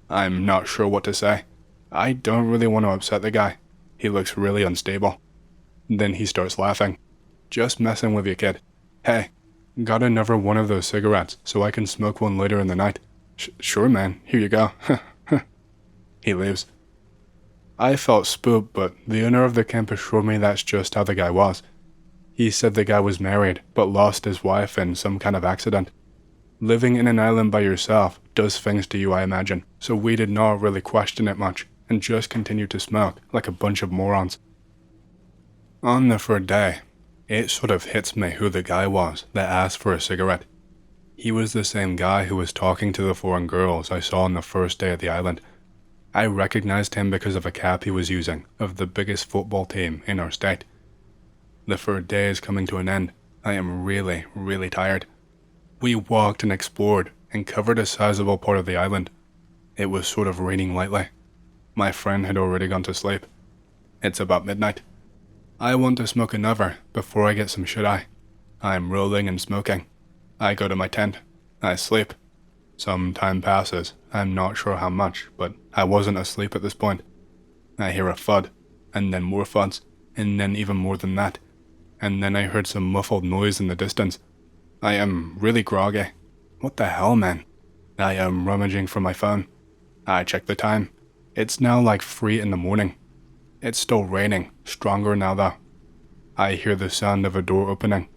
I'm not sure what to say. I don't really want to upset the guy. He looks really unstable. Then he starts laughing. "Just messing with you, kid. Hey, got another one of those cigarettes so I can smoke one later in the night." Sure, man. Here you go." He leaves. I felt spooked, but the owner of the camp assured me that's just how the guy was. He said the guy was married, but lost his wife in some kind of accident. Living in an island by yourself does things to you, I imagine, so we did not really question it much, and just continued to smoke like a bunch of morons. On the third day, it sort of hits me who the guy was that asked for a cigarette. He was the same guy who was talking to the foreign girls I saw on the first day at the island. I recognized him because of a cap he was using of the biggest football team in our state. The third day is coming to an end. I am really, really tired. We walked and explored and covered a sizable part of the island. It was sort of raining lightly. My friend had already gone to sleep. It's about midnight. I want to smoke another before I get some shut-eye. I'm rolling and smoking. I go to my tent. I sleep. Some time passes. I'm not sure how much, but I wasn't asleep at this point. I hear a thud, and then more thuds, and then even more than that. And then I heard some muffled noise in the distance. I am really groggy. What the hell, man? I am rummaging for my phone. I check the time. It's now like 3 in the morning. It's still raining, stronger now though. I hear the sound of a door opening.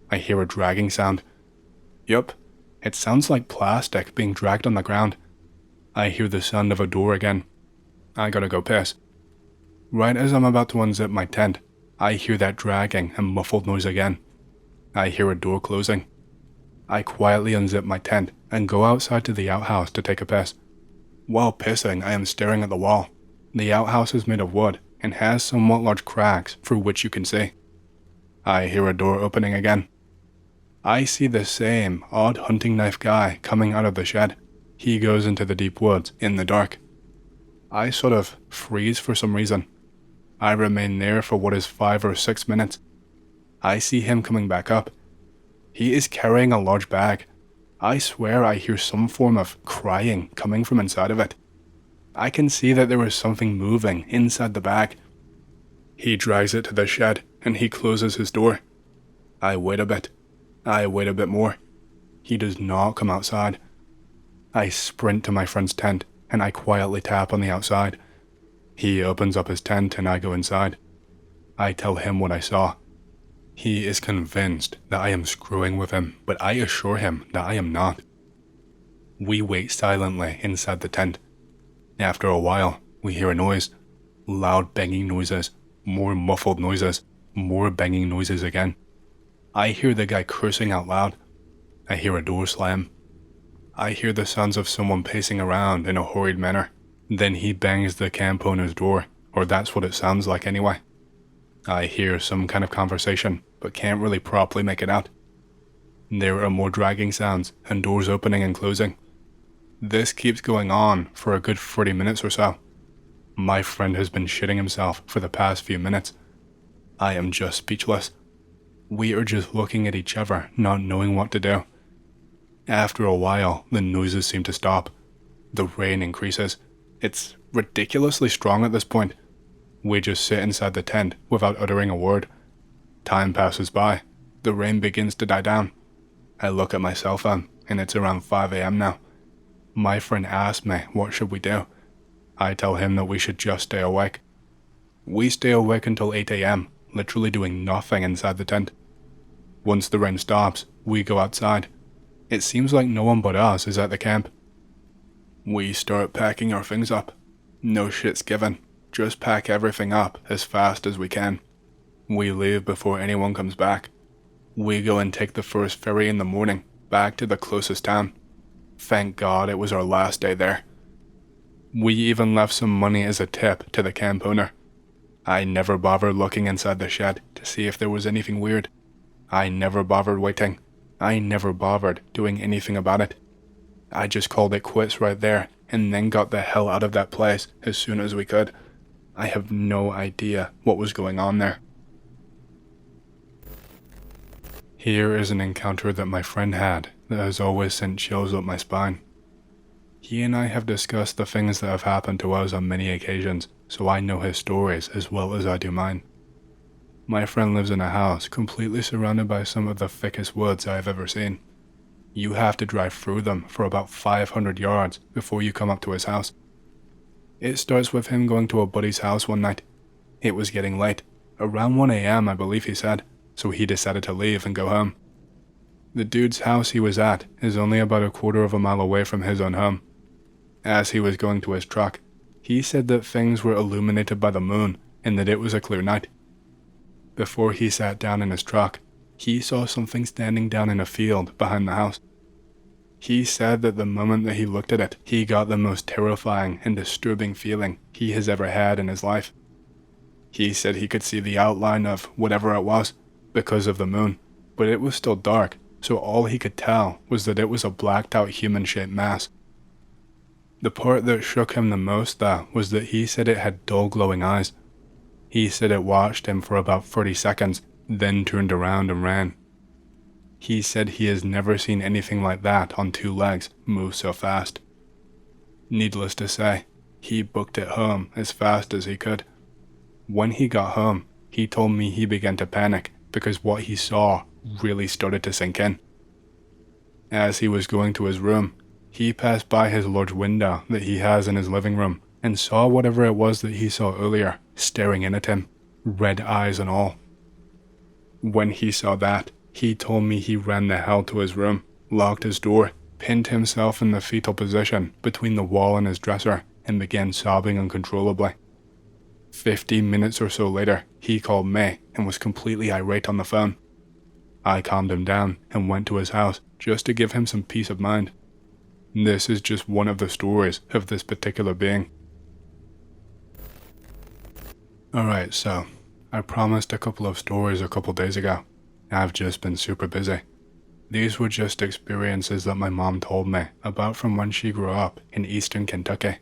I hear a dragging sound. Yup, it sounds like plastic being dragged on the ground. I hear the sound of a door again. I gotta go piss. Right as I'm about to unzip my tent, I hear that dragging and muffled noise again. I hear a door closing. I quietly unzip my tent and go outside to the outhouse to take a piss. While pissing, I am staring at the wall. The outhouse is made of wood, and has somewhat large cracks through which you can see. I hear a door opening again. I see the same odd hunting knife guy coming out of the shed. He goes into the deep woods in the dark. I sort of freeze for some reason. I remain there for what is 5 or 6 minutes. I see him coming back up. He is carrying a large bag. I swear I hear some form of crying coming from inside of it. I can see that there is something moving inside the bag. He drags it to the shed and he closes his door. I wait a bit. I wait a bit more. He does not come outside. I sprint to my friend's tent and I quietly tap on the outside. He opens up his tent and I go inside. I tell him what I saw. He is convinced that I am screwing with him, but I assure him that I am not. We wait silently inside the tent. After a while, we hear a noise. Loud banging noises, more muffled noises, more banging noises again. I hear the guy cursing out loud. I hear a door slam. I hear the sounds of someone pacing around in a hurried manner. Then he bangs the camp owner's door, or that's what it sounds like anyway. I hear some kind of conversation, but can't really properly make it out. There are more dragging sounds and doors opening and closing. This keeps going on for a good 30 minutes or so. My friend has been shitting himself for the past few minutes. I am just speechless. We are just looking at each other, not knowing what to do. After a while, the noises seem to stop. The rain increases. It's ridiculously strong at this point. We just sit inside the tent without uttering a word. Time passes by. The rain begins to die down. I look at my cell phone, and it's around 5 a.m. now. My friend asks me, what should we do? I tell him that we should just stay awake. We stay awake until 8 a.m., literally doing nothing inside the tent. Once the rain stops, we go outside. It seems like no one but us is at the camp. We start packing our things up. No shit's given. Just pack everything up as fast as we can. We leave before anyone comes back. We go and take the first ferry in the morning, back to the closest town. Thank God it was our last day there. We even left some money as a tip to the camp owner. I never bothered looking inside the shed to see if there was anything weird. I never bothered waiting. I never bothered doing anything about it. I just called it quits right there and then got the hell out of that place as soon as we could. I have no idea what was going on there. Here is an encounter that my friend had that has always sent chills up my spine. He and I have discussed the things that have happened to us on many occasions, so I know his stories as well as I do mine. My friend lives in a house completely surrounded by some of the thickest woods I have ever seen. You have to drive through them for about 500 yards before you come up to his house. It starts with him going to a buddy's house one night. It was getting late, around 1 a.m. I believe he said, so he decided to leave and go home. The dude's house he was at is only about a quarter of a mile away from his own home. As he was going to his truck, he said that things were illuminated by the moon and that it was a clear night. Before he sat down in his truck, he saw something standing down in a field behind the house. He said that the moment that he looked at it, he got the most terrifying and disturbing feeling he has ever had in his life. He said he could see the outline of whatever it was because of the moon, but it was still dark, so all he could tell was that it was a blacked out human-shaped mass. The part that shook him the most, though, was that he said it had dull glowing eyes. He said it watched him for about 30 seconds, then turned around and ran. He said he has never seen anything like that on 2 legs move so fast. Needless to say, he booked it home as fast as he could. When he got home, he told me he began to panic because what he saw really started to sink in. As he was going to his room, he passed by his large window that he has in his living room and saw whatever it was that he saw earlier staring in at him, red eyes and all. When he saw that, he told me he ran the hell to his room, locked his door, pinned himself in the fetal position between the wall and his dresser, and began sobbing uncontrollably. 15 minutes or so later, he called me and was completely irate on the phone. I calmed him down and went to his house just to give him some peace of mind. This is just one of the stories of this particular being. Alright, so I promised a couple of stories a couple days ago. I've just been super busy. These were just experiences that my mom told me about from when she grew up in eastern Kentucky.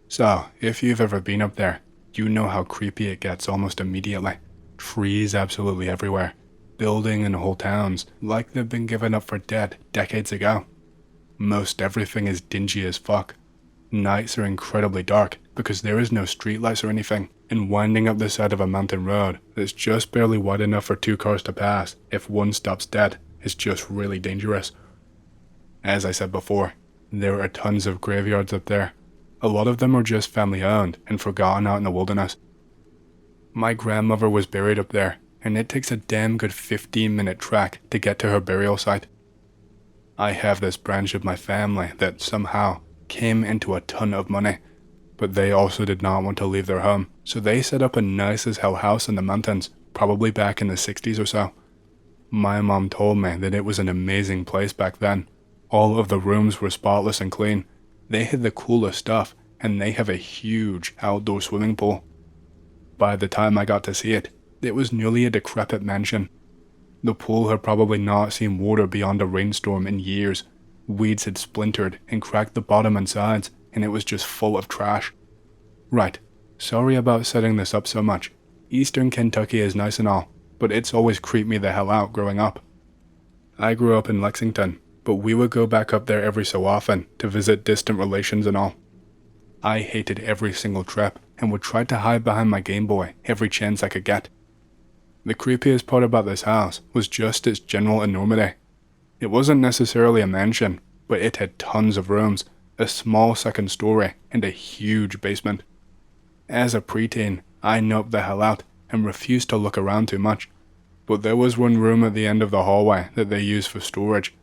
So, if you've ever been up there, you know how creepy it gets almost immediately. Trees absolutely everywhere. Building and whole towns like they've been given up for dead decades ago. Most everything is dingy as fuck. Nights are incredibly dark because there is no streetlights or anything, and winding up the side of a mountain road that's just barely wide enough for 2 cars to pass if one stops dead is just really dangerous. As I said before, there are tons of graveyards up there. A lot of them are just family owned and forgotten out in the wilderness. My grandmother was buried up there, and it takes a damn good 15-minute trek to get to her burial site. I have this branch of my family that somehow came into a ton of money, but they also did not want to leave their home, so they set up a nice as hell house in the mountains, probably back in the 60s or so. My mom told me that it was an amazing place back then. All of the rooms were spotless and clean. They had the coolest stuff, and they have a huge outdoor swimming pool. By the time I got to see it, it was nearly a decrepit mansion. The pool had probably not seen water beyond a rainstorm in years. Weeds had splintered and cracked the bottom and sides, and it was just full of trash. Right, sorry about setting this up so much. Eastern Kentucky is nice and all, but it's always creeped me the hell out growing up. I grew up in Lexington, but we would go back up there every so often to visit distant relations and all. I hated every single trip and would try to hide behind my Game Boy every chance I could get. The creepiest part about this house was just its general enormity. It wasn't necessarily a mansion, but it had tons of rooms, a small second story, and a huge basement. As a preteen, I noped the hell out and refused to look around too much, but there was one room at the end of the hallway that they used for storage.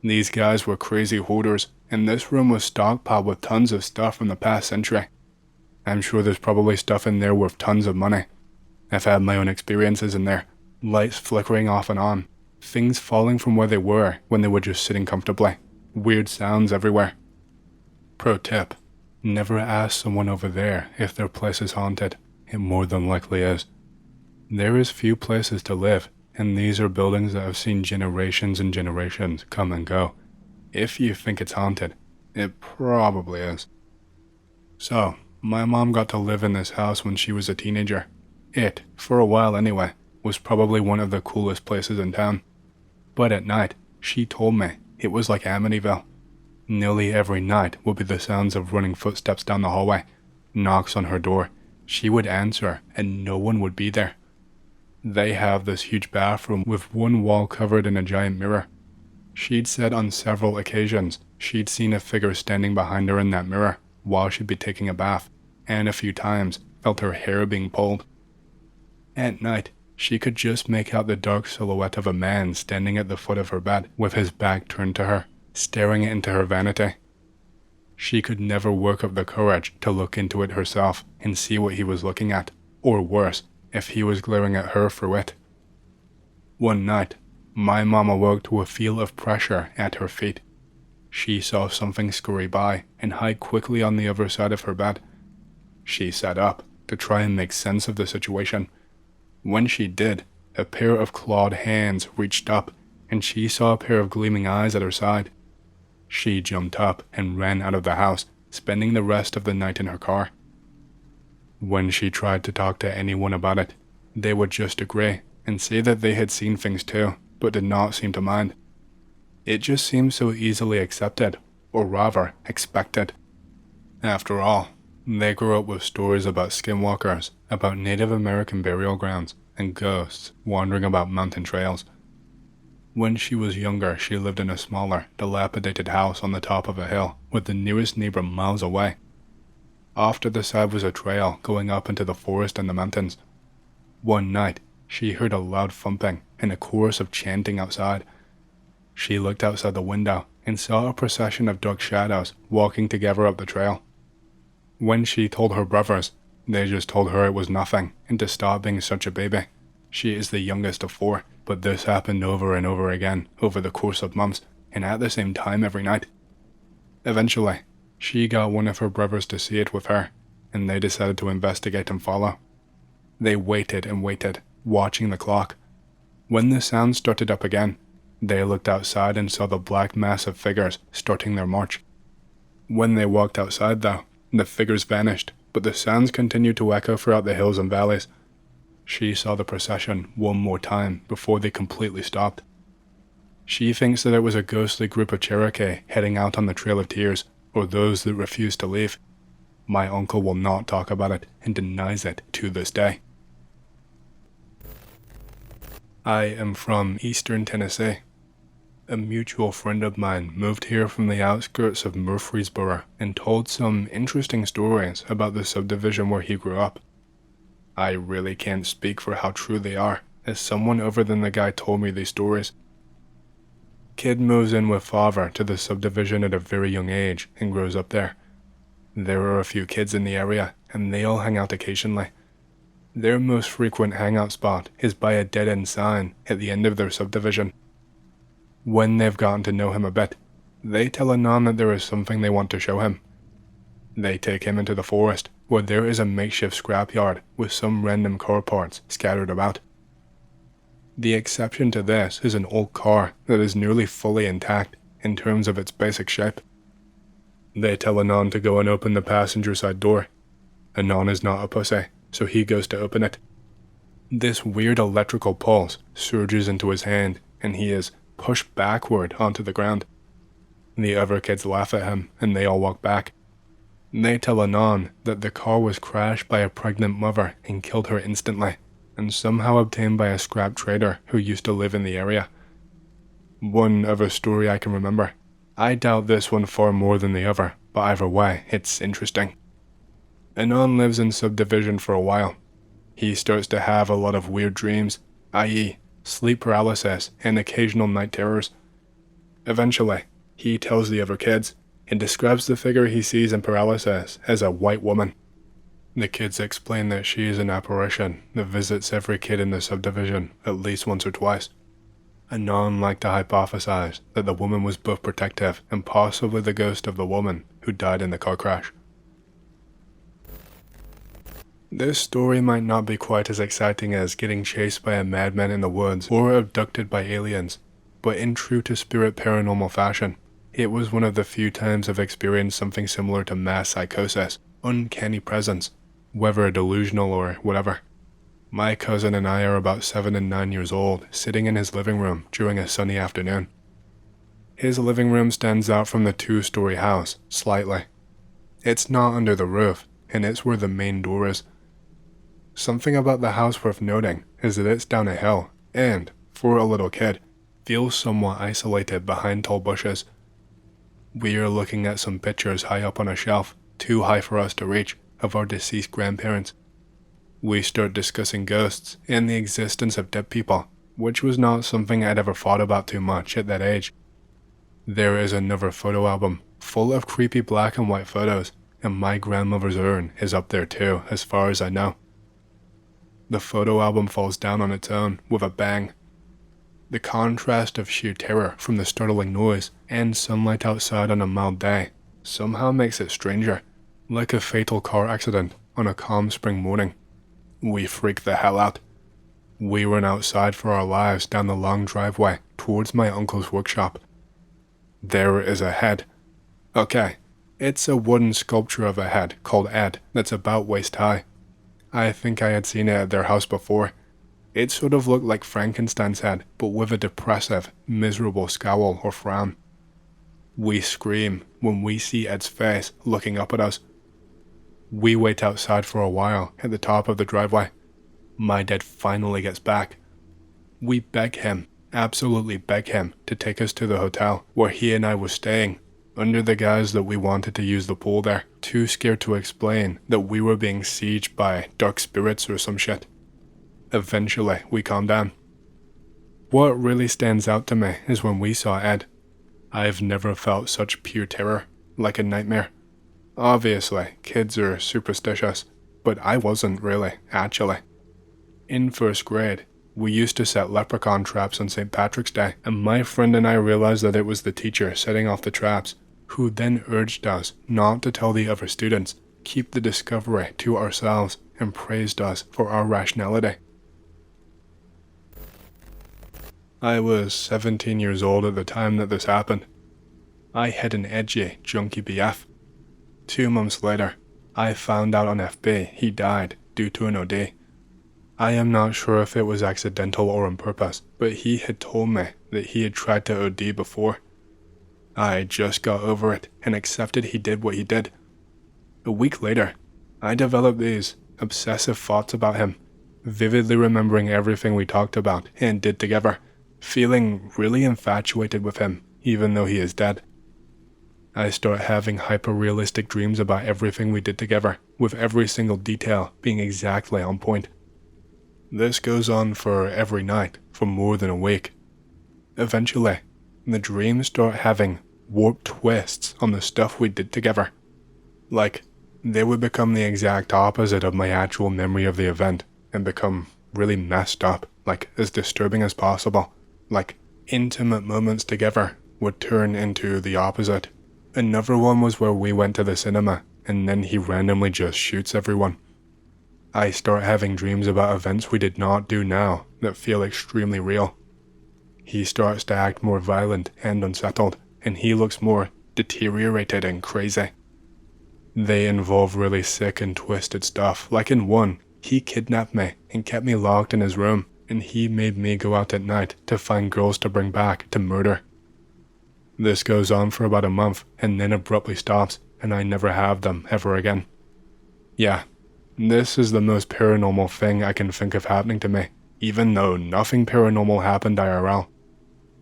These guys were crazy hoarders, and this room was stockpiled with tons of stuff from the past century. I'm sure there's probably stuff in there worth tons of money. I've had my own experiences in there, lights flickering off and on, things falling from where they were when they were just sitting comfortably, weird sounds everywhere. Pro tip, never ask someone over there if their place is haunted. It more than likely is. There is few places to live, and these are buildings that have seen generations and generations come and go. If you think it's haunted, it probably is. So, my mom got to live in this house when she was a teenager. It, for a while anyway, was probably one of the coolest places in town. But at night, she told me it was like Amityville. Nearly every night would be the sounds of running footsteps down the hallway, knocks on her door. She would answer and no one would be there. They have this huge bathroom with one wall covered in a giant mirror. She'd said on several occasions she'd seen a figure standing behind her in that mirror while she'd be taking a bath, and a few times felt her hair being pulled. At night, she could just make out the dark silhouette of a man standing at the foot of her bed with his back turned to her, staring into her vanity. She could never work up the courage to look into it herself and see what he was looking at, or worse, if he was glaring at her for it. One night, my mom awoke to a feel of pressure at her feet. She saw something scurry by and hide quickly on the other side of her bed. She sat up to try and make sense of the situation. When she did, a pair of clawed hands reached up, and she saw a pair of gleaming eyes at her side. She jumped up and ran out of the house, spending the rest of the night in her car. When she tried to talk to anyone about it, they would just agree and say that they had seen things too, but did not seem to mind. It just seemed so easily accepted, or rather, expected. After all, they grew up with stories about skinwalkers, about Native American burial grounds, and ghosts wandering about mountain trails. When she was younger, she lived in a smaller, dilapidated house on the top of a hill, with the nearest neighbor miles away. Off to the side was a trail going up into the forest and the mountains. One night, she heard a loud thumping and a chorus of chanting outside. She looked outside the window and saw a procession of dark shadows walking together up the trail. When she told her brothers, they just told her it was nothing and to stop being such a baby. She is the youngest of 4, but this happened over and over again over the course of months and at the same time every night. Eventually, she got one of her brothers to see it with her, and they decided to investigate and follow. They waited and waited, watching the clock. When the sound started up again, they looked outside and saw the black mass of figures starting their march. When they walked outside though, the figures vanished, but the sounds continued to echo throughout the hills and valleys. She saw the procession one more time before they completely stopped. She thinks that it was a ghostly group of Cherokee heading out on the Trail of Tears, or those that refused to leave. My uncle will not talk about it and denies it to this day. I am from Eastern Tennessee. A mutual friend of mine moved here from the outskirts of Murfreesboro and told some interesting stories about the subdivision where he grew up. I really can't speak for how true they are, as someone other than the guy told me these stories. Kid moves in with father to the subdivision at a very young age and grows up there. There are a few kids in the area, and they all hang out occasionally. Their most frequent hangout spot is by a dead-end sign at the end of their subdivision. When they've gotten to know him a bit, they tell Anon that there is something they want to show him. They take him into the forest, where there is a makeshift scrapyard with some random car parts scattered about. The exception to this is an old car that is nearly fully intact in terms of its basic shape. They tell Anon to go and open the passenger side door. Anon is not a pussy, so he goes to open it. This weird electrical pulse surges into his hand, and he is pushed backward onto the ground. The other kids laugh at him, and they all walk back. They tell Anon that the car was crashed by a pregnant mother and killed her instantly, and somehow obtained by a scrap trader who used to live in the area. One other story I can remember. I doubt this one far more than the other, but either way, it's interesting. Anon lives in subdivision for a while. He starts to have a lot of weird dreams, i.e., sleep paralysis and occasional night terrors. Eventually, he tells the other kids and describes the figure he sees in paralysis as a white woman. The kids explain that she is an apparition that visits every kid in the subdivision at least once or twice. Anon liked to hypothesize that the woman was both protective and possibly the ghost of the woman who died in the car crash. This story might not be quite as exciting as getting chased by a madman in the woods or abducted by aliens, but in true to spirit paranormal fashion, it was one of the few times I've experienced something similar to mass psychosis, uncanny presence, whether delusional or whatever. My cousin and I are about 7 and 9 years old, sitting in his living room during a sunny afternoon. His living room stands out from the 2-story house, slightly. It's not under the roof, and it's where the main door is. Something about the house worth noting is that it's down a hill, and, for a little kid, feels somewhat isolated behind tall bushes. We are looking at some pictures high up on a shelf, too high for us to reach, of our deceased grandparents. We start discussing ghosts and the existence of dead people, which was not something I'd ever thought about too much at that age. There is another photo album, full of creepy black and white photos, and my grandmother's urn is up there too, as far as I know. The photo album falls down on its own with a bang. The contrast of sheer terror from the startling noise and sunlight outside on a mild day somehow makes it stranger, like a fatal car accident on a calm spring morning. We freak the hell out. We run outside for our lives down the long driveway towards my uncle's workshop. There is a head. Okay, it's a wooden sculpture of a head called Ed that's about waist high. I think I had seen it at their house before. It sort of looked like Frankenstein's head, but with a depressive, miserable scowl or frown. We scream when we see Ed's face looking up at us. We wait outside for a while at the top of the driveway. My dad finally gets back. We beg him, absolutely beg him, to take us to the hotel where he and I were staying, under the guise that we wanted to use the pool there, too scared to explain that we were being sieged by dark spirits or some shit. Eventually, we calmed down. What really stands out to me is when we saw Ed. I've never felt such pure terror, like a nightmare. Obviously, kids are superstitious, but I wasn't really, actually. In first grade, we used to set leprechaun traps on St. Patrick's Day, and my friend and I realized that it was the teacher setting off the traps, who then urged us not to tell the other students, keep the discovery to ourselves and praised us for our rationality. I was 17 years old at the time that this happened. I had an edgy, junky BF. 2 months later, I found out on FB he died due to an OD. I am not sure if it was accidental or on purpose, but he had told me that he had tried to OD before. I just got over it and accepted he did what he did. A week later, I developed these obsessive thoughts about him, vividly remembering everything we talked about and did together, feeling really infatuated with him, even though he is dead. I start having hyper-realistic dreams about everything we did together, with every single detail being exactly on point. This goes on for every night, for more than a week. Eventually, the dreams start having warped twists on the stuff we did together. Like, they would become the exact opposite of my actual memory of the event, and become really messed up, like as disturbing as possible. Like, intimate moments together would turn into the opposite. Another one was where we went to the cinema, and then he randomly just shoots everyone. I start having dreams about events we did not do now that feel extremely real. He starts to act more violent and unsettled, and he looks more deteriorated and crazy. They involve really sick and twisted stuff, like in one, he kidnapped me and kept me locked in his room, and he made me go out at night to find girls to bring back to murder. This goes on for about a month, and then abruptly stops, and I never have them ever again. Yeah, this is the most paranormal thing I can think of happening to me, even though nothing paranormal happened IRL.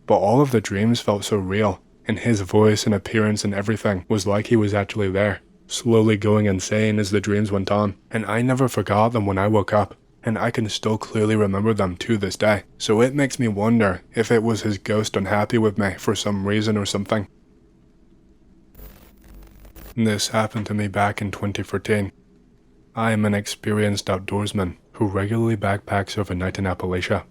But all of the dreams felt so real, and his voice and appearance and everything was like he was actually there, slowly going insane as the dreams went on, and I never forgot them when I woke up, and I can still clearly remember them to this day, so it makes me wonder if it was his ghost unhappy with me for some reason or something. This happened to me back in 2013. I am an experienced outdoorsman who regularly backpacks overnight in Appalachia.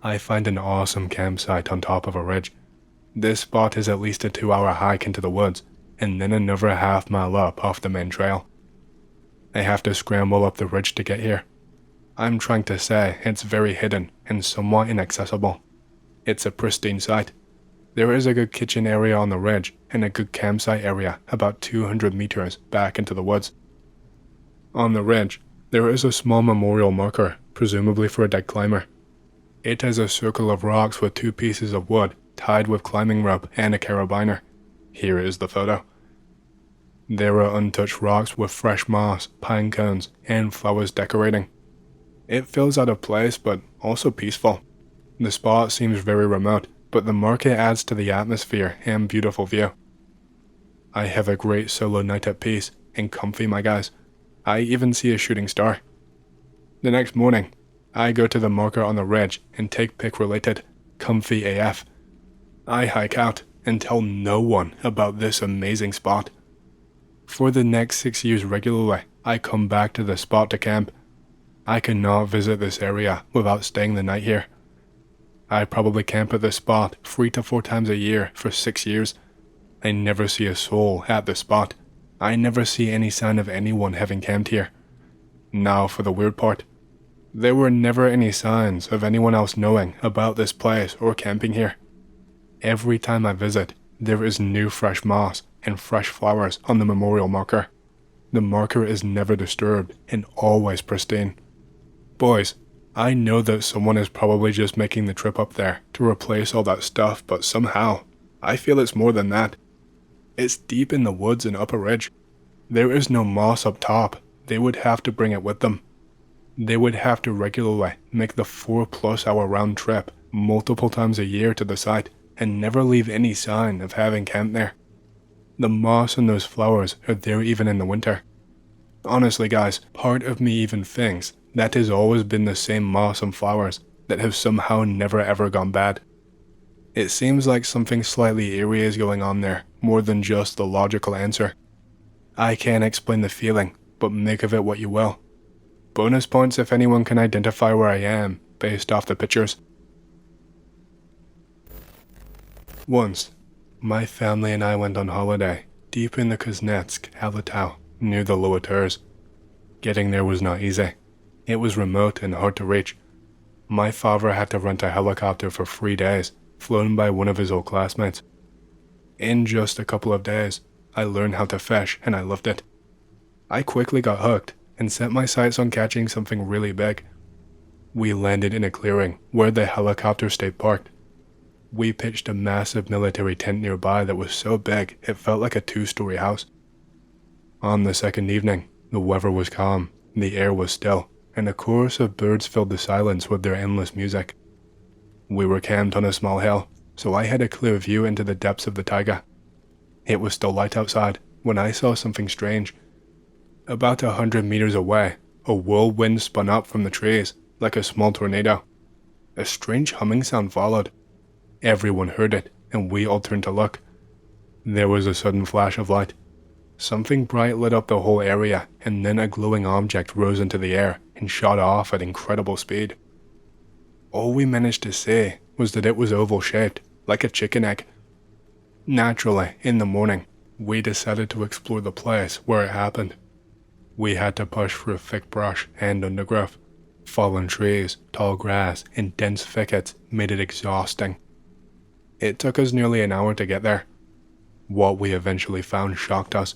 I find an awesome campsite on top of a ridge. This spot is at least a 2-hour hike into the woods, and then another half-mile up off the main trail. I have to scramble up the ridge to get here. I'm trying to say it's very hidden and somewhat inaccessible. It's a pristine site. There is a good kitchen area on the ridge and a good campsite area about 200 meters back into the woods. On the ridge, there is a small memorial marker, presumably for a dead climber. It has a circle of rocks with 2 pieces of wood tied with climbing rope and a carabiner. Here is the photo. There are untouched rocks with fresh moss, pine cones, and flowers decorating. It feels out of place, but also peaceful. The spot seems very remote, but the marker adds to the atmosphere and beautiful view. I have a great solo night at peace, and comfy, my guys. I even see a shooting star. The next morning, I go to the marker on the ridge and take pic related, comfy AF. I hike out and tell no one about this amazing spot. For the next 6 years regularly, I come back to the spot to camp. I cannot visit this area without staying the night here. I probably camp at this spot 3 to 4 times a year for 6 years. I never see a soul at this spot. I never see any sign of anyone having camped here. Now for the weird part. There were never any signs of anyone else knowing about this place or camping here. Every time I visit, there is new fresh moss and fresh flowers on the memorial marker. The marker is never disturbed and always pristine. Boys, I know that someone is probably just making the trip up there to replace all that stuff, but somehow, I feel it's more than that. It's deep in the woods and up a ridge. There is no moss up top. They would have to bring it with them. They would have to regularly make the 4+ hour round trip multiple times a year to the site and never leave any sign of having camped there. The moss and those flowers are there even in the winter. Honestly guys, part of me even thinks that has always been the same moss and flowers that have somehow never ever gone bad. It seems like something slightly eerie is going on there, more than just the logical answer. I can't explain the feeling, but make of it what you will. Bonus points if anyone can identify where I am, based off the pictures. Once, my family and I went on holiday, deep in the Kuznetsk, Alatau, near the lower tiers. Getting there was not easy. It was remote and hard to reach. My father had to rent a helicopter for 3 days, flown by one of his old classmates. In just a couple of days, I learned how to fish and I loved it. I quickly got hooked and set my sights on catching something really big. We landed in a clearing where the helicopter stayed parked. We pitched a massive military tent nearby that was so big it felt like a 2-story house. On the second evening, the weather was calm, the air was still, and a chorus of birds filled the silence with their endless music. We were camped on a small hill, so I had a clear view into the depths of the taiga. It was still light outside when I saw something strange. About 100 meters away, a whirlwind spun up from the trees like a small tornado. A strange humming sound followed. Everyone heard it, and we all turned to look. There was a sudden flash of light. Something bright lit up the whole area, and then a glowing object rose into the air and shot off at incredible speed. All we managed to see was that it was oval-shaped, like a chicken egg. Naturally, in the morning, we decided to explore the place where it happened. We had to push through thick brush and undergrowth. Fallen trees, tall grass, and dense thickets made it exhausting. It took us nearly an hour to get there. What we eventually found shocked us.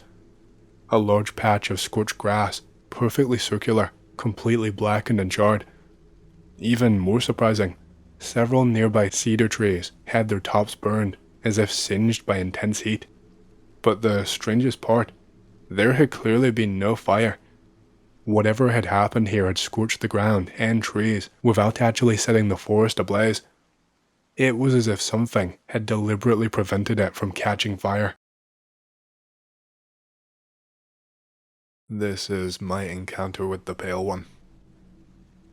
A large patch of scorched grass, perfectly circular, completely blackened and charred. Even more surprising, several nearby cedar trees had their tops burned, as if singed by intense heat. But the strangest part, there had clearly been no fire. Whatever had happened here had scorched the ground and trees without actually setting the forest ablaze. It was as if something had deliberately prevented it from catching fire. This is my encounter with the Pale One.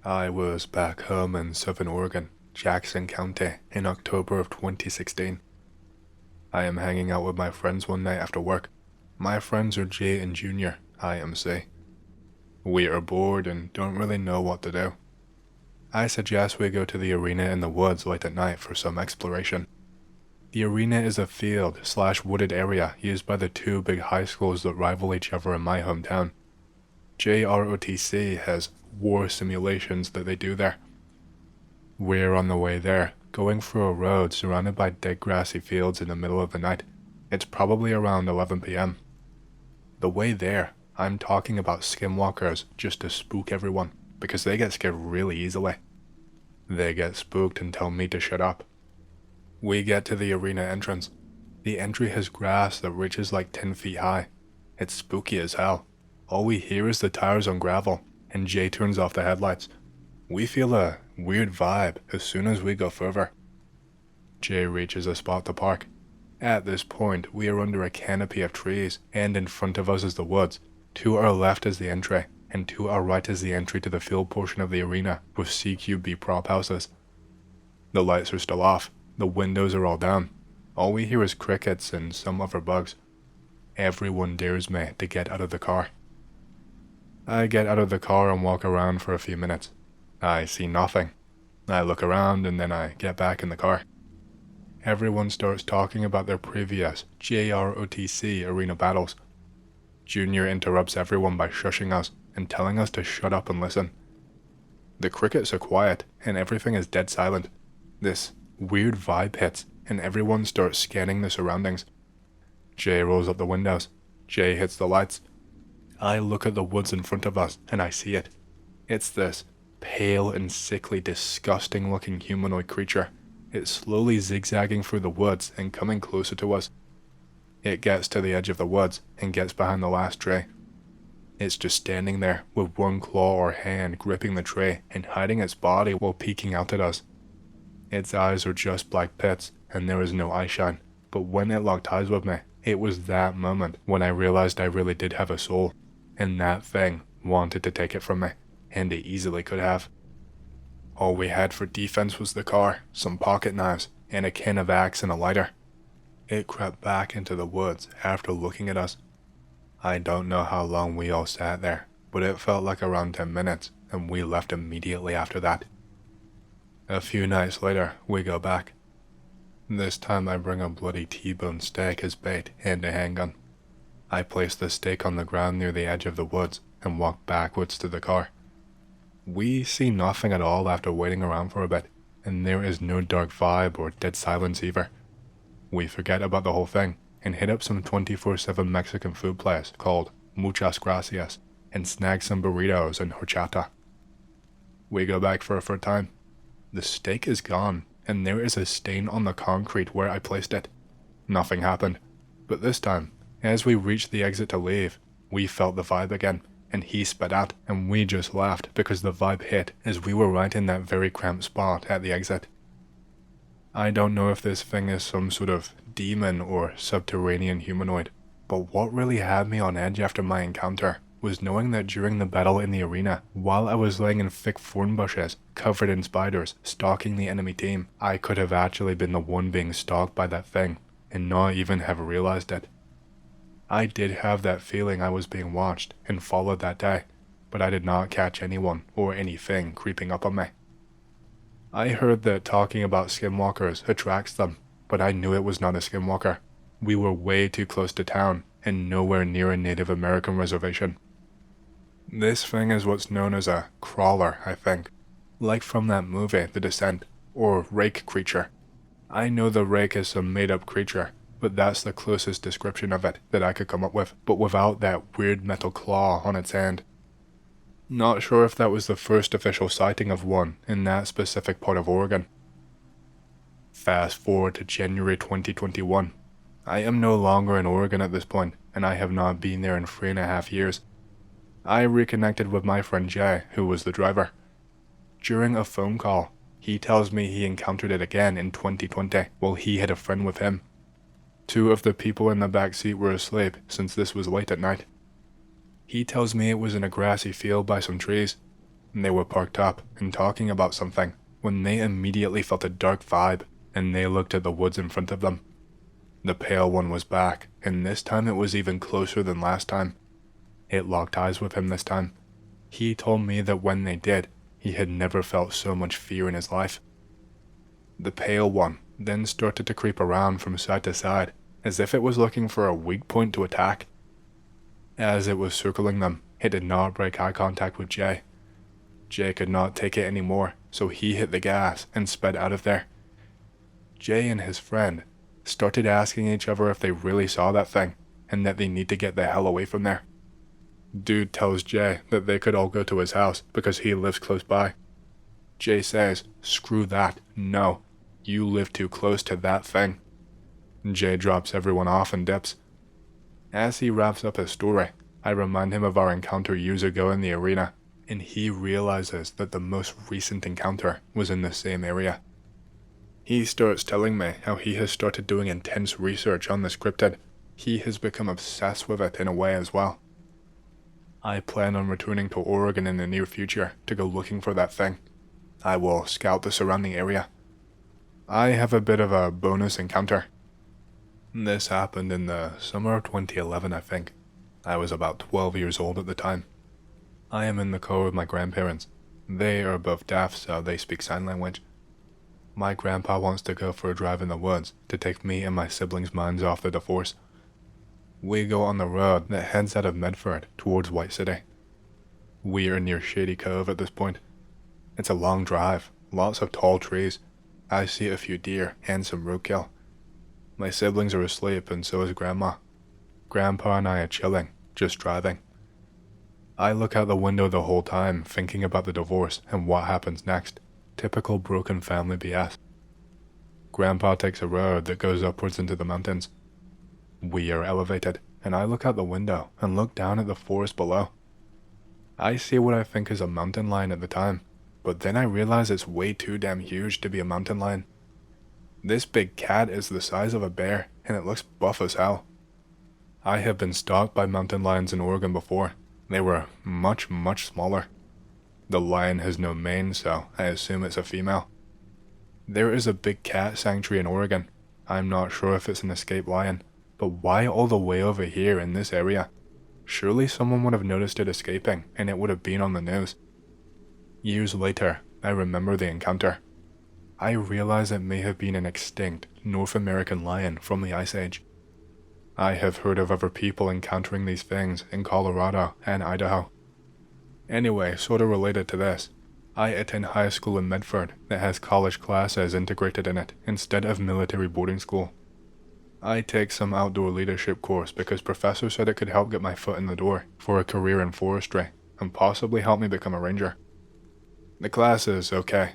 I was back home in Southern Oregon, Jackson County, in October of 2016. I am hanging out with my friends one night after work. My friends are Jay and Junior, IMC. We are bored and don't really know what to do. I suggest we go to the arena in the woods late at night for some exploration. The arena is a field/wooded area used by the 2 big high schools that rival each other in my hometown. JROTC has war simulations that they do there. We're on the way there, going through a road surrounded by dead grassy fields in the middle of the night. It's probably around 11 p.m. The way there, I'm talking about skinwalkers just to spook everyone, because they get scared really easily. They get spooked and tell me to shut up. We get to the arena entrance. The entry has grass that reaches like 10 feet high. It's spooky as hell. All we hear is the tires on gravel, and Jay turns off the headlights. We feel a weird vibe as soon as we go further. Jay reaches a spot to park. At this point, we are under a canopy of trees, and in front of us is the woods. To our left is the entry, and to our right is the entry to the field portion of the arena with CQB prop houses. The lights are still off, the windows are all down. All we hear is crickets and some other bugs. Everyone dares me to get out of the car. I get out of the car and walk around for a few minutes. I see nothing. I look around and then I get back in the car. Everyone starts talking about their previous JROTC arena battles. Junior interrupts everyone by shushing us and telling us to shut up and listen. The crickets are quiet and everything is dead silent. This weird vibe hits and everyone starts scanning the surroundings. Jay rolls up the windows. Jay hits the lights. I look at the woods in front of us and I see it. It's this pale and sickly, disgusting looking humanoid creature. It's slowly zigzagging through the woods and coming closer to us. It gets to the edge of the woods and gets behind the last tree. It's just standing there with one claw or hand gripping the tree and hiding its body while peeking out at us. Its eyes are just black pits and there is no eyeshine, but when it locked eyes with me, it was that moment when I realized I really did have a soul, and that thing wanted to take it from me, and it easily could have. All we had for defense was the car, some pocket knives, and a can of axe and a lighter. It crept back into the woods after looking at us. I don't know how long we all sat there, but it felt like around 10 minutes, and we left immediately after that. A few nights later, we go back. This time I bring a bloody T-bone steak as bait and a handgun. I placed the stake on the ground near the edge of the woods and walked backwards to the car. We see nothing at all after waiting around for a bit, and there is no dark vibe or dead silence either. We forget about the whole thing and hit up some 24/7 Mexican food place called Muchas Gracias and snag some burritos and horchata. We go back for a third time. The steak is gone, and there is a stain on the concrete where I placed it. Nothing happened, but this time, as we reached the exit to leave, we felt the vibe again, and he sped out, and we just laughed because the vibe hit as we were right in that very cramped spot at the exit. I don't know if this thing is some sort of demon or subterranean humanoid, but what really had me on edge after my encounter was knowing that during the battle in the arena, while I was laying in thick thorn bushes, covered in spiders, stalking the enemy team, I could have actually been the one being stalked by that thing, and not even have realized it. I did have that feeling I was being watched and followed that day, but I did not catch anyone or anything creeping up on me. I heard that talking about skinwalkers attracts them, but I knew it was not a skinwalker. We were way too close to town and nowhere near a Native American reservation. This thing is what's known as a crawler, I think, like from that movie, The Descent, or rake creature. I know the rake is some made-up creature, but that's the closest description of it that I could come up with, but without that weird metal claw on its end. Not sure if that was the first official sighting of one in that specific part of Oregon. Fast forward to January 2021. I am no longer in Oregon at this point, and I have not been there in 3.5 years. I reconnected with my friend Jay, who was the driver. During a phone call, he tells me he encountered it again in 2020 while he had a friend with him. 2 of the people in the back seat were asleep since this was late at night. He tells me it was in a grassy field by some trees, and they were parked up and talking about something when they immediately felt a dark vibe, and they looked at the woods in front of them. The pale one was back, and this time it was even closer than last time. It locked eyes with him this time. He told me that when they did, he had never felt so much fear in his life. The pale one then started to creep around from side to side, as if it was looking for a weak point to attack. As it was circling them, it did not break eye contact with Jay. Jay could not take it anymore, so he hit the gas and sped out of there. Jay and his friend started asking each other if they really saw that thing, and that they need to get the hell away from there. Dude tells Jay that they could all go to his house because he lives close by. Jay says, "Screw that, no, you live too close to that thing." Jay drops everyone off and dips. As he wraps up his story, I remind him of our encounter years ago in the arena, and he realizes that the most recent encounter was in the same area. He starts telling me how he has started doing intense research on this cryptid. He has become obsessed with it in a way as well. I plan on returning to Oregon in the near future to go looking for that thing. I will scout the surrounding area. I have a bit of a bonus encounter. This happened in the summer of 2011, I think. I was about 12 years old at the time. I am in the car with my grandparents. They are both deaf, so they speak sign language. My grandpa wants to go for a drive in the woods to take me and my siblings' minds off the divorce. We go on the road that heads out of Medford towards White City. We are near Shady Cove at this point. It's a long drive, lots of tall trees. I see a few deer and some roadkill. My siblings are asleep and so is Grandma. Grandpa and I are chilling, just driving. I look out the window the whole time thinking about the divorce and what happens next. Typical broken family BS. Grandpa takes a road that goes upwards into the mountains. We are elevated, and I look out the window and look down at the forest below. I see what I think is a mountain lion at the time, but then I realize it's way too damn huge to be a mountain lion. This big cat is the size of a bear, and it looks buff as hell. I have been stalked by mountain lions in Oregon before. They were much, much smaller. The lion has no mane, so I assume it's a female. There is a big cat sanctuary in Oregon. I'm not sure if it's an escaped lion, but why all the way over here in this area? Surely someone would have noticed it escaping, and it would have been on the news. Years later, I remember the encounter. I realize it may have been an extinct North American lion from the Ice Age. I have heard of other people encountering these things in Colorado and Idaho. Anyway, sort of related to this, I attend high school in Medford that has college classes integrated in it instead of military boarding school. I take some outdoor leadership course because professor said it could help get my foot in the door for a career in forestry and possibly help me become a ranger. The class is okay.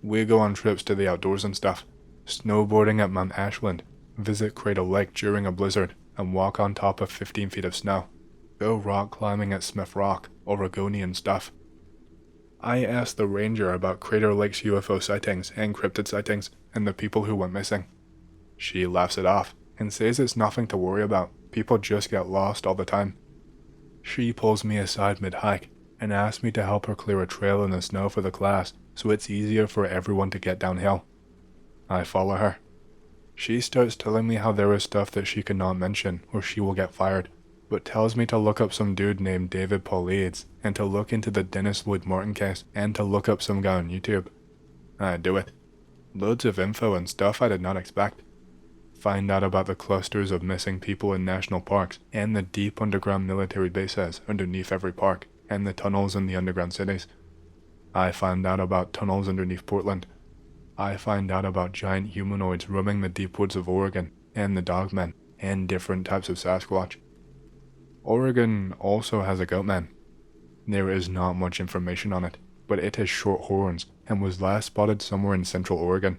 We go on trips to the outdoors and stuff, snowboarding at Mount Ashland, visit Cradle Lake during a blizzard, and walk on top of 15 feet of snow, go rock climbing at Smith Rock, Oregonian stuff. I asked the ranger about Crater Lake's UFO sightings and cryptid sightings and the people who went missing. She laughs it off and says it's nothing to worry about, people just get lost all the time. She pulls me aside mid-hike and asks me to help her clear a trail in the snow for the class so it's easier for everyone to get downhill. I follow her. She starts telling me how there is stuff that she cannot mention or she will get fired, but tells me to look up some dude named David Paulides and to look into the Dennis Lloyd Martin case and to look up some guy on YouTube. I do it. Loads of info and stuff I did not expect. Find out about the clusters of missing people in national parks and the deep underground military bases underneath every park and the tunnels in the underground cities. I find out about tunnels underneath Portland. I find out about giant humanoids roaming the deep woods of Oregon and the Dogmen and different types of Sasquatch. Oregon also has a goatman. There is not much information on it, but it has short horns and was last spotted somewhere in central Oregon.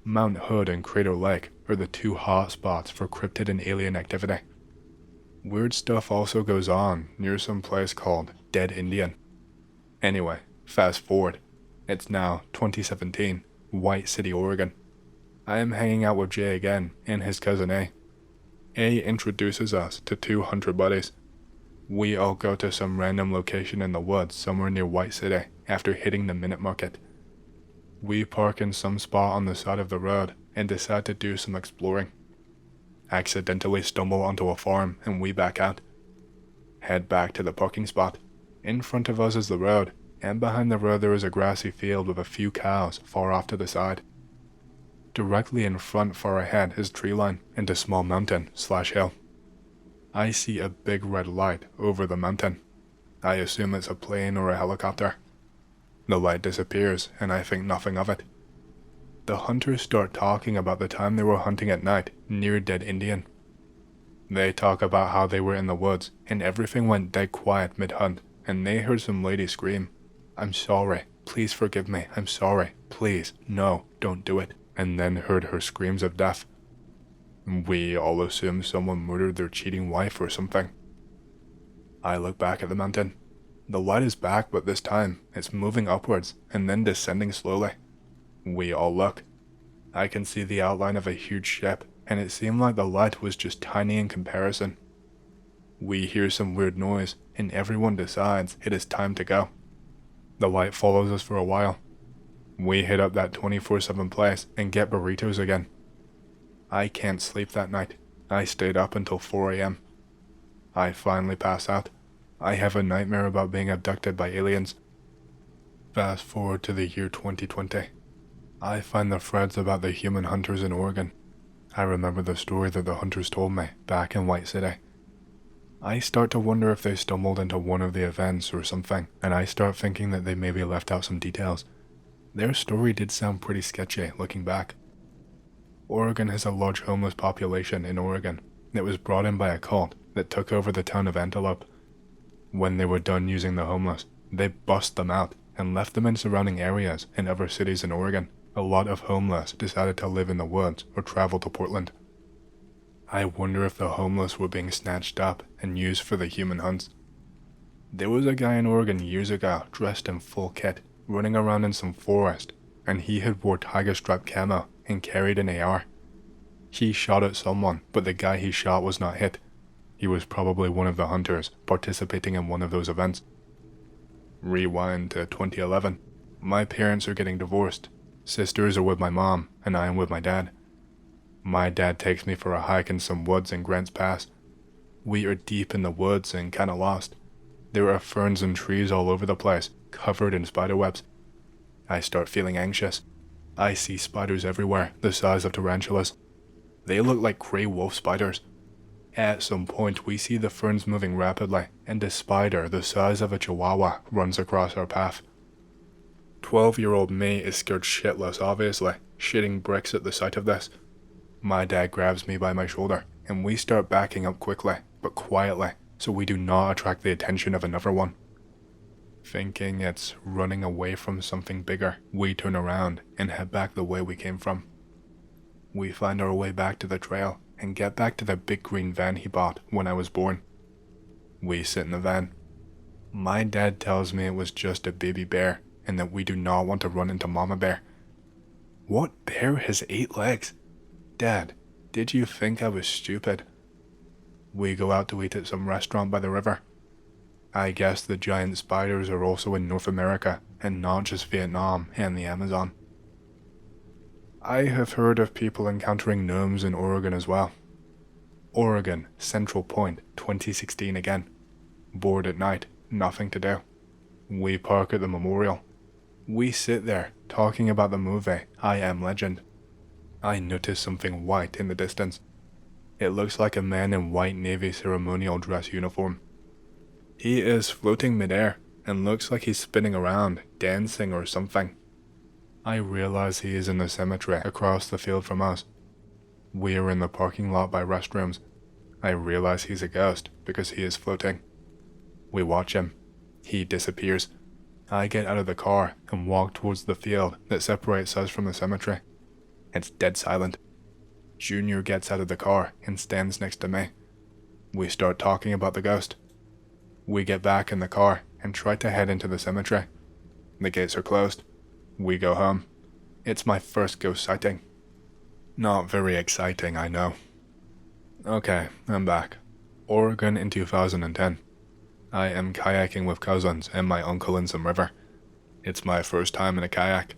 Mount Hood and Crater Lake are the two hot spots for cryptid and alien activity. Weird stuff also goes on near some place called Dead Indian. Anyway, fast forward. It's now 2017, White City, Oregon. I am hanging out with Jay again and his cousin A. A introduces us to two hunter buddies. We all go to some random location in the woods somewhere near White City after hitting the Minute Market. We park in some spot on the side of the road and decide to do some exploring. Accidentally stumble onto a farm and we back out. Head back to the parking spot. In front of us is the road, and behind the road there is a grassy field with a few cows far off to the side. Directly in front far ahead is tree line and a small mountain/hill. I see a big red light over the mountain. I assume it's a plane or a helicopter. The light disappears and I think nothing of it. The hunters start talking about the time they were hunting at night near Dead Indian. They talk about how they were in the woods and everything went dead quiet mid-hunt and they heard some lady scream, "I'm sorry, please forgive me, I'm sorry, please, no, don't do it," and then heard her screams of death. We all assume someone murdered their cheating wife or something. I look back at the mountain. The light is back, but this time it's moving upwards and then descending slowly. We all look. I can see the outline of a huge ship, and it seemed like the light was just tiny in comparison. We hear some weird noise, and everyone decides it is time to go. The light follows us for a while. We hit up that 24/7 place and get burritos again. I can't sleep that night. I stayed up until 4 a.m. I finally pass out. I have a nightmare about being abducted by aliens. Fast forward to the year 2020. I find the threads about the human hunters in Oregon. I remember the story that the hunters told me back in White City. I start to wonder if they stumbled into one of the events or something, and I start thinking that they maybe left out some details. Their story did sound pretty sketchy looking back. Oregon has a large homeless population in Oregon that was brought in by a cult that took over the town of Antelope. When they were done using the homeless, they bust them out and left them in surrounding areas in other cities in Oregon. A lot of homeless decided to live in the woods or travel to Portland. I wonder if the homeless were being snatched up and used for the human hunts. There was a guy in Oregon years ago dressed in full kit, running around in some forest, and he had wore tiger stripe camo and carried an AR. He shot at someone, but the guy he shot was not hit. He was probably one of the hunters participating in one of those events. Rewind to 2011. My parents are getting divorced. Sisters are with my mom, and I am with my dad. My dad takes me for a hike in some woods in Grants Pass. We are deep in the woods and kinda lost. There are ferns and trees all over the place, covered in spider webs. I start feeling anxious. I see spiders everywhere, the size of tarantulas. They look like gray wolf spiders. At some point, we see the ferns moving rapidly, and a spider the size of a chihuahua runs across our path. 12-year-old me is scared shitless, obviously, shitting bricks at the sight of this. My dad grabs me by my shoulder, and we start backing up quickly, but quietly, so we do not attract the attention of another one. Thinking it's running away from something bigger, we turn around and head back the way we came from. We find our way back to the trail and get back to the big green van he bought when I was born. We sit in the van. My dad tells me it was just a baby bear and that we do not want to run into Mama Bear. What bear has 8 legs? Dad, did you think I was stupid? We go out to eat at some restaurant by the river. I guess the giant spiders are also in North America and not just Vietnam and the Amazon. I have heard of people encountering gnomes in Oregon as well. Oregon, Central Point, 2016 again. Bored at night, nothing to do. We park at the memorial. We sit there, talking about the movie I Am Legend. I notice something white in the distance. It looks like a man in white Navy ceremonial dress uniform. He is floating midair and looks like he's spinning around, dancing or something. I realize he is in the cemetery across the field from us. We are in the parking lot by restrooms. I realize he's a ghost because he is floating. We watch him. He disappears. I get out of the car and walk towards the field that separates us from the cemetery. It's dead silent. Junior gets out of the car and stands next to me. We start talking about the ghost. We get back in the car and try to head into the cemetery. The gates are closed. We go home. It's my first ghost sighting. Not very exciting, I know. Okay, I'm back. Oregon in 2010. I am kayaking with cousins and my uncle in some river. It's my first time in a kayak.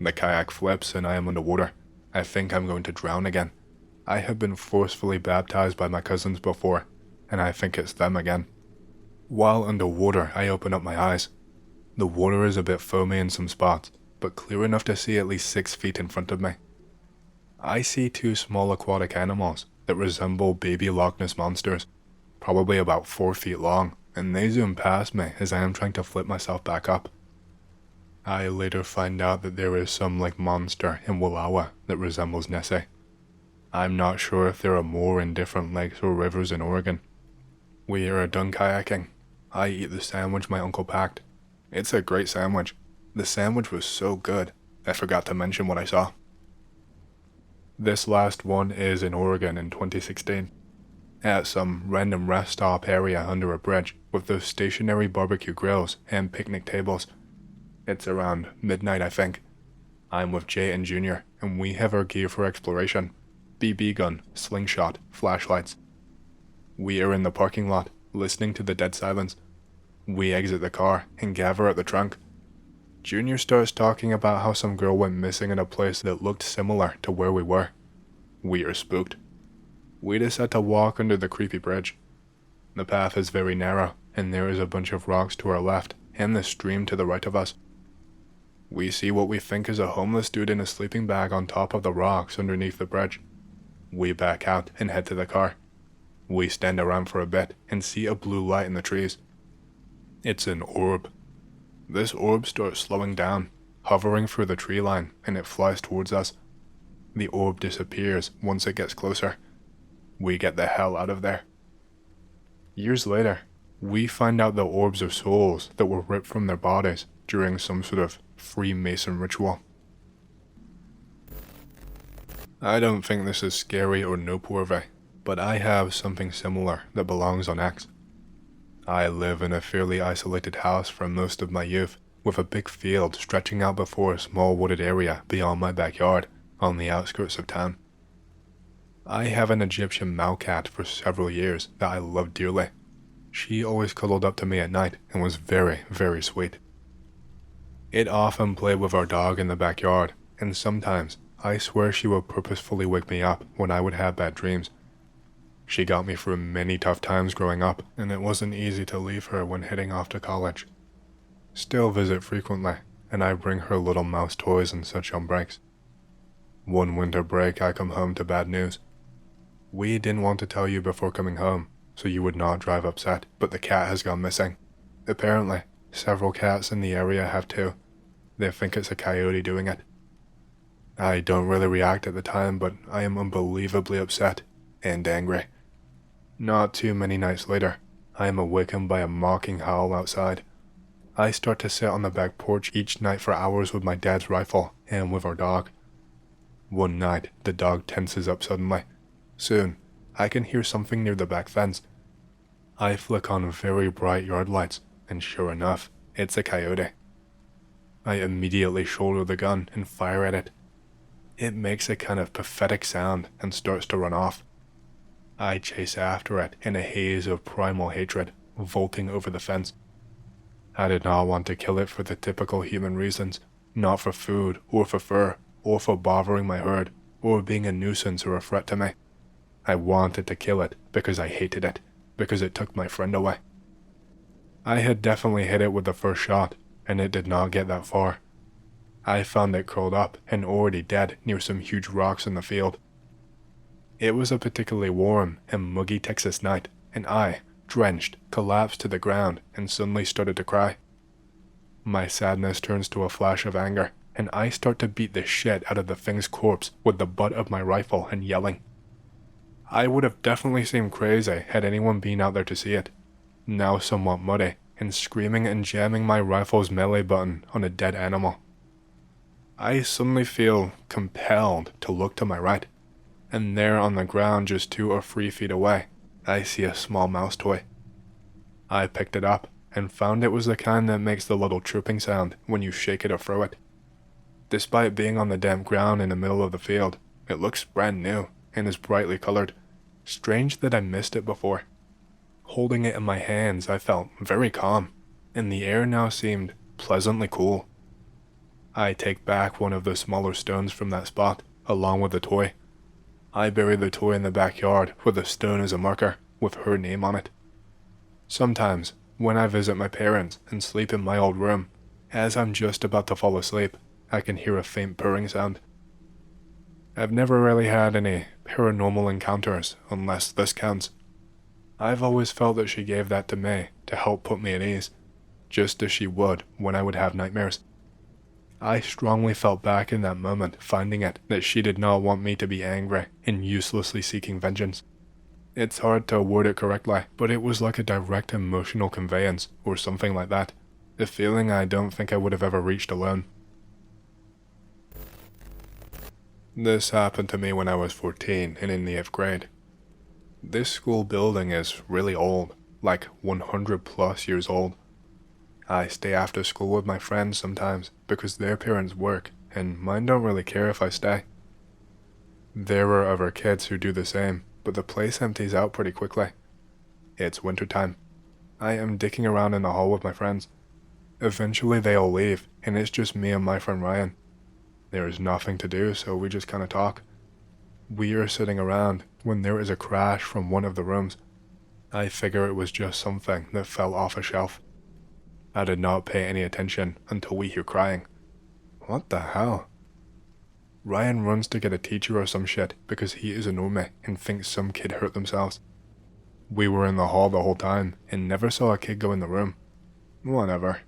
The kayak flips and I am underwater. I think I'm going to drown again. I have been forcefully baptized by my cousins before, and I think it's them again. While underwater, I open up my eyes. The water is a bit foamy in some spots, but clear enough to see at least 6 feet in front of me. I see 2 small aquatic animals that resemble baby Loch Ness monsters, probably about 4 feet long, and they zoom past me as I am trying to flip myself back up. I later find out that there is some lake monster in Wallowa that resembles Nessie. I'm not sure if there are more in different lakes or rivers in Oregon. We are done kayaking. I eat the sandwich my uncle packed. It's a great sandwich. The sandwich was so good, I forgot to mention what I saw. This last one is in Oregon in 2016. At some random rest stop area under a bridge with those stationary barbecue grills and picnic tables. It's around midnight, I think. I'm with Jay and Junior, and we have our gear for exploration. BB gun, slingshot, flashlights. We are in the parking lot, listening to the dead silence. We exit the car and gather at the trunk. Junior starts talking about how some girl went missing in a place that looked similar to where we were. We are spooked. We decide to walk under the creepy bridge. The path is very narrow, and there is a bunch of rocks to our left and the stream to the right of us. We see what we think is a homeless dude in a sleeping bag on top of the rocks underneath the bridge. We back out and head to the car. We stand around for a bit and see a blue light in the trees. It's an orb. This orb starts slowing down, hovering through the tree line, and it flies towards us. The orb disappears once it gets closer. We get the hell out of there. Years later, we find out the orbs are souls that were ripped from their bodies during some sort of Freemason ritual. I don't think this is scary or noteworthy, but I have something similar that belongs on X. I live in a fairly isolated house for most of my youth, with a big field stretching out before a small wooded area beyond my backyard, on the outskirts of town. I have an Egyptian moucat for several years that I love dearly. She always cuddled up to me at night and was very, very sweet. It often played with our dog in the backyard, and sometimes I swear she would purposefully wake me up when I would have bad dreams. She got me through many tough times growing up, and it wasn't easy to leave her when heading off to college. Still visit frequently, and I bring her little mouse toys and such on breaks. One winter break I come home to bad news. We didn't want to tell you before coming home, so you would not drive upset, but the cat has gone missing. Apparently, several cats in the area have too. They think it's a coyote doing it. I don't really react at the time, but I am unbelievably upset and angry. Not too many nights later, I am awakened by a mocking howl outside. I start to sit on the back porch each night for hours with my dad's rifle and with our dog. One night, the dog tenses up suddenly. Soon, I can hear something near the back fence. I flick on very bright yard lights, and sure enough, it's a coyote. I immediately shoulder the gun and fire at it. It makes a kind of pathetic sound and starts to run off. I chase after it in a haze of primal hatred, vaulting over the fence. I did not want to kill it for the typical human reasons, not for food or for fur, or for bothering my herd, or being a nuisance or a threat to me. I wanted to kill it because I hated it, because it took my friend away. I had definitely hit it with the first shot, and it did not get that far. I found it curled up and already dead near some huge rocks in the field. It was a particularly warm and muggy Texas night, and I, drenched, collapsed to the ground and suddenly started to cry. My sadness turns to a flash of anger, and I start to beat the shit out of the thing's corpse with the butt of my rifle and yelling. I would have definitely seemed crazy had anyone been out there to see it, now somewhat muddy, and screaming and jamming my rifle's melee button on a dead animal. I suddenly feel compelled to look to my right, and there on the ground just 2 or 3 feet away, I see a small mouse toy. I picked it up and found it was the kind that makes the little chirping sound when you shake it or throw it. Despite being on the damp ground in the middle of the field, it looks brand new and is brightly colored. Strange that I missed it before. Holding it in my hands, I felt very calm, and the air now seemed pleasantly cool. I take back one of the smaller stones from that spot, along with the toy. I bury the toy in the backyard with the stone as a marker, with her name on it. Sometimes, when I visit my parents and sleep in my old room, as I'm just about to fall asleep, I can hear a faint purring sound. I've never really had any paranormal encounters, unless this counts. I've always felt that she gave that to me to help put me at ease, just as she would when I would have nightmares. I strongly felt back in that moment finding it that she did not want me to be angry and uselessly seeking vengeance. It's hard to word it correctly, but it was like a direct emotional conveyance or something like that, a feeling I don't think I would have ever reached alone. This happened to me when I was 14 and in the 8th grade. This school building is really old, like 100 plus years old. I stay after school with my friends sometimes because their parents work and mine don't really care if I stay. There are other kids who do the same, but the place empties out pretty quickly. It's wintertime. I am dicking around in the hall with my friends. Eventually they all leave, and it's just me and my friend Ryan. There is nothing to do, so we just kind of talk. We are sitting around when there is a crash from one of the rooms. I figure it was just something that fell off a shelf. I did not pay any attention until we hear crying. What the hell? Ryan runs to get a teacher or some shit because he is a normie and thinks some kid hurt themselves. We were in the hall the whole time and never saw a kid go in the room. Whatever.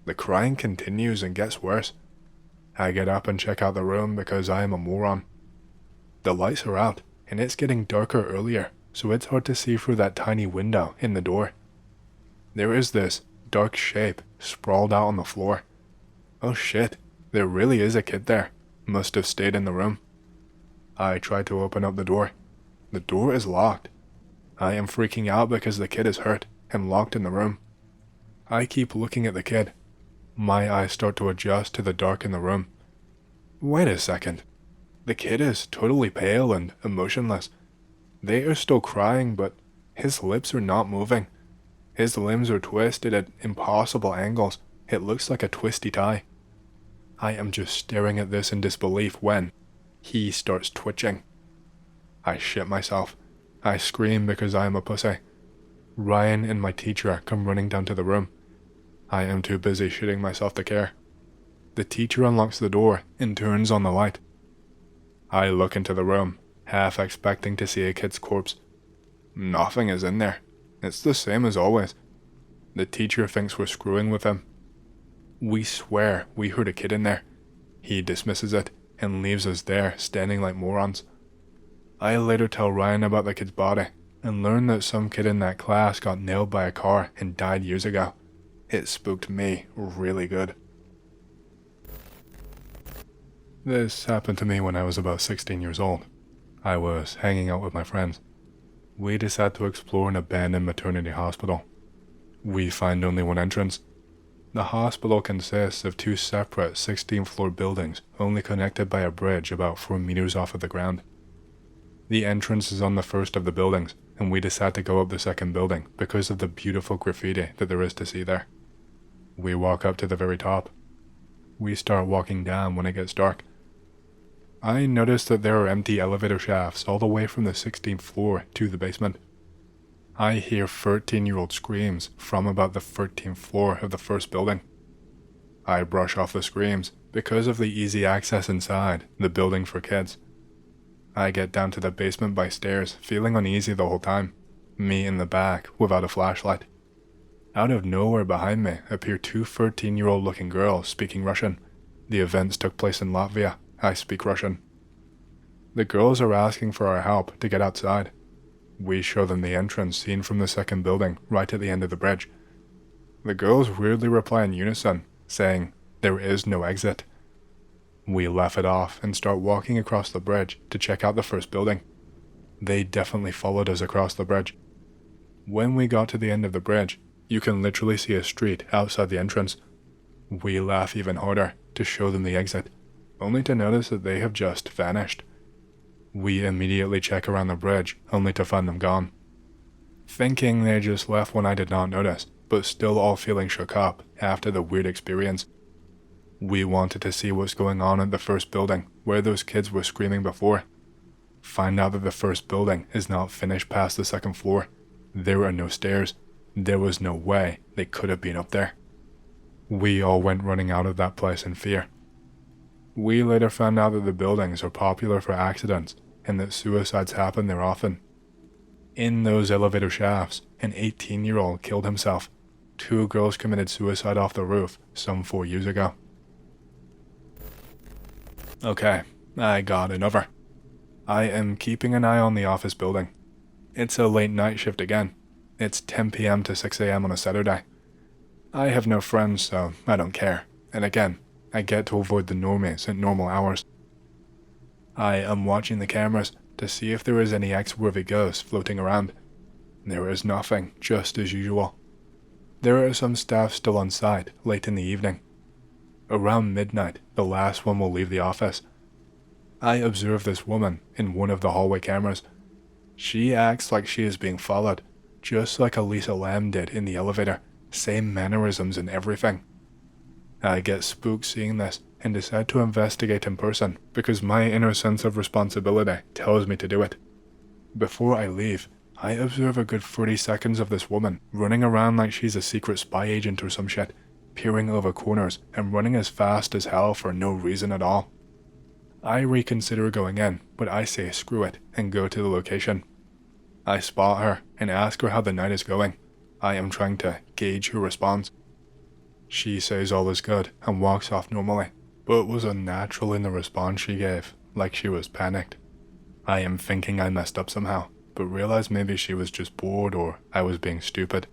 The crying continues and gets worse. I get up and check out the room because I am a moron. The lights are out and it's getting darker earlier, so it's hard to see through that tiny window in the door. There is this dark shape sprawled out on the floor. Oh shit, there really is a kid there. Must have stayed in the room. I try to open up the door. The door is locked. I am freaking out because the kid is hurt and locked in the room. I keep looking at the kid. My eyes start to adjust to the dark in the room. Wait a second. The kid is totally pale and emotionless. They are still crying, but his lips are not moving. His limbs are twisted at impossible angles. It looks like a twisty tie. I am just staring at this in disbelief when he starts twitching. I shit myself. I scream because I am a pussy. Ryan and my teacher come running down to the room. I am too busy shitting myself to care. The teacher unlocks the door and turns on the light. I look into the room, half expecting to see a kid's corpse. Nothing is in there. It's the same as always. The teacher thinks we're screwing with him. We swear we heard a kid in there. He dismisses it and leaves us there standing like morons. I later tell Ryan about the kid's body and learn that some kid in that class got nailed by a car and died years ago. It spooked me really good. This happened to me when I was about 16 years old. I was hanging out with my friends. We decided to explore an abandoned maternity hospital. We find only one entrance. The hospital consists of 2 separate 16th-floor buildings, only connected by a bridge about 4 meters off of the ground. The entrance is on the first of the buildings, and we decide to go up the second building because of the beautiful graffiti that there is to see there. We walk up to the very top. We start walking down when it gets dark. I notice that there are empty elevator shafts all the way from the 16th floor to the basement. I hear 13-year-old screams from about the 13th floor of the first building. I brush off the screams because of the easy access inside the building for kids. I get down to the basement by stairs, feeling uneasy the whole time, me in the back without a flashlight. Out of nowhere behind me appear 2 13-year-old looking girls speaking Russian. The events took place in Latvia. I speak Russian. The girls are asking for our help to get outside. We show them the entrance seen from the second building right at the end of the bridge. The girls weirdly reply in unison, saying, "There is no exit." We laugh it off and start walking across the bridge to check out the first building. They definitely followed us across the bridge. When we got to the end of the bridge, you can literally see a street outside the entrance. We laugh even harder to show them the exit, only to notice that they have just vanished. We immediately check around the bridge, only to find them gone. Thinking they just left when I did not notice, but still all feeling shook up after the weird experience. We wanted to see what's going on at the first building, where those kids were screaming before. Find out that the first building is not finished past the second floor. There are no stairs. There was no way they could have been up there. We all went running out of that place in fear. We later found out that the buildings are popular for accidents and that suicides happen there often. In those elevator shafts, an 18-year-old killed himself. 2 girls committed suicide off the roof some 4 years ago. Okay, I got another. I am keeping an eye on the office building. It's a late night shift again. It's 10 p.m. to 6 a.m. on a Saturday. I have no friends, so I don't care. And again, I get to avoid the normies at normal hours. I am watching the cameras to see if there is any X-worthy ghosts floating around. There is nothing, just as usual. There are some staff still on site late in the evening. Around midnight, the last one will leave the office. I observe this woman in one of the hallway cameras. She acts like she is being followed, just like Elisa Lam did in the elevator, same mannerisms and everything. I get spooked seeing this and decide to investigate in person because my inner sense of responsibility tells me to do it. Before I leave, I observe a good 30 seconds of this woman running around like she's a secret spy agent or some shit, peering over corners and running as fast as hell for no reason at all. I reconsider going in, but I say screw it and go to the location. I spot her and ask her how the night is going. I am trying to gauge her response. She says all is good and walks off normally, but was unnatural in the response she gave, like she was panicked. I am thinking I messed up somehow, but realize maybe she was just bored or I was being stupid.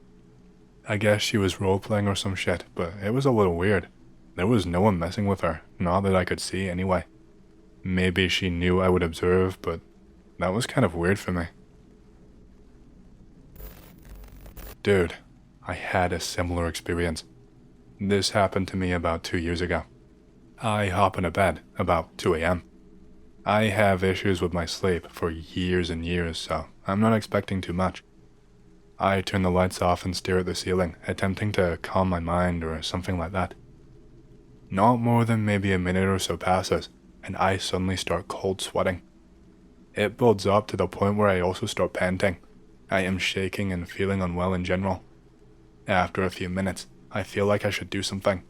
I guess she was role-playing or some shit, but it was a little weird. There was no one messing with her, not that I could see anyway. Maybe she knew I would observe, but that was kind of weird for me. Dude, I had a similar experience. This happened to me about 2 years ago. I hop into bed about 2 a.m. I have issues with my sleep for years and years, so I'm not expecting too much. I turn the lights off and stare at the ceiling, attempting to calm my mind or something like that. Not more than maybe a minute or so passes, and I suddenly start cold sweating. It builds up to the point where I also start panting. I am shaking and feeling unwell in general. After a few minutes, I feel like I should do something.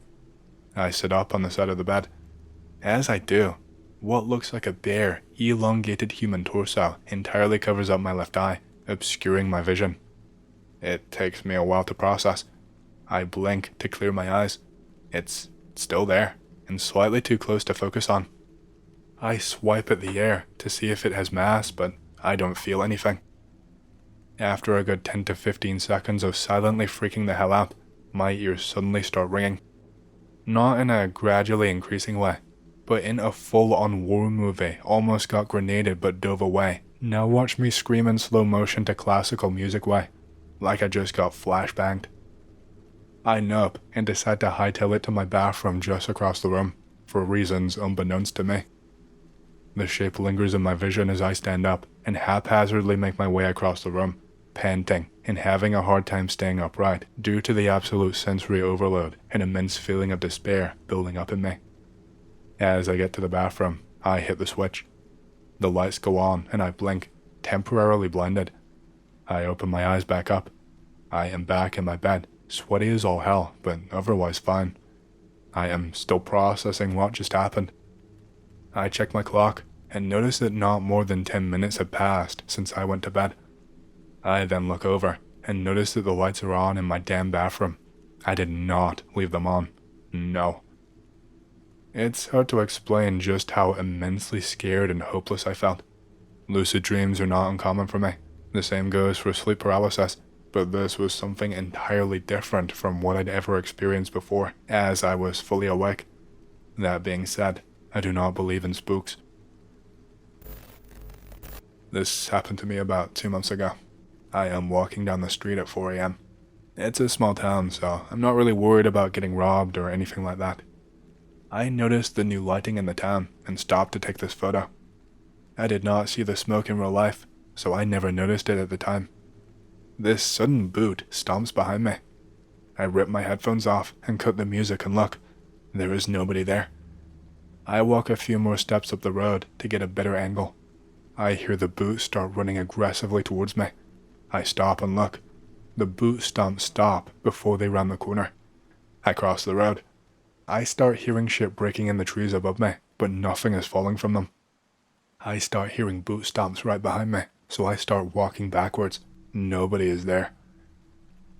I sit up on the side of the bed. As I do, What looks like a bare, elongated human torso entirely covers up my left eye, obscuring my vision. It takes me a while to process. I blink to clear my eyes. It's still there, and slightly too close to focus on. I swipe at the air to see if it has mass, but I don't feel anything. After a good 10 to 15 seconds of silently freaking the hell out, my ears suddenly start ringing. Not in a gradually increasing way, but in a full-on war movie, almost got grenaded but dove away. Now watch me scream in slow motion to classical music way, like I just got flashbanged. I nub and decide to hightail it to my bathroom just across the room, for reasons unbeknownst to me. The shape lingers in my vision as I stand up and haphazardly make my way across the room, panting and having a hard time staying upright due to the absolute sensory overload and immense feeling of despair building up in me. As I get to the bathroom, I hit the switch. The lights go on and I blink, temporarily blinded. I open my eyes back up. I am back in my bed, sweaty as all hell, but otherwise fine. I am still processing what just happened. I check my clock and notice that not more than 10 minutes had passed since I went to bed. I then look over and notice that the lights are on in my damn bathroom. I did not leave them on. No. It's hard to explain just how immensely scared and hopeless I felt. Lucid dreams are not uncommon for me. The same goes for sleep paralysis, but this was something entirely different from what I'd ever experienced before, as I was fully awake. That being said, I do not believe in spooks. This happened to me about 2 months ago. I am walking down the street at 4 a.m. It's a small town, so I'm not really worried about getting robbed or anything like that. I noticed the new lighting in the town and stopped to take this photo. I did not see the smoke in real life, so I never noticed it at the time. This sudden boot stomps behind me. I rip my headphones off and cut the music and look. There is nobody there. I walk a few more steps up the road to get a better angle. I hear the boot start running aggressively towards me. I stop and look. The boot stomps stop before they round the corner. I cross the road. I start hearing shit breaking in the trees above me, but nothing is falling from them. I start hearing boot stomps right behind me, so I start walking backwards. Nobody is there.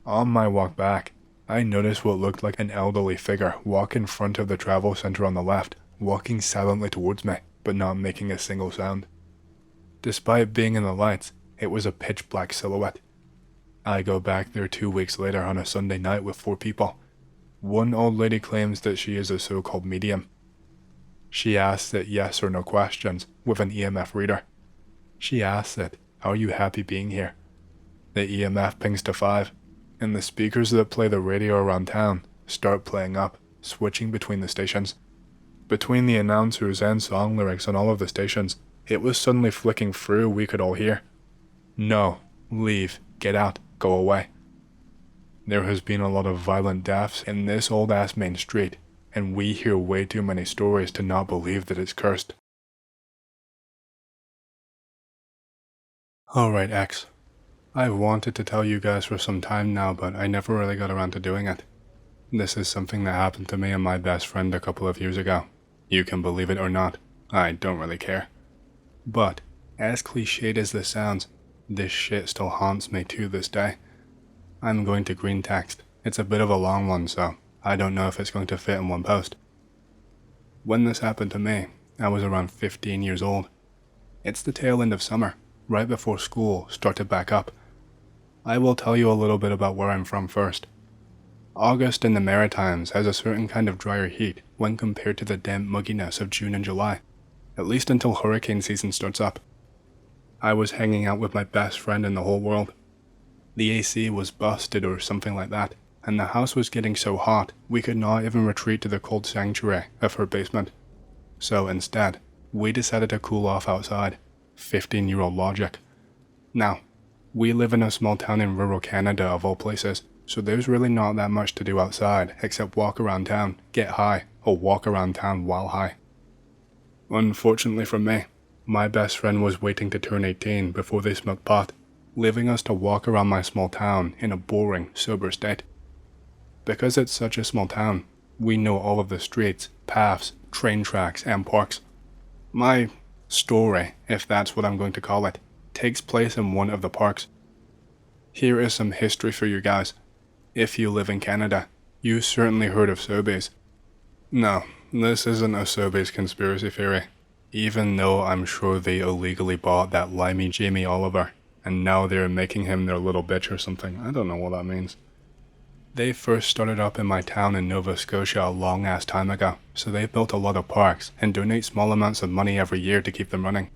On my walk back, I notice what looked like an elderly figure walk in front of the travel center on the left, walking silently towards me, but not making a single sound. Despite being in the lights, it was a pitch black silhouette. I go back there 2 weeks later on a Sunday night with 4 people. One old lady claims that she is a so-called medium. She asks it yes or no questions with an EMF reader. She asks it, "Are you happy being here?" The EMF pings to 5, and the speakers that play the radio around town start playing up, switching between the stations. Between the announcers and song lyrics on all of the stations, it was suddenly flicking through we could all hear. "No, leave, get out, go away." There has been a lot of violent deaths in this old-ass main street, and we hear way too many stories to not believe that it's cursed. Alright, X. I've wanted to tell you guys for some time now, but I never really got around to doing it. This is something that happened to me and my best friend a couple of years ago. You can believe it or not, I don't really care. But, as cliched as this sounds, this shit still haunts me to this day. I'm going to green text. It's a bit of a long one, so I don't know if it's going to fit in one post. When this happened to me, I was around 15 years old. It's the tail end of summer, right before school started back up. I will tell you a little bit about where I'm from first. August in the Maritimes has a certain kind of drier heat when compared to the damp mugginess of June and July, at least until hurricane season starts up. I was hanging out with my best friend in the whole world. The AC was busted or something like that, and the house was getting so hot we could not even retreat to the cold sanctuary of her basement. So instead, we decided to cool off outside. 15-year-old logic. Now, we live in a small town in rural Canada of all places, so there's really not that much to do outside except walk around town, get high, or walk around town while high. Unfortunately for me, my best friend was waiting to turn 18 before they smoked pot, leaving us to walk around my small town in a boring, sober state. Because it's such a small town, we know all of the streets, paths, train tracks, and parks. My story, if that's what I'm going to call it, takes place in one of the parks. Here is some history for you guys. If you live in Canada, you certainly heard of Sobeys. No, this isn't a Sobeys conspiracy theory, even though I'm sure they illegally bought that limey Jamie Oliver, and now they're making him their little bitch or something. I don't know what that means. They first started up in my town in Nova Scotia a long ass time ago, so they've built a lot of parks and donate small amounts of money every year to keep them running.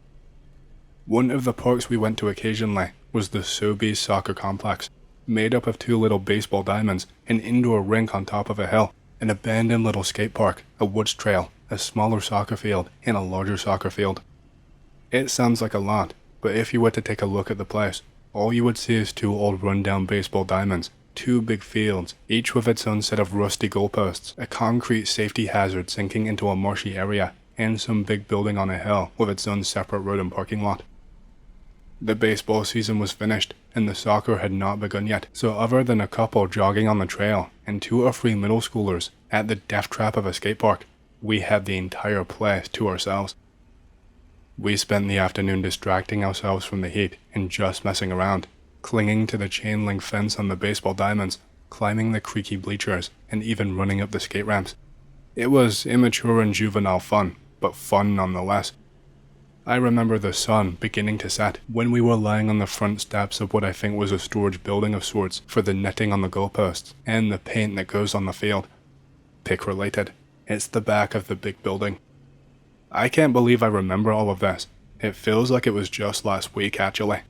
One of the parks we went to occasionally was the Sobeys Soccer Complex, made up of 2 little baseball diamonds, an indoor rink on top of a hill, an abandoned little skate park, a woods trail, a smaller soccer field, and a larger soccer field. It sounds like a lot, but if you were to take a look at the place, all you would see is 2 old run-down baseball diamonds, 2 big fields, each with its own set of rusty goalposts, a concrete safety hazard sinking into a marshy area, and some big building on a hill with its own separate road and parking lot. The baseball season was finished, and the soccer had not begun yet, so other than a couple jogging on the trail, and 2 or 3 middle schoolers at the death trap of a skate park, we had the entire place to ourselves. We spent the afternoon distracting ourselves from the heat and just messing around, clinging to the chain link fence on the baseball diamonds, climbing the creaky bleachers, and even running up the skate ramps. It was immature and juvenile fun, but fun nonetheless. I remember the sun beginning to set when we were lying on the front steps of what I think was a storage building of sorts for the netting on the goalposts and the paint that goes on the field. Pick related, it's the back of the big building. I can't believe I remember all of this. It feels like it was just last week actually.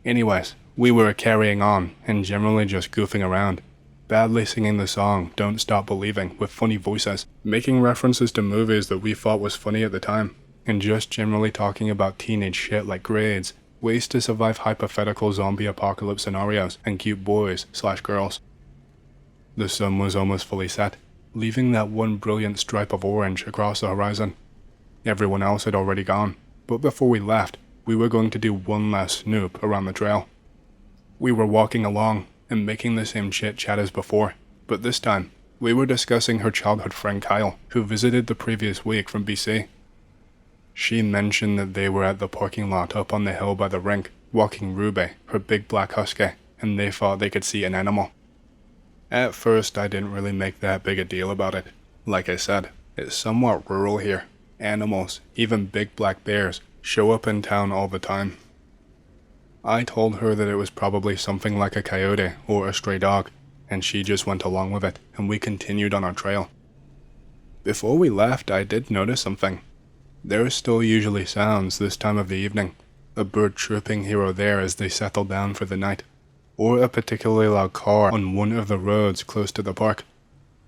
Anyways, we were carrying on and generally just goofing around, badly singing the song Don't Stop Believing with funny voices, making references to movies that we thought was funny at the time, and just generally talking about teenage shit like grades, ways to survive hypothetical zombie apocalypse scenarios, and cute boys/girls. The sun was almost fully set, leaving that one brilliant stripe of orange across the horizon. Everyone else had already gone, but before we left, we were going to do one last snoop around the trail. We were walking along and making the same chit-chat as before, but this time, we were discussing her childhood friend Kyle, who visited the previous week from BC. She mentioned that they were at the parking lot up on the hill by the rink, walking Ruby, her big black husky, and they thought they could see an animal. At first, I didn't really make that big a deal about it. Like I said, it's somewhat rural here. Animals, even big black bears, show up in town all the time. I told her that it was probably something like a coyote or a stray dog, and she just went along with it, and we continued on our trail. Before we left, I did notice something. There still usually sounds this time of the evening, a bird chirping here or there as they settle down for the night, or a particularly loud car on one of the roads close to the park.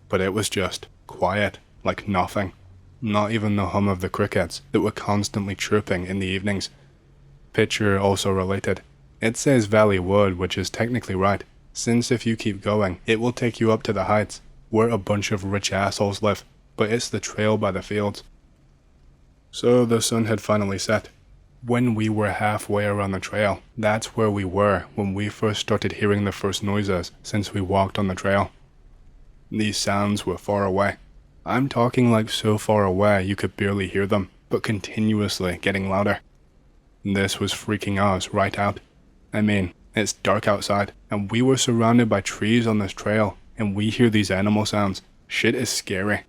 But it was just quiet, like nothing. Not even the hum of the crickets that were constantly chirping in the evenings. Picture also related. It says Valley Wood, which is technically right, since if you keep going, it will take you up to the heights, where a bunch of rich assholes live, but it's the trail by the fields. So the sun had finally set. When we were halfway around the trail, that's where we were when we first started hearing the first noises since we walked on the trail. These sounds were far away. I'm talking like so far away you could barely hear them, but continuously getting louder. This was freaking us right out. I mean, it's dark outside, and we were surrounded by trees on this trail, and we hear these animal sounds. Shit is scary.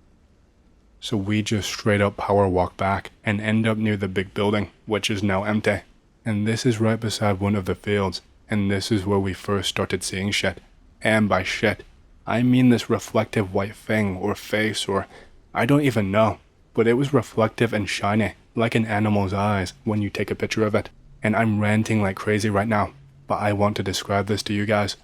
So we just straight up power walk back and end up near the big building, which is now empty. And this is right beside one of the fields, and this is where we first started seeing shit. And by shit, I mean this reflective white thing or face or I don't even know, but it was reflective and shiny, like an animal's eyes when you take a picture of it. And I'm ranting like crazy right now, but I want to describe this to you guys.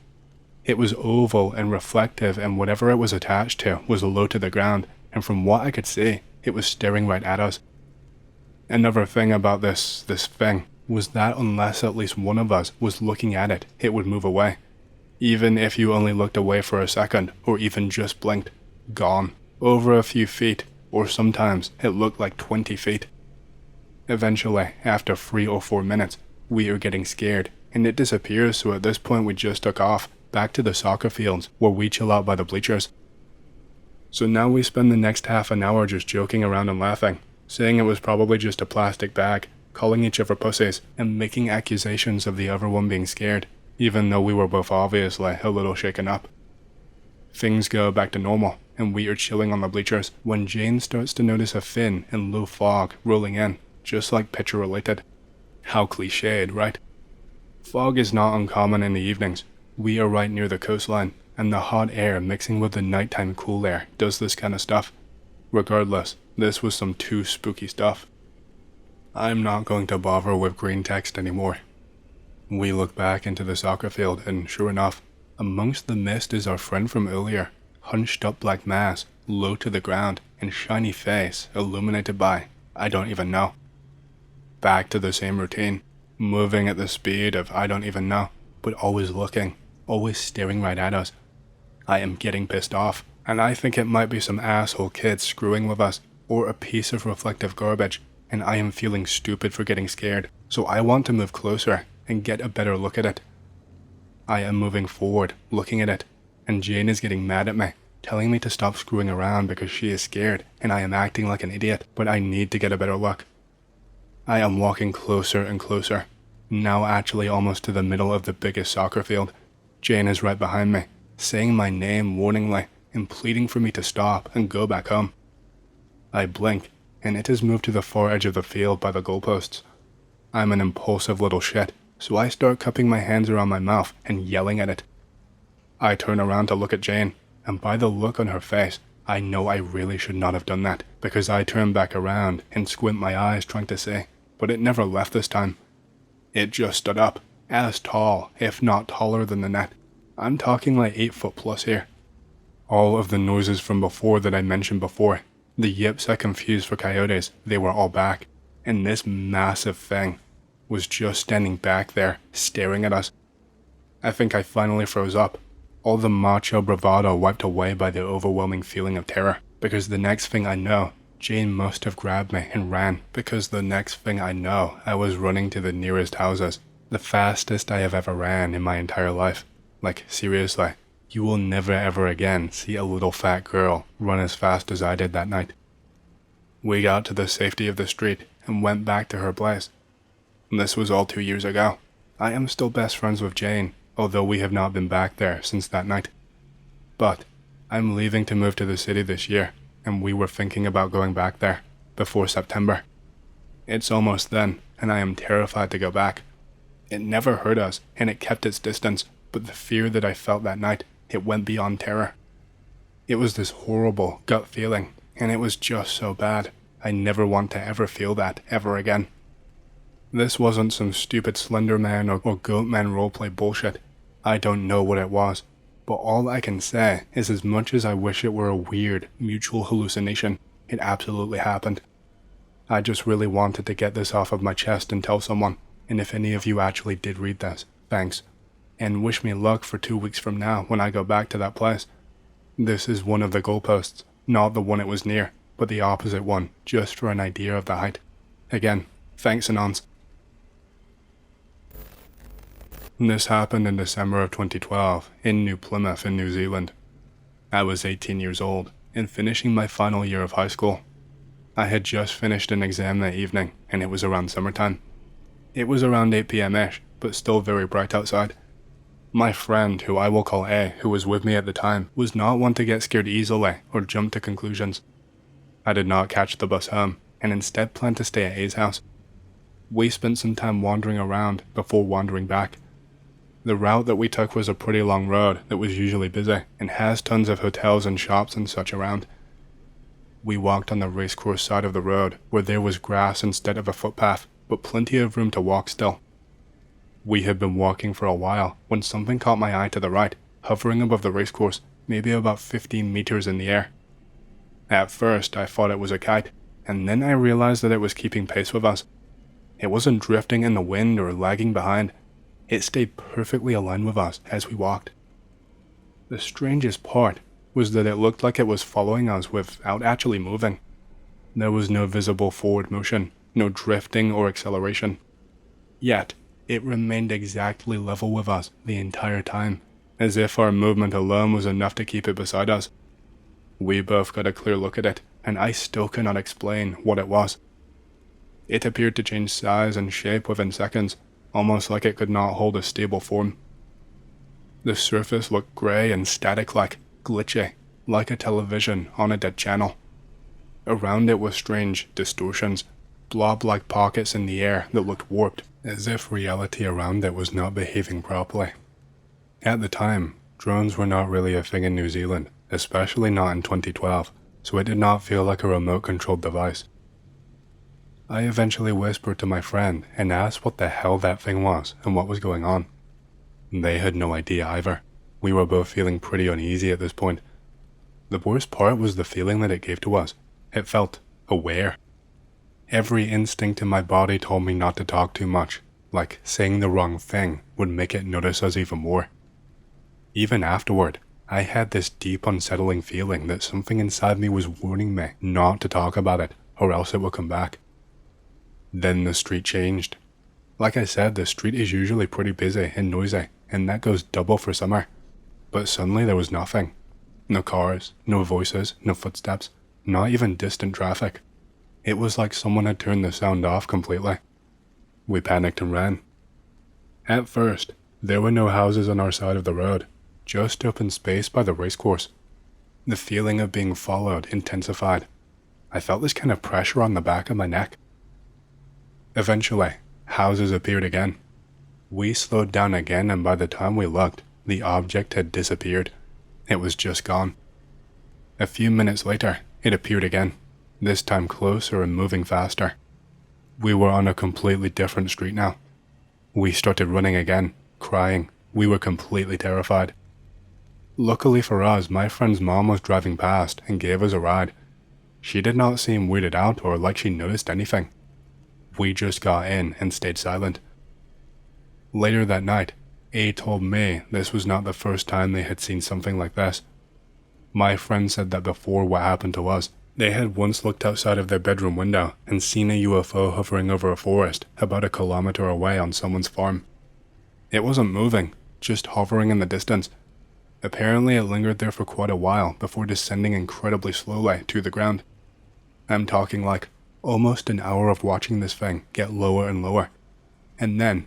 It was oval and reflective, and whatever it was attached to was low to the ground, and from what I could see, it was staring right at us. Another thing about this thing was that unless at least one of us was looking at it, it would move away. Even if you only looked away for a second, or even just blinked, gone, over a few feet, or sometimes it looked like 20 feet. Eventually, after 3 or 4 minutes, we are getting scared, and it disappears, so at this point we just took off, back to the soccer fields, where we chill out by the bleachers. So now we spend the next half an hour just joking around and laughing, saying it was probably just a plastic bag, calling each other pussies, and making accusations of the other one being scared, even though we were both obviously a little shaken up. Things go back to normal, and we are chilling on the bleachers when Jane starts to notice a thin and low fog rolling in, just like picture related. How cliched, right? Fog is not uncommon in the evenings. We are right near the coastline, and the hot air mixing with the nighttime cool air does this kind of stuff. Regardless, this was some too spooky stuff. I'm not going to bother with green text anymore. We look back into the soccer field, and sure enough, amongst the mist is our friend from earlier, hunched up black mass, low to the ground, and shiny face illuminated by, I don't even know. Back to the same routine, moving at the speed of I don't even know, but always looking, always staring right at us. I am getting pissed off, and I think it might be some asshole kid screwing with us, or a piece of reflective garbage, and I am feeling stupid for getting scared, so I want to move closer and get a better look at it. I am moving forward, looking at it, and Jane is getting mad at me, telling me to stop screwing around because she is scared and I am acting like an idiot, but I need to get a better look. I am walking closer and closer, now actually almost to the middle of the biggest soccer field. Jane is right behind me, saying my name warningly and pleading for me to stop and go back home. I blink, and it has moved to the far edge of the field by the goalposts. I'm an impulsive little shit, so I start cupping my hands around my mouth and yelling at it. I turn around to look at Jane, and by the look on her face, I know I really should not have done that, because I turn back around and squint my eyes trying to see, but it never left this time. It just stood up, as tall, if not taller than the net. I'm talking like 8 foot plus here. All of the noises from before that I mentioned before, the yips I confused for coyotes, they were all back, and this massive thing was just standing back there, staring at us. I think I finally froze up, all the macho bravado wiped away by the overwhelming feeling of terror, because the next thing I know, Jane must have grabbed me and ran, because the next thing I know, I was running to the nearest houses, the fastest I have ever ran in my entire life. Like, seriously, you will never ever again see a little fat girl run as fast as I did that night. We got to the safety of the street and went back to her place. This was all 2 years ago. I am still best friends with Jane, although we have not been back there since that night. But I'm leaving to move to the city this year, and we were thinking about going back there before September. It's almost then, and I am terrified to go back. It never hurt us, and it kept its distance, but the fear that I felt that night, it went beyond terror. It was this horrible gut feeling, and it was just so bad. I never want to ever feel that ever again. This wasn't some stupid Slender Man or Goat Man roleplay bullshit. I don't know what it was, but all I can say is as much as I wish it were a weird, mutual hallucination, it absolutely happened. I just really wanted to get this off of my chest and tell someone, and if any of you actually did read this, thanks. And wish me luck for 2 weeks from now when I go back to that place. This is one of the goalposts, not the one it was near, but the opposite one, just for an idea of the height. Again, thanks Anons. This happened in December of 2012 in New Plymouth in New Zealand. I was 18 years old and finishing my final year of high school. I had just finished an exam that evening and it was around summertime. It was around 8 p.m.-ish, but still very bright outside. My friend, who I will call A, who was with me at the time, was not one to get scared easily or jump to conclusions. I did not catch the bus home and instead planned to stay at A's house. We spent some time wandering around before wandering back. The route that we took was a pretty long road that was usually busy and has tons of hotels and shops and such around. We walked on the racecourse side of the road where there was grass instead of a footpath, but plenty of room to walk still. We had been walking for a while when something caught my eye to the right, hovering above the racecourse, maybe about 15 meters in the air. At first I thought it was a kite, and then I realized that it was keeping pace with us. It wasn't drifting in the wind or lagging behind. It stayed perfectly aligned with us as we walked. The strangest part was that it looked like it was following us without actually moving. There was no visible forward motion, no drifting or acceleration. Yet, it remained exactly level with us the entire time, as if our movement alone was enough to keep it beside us. We both got a clear look at it, and I still cannot explain what it was. It appeared to change size and shape within seconds, almost like it could not hold a stable form. The surface looked grey and static-like, glitchy, like a television on a dead channel. Around it were strange distortions, blob-like pockets in the air that looked warped, as if reality around it was not behaving properly. At the time, drones were not really a thing in New Zealand, especially not in 2012, so it did not feel like a remote-controlled device. I eventually whispered to my friend and asked what the hell that thing was and what was going on. They had no idea either. We were both feeling pretty uneasy at this point. The worst part was the feeling that it gave to us. It felt aware. Every instinct in my body told me not to talk too much, like saying the wrong thing would make it notice us even more. Even afterward, I had this deep unsettling feeling that something inside me was warning me not to talk about it, or else it would come back. Then the street changed. Like I said, the street is usually pretty busy and noisy, and that goes double for summer. But suddenly there was nothing. No cars, no voices, no footsteps, not even distant traffic. It was like someone had turned the sound off completely. We panicked and ran. At first, there were no houses on our side of the road, just open space by the racecourse. The feeling of being followed intensified. I felt this kind of pressure on the back of my neck. Eventually, houses appeared again. We slowed down again, and by the time we looked, the object had disappeared. It was just gone. A few minutes later, it appeared again, this time closer and moving faster. We were on a completely different street now. We started running again, crying. We were completely terrified. Luckily for us, my friend's mom was driving past and gave us a ride. She did not seem weirded out or like she noticed anything. We just got in and stayed silent. Later that night, A told me this was not the first time they had seen something like this. My friend said that before what happened to us, they had once looked outside of their bedroom window and seen a UFO hovering over a forest about 1 kilometer away on someone's farm. It wasn't moving, just hovering in the distance. Apparently it lingered there for quite a while before descending incredibly slowly to the ground. I'm talking like almost an hour of watching this thing get lower and lower. And then,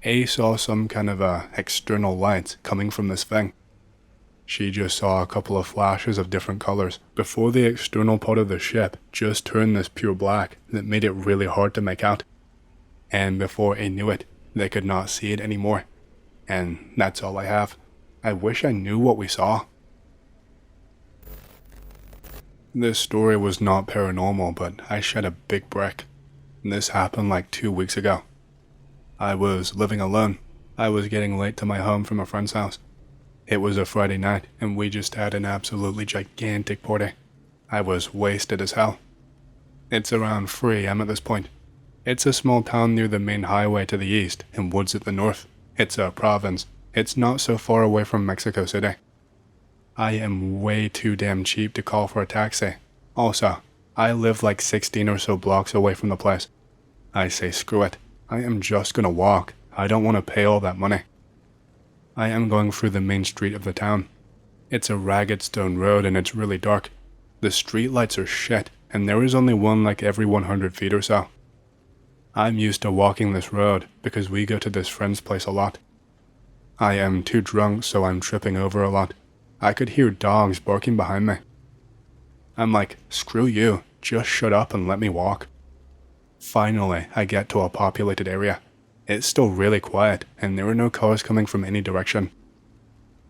A saw some kind of external lights coming from this thing. She just saw a couple of flashes of different colors before the external part of the ship just turned this pure black that made it really hard to make out. And before A knew it, they could not see it anymore. And that's all I have. I wish I knew what we saw. This story was not paranormal, but I shed a big brick. This happened like 2 weeks ago. I was living alone. I was getting late to my home from a friend's house. It was a Friday night, and we just had an absolutely gigantic party. I was wasted as hell. It's around 3 AM at this point. It's a small town near the main highway to the east and woods at the north. It's a province. It's not so far away from Mexico City. I am way too damn cheap to call for a taxi. Also, I live like 16 or so blocks away from the place. I say screw it. I am just gonna walk. I don't want to pay all that money. I am going through the main street of the town. It's a ragged stone road and it's really dark. The street lights are shit, and there is only one like every 100 feet or so. I'm used to walking this road because we go to this friend's place a lot. I am too drunk, so I'm tripping over a lot. I could hear dogs barking behind me. I'm like, screw you, just shut up and let me walk. Finally, I get to a populated area. It's still really quiet, and there are no cars coming from any direction.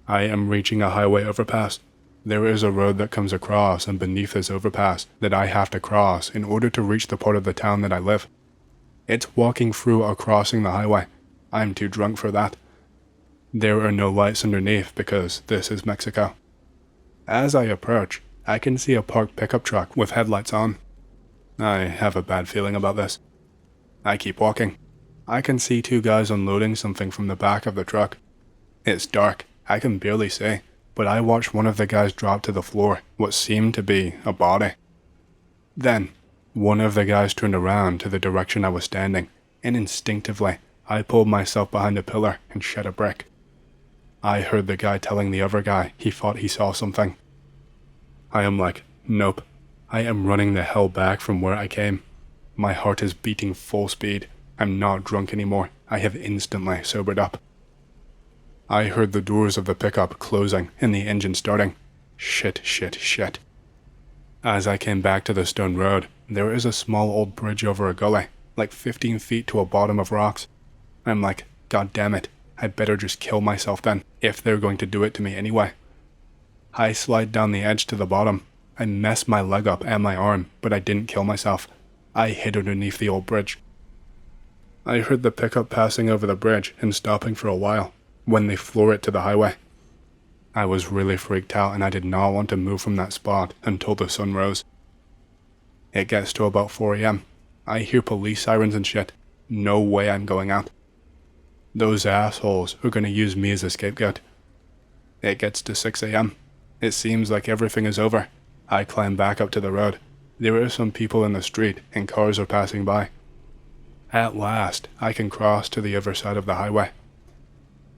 I am reaching a highway overpass. There is a road that comes across and beneath this overpass that I have to cross in order to reach the part of the town that I live. It's walking through or crossing the highway. I'm too drunk for that. There are no lights underneath because this is Mexico. As I approach, I can see a parked pickup truck with headlights on. I have a bad feeling about this. I keep walking. I can see 2 guys unloading something from the back of the truck. It's dark, I can barely see, but I watch one of the guys drop to the floor, what seemed to be a body. Then, one of the guys turned around to the direction I was standing, and instinctively, I pulled myself behind a pillar and shed a brick. I heard the guy telling the other guy he thought he saw something. I am like, nope, I am running the hell back from where I came. My heart is beating full speed. I'm not drunk anymore. I have instantly sobered up. I heard the doors of the pickup closing and the engine starting. Shit. As I came back to the stone road, there is a small old bridge over a gully, like 15 feet to a bottom of rocks. I'm like, God damn it, I better just kill myself then, if they're going to do it to me anyway. I slide down the edge to the bottom. I messed my leg up and my arm, but I didn't kill myself. I hid underneath the old bridge. I heard the pickup passing over the bridge and stopping for a while, when they floor it to the highway. I was really freaked out and I did not want to move from that spot until the sun rose. It gets to about 4 a.m. I hear police sirens and shit. No way I'm going out. Those assholes are gonna use me as a scapegoat. It gets to 6 a.m. It seems like everything is over. I climb back up to the road. There are some people in the street and cars are passing by. At last, I can cross to the other side of the highway.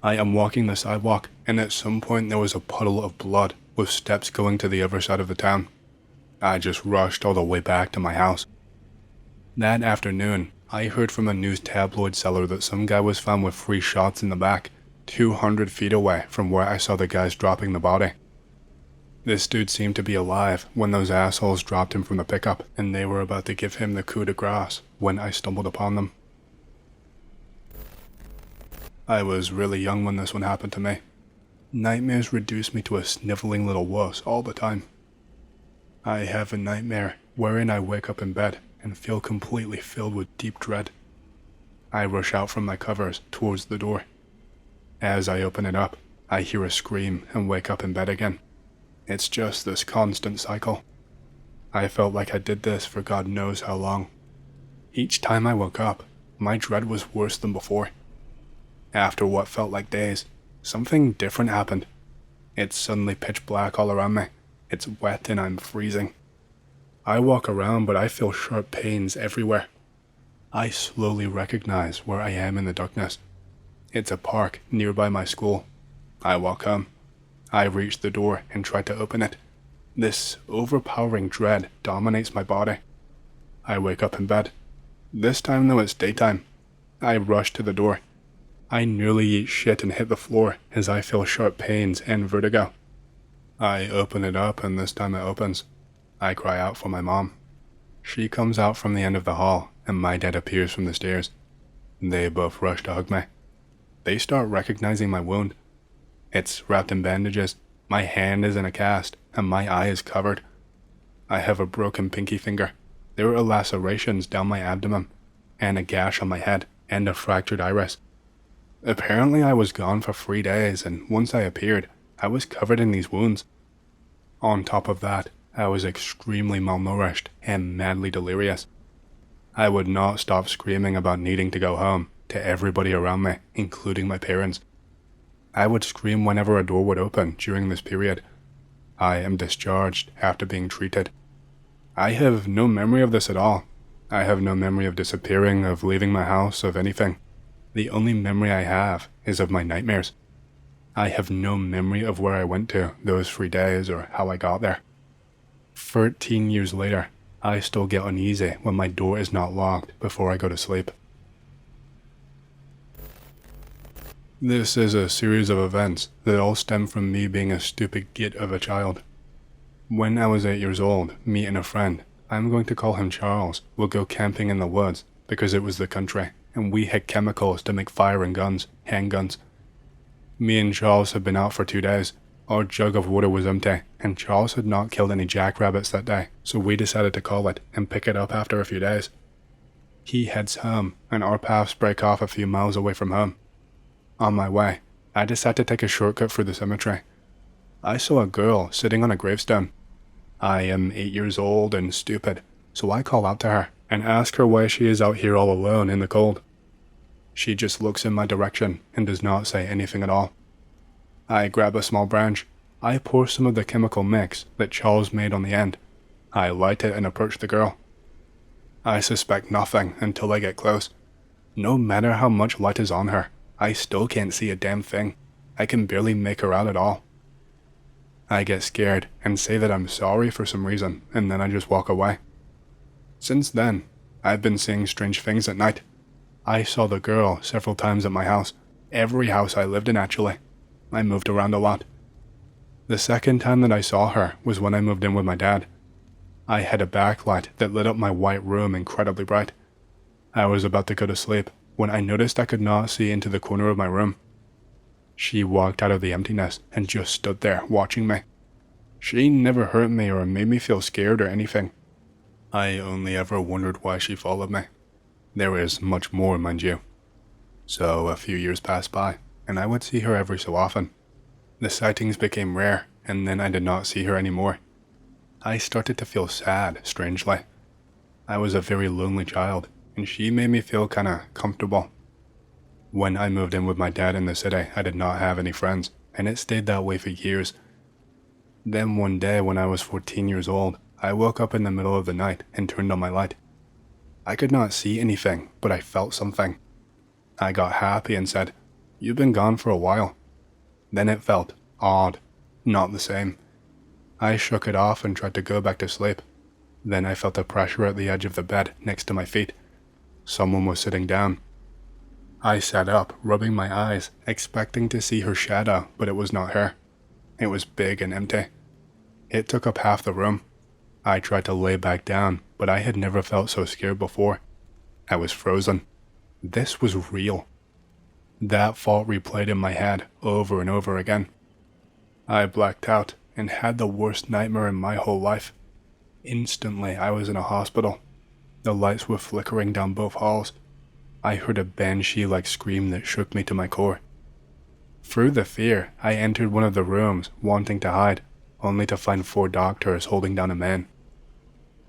I am walking the sidewalk, and at some point there was a puddle of blood with steps going to the other side of the town. I just rushed all the way back to my house. That afternoon, I heard from a news tabloid seller that some guy was found with 3 shots in the back, 200 feet away from where I saw the guys dropping the body. This dude seemed to be alive when those assholes dropped him from the pickup, and they were about to give him the coup de grace when I stumbled upon them. I was really young when this one happened to me. Nightmares reduced me to a sniveling little wuss all the time. I have a nightmare wherein I wake up in bed and feel completely filled with deep dread. I rush out from my covers towards the door. As I open it up, I hear a scream and wake up in bed again. It's just this constant cycle. I felt like I did this for God knows how long. Each time I woke up, my dread was worse than before. After what felt like days, something different happened. It's suddenly pitch black all around me. It's wet and I'm freezing. I walk around, but I feel sharp pains everywhere. I slowly recognize where I am in the darkness. It's a park nearby my school. I walk home. I reach the door and try to open it. This overpowering dread dominates my body. I wake up in bed. This time though it's daytime. I rush to the door. I nearly eat shit and hit the floor as I feel sharp pains and vertigo. I open it up and this time it opens. I cry out for my mom. She comes out from the end of the hall and my dad appears from the stairs. They both rush to hug me. They start recognizing my wound. It's wrapped in bandages, my hand is in a cast, and my eye is covered. I have a broken pinky finger. There are lacerations down my abdomen, and a gash on my head, and a fractured iris. Apparently I was gone for 3 days, and once I appeared, I was covered in these wounds. On top of that, I was extremely malnourished and madly delirious. I would not stop screaming about needing to go home to everybody around me, including my parents. I would scream whenever a door would open during this period. I am discharged after being treated. I have no memory of this at all. I have no memory of disappearing, of leaving my house, of anything. The only memory I have is of my nightmares. I have no memory of where I went to those 3 days or how I got there. 13 years later, I still get uneasy when my door is not locked before I go to sleep. This is a series of events that all stem from me being a stupid git of a child. When I was 8 years old, me and a friend, I'm going to call him Charles, will go camping in the woods because it was the country, and we had chemicals to make fire and guns, handguns. Me and Charles had been out for 2 days. Our jug of water was empty, and Charles had not killed any jackrabbits that day, so we decided to call it and pick it up after a few days. He heads home, and our paths break off a few miles away from home. On my way, I decided to take a shortcut through the cemetery. I saw a girl sitting on a gravestone. I am 8 years old and stupid, so I call out to her and ask her why she is out here all alone in the cold. She just looks in my direction and does not say anything at all. I grab a small branch. I pour some of the chemical mix that Charles made on the end. I light it and approach the girl. I suspect nothing until I get close. No matter how much light is on her, I still can't see a damn thing. I can barely make her out at all. I get scared and say that I'm sorry for some reason, and then I just walk away. Since then, I've been seeing strange things at night. I saw the girl several times at my house. Every house I lived in, actually. I moved around a lot. The second time that I saw her was when I moved in with my dad. I had a backlight that lit up my white room incredibly bright. I was about to go to sleep when I noticed I could not see into the corner of my room. She walked out of the emptiness and just stood there watching me. She never hurt me or made me feel scared or anything. I only ever wondered why she followed me. There is much more, mind you. So a few years passed by, and I would see her every so often. The sightings became rare, and then I did not see her anymore. I started to feel sad, strangely. I was a very lonely child, and she made me feel kinda comfortable. When I moved in with my dad in the city, I did not have any friends, and it stayed that way for years. Then one day when I was 14 years old, I woke up in the middle of the night and turned on my light. I could not see anything, but I felt something. I got happy and said, "You've been gone for a while." Then it felt odd, not the same. I shook it off and tried to go back to sleep. Then I felt a pressure at the edge of the bed next to my feet. Someone was sitting down. I sat up, rubbing my eyes, expecting to see her shadow, but it was not her. It was big and empty. It took up half the room. I tried to lay back down, but I had never felt so scared before. I was frozen. This was real. That thought replayed in my head over and over again. I blacked out and had the worst nightmare in my whole life. Instantly, I was in a hospital. The lights were flickering down both halls. I heard a banshee-like scream that shook me to my core. Through the fear, I entered one of the rooms, wanting to hide, only to find 4 doctors holding down a man.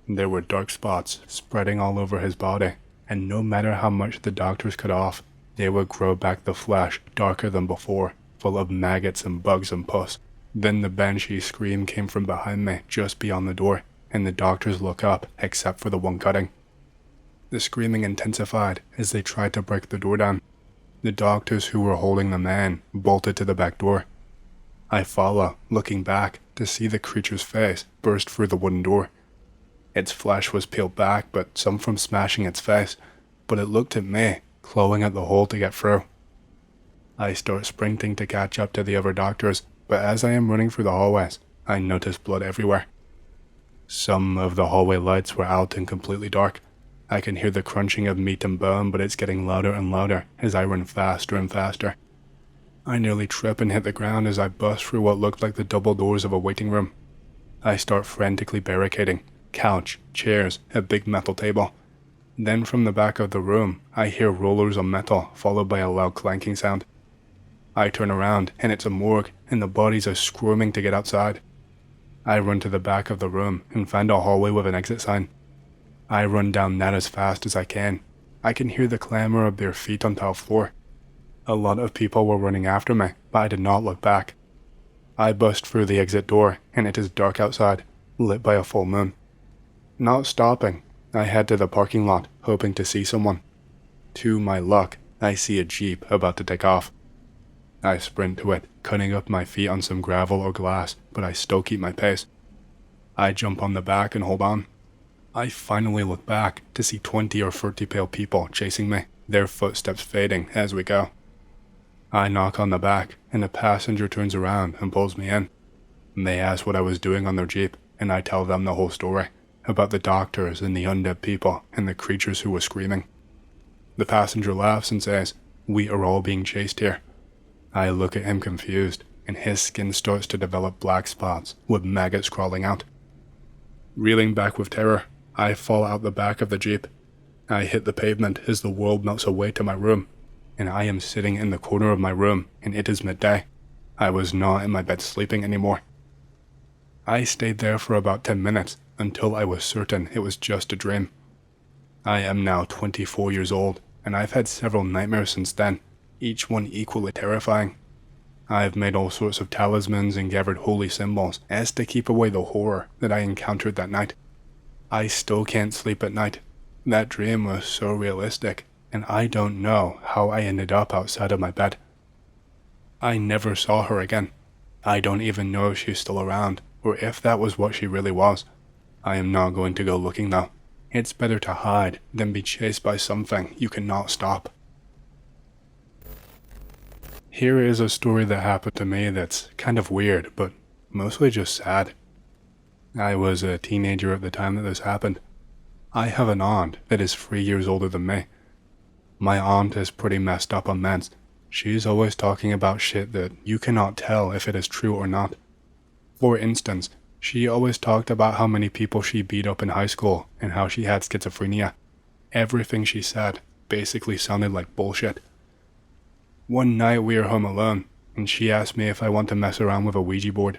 There were dark spots spreading all over his body, and no matter how much the doctors cut off, they would grow back the flesh darker than before, full of maggots and bugs and pus. Then the banshee scream came from behind me, just beyond the door, and the doctors look up, except for the one cutting. The screaming intensified as they tried to break the door down. The doctors who were holding the man bolted to the back door. I follow, looking back, to see the creature's face burst through the wooden door. Its flesh was peeled back, but some from smashing its face, but it looked at me, clawing at the hole to get through. I start sprinting to catch up to the other doctors, but as I am running through the hallways, I notice blood everywhere. Some of the hallway lights were out and completely dark. I can hear the crunching of meat and bone, but it's getting louder and louder as I run faster and faster. I nearly trip and hit the ground as I bust through what looked like the double doors of a waiting room. I start frantically barricading, couch, chairs, a big metal table. Then from the back of the room, I hear rollers of metal followed by a loud clanking sound. I turn around and it's a morgue and the bodies are squirming to get outside. I run to the back of the room and find a hallway with an exit sign. I run down that as fast as I can. I can hear the clamor of their feet on tile floor. A lot of people were running after me, but I did not look back. I bust through the exit door and it is dark outside, lit by a full moon. Not stopping, I head to the parking lot, hoping to see someone. To my luck, I see a Jeep about to take off. I sprint to it, cutting up my feet on some gravel or glass, but I still keep my pace. I jump on the back and hold on. I finally look back to see 20 or 30 pale people chasing me, their footsteps fading as we go. I knock on the back, and a passenger turns around and pulls me in. They ask what I was doing on their Jeep, and I tell them the whole story, about the doctors and the undead people and the creatures who were screaming. The passenger laughs and says, "We are all being chased here." I look at him confused, and his skin starts to develop black spots with maggots crawling out. Reeling back with terror, I fall out the back of the Jeep. I hit the pavement as the world melts away to my room, and I am sitting in the corner of my room, and it is midday. I was not in my bed sleeping anymore. I stayed there for about 10 minutes until I was certain it was just a dream. I am now 24 years old, and I've had several nightmares since then, each one equally terrifying. I've made all sorts of talismans and gathered holy symbols as to keep away the horror that I encountered that night. I still can't sleep at night. That dream was so realistic, and I don't know how I ended up outside of my bed. I never saw her again. I don't even know if she's still around, or if that was what she really was. I am not going to go looking though. It's better to hide than be chased by something you cannot stop. Here is a story that happened to me that's kind of weird, but mostly just sad. I was a teenager at the time that this happened. I have an aunt that is 3 years older than me. My aunt is pretty messed up on meds. She's always talking about shit that you cannot tell if it is true or not. For instance, she always talked about how many people she beat up in high school and how she had schizophrenia. Everything she said basically sounded like bullshit. One night we were home alone, and she asked me if I want to mess around with a Ouija board.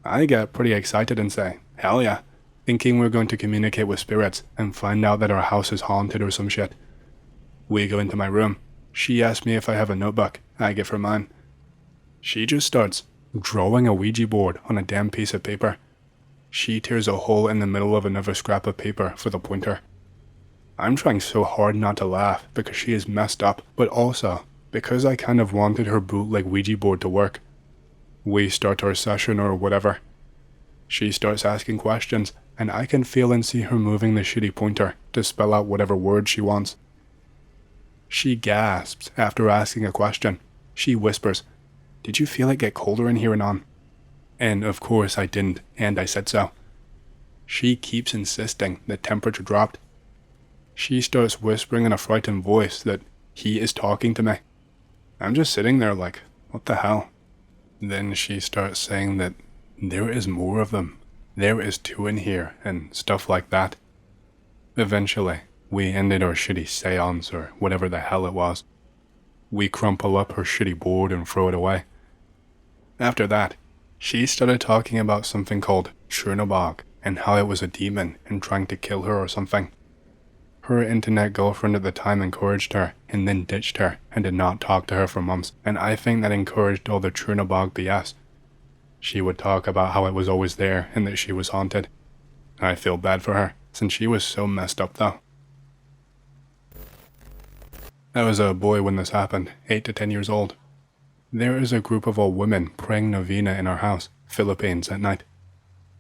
I get pretty excited and say, hell yeah, thinking we're going to communicate with spirits and find out that our house is haunted or some shit. We go into my room. She asks me if I have a notebook. I give her mine. She just starts drawing a Ouija board on a damn piece of paper. She tears a hole in the middle of another scrap of paper for the pointer. I'm trying so hard not to laugh because she is messed up, but also because I kind of wanted her bootleg Ouija board to work. We start our session or whatever. She starts asking questions, and I can feel and see her moving the shitty pointer to spell out whatever word she wants. She gasps after asking a question. She whispers, "Did you feel it get colder in here and on?" And of course I didn't, and I said so. She keeps insisting the temperature dropped. She starts whispering in a frightened voice that he is talking to me. I'm just sitting there like, what the hell? Then she starts saying that there is more of them. There is 2 in here, and stuff like that. Eventually, we ended our shitty seance or whatever the hell it was. We crumple up her shitty board and throw it away. After that, she started talking about something called Chernobyl and how it was a demon and trying to kill her or something. Her internet girlfriend at the time encouraged her and then ditched her and did not talk to her for months, and I think that encouraged all the Chernobyl BS. She would talk about how it was always there and that she was haunted. I feel bad for her, since she was so messed up though. I was a boy when this happened, 8 to 10 years old. There is a group of old women praying novena in our house, Philippines, at night.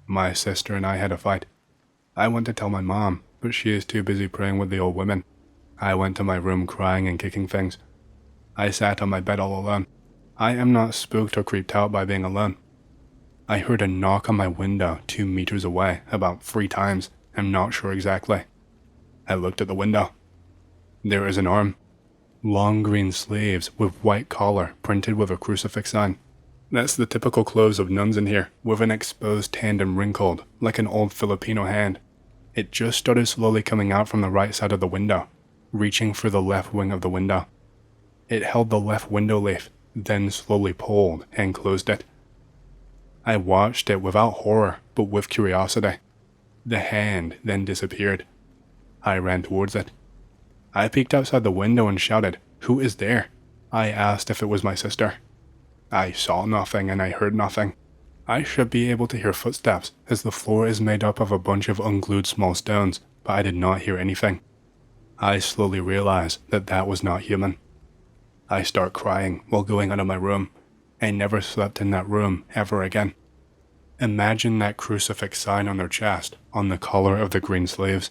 My sister and I had a fight. I went to tell my mom, but she is too busy praying with the old women. I went to my room crying and kicking things. I sat on my bed all alone. I am not spooked or creeped out by being alone. I heard a knock on my window 2 meters away about 3 times. I'm not sure exactly. I looked at the window. There is an arm. Long green sleeves with white collar printed with a crucifix sign. That's the typical clothes of nuns in here, with an exposed hand and wrinkled, like an old Filipino hand. It just started slowly coming out from the right side of the window, reaching for the left wing of the window. It held the left window leaf, then slowly pulled and closed it. I watched it without horror, but with curiosity. The hand then disappeared. I ran towards it. I peeked outside the window and shouted, "Who is there?" I asked if it was my sister. I saw nothing and I heard nothing. I should be able to hear footsteps, as the floor is made up of a bunch of unglued small stones, but I did not hear anything. I slowly realized that that was not human. I start crying while going out of my room. I never slept in that room ever again. Imagine that crucifix sign on their chest, on the collar of the green sleeves.